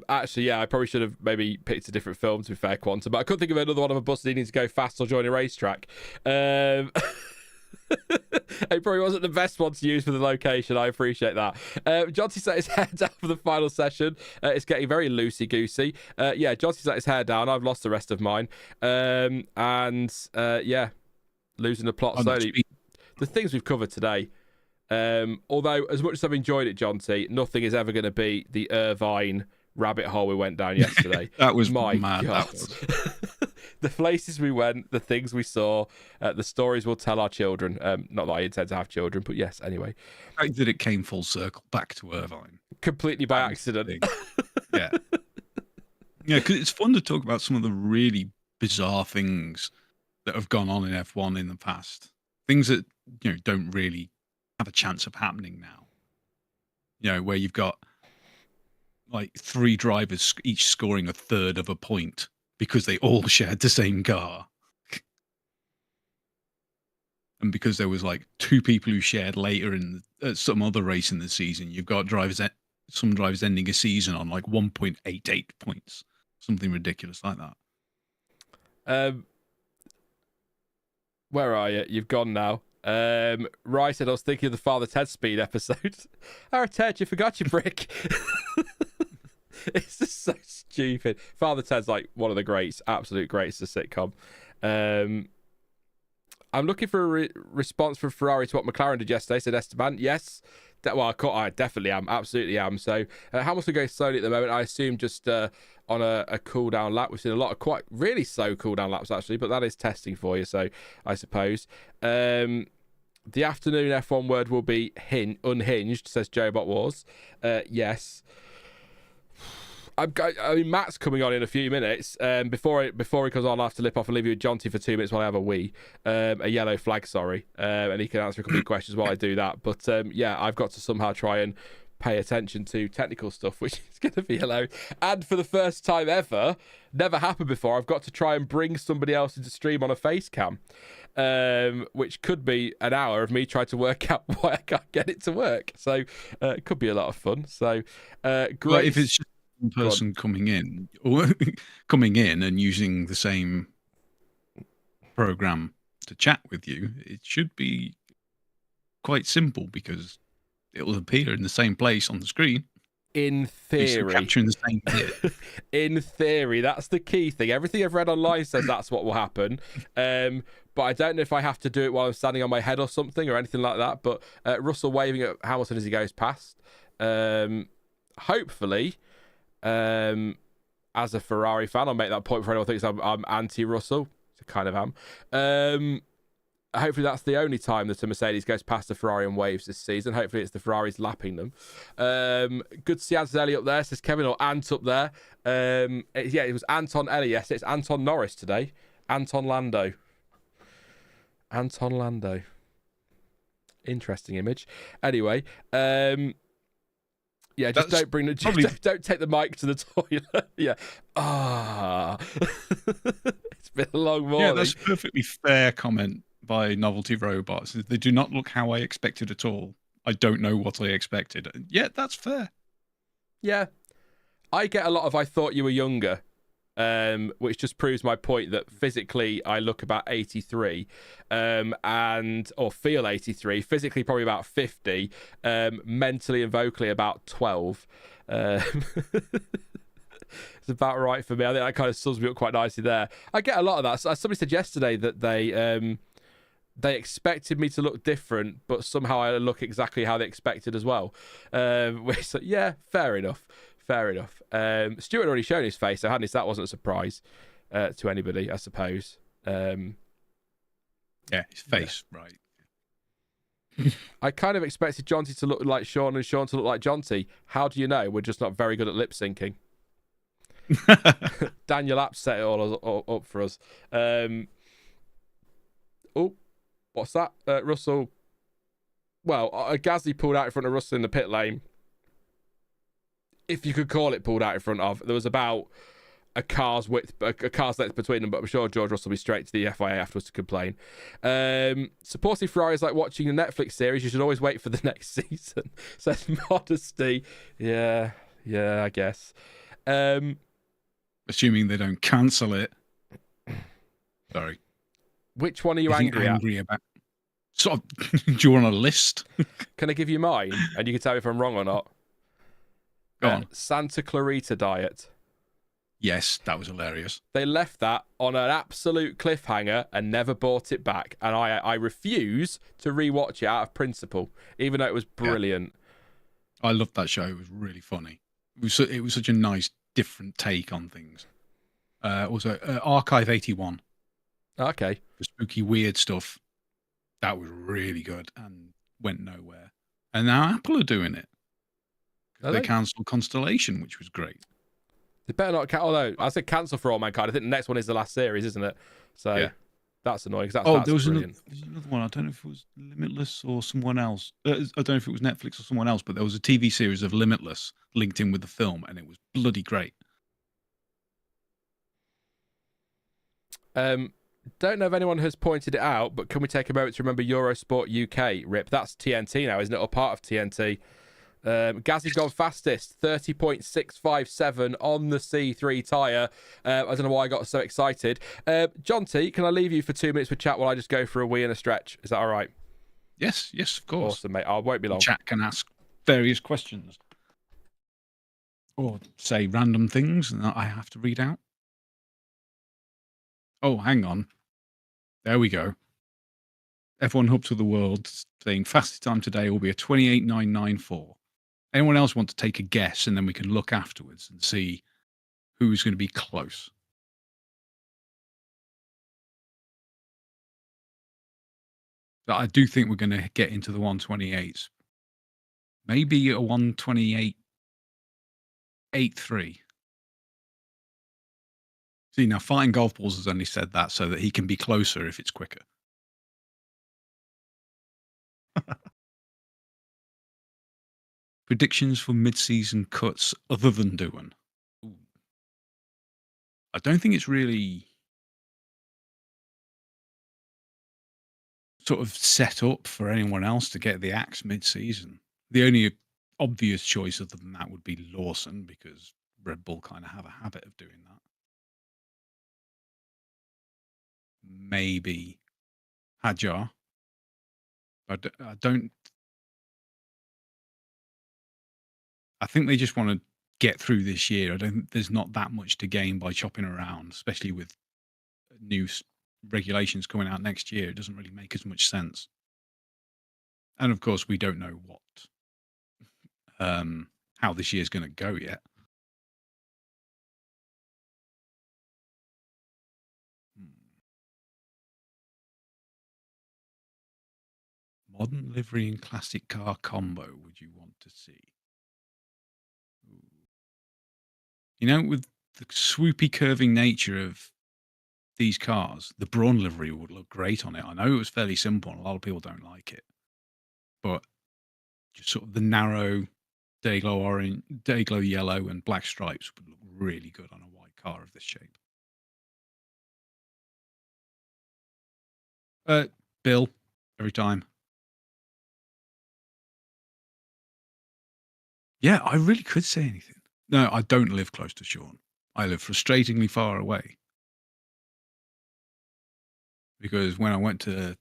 Actually, yeah, I probably should have maybe picked a different film, to be fair, Quantum, but I couldn't think of another one of a bus needing to go fast or join a racetrack. It probably wasn't the best one to use for the location. I appreciate that. Johnson set his hair down for the final session. It's getting very loosey-goosey. Johnson set his hair down. I've lost the rest of mine. Losing the plot slowly. The things we've covered today, although as much as I've enjoyed it, John T, nothing is ever going to beat the Irvine rabbit hole we went down yesterday. That was my mad. God. That was. The places we went, the things we saw, the stories we'll tell our children. Not that I intend to have children, but yes, anyway. The fact that it came full circle back to Irvine. Completely by accident. Yeah. Yeah, because it's fun to talk about some of the really bizarre things that have gone on in F1 in the past. Things that, don't really have a chance of happening now. Where you've got like 3 drivers each scoring a third of a point because they all shared the same car. And because there was like 2 people who shared later in some other race in the season, you've got some drivers ending a season on like 1.88 points. Something ridiculous like that. Where are you? You've gone now. Rye said, I was thinking of the Father Ted Speed episode. Oh, Ted, you forgot your brick. It's just so stupid. Father Ted's like one of the greats, absolute greats of sitcom. I'm looking for a response from Ferrari to what McLaren did yesterday, said Esteban. Yes. I definitely am. Absolutely am. So Hamilton goes slowly at the moment. I assume just on a cool down lap. We've seen a lot of quite really slow cool down laps actually, but that is testing for you. So I suppose the afternoon F1 word will be unhinged, says Joe Bot Wars. Yes. I mean, Matt's coming on in a few minutes. Before he comes on, I'll have to lip off and leave you with Jonty for 2 minutes while I have a wee. A yellow flag, sorry. And he can answer a couple of questions while I do that. But I've got to somehow try and pay attention to technical stuff, which is going to be allowed. And for the first time ever, never happened before, I've got to try and bring somebody else into stream on a face cam, which could be an hour of me trying to work out why I can't get it to work. So it could be a lot of fun. So great. Well, if it's just one person coming in and using the same program to chat with you, it should be quite simple because it will appear in the same place on the screen. In theory, capturing the same bit. In theory, that's the key thing. Everything I've read online says that's what will happen. But I don't know if I have to do it while I'm standing on my head or something or anything like that. But Russell waving at Hamilton as he goes past. Hopefully, as a Ferrari fan, I'll make that point for anyone who thinks I'm anti-Russell. I kind of am. Hopefully that's the only time that a Mercedes goes past a Ferrari and waves this season. Hopefully it's the Ferraris lapping them. Good to see Antonelli up there, says Kevin, or Ant up there. It was Antonelli yesterday. It's Anton Norris today. Anton Lando. Interesting image. Anyway, don't bring the don't take the mic to the toilet. Yeah. It's been a long morning. Yeah, that's a perfectly fair comment by Novelty Robots. They do not look how I expected at all. I don't know what I expected. Yeah, that's fair. Yeah. I get a lot of I thought you were younger, which just proves my point that physically I look about 83 or feel 83, physically probably about 50, mentally and vocally about 12. It's about right for me. I think that kind of sums me up quite nicely there. I get a lot of that. So somebody said yesterday that they expected me to look different, but somehow I look exactly how they expected as well. So, yeah, fair enough. Stuart had already shown his face, so that wasn't a surprise to anybody, I suppose. Yeah, his face, right. I kind of expected Jonty to look like Sean and Sean to look like Jonty. How do you know? We're just not very good at lip syncing. Daniel App set it all up for us. What's that? Russell. Well, Gasly pulled out in front of Russell in the pit lane. If you could call it pulled out in front of. There was about a car's length between them, but I'm sure George Russell will be straight to the FIA afterwards to complain. Supporting Ferrari is like watching a Netflix series. You should always wait for the next season. Says Modesty. Yeah, I guess. Assuming they don't cancel it. Sorry. Which one are you angry about? Do you want a list? Can I give you mine? And you can tell me if I'm wrong or not. Go on. Santa Clarita Diet. Yes, that was hilarious. They left that on an absolute cliffhanger and never brought it back. And I refuse to rewatch it out of principle, even though it was brilliant. Yeah. I loved that show. It was really funny. It was such a nice, different take on things. Also, Archive 81. Okay. The spooky, weird stuff. That was really good and went nowhere. And now Apple are doing it. They cancelled Constellation, which was great. They better not cancel. Although I said cancel for All Mankind. I think the next one is the last series, isn't it? So that's annoying. There was another one. I don't know if it was Limitless or someone else. I don't know if it was Netflix or someone else, but there was a TV series of Limitless linked in with the film, and it was bloody great. Don't know if anyone has pointed it out, but can we take a moment to remember Eurosport UK? Rip, that's TNT now, isn't it? Or part of TNT. Gasly's gone fastest, 30.657 on the C3 tyre. I don't know why I got so excited. John T, can I leave you for 2 minutes with chat while I just go for a wee and a stretch? Is that all right? Yes, of course. Awesome, mate. I won't be long. Chat can ask various questions. Or say random things that I have to read out. Oh, hang on. There we go. F1 Hub to the World saying fastest time today will be a 28.994. Anyone else want to take a guess, and then we can look afterwards and see who's going to be close? But I do think we're going to get into the 128s. Maybe a 128.83. See, now Fighting Golf Balls has only said that so that he can be closer if it's quicker. Predictions for mid-season cuts other than Doohan. I don't think it's really sort of set up for anyone else to get the axe mid-season. The only obvious choice other than that would be Lawson, because Red Bull kind of have a habit of doing that. Maybe Hadjar. I don't. I think they just want to get through this year. I don't think there's not that much to gain by chopping around, especially with new regulations coming out next year. It doesn't really make as much sense. And of course, we don't know how this year's going to go yet. Modern livery and classic car combo would you want to see? You know, with the swoopy curving nature of these cars, the Brawn livery would look great on it. I know it was fairly simple and a lot of people don't like it. But just sort of the narrow day-glow orange, day-glow yellow and black stripes would look really good on a white car of this shape. Bill, every time. Yeah, I really could say anything. No, I don't live close to Sean. I live frustratingly far away. Because when I went to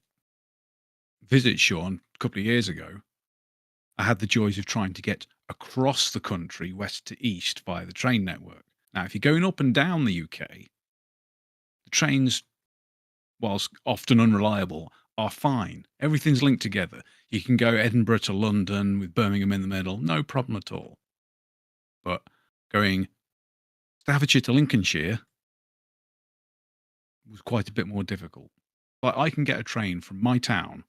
visit Sean a couple of years ago, I had the joys of trying to get across the country, west to east, via the train network. Now, if you're going up and down the UK, the trains, whilst often unreliable, are fine. Everything's linked together. You can go Edinburgh to London with Birmingham in the middle, no problem at all. But going Staffordshire to Lincolnshire was quite a bit more difficult. But I can get a train from my town,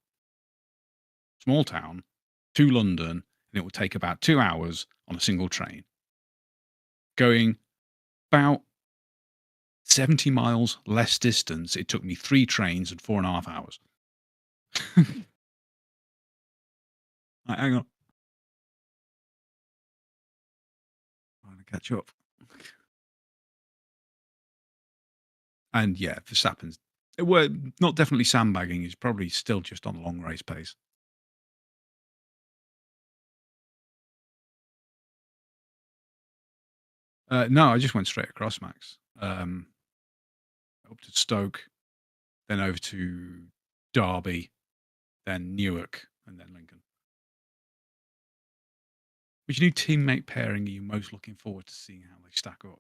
small town, to London, and it will take about 2 hours on a single train. Going about 70 miles less distance, it took me 3 trains and 4.5 hours. Right, hang on. Trying to catch up. And yeah, Verstappen's, well, not definitely sandbagging. He's probably still just on long race pace. No, I just went straight across, Max. Up to Stoke, then over to Derby, then Newark, and then Lincoln. Which new teammate pairing are you most looking forward to seeing how they stack up?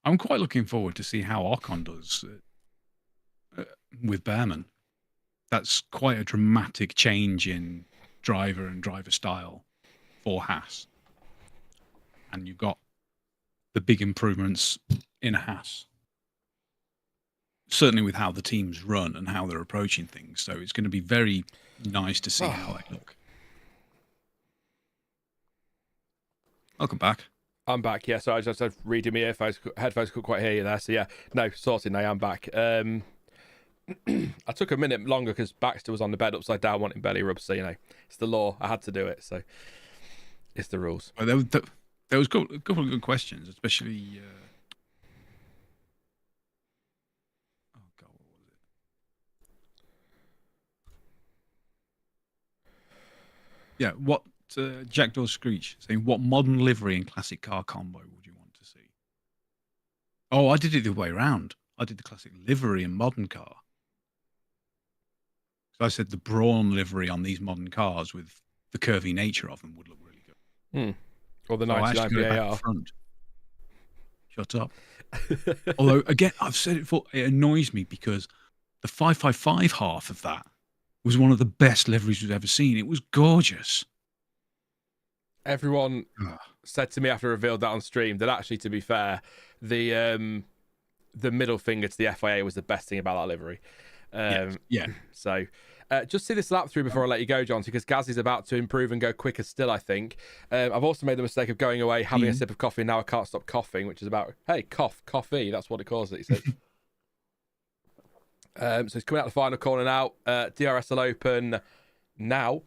I'm quite looking forward to see how Ocon does with Behrman. That's quite a dramatic change in driver and driver style for Haas. And you've got the big improvements in Haas. Certainly with how the teams run and how they're approaching things. So it's going to be very nice to see how they look. Welcome back. I'm back, yeah. So I just had reading my headphones couldn't quite hear you there. So yeah, no, sorted now, I'm back. I took a minute longer because Baxter was on the bed upside down wanting belly rubs. So, you know, it's the law. I had to do it. So it's the rules. There was a couple of good questions, especially... oh, God, what was it? Yeah, what... Jackdaw Screech saying, what modern livery and classic car combo would you want to see? Oh, I did it the other way around. I did the classic livery and modern car. So I said the Brawn livery on these modern cars with the curvy nature of them would look really good. Or the 99 BAR. Front. Shut up. Although, again, I've said it before, it annoys me because the 555 half of that was one of the best liveries we've ever seen. It was gorgeous. Everyone said to me after I revealed that on stream that actually, to be fair, the middle finger to the FIA was the best thing about that livery. Yeah. So just see this lap through before I let you go, John, because Gazzy's about to improve and go quicker still, I think. I've also made the mistake of going away, having a sip of coffee, and now I can't stop coughing, which is about, hey, coffee, that's what it calls it, he said. So he's coming out the final corner now. DRS will open now.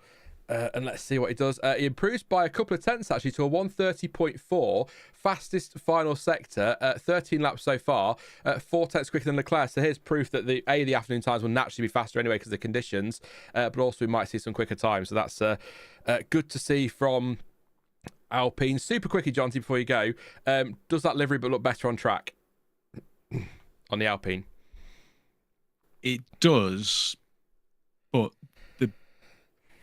And let's see what he does. He improves by a couple of tenths, actually, to a 130.4. Fastest final sector, 13 laps so far, 4 tenths quicker than Leclerc. So here's proof that the afternoon times will naturally be faster anyway because of the conditions. But also we might see some quicker times. So that's good to see from Alpine. Super quickly, Jonty, before you go. Does that livery but look better on track? On the Alpine? It does, but the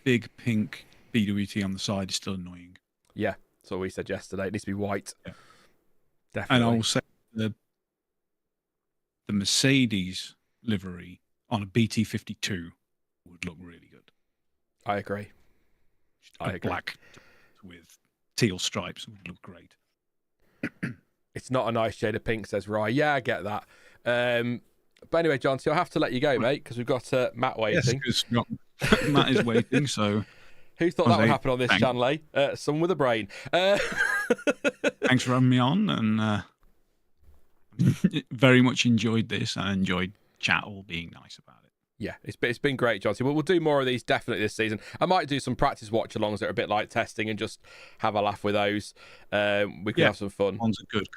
big pink BWT on the side is still annoying. Yeah, that's what we said yesterday. It needs to be white. Yeah. Definitely. And I'll say the Mercedes livery on a BT52 would look really good. I agree. Black with teal stripes would look great. It's not a nice shade of pink, says Rye. Yeah, I get that. But anyway, John, so I'll have to let you go, mate, because we've got Matt waiting. Yes, Matt is waiting, so... Who thought that would happen on this channel, eh? Someone with a brain. Thanks for having me on, and very much enjoyed this. I enjoyed chat all being nice about it. Yeah, it's been great, John. We'll do more of these definitely this season. I might do some practice watch-alongs that are a bit like testing and just have a laugh with those. We could have some fun. Ones are good.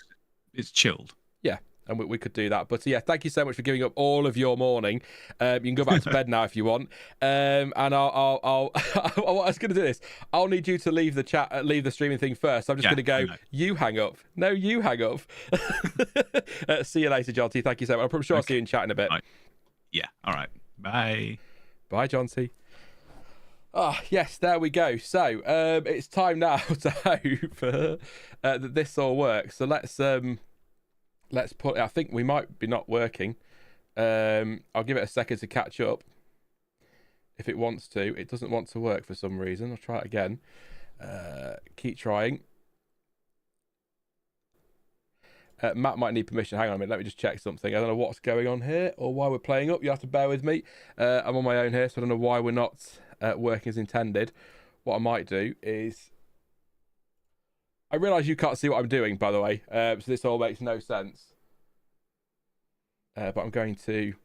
It's chilled. Yeah. And we could do that. But yeah, thank you so much for giving up all of your morning. You can go back to bed now if you want. And I'll I was going to do this. I'll need you to leave the chat, leave the streaming thing first. I'm just going to go, you hang up. No, you hang up. See you later, John T. Thank you so much. I'm sure I'll see you in chat in a bit. Right. Yeah. All right. Bye. Bye, John T. Ah, yes, there we go. So it's time now to hope that this all works. So let's put. I think we might be not working. I'll give it a second to catch up. If it wants to, it doesn't want to work for some reason. I'll try it again. Keep trying. Matt might need permission. Hang on a minute. Let me just check something. I don't know what's going on here or why we're playing up. You have to bear with me. I'm on my own here, so I don't know why we're not working as intended. What I might do is. I realise you can't see what I'm doing, by the way, so this all makes no sense. But I'm going to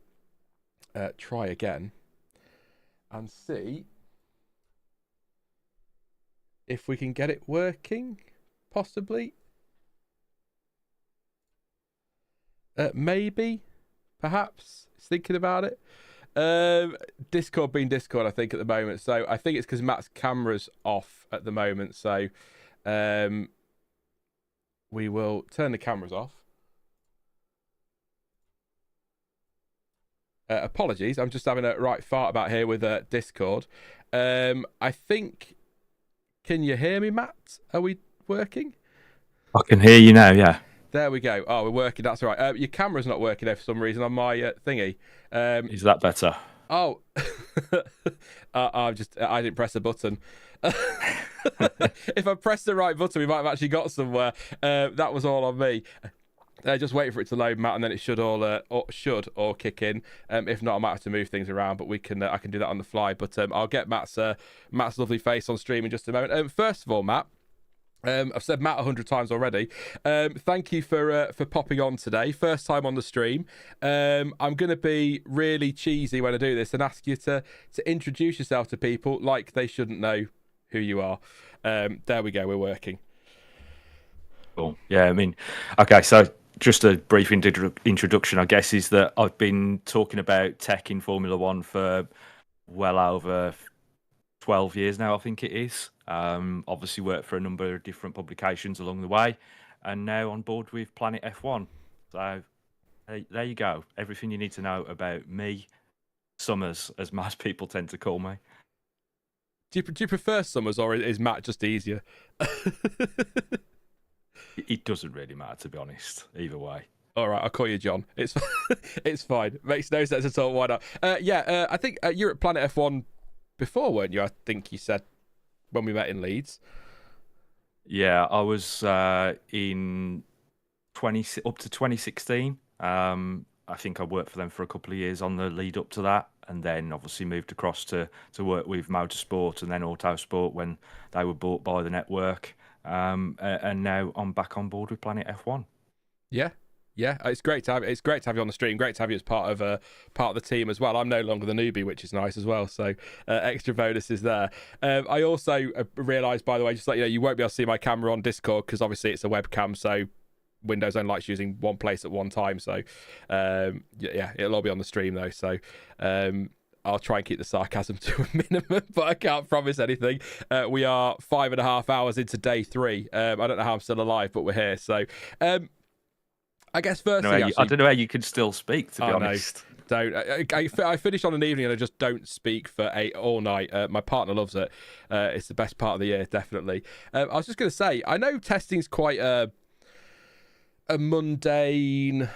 try again and see if we can get it working, possibly. Maybe, perhaps, thinking about it. Discord being Discord, I think, at the moment. So I think it's because Matt's camera's off at the moment, so... we will turn the cameras off. Apologies, I'm just having a right fart about here with Discord. I think... Can you hear me, Matt? Are we working? I can hear you now, yeah. There we go. Oh, we're working. That's all right. Your camera's not working there for some reason on my thingy. Is that better? Oh, I didn't press a button. If I pressed the right button, we might have actually got somewhere. That was all on me. Just wait for it to load, Matt, and then it should all kick in. If not, I might have to move things around, but we can. I can do that on the fly. But I'll get Matt's lovely face on stream in just a moment. First of all, Matt. I've said Matt 100 times already. Thank you for popping on today. First time on the stream. I'm going to be really cheesy when I do this and ask you to introduce yourself to people like they shouldn't know who you are. There we go. We're working. Cool. Yeah, I mean, okay, so just a brief introduction, I guess, is that I've been talking about tech in Formula One for well over 12 years now, I think it is. Obviously worked for a number of different publications along the way, and now on board with Planet F1. So there you go. Everything you need to know about me, Summers, as most people tend to call me. Do you prefer Summers, or is Matt just easier? It doesn't really matter, to be honest, either way. All right, I'll call you John. It's fine. Makes no sense at all. Why not? I think you were at Planet F1 before, weren't you? I think you said when we met in Leeds. Yeah, I was in up to 2016. I think I worked for them for a couple of years on the lead up to that, and then obviously moved across to work with Motorsport and then Autosport when they were bought by the network. And now I'm back on board with Planet F1. Yeah, it's great to have you on the stream. Great to have you as part of the team as well. I'm no longer the newbie, which is nice as well. So extra bonuses there. I also realised, by the way, just like you won't be able to see my camera on Discord because obviously it's a webcam, so Windows only likes using one place at one time. So it'll all be on the stream though. So I'll try and keep the sarcasm to a minimum, but I can't promise anything. We are 5.5 hours into day 3. I don't know how I'm still alive, but we're here. So. I guess firstly, I don't know how you can still speak, to be honest. don't. I finish on an evening and I just don't speak for all night. My partner loves it. It's the best part of the year, definitely. I was just going to say, I know testing's quite a mundane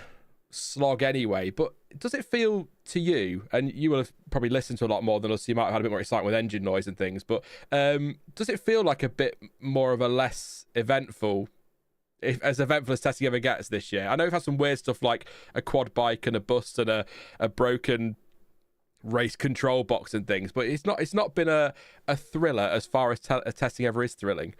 slog anyway, but does it feel to you, and you will have probably listened to a lot more than us, so you might have had a bit more excitement with engine noise and things, but does it feel like a bit more of a less eventful, as eventful as testing ever gets this year? I know we've had some weird stuff like a quad bike and a bust and a broken race control box and things, but it's not been a thriller as far as testing ever is thrilling.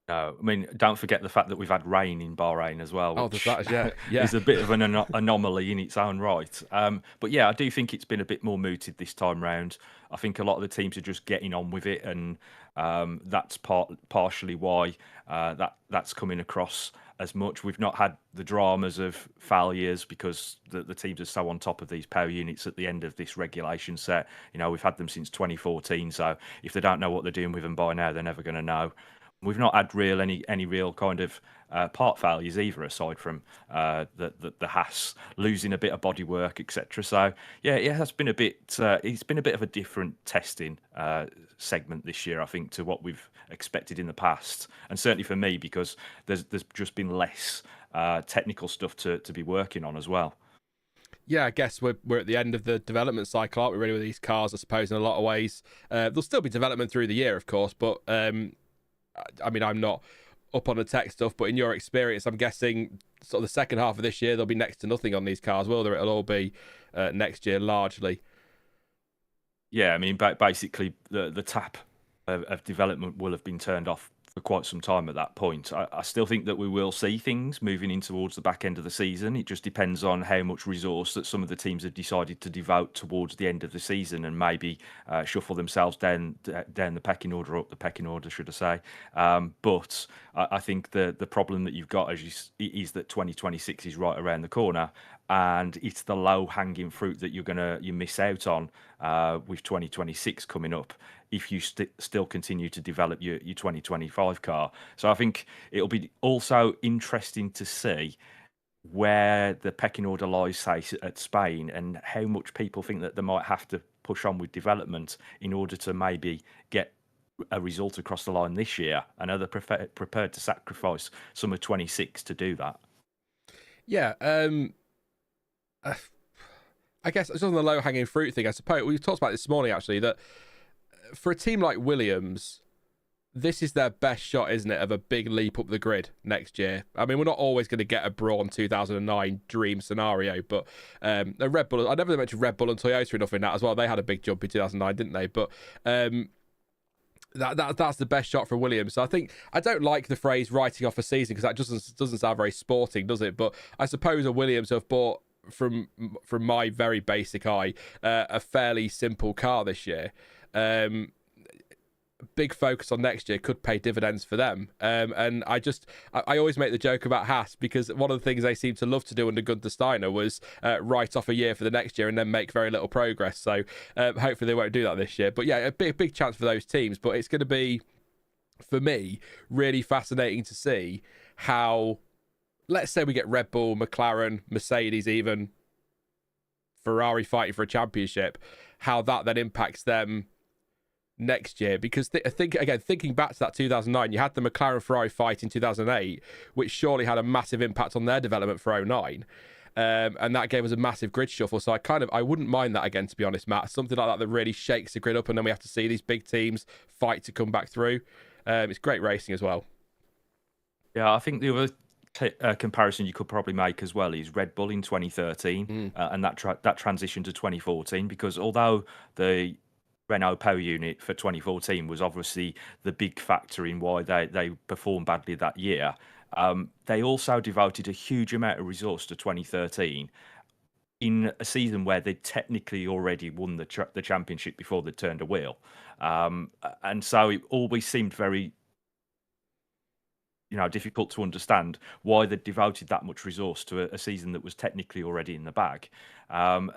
No, I mean, don't forget the fact that we've had rain in Bahrain as well, Oh, which there's that, yeah. is a bit of an anomaly in its own right. But yeah, I do think it's been a bit more mooted this time round. I think a lot of the teams are just getting on with it, and that's partially why that's coming across as much. We've not had the dramas of failures because the teams are so on top of these power units at the end of this regulation set. You know, we've had them since 2014, so if they don't know what they're doing with them by now, they're never going to know. We've not had any real kind of part failures either, aside from the Haas losing a bit of bodywork, etc. So yeah, it has been a bit. It's been a bit of a different testing segment this year, I think, to what we've expected in the past, and certainly for me because there's just been less technical stuff to be working on as well. Yeah, I guess we're at the end of the development cycle, aren't we, really, with these cars, I suppose, in a lot of ways. There'll still be development through the year, of course, but I mean, I'm not up on the tech stuff, but in your experience, I'm guessing sort of the second half of this year, there'll be next to nothing on these cars, will there? It'll all be next year, largely. Yeah, I mean, basically, the tap of development will have been turned off for quite some time at that point. I still think that we will see things moving in towards the back end of the season. It just depends on how much resource that some of the teams have decided to devote towards the end of the season and maybe shuffle themselves down the pecking order, up the pecking order, should I say. But I think the problem that you've got is that 2026 is right around the corner, and it's the low-hanging fruit that you miss out on with 2026 coming up if you still continue to develop your 2025 car. So I think it'll be also interesting to see where the pecking order lies, say, at Spain, and how much people think that they might have to push on with development in order to maybe get a result across the line this year, and are they prepared to sacrifice some of 26 to do that? Yeah, I guess it's on the low-hanging fruit thing, I suppose. We talked about this morning, actually, that for a team like Williams, this is their best shot, isn't it, of a big leap up the grid next year. I mean, we're not always going to get a Brawn 2009 dream scenario, but a Red Bull, I never mentioned Red Bull and Toyota enough in that as well. They had a big jump in 2009, didn't they? But that's the best shot for Williams. So I don't like the phrase writing off a season, because that doesn't sound very sporting, does it? But I suppose a Williams have bought, from my very basic eye, a fairly simple car this year. Big focus on next year could pay dividends for them. And I always make the joke about Haas, because one of the things they seem to love to do under Gunther Steiner was write off a year for the next year and then make very little progress. So hopefully they won't do that this year. But yeah, a big chance for those teams. But it's going to be, for me, really fascinating to see how, let's say we get Red Bull, McLaren, Mercedes, even Ferrari fighting for a championship, how that then impacts them next year. Because thinking back to that 2009, you had the McLaren Ferrari fight in 2008, which surely had a massive impact on their development for 09. And that gave us a massive grid shuffle. So I wouldn't mind that again, to be honest, Matt. Something like that really shakes the grid up, and then we have to see these big teams fight to come back through. It's great racing as well. Yeah, I think the other comparison you could probably make as well is Red Bull in 2013 and that transition to 2014, because although the Renault power unit for 2014 was obviously the big factor in why they performed badly that year, they also devoted a huge amount of resource to 2013 in a season where they technically already won the championship before they turned a wheel, and so it always seemed very difficult to understand why they devoted that much resource to a season that was technically already in the bag. And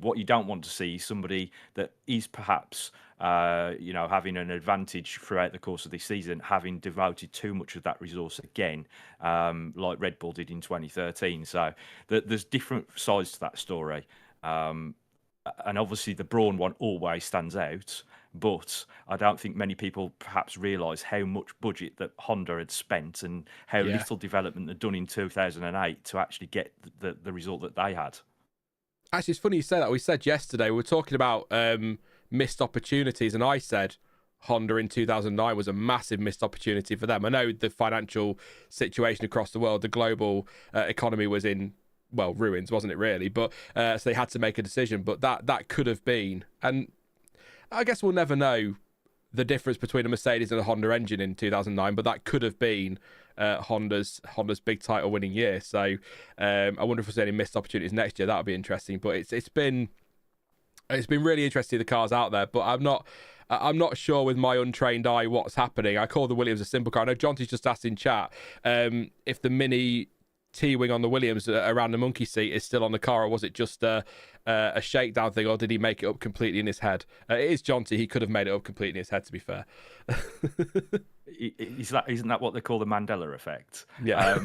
what you don't want to see is somebody that is perhaps having an advantage throughout the course of this season, having devoted too much of that resource again, like Red Bull did in 2013. So there's different sides to that story. And obviously the Brawn one always stands out, but I don't think many people perhaps realise how much budget that Honda had spent and how little development they'd done in 2008 to actually get the result that they had. Actually, it's funny you say that. We said yesterday, we were talking about missed opportunities, and I said Honda in 2009 was a massive missed opportunity for them. I know the financial situation across the world, the global economy was in, well, ruins, wasn't it really? But so they had to make a decision. But that could have been, and I guess we'll never know the difference between a Mercedes and a Honda engine in 2009. But that could have been Honda's big title winning year. So I wonder if we'll see any missed opportunities next year. That would be interesting. But it's been really interesting, the cars out there. But I'm not sure with my untrained eye what's happening. I call the Williams a simple car. I know Jonty's just asked in chat if the Mini T-wing on the Williams around the monkey seat is still on the car, or was it just a shakedown thing, or did he make it up completely in his head? It is Jonty. He could have made it up completely in his head, to be fair. Isn't that what they call the Mandela effect? Yeah.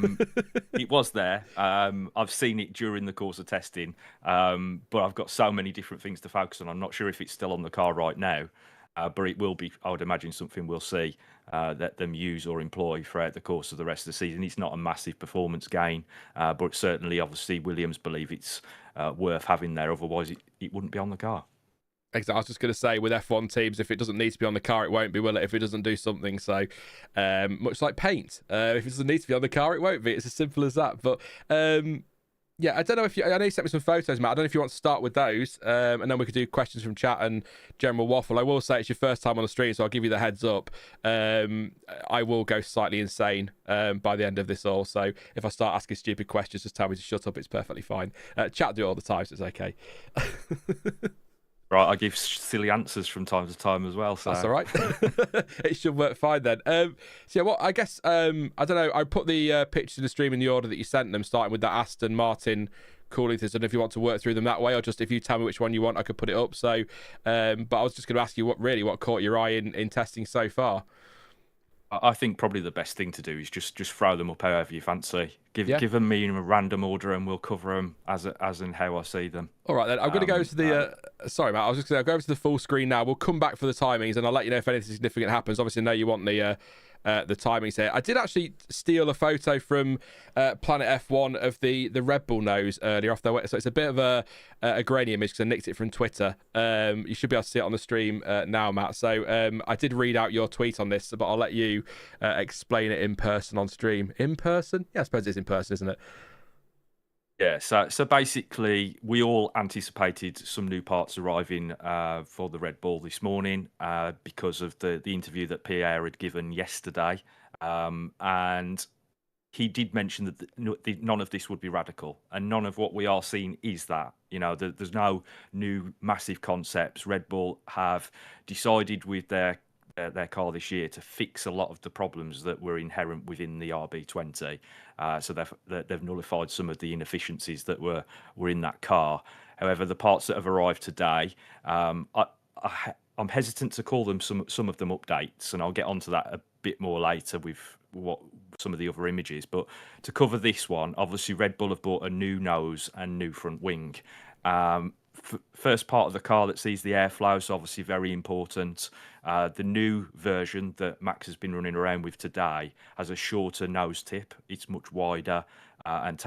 It was there. I've seen it during the course of testing, but I've got so many different things to focus on. I'm not sure if it's still on the car right now. But it will be, I would imagine, something we'll see that them use or employ throughout the course of the rest of the season. It's not a massive performance gain, but certainly, obviously, Williams believe it's worth having there. Otherwise, it wouldn't be on the car. Exactly. I was just going to say, with F1 teams, if it doesn't need to be on the car, it won't be, will it? If it doesn't do something. So, much like paint. If it doesn't need to be on the car, it won't be. It's as simple as that. But yeah, I don't know if I know you sent me some photos, Matt. I don't know if you want to start with those, and then we could do questions from chat and general waffle. I will say it's your first time on the stream, so I'll give you the heads up. I will go slightly insane by the end of this all. So if I start asking stupid questions, just tell me to shut up. It's perfectly fine. Chat do it all the time, so it's okay. Right, I give silly answers from time to time as well. So that's all right. It should work fine then. So yeah, well, I guess I don't know. I put the pictures in the stream in the order that you sent them, starting with that Aston Martin cooling things. I don't know if you want to work through them that way, or just if you tell me which one you want, I could put it up. So, but I was just going to ask you what caught your eye in testing so far. I think probably the best thing to do is just throw them up however you fancy. Give them me in a random order, and we'll cover them as and how I see them. All right, then. I'm going to go to the... sorry, Matt. I was just going to go over to the full screen now. We'll come back for the timings, and I'll let you know if anything significant happens. Obviously, I know you want the timings here. I did actually steal a photo from Planet F1 of the Red Bull nose earlier off their way. So it's a bit of a grainy image because I nicked it from Twitter. You should be able to see it on the stream now, Matt. So I did read out your tweet on this, but I'll let you explain it in person on stream. In person? Yeah, I suppose it's in person, isn't it? Yeah, so basically, we all anticipated some new parts arriving for the Red Bull this morning because of the interview that Pierre had given yesterday. And he did mention that none of this would be radical, and none of what we are seeing is that. You know, there's no new massive concepts. Red Bull have decided with their car this year to fix a lot of the problems that were inherent within the RB20. So they've nullified some of the inefficiencies that were in that car. However, the parts that have arrived today, I'm hesitant to call them some of them updates, and I'll get onto that a bit more later with what some of the other images. But to cover this one, obviously Red Bull have bought a new nose and new front wing. First part of the car that sees the airflow, so obviously very important. The new version that Max has been running around with today has a shorter nose tip. It's much wider and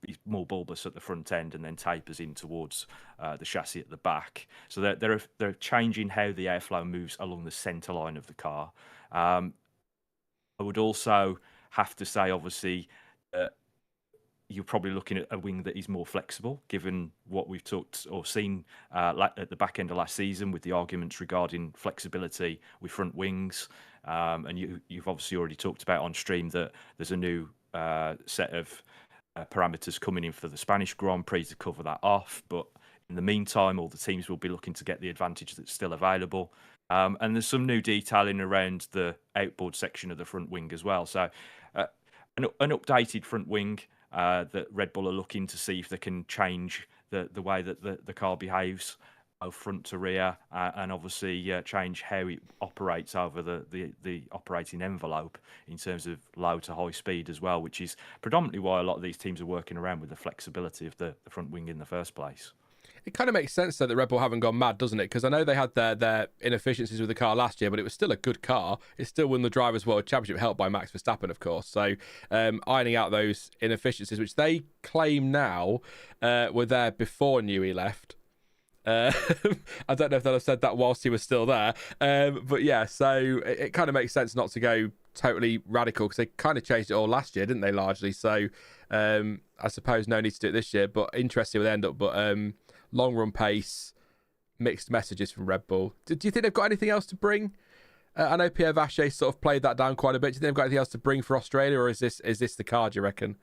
it's more bulbous at the front end, and then tapers in towards the chassis at the back. So they're changing how the airflow moves along the centre line of the car. I would also have to say, obviously, you're probably looking at a wing that is more flexible, given what we've talked or seen at the back end of last season with the arguments regarding flexibility with front wings. And you've obviously already talked about on stream that there's a new set of parameters coming in for the Spanish Grand Prix to cover that off. But in the meantime, all the teams will be looking to get the advantage that's still available. And there's some new detailing around the outboard section of the front wing as well. So an updated front wing that Red Bull are looking to see if they can change the way that the car behaves, both front to rear, and obviously change how it operates over the operating envelope in terms of low to high speed as well, which is predominantly why a lot of these teams are working around with the flexibility of the front wing in the first place. It kind of makes sense though that Red Bull haven't gone mad, doesn't it? Because I know they had their inefficiencies with the car last year, but it was still a good car. It still won the Drivers' World Championship, helped by Max Verstappen, of course. So ironing out those inefficiencies, which they claim now were there before Newey left. I don't know if they'll have said that whilst he was still there. But yeah, so it kind of makes sense not to go totally radical because they kind of changed it all last year, didn't they, largely? So I suppose no need to do it this year, but interesting where they end up. But long run pace, mixed messages from Red Bull. Do you think they've got anything else to bring? I know Pierre Vacher sort of played that down quite a bit. Do you think they've got anything else to bring for Australia, or is this the car, do you reckon?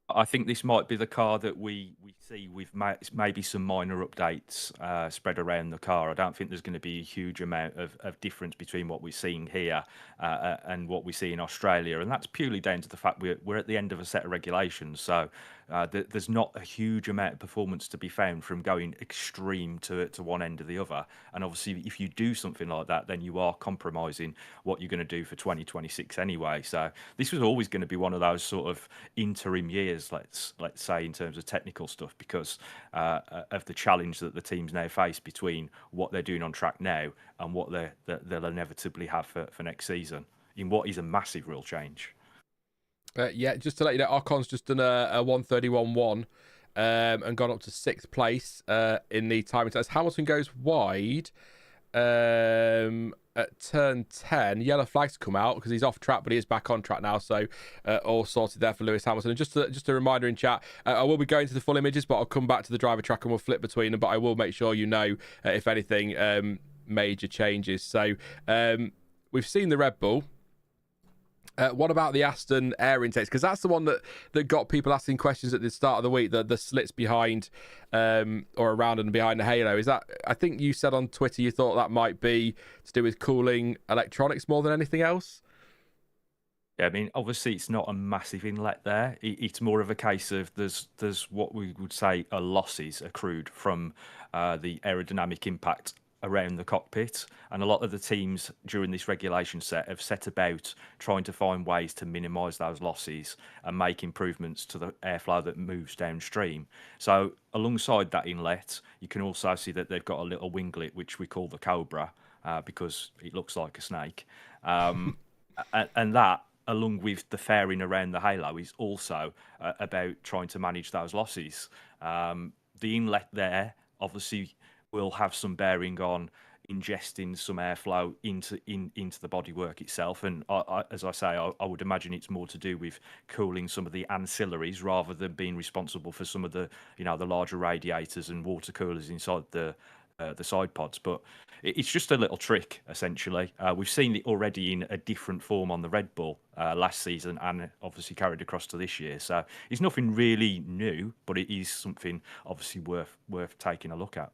I think this might be the car that we see with maybe some minor updates spread around the car. I don't think there's going to be a huge amount of difference between what we're seeing here and what we see in Australia. And that's purely down to the fact we're at the end of a set of regulations. So there's not a huge amount of performance to be found from going extreme to one end or the other. And obviously, if you do something like that, then you are compromising what you're going to do for 2026 anyway. So this was always going to be one of those sort of interim years, let's say, in terms of technical stuff, because of the challenge that the teams now face between what they're doing on track now and what they'll inevitably have for next season, in what is a massive rule change. Yeah, just to let you know, Ocon's just done a 1:31.1 and gone up to 6th place in the timing test. Hamilton goes wide at turn 10. Yellow flags come out because he's off track, but he is back on track now. So all sorted there for Lewis Hamilton. And just a reminder in chat, I will be going to the full images, but I'll come back to the driver track and we'll flip between them. But I will make sure you know if anything major changes. So we've seen the Red Bull. What about the Aston air intakes? Because that's the one that got people asking questions at the start of the week. The slits behind or around and behind the halo. Is that? I think you said on Twitter you thought that might be to do with cooling electronics more than anything else. Yeah, I mean, obviously it's not a massive inlet there. It's more of a case of there's what we would say are losses accrued from the aerodynamic impact around the cockpit, and a lot of the teams during this regulation set have set about trying to find ways to minimise those losses and make improvements to the airflow that moves downstream. So alongside that inlet, you can also see that they've got a little winglet which we call the Cobra because it looks like a snake, and that, along with the fairing around the halo, is also about trying to manage those losses. The inlet there obviously will have some bearing on ingesting some airflow into the bodywork itself, and as I say, I would imagine it's more to do with cooling some of the ancillaries rather than being responsible for some of the the larger radiators and water coolers inside the side pods. But it's just a little trick essentially. We've seen it already in a different form on the Red Bull last season, and obviously carried across to this year. So it's nothing really new, but it is something obviously worth taking a look at.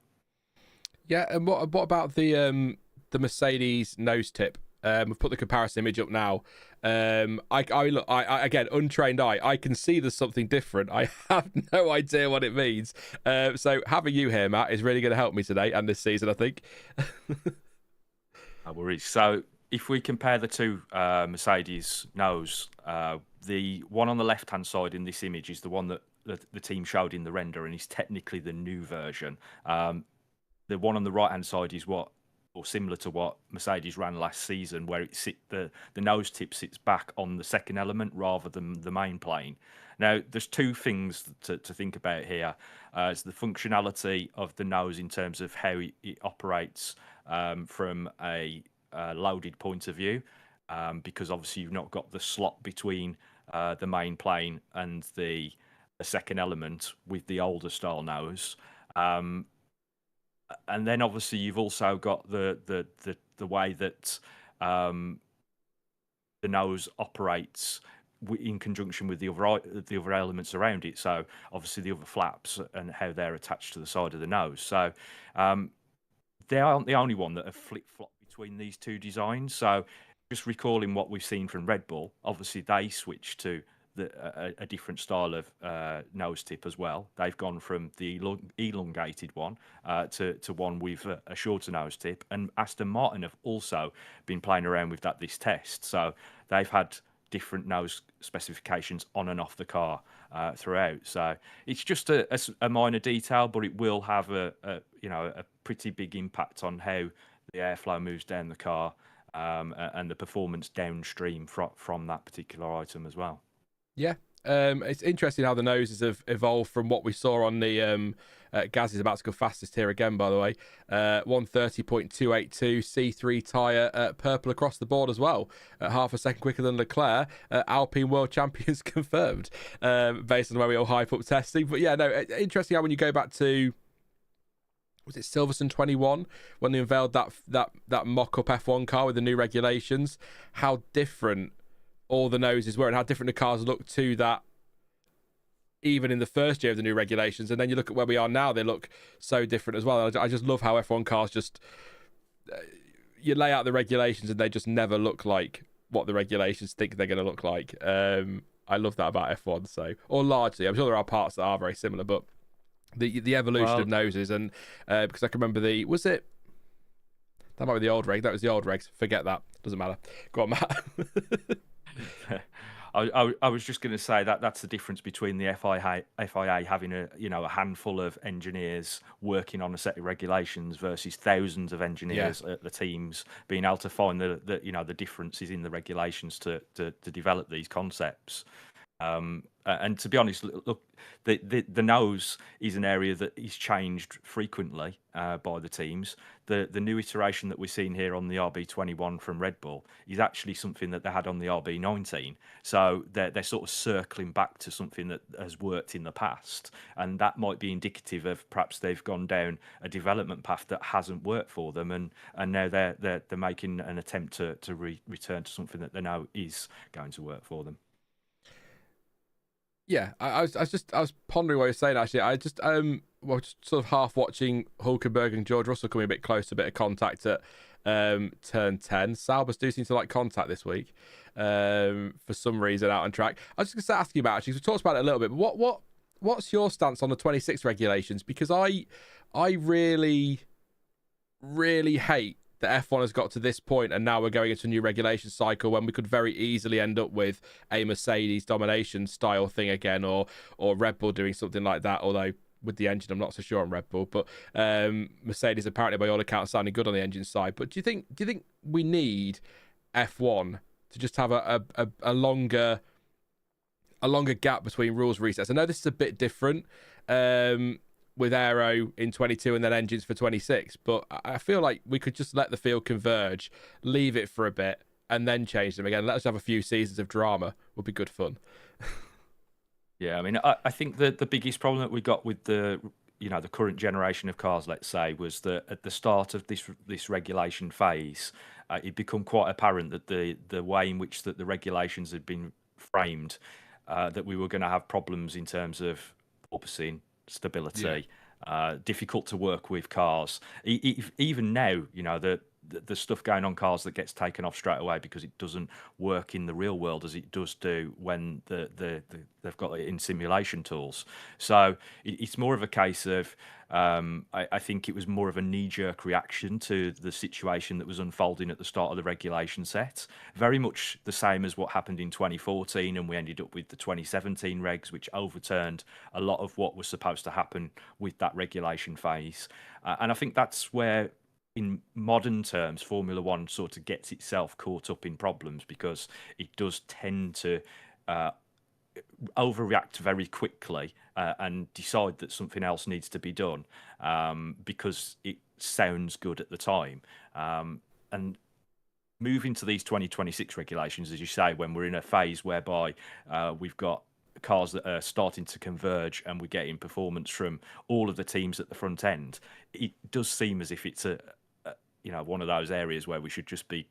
Yeah, and what about the Mercedes nose tip? We've put the comparison image up now. I look, I again, untrained eye, I can see there's something different. I have no idea what it means. So having you here, Matt, is really going to help me today and this season, I think. No worries. So if we compare the two Mercedes nose, the one on the left-hand side in this image is the one that the team showed in the render, and is technically the new version. The one on the right-hand side is similar to what Mercedes ran last season, where the nose tip sits back on the second element rather than the main plane. Now, there's two things to think about here. It's the functionality of the nose in terms of how it operates from a loaded point of view, because obviously you've not got the slot between the main plane and the second element with the older style nose. And then obviously you've also got the way that the nose operates in conjunction with the other elements around it. So obviously the other flaps and how they're attached to the side of the nose. So they aren't the only one that have flip-flopped between these two designs. So just recalling what we've seen from Red Bull, obviously they switched to a different style of nose tip as well. They've gone from the elongated one to one with a shorter nose tip, and Aston Martin have also been playing around with that this test. So they've had different nose specifications on and off the car throughout. So it's just a minor detail, but it will have a pretty big impact on how the airflow moves down the car and the performance downstream from that particular item as well. Yeah. It's interesting how the noses have evolved from what we saw on the Gaz is about to go fastest here again, by the way. 130.282 C3 tyre, purple across the board as well, half a second quicker than Leclerc. Alpine world champions confirmed, based on where we all hype up testing. But yeah, no, interesting how when you go back to, was it Silverstone 21 when they unveiled that mock-up F1 car with the new regulations, how different all the noses were and how different the cars look to that even in the first year of the new regulations. And then you look at where we are now, they look so different as well. I just love how F1 cars just you lay out the regulations and they just never look like what the regulations think they're going to look like. I love that about F1. So, or largely, I'm sure there are parts that are very similar, but the evolution of noses, and because I can remember that might be the old reg. That was the old regs. Forget that. Doesn't matter. Go on, Matt. I was just going to say that's the difference between the FIA having a handful of engineers working on a set of regulations versus thousands of engineers at the teams being able to find the differences in the regulations to develop these concepts. And to be honest, look, the nose is an area that is changed frequently by the teams. The new iteration that we're seeing here on the RB21 from Red Bull is actually something that they had on the RB19. So they're sort of circling back to something that has worked in the past, and that might be indicative of perhaps they've gone down a development path that hasn't worked for them, and now they're making an attempt to return to something that they know is going to work for them. Yeah, I was pondering what you're saying. Actually, I just just sort of half watching Hulkenberg and George Russell coming a bit close to a bit of contact at turn 10. Sauber's do seem to like contact this week for some reason out on track. I was just going to ask you about, actually, we talked about it a little bit, but what's your stance on the 26 regulations? Because I really hate that F1 has got to this point and now we're going into a new regulation cycle when we could very easily end up with a Mercedes domination style thing again, or Red Bull doing something like that, although with the engine I'm not so sure on Red Bull, but Mercedes apparently by all accounts sounding good on the engine side. But do you think we need F1 to just have a longer gap between rules resets? I know this is a bit different with aero in 22 and then engines for 26, but I feel like we could just let the field converge, leave it for a bit, and then change them again. Let us have a few seasons of drama. Would be good fun. Yeah, I mean, I think that the biggest problem that we got with the current generation of cars, let's say, was that at the start of this regulation phase, it become quite apparent that the way in which that the regulations had been framed, that we were going to have problems in terms of porpoising, stability, difficult to work with cars. Even now, the stuff going on cars that gets taken off straight away because it doesn't work in the real world as it does do when they've got it in simulation tools. So it's more of a case of I think it was more of a knee-jerk reaction to the situation that was unfolding at the start of the regulation set. Very much the same as what happened in 2014, and we ended up with the 2017 regs, which overturned a lot of what was supposed to happen with that regulation phase. And I think that's where, in modern terms, Formula One sort of gets itself caught up in problems, because it does tend to overreact very quickly and decide that something else needs to be done because it sounds good at the time. And moving to these 2026 regulations, as you say, when we're in a phase whereby we've got cars that are starting to converge and we're getting performance from all of the teams at the front end, it does seem as if it's one of those areas where we should just be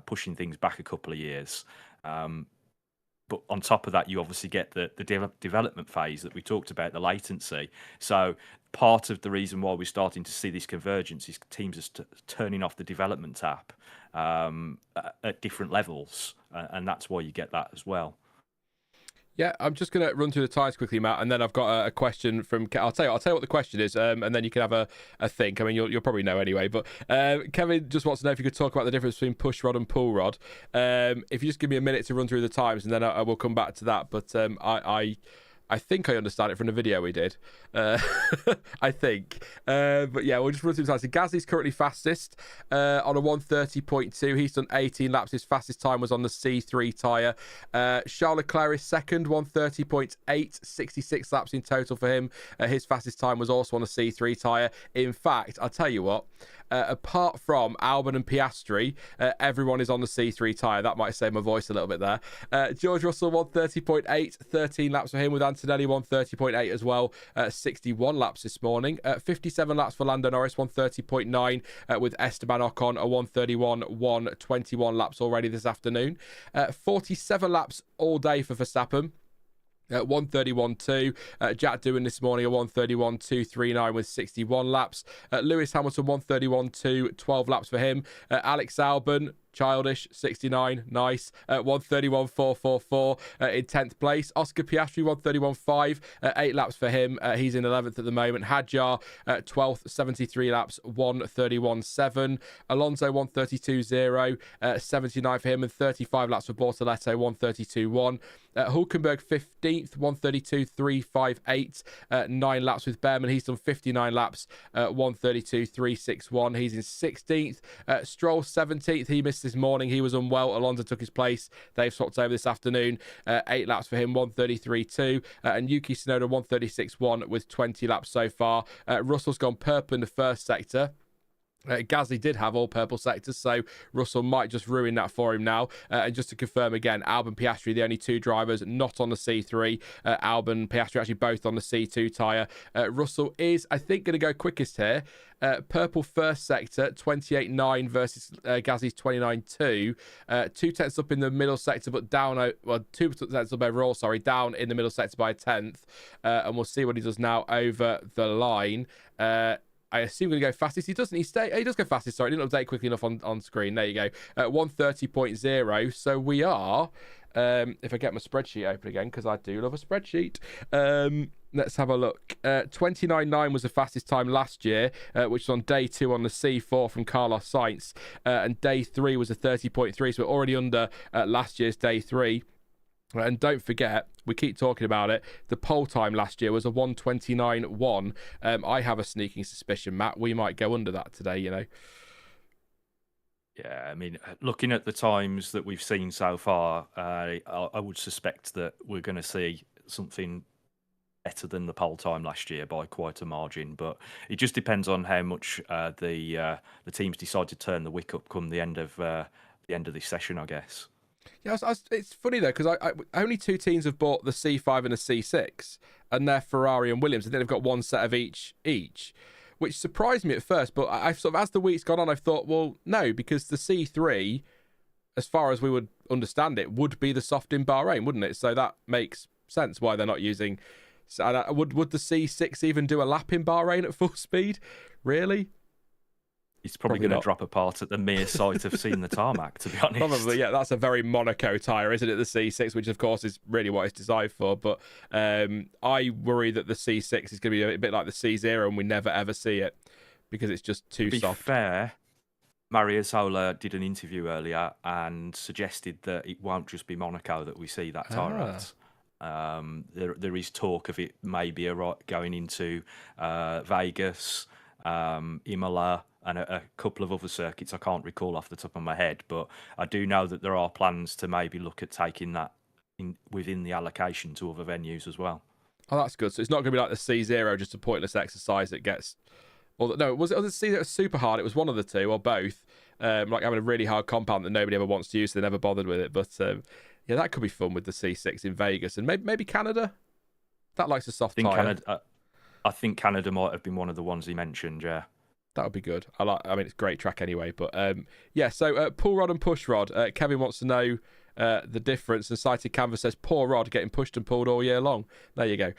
pushing things back a couple of years. But on top of that, you obviously get the development phase that we talked about, the latency. So part of the reason why we're starting to see this convergence is teams are turning off the development tap at different levels, and that's why you get that as well. Yeah, I'm just going to run through the tyres quickly, Matt, and then I've got a question from. I'll tell you what the question is, and then you can have a think. I mean, you'll probably know anyway. But Kevin just wants to know if you could talk about the difference between push rod and pull rod. If you just give me a minute to run through the times, and then I will come back to that. But I think I understand it from the video we did. I think. But yeah, we'll just run through the time. So Gasly's currently fastest on a 1:30.2. He's done 18 laps. His fastest time was on the C3 tyre. Charles Leclerc is second, 1:30.8. 66 laps in total for him. His fastest time was also on the C3 tyre. In fact, I'll tell you what. Apart from Albon and Piastri, everyone is on the C3 tyre. That might save my voice a little bit there. George Russell, 1:30.8, 13 laps for him, with Antonelli 1:30.8 as well. 61 laps this morning. 57 laps for Lando Norris, 1:30.9, with Esteban Ocon, a 1:31, 21 laps already this afternoon. 47 laps all day for Verstappen. 1:31.2. Jack Doohan this morning, a 1:31.239 with 61 laps. Lewis Hamilton, 1:31.2, 12 laps for him. Alex Albon, childish, 69, nice. 1:31.444 in 10th place. Oscar Piastri, 1:31.5, 8 laps for him. He's in 11th at the moment. Hadjar, 12th, 73 laps, 1:31.7. Alonso, 1:32.0, 79 for him, and 35 laps for Bortoletto, 1:32.1. Hulkenberg, 15th, 1:32.358, 9 laps with Behrman. He's done 59 laps, 1:32.361. He's in 16th. Stroll, 17th. He missed this morning. He was unwell. Alonso took his place. They've swapped over this afternoon. 8 laps for him, 1:33.2. And Yuki Tsunoda, 1:36.1 with 20 laps so far. Russell's gone purple in the first sector. Gasly did have all purple sectors, so Russell might just ruin that for him now. And just to confirm again, Albon, Piastri, the only two drivers not on the C3. Albon, Piastri actually both on the C2 tyre. Russell is, I think, going to go quickest here. Purple first sector, 28.9 versus Gasly's 29.2. 2 tenths up in the middle sector, but down, 2 tenths up overall, down in the middle sector by a tenth. And we'll see what he does now over the line. I assume going to go fastest. He doesn't. He does go fastest. Sorry, I didn't update quickly enough on screen. There you go. 1:30.0. So we are. If I get my spreadsheet open again, because I do love a spreadsheet. Let's have a look. 29.9 was the fastest time last year, which was on day 2 on the C4 from Carlos Sainz, and day 3 was a 30.3. So we're already under last year's day 3. And don't forget, we keep talking about it, the pole time last year was a 1:29.1. I have a sneaking suspicion, Matt, we might go under that today, you know. Yeah, I mean, looking at the times that we've seen so far, I would suspect that we're going to see something better than the pole time last year by quite a margin. But it just depends on how much the teams decide to turn the wick up come the end of this session, I guess. Yeah, it's funny though, because I only 2 teams have bought the C5 and the C6, and they're Ferrari and Williams. I think they've got 1 set of each, which surprised me at first. But I've sort of, as the week's gone on, I've thought, well, no, because the C3, as far as we would understand it, would be the soft in Bahrain, wouldn't it? So that makes sense why they're not using. Would the C6 even do a lap in Bahrain at full speed? Really? It's probably going to drop apart at the mere sight of seeing the tarmac, to be honest. Probably, yeah. That's a very Monaco tyre, isn't it? The C6, which of course is really what it's designed for. But I worry that the C6 is going to be a bit like the C0 and we never ever see it because it's just too soft. To be fair, Mario Sola did an interview earlier and suggested that it won't just be Monaco that we see that tyre at. There is talk of it maybe going into Vegas, Imola, and a couple of other circuits I can't recall off the top of my head, but I do know that there are plans to maybe look at taking that within the allocation to other venues as well. Oh, that's good. So it's not going to be like the C0, just a pointless exercise that gets... No, was it the C0 super hard? It was one of the two, or both. Like having a really hard compound that nobody ever wants to use, so they never bothered with it. But yeah, that could be fun with the C6 in Vegas. And maybe Canada? That likes a soft tyre. I think Canada might have been one of the ones he mentioned, yeah. That would be good. I mean, it's a great track anyway. But yeah, so pull rod and push rod. Kevin wants to know the difference. And Sighted Canvas says, poor rod getting pushed and pulled all year long. There you go.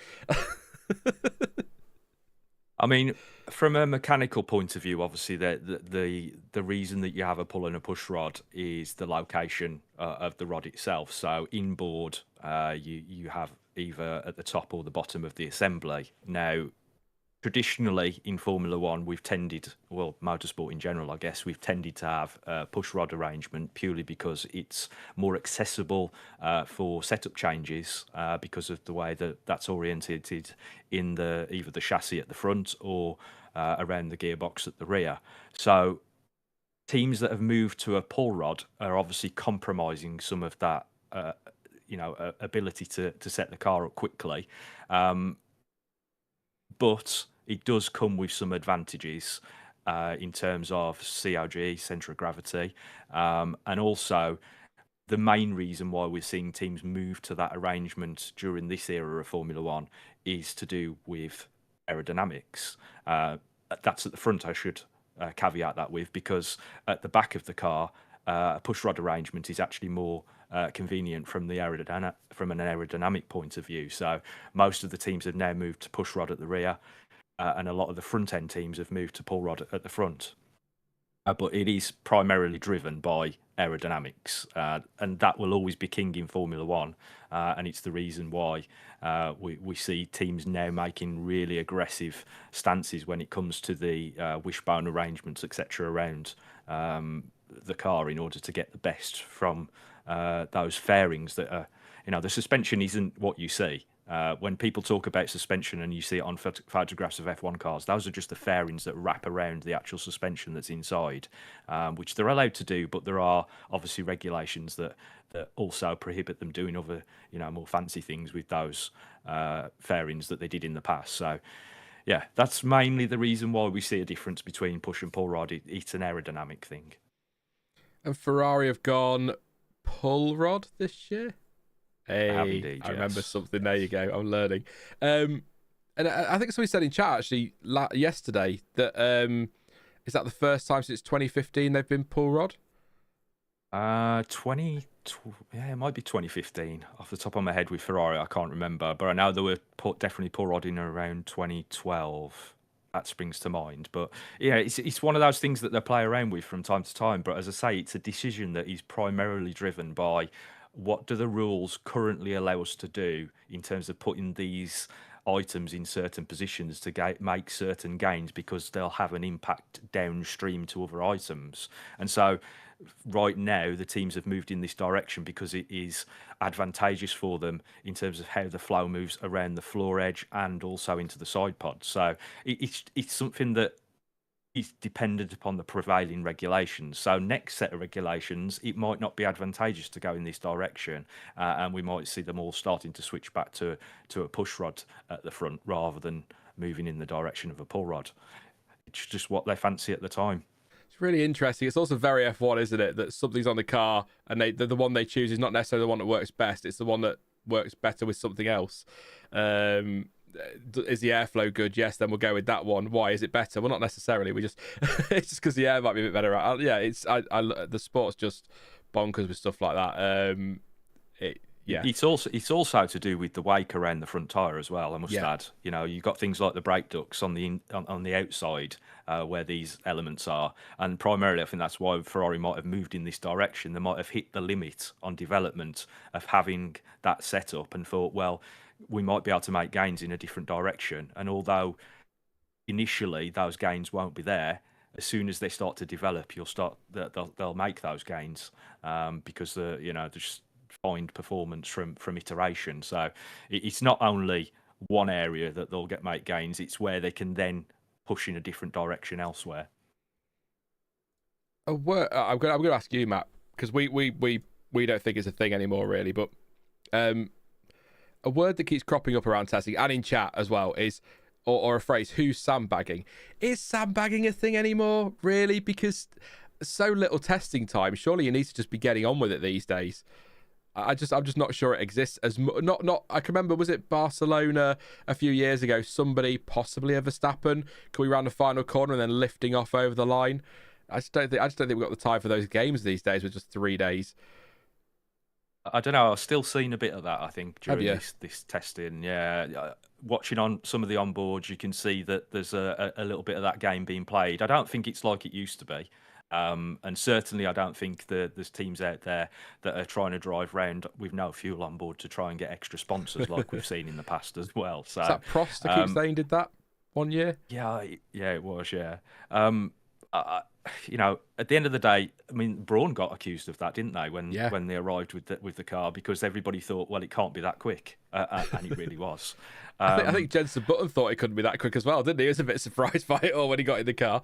I mean, from a mechanical point of view, obviously, the reason that you have a pull and a push rod is the location of the rod itself. So inboard, you have either at the top or the bottom of the assembly. Now, traditionally in Formula One, we've tended, well, motorsport in general, I guess, we've tended to have a push rod arrangement purely because it's more accessible for setup changes because of the way that that's orientated in either the chassis at the front or around the gearbox at the rear. So teams that have moved to a pull rod are obviously compromising some of that, ability to set the car up quickly. But it does come with some advantages in terms of COG, centre of gravity, and also the main reason why we're seeing teams move to that arrangement during this era of Formula One is to do with aerodynamics. That's at the front, I should caveat that with, because at the back of the car, a push rod arrangement is actually more convenient from an aerodynamic point of view. So most of the teams have now moved to push rod at the rear, and a lot of the front end teams have moved to pull rod at the front. But it is primarily driven by aerodynamics, and that will always be king in Formula One. And it's the reason why we see teams now making really aggressive stances when it comes to the wishbone arrangements, etc., around the car in order to get the best from those fairings that are, the suspension isn't what you see. When people talk about suspension and you see it on photographs of F1 cars, those are just the fairings that wrap around the actual suspension that's inside, which they're allowed to do, but there are obviously regulations that also prohibit them doing other, more fancy things with those fairings that they did in the past. So, yeah, that's mainly the reason why we see a difference between push and pull rod. It's an aerodynamic thing. And Ferrari have gone pull rod this year? Hey, indeed, I yes. remember something. There you go. I'm learning. And I think somebody said in chat actually yesterday that is that the first time since 2015 they've been pull rod? It might be 2015 off the top of my head with Ferrari. I can't remember, but I know they were definitely pull rodding around 2012. That springs to mind. But yeah, it's one of those things that they play around with from time to time. But as I say, it's a decision that is primarily driven by what do the rules currently allow us to do in terms of putting these items in certain positions to make certain gains, because they'll have an impact downstream to other items. And so right now the teams have moved in this direction because it is advantageous for them in terms of how the flow moves around the floor edge and also into the side pod. So it's something that is dependent upon the prevailing regulations. So next set of regulations, it might not be advantageous to go in this direction, and we might see them all starting to switch back to a push rod at the front rather than moving in the direction of a pull rod. It's just what they fancy at the time. It's really interesting. It's also very F1, isn't it? That something's on the car and the one they choose is not necessarily the one that works best. It's the one that works better with something else. Is the airflow good? Yes, then we'll go with that one. Why is it better? Well, not necessarily. We just it's just because the air might be a bit better. The sport's just bonkers with stuff like that. It's also to do with the wake around the front tire as well. I must add. You've got things like the brake ducts on the outside where these elements are, and primarily I think that's why Ferrari might have moved in this direction. They might have hit the limit on development of having that set-up and thought, well, we might be able to make gains in a different direction. And although initially those gains won't be there, as soon as they start to develop, they'll make those gains because they just find performance from iteration. So it's not only one area that they'll make gains; it's where they can then push in a different direction elsewhere. I'm going to ask you, Matt, because we don't think it's a thing anymore, really, but. A word that keeps cropping up around testing and in chat as well is, or a phrase, who's sandbagging? Is sandbagging a thing anymore, really? Because so little testing time. Surely you need to just be getting on with it these days. I'm just not sure it exists as not. I can remember, was it Barcelona a few years ago? Somebody, possibly a Verstappen, coming around the final corner and then lifting off over the line. I just don't think we've got the time for those games these days with just 3 days. I don't know. I've still seen a bit of that, I think, Have during you? this testing. Yeah, watching on some of the onboards, you can see that there's a little bit of that game being played. I don't think it's like it used to be, and certainly I don't think there's teams out there that are trying to drive round with no fuel on board to try and get extra sponsors like we've seen in the past as well. Is So, that Prost? I keep saying did that 1 year. yeah, yeah, it was. Yeah. At the end of the day, I mean, Braun got accused of that, didn't they? Yeah. When they arrived with the car, because everybody thought, well, it can't be that quick, and it really was. I think Jensen Button thought it couldn't be that quick as well, didn't he? He was a bit surprised by it all when he got in the car.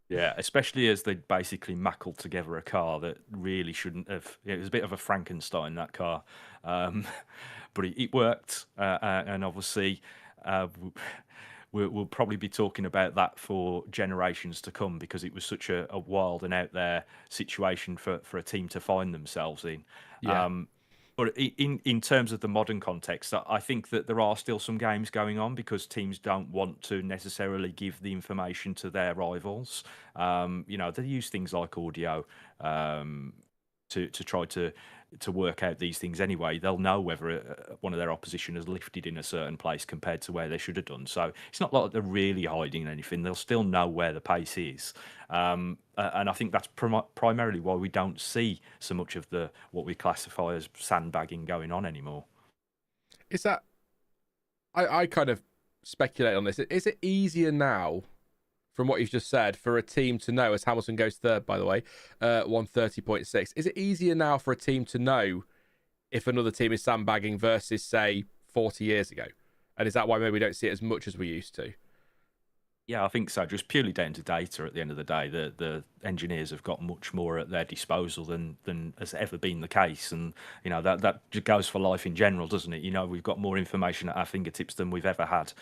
Yeah, especially as they basically mackled together a car that really shouldn't have. It was a bit of a Frankenstein, that car, but it worked, and obviously. We'll probably be talking about that for generations to come, because it was such a wild and out there situation for a team to find themselves in. Yeah. But in terms of the modern context, I think that there are still some games going on because teams don't want to necessarily give the information to their rivals. They use things like audio to try to work out these things anyway. They'll know whether one of their opposition has lifted in a certain place compared to where they should have done. So it's not like they're really hiding anything. They'll still know where the pace is. And I think that's primarily why we don't see so much of what we classify as sandbagging going on anymore. Is that... I kind of speculate on this. Is it easier now, from what you've just said, for a team to know, as Hamilton goes third, by the way, 130.6, is it easier now for a team to know if another team is sandbagging versus, say, 40 years ago? And is that why maybe we don't see it as much as we used to? Yeah, I think so. Just purely down to data at the end of the day. The engineers have got much more at their disposal than has ever been the case. And, that just goes for life in general, doesn't it? We've got more information at our fingertips than we've ever had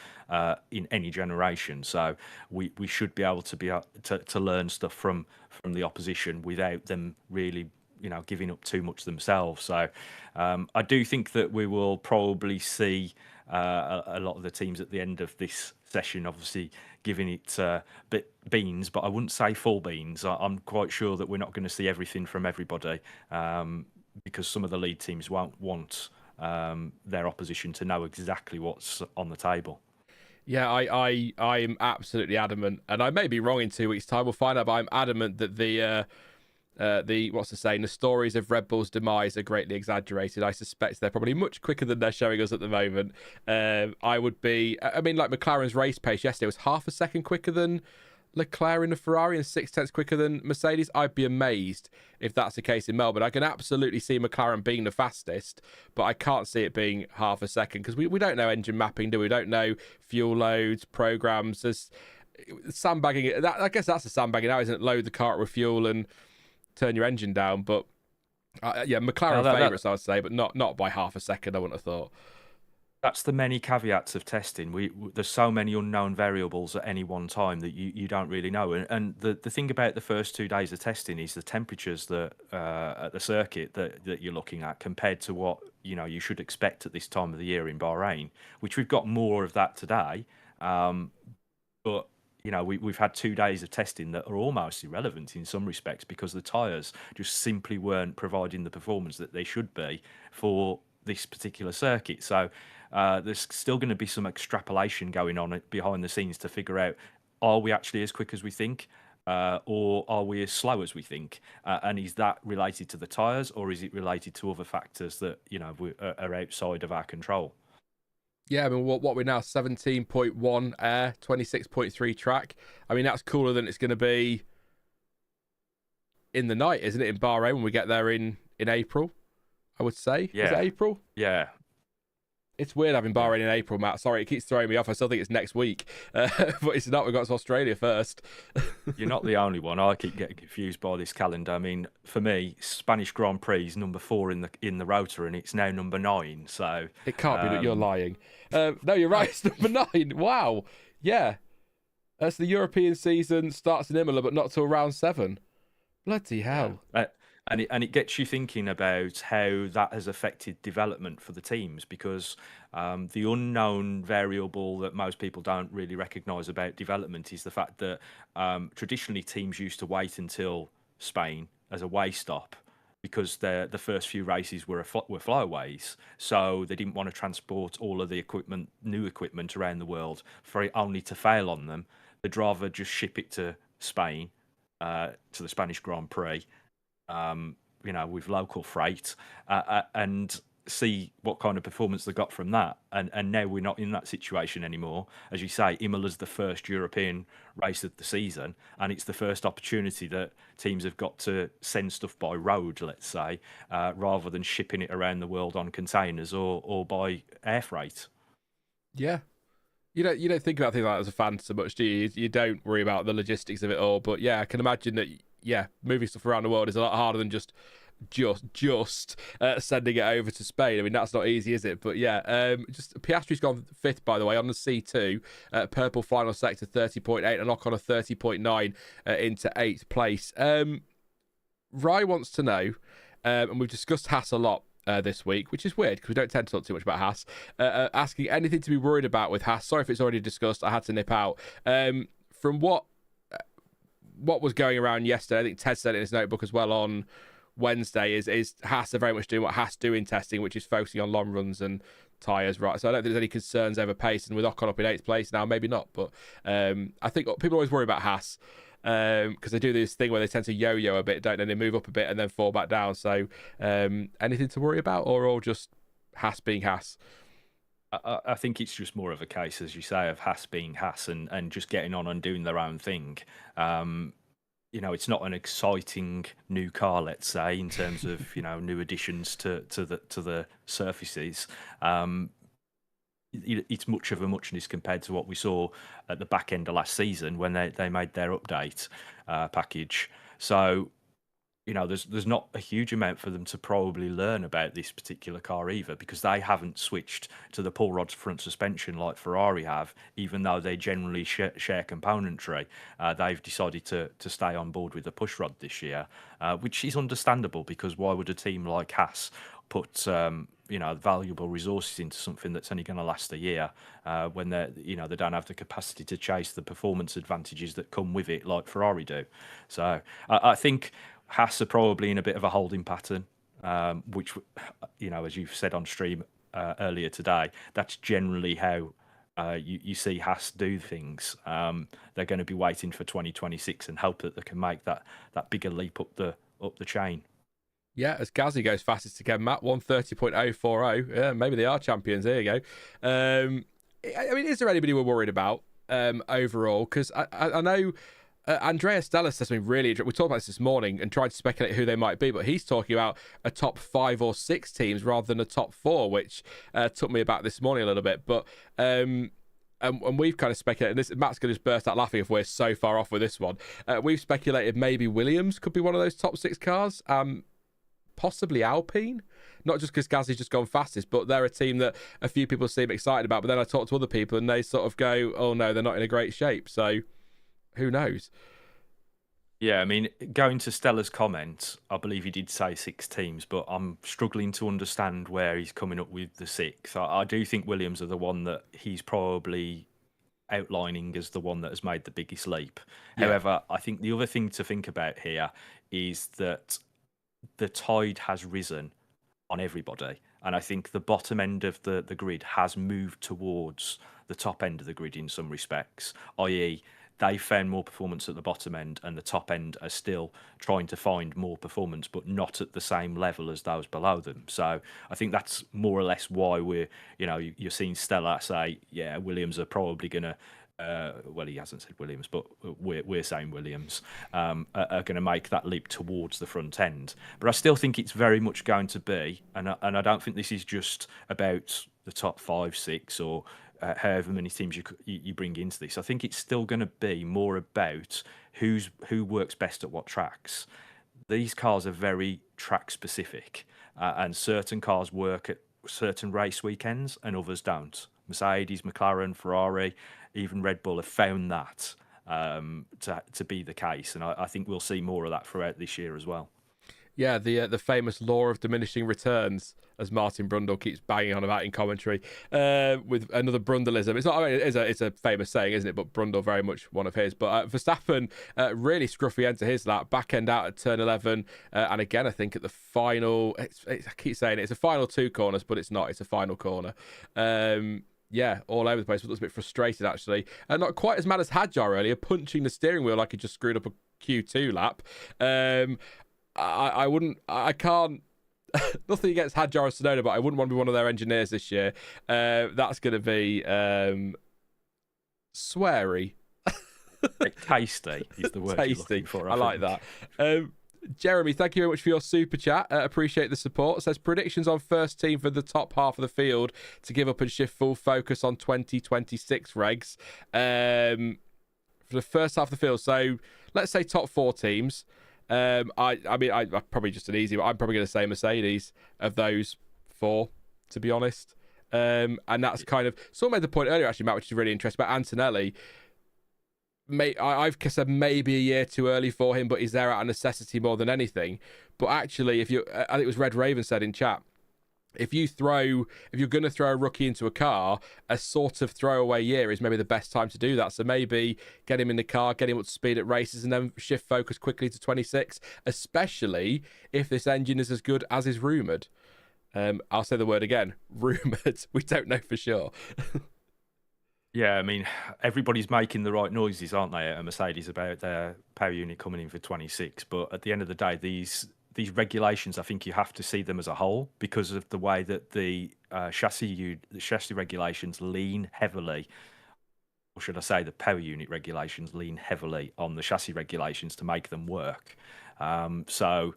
in any generation. So we should be able to learn stuff from the opposition without them really, giving up too much themselves. So I do think that we will probably see a lot of the teams at the end of this session, obviously giving it beans, but I wouldn't say full beans. I'm quite sure that we're not going to see everything from everybody, because some of the lead teams won't want their opposition to know exactly what's on the table. Yeah, I'm absolutely adamant, and I may be wrong in 2 weeks' time. We'll find out, but I'm adamant that the stories of Red Bull's demise are greatly exaggerated. I suspect they're probably much quicker than they're showing us at the moment. McLaren's race pace yesterday was half a second quicker than Leclerc in the Ferrari and 0.6 quicker than Mercedes. I'd be amazed if that's the case in Melbourne. I can absolutely see McLaren being the fastest, but I can't see it being half a second, because we don't know engine mapping, do we? We don't know fuel loads, programs. There's sandbagging. I guess that's a sandbagging now, isn't it? Load the car with fuel and turn your engine down. But McLaren favourites, I would say, but not by half a second, I wouldn't have thought. That's the many caveats of testing. There's so many unknown variables at any one time that you don't really know. And the thing about the first 2 days of testing is the temperatures that at the circuit that you're looking at compared to what you should expect at this time of the year in Bahrain, which we've got more of that today. But we've had 2 days of testing that are almost irrelevant in some respects, because the tyres just simply weren't providing the performance that they should be for this particular circuit. So there's still going to be some extrapolation going on behind the scenes to figure out, are we actually as quick as we think, or are we as slow as we think? And is that related to the tyres, or is it related to other factors that are outside of our control? Yeah, I mean, what we're now, 17.1 air, 26.3 track. I mean, that's cooler than it's going to be in the night, isn't it, in Bahrain when we get there in April, I would say. Yeah. Is it April? Yeah. It's weird having Bahrain in April, Matt. Sorry, it keeps throwing me off. I still think it's next week. But it's not. We've got to Australia first. You're not the only one. I keep getting confused by this calendar. I mean, for me, Spanish Grand Prix is number 4 in the rotor, and it's now number 9. So it can't be that you're lying. No, you're right. It's number 9. Wow. Yeah. That's the European season starts in Imola, but not till round 7. Bloody hell. And it gets you thinking about how that has affected development for the teams, because the unknown variable that most people don't really recognise about development is the fact that traditionally teams used to wait until Spain as a way stop because the first few races were flyaways, so they didn't want to transport all of the new equipment around the world for it only to fail on them. They'd rather just ship it to Spain, to the Spanish Grand Prix, with local freight, and see what kind of performance they got from that. And now we're not in that situation anymore. As you say, Imola's the first European race of the season, and it's the first opportunity that teams have got to send stuff by road, let's say, rather than shipping it around the world on containers or by air freight. Yeah. You don't think about things like that as a fan so much, do you? You don't worry about the logistics of it all. But yeah, I can imagine that, moving stuff around the world is a lot harder than just sending it over to Spain. I mean, that's not easy, is it? But yeah, just Piastri's gone 5th, by the way, on the C2, purple final sector 30.8, and Ocon a 30.9 into 8th place. Rye wants to know, and we've discussed Haas a lot this week, which is weird because we don't tend to talk too much about Haas, asking anything to be worried about with Haas. Sorry if it's already discussed, I had to nip out. From what was going around yesterday, I think Ted said it in his notebook as well on Wednesday, is Haas are very much doing what Haas do in testing, which is focusing on long runs and tyres, right? So I don't think there's any concerns over pace, and with Ocon up in 8th place now, maybe not, but I think people always worry about Haas because they do this thing where they tend to yo-yo a bit, don't they? They move up a bit and then fall back down. So anything to worry about, or all just Haas being Haas? I think it's just more of a case, as you say, of Haas being Haas and just getting on and doing their own thing. It's not an exciting new car, let's say, in terms of new additions to the surfaces. It's much of a muchness compared to what we saw at the back end of last season when they made their update package. So, there's not a huge amount for them to probably learn about this particular car either, because they haven't switched to the pull rod front suspension like Ferrari have, even though they generally share componentry. They've decided to stay on board with the push rod this year, which is understandable, because why would a team like Haas put valuable resources into something that's only going to last a year when they don't have the capacity to chase the performance advantages that come with it like Ferrari do. So I think Haas are probably in a bit of a holding pattern, which, as you've said on stream earlier today, that's generally how you see Haas do things. They're going to be waiting for 2026 and hope that they can make that bigger leap up the chain. Yeah, as Gazzy goes fastest again, Matt, 1:30.040. Yeah, maybe they are champions. There you go. I mean, is there anybody we're worried about overall? Because I know Andrea Stella says something really interesting. We talked about this morning and tried to speculate who they might be, but he's talking about a top 5 or 6 teams rather than a top 4, which took me aback this morning a little bit. But and we've kind of speculated, and this, Matt's going to just burst out laughing if we're so far off with this one. We've speculated maybe Williams could be one of those top 6 cars. Possibly Alpine, not just because Gasly's just gone fastest, but they're a team that a few people seem excited about. But then I talk to other people and they sort of go, oh no, they're not in a great shape. So who knows? Yeah, I mean, going to Stella's comment, I believe he did say 6 teams, but I'm struggling to understand where he's coming up with the 6. I do think Williams are the one that he's probably outlining as the one that has made the biggest leap. Yeah. However, I think the other thing to think about here is that the tide has risen on everybody, and I think the bottom end of the grid has moved towards the top end of the grid in some respects, i.e. they found more performance at the bottom end, and the top end are still trying to find more performance, but not at the same level as those below them. So I think that's more or less why you're seeing Stella say, yeah, Williams are probably going to, well, he hasn't said Williams, but we're saying Williams are going to make that leap towards the front end. But I still think it's very much going to be, and I don't think this is just about the top 5, 6, or however many teams you bring into this. I think it's still going to be more about who works best at what tracks. These cars are very track specific, and certain cars work at certain race weekends and others don't. Mercedes, McLaren, Ferrari, even Red Bull have found that to be the case, and I think we'll see more of that throughout this year as well. Yeah, the famous law of diminishing returns, as Martin Brundle keeps banging on about in commentary, with another Brundleism. It's not. I mean, it's a famous saying, isn't it? But Brundle very much one of his. But Verstappen, really scruffy end to his lap, back end out at turn 11, and again I think at the final. I keep saying it's a final 2 corners, but it's not. It's a final corner. Yeah, all over the place. I was a bit frustrated actually, and not quite as mad as Hadjar earlier, punching the steering wheel like he just screwed up a Q2 lap. I can't. Nothing against Hadjar or Tsunoda, but I wouldn't want to be one of their engineers this year. That's going to be sweary. Tasty is the word you're looking for. I like that. Jeremy, thank you very much for your super chat. Appreciate the support. It says predictions on first team for the top half of the field to give up and shift full focus on 2026 regs. For the first half of the field, so let's say top 4 teams. I probably just an easy, but I'm probably going to say Mercedes of those 4, to be honest. And that's kind of, someone made the point earlier actually, Matt, which is really interesting about Antonelli. I've said maybe a year too early for him, but he's there out of necessity more than anything. But actually, I think it was Red Raven said in chat, if you're going to throw a rookie into a car, a sort of throwaway year is maybe the best time to do that. So maybe get him in the car, get him up to speed at races, and then shift focus quickly to 26, especially if this engine is as good as is rumoured. I'll say the word again, rumoured. We don't know for sure. Yeah, I mean, everybody's making the right noises, aren't they, at Mercedes about their power unit coming in for 26. But at the end of the day, these regulations, I think you have to see them as a whole because of the way that the chassis regulations lean heavily, or should I say the power unit regulations lean heavily on the chassis regulations to make them work. So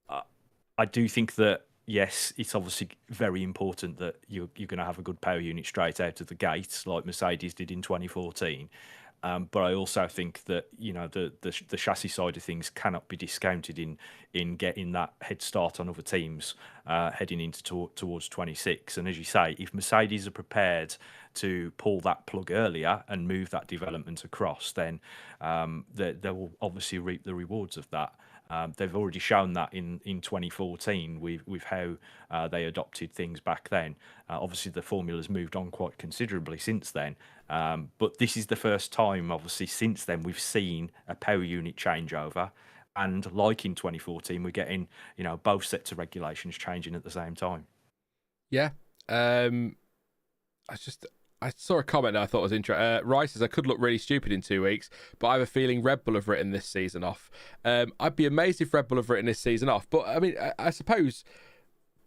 I do think that, yes, it's obviously very important that you're going to have a good power unit straight out of the gate, like Mercedes did in 2014. But I also think that the chassis side of things cannot be discounted in getting that head start on other teams heading into towards 26. And as you say, if Mercedes are prepared to pull that plug earlier and move that development across, then they will obviously reap the rewards of that. They've already shown that in 2014 with how they adopted things back then. Obviously, the formula's moved on quite considerably since then. But this is the first time, obviously, since then we've seen a power unit changeover. And like in 2014, we're getting both sets of regulations changing at the same time. Yeah. I saw a comment that I thought was interesting. Rice says, I could look really stupid in 2 weeks, but I have a feeling Red Bull have written this season off. I'd be amazed if Red Bull have written this season off. But, I mean, I suppose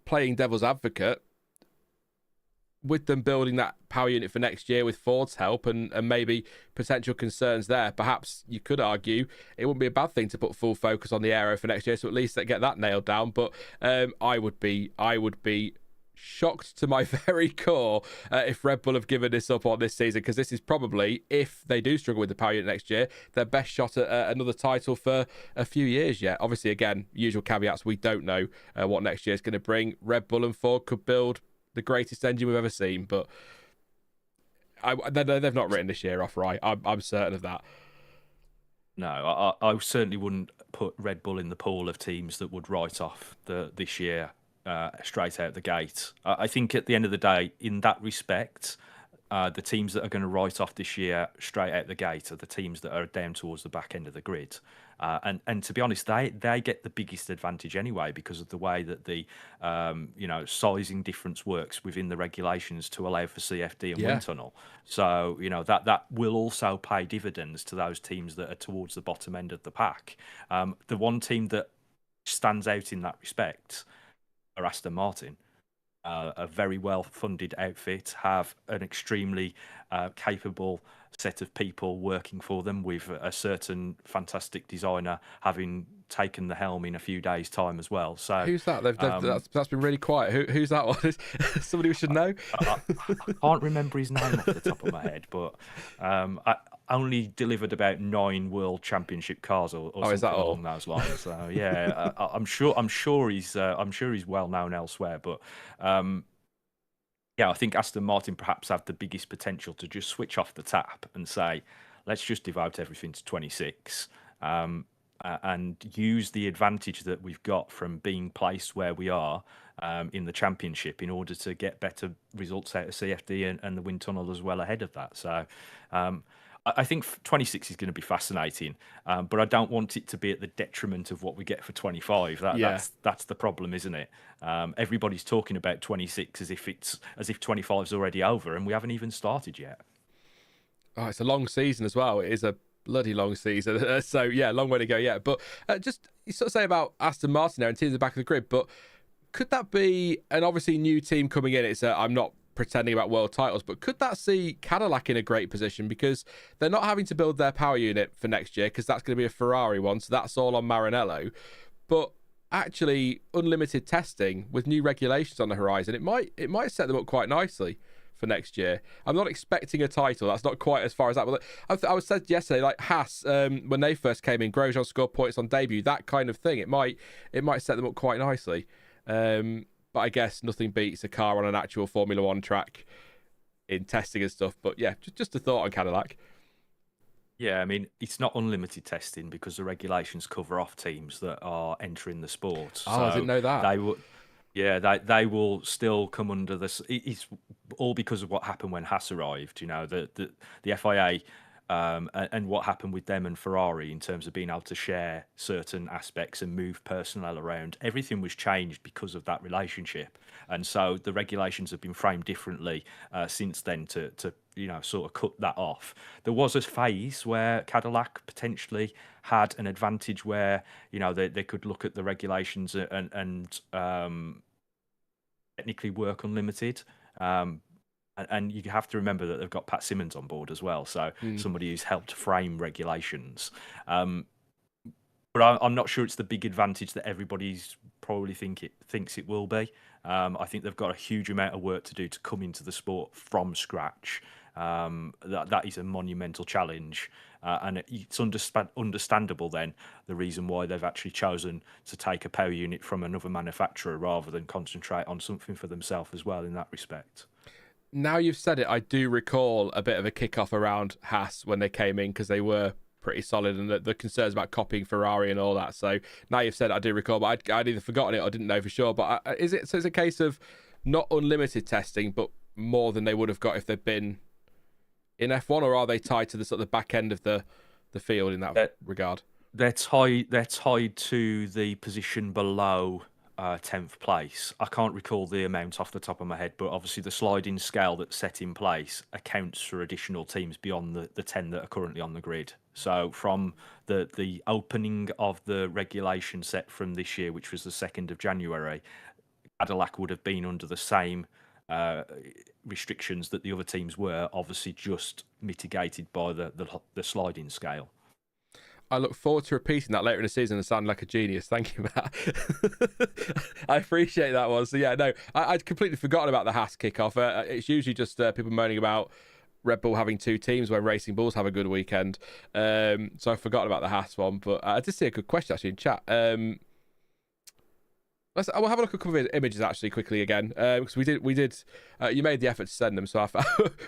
playing devil's advocate, with them building that power unit for next year with Ford's help and maybe potential concerns there, perhaps you could argue it wouldn't be a bad thing to put full focus on the aero for next year, so at least get that nailed down. But I would be shocked to my very core if Red Bull have given this up on this season, because this is probably, if they do struggle with the power unit next year, their best shot at another title for a few years yet. Obviously, again, usual caveats, we don't know what next year is going to bring. Red Bull and Ford could build the greatest engine we've ever seen, but they've not written this year off, right? I'm certain of that. No, I certainly wouldn't put Red Bull in the pool of teams that would write off this year straight out the gate. I think at the end of the day, in that respect, the teams that are going to write off this year straight out the gate are the teams that are down towards the back end of the grid. And to be honest, they get the biggest advantage anyway because of the way that the sizing difference works within the regulations to allow for CFD and wind tunnel. So that will also pay dividends to those teams that are towards the bottom end of the pack. The one team that stands out in that respect are Aston Martin. A very well-funded outfit, have an extremely capable set of people working for them, with a certain fantastic designer having taken the helm in a few days' time as well. So who's that? That's been really quiet. Who's that one? Somebody we should know? I can't remember his name off the top of my head, but I only delivered about 9 World Championship cars or something along those lines. So yeah, I'm sure he's well known elsewhere, but. I think Aston Martin perhaps have the biggest potential to just switch off the tap and say, let's just devote everything to 26. and use the advantage that we've got from being placed where we are in the championship in order to get better results out of CFD and the wind tunnel as well ahead of that. So I think 26 is going to be fascinating, but I don't want it to be at the detriment of what we get for 25. That's the problem, isn't it? Everybody's talking about 26 as if 25 is already over, and we haven't even started yet. Oh, it's a long season as well. It is a bloody long season. So yeah, long way to go yet. But just you sort of say about Aston Martin there and teams at the back of the grid, but could that be an obviously new team coming in? I'm not pretending about world titles, but could that see Cadillac in a great position because they're not having to build their power unit for next year because that's going to be a Ferrari one, so that's all on Maranello. But actually, unlimited testing with new regulations on the horizon, it might set them up quite nicely for next year. I'm not expecting a title. That's not quite as far as that. But I was said yesterday, like Haas, when they first came in, Grosjean scored points on debut, that kind of thing. It might set them up quite nicely. But I guess nothing beats a car on an actual Formula One track in testing and stuff. But yeah, just a thought on Cadillac. Yeah, I mean, it's not unlimited testing because the regulations cover off teams that are entering the sport. Oh, so I didn't know that. They will still come under this. It's all because of what happened when Haas arrived. You know, the FIA and what happened with them and Ferrari in terms of being able to share certain aspects and move personnel around. Everything was changed because of that relationship, and so the regulations have been framed differently since then to sort of cut that off. There was a phase where Cadillac potentially had an advantage where they could look at the regulations and technically work unlimited. And you have to remember that they've got Pat Simmons on board as well, so somebody who's helped frame regulations. But I'm not sure it's the big advantage that everybody's probably thinks it will be. I think they've got a huge amount of work to do to come into the sport from scratch. That is a monumental challenge, and it's understandable then the reason why they've actually chosen to take a power unit from another manufacturer rather than concentrate on something for themselves as well in that respect. Now you've said it, I do recall a bit of a kick-off around Haas when they came in because they were pretty solid and the concerns about copying Ferrari and all that. So now you've said it, I do recall, but I'd either forgotten it or didn't know for sure. But is it? So it's a case of not unlimited testing, but more than they would have got if they'd been in F1, or are they tied to the sort of back end of the field in that regard? They're tied to the position below 10th place. I can't recall the amount off the top of my head, but obviously the sliding scale that's set in place accounts for additional teams beyond the 10 that are currently on the grid. So from the opening of the regulation set from this year, which was the 2nd of January, Cadillac would have been under the same restrictions that the other teams were, obviously just mitigated by the sliding scale. I look forward to repeating that later in the season and sound like a genius. Thank you, Matt. I appreciate that one. So yeah, no, I'd completely forgotten about the Haas kickoff. It's usually just people moaning about Red Bull having two teams when Racing Bulls have a good weekend. So I forgot about the Haas one, but I did see a good question actually in chat. We'll have a look at a couple of images actually quickly again, because we did. You made the effort to send them, so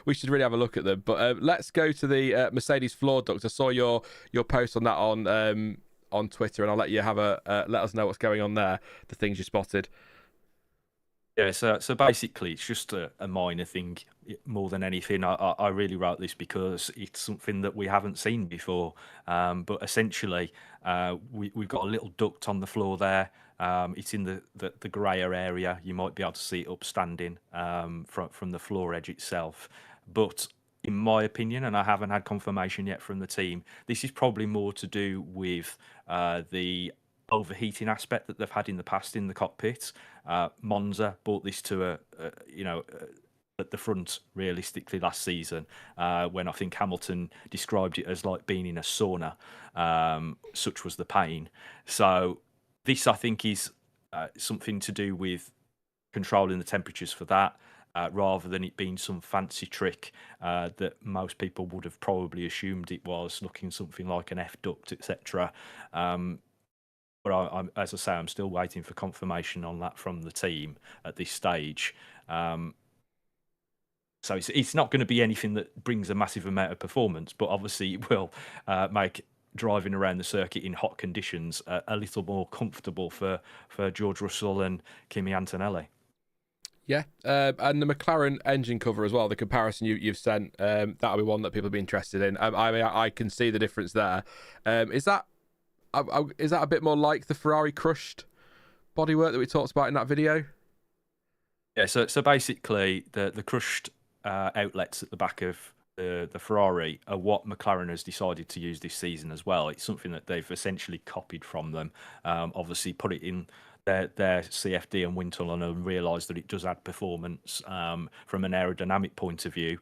we should really have a look at them. But let's go to the Mercedes floor duct. I saw your post on that on Twitter, and I'll let you have let us know what's going on there. The things you spotted. Yeah, so basically it's just a minor thing more than anything. I really wrote this because it's something that we haven't seen before. But essentially, we've got a little duct on the floor there. It's in the grayer area. You might be able to see it upstanding from the floor edge itself. But in my opinion, and I haven't had confirmation yet from the team, this is probably more to do with the overheating aspect that they've had in the past in the cockpit. Monza brought this to at the front realistically last season, when I think Hamilton described it as like being in a sauna. Such was the pain. So this, I think, is something to do with controlling the temperatures for that, rather than it being some fancy trick that most people would have probably assumed it was, looking something like an F duct, etc. But as I say, I'm still waiting for confirmation on that from the team at this stage. So it's not going to be anything that brings a massive amount of performance, but obviously it will make driving around the circuit in hot conditions a little more comfortable for George Russell and Kimi Antonelli. Yeah, and the McLaren engine cover as well, the comparison you've sent, that'll be one that people will be interested in. I mean, I can see the difference there. Is that a bit more like the Ferrari crushed bodywork that we talked about in that video? Yeah, so basically the crushed outlets at the back of the Ferrari are what McLaren has decided to use this season as well. It's something that they've essentially copied from them. Obviously put it in their CFD and wind tunnel and realised that it does add performance from an aerodynamic point of view,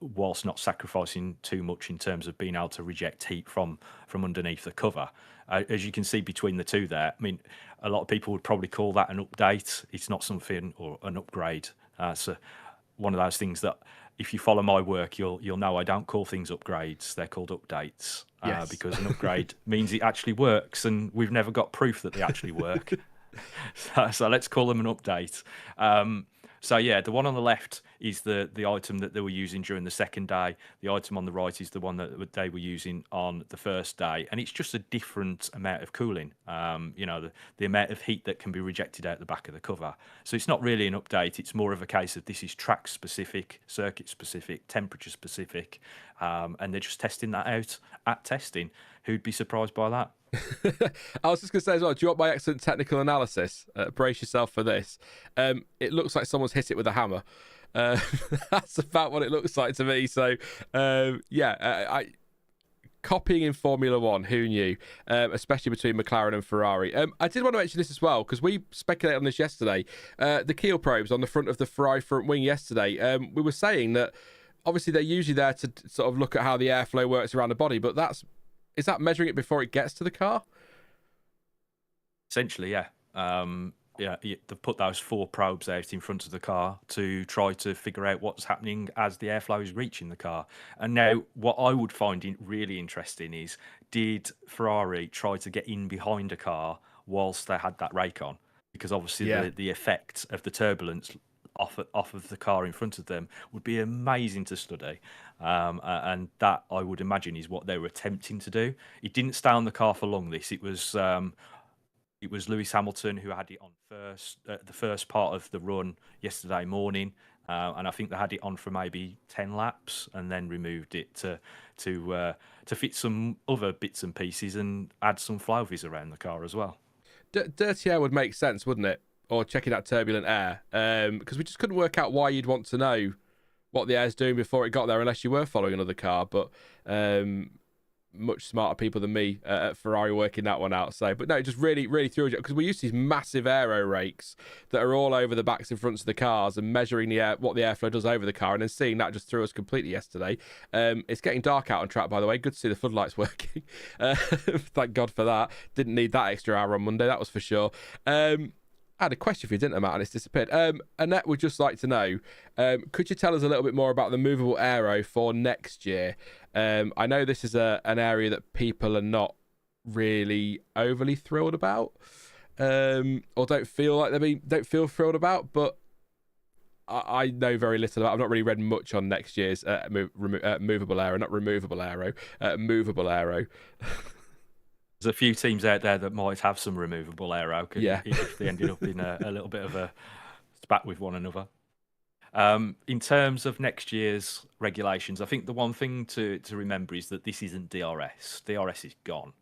whilst not sacrificing too much in terms of being able to reject heat from underneath the cover. As you can see between the two there, I mean, a lot of people would probably call that an update. It's not something, or an upgrade. So one of those things that, if you follow my work, you'll know I don't call things upgrades. They're called updates. Yes. Because an upgrade means it actually works, and we've never got proof that they actually work. So let's call them an update. So yeah, the one on the left is the item that they were using during the second day. The item on the right is the one that they were using on the first day, and it's just a different amount of cooling. The amount of heat that can be rejected out the back of the cover. So it's not really an update. It's more of a case of this is track specific, circuit specific, temperature specific, and they're just testing that out at testing. Who'd be surprised by that? I was just going to say as well, do you want my excellent technical analysis? Brace yourself for this. It looks like someone's hit it with a hammer. That's about what it looks like to me. So, copying in Formula One, who knew? Especially between McLaren and Ferrari. I did want to mention this as well, because we speculated on this yesterday. The keel probes on the front of the Ferrari front wing yesterday, we were saying that obviously they're usually there to sort of look at how the airflow works around the body, but is that measuring it before it gets to the car? Essentially, yeah. They've put those 4 probes out in front of the car to try to figure out what's happening as the airflow is reaching the car. And now, what I would find really interesting is, did Ferrari try to get in behind a car whilst they had that rake on? Because obviously the effect of the turbulence off of the car in front of them would be amazing to study, and that, I would imagine, is what they were attempting to do. It didn't stay on the car for long. It was Lewis Hamilton who had it on first, the first part of the run yesterday morning, and I think they had it on for maybe 10 laps and then removed it to fit some other bits and pieces and add some flow-vis around the car as well. Dirty air would make sense, wouldn't it? Or checking out turbulent air, because we just couldn't work out why you'd want to know what the air's doing before it got there, unless you were following another car. But much smarter people than me at Ferrari working that one out. So, but no, it just really threw it, because we used these massive aero rakes that are all over the backs and fronts of the cars and measuring the air, what the airflow does over the car, and then seeing that just threw us completely yesterday. It's getting dark out on track, by the way. Good to see the floodlights working. Thank God for that. Didn't need that extra hour on Monday, that was for sure. I had a question for you, didn't I, Matt? And it's disappeared. Annette would just like to know, could you tell us a little bit more about the movable aero for next year? I know this is an area that people are not really overly thrilled about, or don't feel thrilled about, but I know very little about. I've not really read much on next year's movable aero, not removable aero, movable aero. There's a few teams out there that might have some removable aero if they ended up in a little bit of a spat with one another. In terms of next year's regulations, I think the one thing to remember is that this isn't DRS. DRS is gone,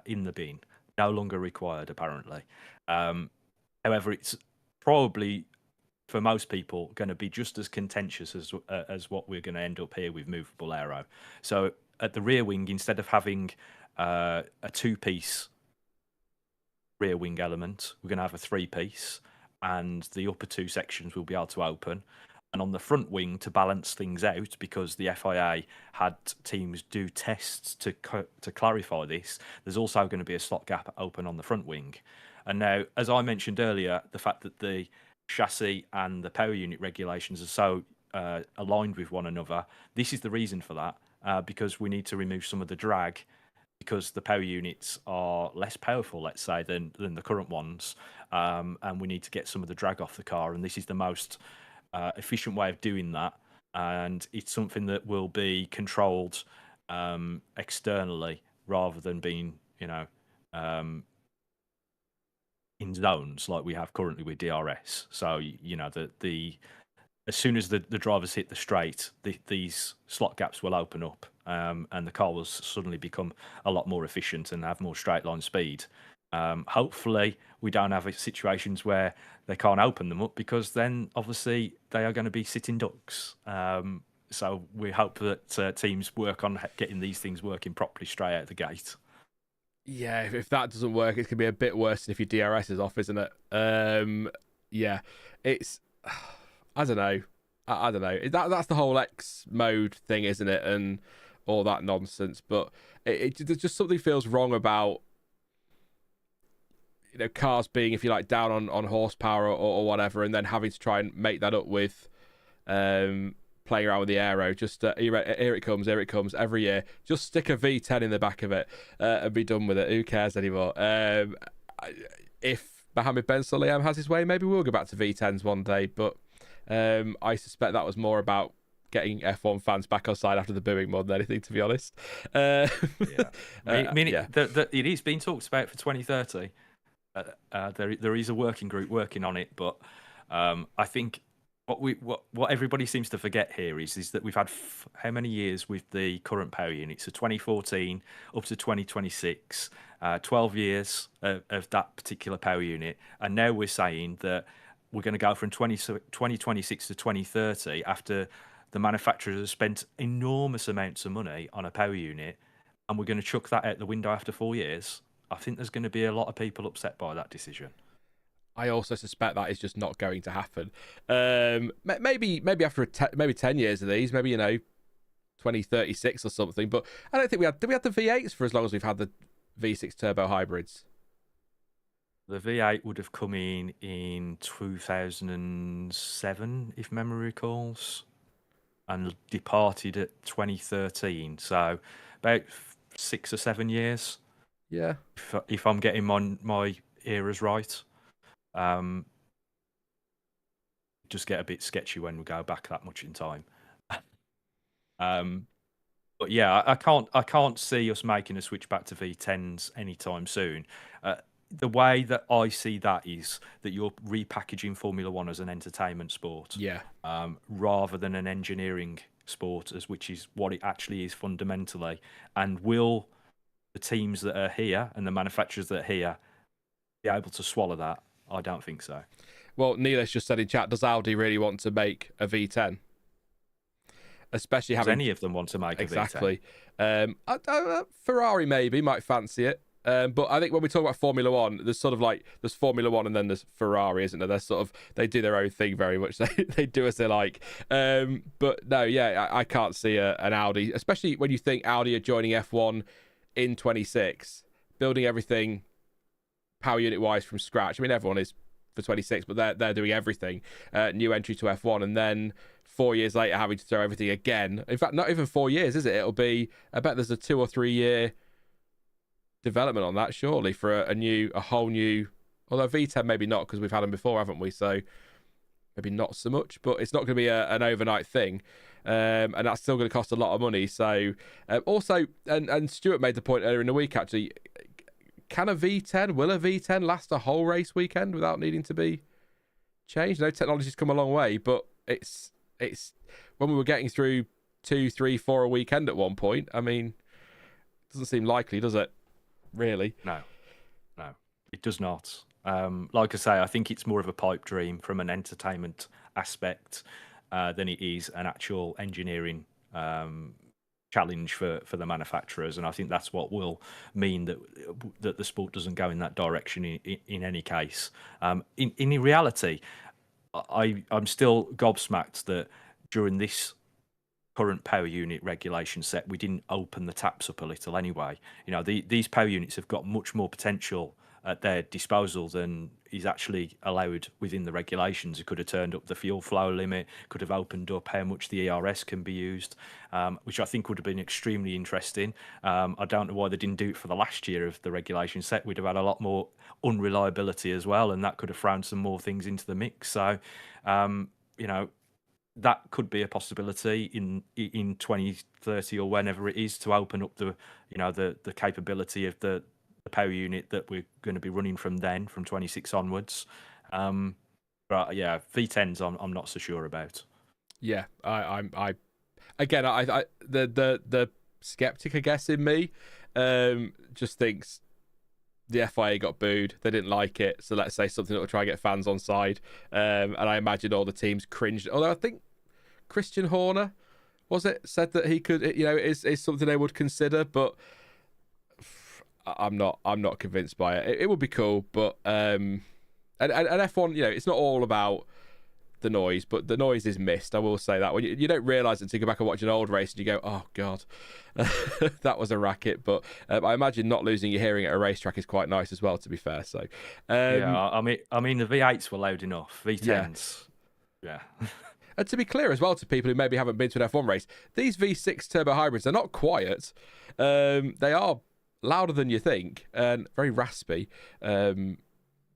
in the bin, no longer required, apparently. However, it's probably, for most people, going to be just as contentious as what we're going to end up here with movable aero. So at the rear wing, instead of having a 2-piece rear wing element, we're going to have a 3-piece, and the upper 2 sections will be able to open. And on the front wing, to balance things out, because the FIA had teams do tests to clarify this, there's also going to be a slot gap open on the front wing. And now, as I mentioned earlier, the fact that the chassis and the power unit regulations are so aligned with one another, this is the reason for that, because we need to remove some of the drag, because the power units are less powerful, let's say, than the current ones, and we need to get some of the drag off the car, and this is the most efficient way of doing that, and it's something that will be controlled externally rather than being, in zones like we have currently with DRS. So, the as soon as the drivers hit the straight, these slot gaps will open up, and the car will suddenly become a lot more efficient and have more straight line speed. Hopefully, we don't have situations where they can't open them up, because then obviously they are going to be sitting ducks. So we hope that teams work on getting these things working properly straight out the gate. Yeah, if that doesn't work, it's going to be a bit worse than if your DRS is off, isn't it? Yeah, it's... I don't know. I don't know. That's the whole X mode thing, isn't it? And all that nonsense. But it just something feels wrong about, cars being, if you like, down on horsepower or whatever, and then having to try and make that up with playing around with the aero. Just here it comes every year. Just stick a V10 in the back of it and be done with it. Who cares anymore? If Mohammed Ben Sulayem has his way, maybe we'll go back to V10s one day. But I suspect that was more about getting F1 fans back on side after the booing more than anything, to be honest. Yeah. It is being talked about for 2030. There is a working group working on it, but I think what everybody seems to forget here is that we've had how many years with the current power unit? So 2014 up to 2026, 12 years of that particular power unit, and now we're saying that we're going to go from 2026 to 2030 after the manufacturers have spent enormous amounts of money on a power unit, and we're going to chuck that out the window after 4 years. I think there's going to be a lot of people upset by that decision. I also suspect that is just not going to happen. Maybe after 10 years of these, maybe 2036 or something. But I don't think did we have the V8s for as long as we've had the V6 turbo hybrids? The V8 would have come in 2007, if memory recalls, and departed at 2013. So about 6 or 7 years. Yeah. If I'm getting my eras right. Just get a bit sketchy when we go back that much in time. But yeah, I can't see us making a switch back to V10s anytime soon. The way that I see that is that you're repackaging Formula One as an entertainment sport, rather than an engineering sport, which is what it actually is fundamentally. And will the teams that are here and the manufacturers that are here be able to swallow that? I don't think so. Well, Neelish just said in chat, does Audi really want to make a V10? Especially having... Does any of them want to make a V10? Exactly. Ferrari maybe might fancy it. But I think when we talk about Formula One, there's sort of like, there's Formula One and then there's Ferrari, isn't there? They're sort of, they do their own thing very much. They do as they like. But no, yeah, I can't see an Audi, especially when you think Audi are joining F1 in 26, building everything power unit wise from scratch. I mean, everyone is for 26, but they're doing everything. New entry to F1, and then 4 years later having to throw everything again. In fact, not even 4 years, is it? It'll be, I bet there's a 2 or 3 year development on that, surely, for a whole new, although V10 maybe not, because we've had them before, haven't we? So maybe not so much, but it's not going to be an overnight thing. And that's still going to cost a lot of money. So also, and Stuart made the point earlier in the week, actually, will a V10 last a whole race weekend without needing to be changed? I know technology's come a long way, but it's when we were getting through 2, 3, 4 a weekend at one point, I mean, it doesn't seem likely, does it? Really? No, it does not. Like I say, I think it's more of a pipe dream from an entertainment aspect than it is an actual engineering challenge for the manufacturers, and I think that's what will mean that the sport doesn't go in that direction in any case. In reality, I'm still gobsmacked that during this current power unit regulation set, we didn't open the taps up a little anyway. These power units have got much more potential at their disposal than is actually allowed within the regulations. It could have turned up the fuel flow limit, could have opened up how much the ERS can be used, which I think would have been extremely interesting. I don't know why they didn't do it for the last year of the regulation set. We'd have had a lot more unreliability as well, and that could have thrown some more things into the mix. So, that could be a possibility in 2030 or whenever it is, to open up the the capability of the power unit that we're going to be running from 26 onwards. But yeah, V10s I'm not so sure about. Yeah, I again, the skeptic, I guess, in me, just thinks the FIA got booed. They didn't like it, so let's say something that will try and get fans on side. And I imagine all the teams cringed. Although I think Christian Horner said that he could, is something they would consider. But I'm not convinced by it. It would be cool, but and F1, it's not all about the noise, but the noise is missed. I will say that when you don't realise it until you go back and watch an old race and you go, oh god, that was a racket. But I imagine not losing your hearing at a racetrack is quite nice as well, to be fair. So yeah, I mean the V8s were loud enough. V10s, yeah. And to be clear as well, to people who maybe haven't been to an F1 race, these V6 turbo hybrids are not quiet. They are louder than you think and very raspy.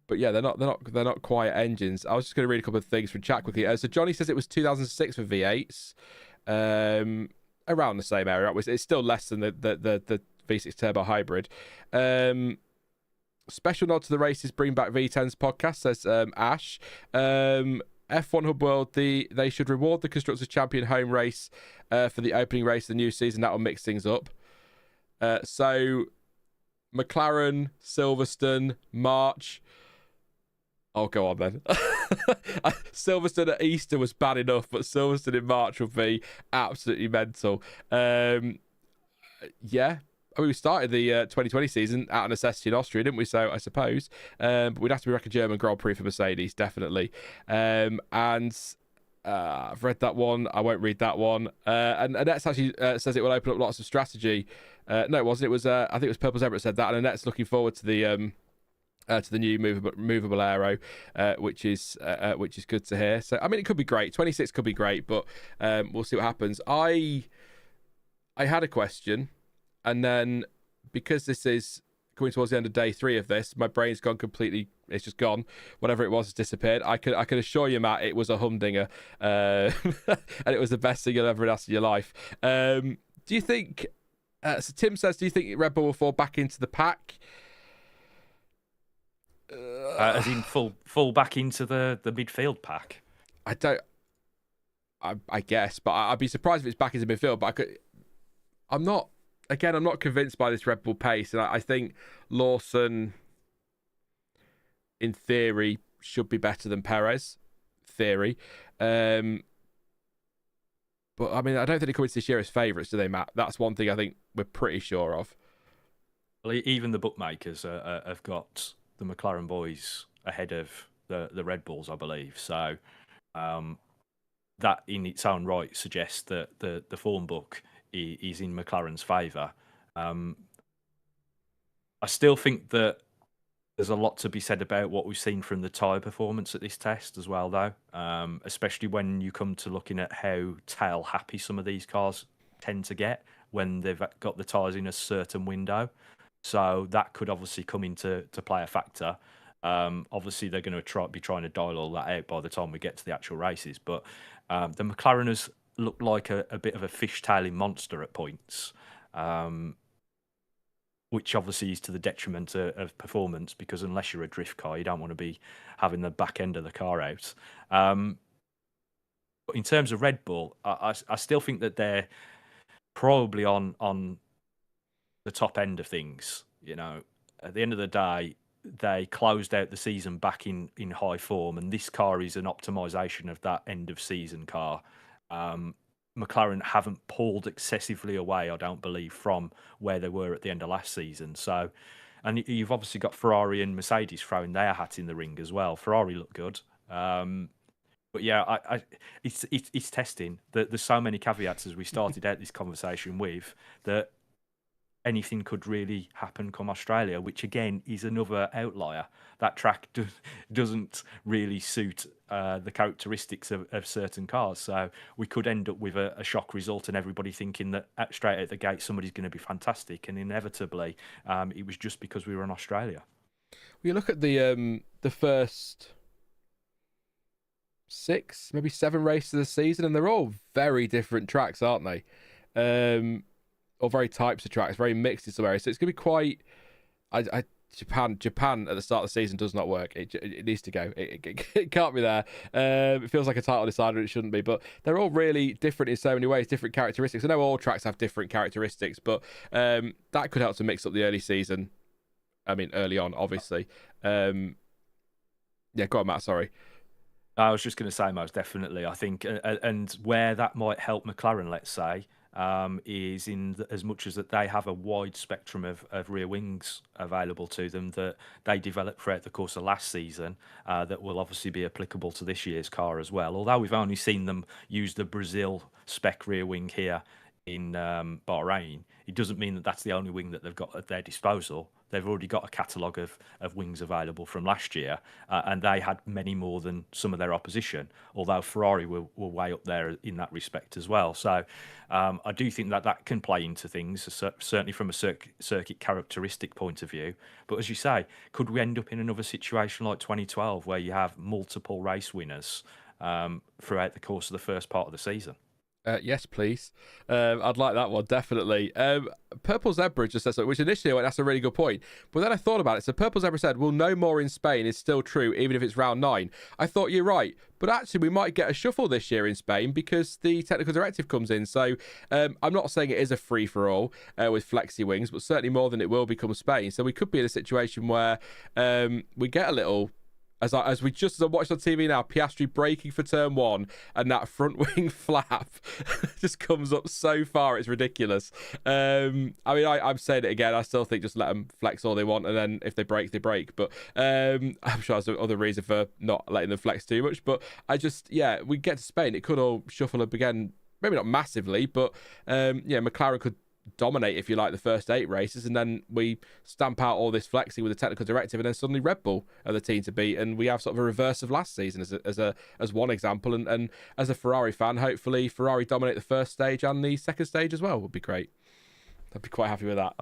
But yeah, they're not quiet engines. I was just going to read a couple of things from chat quickly. So Johnny says it was 2006 for V8s, around the same area. It's still less than the V6 turbo hybrid. Special nod to the races bring back V10s podcast, says Ash. F1 Hub World, they should reward the Constructors' Champion home race for the opening race of the new season. That will mix things up. So McLaren, Silverstone, March. Oh, go on then. Silverstone at Easter was bad enough, but Silverstone in March would be absolutely mental. Yeah. I mean, we started the 2020 season out of necessity in Austria, didn't we? So I suppose. But we'd have to be like a German Grand Prix for Mercedes, definitely. And I've read that one. I won't read that one. And Annette actually says it will open up lots of strategy. No, it wasn't. It was I think it was Purple Zebra that said that. And Annette's looking forward to the new movable aero, which is good to hear. So I mean, it could be great. 26 could be great, but we'll see what happens. I had a question, and then because this is coming towards the end of day 3 of this, my brain's gone completely. It's just gone. Whatever it was has disappeared. I can assure you, Matt, it was a humdinger, and it was the best thing you'll ever ask in your life. Do you think? So Tim says, do you think Red Bull will fall back into the pack? As in fall back into the midfield pack? I guess, but I'd be surprised if it's back into midfield. But I'm not convinced by this Red Bull pace, and I think Lawson, in theory, should be better than Perez. Theory. But I mean, I don't think they come into this year as favourites, do they, Matt? That's one thing I think we're pretty sure of. Well, even the bookmakers have got the McLaren boys ahead of the Red Bulls, I believe. So that in its own right suggests that the form book is in McLaren's favour. I still think that there's a lot to be said about what we've seen from the tyre performance at this test as well, though, especially when you come to looking at how tail happy some of these cars tend to get when they've got the tyres in a certain window. So that could obviously come into play a factor. Obviously, they're going to be trying to dial all that out by the time we get to the actual races. But the McLaren has looked like a bit of a fishtailing monster at points, which obviously is to the detriment of performance, because unless you're a drift car, you don't want to be having the back end of the car out. But in terms of Red Bull, I still think that they're probably on the top end of things. At the end of the day, they closed out the season back in high form, and this car is an optimization of that end of season car. McLaren haven't pulled excessively away, I don't believe, from where they were at the end of last season. So, and you've obviously got Ferrari and Mercedes throwing their hat in the ring as well. Ferrari look good. But yeah, it's testing. There's so many caveats, as we started out this conversation with, that anything could really happen come Australia, which again is another outlier. That track doesn't really suit the characteristics of certain cars. So we could end up with a shock result and everybody thinking that straight out the gate somebody's going to be fantastic, and inevitably it was just because we were in Australia. Well, you look at the first 6, maybe 7 races of the season, and they're all very different tracks, aren't they? Or very types of tracks, very mixed in some areas. So it's going to be quite. Japan at the start of the season does not work. It needs to go. It can't be there. It feels like a title decider. It shouldn't be. But they're all really different in so many ways, different characteristics. I know all tracks have different characteristics, but that could help to mix up the early season. I mean, early on, obviously. Yeah, go on, Matt. Sorry. I was just going to say, most definitely. I think, and where that might help McLaren, let's say, is as much as that they have a wide spectrum of rear wings available to them that they developed throughout the course of last season, that will obviously be applicable to this year's car as well. Although we've only seen them use the Brazil spec rear wing here in Bahrain, it doesn't mean that that's the only wing that they've got at their disposal. They've already got a catalogue of wings available from last year, and they had many more than some of their opposition, although Ferrari were way up there in that respect as well. So I do think that can play into things, certainly from a circuit characteristic point of view. But as you say, could we end up in another situation like 2012 where you have multiple race winners throughout the course of the first part of the season? Yes, please. I'd like that one, definitely. Purple Zebra just said something, which initially I went, that's a really good point. But then I thought about it. So Purple Zebra said, well, no more in Spain is still true, even if it's round 9. I thought, you're right. But actually, we might get a shuffle this year in Spain because the technical directive comes in. So I'm not saying it is a free-for-all with flexi wings, but certainly more than it will become Spain. So we could be in a situation where we get a little... As I watched on TV now, Piastri braking for turn 1, and that front wing flap just comes up so far, it's ridiculous. I mean, I'm saying it again. I still think just let them flex all they want, and then if they break, they break. But I'm sure there's other reason for not letting them flex too much. But we get to Spain, it could all shuffle up again. Maybe not massively, but McLaren could dominate, if you like, the first 8 races, and then we stamp out all this flexing with the technical directive, and then suddenly Red Bull are the team to beat, and we have sort of a reverse of last season as one example. And as a Ferrari fan, hopefully Ferrari dominate the first stage and the second stage as well. Would be great. I'd be quite happy with that.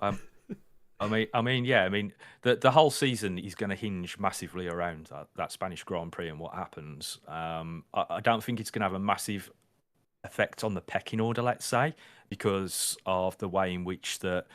The whole season is going to hinge massively around that Spanish Grand Prix and what happens. I don't think it's going to have a massive effect on the pecking order, let's say, because of the way in which the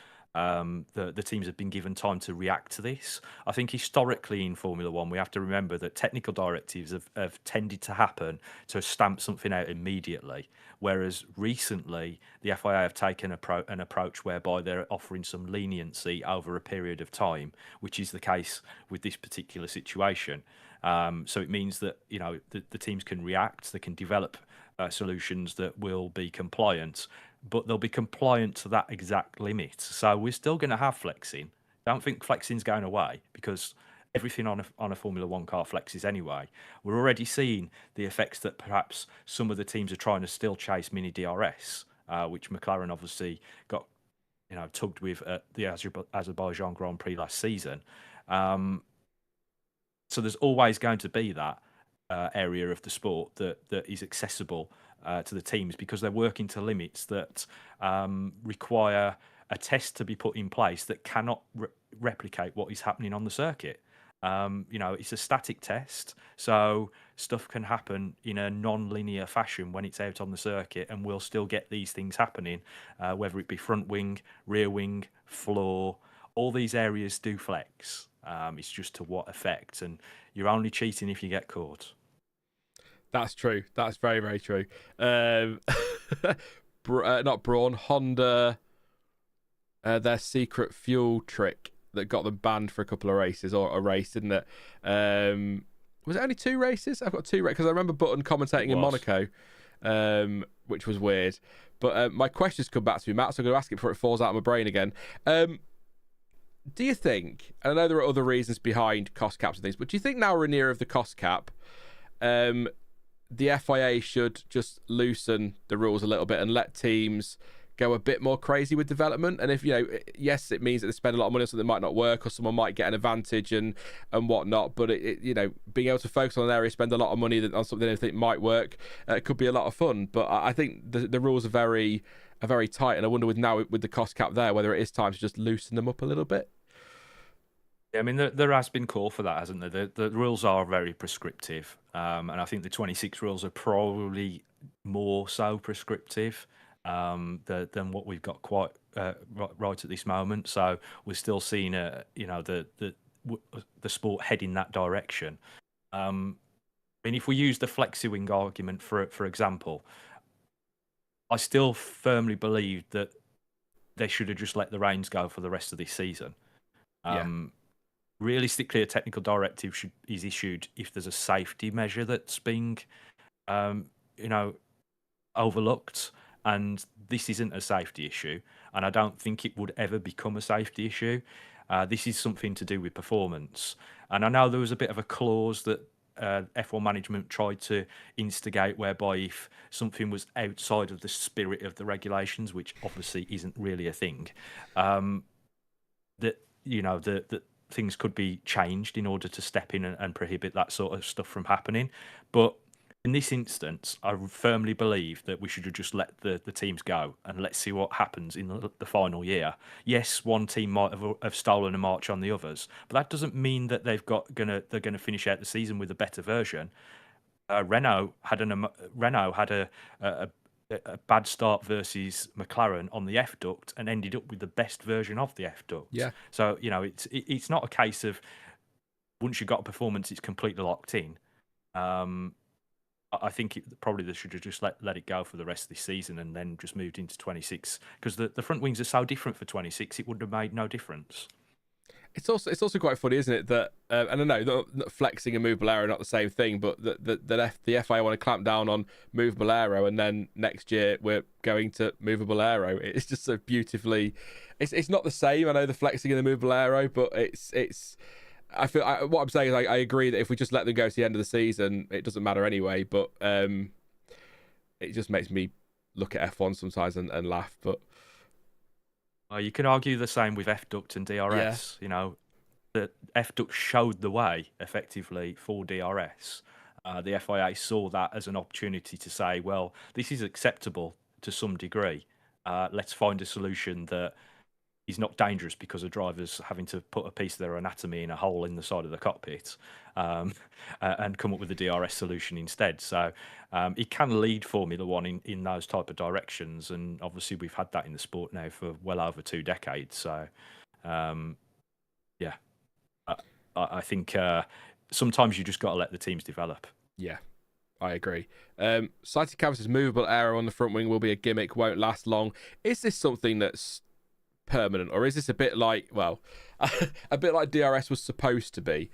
teams have been given time to react to this. I think historically in Formula One, we have to remember that technical directives have tended to happen to stamp something out immediately, whereas recently the FIA have taken an approach whereby they're offering some leniency over a period of time, which is the case with this particular situation. So it means that the teams can react, they can develop solutions that will be compliant, but they'll be compliant to that exact limit. So we're still going to have flexing. Don't think flexing's going away, because everything on a Formula One car flexes anyway. We're already seeing the effects that perhaps some of the teams are trying to still chase mini DRS, which McLaren obviously got tugged with at the Azerbaijan Grand Prix last season. So there's always going to be that area of the sport that is accessible to the teams, because they're working to limits that require a test to be put in place that cannot replicate what is happening on the circuit. It's a static test, so stuff can happen in a non-linear fashion when it's out on the circuit, and we'll still get these things happening, whether it be front wing, rear wing, floor. All these areas do flex. It's just to what effect, and you're only cheating if you get caught. That's true. That's very, very true. Not Braun, Honda, their secret fuel trick that got them banned for a couple of races, or a race, didn't it? Was it only 2 races? I've got 2 races, because I remember Button commentating in Monaco, which was weird. But my question's come back to me, Matt, so I'm going to ask it before it falls out of my brain again. Do you think, and I know there are other reasons behind cost caps and things, but do you think now we're near of the cost cap, the FIA should just loosen the rules a little bit and let teams go a bit more crazy with development? And if, yes, it means that they spend a lot of money on something that might not work, or someone might get an advantage and whatnot, but being able to focus on an area, spend a lot of money on something they think might work, it could be a lot of fun. But I think the rules are very tight, and I wonder with the cost cap there, whether it is time to just loosen them up a little bit. Yeah, I mean, there has been call for that, hasn't there? The rules are very prescriptive, and I think the 26 rules are probably more so prescriptive than what we've got quite right at this moment. So we're still seeing, the sport head in that direction. I mean, if we use the flexi-wing argument for example, I still firmly believe that they should have just let the reins go for the rest of this season. Realistically, a technical directive is issued if there's a safety measure that's being, overlooked, and this isn't a safety issue, and I don't think it would ever become a safety issue. This is something to do with performance, and I know there was a bit of a clause that F1 management tried to instigate, whereby if something was outside of the spirit of the regulations, which obviously isn't really a thing, that things could be changed in order to step in and prohibit that sort of stuff from happening. But in this instance, I firmly believe that we should have just let the teams go and let's see what happens in the final year. Yes, one team might have stolen a march on the others, but that doesn't mean that they're gonna finish out the season with a better version. Renault had a bad start versus McLaren on the F duct and ended up with the best version of the F duct. Yeah. So it's not a case of once you've got a performance, it's completely locked in. I think probably they should have just let it go for the rest of this season and then just moved into 26, because the front wings are so different for 26. It would have made no difference. It's also quite funny, isn't it, that I don't know, not flexing and movable aero are not the same thing, but the FIA want to clamp down on movable aero, and then next year we're going to movable aero. It's just so beautifully, it's not the same. I know the flexing and the movable aero, but it's. I feel what I'm saying is I agree that if we just let them go to the end of the season, it doesn't matter anyway. But it just makes me look at F1 sometimes and laugh, but. You can argue the same with F duct and DRS. Yeah. The F duct showed the way effectively for DRS. The FIA saw that as an opportunity to say, well, this is acceptable to some degree. Let's find a solution that is not dangerous because of drivers having to put a piece of their anatomy in a hole in the side of the cockpit, and come up with a DRS solution instead. So it can lead Formula One in those type of directions, and obviously we've had that in the sport now for well over 2 decades. So yeah, I think sometimes you just got to let the teams develop. Yeah, I agree. Cited Canvas's movable aero on the front wing will be a gimmick, won't last long. Is this something that's permanent, or is this a bit like, well, a bit like DRS was supposed to be,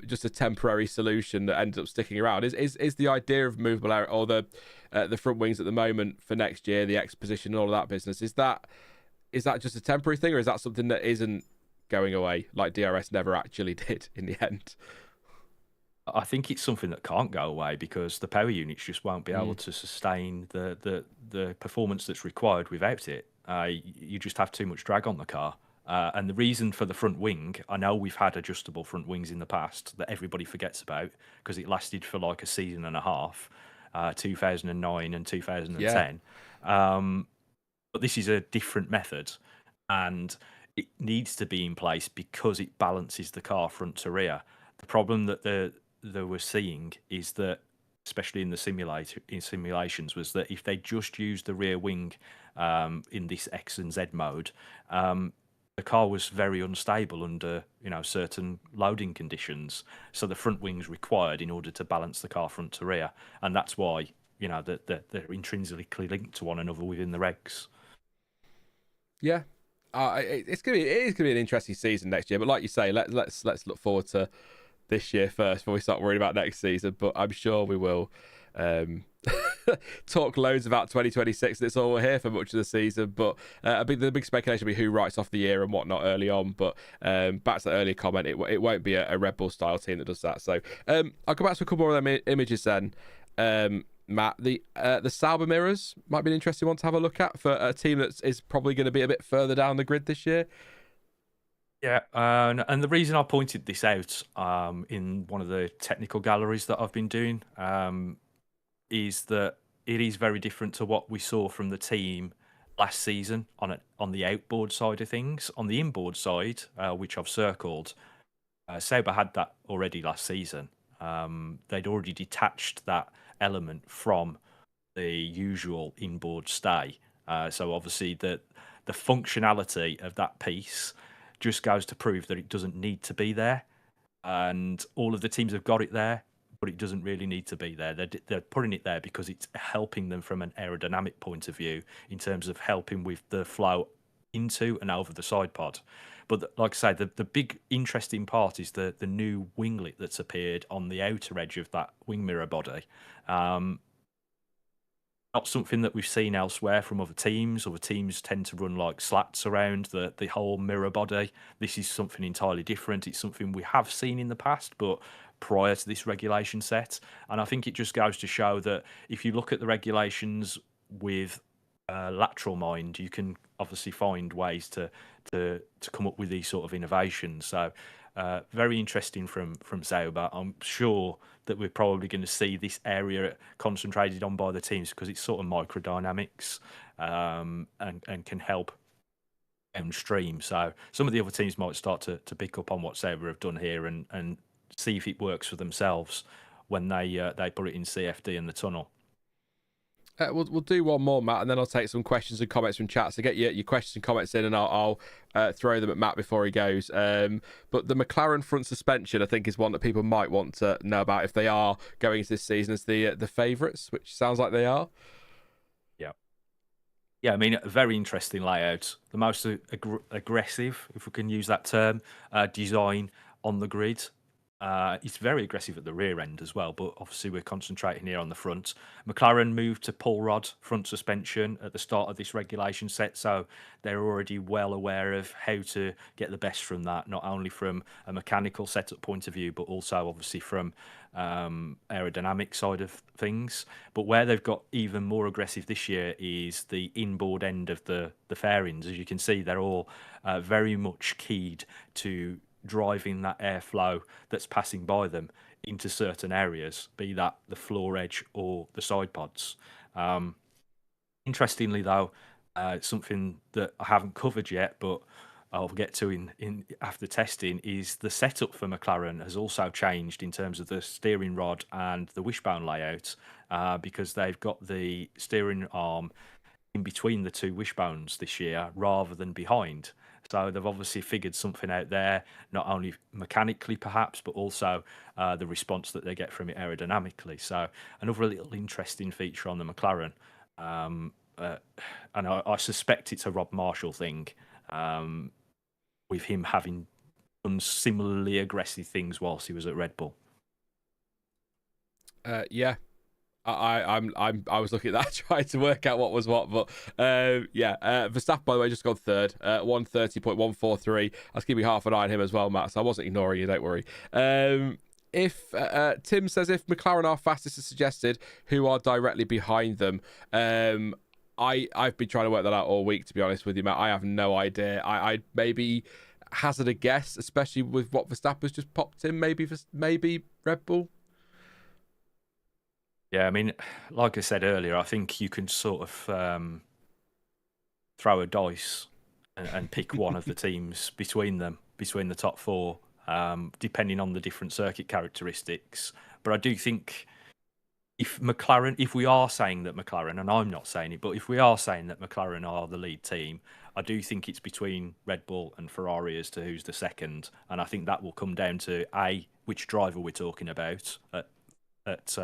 just a temporary solution that ended up sticking around? Is the idea of movable aero or the front wings at the moment for next year, the X position and all of that business, is that just a temporary thing, or is that something that isn't going away like DRS never actually did in the end? I think it's something that can't go away because the power units just won't be able to sustain the performance that's required without it. You just have too much drag on the car. And the reason for the front wing, I know we've had adjustable front wings in the past that everybody forgets about because it lasted for like a season and a half, 2009 and 2010. Yeah. But this is a different method, and it needs to be in place because it balances the car front to rear. The problem that they were seeing is that, especially in the simulations, was that if they just used the rear wing in this X and Z mode, the car was very unstable under certain loading conditions. So the front wing's required in order to balance the car front to rear, and that's why they're intrinsically linked to one another within the regs. Yeah, it is gonna be an interesting season next year. But like you say, let's look forward to this year first before we start worrying about next season. But I'm sure we will talk loads about 2026. That's all we're here for much of the season. But the big speculation will be who writes off the year and whatnot early on. But back to the earlier comment, it won't be a Red Bull style team that does that. So I'll go back to a couple more of them images then. Matt, the Sauber mirrors might be an interesting one to have a look at for a team that is probably going to be a bit further down the grid this year. Yeah, and the reason I pointed this out in one of the technical galleries that I've been doing is that it is very different to what we saw from the team last season on the outboard side of things. On the inboard side, which I've circled, Sauber had that already last season. They'd already detached that element from the usual inboard stay. So obviously the functionality of that piece just goes to prove that it doesn't need to be there. And all of the teams have got it there, but it doesn't really need to be there. They're putting it there because it's helping them from an aerodynamic point of view in terms of helping with the flow into and over the side pod. But like I say, the big interesting part is the new winglet that's appeared on the outer edge of that wing mirror body. Not something that we've seen elsewhere from other teams. Other teams tend to run like slats around the whole mirror body. This is something entirely different. It's something we have seen in the past, but prior to this regulation set. And I think it just goes to show that if you look at the regulations with lateral mind, you can obviously find ways to come up with these sort of innovations. So very interesting from Sauber. I'm sure that we're probably going to see this area concentrated on by the teams because it's sort of microdynamics and can help downstream. So some of the other teams might start to pick up on what Sauber have done here and see if it works for themselves when they put it in CFD in the tunnel. We'll do one more, Matt, and then I'll take some questions and comments from chat. So get your questions and comments in, and I'll throw them at Matt before he goes. But the McLaren front suspension, I think, is one that people might want to know about if they are going into this season as the favourites, which sounds like they are. Yeah, I mean, a very interesting layout. The most aggressive, if we can use that term, design on the grid. It's very aggressive at the rear end as well, but obviously we're concentrating here on the front. McLaren moved to pull rod front suspension at the start of this regulation set, so they're already well aware of how to get the best from that, not only from a mechanical setup point of view, but also obviously from aerodynamic side of things. But where they've got even more aggressive this year is the inboard end of the fairings. As you can see, they're all very much keyed to driving that airflow that's passing by them into certain areas, be that the floor edge or the side pods. Interestingly, though, something that I haven't covered yet, but I'll get to in after testing, is the setup for McLaren has also changed in terms of the steering rod and the wishbone layout, because they've got the steering arm in between the two wishbones this year rather than behind. So they've obviously figured something out there, not only mechanically perhaps, but also the response that they get from it aerodynamically. So another little interesting feature on the McLaren. And I suspect it's a Rob Marshall thing, with him having done similarly aggressive things whilst he was at Red Bull. Yeah. I was looking at that trying to work out what was what, but Verstappen, by the way, just got third, 130.143. I was keeping half an eye on him as well, Matt, so I wasn't ignoring you, don't worry. If Tim says if McLaren are fastest as suggested, who are directly behind them? I've been trying to work that out all week, to be honest with you, Matt. I have no idea. I maybe hazard a guess, especially with what Verstappen's just popped in. Maybe Red Bull. Yeah, I mean, like I said earlier, I think you can sort of throw a dice and pick one of the teams between the top four, depending on the different circuit characteristics. But I do think if we are saying that McLaren, and I'm not saying it, but if we are saying that McLaren are the lead team, I do think it's between Red Bull and Ferrari as to who's the second. And I think that will come down to A, which driver we're talking about at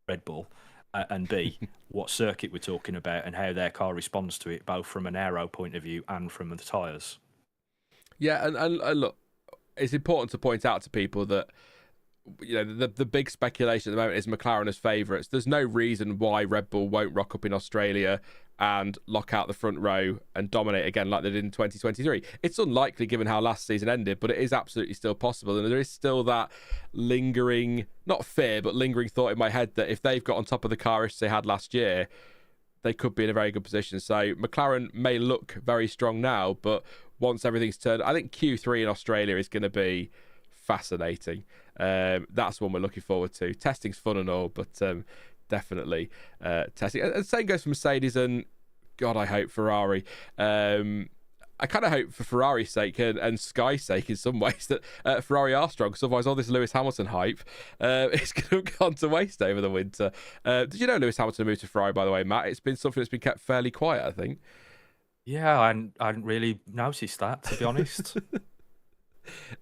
Red Bull, and B, what circuit we're talking about and how their car responds to it, both from an aero point of view and from the tyres. Yeah, and look, it's important to point out to people that, you know, the big speculation at the moment is McLaren as favourites. There's no reason why Red Bull won't rock up in Australia and lock out the front row and dominate again like they did in 2023. It's unlikely given how last season ended, but it is absolutely still possible. And there is still that lingering, not fear, but lingering thought in my head that if they've got on top of the car as they had last year, they could be in a very good position. So McLaren may look very strong now, but once everything's turned, I think Q3 in Australia is going to be fascinating. That's one we're looking forward to. Testing's fun and all, but definitely testing. And same goes for Mercedes and God, I hope Ferrari. I kind of hope for Ferrari's sake and Sky's sake in some ways that Ferrari are strong, because otherwise all this Lewis Hamilton hype is going to have gone to waste over the winter. Did you know Lewis Hamilton moved to Ferrari, by the way, Matt? It's been something that's been kept fairly quiet, I think. Yeah, I hadn't really noticed that, to be honest.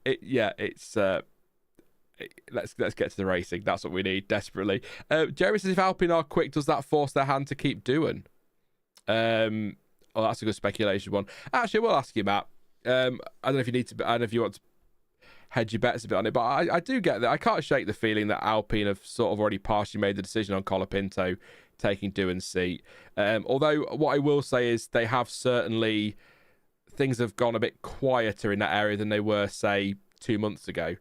Let's get to the racing. That's what we need desperately. Jeremy says if Alpine are quick, does that force their hand to keep doing? Oh, that's a good speculation one. Actually, we'll ask you, Matt. I don't know if you need to. I don't know if you want to hedge your bets a bit on it, but I do get that. I can't shake the feeling that Alpine have sort of already partially made the decision on Colapinto taking Doohan's seat. Although what I will say is they have certainly, things have gone a bit quieter in that area than they were, say, 2 months ago.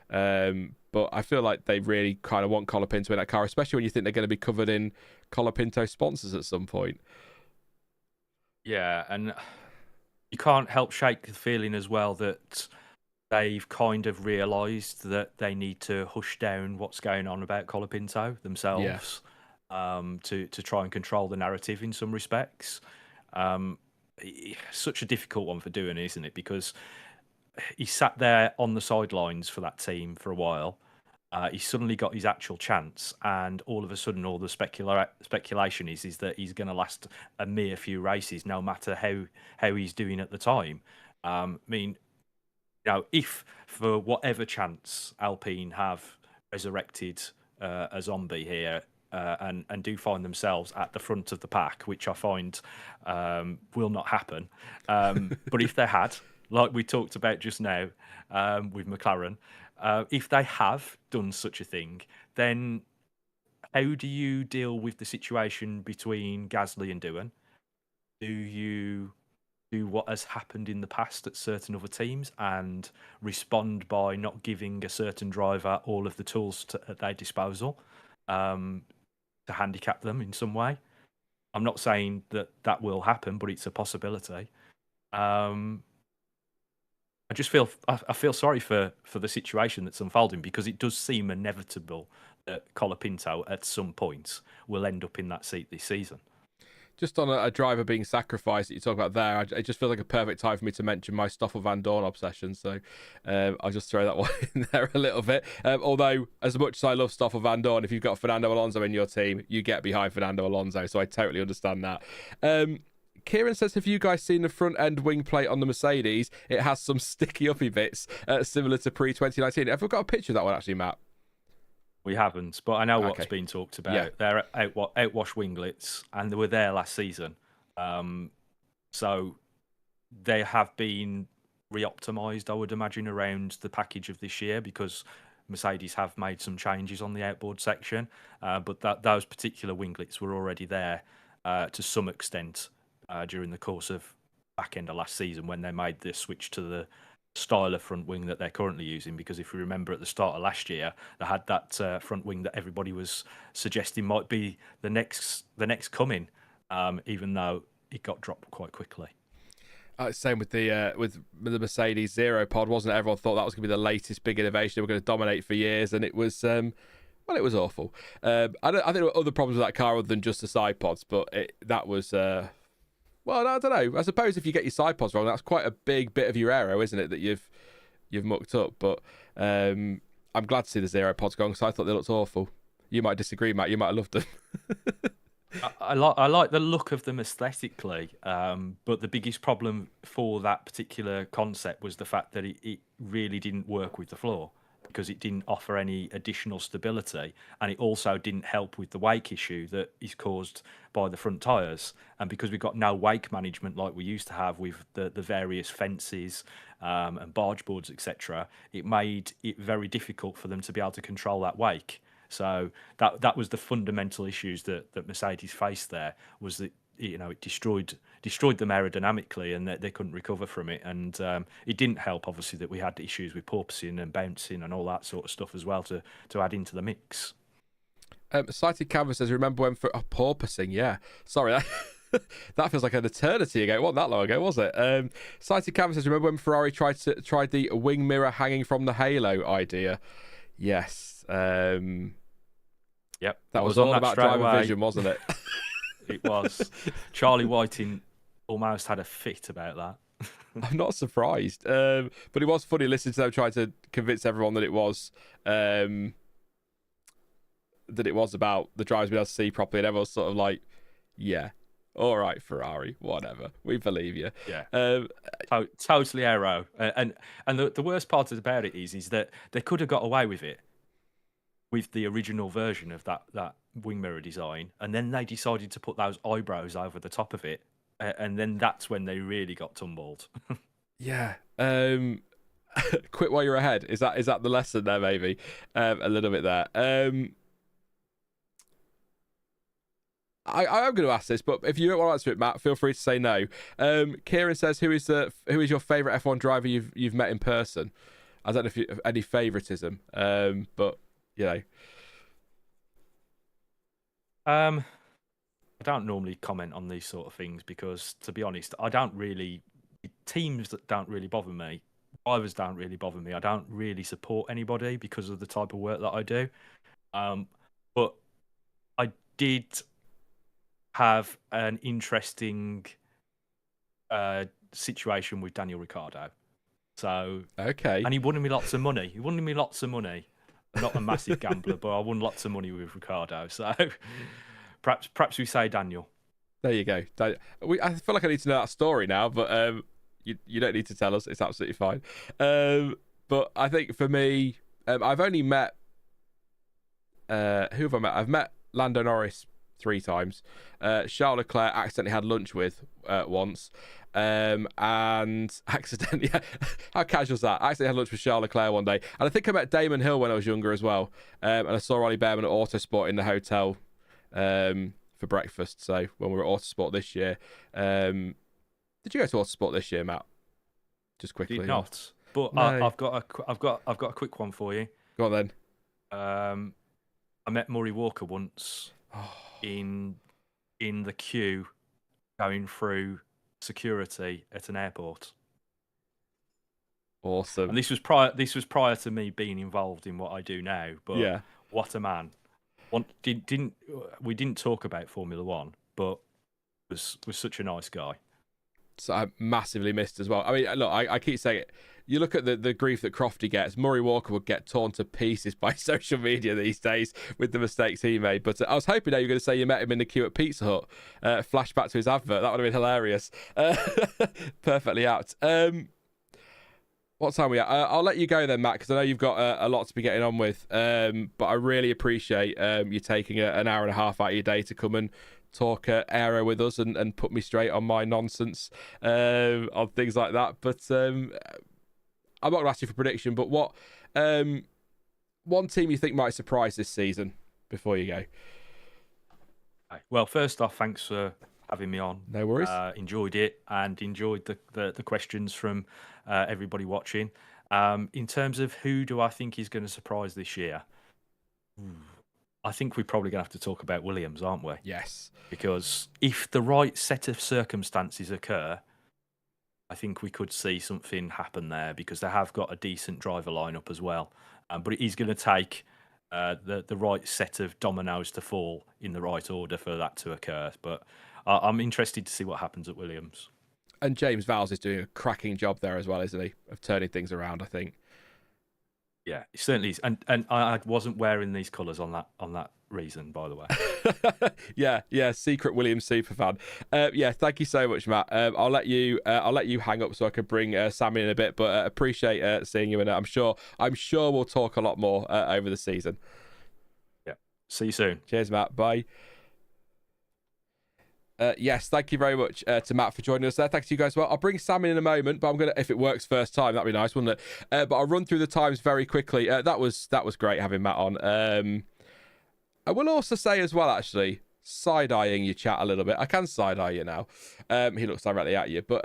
But I feel like they really kind of want Colapinto in that car, especially when you think they're going to be covered in Colapinto sponsors at some point. Yeah, and you can't help shake the feeling as well that they've kind of realised that they need to hush down what's going on about Colapinto themselves, to try and control the narrative in some respects. Such a difficult one for doing, isn't it? Because he sat there on the sidelines for that team for a while. He suddenly got his actual chance, and all of a sudden, all the speculation is that he's going to last a mere few races, no matter how he's doing at the time. I mean, you know, if for whatever chance Alpine have resurrected a zombie here and do find themselves at the front of the pack, which I find will not happen, but if they had, like we talked about just now with McLaren. If they have done such a thing, then how do you deal with the situation between Gasly and Doohan? Do you do what has happened in the past at certain other teams and respond by not giving a certain driver all of the tools at their disposal to handicap them in some way? I'm not saying that will happen, but it's a possibility. I feel sorry for the situation that's unfolding, because it does seem inevitable that Colapinto at some point will end up in that seat this season. Just on a driver being sacrificed that you talk about there, it just feels like a perfect time for me to mention my Stoffel Van Dorn obsession. So I'll just throw that one in there a little bit. Although, as much as I love Stoffel Van Dorn, if you've got Fernando Alonso in your team, you get behind Fernando Alonso. So I totally understand that. Kieran says, have you guys seen the front end wing plate on the Mercedes? It has some sticky uppy bits similar to pre-2019. Have we got a picture of that one actually, Matt? We haven't, but I know what's been talked about. Yeah. They're outwash winglets, and they were there last season. So they have been re-optimised, I would imagine, around the package of this year, because Mercedes have made some changes on the outboard section. But those particular winglets were already there to some extent during the course of back end of last season, when they made the switch to the style of front wing that they're currently using. Because if you remember, at the start of last year, they had that front wing that everybody was suggesting might be the next coming, even though it got dropped quite quickly. Same with the Mercedes Zero Pod, wasn't it? Everyone thought that was going to be the latest big innovation. They were going to dominate for years, and it was well, it was awful. I think there were other problems with that car other than just the side pods, but that was. Well, I don't know. I suppose if you get your side pods wrong, that's quite a big bit of your aero, isn't it, that you've mucked up. But I'm glad to see the Zero Pods gone, because I thought they looked awful. You might disagree, Matt. You might have loved them. I like the look of them aesthetically, but the biggest problem for that particular concept was the fact that it really didn't work with the floor, because it didn't offer any additional stability, and it also didn't help with the wake issue that is caused by the front tyres. And because we've got no wake management like we used to have with the various fences and barge boards, etc., it made it very difficult for them to be able to control that wake. So that was the fundamental issues that Mercedes faced there, was that, you know, it destroyed them aerodynamically, and they couldn't recover from it. And it didn't help, obviously, that we had issues with porpoising and bouncing and all that sort of stuff as well to add into the mix. Sighted Canvas says, remember when for porpoising? Yeah, sorry, that feels like an eternity ago. It wasn't that long ago, was it? Sighted Canvas says, remember when Ferrari tried the wing mirror hanging from the halo idea? Yes. Yep, that was all about driver vision, wasn't it? It was. Charlie Whiting almost had a fit about that. I'm not surprised. But it was funny listening to them trying to convince everyone that it was about the drivers being able to see properly, and everyone's sort of like, yeah, all right, Ferrari, whatever, we believe you. Yeah, totally aero. And the worst part about it is that they could have got away with it with the original version of that wing mirror design, and then they decided to put those eyebrows over the top of it, and then that's when they really got tumbled. Yeah. Quit while you're ahead. Is that the lesson there? Maybe a little bit there. I'm going to ask this, but if you don't want to answer it, Matt, feel free to say no. Kieran says, "Who is your favourite F1 driver you've met in person?" I don't know if you have any favouritism, but you know. I don't normally comment on these sort of things because, to be honest, teams that don't really bother me, drivers don't really bother me. I don't really support anybody because of the type of work that I do. But I did have an interesting situation with Daniel Ricciardo. So okay, and he won me lots of money. I'm not a massive gambler, but I won lots of money with Ricciardo. So perhaps we say Daniel. There you go. I feel like I need to know that story now, but you don't need to tell us. It's absolutely fine. But I think for me, I've only met who have I met? I've met Lando Norris 3 times. Charles Leclerc accidentally had lunch with once. And accidentally, how casual is that? I accidentally had lunch with Charles Leclerc one day. And I think I met Damon Hill when I was younger as well. And I saw Ollie Behrman at Autosport in the hotel for breakfast. So when we were at Autosport this year. Did you go to Autosport this year, Matt? Just quickly. Did not. But No. I've got a quick one for you. Go on then. I met Murray Walker once in the queue going through security at an airport. Awesome. And this was prior to me being involved in what I do now. But yeah, what a man! We didn't talk about Formula One, but was such a nice guy. So I massively missed as well. I mean, look, I keep saying it. You look at the grief that Crofty gets. Murray Walker would get torn to pieces by social media these days with the mistakes he made. But I was hoping that you were going to say you met him in the queue at Pizza Hut. Flashback to his advert. That would have been hilarious. Perfectly apt. What time are we at? I'll let you go then, Matt, because I know you've got a lot to be getting on with. But I really appreciate you taking an hour and a half out of your day to come and talk aero with us and put me straight on my nonsense on things like that. But I'm not going to ask you for prediction, but what one team you think might surprise this season before you go? Well, first off, thanks for having me on. No worries. Enjoyed it and enjoyed the questions from everybody watching. In terms of who do I think is going to surprise this year, I think we're probably going to have to talk about Williams, aren't we? Yes. Because if the right set of circumstances occur, I think we could see something happen there because they have got a decent driver lineup as well. But it is going to take the right set of dominoes to fall in the right order for that to occur. But I'm interested to see what happens at Williams. And James Vowles is doing a cracking job there as well, isn't he? Of turning things around, I think. Yeah, it certainly is. And I wasn't wearing these colours on that reason, by the way. yeah, secret Williams superfan. Yeah, thank you so much, Matt. I'll let you hang up so I can bring Sam in a bit, but appreciate seeing you, and I'm sure we'll talk a lot more over the season. Yeah, see you soon. Cheers, Matt. Bye. Yes, thank you very much to Matt for joining us there. Thanks to you guys as well. I'll bring Sam in a moment, but I'm gonna, if it works first time, that'd be nice, wouldn't it? But I'll run through the times very quickly. That was great having Matt on. I will also say as well, actually, side-eyeing your chat a little bit. I can side-eye you now. He looks directly at you, but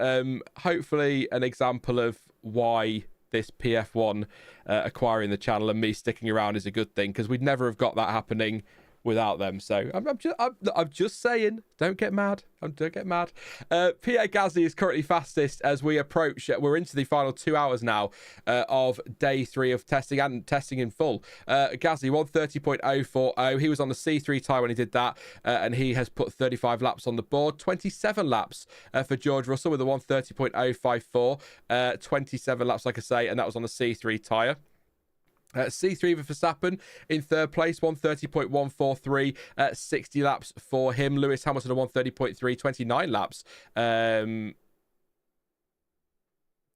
hopefully an example of why this PF1 acquiring the channel and me sticking around is a good thing, because we'd never have got that happening without them. So I'm just saying, don't get mad. Don't get mad. Pierre Gasly is currently fastest as we approach. We're into the final 2 hours now of day 3 of testing and testing in full. Gasly 1:30.040. He was on the C3 tyre when he did that, and he has put 35 laps on the board. 27 laps for George Russell with a 1:30.054. 27 laps, like I say, and that was on the C3 tyre. C3 for Verstappen in third place, 1:30.143, 60 laps for him. Lewis Hamilton at 1:30.3, 29 laps.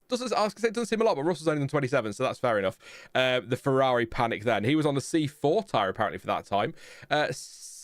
Doesn't seem a lot, but Russell's only on 27, so that's fair enough. The Ferrari panic then. He was on the C4 tyre apparently for that time.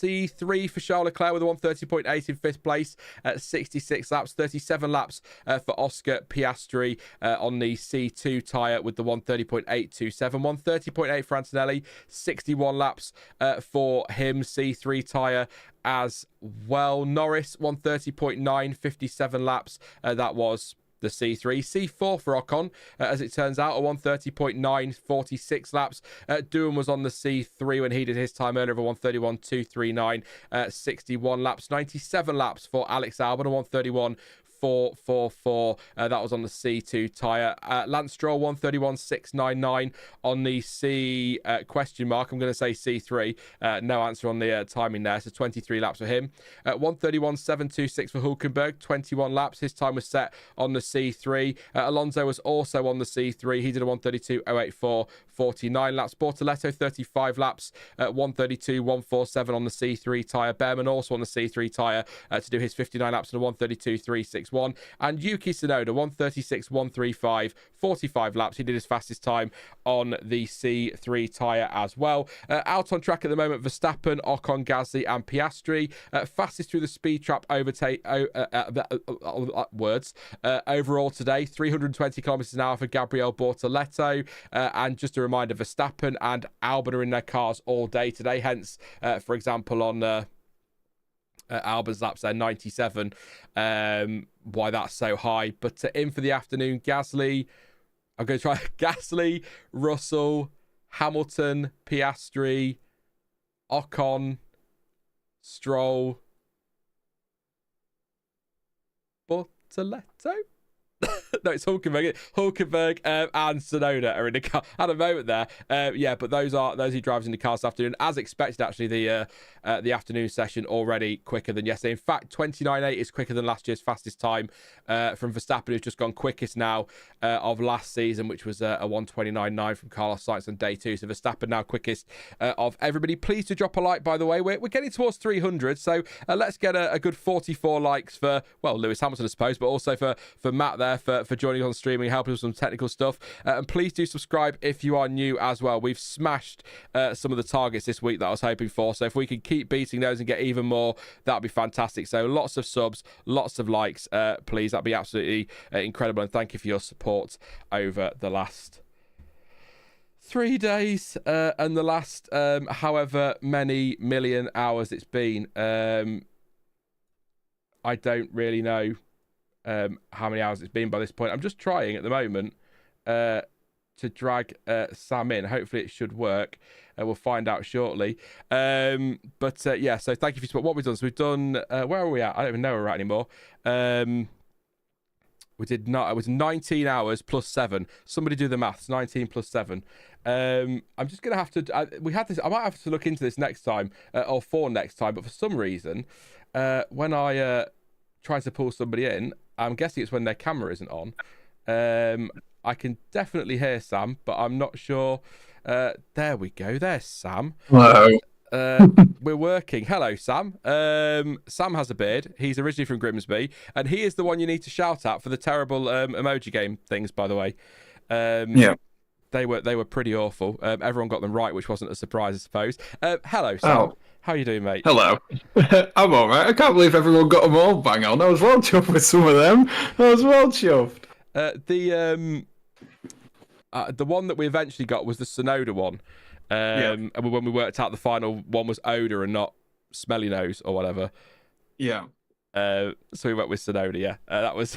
C3 for Charles Leclerc with a 1:30.8 in fifth place, 66 laps, 37 laps for Oscar Piastri on the C2 tyre with the 1:30.827, 1:30.8 for Antonelli, 61 laps for him, C3 tyre as well. Norris 1:30.9, 57 laps, that was the C3. C4 for Ocon, as it turns out, a 1:30.9, 46 laps. Doohan was on the C3 when he did his time earlier of a 1:31.239, 61 laps. 97 laps for Alex Albon, a 1:31.444. That was on the C2 tyre. Lance Stroll 1:31.699 on the C question mark. I'm going to say C3. No answer on the timing there. So 23 laps for him. 1:31.726 for Hulkenberg. 21 laps. His time was set on the C3. Alonso was also on the C3. He did a 1:32.084. 49 laps. Bortoletto 35 laps. 1:32.147 on the C3 tyre. Behrman also on the C3 tyre to do his 59 laps at a 1:32.361. And Yuki Tsunoda 1:36.135, 45 laps. He did his fastest time on the C3 tyre as well. Out on track at the moment, Verstappen, Ocon, Gasly and Piastri. Fastest through the speed trap overall today, 320 kilometers an hour for Gabriel Bortoletto. And just a reminder, Verstappen and Albon are in their cars all day today. Hence, for example, on Albon's laps there, 97. Why that's so high. But in for the afternoon, Gasly. I'm going to try Gasly, Russell, Hamilton, Piastri, Ocon, Stroll, Bortoletto. No, it's Hulkenberg. Hulkenberg and Tsunoda are in the car at a moment there. Yeah, but those are he drives in the car this afternoon. As expected, actually, the afternoon session already quicker than yesterday. In fact, 29.8 is quicker than last year's fastest time from Verstappen, who's just gone quickest now of last season, which was a 1:29.9 from Carlos Sainz on day 2. So Verstappen now quickest of everybody. Please do drop a like, by the way. We're getting towards 300, so let's get a good 44 likes for, well, Lewis Hamilton, I suppose, but also for Matt there for joining on streaming, helping with some technical stuff. And please do subscribe if you are new as well. We've smashed some of the targets this week that I was hoping for. So if we can keep beating those and get even more, that'd be fantastic. So lots of subs, lots of likes, please. That'd be absolutely incredible. And thank you for your support over the last 3 days and the last however many million hours it's been. I don't really know how many hours it's been by this point. I'm just trying at the moment to drag Sam in. Hopefully it should work. We'll find out shortly. But yeah, so thank you for your support. What we've done, so we've done, where are we at? I don't even know where we're at anymore. We did not, it was 19 hours plus 7. Somebody do the maths, 19 plus 7. I'm just going to have to, we had this, I might have to look into this next time, or for next time, but for some reason, when I try to pull somebody in, I'm guessing it's when their camera isn't on. I can definitely hear Sam, but I'm not sure. There we go. There's Sam. Hello. We're working. Hello, Sam. Sam has a beard. He's originally from Grimsby, and he is the one you need to shout at for the terrible emoji game things, by the way. Yeah. They were pretty awful. Everyone got them right, which wasn't a surprise, I suppose. Hello, Sam. Oh. How you doing, mate? Hello. I'm all right. I can't believe everyone got them all bang on. I was well chuffed with some of them. I was well chuffed. The one that we eventually got was the Tsunoda one. And when we worked out the final one was Oda and not Smelly Nose or whatever. Yeah. So we went with Tsunoda, yeah. That was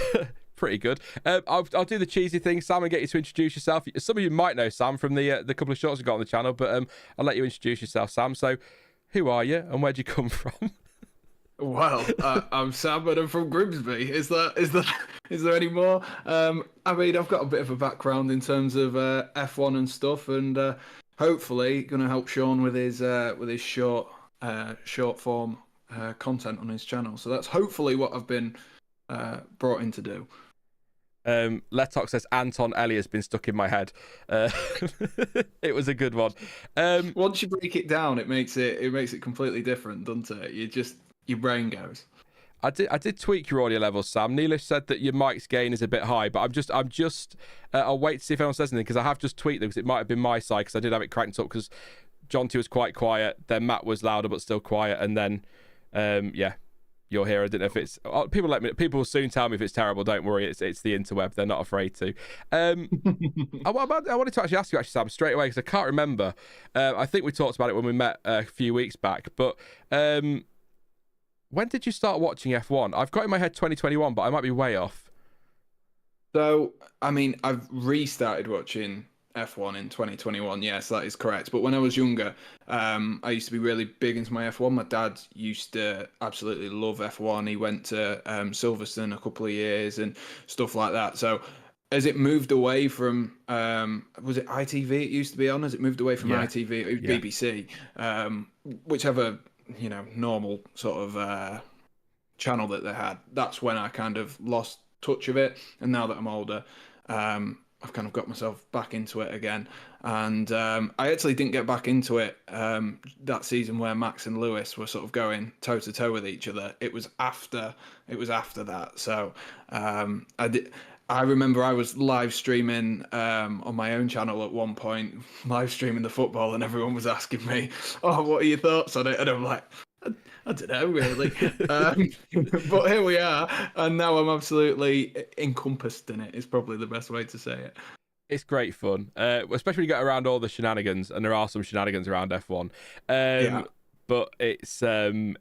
pretty good. I'll do the cheesy thing, Sam, and get you to introduce yourself. Some of you might know Sam from the couple of shorts we got on the channel, but I'll let you introduce yourself, Sam. So who are you and where'd you come from? Well, I'm Sam and I'm from Grimsby. Is there any more? I mean, I've got a bit of a background in terms of F1 and stuff, and hopefully going to help Sean with his short form content on his channel. So that's hopefully what I've been brought in to do. Letok says Antonelli has been stuck in my head. It was a good one. Once you break it down, it makes it completely different, doesn't it? Your brain goes. I did tweak your audio levels, Sam. Neelish said that your mic's gain is a bit high, but I'm just I'll wait to see if anyone says anything, because I have just tweaked them, because it might have been my side, because I did have it cranked up, because John T was quite quiet, then Matt was louder but still quiet, and then you're here. I don't know if it's people will soon tell me if it's terrible. Don't worry, it's the interweb. They're not afraid to. I wanted to actually ask you, Sam, straight away, because I can't remember. I think we talked about it when we met a few weeks back, but when did you start watching F1? I've got in my head 2021, but I might be way off. So, I mean, I've restarted watching F1 in 2021. Yes, that is correct. But when I was younger, I used to be really big into my F1. My dad used to absolutely love F1. He went to Silverstone a couple of years and stuff like that. So as it moved away from, was it ITV it used to be on? As it moved away from ITV, it was BBC, whichever, normal sort of channel that they had. That's when I kind of lost touch of it. And now that I'm older, I've kind of got myself back into it again. And I actually didn't get back into it that season where Max and Lewis were sort of going toe to toe with each other. It was after that. So I remember I was live streaming on my own channel at one point, live streaming the football, and everyone was asking me, "Oh, what are your thoughts on it?" And I'm like, I don't know, really. But here we are, and now I'm absolutely encompassed in it, is probably the best way to say it. It's great fun, especially when you get around all the shenanigans, and there are some shenanigans around F1. But it's, I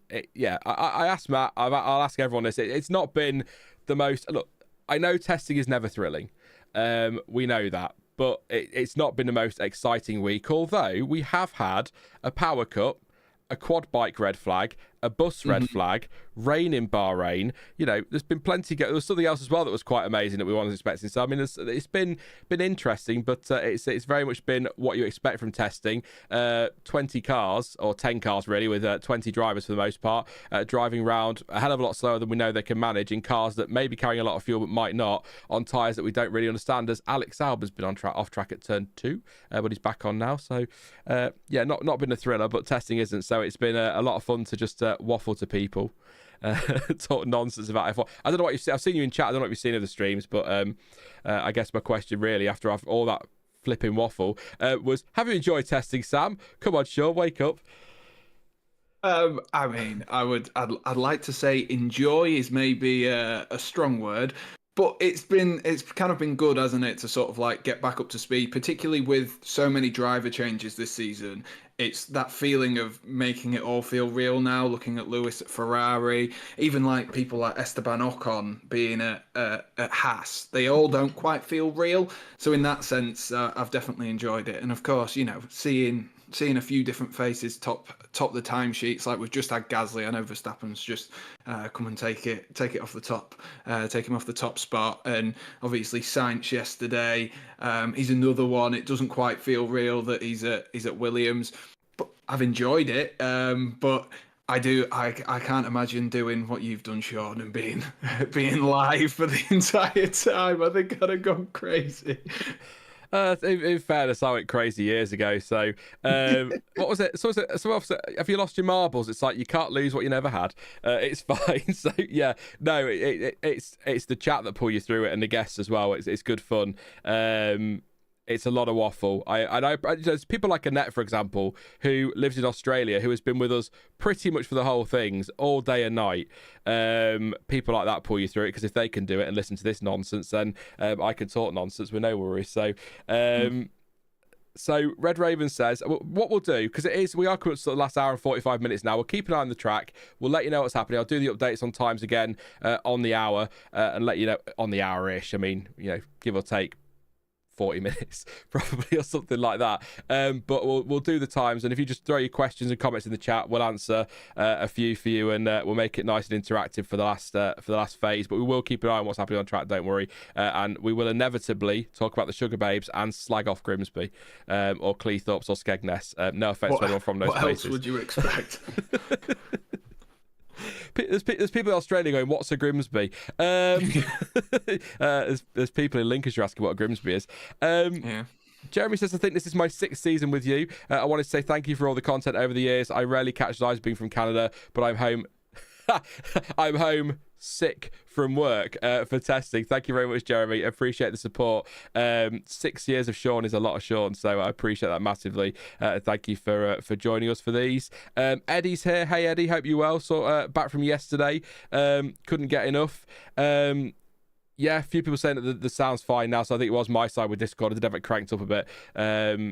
asked Matt, I'll ask everyone this. It's not been the most, look, I know testing is never thrilling. We know that. But it's not been the most exciting week, although we have had a Power Cup, a quad bike red flag, a bus red flag, rain in Bahrain. There's been plenty. There was something else as well that was quite amazing that we weren't expecting. So I mean, it's been interesting, but it's very much been what you expect from testing. 20 cars, or 10 cars really, with 20 drivers for the most part, driving around a hell of a lot slower than we know they can manage, in cars that may be carrying a lot of fuel but might not, on tyres that we don't really understand. As Alex Albon's been off track at turn 2, but he's back on now. So not been a thriller, but testing isn't. So it's been a lot of fun to just waffle to people, talk nonsense about F1. I don't know what you've seen. I've seen you in chat. I don't know what you've seen of the streams, but I guess my question really, after all that flipping waffle, was: have you enjoyed testing, Sam? Come on, Sean, wake up. I mean, I'd like to say enjoy is maybe a strong word, but it's kind of been good, hasn't it, to sort of like get back up to speed, particularly with so many driver changes this season. It's that feeling of making it all feel real now, looking at Lewis at Ferrari, even like people like Esteban Ocon being at Haas. They all don't quite feel real. So in that sense, I've definitely enjoyed it. And of course, seeing a few different faces top the timesheets, like we've just had Gasly. I know Verstappen's just come and take it off the top, take him off the top spot, and obviously Sainz yesterday. He's another one. It doesn't quite feel real that he's at Williams, but I've enjoyed it. But I can't imagine doing what you've done, Sean, and being live for the entire time. I think I'd have gone crazy. In fairness, I went crazy years ago. So, what was it? So have you lost your marbles? It's like you can't lose what you never had. It's fine. So yeah, no, it's the chat that pull you through it, and the guests as well. It's good fun. It's a lot of waffle. I know there's people like Annette, for example, who lives in Australia, who has been with us pretty much for the whole things, all day and night. People like that pull you through it, because if they can do it and listen to this nonsense, then I can talk nonsense with no worries. So, so Red Raven says, what we'll do, because we are coming to the last hour and 45 minutes now, we'll keep an eye on the track. We'll let you know what's happening. I'll do the updates on times again on the hour, and let you know on the hour-ish. I mean, give or take 40 minutes probably, or something like that. But we'll do the times, and if you just throw your questions and comments in the chat, we'll answer a few for you, and we'll make it nice and interactive for the last phase. But we will keep an eye on what's happening on track, don't worry, and we will inevitably talk about the Sugar Babes and slag off Grimsby, or Cleethorpes or Skegness. No offense to anyone from those places. What else would you expect? There's people in Australia going, what's a Grimsby? There's people in Lincolnshire asking what a Grimsby is. Yeah. Jeremy says, I think this is my 6th season with you. I wanted to say thank you for all the content over the years. I rarely catch the eyes being from Canada, but I'm home. I'm home sick from work for testing. Thank you very much, Jeremy. Appreciate the support. 6 years of Sean is a lot of Sean, so I appreciate that massively. Thank you for joining us for these. Eddie's here. Hey Eddie, hope you're well. So back from yesterday, couldn't get enough. Yeah, a few people saying that the sound's fine now, so I think it was my side with Discord. It definitely cranked up a bit.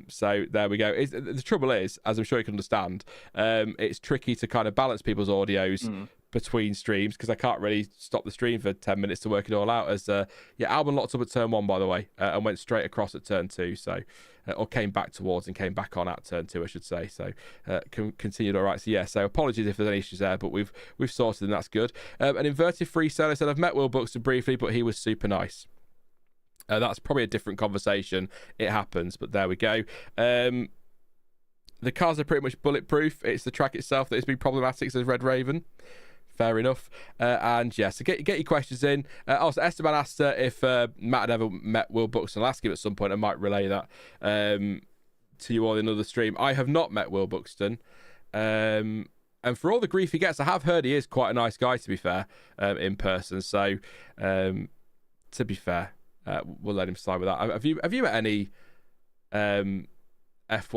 So there we go. The trouble is, as I'm sure you can understand, it's tricky to kind of balance people's audios between streams, because I can't really stop the stream for 10 minutes to work it all out. As Albon locked up at turn 1, by the way, and went straight across at turn 2. So, or came back towards and came back on at turn 2, I should say. So continued all right. So yeah. So apologies if there's any issues there, but we've sorted them. That's good. An inverted free solo said, I've met Will Buxton briefly, but he was super nice. That's probably a different conversation. It happens, but there we go. The cars are pretty much bulletproof. It's the track itself that has been problematic, says Red Raven. Fair enough. And yeah, so get your questions in. Also, Esteban asked if Matt had ever met Will Buxton. I'll ask him at some point. I might relay that to you all in another stream. I have not met Will Buxton. And for all the grief he gets, I have heard he is quite a nice guy, to be fair, in person. So, to be fair, we'll let him slide with that. Have you met any F1?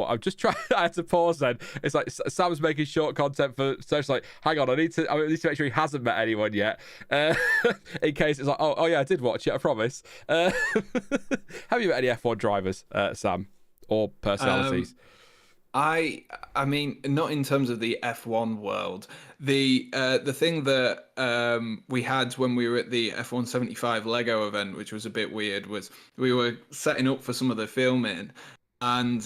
I'm just trying. I had to pause then. It's like Sam's making short content for social. Like, hang on, I need to make sure he hasn't met anyone yet. In case it's like, oh yeah, I did watch it. I promise. Have you met any F1 drivers, Sam, or personalities? I mean, not in terms of the F1 world. The thing that we had when we were at the F1 75 Lego event, which was a bit weird, was we were setting up for some of the filming. And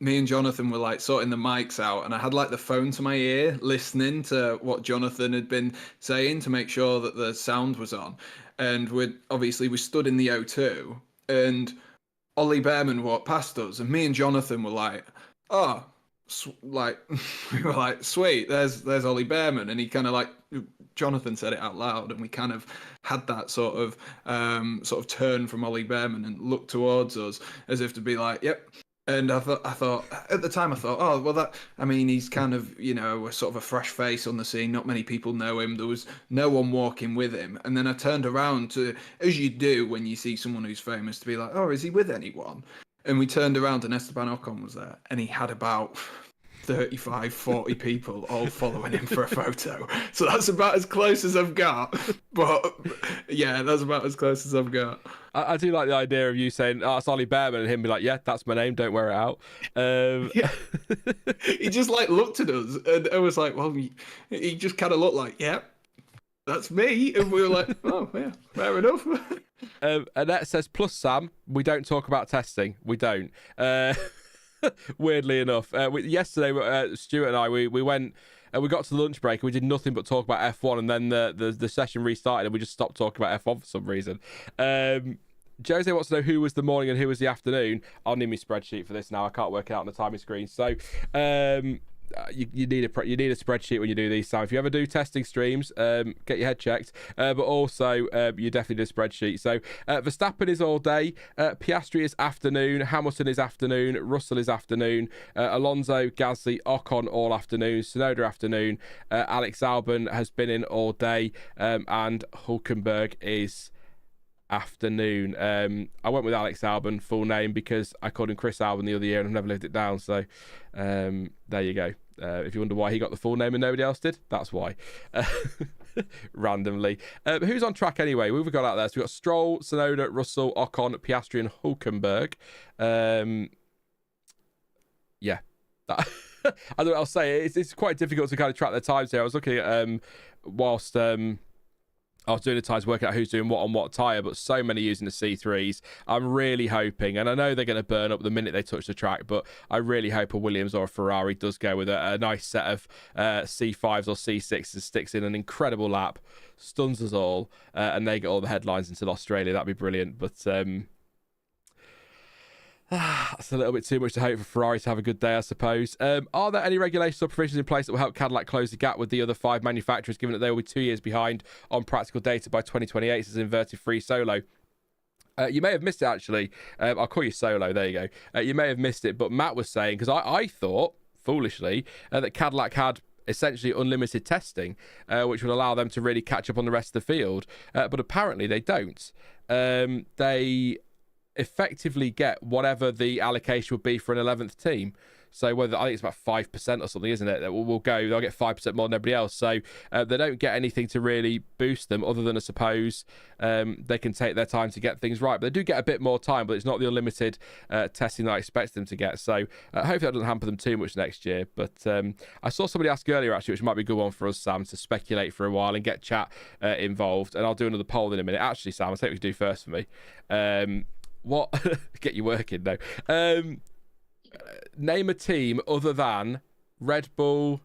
me and Jonathan were like sorting the mics out, and I had like the phone to my ear listening to what Jonathan had been saying to make sure that the sound was on. And we stood in the O2, and Ollie Behrman walked past us, and me and Jonathan were like, we were like, sweet, there's Ollie Behrman. And he kind of like, Jonathan said it out loud, and we kind of had that sort of turn from Ollie Behrman and looked towards us as if to be like, yep. And I thought at the time, oh, well, he's kind of, a sort of a fresh face on the scene. Not many people know him. There was no one walking with him. And then I turned around to, as you do when you see someone who's famous, to be like, oh, is he with anyone? And we turned around and Esteban Ocon was there, and he had about 35, 40 people all following him for a photo. So that's about as close as I've got. But yeah, that's about as close as I've got. I do like the idea of you saying, it's Ollie Behrman, and him be like, yeah, that's my name, don't wear it out. Yeah. He just like looked at us, and I was like, well, he just kind of looked like, yeah, that's me. And we were like, oh yeah, fair enough. Annette says, plus Sam, we don't talk about testing. We don't. Weirdly enough, yesterday, Stuart and I, we went, we got to the lunch break and we did nothing but talk about F1, and then the session restarted and we just stopped talking about F1 for some reason. Jose wants to know who was the morning and who was the afternoon. I'll need my spreadsheet for this now. I can't work it out on the timing screen. So you need a spreadsheet when you do these. So if you ever do testing streams, get your head checked. But also you definitely do a spreadsheet. So Verstappen is all day. Piastri is afternoon. Hamilton is afternoon. Russell is afternoon. Alonso, Gasly, Ocon all afternoon. Tsunoda afternoon. Alex Albon has been in all day. And Hulkenberg is afternoon. I went with Alex Albon, full name, because I called him Chris Albon the other year and I've never lived it down. So there you go. If you wonder why he got the full name and nobody else did, that's why. Randomly. Who's on track anyway? Who have we got out there? So we've got Stroll, Tsunoda, Russell, Ocon, Piastri and Hulkenberg. Yeah. I don't know what I'll say. It's quite difficult to kind of track the times here. I was looking at whilst I was doing the times working out who's doing what on what tyre, but so many using the C3s. I'm really hoping, and I know they're going to burn up the minute they touch the track, but I really hope a Williams or a Ferrari does go with a nice set of C5s or C6s and sticks in an incredible lap, stuns us all, and they get all the headlines until Australia. That'd be brilliant. But that's a little bit too much to hope for Ferrari to have a good day, I suppose. Are there any regulations or provisions in place that will help Cadillac close the gap with the other 5 manufacturers, given that they will be 2 years behind on practical data by 2028? Says inverted free solo. You may have missed it, actually. I'll call you Solo. There you go. You may have missed it, but Matt was saying, because I thought, foolishly, that Cadillac had essentially unlimited testing, which would allow them to really catch up on the rest of the field. But apparently they don't. They effectively get whatever the allocation would be for an 11th team. So whether I think it's about 5% or something, isn't it? That will go. They'll get 5% more than everybody else. So they don't get anything to really boost them, other than I suppose they can take their time to get things right. But they do get a bit more time, but it's not the unlimited testing that I expect them to get. So hopefully that doesn't hamper them too much next year. But I saw somebody ask earlier, actually, which might be a good one for us, Sam, to speculate for a while and get chat involved. And I'll do another poll in a minute. Actually, Sam, I'll take what you do first for me. What get you working though? Name a team other than Red Bull,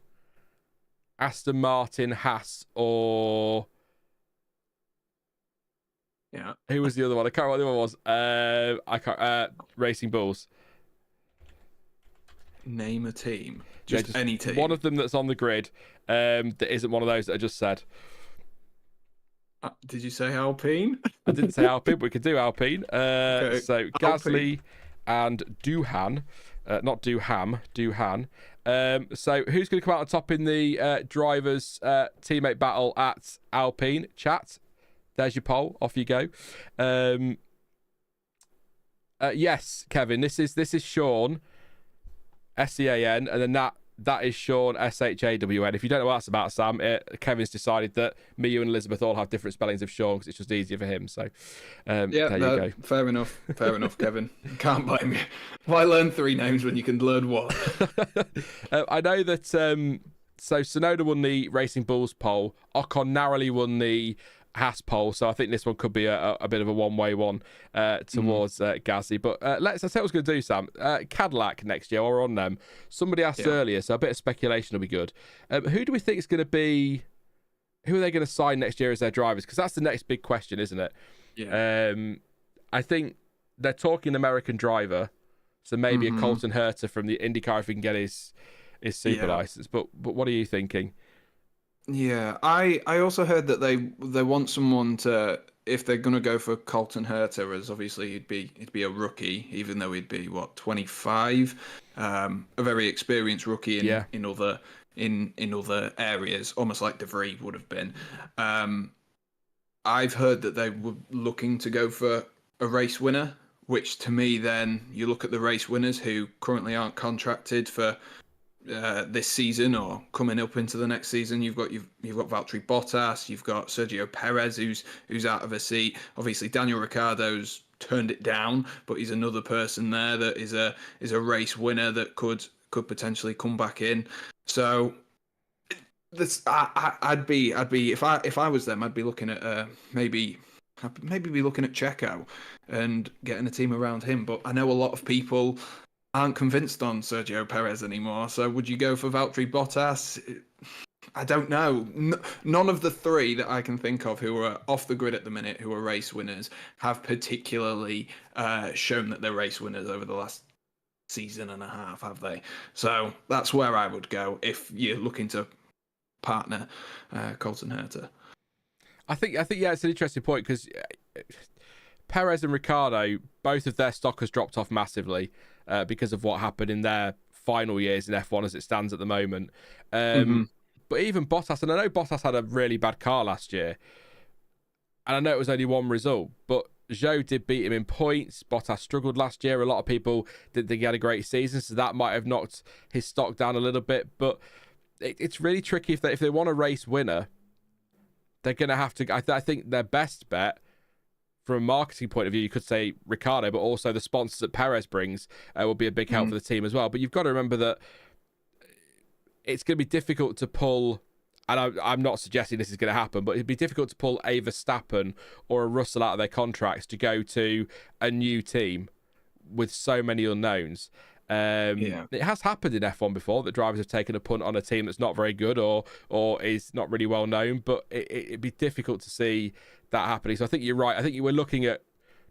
Aston Martin, Haas, or who was the other one? I can't remember what the other one was. I can't. Racing Bulls. Name a team. Just any team. One of them that's on the grid. That isn't one of those that I just said. Did you say Alpine? I didn't say Alpine, but we could do Alpine. Okay. So Gasly and Doohan, not Dooham, Doohan. So who's going to come out on top in the drivers' teammate battle at Alpine? Chat. There's your poll. Off you go. Yes, Kevin. This is Sean, Sean, and then that is Sean, Shawn. If you don't know what that's about, Sam, Kevin's decided that me, you, and Elizabeth all have different spellings of Sean because it's just easier for him. So, there you go. Fair enough. Fair enough, Kevin. Can't blame you. Why learn 3 names when you can learn 1? I know that. So Tsunoda won the Racing Bulls poll. Ocon narrowly won the Haas poll, so I think this one could be a bit of a one-way one towards Gasly. But I say what I was going to do, Sam. Cadillac next year, or on them. Somebody asked earlier, so a bit of speculation will be good. Who do we think is going to be? Who are they going to sign next year as their drivers? Because that's the next big question, isn't it? Yeah. I think they're talking American driver, so maybe a Colton Herta from the IndyCar if we can get his super license. But what are you thinking? Yeah, I also heard that they want someone to, if they're going to go for Colton Herta, as obviously he'd be a rookie, even though he'd be 25, a very experienced rookie in other areas, almost like De Vries would have been. I've heard that they were looking to go for a race winner, which to me then you look at the race winners who currently aren't contracted for this season or coming up into the next season. You've got Valtteri Bottas, you've got Sergio Perez who's out of a seat. Obviously Daniel Ricciardo's turned it down, but he's another person there that is a race winner that could potentially come back in. So this I'd be if I was them, I'd be looking at maybe be looking at Checo and getting a team around him. But I know a lot of people aren't convinced on Sergio Perez anymore. So would you go for Valtteri Bottas? I don't know. None of the 3 that I can think of who are off the grid at the minute, who are race winners, have particularly shown that they're race winners over the last season and a half, have they? So that's where I would go if you're looking to partner Colton Herta. I think it's an interesting point because Perez and Ricciardo, both of their stock has dropped off massively because of what happened in their final years in F1 as it stands at the moment. But even Bottas, and I know Bottas had a really bad car last year, and I know it was only one result, but Zhou did beat him in points. Bottas struggled last year. A lot of people didn't think he had a great season, so that might have knocked his stock down a little bit. But it's really tricky if they want a race winner. They're going to have to. I think their best bet, from a marketing point of view, you could say Ricciardo, but also the sponsors that Perez brings will be a big help for the team as well. But you've got to remember that it's going to be difficult to pull and I'm not suggesting this is going to happen, but it'd be difficult to pull a Verstappen or a Russell out of their contracts to go to a new team with so many unknowns. It has happened in F1 before that drivers have taken a punt on a team that's not very good or is not really well known, but it'd be difficult to see that happening. So I think you're right. I think you were looking at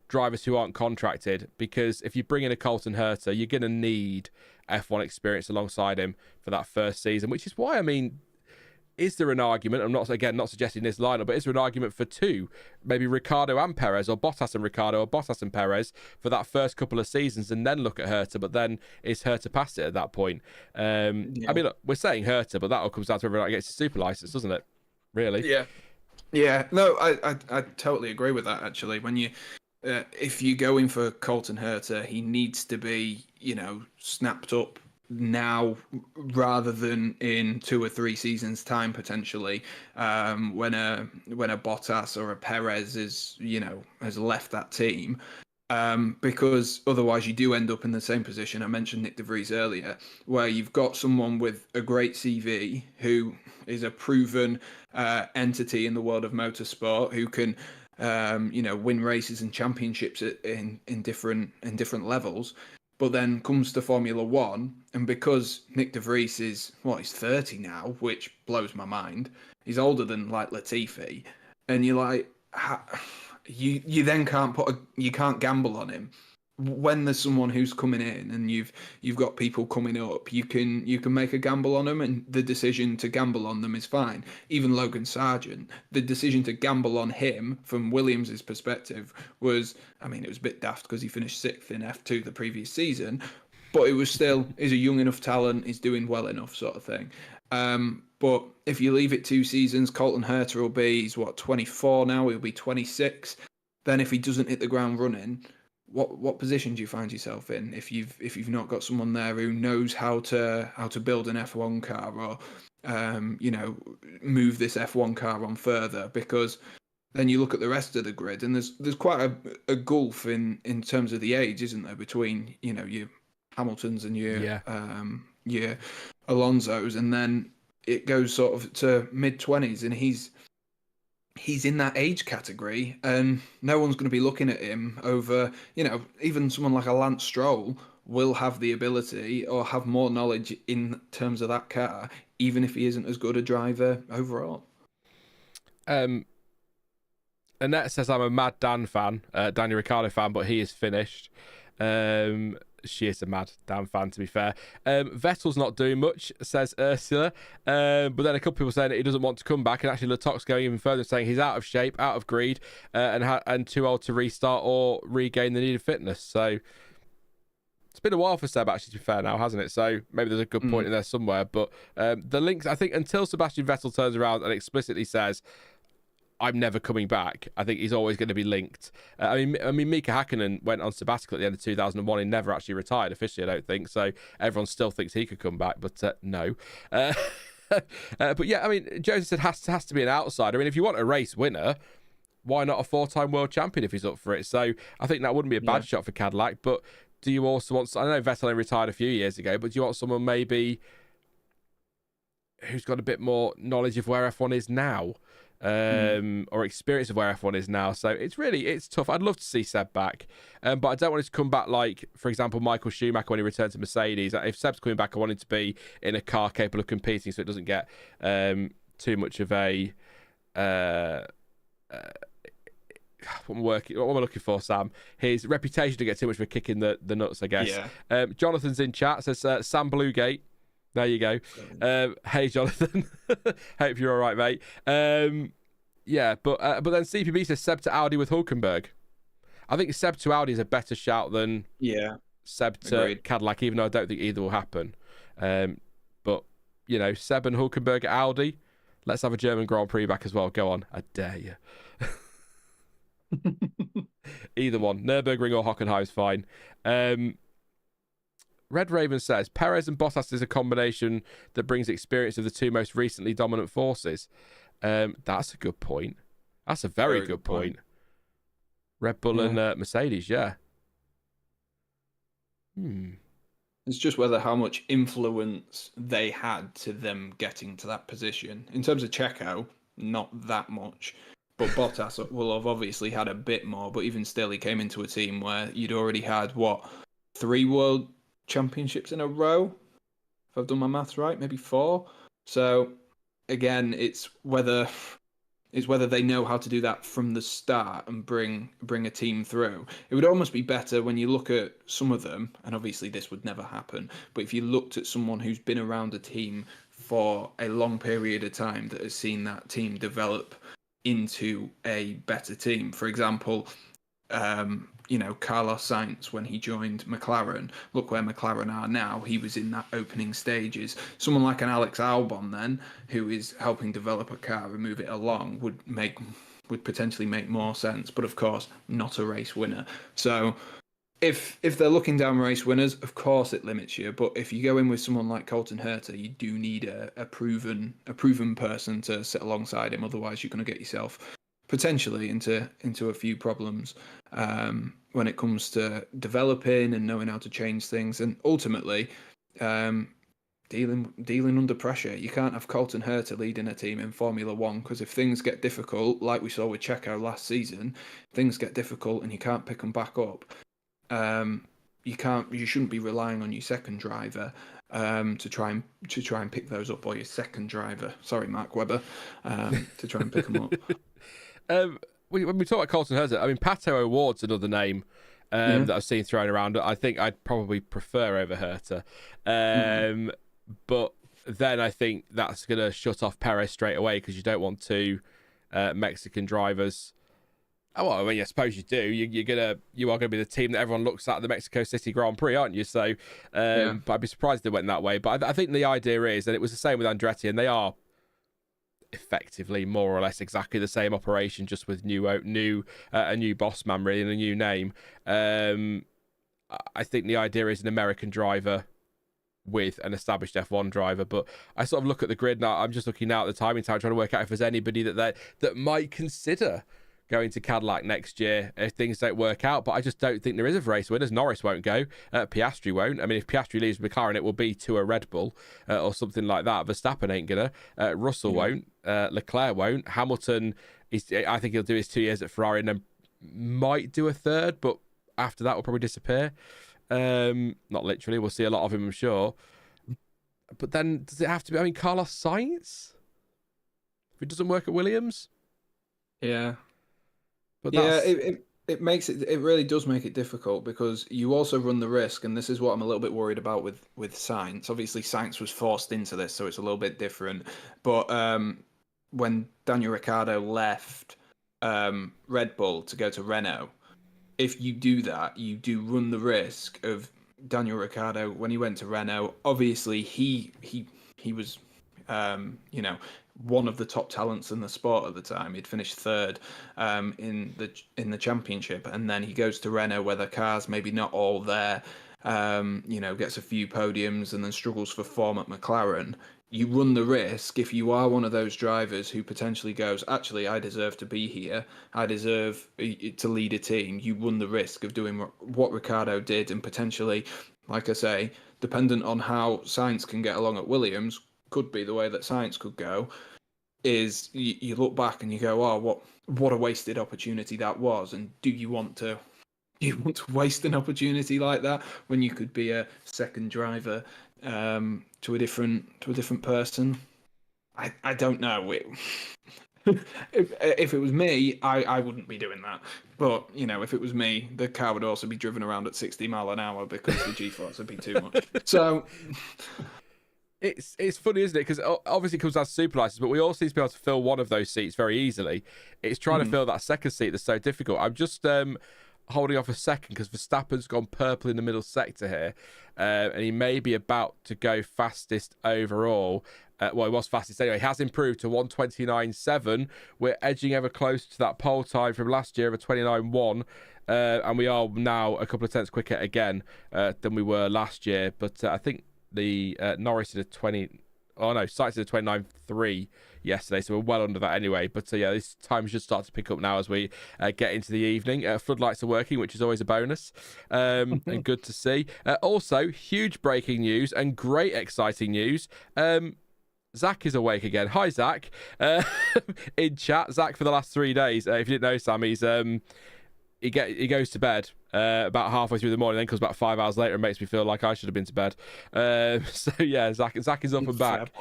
drivers who aren't contracted, because if you bring in a Colton Herta, you're going to need F1 experience alongside him for that first season, which is why, I mean, is there an argument? I'm not suggesting this lineup, but is there an argument for two, maybe Ricciardo and Perez, or Bottas and Ricciardo, or Bottas and Perez for that first couple of seasons, and then look at Herta? But then is Herta past it at that point? I mean, look, we're saying Herta, but that all comes down to whether or not he gets a super license, doesn't it? Really? Yeah. No, I totally agree with that. Actually, when you if you go in for Colton Herta, he needs to be, snapped up now rather than in 2 or 3 seasons time potentially, when a Bottas or a Perez is has left that team, because otherwise you do end up in the same position. I mentioned Nick de Vries earlier, where you've got someone with a great CV who is a proven entity in the world of motorsport, who can win races and championships in different levels. But then comes to Formula One, and because Nick de Vries is, he's 30 now, which blows my mind. He's older than like Latifi, and you're like, you then can't you can't gamble on him. When there's someone who's coming in and you've got people coming up, you can make a gamble on them, and the decision to gamble on them is fine. Even Logan Sargent, the decision to gamble on him from Williams's perspective was, it was a bit daft because he finished 6th in F2 the previous season, but it was still, he's a young enough talent, he's doing well enough sort of thing. But if you leave it 2 seasons, Colton Herta will be, he's 24 now, he'll be 26. Then if he doesn't hit the ground running, what position do you find yourself in if you've not got someone there who knows how to build an F1 car, or move this F1 car on further? Because then you look at the rest of the grid, and there's quite a gulf in terms of the age, isn't there, between your Hamiltons and your Alonsos, and then it goes sort of to mid-20s, and he's in that age category, and no one's going to be looking at him over, even someone like a Lance Stroll will have the ability or have more knowledge in terms of that car, even if he isn't as good a driver overall. Annette says, I'm a mad Dan fan, Daniel Ricciardo fan, but he is finished. She is a mad Dan fan, to be fair. Vettel's not doing much, says Ursula. But then a couple of people saying that he doesn't want to come back, and actually Leclerc's going even further, saying he's out of shape, out of greed, and too old to restart or regain the needed fitness. So it's been a while for Seb, actually, to be fair now, hasn't it? So maybe there's a good point in there somewhere. But the links, I think, until Sebastian Vettel turns around and explicitly says, I'm never coming back, I think he's always going to be linked. I mean, Mika Hakkinen went on sabbatical at the end of 2001. He never actually retired officially, I don't think. So everyone still thinks he could come back, but no. But yeah, I mean, Joseph said has to be an outsider. I mean, if you want a race winner, why not a 4-time world champion if he's up for it? So I think that wouldn't be a bad shot for Cadillac. But do you also want? I know Vettel only retired a few years ago, but do you want someone maybe who's got a bit more knowledge of where F1 is now? Or experience of where F1 is now. So it's tough. I'd love to see Seb back, but I don't want it to come back like, for example, Michael Schumacher when he returned to Mercedes. If Seb's coming back, I want him to be in a car capable of competing, so it doesn't get too much of a what am I looking for, Sam? His reputation to get too much of a kick in the nuts, I guess. Yeah. Jonathan's in chat, says Sam Bluegate. There you go. Hey, Jonathan. Hope you're all right, mate. Yeah, but then CPB says Seb to Audi with Hulkenberg. I think Seb to Audi is a better shout than Seb to Cadillac, even though I don't think either will happen. But, Seb and Hulkenberg at Audi, let's have a German Grand Prix back as well. Go on. I dare you. Either one. Nürburgring or Hockenheim is fine. Red Raven says, Perez and Bottas is a combination that brings experience of the two most recently dominant forces. That's a good point. That's a very good point. Red Bull and Mercedes, yeah. It's just whether how much influence they had to them getting to that position. In terms of Checo, not that much. But Bottas will have obviously had a bit more. But even still, he came into a team where you'd already had, 3 world championships in a row? If I've done my maths right, maybe 4. So, again, it's whether they know how to do that from the start and bring a team through. It would almost be better when you look at some of them, and obviously this would never happen, but if you looked at someone who's been around a team for a long period of time that has seen that team develop into a better team. For example, Carlos Sainz, when he joined McLaren, look where McLaren are now. He was in that opening stages. Someone like an Alex Albon then, who is helping develop a car and move it along, would potentially make more sense. But of course, not a race winner. So if they're looking down race winners, of course it limits you. But if you go in with someone like Colton Herta, you do need a proven person to sit alongside him. Otherwise, you're going to get yourself potentially into a few problems when it comes to developing and knowing how to change things, and ultimately dealing under pressure. You can't have Colton Herta leading a team in Formula One, because if things get difficult, like we saw with Checo last season, things get difficult and you can't pick them back up. You shouldn't be relying on your second driver to try and pick those up, or your second driver. Sorry, Mark Webber, to try and pick them up. When we talk about Colton Herta, I mean, Pato O'Ward's another name that I've seen thrown around. I think I'd probably prefer over Herta. But then I think that's going to shut off Perez straight away, because you don't want 2 Mexican drivers. Oh, well, I mean, I suppose you do. You are gonna be the team that everyone looks at the Mexico City Grand Prix, aren't you? So, but I'd be surprised if they went that way. But I think the idea is, and it was the same with Andretti, and they are effectively more or less exactly the same operation, just with a new boss man, really, and a new name. I think the idea is an American driver with an established F1 driver. But I sort of look at the grid now. I'm just looking now at the timing time, trying to work out if there's anybody that might consider going to Cadillac next year if things don't work out. But I just don't think there is a race winners. Norris won't go. Piastri won't. I mean, if Piastri leaves McLaren, it will be to a Red Bull or something like that. Verstappen ain't gonna. Russell won't. Leclerc won't. Hamilton, I think he'll do his 2 years at Ferrari and then might do a third, but after that will probably disappear. Not literally. We'll see a lot of him, I'm sure. But then does it have to be? I mean, Carlos Sainz, if it doesn't work at Williams? Yeah. But it makes it. It really does make it difficult, because you also run the risk, and this is what I'm a little bit worried about with Sainz. Obviously, Sainz was forced into this, so it's a little bit different. But when Daniel Ricciardo left Red Bull to go to Renault, if you do that, you do run the risk of Daniel Ricciardo when he went to Renault. Obviously, he was one of the top talents in the sport at the time. He'd finished 3rd in the championship, and then he goes to Renault where the car's maybe not all there. Gets a few podiums and then struggles for form at McLaren. You run the risk, if you are one of those drivers who potentially goes, actually, I deserve to be here, I deserve to lead a team. You run the risk of doing what Ricciardo did, and potentially, like I say, dependent on how Sainz can get along at Williams, could be the way that Sainz could go, is you look back and you go, oh, what a wasted opportunity that was. And do you want to waste an opportunity like that when you could be a second driver to a different person? I don't know. If it was me, I wouldn't be doing that. But if it was me, the car would also be driven around at 60 mile an hour because the G-force would be too much. So it's funny, isn't it? Because obviously it comes down to super license, but we all seem to be able to fill one of those seats very easily. It's trying to fill that second seat that's so difficult. I'm just holding off a second because Verstappen's gone purple in the middle sector here, and he may be about to go fastest overall. Well, he was fastest anyway. He has improved to 1:29.7. We're edging ever closer to that pole time from last year of a 29.1, and we are now a couple of tenths quicker again than we were last year. But I think the Norris did a 20. Oh no, cited a 29.3 yesterday, so we're well under that anyway. But yeah, this time should start to pick up now as we get into the evening. Floodlights are working, which is always a bonus, and good to see. Also, huge breaking news and great exciting news. Zach is awake again. Hi, Zach. In chat, Zach for the last 3 days. If you didn't know, Sam, he goes to bed about halfway through the morning, then comes back 5 hours later and makes me feel like I should have been to bed. So yeah, Zach is up and back.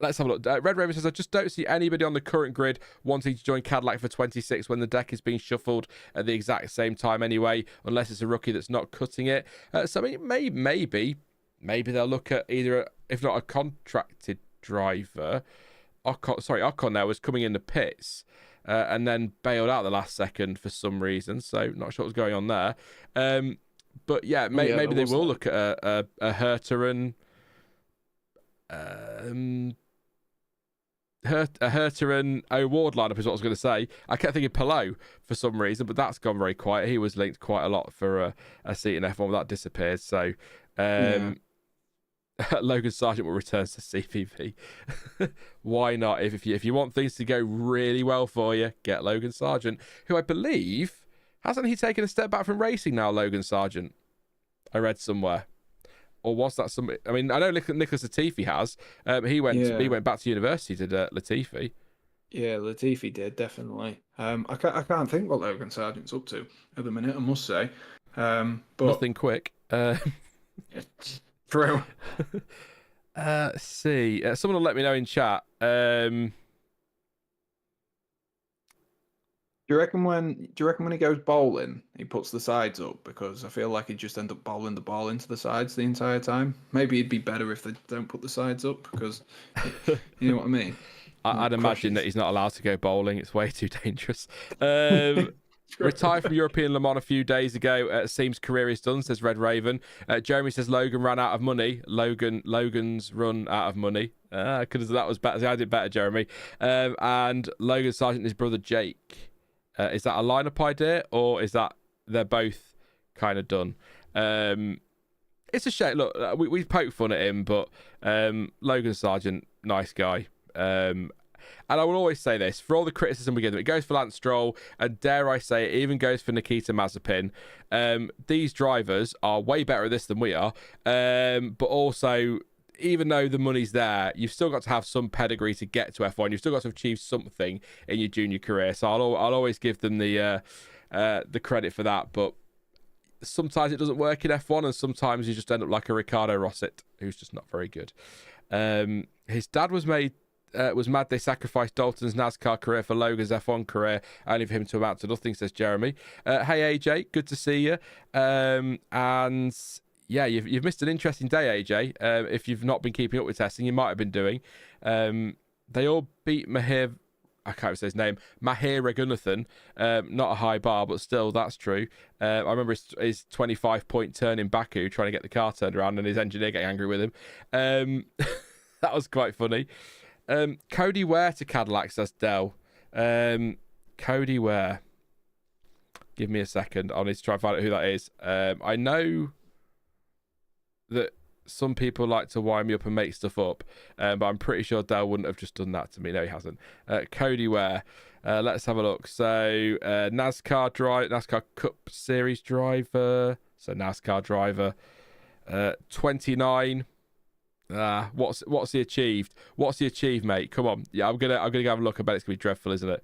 Let's have a look. Red Raven says, I just don't see anybody on the current grid wanting to join Cadillac for 26 when the deck is being shuffled at the exact same time anyway, unless it's a rookie that's not cutting it. So I mean, maybe they'll look at either, if not a contracted driver. Ocon now was coming in the pits and then bailed out the last second for some reason. So not sure what's going on there. But yeah, maybe they will look at a Herter and Herter and O'Ward lineup is what I was going to say. I kept thinking Palou for some reason, but that's gone very quiet. He was linked quite a lot for a seat in F1, but that disappeared. So Logan Sargent will return to CVV. Why not? If you want things to go really well for you, get Logan Sargent, who I believe, hasn't he taken a step back from racing now, Logan Sargent? I read somewhere. Or was that somebody? I mean, I know Nicholas Latifi has. He went back to university, did Latifi? Yeah, Latifi did, definitely. I can't think what Logan Sargent's up to at the minute, I must say. But nothing quick. True. Let's see. Someone will let me know in chat. Do you reckon when he goes bowling, he puts the sides up? Because I feel like he'd just end up bowling the ball into the sides the entire time. Maybe it'd be better if they don't put the sides up, because you know what I mean. I'd imagine that he's not allowed to go bowling. It's way too dangerous. Retired from European Le Mans a few days ago. Seems career is done, says Red Raven. Jeremy says Logan ran out of money. Logan's run out of money. Because that was better. I did better, Jeremy. And Logan Sargent and his brother Jake. Is that a lineup idea, or is that they're both kind of done? It's a shame. Look, we poke fun at him, but Logan Sargent, nice guy. And I will always say this, for all the criticism we give them, it goes for Lance Stroll, and dare I say it even goes for Nikita Mazepin. These drivers are way better at this than we are, but also, even though the money's there, you've still got to have some pedigree to get to F1. You've still got to achieve something in your junior career. So I'll always give them the credit for that. But sometimes it doesn't work in F1, and sometimes you just end up like a Ricardo Rosset, who's just not very good. His dad was mad they sacrificed Dalton's NASCAR career for Logan's F1 career, only for him to amount to nothing, says Jeremy. Hey AJ, good to see you. And yeah, you've missed an interesting day, AJ. If you've not been keeping up with testing, you might have been doing. They all beat Mahir. I can't even say his name. Mahir Raghunathan. Not a high bar, but still, that's true. I remember his 25-point turn in Baku, trying to get the car turned around, and his engineer getting angry with him. That was quite funny. Cody Ware to Cadillac, says Dell. Cody Ware. Give me a second. I need to try and find out who that is. I know that some people like to wind me up and make stuff up, but I'm pretty sure Dale wouldn't have just done that to me. No, he hasn't. Cody Ware. Let's have a look. So NASCAR Cup Series driver. So NASCAR driver. 29. What's he achieved? What's he achieved, mate? Come on. Yeah, I'm gonna have a look. I bet it's gonna be dreadful, isn't it?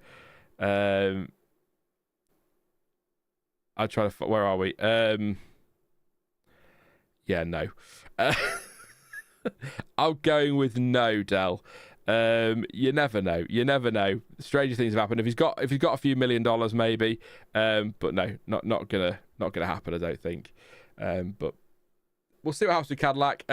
I'll try to. Where are we? Yeah, no. I'm going with no, Del. You never know. You never know. Stranger things have happened. If he's got a few $1 million, maybe. But no, not gonna happen. I don't think. But we'll see what happens with Cadillac.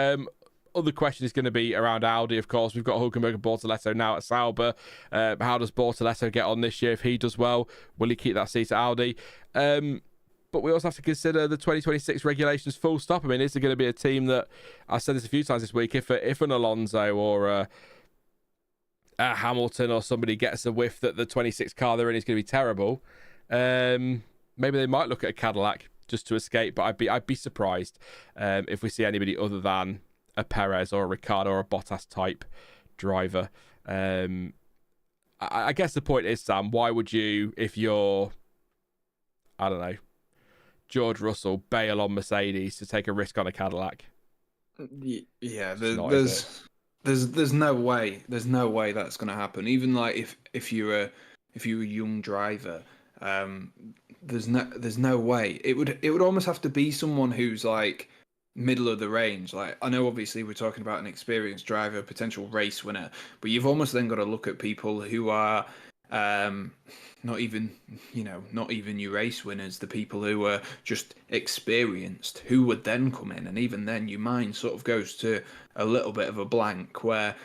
Other question is going to be around Audi, of course. We've got Hulkenberg and Bortoleto now at Sauber. How does Bortoleto get on this year? If he does well, will he keep that seat at Audi? But we also have to consider the 2026 regulations full stop. I mean, is there going to be a team that, I said this a few times this week, if an Alonso or a Hamilton or somebody gets a whiff that the 26 car they're in is going to be terrible, maybe they might look at a Cadillac just to escape. But I'd be surprised if we see anybody other than a Perez or a Ricciardo or a Bottas type driver. I guess the point is, Sam, why would you, if you're, I don't know, George Russell, bail on Mercedes to take a risk on a Cadillac? Yeah, there's no way that's going to happen. Even like if you're a young driver, there's no way. It would almost have to be someone who's like middle of the range. Like, I know obviously we're talking about an experienced driver, potential race winner, but you've almost then got to look at people who are not even your race winners, the people who are just experienced, who would then come in, and even then your mind sort of goes to a little bit of a blank. Where,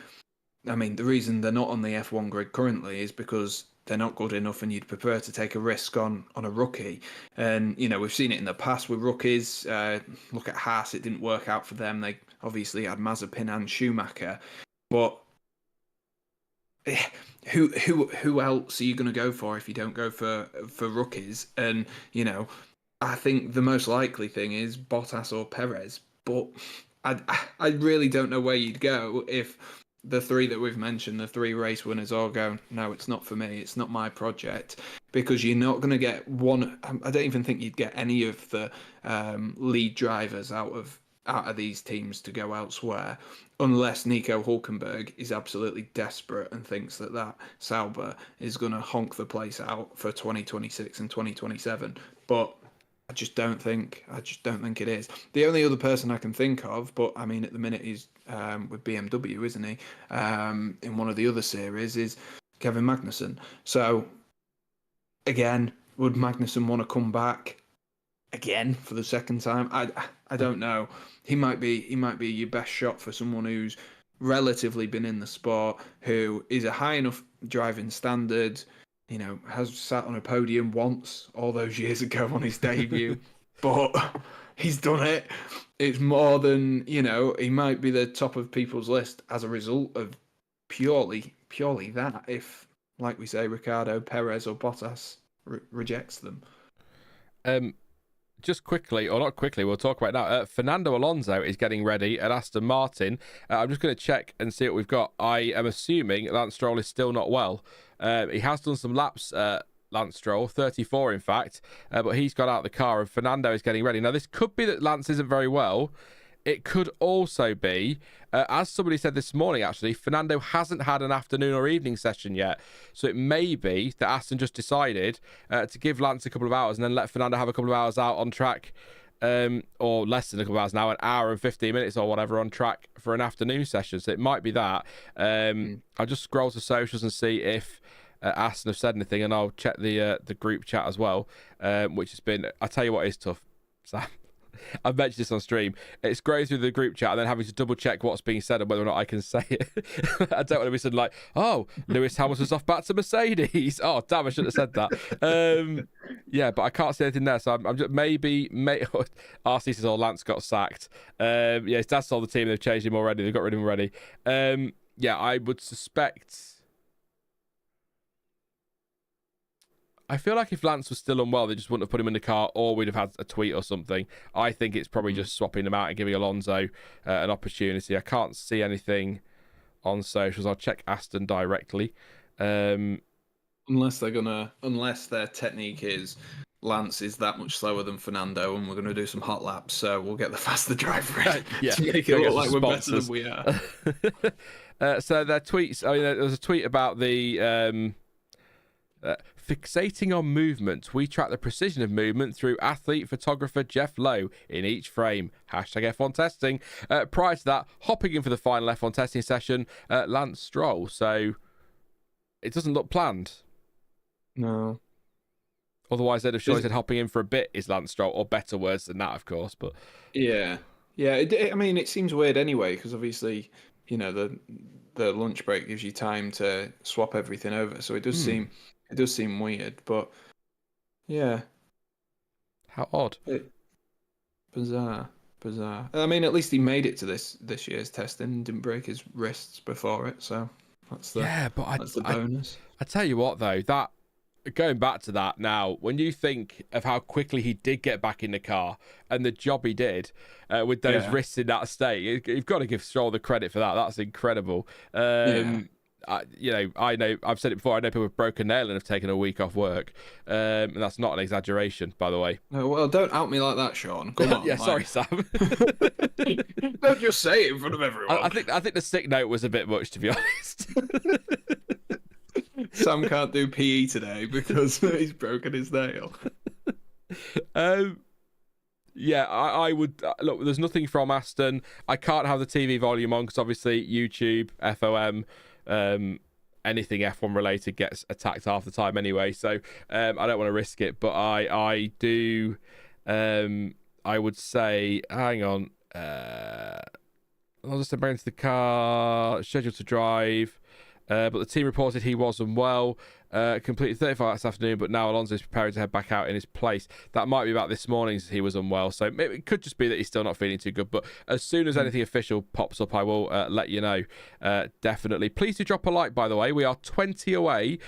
I mean, the reason they're not on the F1 grid currently is because they're not good enough, and you'd prefer to take a risk on a rookie. And, you know, we've seen it in the past with rookies. Look at Haas, it didn't work out for them. They obviously had Mazepin and Schumacher. But who else are you going to go for if you don't go for rookies? And, you know, I think the most likely thing is Bottas or Perez. But I really don't know where you'd go if the three that we've mentioned, the three race winners, all go, no, it's not for me, it's not my project, because you're not going to get one. I don't even think you'd get any of the lead drivers out of these teams to go elsewhere, unless Nico Hulkenberg is absolutely desperate and thinks that Sauber is going to honk the place out for 2026 and 2027. But I just don't think it is. The only other person I can think of, but I mean, at the minute he's with BMW, isn't he? In one of the other series is Kevin Magnussen. So again, would Magnussen want to come back again for the second time? I don't know. He might be your best shot for someone who's relatively been in the sport, who is a high enough driving standard. You know, has sat on a podium once all those years ago on his debut, but he's done it. It's more than, you know, he might be the top of people's list as a result of purely that. If, like we say, Ricciardo, Perez, or Bottas rejects them. Just quickly, or not quickly, we'll talk about it now. Fernando Alonso is getting ready at Aston Martin. I'm just going to check and see what we've got. I am assuming Lance Stroll is still not well. He has done some laps, Lance Stroll, 34 in fact, but he's got out of the car and Fernando is getting ready. Now, this could be that Lance isn't very well. It could also be, as somebody said this morning, actually, Fernando hasn't had an afternoon or evening session yet. So it may be that Aston just decided to give Lance a couple of hours and then let Fernando have a couple of hours out on track, or less than a couple of hours now, an hour and 15 minutes or whatever on track for an afternoon session. So it might be that. I'll just scroll to socials and see if Aston have said anything, and I'll check the group chat as well, which has been, I'll tell you what is tough, Sam. I've mentioned this on stream. It's going through the group chat and then having to double check what's being said and whether or not I can say it. I don't want to be suddenly like, oh, Lewis Hamilton's off back to Mercedes. Oh, damn, I shouldn't have said that. Yeah, but I can't say anything there. So I'm just maybe RC says, oh, Lance got sacked. Yeah, his dad told the team they've changed him already. They've got rid of him already. Yeah, I would suspect. I feel like if Lance was still unwell, they just wouldn't have put him in the car, or we'd have had a tweet or something. I think it's probably just swapping them out and giving Alonso an opportunity. I can't see anything on socials. I'll check Aston directly. Unless their technique is Lance is that much slower than Fernando, and we're going to do some hot laps, so we'll get the faster driver in to make it look like we're better than we are. So their tweets. I mean, there was a tweet about the. Fixating on movement, we track the precision of movement through athlete photographer Jeff Lowe in each frame. Hashtag F1 testing. Prior to that, hopping in for the final F1 testing session, Lance Stroll. So it doesn't look planned. No. Otherwise, they'd have surely said hopping in for a bit is Lance Stroll, or better words than that, of course. But yeah. I mean, it seems weird anyway, because obviously, you know, the lunch break gives you time to swap everything over. So it does seem. It does seem weird, but yeah. How odd. Bizarre. I mean, at least he made it to this year's testing and didn't break his wrists before it, so that's the bonus. I tell you what, though, that going back to that now, when you think of how quickly he did get back in the car and the job he did with those wrists in that state, you've got to give Stroll the credit for that. That's incredible. I know I've said it before. I know people with broken nail and have taken a week off work, and that's not an exaggeration, by the way. No, well, don't out me like that, Sean. Come on. Sorry, Sam. Don't just say it in front of everyone. I think the sick note was a bit much, to be honest. Sam can't do PE today because he's broken his nail. I would look. There's nothing from Aston. I can't have the TV volume on because obviously YouTube, FOM, anything F1 related gets attacked half the time anyway. So I don't want to risk it. But I do. I would say, hang on. I'll just bring into the car, scheduled to drive. But the team reported he was unwell, completed 35 this afternoon, but now Alonso is preparing to head back out in his place. That might be about this morning he was unwell, so maybe it could just be that he's still not feeling too good. But as soon as anything official pops up, I will let you know, definitely. Please do drop a like, by the way. We are 20 away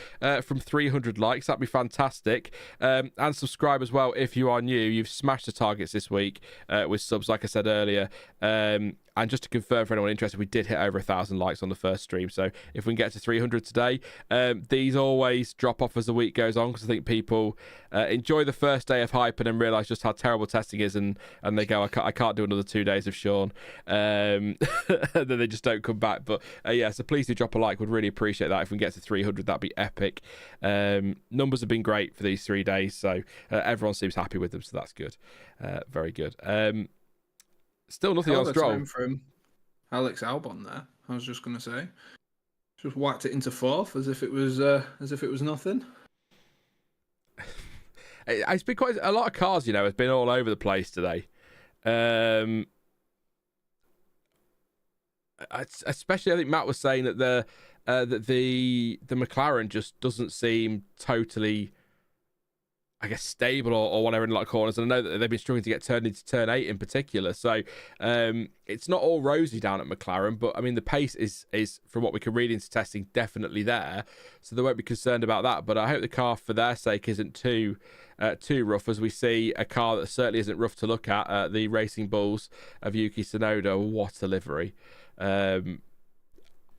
from 300 likes. That'd be fantastic. And subscribe as well if you are new. You've smashed the targets this week with subs, like I said earlier. And just to confirm for anyone interested, we did hit over 1,000 likes on the first stream. So if we can get to 300 today, these always drop off as the week goes on because I think people enjoy the first day of hype and then realise just how terrible testing is, and they go, I can't do another 2 days of Sean. And then they just don't come back. But so please do drop a like. Would really appreciate that. If we can get to 300, that'd be epic. Numbers have been great for these 3 days, so everyone seems happy with them, so that's good. Very good. Still nothing on Stroll. From Alex Albon there. I was just going to say, just whacked it into fourth as if it was nothing. It's been quite a lot of cars, has been all over the place today. Especially, I think Matt was saying that the McLaren just doesn't seem totally, I guess, stable or whatever in a lot of corners. And I know that they've been struggling to get turned into turn 8 in particular. So it's not all rosy down at McLaren, but I mean, the pace is from what we can read into testing, definitely there. So they won't be concerned about that. But I hope the car, for their sake, isn't too rough, as we see a car that certainly isn't rough to look at, the Racing Bulls of Yuki Tsunoda. What a livery. A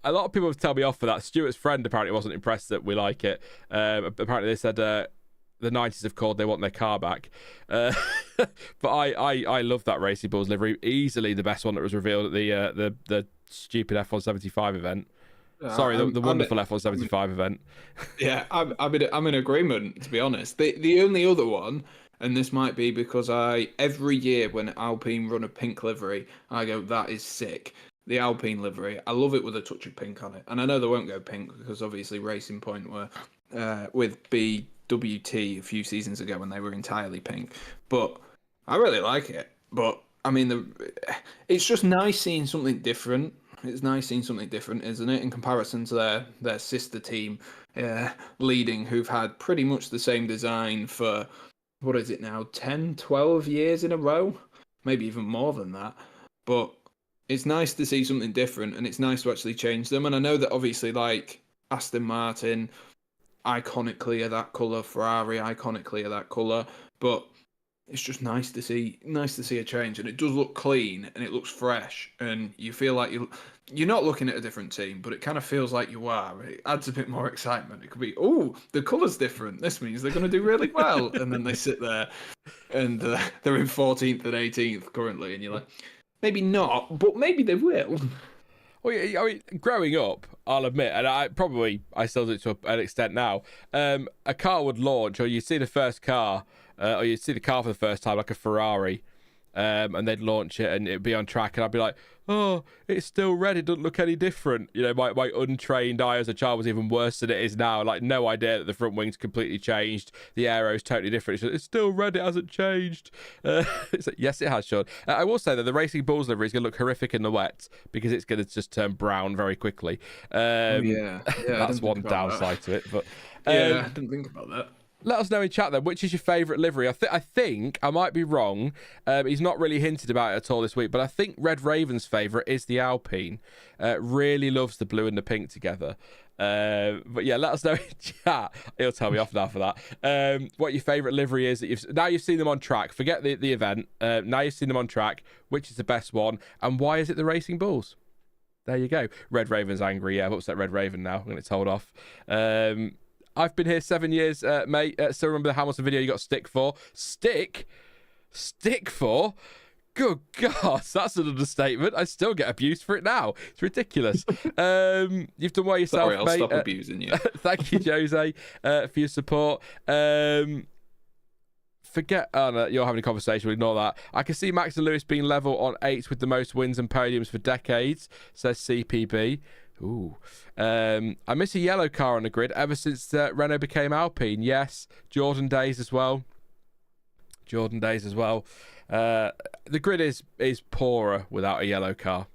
lot of people have told me off for that. Stuart's friend apparently wasn't impressed that we like it. Apparently they said the 90s have called, they want their car back. But I love that Racing Bulls livery. Easily the best one that was revealed at the stupid F1 75 event. Sorry, the wonderful F1 75 event. Yeah, I'm in agreement, to be honest. The only other one, and this might be because every year when Alpine run a pink livery, I go, that is sick. The Alpine livery, I love it with a touch of pink on it. And I know they won't go pink because obviously Racing Point were with BWT a few seasons ago when they were entirely pink. But I really like it. But I mean, it's just nice seeing something different. It's nice seeing something different, isn't it? In comparison to their sister team, Leading, who've had pretty much the same design for, what is it now, 10, 12 years in a row? Maybe even more than that. But it's nice to see something different, and it's nice to actually change them. And I know that obviously, like Aston Martin, iconically are that colour, Ferrari iconically are that colour, but it's just nice to see a change, and it does look clean and it looks fresh, and you feel like you're not looking at a different team, but it kind of feels like you are. It adds a bit more excitement. It could be, oh, the colour's different, this means they're going to do really well, and then they sit there and they're in 14th and 18th currently, and you're like, maybe not, but maybe they will. Well, I mean, growing up, I'll admit, and I still do it to an extent now, a car would launch, or you'd see the first car, or you'd see the car for the first time, like a Ferrari, and they'd launch it and it'd be on track, and I'd be like, oh, it's still red, it doesn't look any different. My untrained eye as a child was even worse than it is now. Like, no idea that the front wing's completely changed, the aero's totally different. It's still red, it hasn't changed. It's like, yes, it has, Sean. I will say that the Racing Bulls livery is going to look horrific in the wet because it's going to just turn brown very quickly. Yeah, that's one downside to it. But I didn't think about that. let us know in chat then, which is your favourite livery? I think, I might be wrong, he's not really hinted about it at all this week, but I think Red Raven's favourite is the Alpine. Really loves the blue and the pink together. But yeah, let us know in chat. He'll tell me off now for that. What your favourite livery is that you've seen them on track. Forget the event. Now you've seen them on track. Which is the best one, and why is it the Racing Bulls? There you go. Red Raven's angry. Yeah, I've upset Red Raven now. I'm going to get told off. I've been here 7 years, mate. Still remember the Hamilton video you got stick for? Stick for? Good God, that's an understatement. I still get abused for it now. It's ridiculous. You've done well yourself, Sorry, I'll mate. stop abusing you. Thank you, Jose, for your support. Forget, oh no, you're having a conversation, we'll ignore that. I can see Max and Lewis being level on 8 with the most wins and podiums for decades, says CPB. Ooh. I miss a yellow car on the grid ever since Renault became Alpine. Yes, Jordan days as well. The grid is poorer without a yellow car.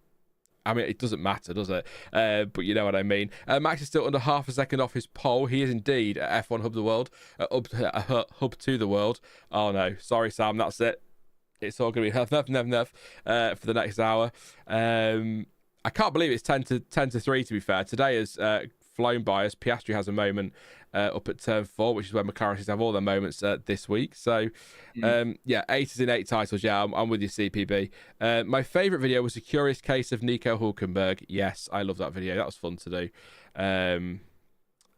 I mean, it doesn't matter, does it? But you know what I mean. Max is still under half a second off his pole. He is indeed at F1 Hub the World. Hub to the World. Oh no, sorry Sam, that's it. It's all going to be nev for the next hour. I can't believe it's 10 to 3. To be fair, today has flown by us. Piastri has a moment up at turn 4, which is where McLaren seems to have all their moments this week. So, yeah, 8 is in 8 titles. Yeah, I'm with you, CPB. My favourite video was a curious case of Nico Hulkenberg. Yes, I love that video. That was fun to do. And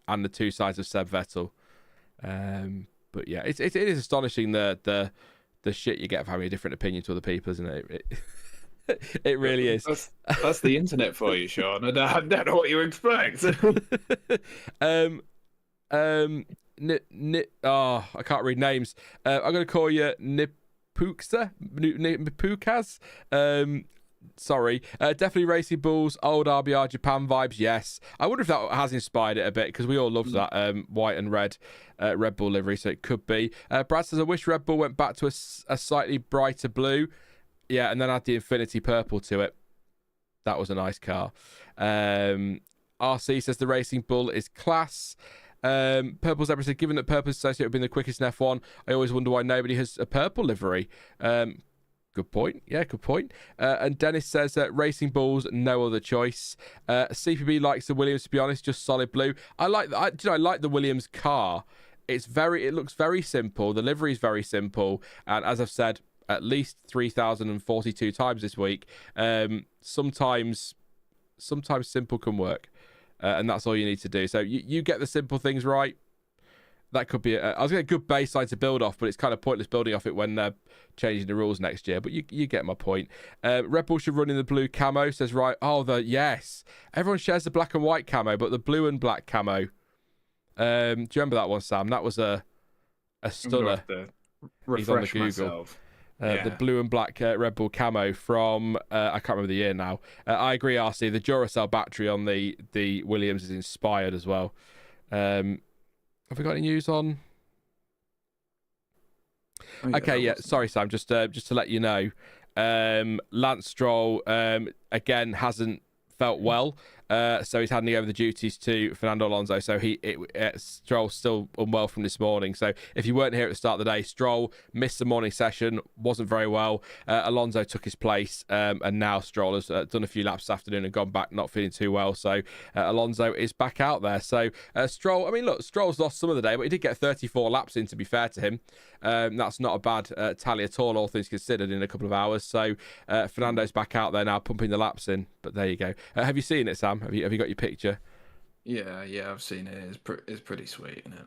the 2 sides of Seb Vettel. But yeah, it is astonishing the shit you get for having a different opinion to other people, isn't it? It really is. That's the internet for you, Sean. I don't know what you expect. I can't read names. I'm going to call you Nipukas. Sorry. Definitely Racing Bulls, old RBR Japan vibes. Yes. I wonder if that has inspired it a bit, because we all loved that white and red Red Bull livery, so it could be. Brad says, I wish Red Bull went back to a slightly brighter blue. Yeah, and then add the Infinity Purple to it. That was a nice car. RC says the Racing Bull is class. Purple Zebra said, given that purple is associated with being the quickest in F1, I always wonder why nobody has a purple livery. Good point. Yeah, good point. And Dennis says that Racing Bulls, no other choice. CPB likes the Williams, to be honest, just solid blue. I like the Williams car. It looks very simple. The livery is very simple. And as I've said, at least 3,042 times this week. Sometimes simple can work, and that's all you need to do. So you get the simple things right. That could be I was going to get a good baseline to build off, but it's kind of pointless building off it when they're changing the rules next year. But you get my point. Red Bull should run in the blue camo, says right. Oh, yes. Everyone shares the black and white camo, but the blue and black camo. Do you remember that one, Sam? That was a stunner. He's on the Google. Myself. The blue and black Red Bull camo from, I can't remember the year now. I agree, RC. The Duracell battery on the Williams is inspired as well. Have we got any news on? Oh, yeah, okay, yeah. Sorry, Sam. Just to let you know, Lance Stroll again hasn't felt well. So he's handing over the duties to Fernando Alonso. So Stroll's still unwell from this morning. So if you weren't here at the start of the day, Stroll missed the morning session, wasn't very well. Alonso took his place, and now Stroll has done a few laps this afternoon and gone back not feeling too well. So Alonso is back out there. So Stroll, I mean, look, Stroll's lost some of the day, but he did get 34 laps in, to be fair to him. That's not a bad tally at all things considered, in a couple of hours. So Fernando's back out there now, pumping the laps in. But there you go. Have you seen it, Sam? Have you got your picture? Yeah, I've seen it. It's pretty sweet, isn't it?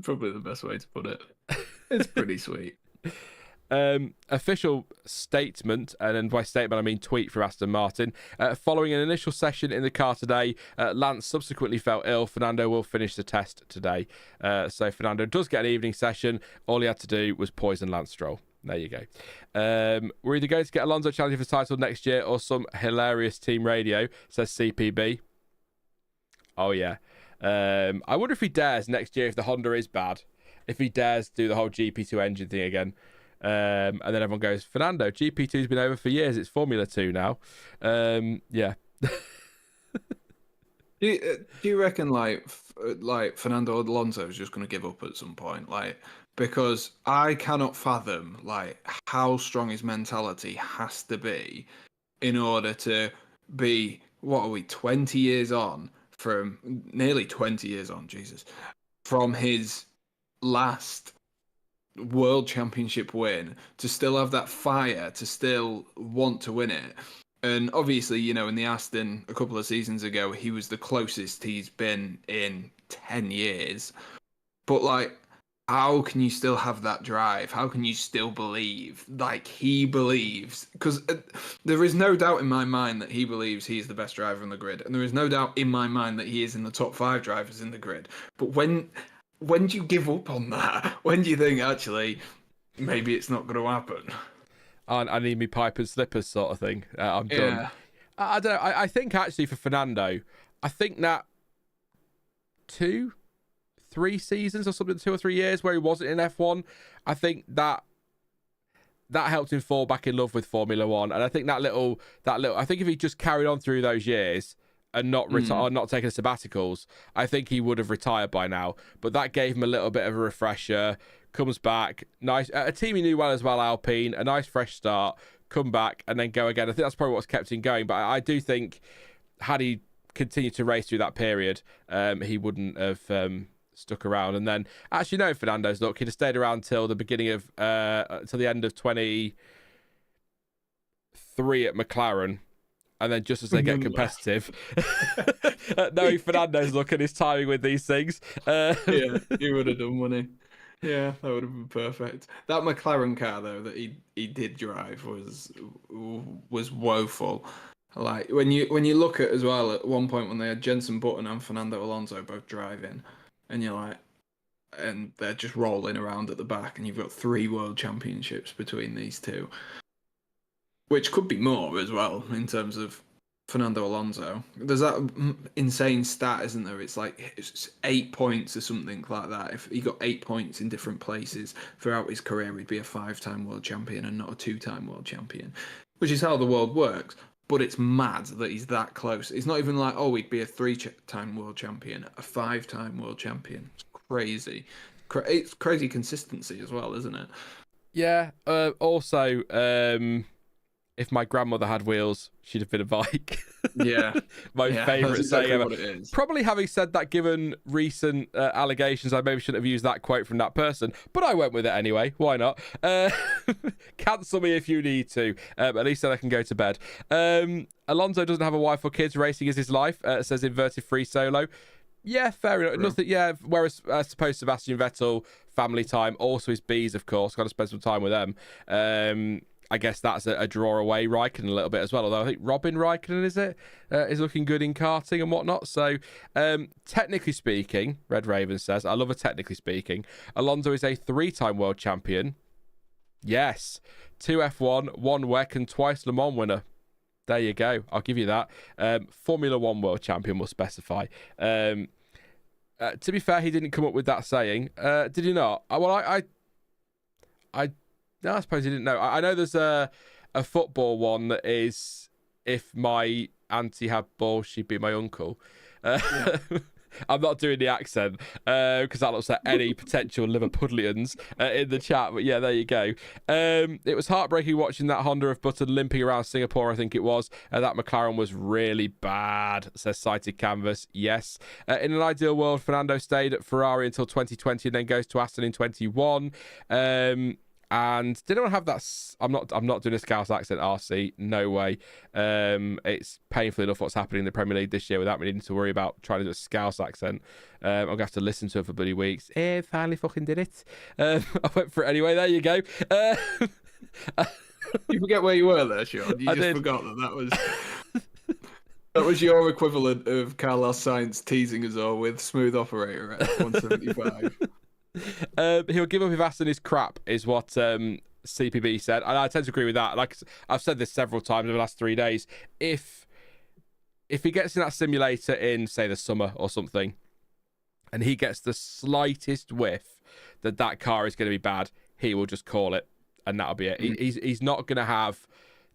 Probably the best way to put it. It's pretty sweet. Official statement, and then by statement I mean tweet from Aston Martin. Following an initial session in the car today, Lance subsequently fell ill. Fernando will finish the test today. So Fernando does get an evening session. All he had to do was poison Lance Stroll. There you go. We're either going to get Alonso challenging for the title next year or some hilarious team radio, says CPB. Oh, yeah. I wonder if he dares next year, if the Honda is bad, if he dares do the whole GP2 engine thing again. And then everyone goes, Fernando, GP2's been over for years. It's Formula 2 now. Yeah. Do you reckon like Fernando Alonso is just going to give up at some point? Like, because I cannot fathom like how strong his mentality has to be in order to be, what are we, 20 years on from, nearly 20 years on, Jesus, from his last world championship win, to still have that fire, to still want to win it. And obviously, you know, in the Aston a couple of seasons ago, he was the closest he's been in 10 years. But like, how can you still have that drive? How can you still believe, like he believes? Because there is no doubt in my mind that he believes he's the best driver on the grid, and there is no doubt in my mind that he is in the top 5 drivers in the grid. But when do you give up on that? When do you think, actually, maybe it's not going to happen? I need me pipe and slippers sort of thing. I'm done. Yeah. I don't know. I think actually for Fernando, I think that 2-3 seasons or something, 2 or 3 years where he wasn't in F1, I think that helped him fall back in love with Formula One. And I think that little, I think if he just carried on through those years and not not taking sabbaticals, I think he would have retired by now. But that gave him a little bit of a refresher. Comes back, nice, a team he knew well as well, Alpine, a nice fresh start, come back and then go again. I think that's probably what's kept him going. But I do think had he continued to race through that period, he wouldn't have stuck around. And then actually, no, Fernando's luck, he'd have stayed around till the beginning of till the end of 23 at McLaren. And then just as they get competitive, knowing Fernando's luck and his timing with these things. Yeah, he would have done, wouldn't he? Yeah, that would have been perfect. That McLaren car, though, that he did drive was woeful. Like, when you look at as well, at one point when they had Jenson Button and Fernando Alonso both driving, and you're like, and they're just rolling around at the back, and you've got 3 world championships between these two. Which could be more as well in terms of Fernando Alonso. There's that insane stat, isn't there? It's like it's 8 points or something like that. If he got 8 points in different places throughout his career, he'd be a 5-time world champion and not a 2-time world champion, which is how the world works. But it's mad that he's that close. It's not even like, oh, he'd be a 3-time world champion, a 5-time world champion. It's crazy. It's crazy consistency as well, isn't it? Yeah. Also, if my grandmother had wheels, she'd have been a bike. Yeah. My favourite saying ever. What it is. Probably having said that, given recent allegations, I maybe shouldn't have used that quote from that person, but I went with it anyway. Why not? Cancel me if you need to. At least then I can go to bed. Alonso doesn't have a wife or kids. Racing is his life, says inverted free solo. Yeah, fair enough. Nothing. Yeah, whereas I suppose Sebastian Vettel, family time, also his bees, of course. Got to spend some time with them. I guess that's a draw away Raikkonen a little bit as well. Although I think Robin Raikkonen is looking good in karting and whatnot. So technically speaking, Red Raven says, I love a technically speaking. Alonso is a 3-time world champion. Yes, 2 F1, 1 WEC, and twice Le Mans winner. There you go. I'll give you that. Formula One world champion will specify. To be fair, he didn't come up with that saying. Did he not? Well, no, I suppose he didn't know. I know there's a football one that is, if my auntie had balls, she'd be my uncle. Yeah. I'm not doing the accent because that looks like any potential Liverpudlians in the chat. But yeah, there you go. It was heartbreaking watching that Honda of Button limping around Singapore, I think it was. That McLaren was really bad, says Cited Canvas. Yes. In an ideal world, Fernando stayed at Ferrari until 2020 and then goes to Aston in 21. And did anyone have that? I'm not doing a Scouse accent, RC. No way. It's painful enough what's happening in the Premier League this year without me needing to worry about trying to do a Scouse accent. I'm going to have to listen to it for bloody weeks. Finally fucking did it. I went for it anyway. There you go. You forget where you were there, Sean. You just forgot that was... That was your equivalent of Carlos Sainz teasing us all with smooth operator at 175. He'll give up if Aston is crap, is what CPB said, and I tend to agree with that. Like I've said this several times over the last 3 days. If he gets in that simulator in, say, the summer or something, and he gets the slightest whiff that car is going to be bad, he will just call it, and that'll be it. He's not going to have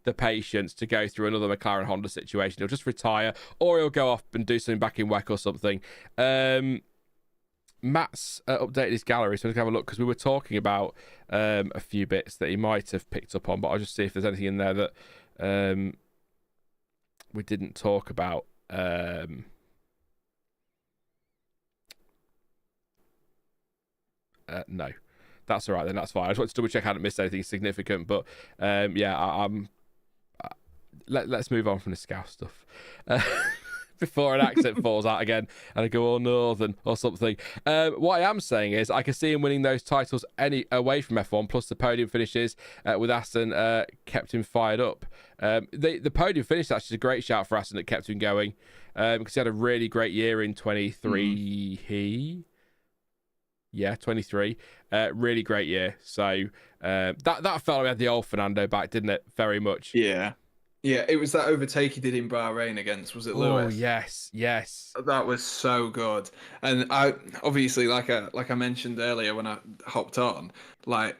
the patience to go through another McLaren Honda situation. He'll just retire, or he'll go off and do something back in WEC or something. Matt's updated his gallery, so let's have a look, because we were talking about a few bits that he might have picked up on, but I'll just see if there's anything in there that we didn't talk about. No, that's all right then. That's fine. I just wanted to double check I hadn't missed anything significant, but let's move on from the Scouse stuff before an accent falls out again and I go all northern or something. What I am saying is I can see him winning those titles away from F1, plus the podium finishes with Aston kept him fired up. The podium finish actually is a great shout for Aston that kept him going, because he had a really great year in 23. 23. Really great year. So that felt like we had the old Fernando back, didn't it? Very much. Yeah. Yeah, it was that overtake he did in Bahrain against, was it Lewis? Oh, yes. That was so good. And I obviously, like I mentioned earlier when I hopped on, my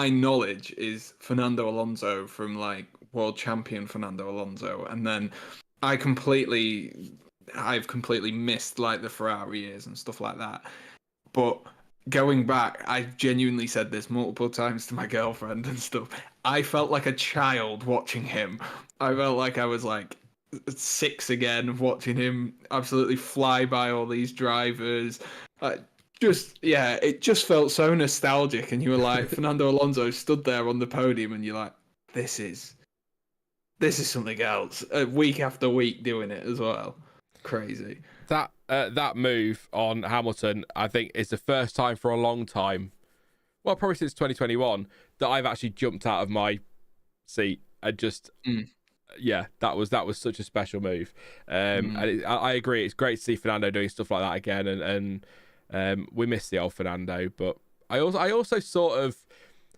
knowledge is Fernando Alonso from like world champion Fernando Alonso, and then I've completely missed like the Ferrari years and stuff like that. But going back, I genuinely said this multiple times to my girlfriend and stuff. I felt like a child watching him. I felt like I was like 6 again, watching him absolutely fly by all these drivers. It just felt so nostalgic. And you were like, Fernando Alonso stood there on the podium, and you're like, this is something else. Week after week doing it as well. Crazy. That move on Hamilton, I think, is the first time for a long time, well, probably since 2021, that I've actually jumped out of my seat and just, that was such a special move. And I agree, it's great to see Fernando doing stuff like that again, and we miss the old Fernando, but I also sort of,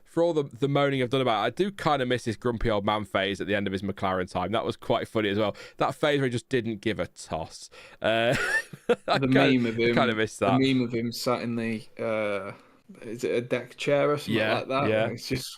for all the moaning I've done about it, I do kind of miss his grumpy old man phase at the end of his McLaren time. That was quite funny as well. That phase where he just didn't give a toss. The meme of him. Kind of missed that. The meme of him sat in the is it a deck chair or something like that? Yeah. It's just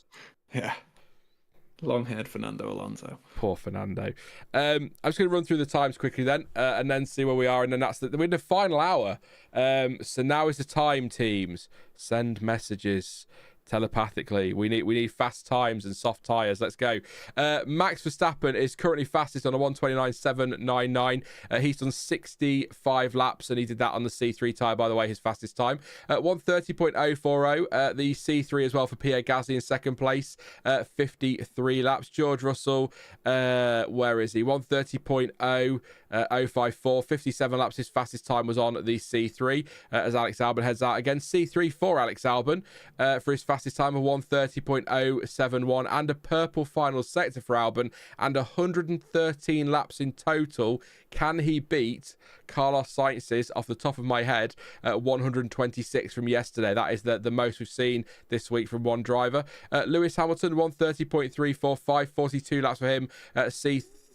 long-haired Fernando Alonso. Poor Fernando. I'm just going to run through the times quickly then, and then see where we are, and then we're in the final hour. So now is the time, teams. Send messages telepathically. We need fast times and soft tyres. Let's go. Max Verstappen is currently fastest on a 1:29.799. He's done 65 laps, and he did that on the C3 tyre, by the way, his fastest time. 1:30.040. The C3 as well for Pierre Gasly in second place. 53 laps. George Russell, where is he? 1:30.054. 57 laps. His fastest time was on the C3 as Alex Albon heads out again. C3 for Alex Albon for his fastest time of 1:30.071, and a purple final sector for Albon, and 113 laps in total. Can he beat Carlos Sainz's, off the top of my head, 126 from yesterday? That is the most we've seen this week from one driver. Lewis Hamilton, 1:30.345, 42 laps for him.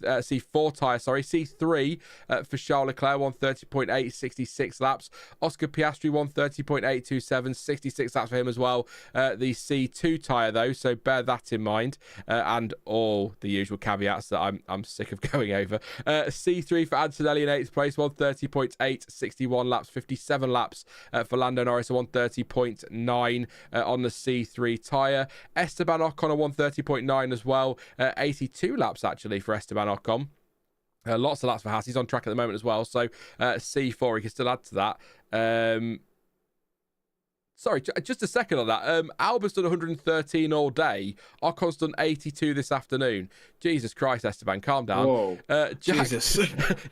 C4 tyre, C3 for Charles Leclerc, 1:30.8, 66 laps. Oscar Piastri, 1:30.827, 66 laps for him as well. The C2 tyre though, so bear that in mind, and all the usual caveats that I'm sick of going over. C3 for Antonelli in 8th place, 1:30.8, 61 laps, 57 laps for Lando Norris, 1:30.9 on the C3 tyre. Esteban Ocon, 1:30.9 as well, 82 laps actually for Esteban Ocon. Lots of laps for Haas. He's on track at the moment as well. So C4, he can still add to that. Sorry, just a second on that. Albon's done 113 all day. Ocon's done 82 this afternoon. Jesus Christ, Esteban, calm down. Whoa. Jesus.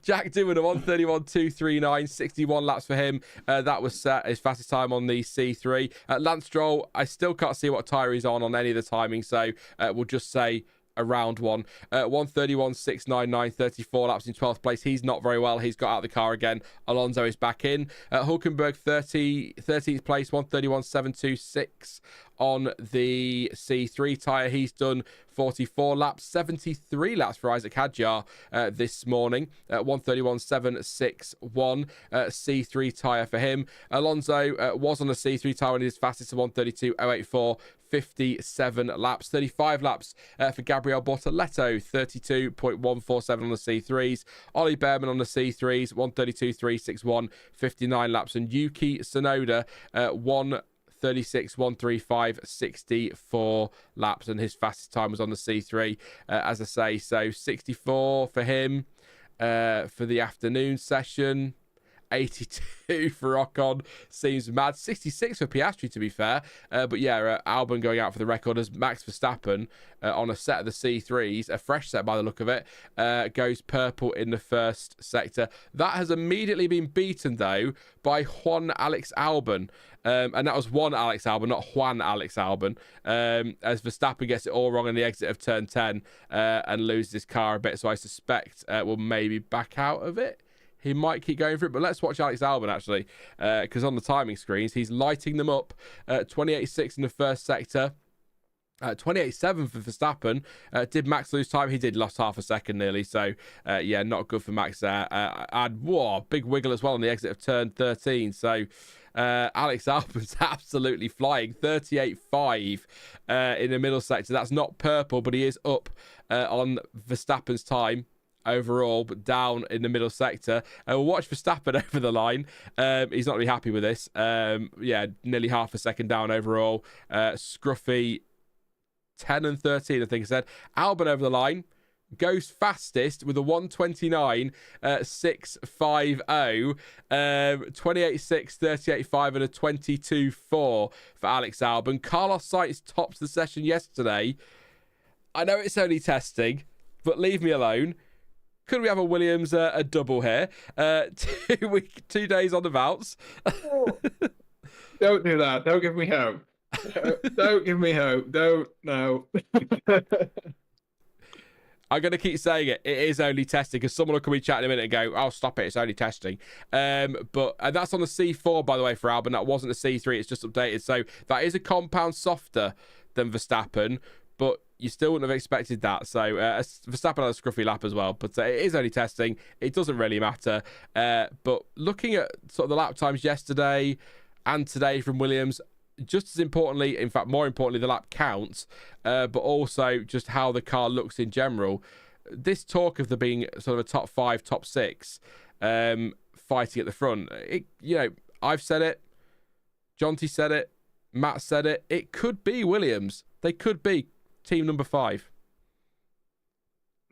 Jack doing a 1:31.239, 61 laps for him. That was his fastest time on the C3. Lance Stroll, I still can't see what tyre he's on any of the timing, so we'll just say around one. 1:31.699, 34 laps in 12th place. He's not very well. He's got out of the car again. Alonso is back in. Hulkenberg, 13th place, 1:31.726 on the C3 tyre. He's done 44 laps, 73 laps for Isaac Hadjar this morning, 131.761, C3 tyre for him. Alonso was on a C3 tyre and is fastest to 132.084. 57 laps, 35 laps for Gabriel Bortoleto, 32.147 on the C3s. Ollie Behrman on the C3s, 132.361, 59 laps. And Yuki Tsunoda, 136.135, 64 laps. And his fastest time was on the C3, as I say. So 64 for him for the afternoon session. 82 for Ocon seems mad. 66 for Piastri, to be fair. But yeah, Albon going out for the record as Max Verstappen on a set of the C3s, a fresh set by the look of it, goes purple in the first sector. That has immediately been beaten, though, by Juan Alex Albon. And that was one Alex Albon, not Juan Alex Albon, as Verstappen gets it all wrong in the exit of turn 10 and loses his car a bit. So I suspect we'll maybe back out of it. He might keep going for it, but let's watch Alex Albon, actually, because on the timing screens, he's lighting them up. 28.6 in the first sector. 28.7 for Verstappen. Did Max lose time? He did, lost half a second nearly. So, yeah, not good for Max there. Big wiggle as well on the exit of turn 13. So, Alex Albon's absolutely flying. 38.5 in the middle sector. That's not purple, but he is up on Verstappen's time overall, but down in the middle sector. We'll watch Verstappen over the line. He's not really happy with this. Yeah, nearly half a second down overall. Scruffy 10 and 13, I think I said. Albon over the line goes fastest with a 129.650, 28.6, 38.5 and a 22.4 for Alex Albon. Carlos Sainz tops the session yesterday. I know it's only testing, but leave me alone. Could we have a Williams a double here? 2 days on the Vouts. Don't do that. Don't give me hope. Don't give me hope. Don't. No. I'm going to keep saying it. It is only testing, because someone will come in chat in a minute and go, "Oh, stop it. It's only testing." But that's on the C4, by the way, for Albon. That wasn't the C3. It's just updated. So that is a compound softer than Verstappen, but you still wouldn't have expected that. So Verstappen had a scruffy lap as well, but it is only testing. It doesn't really matter. But looking at sort of the lap times yesterday and today from Williams, just as importantly, in fact, more importantly, the lap counts, but also just how the car looks in general. This talk of there being sort of a top 5, top 6 fighting at the front, I've said it, Jonty said it, Matt said it. It could be Williams. They could be team number 5.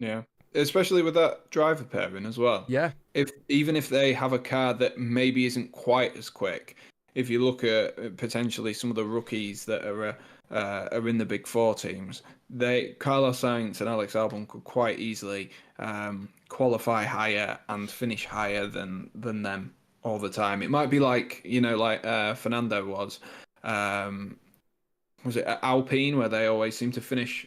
Yeah, especially with that driver pairing as well. Yeah. Even if they have a car that maybe isn't quite as quick, if you look at potentially some of the rookies that are in the big 4 teams, Carlos Sainz and Alex Albon could quite easily qualify higher and finish higher than them all the time. It might be like Fernando was. Was it at Alpine, where they always seem to finish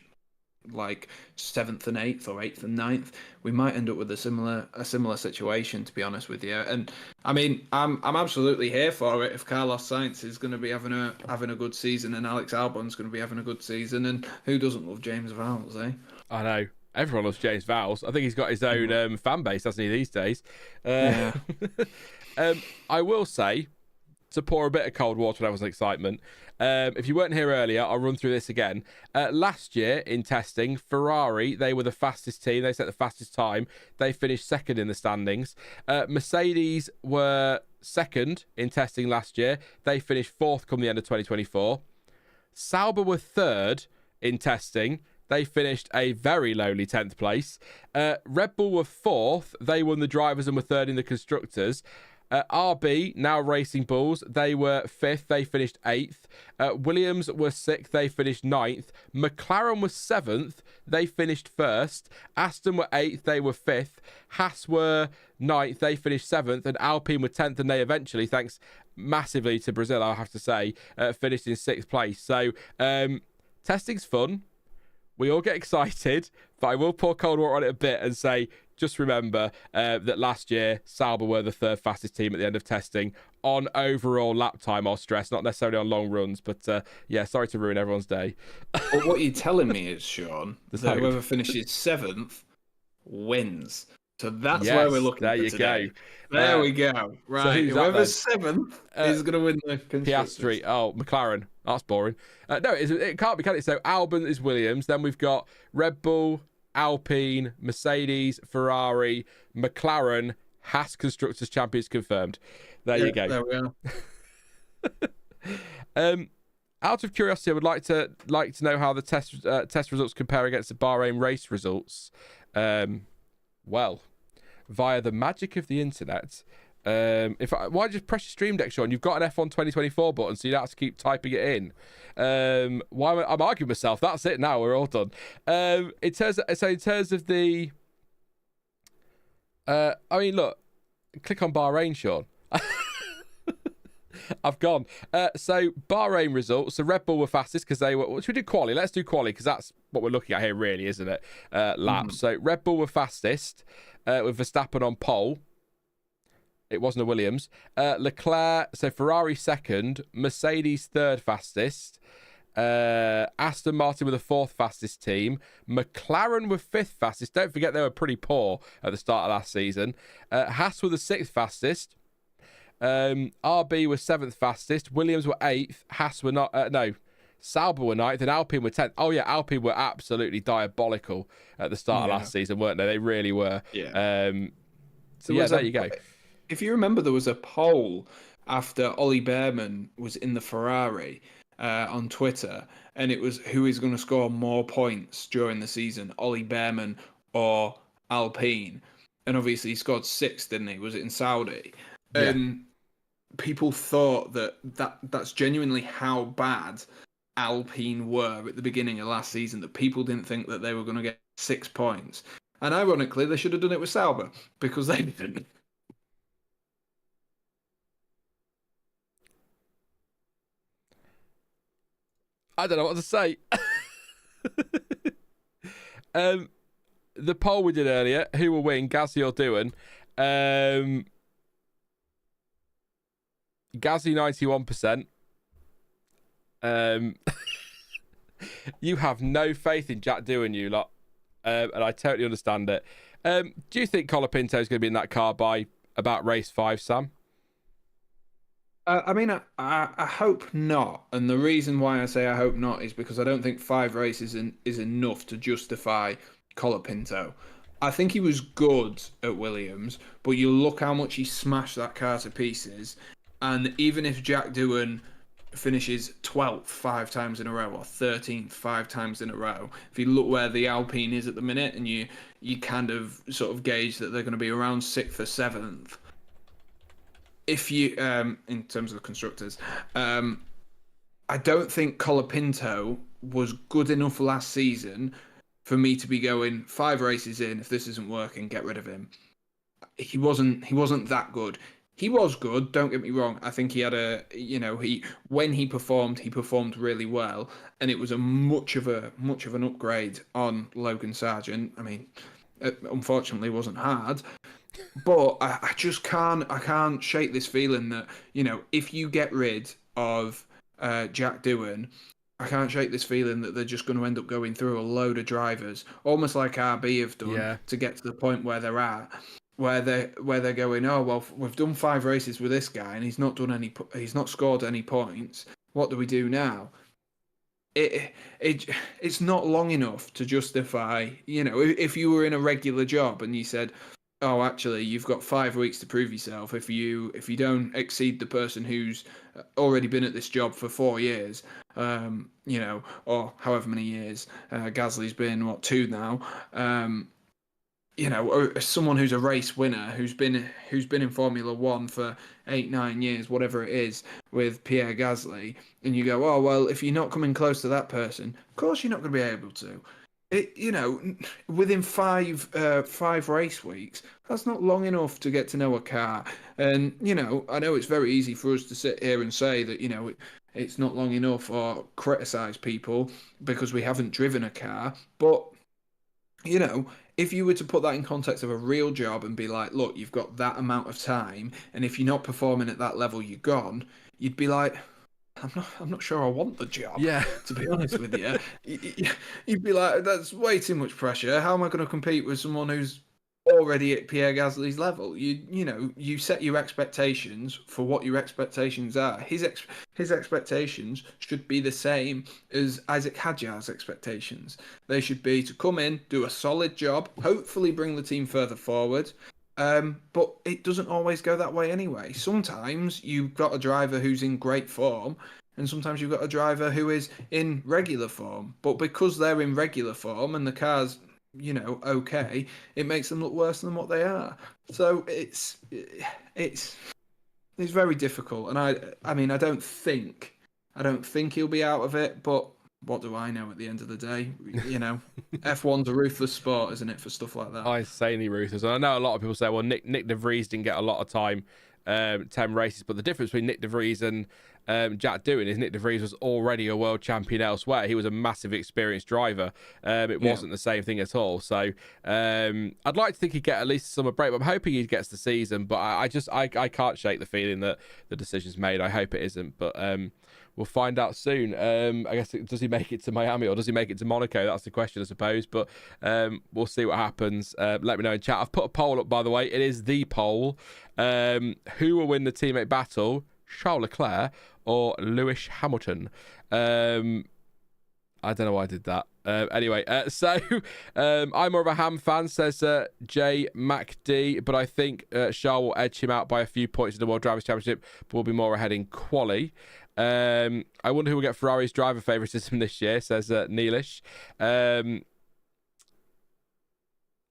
like 7th and 8th or 8th and 9th? We might end up with a similar situation, to be honest with you. And I mean, I'm absolutely here for it if Carlos Sainz is going to be having a good season and Alex Albon's going to be having a good season. And who doesn't love James Vowles, eh? I know. Everyone loves James Vowles. I think he's got his own fan base, hasn't he, these days? Yeah. I will say, to pour a bit of cold water on everyone's excitement, if you weren't here earlier, I'll run through this again. Last year in testing, Ferrari, they were the fastest team. They set the fastest time. They finished second in the standings. Mercedes were second in testing last year. They finished 4th come the end of 2024. Sauber were 3rd in testing. They finished a very lowly 10th place. Red Bull were 4th. They won the drivers and were 3rd in the constructors. RB, now Racing Bulls, they were 5th. They finished 8th. Williams were 6th. They finished 9th. McLaren was 7th. They finished 1st. Aston were 8th. They were 5th. Haas were 9th. They finished 7th. And Alpine were 10th. And they eventually, thanks massively to Brazil, I have to say, finished in 6th place. So testing's fun. We all get excited, but I will pour cold water on it a bit and say, just remember that last year, Sauber were the 3rd fastest team at the end of testing. on overall lap time or stress, not necessarily on long runs. But yeah, sorry to ruin everyone's day. But what you're telling me is, Sean, that hope. whoever finishes 7th wins. So that's Yes, where we're looking there for you today. go. There we go. Right, who's that whoever's 7th is going to win the constructors. Piastri. Oh, McLaren. That's boring. No, it can't be, can it? So Albon is Williams. Then we've got Red Bull, Alpine, Mercedes, Ferrari, McLaren, Haas Constructors Champions confirmed. There you go. There we are. Out of curiosity, I would like to know how the test results compare against the Bahrain race results. Well, via the magic of the internet, why just press your stream deck, Sean? You've got an F1 2024 button, so you don't have to keep typing it in. I'm arguing myself. That's it. Now we're all done. In terms of the, I mean, look, click on Bahrain, Sean. I've gone. So Bahrain results. So Red Bull were fastest because they were. Should we do quali? Let's do quali because that's what we're looking at here, really, isn't it? Laps. So Red Bull were fastest with Verstappen on pole. It wasn't a Williams. Leclerc. So Ferrari second. Mercedes third fastest. Aston Martin were the fourth fastest team. McLaren were fifth fastest. Don't forget they were pretty poor at the start of last season. Haas were the sixth fastest. RB was seventh fastest. Williams were eighth. Haas were not. Sauber were ninth, and Alpine were 10th. Oh yeah, Alpine were absolutely diabolical at the start of last season, weren't they? They really were. Yeah. There you go. If you remember, there was a poll after Ollie Behrman was in the Ferrari on Twitter, and it was who is going to score more points during the season, Ollie Behrman or Alpine. And obviously he scored 6th, didn't he? Was it in Saudi? Yeah. And people thought that's genuinely how bad Alpine were at the beginning of last season, that people didn't think that they were going to get 6 points. And ironically, they should have done it with Sauber because they didn't. I don't know what to say. The poll we did earlier, who will win, Gasly or Doohan? Gasly 91%. You have no faith in Jack Doohan, you lot. And I totally understand it. Do you think Colapinto is going to be in that car by about race 5, Sam? I mean, I hope not. And the reason why I say I hope not is because I don't think 5 races is enough to justify Colapinto. I think he was good at Williams, but you look how much he smashed that car to pieces. And even if Jack Doohan finishes 12th 5 times in a row or 13th 5 times in a row, if you look where the Alpine is at the minute and you kind of sort of gauge that they're going to be around 6th or 7th, if you in terms of constructors, I don't think Colapinto was good enough last season for me to be going 5 races in, if this isn't working, get rid of him. He wasn't that good. He was good, don't get me wrong. I think he had when he performed really well, and it was a much of an upgrade on Logan Sargent. I mean, unfortunately, it wasn't hard, but I just can't shake this feeling that, if you get rid of Jack Doohan, I can't shake this feeling that they're just going to end up going through a load of drivers, almost like RB have done, to get to the point where they're at. Where they're going, oh well, we've done 5 races with this guy and he's not scored any points. What do we do now? It's not long enough to justify. If you were in a regular job and you said, oh, actually, you've got 5 weeks to prove yourself. If you don't exceed the person who's already been at this job for 4 years, or however many years, Gasly's been 2 now. Or someone who's a race winner, who's been in Formula One for 8-9 years, whatever it is, with Pierre Gasly, and you go, oh well, if you're not coming close to that person, of course you're not going to be able to. Within 5 race weeks, that's not long enough to get to know a car. And I know it's very easy for us to sit here and say that it's not long enough, or criticize people because we haven't driven a car, but if you were to put that in context of a real job and be like, look, you've got that amount of time, and if you're not performing at that level, you're gone. You'd be like, I'm not sure I want the job. Yeah. To be honest with you, you'd be like, that's way too much pressure. How am I going to compete with someone who's already at Pierre Gasly's level? You set your expectations for what your expectations are. His expectations should be the same as Isaac Hadjar's expectations. They should be to come in, do a solid job, hopefully bring the team further forward. But it doesn't always go that way anyway. Sometimes you've got a driver who's in great form, and sometimes you've got a driver who is in regular form. But because they're in regular form and the car's, okay, it makes them look worse than what they are. So it's very difficult. And I don't think he'll be out of it, but what do I know at the end of the day? F1's a ruthless sport, isn't it, for stuff like that? Insanely ruthless. And I know a lot of people say, well, Nick de Vries didn't get a lot of time, 10 races, but the difference between Nick de Vries and Jack Doohan is Nick de Vries was already a world champion elsewhere. He was a massive experienced driver. It wasn't the same thing at all. So I'd like to think he'd get at least a summer break, but I'm hoping he gets the season. But I can't shake the feeling that the decision's made. I hope it isn't, but we'll find out soon. I guess, does he make it to Miami or does he make it to Monaco? That's the question, I suppose. But we'll see what happens. Let me know in chat. I've put a poll up, by the way. It is the poll. Who will win the teammate battle? Charles Leclerc or Lewis Hamilton? I don't know why I did that. Anyway, so I'm more of a Ham fan, says J MacD, but I think Charles will edge him out by a few points in the World Drivers' Championship, but will be more ahead in quali. I wonder who will get Ferrari's driver favouritism this year, says Neelish.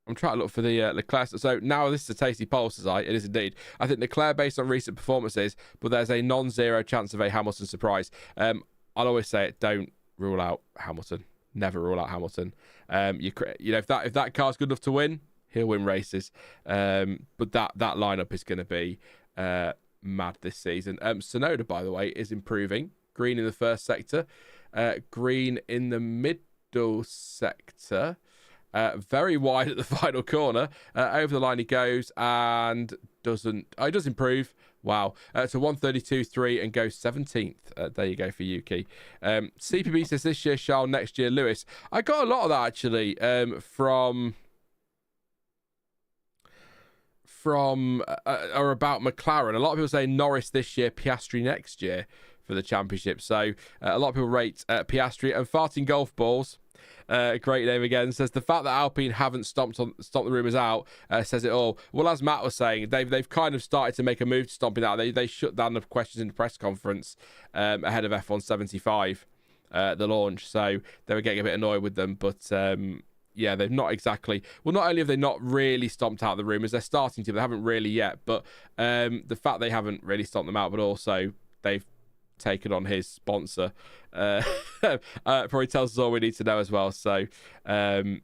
I'm trying to look for the Leclerc. So now this is a tasty poll, says I. It is indeed. I think Leclerc based on recent performances, but there's a non-zero chance of a Hamilton surprise. I'll always say it, don't rule out Hamilton. Never rule out Hamilton. If that car's good enough to win, he'll win races. But that lineup is going to be mad this season. Tsunoda, by the way, is improving. Green in the first sector, green in the middle sector. Very wide at the final corner. Over the line he goes and does improve. Wow. To 132.3 and goes 17th. There you go for Yuki. CPB says this year Charles, next year Lewis. I got a lot of that actually from or about McLaren. A lot of people say Norris this year, Piastri next year for the championship. So a lot of people rate Piastri. And Farting Golf Balls, great name again, says the fact that Alpine haven't stomped the rumours out says it all. Well, as Matt was saying, they've kind of started to make a move to stomping out. They shut down the questions in the press conference ahead of F1 75, the launch. So they were getting a bit annoyed with them, but yeah, they've not exactly. Well, not only have they not really stomped out the rumours, they're starting to. They haven't really yet, but the fact they haven't really stomped them out, but also they've taken on his sponsor probably tells us all we need to know as well. So this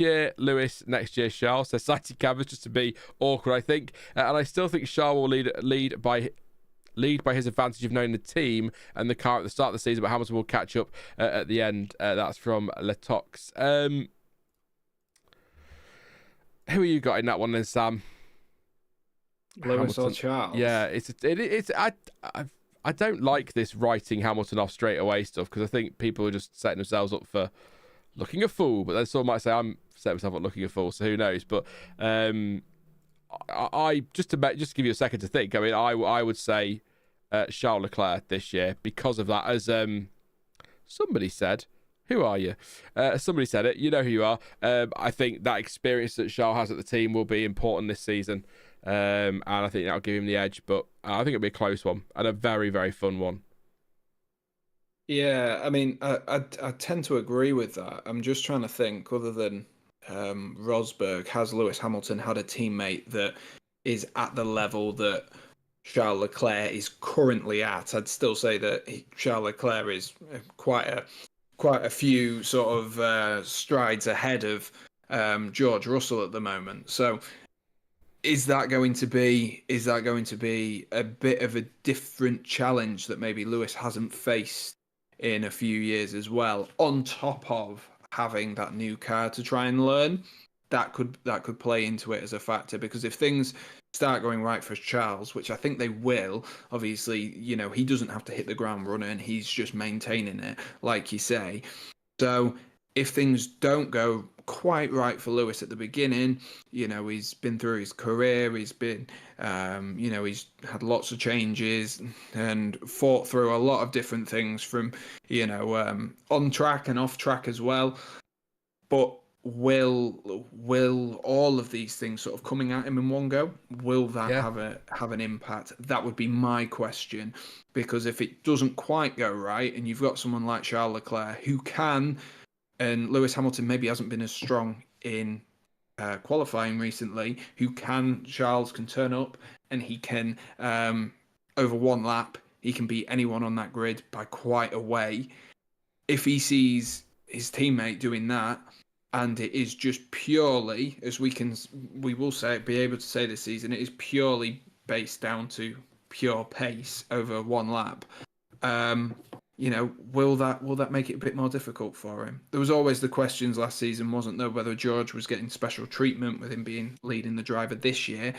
year Lewis, next year Charles. So citing canvas just to be awkward, I think, and I still think Charles will lead by his advantage of knowing the team and the car at the start of the season, but Hamilton will catch up at the end. That's from Letox. Who are you got in that one then, Sam? Lewis or Charles? Yeah, I don't like this writing Hamilton off straight away stuff, because I think people are just setting themselves up for looking a fool, but then someone might say I'm setting myself up looking a fool, so who knows? But I just to give you a second to think. I mean, I would say Charles Leclerc this year because of that. As somebody said, who are you? Somebody said it. You know who you are. I think that experience that Charles has at the team will be important this season, and I think that'll give him the edge. But I think it'll be a close one and a very, very fun one. Yeah, I mean, I tend to agree with that. I'm just trying to think, other than Rosberg, has Lewis Hamilton had a teammate that is at the level that Charles Leclerc is currently at? I'd still say that Charles Leclerc is quite a few sort of strides ahead of George Russell at the moment. So is that going to be a bit of a different challenge that maybe Lewis hasn't faced in a few years as well, on top of having that new car to try and learn, that could play into it as a factor. Because if things start going right for Charles, which I think they will, obviously, he doesn't have to hit the ground running, he's just maintaining it, like you say. So if things don't go quite right for Lewis at the beginning, he's been through his career, he's been, he's had lots of changes and fought through a lot of different things from, on track and off track as well. But will all of these things sort of coming at him in one go, will that have an impact? That would be my question, because if it doesn't quite go right and you've got someone like Charles Leclerc who can, and Lewis Hamilton maybe hasn't been as strong in qualifying recently, Charles can turn up and he can, over one lap, he can beat anyone on that grid by quite a way. If he sees his teammate doing that, and it is just purely, as we will be able to say this season, it is purely based down to pure pace over one lap. Will that make it a bit more difficult for him? There was always the questions last season, wasn't there, whether George was getting special treatment with him leading the driver this year.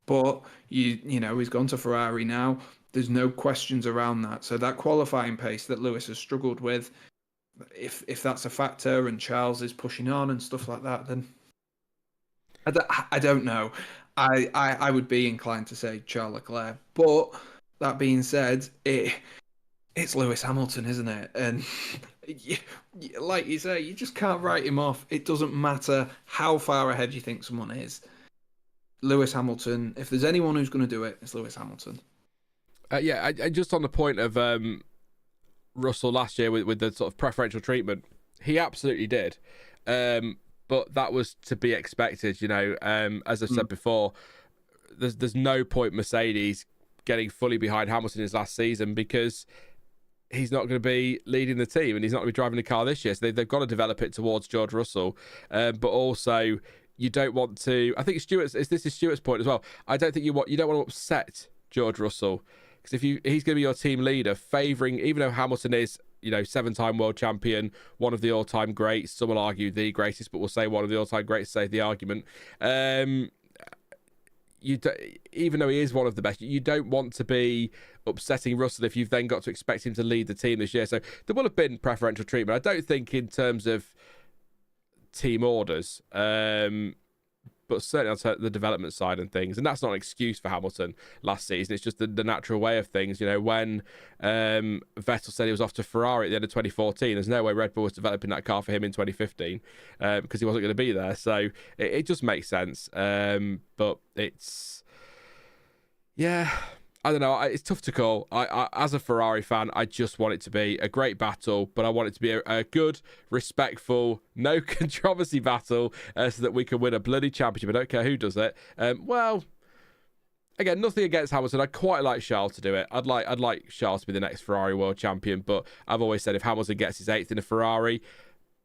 But he's gone to Ferrari now. There's no questions around that. So that qualifying pace that Lewis has struggled with, if that's a factor and Charles is pushing on and stuff like that, then I don't know. I would be inclined to say Charles Leclerc. But that being said, it's Lewis Hamilton, isn't it? And like you say, you just can't write him off. It doesn't matter how far ahead you think someone is. Lewis Hamilton, if there's anyone who's going to do it, it's Lewis Hamilton. I just on the point of Russell last year with the sort of preferential treatment, he absolutely did. But that was to be expected, as I said before, there's no point Mercedes getting fully behind Hamilton his last season, because he's not going to be leading the team and he's not going to be driving the car this year. So they've got to develop it towards George Russell. But also, you don't want to, I think this is Stuart's point as well. I don't think you don't want to upset George Russell, because he's going to be your team leader, favouring, even though Hamilton is, 7-time world champion, one of the all-time greats. Some will argue the greatest, but we'll say one of the all-time greats, save the argument. Even though he is one of the best, you don't want to be upsetting Russell if you've then got to expect him to lead the team this year. So there will have been preferential treatment. I don't think in terms of team orders, but certainly on the development side and things. And that's not an excuse for Hamilton last season. It's just the natural way of things. When Vettel said he was off to Ferrari at the end of 2014, there's no way Red Bull was developing that car for him in 2015 because he wasn't going to be there. So it just makes sense. But it's, I don't know. It's tough to call. I as a Ferrari fan, I just want it to be a great battle, but I want it to be a good, respectful, no controversy battle, so that we can win a bloody championship. I don't care who does it. Well, again, nothing against Hamilton. I'd quite like Charles to do it. I'd like Charles to be the next Ferrari world champion. But I've always said if Hamilton gets his 8th in a Ferrari,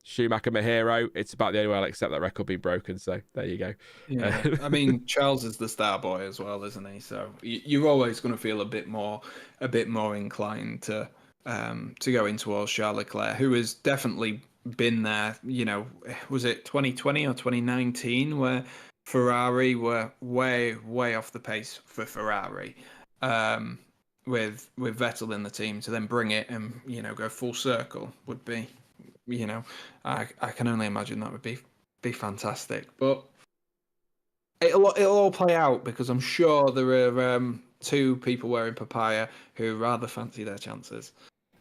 Schumacher, my hero, it's about the only way I'll accept that record being broken. So there you go. Yeah, I mean, Charles is the star boy as well, isn't he? So you're always going to feel a bit more inclined to go in towards Charles Leclerc, who has definitely been there. Was it 2020 or 2019 where Ferrari were way off the pace for Ferrari, with Vettel in the team, to then bring it and go full circle would be. I can only imagine that would be fantastic. But it'll all play out, because I'm sure there are 2 people wearing papaya who rather fancy their chances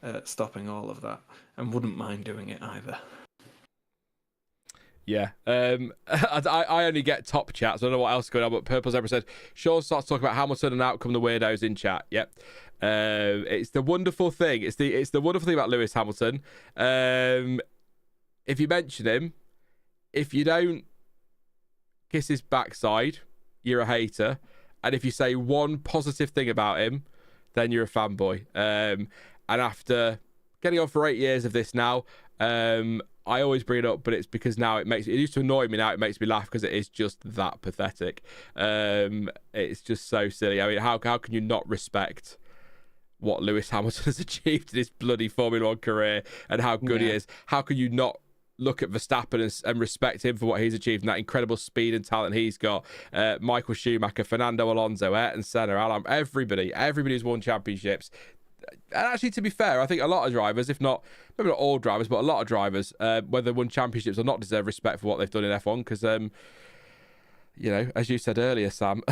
at stopping all of that and wouldn't mind doing it either. Yeah. I only get top chats. I don't know what else is going on, but Purple Zebra said, Sean starts talking about Hamilton and out come the weirdos in chat. Yep. It's the wonderful thing. It's the wonderful thing about Lewis Hamilton. If you mention him, if you don't kiss his backside, you're a hater. And if you say one positive thing about him, then you're a fanboy. And after getting on for 8 years of this now, I always bring it up, but it's because now it used to annoy me, now it makes me laugh because it is just that pathetic. It's just so silly. I mean, how can you not respect what Lewis Hamilton has achieved in his bloody Formula One career and how good he is? How can you not look at Verstappen and respect him for what he's achieved and that incredible speed and talent he's got. Michael Schumacher, Fernando Alonso, Ayrton Senna, Alon, everybody who's won championships. And actually, to be fair, I think a lot of drivers, if not, maybe not all drivers, but a lot of drivers, whether they won championships or not, deserve respect for what they've done in F1 because, you know, as you said earlier, Sam,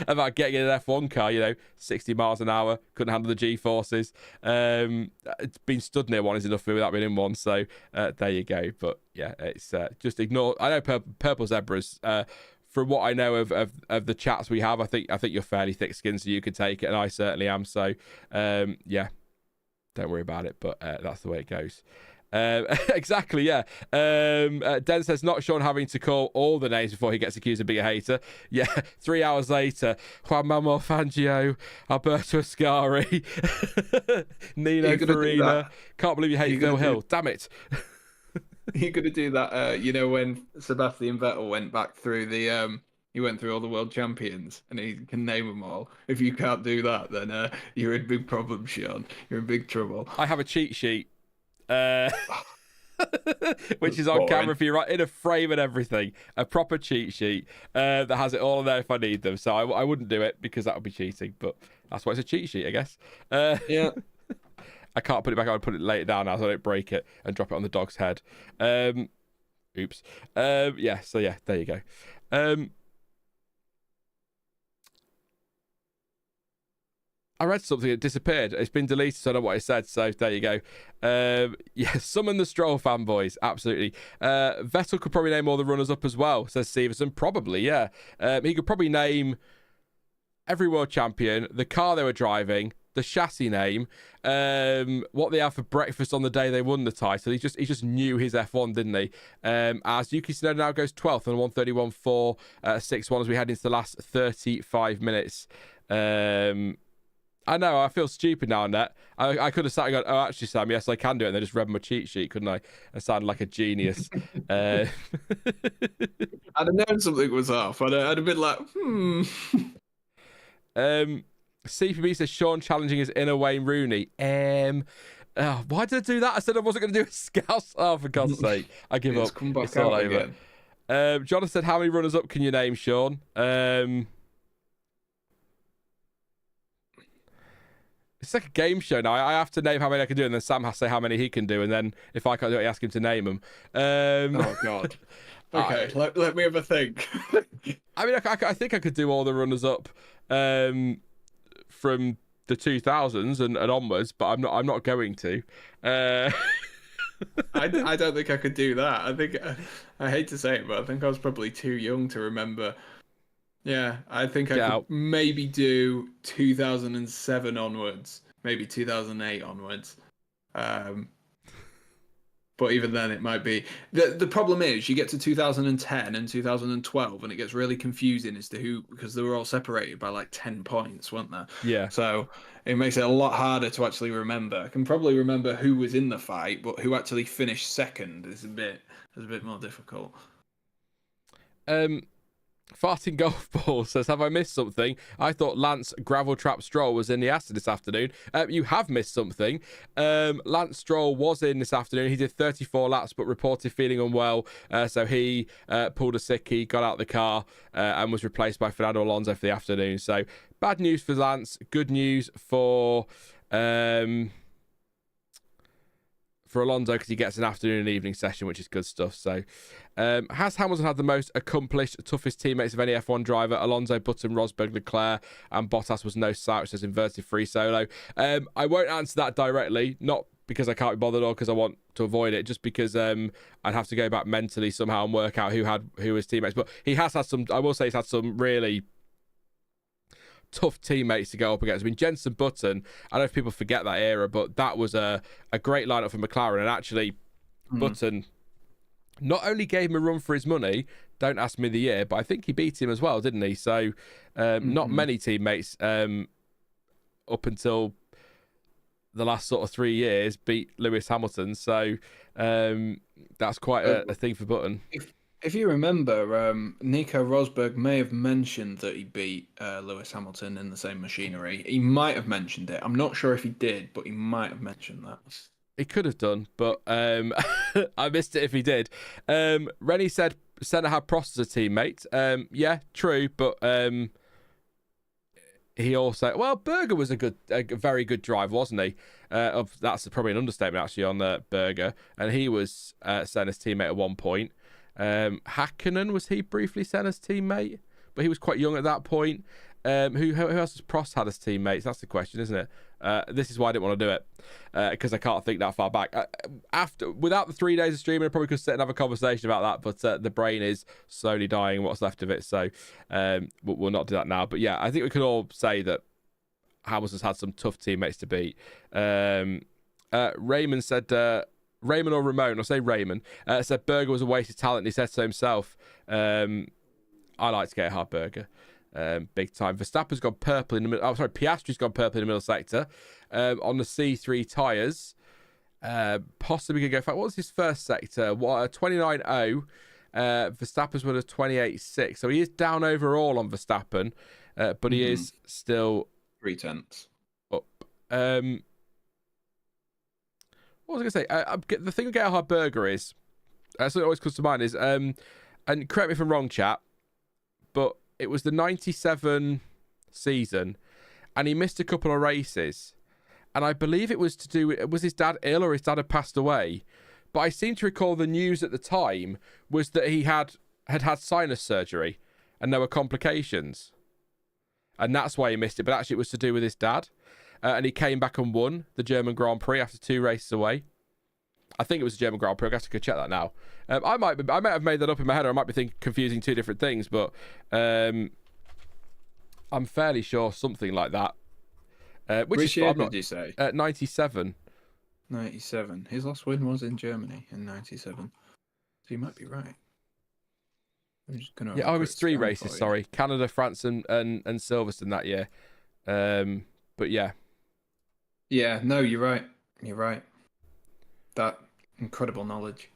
about getting in an F1 car, you know, 60 miles an hour, couldn't handle the G-forces. It's been stood near one is enough for me without being in one. So there you go. But yeah, it's just ignore. I know purple zebras. From what I know of the chats we have, I think you're fairly thick-skinned, so you could take it, and I certainly am. So yeah, don't worry about it. But that's the way it goes. Exactly, yeah. Den says, not Sean having to call all the names before he gets accused of being a hater. Yeah, 3 hours later, Juan Manuel Fangio, Alberto Ascari, Nino Farina. Can't believe you hate Phil Hill. Damn it. You're going to do that, you know, when Sebastian Vettel went back through the... He went through all the world champions and he can name them all. If you can't do that, then you're in big problems, Sean. You're in big trouble. I have a cheat sheet. Which is on camera for you, right in a frame and everything, a proper cheat sheet that has it all in there if I need them. So I wouldn't do it because that would be cheating, but that's why it's a cheat sheet, I guess. Yeah. I can't put it back. I would put it later down now so I don't break it and drop it on the dog's head. Oops. Yeah. So yeah, there you go. I read something that disappeared. It's been deleted, so I don't know what it said. So there you go. Yeah, summon the Stroll fanboys. Absolutely. Vettel could probably name all the runners-up as well, says Severson. Probably, yeah. He could probably name every world champion, the car they were driving, the chassis name, what they had for breakfast on the day they won the title. He just knew his F1, didn't he? As Yuki Tsunoda now goes 12th on 131.461 as we head into the last 35 minutes. I know, I feel stupid now on that. I could have sat and gone, oh, actually, Sam, yes, I can do it. And then just read my cheat sheet, couldn't I? I sounded like a genius. I'd have known something was off. I'd have been like, CPB says, Sean challenging his inner Wayne Rooney. Why did I do that? I said I wasn't going to do a scouse. Oh, for God's sake. I give up. Come back it's all over. Again. Jonathan said, how many runners-up can you name, Sean? It's like a game show now. I have to name how many I can do, and then Sam has to say how many he can do, and then if I can't do it, I ask him to name them. Oh, God. Okay, let me have a think. I mean, I think I could do all the runners-up from the 2000s and onwards, but I'm not going to. I don't think I could do that. I think, I hate to say it, but I think I was probably too young to remember. Yeah, I think I could maybe do 2007 onwards, maybe 2008 onwards. But even then, it might be... The problem is, you get to 2010 and 2012, and it gets really confusing as to who... Because they were all separated by like 10 points, weren't they? Yeah. So it makes it a lot harder to actually remember. I can probably remember who was in the fight, but who actually finished second is a bit more difficult. Farting Golf Ball says, have I missed something? I thought Lance Gravel Trap Stroll was in the Aston this afternoon. You have missed something. Lance Stroll was in this afternoon. He did 34 laps, but reported feeling unwell. So he pulled a sickie, got out of the car, and was replaced by Fernando Alonso for the afternoon. So bad news for Lance. Good news for Alonso because he gets an afternoon and evening session, which is good stuff. So has Hamilton had the most accomplished, toughest teammates of any F1 driver? Alonso, Button, Rosberg, Leclerc, and Bottas was no slouch, says inverted free solo. I won't answer that directly, not because I can't be bothered or because I want to avoid it, just because I'd have to go back mentally somehow and work out who his teammates. But he has had some, I will say he's had some really tough teammates to go up against. I mean, Jenson Button, I don't know if people forget that era, but that was a great lineup for McLaren. And actually, Button not only gave him a run for his money, don't ask me the year, but I think he beat him as well, didn't he? So not many teammates up until the last sort of 3 years beat Lewis Hamilton. So that's quite a thing for Button. If you remember, Nico Rosberg may have mentioned that he beat Lewis Hamilton in the same machinery. He might have mentioned it. I'm not sure if he did, but he might have mentioned that. He could have done, but I missed it if he did. Rennie said Senna had Prost as a teammate. Yeah, true, but he also... Well, Berger was a very good driver, wasn't he? That's probably an understatement, actually, on Berger. And he was Senna's teammate at one point. Hakkinen, was he briefly Senna's teammate? But he was quite young at that point. Who else has Prost had as teammates? That's the question, isn't it? This is why I didn't want to do it, because I can't think that far back. Without the 3 days of streaming, I probably could sit and have a conversation about that, but the brain is slowly dying, what's left of it, so we'll not do that now. But yeah, I think we could all say that Hamilton's had some tough teammates to beat. Raymond said, Raymond or Ramon, I'll say Raymond, said Berger was a waste of talent. He said so himself. I like to get a hard Berger. Big time. Verstappen's gone purple in the middle. Oh, sorry, Piastri's gone purple in the middle sector on the C3 tyres. Possibly could go for... What was his first sector? 29.0. Verstappen's one of 28.6. So he is down overall on Verstappen, but he is still 0.3 up. What was I going to say? The thing with Gerhard Berger is, something that always comes to mind is, and correct me if I'm wrong, chat, but it was the 97 season, and he missed a couple of races. And I believe it was to do with... Was his dad ill or his dad had passed away? But I seem to recall the news at the time was that he had sinus surgery and there were complications. And that's why he missed it. But actually it was to do with his dad. And he came back and won the German Grand Prix after 2 races away. I think it was the German Grand Prix. I have to go check that now. I might have made that up in my head, or I might be confusing 2 different things, but I'm fairly sure something like that. Which year did you say? 97. 97. His last win was in Germany in 97. So you might be right. I'm just gonna... Yeah, it was 3 races, sorry. Canada, France, and Silverstone that year. But yeah. Yeah, no, you're right. You're right. That incredible knowledge.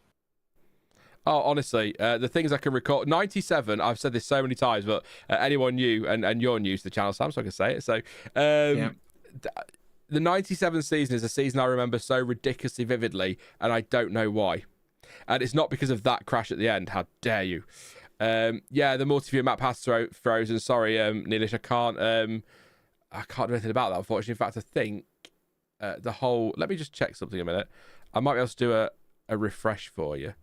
Oh, honestly, the things I can recall. 97, I've said this so many times, but anyone new, and you're new to the channel, Sam, so I can say it. So, the 97 season is a season I remember so ridiculously vividly, and I don't know why. And it's not because of that crash at the end. How dare you? Yeah, the multi-view map has frozen. Sorry, Neelish, I can't do anything about that, unfortunately. In fact, I think the whole... Let me just check something a minute. I might be able to do a refresh for you.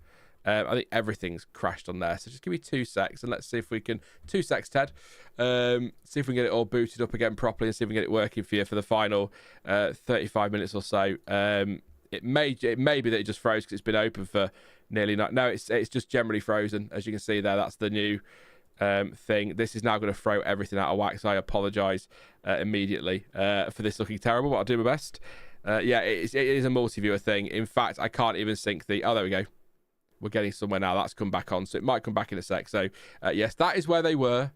I think everything's crashed on there. So just give me 2 secs and let's see if we can... 2 secs, Ted. See if we can get it all booted up again properly and see if we can get it working for you for the final 35 minutes or so. It may be that it just froze because it's been open for nearly... No, it's just generally frozen. As you can see there, that's the new thing. This is now going to throw everything out of whack, so I apologise immediately for this looking terrible, but I'll do my best. Yeah, it is a multi-viewer thing. In fact, I can't even sync the... Oh, there we go. We're getting somewhere now. That's come back on, so it might come back in a sec. So, yes, that is where they were.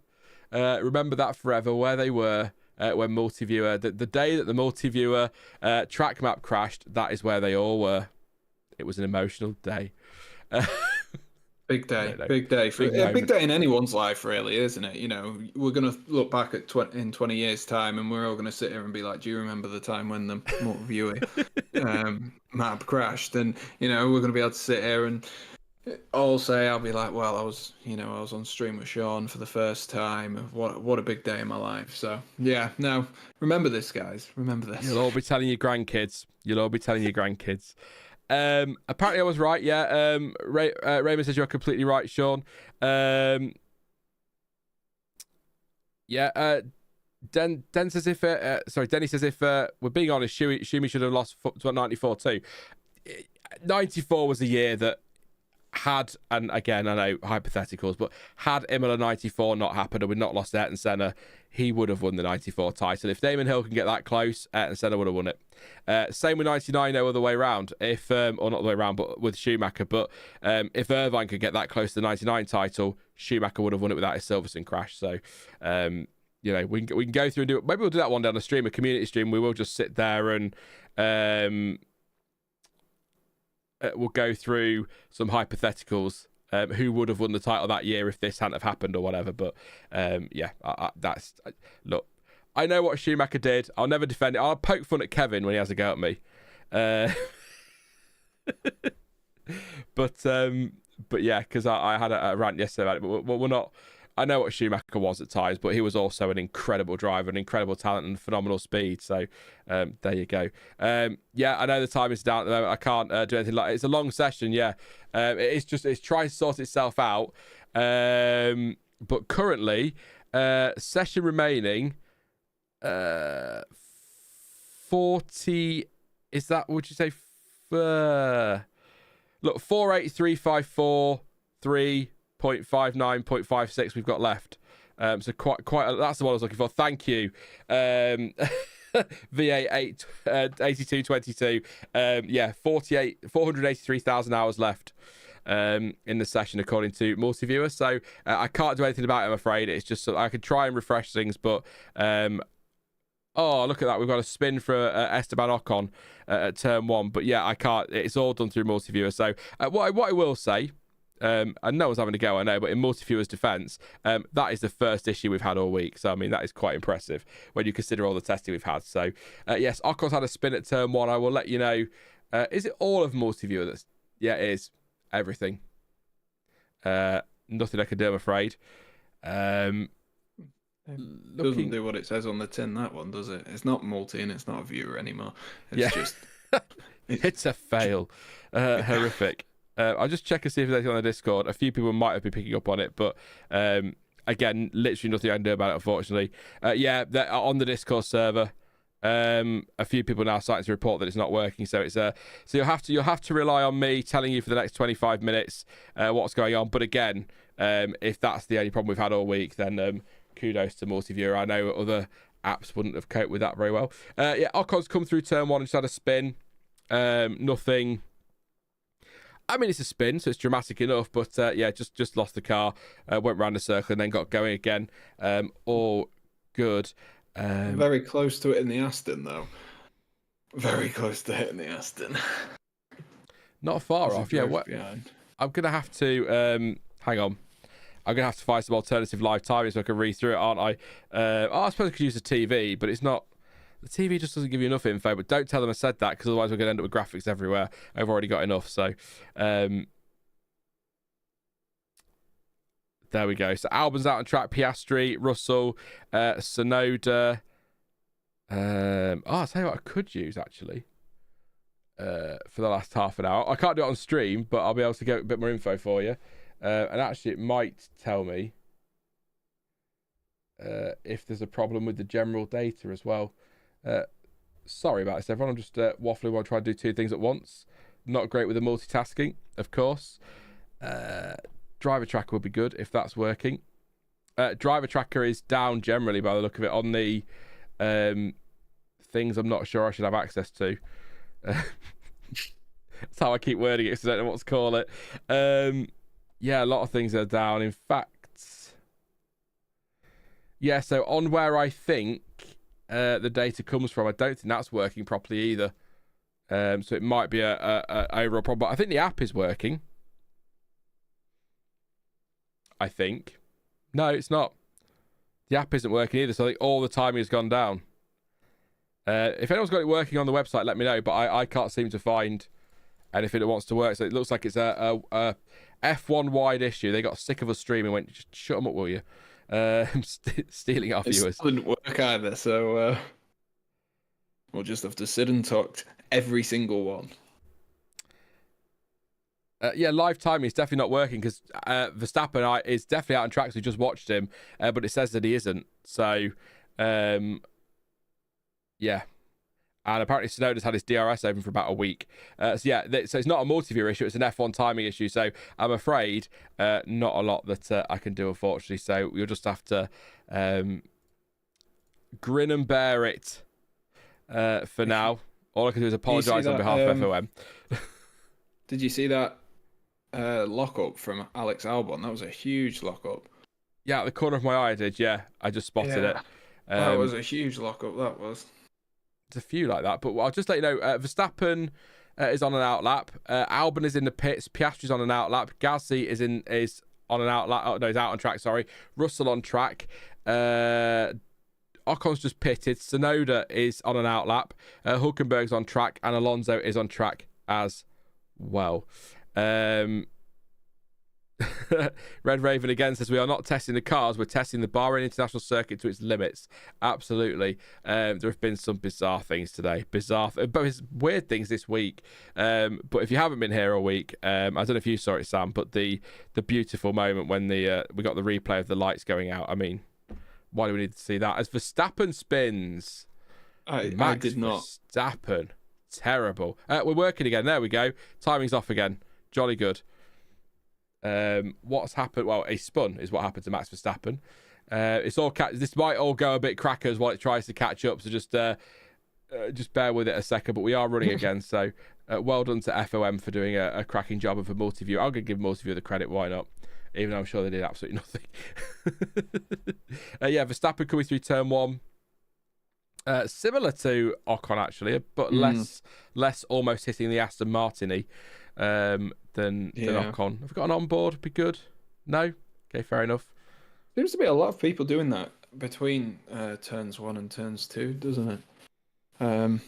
Remember that forever, where they were when multi-viewer... The day that the multi-viewer track map crashed, that is where they all were. It was an emotional day. Big day, big day. Big day in anyone's life, really, isn't it? You know, we're going to look back at in 20 years' time and we're all going to sit here and be like, do you remember the time when the multi-viewer map crashed? And, you know, we're going to be able to sit here and all say, I'll be like, well, I was on stream with Sean for the first time. What a big day in my life. So, yeah, no, remember this, guys. Remember this. You'll all be telling your grandkids. Apparently I was right. Yeah. Raymond says you're completely right, Sean. Yeah. Den says if Denny says if we're being honest, Schumi should have lost to 94 too. 94 was a year that had, and again I know hypotheticals, but had Imola 94 not happened and we'd not lost Ayrton Senna, he would have won the 94 title. If Damon Hill can get that close, Ayrton Senna would have won it. Same with 99, no other way around. If or not the way around, but with Schumacher. But if Irvine could get that close to the 99 title, Schumacher would have won it without his Silverstone crash. So you know, we can go through and do it. Maybe we'll do that one day on a stream, a community stream. We will just sit there and we'll go through some hypotheticals. Who would have won the title that year if this hadn't have happened or whatever. But yeah, look, I know what Schumacher did. I'll never defend it. I'll poke fun at Kevin when he has a go at me. But yeah, because I had a rant yesterday about it. But we're not. I know what Schumacher was at times, but he was also an incredible driver, an incredible talent, and phenomenal speed. So there you go. Yeah, I know the time is down at the moment. I can't do anything like it. It's a long session. Yeah, it's trying to sort itself out. But currently, session remaining. 40. Is that? Would you say? Look, 48354 3.59.56 we've got left. So quite that's the one I was looking for. Thank you. VA8 8222. Yeah, 483,000 hours left in the session according to Multiviewer. So I can't do anything about it, I'm afraid. It's just I could try and refresh things, but oh, look at that. We've got a spin for Esteban Ocon at turn 1. But yeah, I can't. It's all done through Multiviewer. So what I will say, and no one's having a go, I know, but in Multiviewer's defence, that is the first issue we've had all week. So, I mean, that is quite impressive when you consider all the testing we've had. So, yes, Ocon's had a spin at turn 1. I will let you know. Is it all of Multiviewer? Yeah, it is. Everything. Nothing I can do, I'm afraid. Doesn't do what it says on the tin, that one, does it? It's not multi and it's not a viewer anymore. It's just... It's a fail. Horrific. I'll just check and see if there's anything on the Discord. A few people might have been picking up on it, but again, literally nothing I can do about it, unfortunately. Yeah, on the Discord server, a few people now starting to report that it's not working. So it's so you'll have to rely on me telling you for the next 25 minutes what's going on. But again, if that's the only problem we've had all week, then kudos to Multiviewer. I know other apps wouldn't have coped with that very well. Yeah, Ocon's come through turn 1 and just had a spin. Nothing. I mean, it's a spin, so it's dramatic enough, but yeah, just lost the car, went round the circle and then got going again. All good. Very close to it in the Aston, though. Very close to hitting the Aston. Not far off, yeah. I'm going to have to... hang on. I'm going to have to find some alternative live timing so I can read through it, aren't I? I suppose I could use a TV, but it's not... The TV just doesn't give you enough info, but don't tell them I said that, because otherwise we're going to end up with graphics everywhere. I've already got enough, so... there we go. So Albon's out on track, Piastri, Russell, Tsunoda. I'll tell you what I could use, actually, for the last half an hour. I can't do it on stream, but I'll be able to get a bit more info for you. And actually, it might tell me if there's a problem with the general data as well. Sorry about this, everyone. I'm just waffling while trying to do two things at once. Not great with the multitasking, of course. Driver tracker would be good if that's working. Driver tracker is down generally by the look of it on the things I'm not sure I should have access to. That's how I keep wording it, because I don't know what to call it. Yeah, a lot of things are down. In fact, yeah, so on where I think the data comes from, I don't think that's working properly either. So it might be a overall problem. But I think the app is working. I think. No, it's not. The app isn't working either, so I think all the timing has gone down. If anyone's got it working on the website, let me know, but I can't seem to find anything that wants to work. So it looks like it's a F1 wide issue. They got sick of us streaming and went, just shut them up, will you? Stealing our viewers. It didn't work either, so we'll just have to sit and talk every single one. Yeah, live timing is definitely not working, because Verstappen is definitely out on track, so we just watched him, but it says that he isn't. So, yeah. And apparently Tsunoda's had his DRS open for about a week. So yeah, so it's not a multi-viewer issue, it's an F1 timing issue. So I'm afraid not a lot that I can do, unfortunately. So you'll just have to grin and bear it for now. All I can do is apologise on behalf of FOM. Did you see that lock-up from Alex Albon? That was a huge lock-up. Yeah, at the corner of my eye I did, yeah. I just spotted it. That was a huge lock-up, that was. There's a few like that, but I'll just let you know, Verstappen is on an outlap. Albon is in the pits. Piastri's on an outlap. Gasly is on an outlap. Oh, no, he's out on track, sorry. Russell on track. Ocon's just pitted. Tsunoda is on an outlap. Hulkenberg's on track, and Alonso is on track as well. Red Raven again says we are not testing the cars, we're testing the Bahrain International Circuit to its limits. Absolutely. There have been some bizarre things today, but it's weird things this week. But if you haven't been here all week, I don't know if you saw it, Sam, but the beautiful moment when we got the replay of the lights going out. I mean, why do we need to see that? As Verstappen spins, I did not. Verstappen, terrible. We're working again. There we go. Timing's off again. Jolly good. What's happened? Well, a spun is what happened to Max Verstappen. It's all this might all go a bit crackers while it tries to catch up. So just bear with it a second. But we are running again. So well done to FOM for doing a cracking job of a multi-view. I'm gonna give multi-view the credit. Why not? Even though I'm sure they did absolutely nothing. Yeah, Verstappen coming through turn one. Similar to Ocon actually, but less almost hitting the Aston Martin-y. Than Ocon. Have we got an onboard? Would be good. No? Okay, fair enough. Seems to be a lot of people doing that between turns 1 and turns 2, doesn't it? Over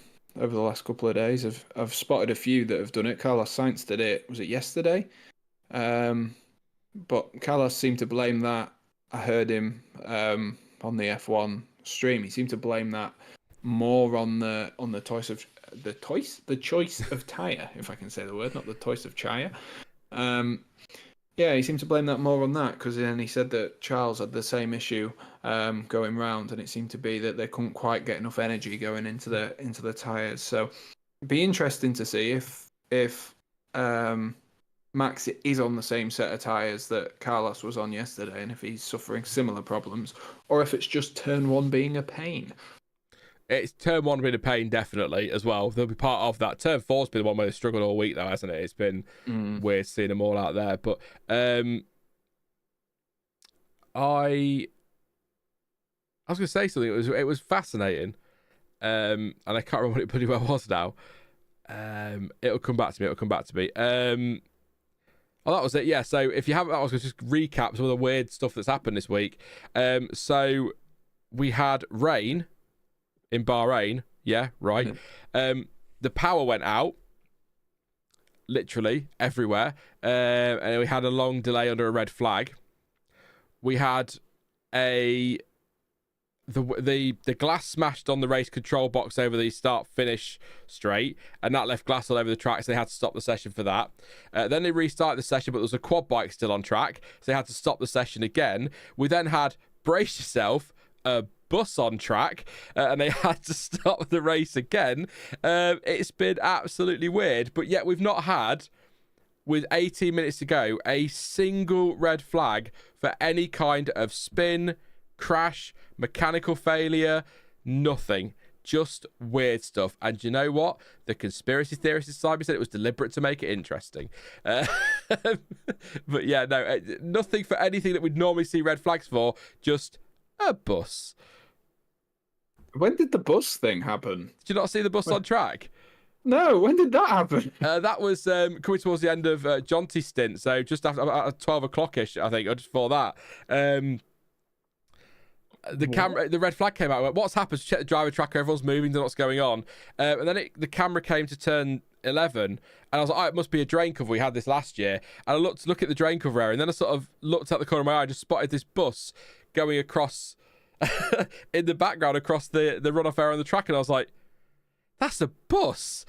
the last couple of days, I've spotted a few that have done it. Carlos Sainz did it. Was it yesterday? But Carlos seemed to blame that. I heard him on the F1 stream. He seemed to blame that more on the choice of tyre, if I can say the word, not the choice of tyre. Yeah, he seemed to blame that more on that because then he said that Charles had the same issue going round, and it seemed to be that they couldn't quite get enough energy going into the tyres. So it'd be interesting to see if Max is on the same set of tyres that Carlos was on yesterday, and if he's suffering similar problems, or if it's just turn 1 being a pain. It's turn 1 being a pain, definitely, as well. They'll be part of that. Turn 4's been the one where they've struggled all week, though, hasn't it? It's been weird seeing them all out there. But I was going to say something. It was fascinating, and I can't remember what it pretty well was now. It'll come back to me. Oh, that was it. Yeah. So if you haven't, I was going to just recap some of the weird stuff that's happened this week. So we had rain in Bahrain. Yeah, right. The power went out literally everywhere, and we had a long delay under a red flag. We had the glass smashed on the race control box over the start-finish straight, and that left glass all over the track, so they had to stop the session for that. Then they restarted the session, but there was a quad bike still on track, so they had to stop the session again. We then had, brace yourself, a bus on track, and they had to stop the race again. It's been absolutely weird, but yet we've not had, with 18 minutes to go, a single red flag for any kind of spin, crash, mechanical failure, nothing. Just weird stuff. And you know what? The conspiracy theorists inside me said it was deliberate to make it interesting. But yeah, no, nothing for anything that we'd normally see red flags for, just a bus. When did the bus thing happen? Did you not see the bus on track? No, when did that happen? That was coming towards the end of Jonty's stint, so just after 12 o'clock-ish, I think, or just before that. The red flag came out. I went, what's happened? Check the driver tracker, everyone's moving, don't know what's going on. And then the camera came to turn 11, and I was like, oh, it must be a drain cover. We had this last year. And I look at the drain cover area, and then I sort of looked out the corner of my eye and just spotted this bus going across in the background across the runoff area on the track, and I was like, that's a bus.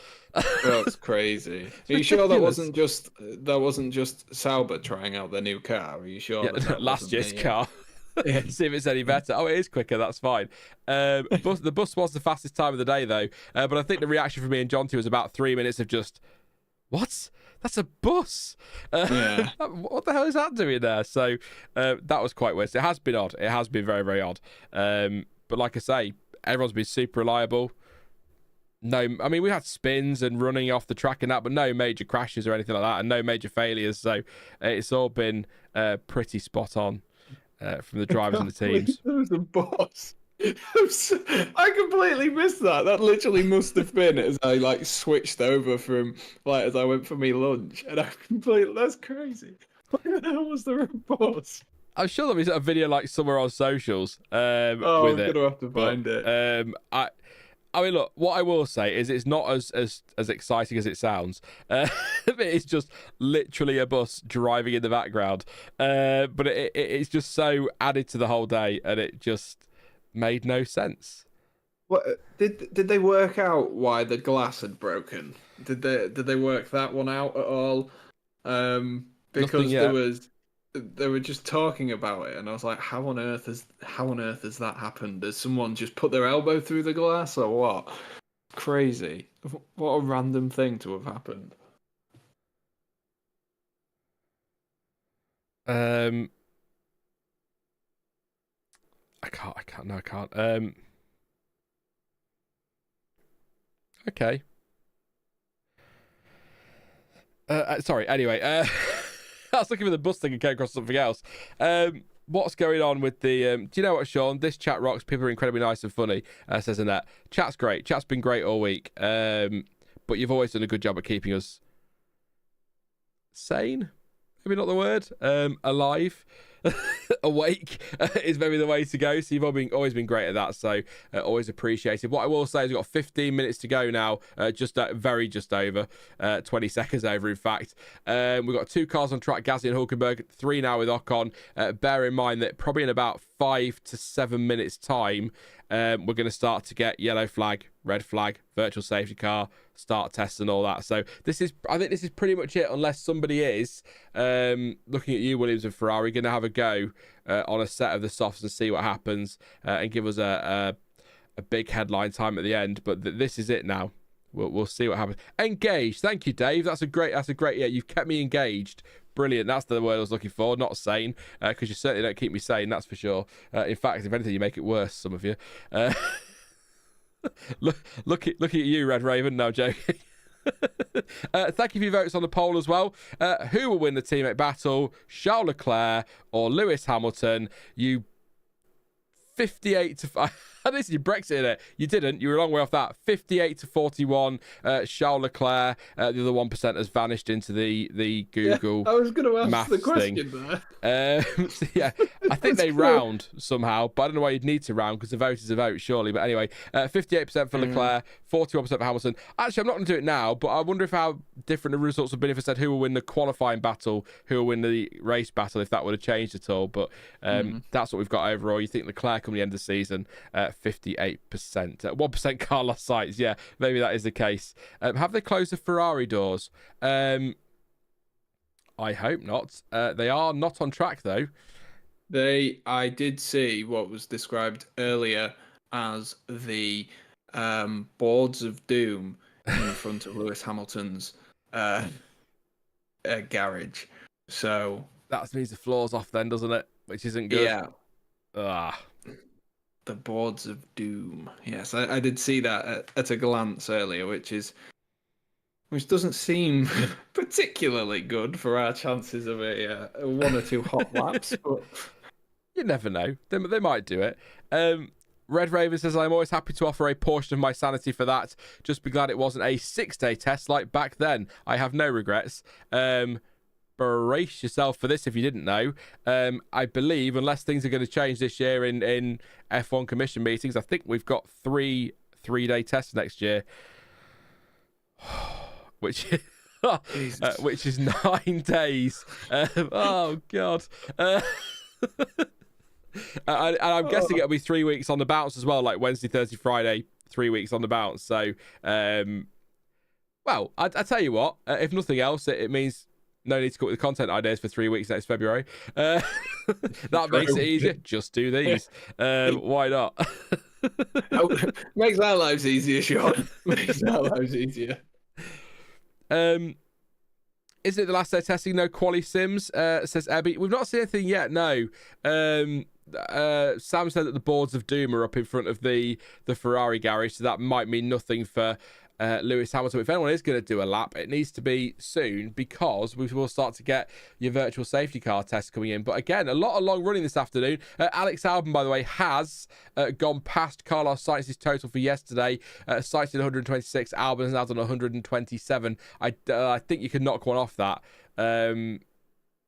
That's crazy. Are you sure that wasn't just Sauber trying out their new car? Are you sure? Yeah, last year's car. See if it's any better. Oh, it is quicker. That's fine. The bus was the fastest time of the day, though. But I think the reaction from me and Jonty was about 3 minutes of just, what? That's a bus. Yeah. What the hell is that doing there? So that was quite weird. It has been odd. It has been very, very odd. But like I say, everyone's been super reliable. No, I mean, we had spins and running off the track and that, but no major crashes or anything like that, and no major failures. So it's all been pretty spot on from the drivers and the teams. There was a bus. I completely missed that. That literally must have been as I switched over from as I went for me lunch, and that's crazy. Why the hell was there a bus? I'm sure there'll be a video somewhere on socials. I'm gonna have to find it. I mean, look, what I will say is it's not as exciting as it sounds. It's just literally a bus driving in the background. But it's just so added to the whole day, and it just made no sense. What did they work out why the glass had broken? Did they work that one out at all? Because they were just talking about it, and I was like, how on earth has that happened? Has someone just put their elbow through the glass or what? Crazy. What a random thing to have happened. I can't. Okay. Sorry. Anyway, I was looking for the bus thing and came across something else. What's going on with the... do you know what, Sean? This chat rocks. People are incredibly nice and funny, says Annette. Chat's great. Chat's been great all week. But you've always done a good job at keeping us sane. Maybe not the word. Alive. Awake is maybe the way to go. So you've always been great at that. So always appreciated. What I will say is we've got 15 minutes to go now. Just over 20 seconds over, in fact. We've got 2 cars on track, Gasly and Hulkenberg, 3 now with Ocon. Bear in mind that probably in about 5 to 7 minutes time, we're going to start to get yellow flag, red flag, virtual safety car, start tests and all that. So I think this is pretty much it, unless somebody is looking at you, Williams and Ferrari, going to have a go on a set of the softs and see what happens and give us a big headline time at the end. But this is it now. We'll see what happens. Engaged. Thank you, Dave. That's a great. Yeah, you've kept me engaged. Brilliant. That's the word I was looking for. Not sane, because you certainly don't keep me sane. That's for sure. In fact, if anything, you make it worse. Some of you. Look at you, Red Raven. No, I'm joking. Thank you for your votes on the poll as well. Who will win the teammate battle? Charles Leclerc or Lewis Hamilton? You 58 to 5. At least you Brexit it. You didn't. You were a long way off that. 58 to 41. Charles Leclerc. The other 1% has vanished into the Google. Yeah, I was going to ask the question thing there. So yeah, I think they round somehow, but I don't know why you'd need to round because the vote is a vote, surely. But anyway, 58% for Leclerc, 41% for Hamilton. Actually, I'm not going to do it now, but I wonder how different the results would have been if I said who will win the qualifying battle, who will win the race battle, if that would have changed at all. But that's what we've got overall. You think Leclerc come the end of the season? 58%. 1% car lost sights. Yeah, maybe that is the case. Have they closed the Ferrari doors? I hope not. They are not on track, though. I did see what was described earlier as the boards of doom in front of Lewis Hamilton's garage. So that means the floor's off then, doesn't it? Which isn't good. Yeah. The boards of doom. Yes, I did see that at a glance earlier, which doesn't seem particularly good for our chances of a 1 or 2 hot laps. But you never know. They might do it. Red Raven says, I'm always happy to offer a portion of my sanity for that. Just be glad it wasn't a 6-day test like back then. I have no regrets. Brace yourself for this if you didn't know. I believe, unless things are going to change this year in F1 commission meetings, I think we've got 3-day tests next year. Which is 9 days. Oh, God. And I'm guessing it'll be 3 weeks on the bounce as well, like Wednesday, Thursday, Friday, 3 weeks on the bounce. So, well, I tell you what, if nothing else, it means no need to come up with content ideas for 3 weeks next February. That makes it easier. Just do these. Why not? Makes our lives easier, Sean. Makes our lives easier. Isn't it the last day of testing? No quali sims, says Abby. We've not seen anything yet, no. Sam said that the boards of doom are up in front of the Ferrari garage, so that might mean nothing for Lewis Hamilton. If anyone is going to do a lap, it needs to be soon, because we will start to get your virtual safety car tests coming in. But again, a lot of long running this afternoon. Alex Albon, by the way, has gone past Carlos Sainz's total for yesterday. Sainz did 126, Albon has now done 127. I think you can knock one off that.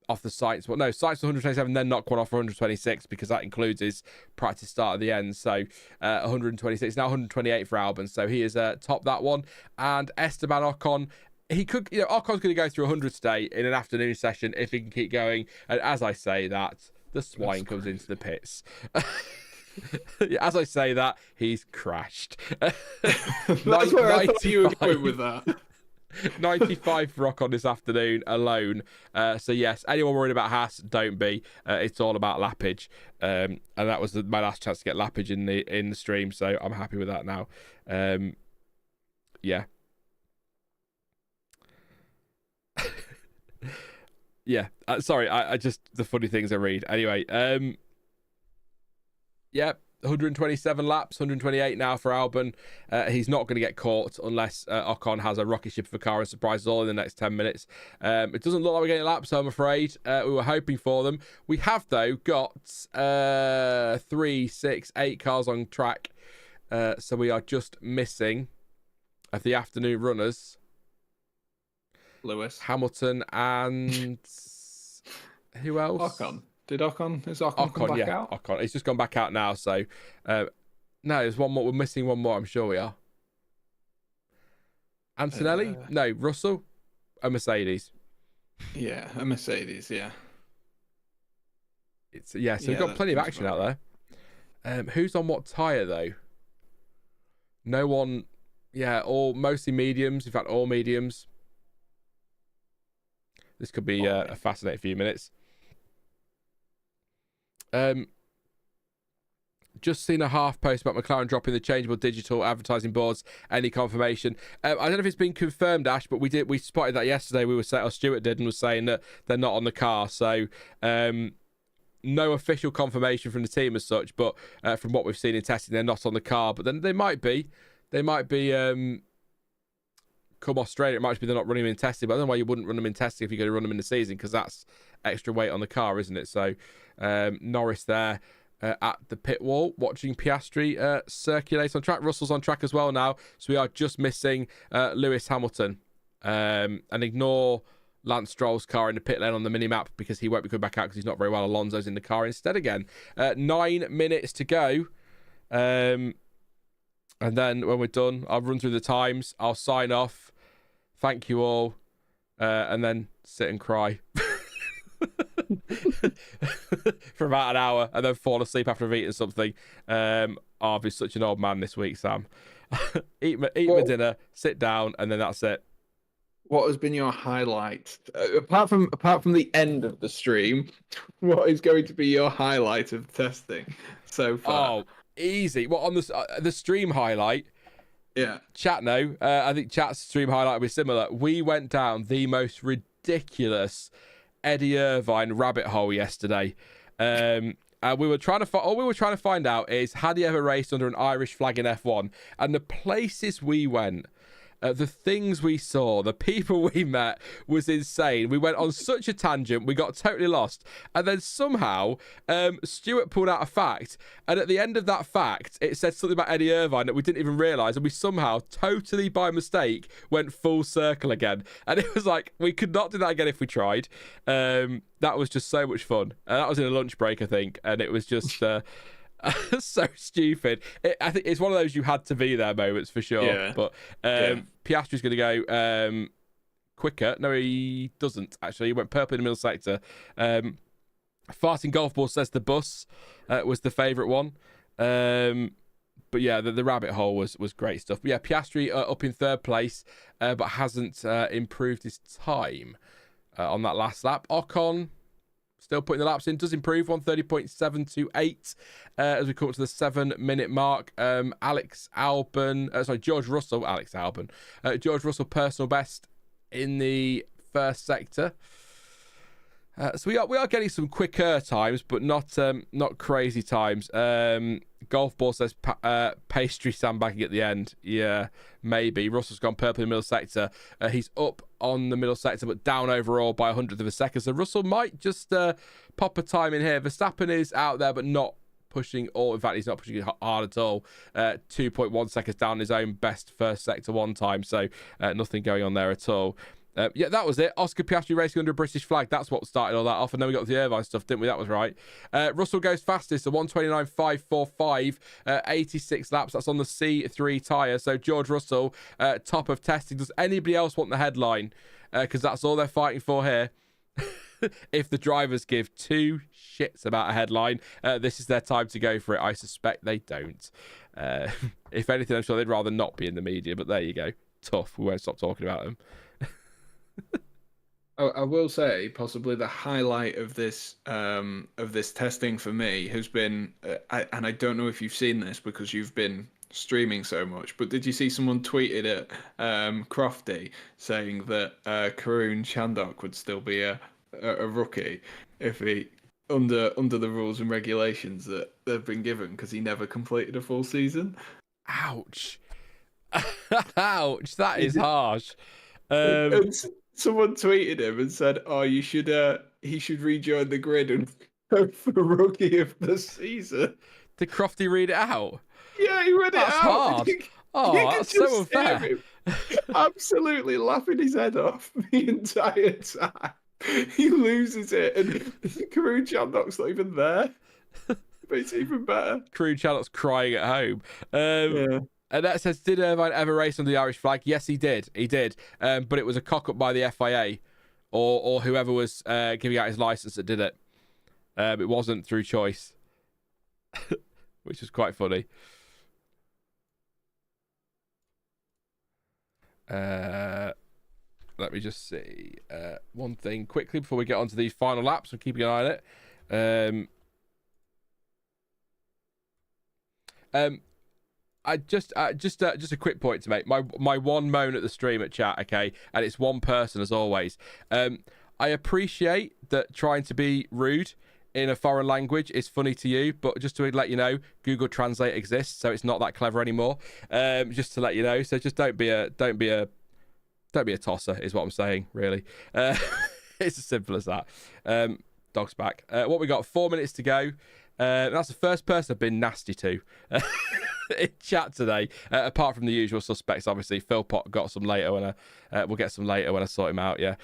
off the Sainz. Well, no, Sainz 127, then knock one off for 126 because that includes his practice start at the end. So 126, now 128 for Albon. So he is top that one. And Esteban Ocon, he could, Ocon's going to go through 100 today in an afternoon session if he can keep going. And as I say that, the swine comes into the pits. As I say that, he's crashed. That's where I thought you were going with that. 95 for Ocon this afternoon alone. So yes, anyone worried about Haas, don't be. It's all about lappage, and that was my last chance to get lappage in the stream. So I'm happy with that now. Yeah. Yeah. Sorry, I just the funny things I read. Anyway, yeah. 127 laps, 128 now for Albon. He's not going to get caught unless Ocon has a rocket ship of a car and surprises all in the next 10 minutes. It doesn't look like we're getting laps, so I'm afraid. We were hoping for them. We have, though, got 3, 6, 8 cars on track. So we are just missing of the afternoon runners. Lewis. Hamilton and who else? Ocon. Is Ocon come back out? Ocon. He's just gone back out now. So, no, there's one more. We're missing one more. I'm sure we are. Antonelli? No, Russell? A Mercedes. Yeah, a Mercedes, yeah. So we've got plenty of action out there. Who's on what tyre, though? No one. Yeah, mostly mediums. In fact, all mediums. This could be a fascinating few minutes. Just seen a half post about McLaren dropping the changeable digital advertising boards. Any confirmation? I don't know if it's been confirmed, Ash, but we spotted that yesterday. Stuart did and was saying that they're not on the car. So no official confirmation from the team as such, but from what we've seen in testing, they're not on the car. But then they might be. Come Australia, it might be they're not running them in testing, but I don't know why you wouldn't run them in testing if you're going to run them in the season, because that's extra weight on the car, isn't it? So Norris there at the pit wall, watching Piastri circulate on track. Russell's on track as well now, so we are just missing Lewis Hamilton. And ignore Lance Stroll's car in the pit lane on the mini-map because he won't be coming back out because he's not very well. Alonso's in the car instead again. 9 minutes to go. And then when we're done, I'll run through the times. I'll sign off. Thank you all. And then sit and cry. For about an hour. And then fall asleep after I've eaten something. I'll be such an old man this week, Sam. eat my dinner, sit down, and then that's it. What has been your highlight? Apart from the end of the stream, what is going to be your highlight of testing so far? Oh, easy. Well, on the stream highlight, yeah. Chat no. I think chat's stream highlight will be similar. We went down the most ridiculous Eddie Irvine rabbit hole yesterday. And we were trying to find out is, had he ever raced under an Irish flag in F1? And the places we went, the things we saw, the people we met was insane. We went on such a tangent, we got totally lost. And then somehow, Stuart pulled out a fact. And at the end of that fact, it said something about Eddie Irvine that we didn't even realise. And we somehow, totally by mistake, went full circle again. And it was like, we could not do that again if we tried. That was just so much fun. that was in a lunch break, I think. And it was just... so stupid. I think it's one of those you had to be there moments for sure. Yeah. But Piastri's going to go quicker. No, he doesn't, actually. He went purple in the middle sector. Farting Golf Ball says the bus was the favourite one. But yeah, the rabbit hole was great stuff. But yeah, Piastri up in third place, but hasn't improved his time on that last lap. Ocon... still putting the laps in, does improve 130.728 as we come up to the 7-minute mark. George Russell personal best in the first sector. So we are getting some quicker times, but not crazy times. Golf Ball says pastry sandbagging at the end. Yeah, maybe. Russell's gone purple in the middle sector. He's up on the middle sector, but down overall by 100th of a second. So Russell might just pop a time in here. Verstappen is out there, but not pushing all. In fact, he's not pushing hard at all. 2.1 seconds down his own best first sector one time. So nothing going on there at all. Yeah, that was it. Oscar Piastri racing under a British flag. That's what started all that off. And then we got the Irvine stuff, didn't we? That was right. Russell goes fastest, so 129.545, 86 laps. That's on the C3 tyre. So George Russell, top of testing. Does anybody else want the headline? Because that's all they're fighting for here. If the drivers give two shits about a headline, this is their time to go for it. I suspect they don't. If anything, I'm sure they'd rather not be in the media, but there you go. Tough. We won't stop talking about them. I will say, possibly the highlight of this testing for me has been, and I don't know if you've seen this because you've been streaming so much, but did you see someone tweeted at Crofty saying that Karun Chandhok would still be a rookie if he under the rules and regulations that they've been given because he never completed a full season? Ouch. Ouch, that is harsh. And someone tweeted him and said, "Oh, he should rejoin the grid and go for rookie of the season." Did Crofty read it out? Yeah, he read it out. That's hard. That's so unfair. Absolutely laughing his head off the entire time. He loses it, and Karun Chandhok's not even there. But it's even better. Karun Chandhok's crying at home. Yeah. And that says, did Irvine ever race under the Irish flag? Yes, he did. He did. But it was a cock-up by the FIA or whoever was giving out his license that did it. It wasn't through choice, which was quite funny. Let me just see one thing quickly before we get onto these final laps. I'm keeping an eye on it. I just a quick point to make. My one moan at the stream at chat, okay, and it's one person as always. I appreciate that trying to be rude in a foreign language is funny to you, but just to let you know, Google Translate exists, so it's not that clever anymore. Just to let you know, so just don't be a tosser, is what I'm saying. Really, it's as simple as that. Dog's back. What we got? 4 minutes to go. That's the first person I've been nasty to in chat today, apart from the usual suspects. Obviously, Phil Pot got some later when we'll get some later when I sort him out. Yeah,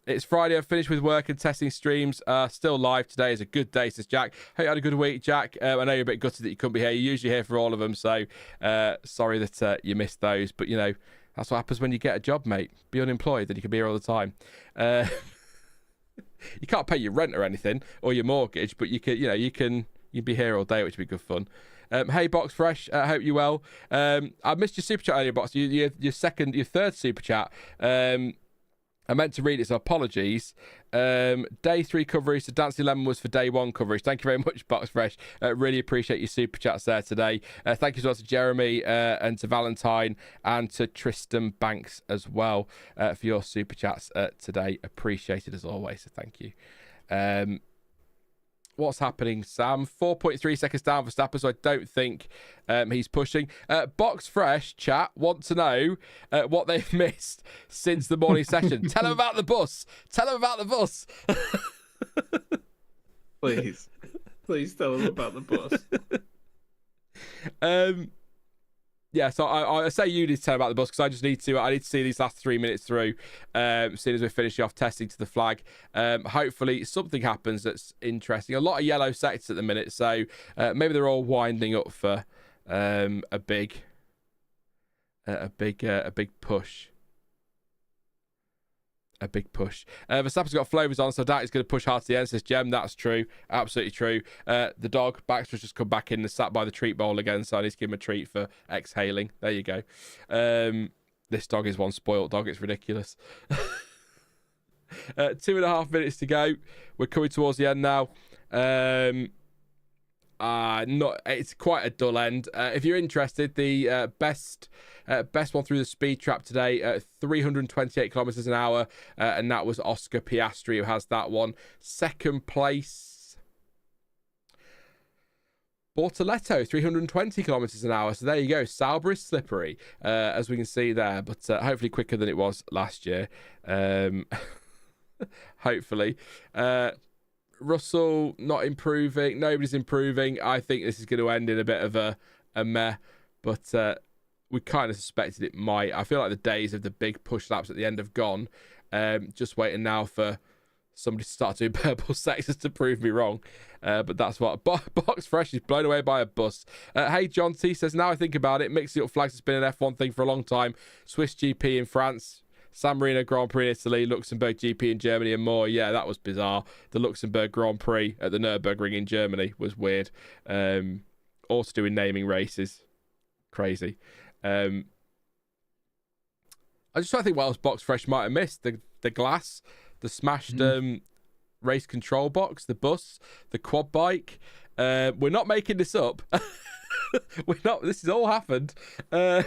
it's Friday. I've finished with work and testing streams. Still live today. Is a good day, says Jack. Hope you had a good week, Jack. I know you're a bit gutted that you couldn't be here. You're usually here for all of them, so sorry that you missed those. But you know, that's what happens when you get a job, mate. Be unemployed, then you can be here all the time. You can't pay your rent or anything or your mortgage, but you'd be here all day, which would be good fun. Hey, Box Fresh, I hope you're well. I missed your super chat earlier, Box. Your third super chat. I meant to read it, so apologies. Day 3 coverage, so Dancing Lemon was for day 1 coverage. Thank you very much, Box Fresh. Really appreciate your super chats there today. Thank you as well to Jeremy and to Valentine and to Tristan Banks as well for your super chats today. Appreciated as always, so thank you. What's happening, Sam? 4.3 seconds down for Verstappen, so I don't think he's pushing. Box Fresh chat want to know what they've missed since the morning session. Tell them about the bus. Tell them about the bus. Please tell them about the bus. Yeah, so I say you need to tell about the bus because I need to see these last 3 minutes through, as soon as we're finishing off testing to the flag. Hopefully something happens that's interesting. A lot of yellow sectors at the minute, so maybe they're all winding up for a big push. A big push. Verstappen's got flavors on, so that is going to push hard to the end, says Jem. That's true. Absolutely true. The dog, Baxter's just come back in and sat by the treat bowl again, so I need to give him a treat for exhaling. There you go. This dog is one spoilt dog. It's ridiculous. 2.5 minutes to go. We're coming towards the end now. It's quite a dull end. If you're interested, the best one through the speed trap today at 328 kilometers an hour, and that was Oscar Piastri who has that one. Second place, Bortoletto, 320 kilometers an hour. So there you go. Sauber is slippery, as we can see there, but hopefully quicker than it was last year. Hopefully. Russell not improving. Nobody's improving. I think this is going to end in a bit of a meh, but we kind of suspected it might. I feel like the days of the big push laps at the end have gone. Just waiting now for somebody to start doing purple sectors to prove me wrong. But that's what Box Fresh is blown away by a bus. Hey, John T says, now I think about it, mixing up flags has been an F1 thing for a long time. Swiss GP in France, San Marino Grand Prix in Italy, Luxembourg GP in Germany, and more. Yeah, that was bizarre. The Luxembourg Grand Prix at the Nürburgring in Germany was weird. Also doing naming races. Crazy. I just try to think what else Box Fresh might have missed. The glass, the smashed race control box, the bus, the quad bike. We're not making this up. We're not. This has all happened. Sorry,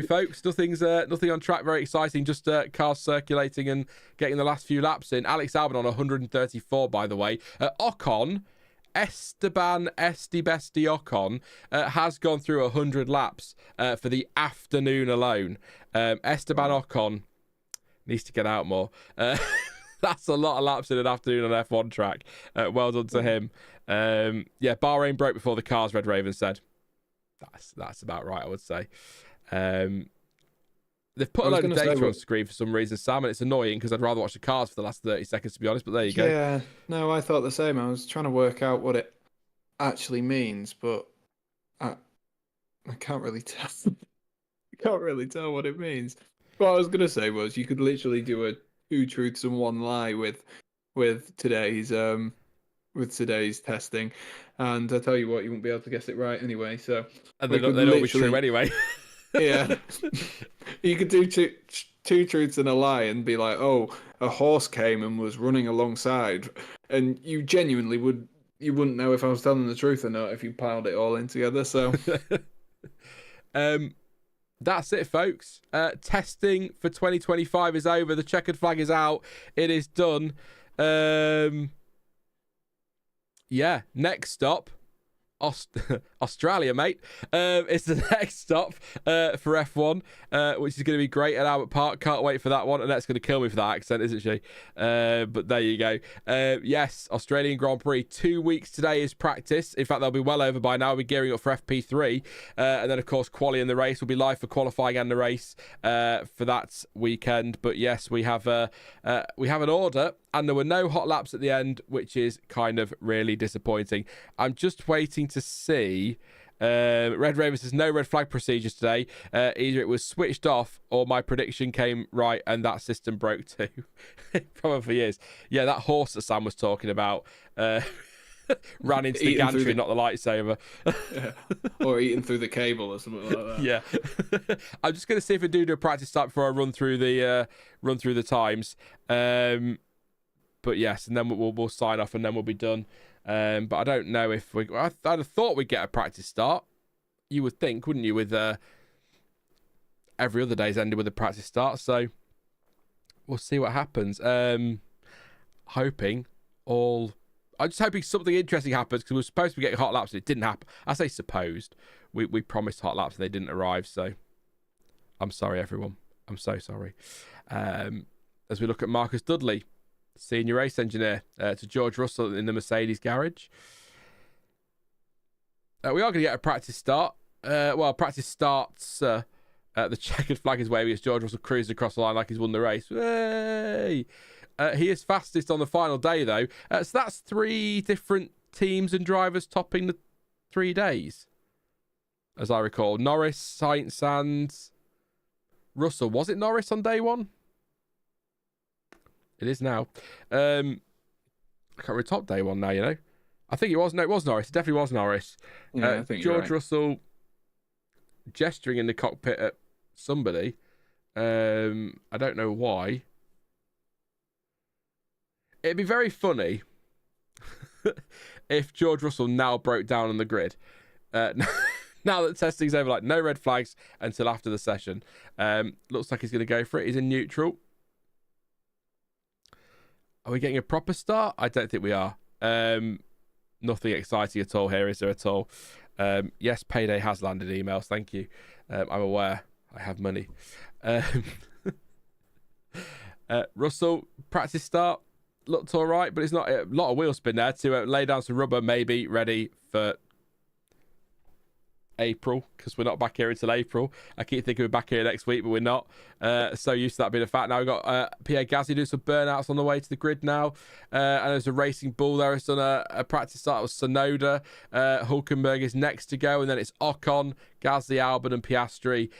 folks. Nothing on track. Very exciting. Just cars circulating and getting the last few laps in. Alex Albon on 134, by the way. Ocon, Esteban Ocon has gone through 100 laps for the afternoon alone. Esteban Ocon needs to get out more. That's a lot of laps in an afternoon on F1 track. Well done to him. Bahrain broke before the cars, Red Raven said. That's about right, I would say. They've put a load of data on screen for some reason, Sam, and it's annoying because I'd rather watch the cars for the last 30 seconds, to be honest, but there you go. Yeah, no, I thought the same. I was trying to work out what it actually means, but I can't really tell. I can't really tell what it means. What I was going to say was you could literally do a 2 truths and 1 lie with today's testing, and I tell you what, you won't be able to guess it right anyway. So and they'll always be true anyway. Yeah, you could do two truths and a lie and be like, oh, a horse came and was running alongside, and you genuinely wouldn't know if I was telling the truth or not if you piled it all in together. So that's it, folks. Testing for 2025 is over. The checkered flag is out. It is done. Next stop, Australia, mate. It's the next stop for F1, which is going to be great at Albert Park. Can't wait for that one. Annette's going to kill me for that accent, isn't she? But there you go. Yes, Australian Grand Prix. 2 weeks today is practice. In fact, they'll be well over by now. We'll be gearing up for FP3. And then, of course, quali and the race will be live for qualifying and the race for that weekend. But yes, we have an order. And there were no hot laps at the end, which is kind of really disappointing. I'm just waiting to see. Red Raven says no red flag procedures today. Either it was switched off or my prediction came right and that system broke too. It probably is. Yeah, that horse that Sam was talking about ran into the gantry, not the lightsaber. Yeah. Or eating through the cable or something like that. Yeah. I'm just going to see if I do a practice start before I run through the times. But yes, and then we'll sign off and then we'll be done. But I don't know if I'd have thought we'd get a practice start. You would think, wouldn't you, with every other day's ended with a practice start. So we'll see what happens. I'm just hoping something interesting happens because we were supposed to be getting hot laps and it didn't happen. I say supposed. We promised hot laps and they didn't arrive. So I'm sorry, everyone. I'm so sorry. As we look at Marcus Dudley, senior race engineer, to George Russell in the Mercedes garage. We are going to get a practice start. Practice starts. The checkered flag is waving as George Russell cruises across the line like he's won the race. Hey! He is fastest on the final day, though. So that's 3 different teams and drivers topping the 3 days, as I recall. Norris, Sainz, and Russell. Was it Norris on day 1? It is now. I can't remember top day 1 now, you know. I think it was. No, it was Norris. It definitely was Norris. Yeah, I think George right. Russell gesturing in the cockpit at somebody. I don't know why. It'd be very funny if George Russell now broke down on the grid. Now that testing's over, like no red flags until after the session. Looks like he's going to go for it. He's in neutral. Are we getting a proper start? I don't think we are. Nothing exciting at all here, is there at all? Yes, Payday has landed emails. Thank you. I'm aware. I have money. Russell, practice start. Looked all right, but it's not a lot of wheel spin there to lay down some rubber, maybe ready for April, because we're not back here until April. I keep thinking we're back here next week, but we're not. So used to that being a fact. Now we've got Pierre Gasly doing some burnouts on the way to the grid now. And there's a Racing Bull there has done a practice start with Tsunoda. Hulkenberg is next to go, and then it's Ocon, Gasly, Albon, and Piastri.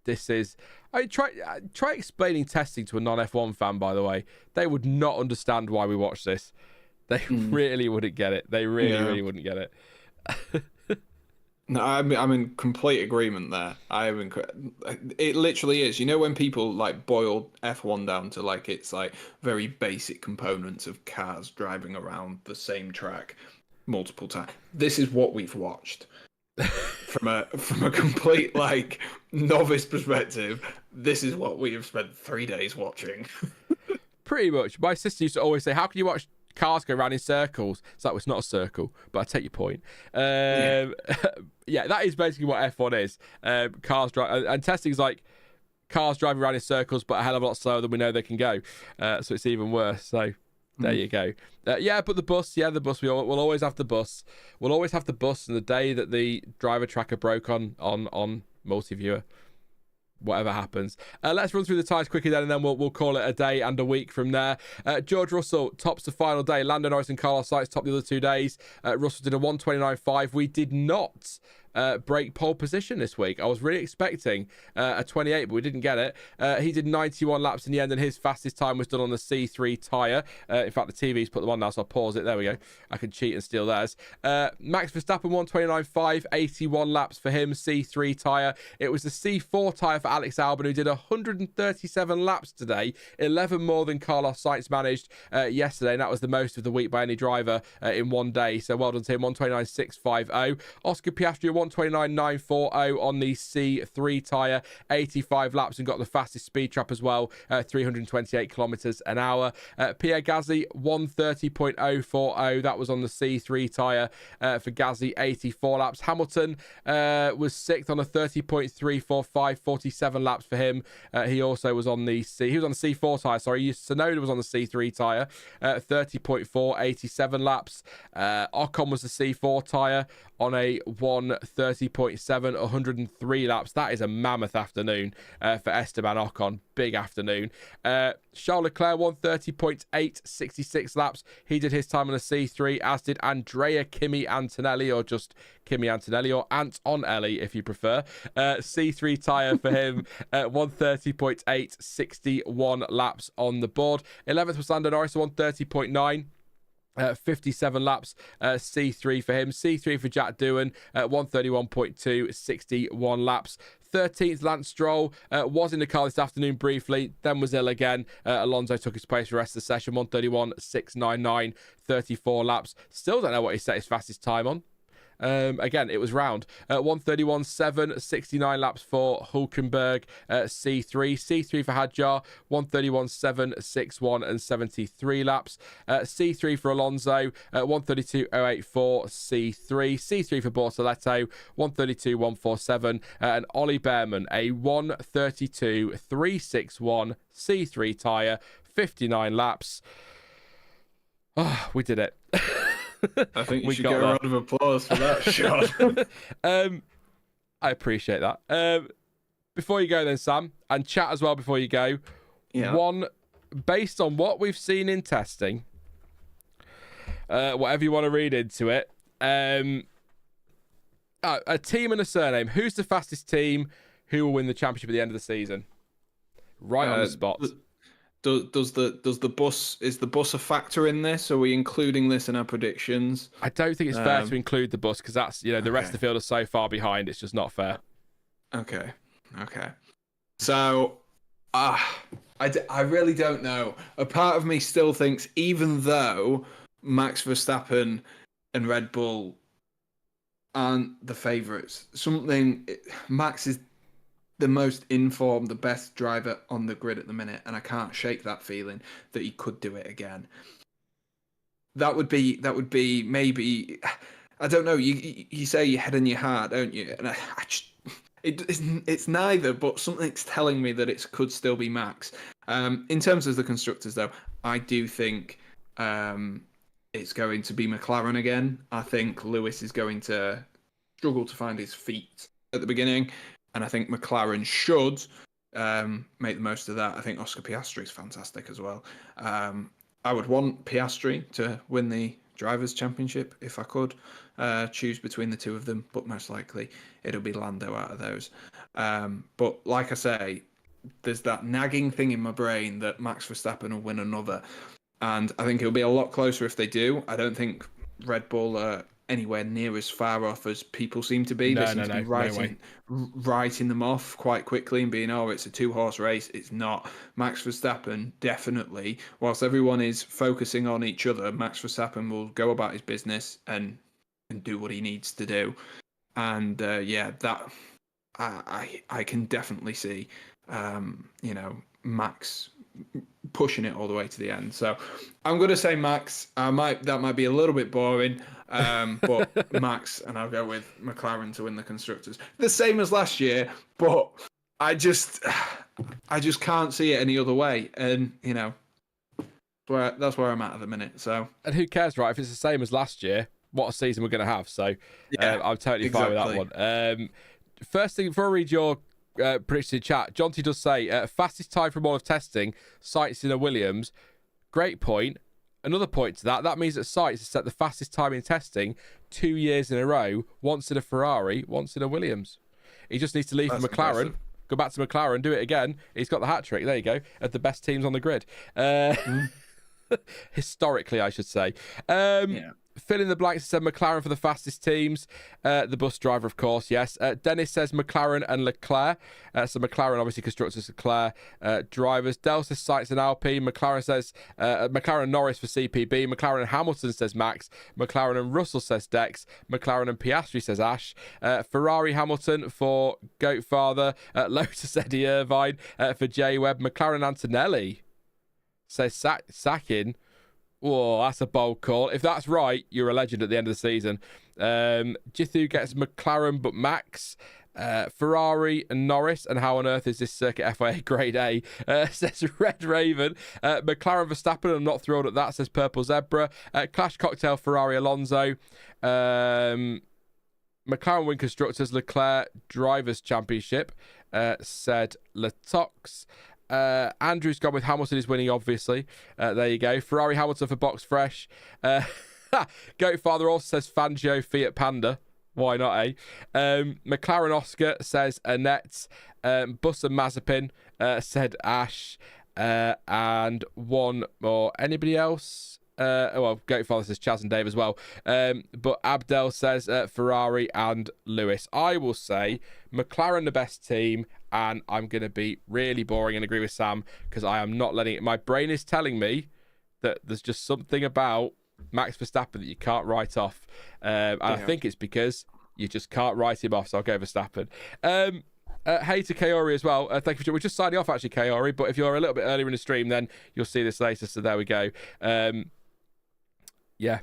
This is... try explaining testing to a non-F1 fan, by the way. They would not understand why we watch this. They really wouldn't get it. They really wouldn't get it. No, I'm in complete agreement there. It literally is. You know, when people like boil F1 down to like it's like very basic components of cars driving around the same track multiple times. This is what we've watched. From a complete like novice perspective, this is what we have spent 3 days watching. Pretty much. My sister used to always say, "How can you watch cars go around in circles?" It's like, well, it's not a circle, but I take your point. Yeah, that is basically what F1 is. Cars drive, and testing is like cars driving around in circles, but a hell of a lot slower than we know they can go. So it's even worse. So there you go. But the bus, we'll always have the bus. We'll always have the bus. And the day that the driver tracker broke on multi-viewer, whatever happens. Let's run through the tyres quickly then, and then we'll call it a day and a week from there. George Russell tops the final day. Lando, Norris and Carlos Sainz top the other 2 days. Russell did a 1:29.5. We did not break pole position this week. I was really expecting a 28, but we didn't get it. He did 91 laps in the end, and his fastest time was done on the C3 tyre. In fact, the TV's put them on now, so I'll pause it. There we go. I can cheat and steal theirs. Max Verstappen 1:29.5, 81 laps for him, C3 tyre. It was the C4 tyre for Alex Albon, who did 137 laps today, 11 more than Carlos Sainz managed yesterday, and that was the most of the week by any driver in one day. So well done to him. 1:29.650. Oscar Piastri 1:29.940 on the C3 tyre, 85 laps, and got the fastest speed trap as well, 328 kilometers an hour. Pierre Gasly 1:30.040. That was on the C3 tyre for Gasly, 84 laps. Hamilton was sixth on a 30.345, 47 laps for him. He also was on the C4 tyre. Sorry, Tsunoda was on the C3 tyre, 30.4, 87 laps. Ocon was the C4 tyre on a 1:30.7, 103 laps. That is a mammoth afternoon for Esteban Ocon. Big afternoon. Charles Leclerc 1:30.8, 66 laps. He did his time on a C3, as did Andrea Kimi Antonelli, or just Kimi Antonelli, or Antonelli if you prefer. C3 tyre for him, 1:30.8, 61 laps on the board. 11th was Lando Norris, 1:30.9. 57 laps. C3 for him. C3 for Jack Doohan, 1:31.2, 61 laps. 13th, Lance Stroll, was in the car this afternoon briefly, then was ill again. Alonso took his place for the rest of the session, 1:31.699, 34 laps. Still don't know what he set his fastest time on. Again, it was round. 1:31.7, 69 laps for Hulkenberg. C3. C3 for Hadjar, 1:31.7, 61 and 73 laps. C3 for Alonso, 1:32.084, C3. C3 for Bortoletto, 1:32.147. And Ollie Behrman, a 1:32.361 C3 tyre, 59 laps. Oh, we did it. I think you should get a round of applause for that shot. I appreciate that. Before you go then, Sam, and chat as well before you go. Yeah. One, based on what we've seen in testing, whatever you want to read into it, a team and a surname. Who's the fastest team? Who will win the championship at the end of the season? Right on the spot. Does the bus, is the bus a factor in this? Are we including this in our predictions? I don't think it's fair to include the bus, because that's, the rest of the field is so far behind. It's just not fair. Okay. So, I really don't know. A part of me still thinks, even though Max Verstappen and Red Bull aren't the favourites, Max is the most informed, the best driver on the grid at the minute, and I can't shake that feeling that he could do it again. That would be maybe, I don't know. You say your head and your heart, don't you? And it's neither, but something's telling me that it could still be Max. In terms of the constructors, though, I do think it's going to be McLaren again. I think Lewis is going to struggled to find his feet at the beginning, and I think McLaren should make the most of that. I think Oscar Piastri is fantastic as well. I would want Piastri to win the Drivers' Championship if I could choose between the two of them, but most likely it'll be Lando out of those. But like I say, there's that nagging thing in my brain that Max Verstappen will win another, and I think it'll be a lot closer if they do. I don't think Red Bull are anywhere near as far off as people seem to be. They seem to be writing them off quite quickly and being, oh, it's a 2-horse race. It's not. Max Verstappen, definitely, whilst everyone is focusing on each other, Max Verstappen will go about his business and do what he needs to do. And that I can definitely see, Max pushing it all the way to the end. So I'm going to say Max. That might be a little bit boring, but Max, and I'll go with McLaren to win the constructors. The same as last year, but I just can't see it any other way. And that's where I'm at the minute. So, and who cares, right? If it's the same as last year, what a season we're going to have. So I'm totally fine with that one. First thing, before I read your prediction in chat, John T does say fastest time from all of testing, Sainz in a Williams. Great point. Another point to that means that Sainz has set the fastest time in testing 2 years in a row, once in a Ferrari, once in a Williams. He just needs to leave for McLaren, impressive. Go back to McLaren, do it again. He's got the hat trick. There you go, at the best teams on the grid. Historically, I should say. Fill in the blanks, said McLaren for the fastest teams. The bus driver, of course, yes. Dennis says McLaren and Leclerc. So McLaren, obviously, constructors, Leclerc. Drivers. Del says Sainz and Alpine. McLaren says McLaren and Norris for CPB. McLaren and Hamilton says Max. McLaren and Russell says Dex. McLaren and Piastri says Ash. Ferrari Hamilton for Goatfather. Lotus Eddie Irvine for J Webb. McLaren Antonelli says Sakin. Whoa, that's a bold call. If that's right, you're a legend at the end of the season. Jithu gets McLaren, but Max. Ferrari and Norris, and how on earth is this circuit FIA grade A? Says Red Raven. McLaren Verstappen, I'm not thrilled at that, says Purple Zebra. Clash Cocktail Ferrari Alonso. McLaren win constructors, Leclerc Drivers Championship, said Latox. Andrew's gone with Hamilton is winning, obviously. There you go. Ferrari Hamilton for Box Fresh. Goatfather also says Fangio Fiat Panda. Why not, eh? McLaren Oscar says Annette. Bus and Mazepin said Ash. And one more. Anybody else? Goatfather says Chaz and Dave as well. But Abdel says Ferrari and Lewis. I will say McLaren the best team, and I'm going to be really boring and agree with Sam because I am not letting it. My brain is telling me that there's just something about Max Verstappen that you can't write off. And I think it's because you just can't write him off, so I'll go Verstappen. Hey to Kaori as well. Thank you for... We're just signing off, actually, Kaori, but if you're a little bit earlier in the stream, then you'll see this later, so there we go. Yeah,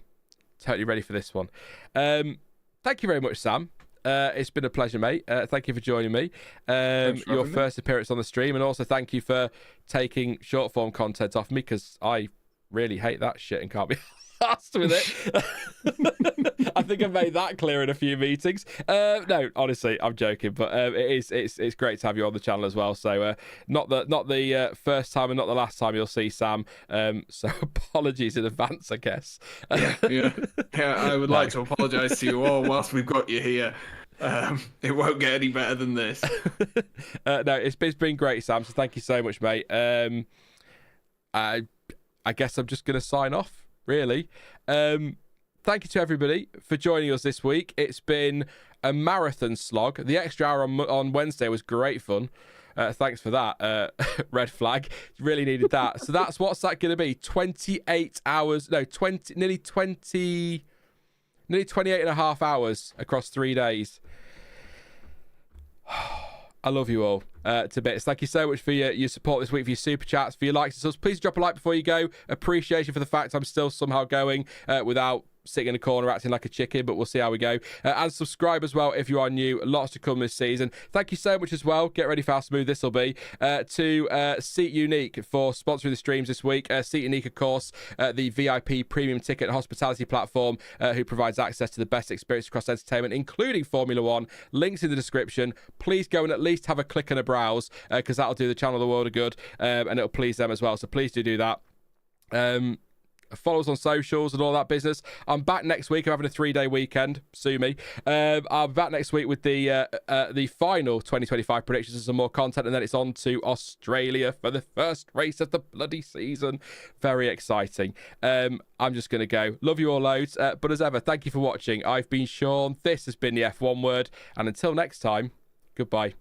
totally ready for this one. Thank you very much, Sam. It's been a pleasure, mate. Thank you for joining me. Your first appearance on the stream, and also thank you for taking short form content off me because I really hate that shit and can't be asked with it. I think I've made that clear in a few meetings. No, honestly, I'm joking, but it's great to have you on the channel as well. So not the first time and not the last time you'll see Sam. So apologies in advance, I guess. Yeah. I would like to apologise to you all whilst we've got you here. It won't get any better than this. No, it's been great, Sam. So thank you so much, mate. I guess I'm just going to sign off, really. Thank you to everybody for joining us this week. It's been a marathon slog. The extra hour on Wednesday was great fun. Thanks for that. Red flag. Really needed that. So what's that going to be? 28 hours. No, 28 and a half hours across 3 days. I love you all to bits. Thank you so much for your support this week, for your super chats, for your likes and subs. Please drop a like before you go. Appreciation for the fact I'm still somehow going without sitting in a corner acting like a chicken, but we'll see how we go. And subscribe as well if you are new. Lots to come this season. Thank you so much as well. Get ready for how smooth this will be. To Seat Unique for sponsoring the streams this week. Seat Unique, of course, the VIP premium ticket and hospitality platform who provides access to the best experience across entertainment, including Formula One. Links in the description. Please go and at least have a click and a browse, because that'll do the channel the world of good, and it'll please them as well. So please do that. Follow us on socials and all that business. I'm back next week. I'm having a 3-day weekend. Sue me. I'm back next week with the final 2025 predictions and some more content, and then it's on to Australia for the first race of the bloody season. Very exciting. I'm just going to go. Love you all loads. But as ever, thank you for watching. I've been Sean. This has been the F1 Word. And until next time, goodbye.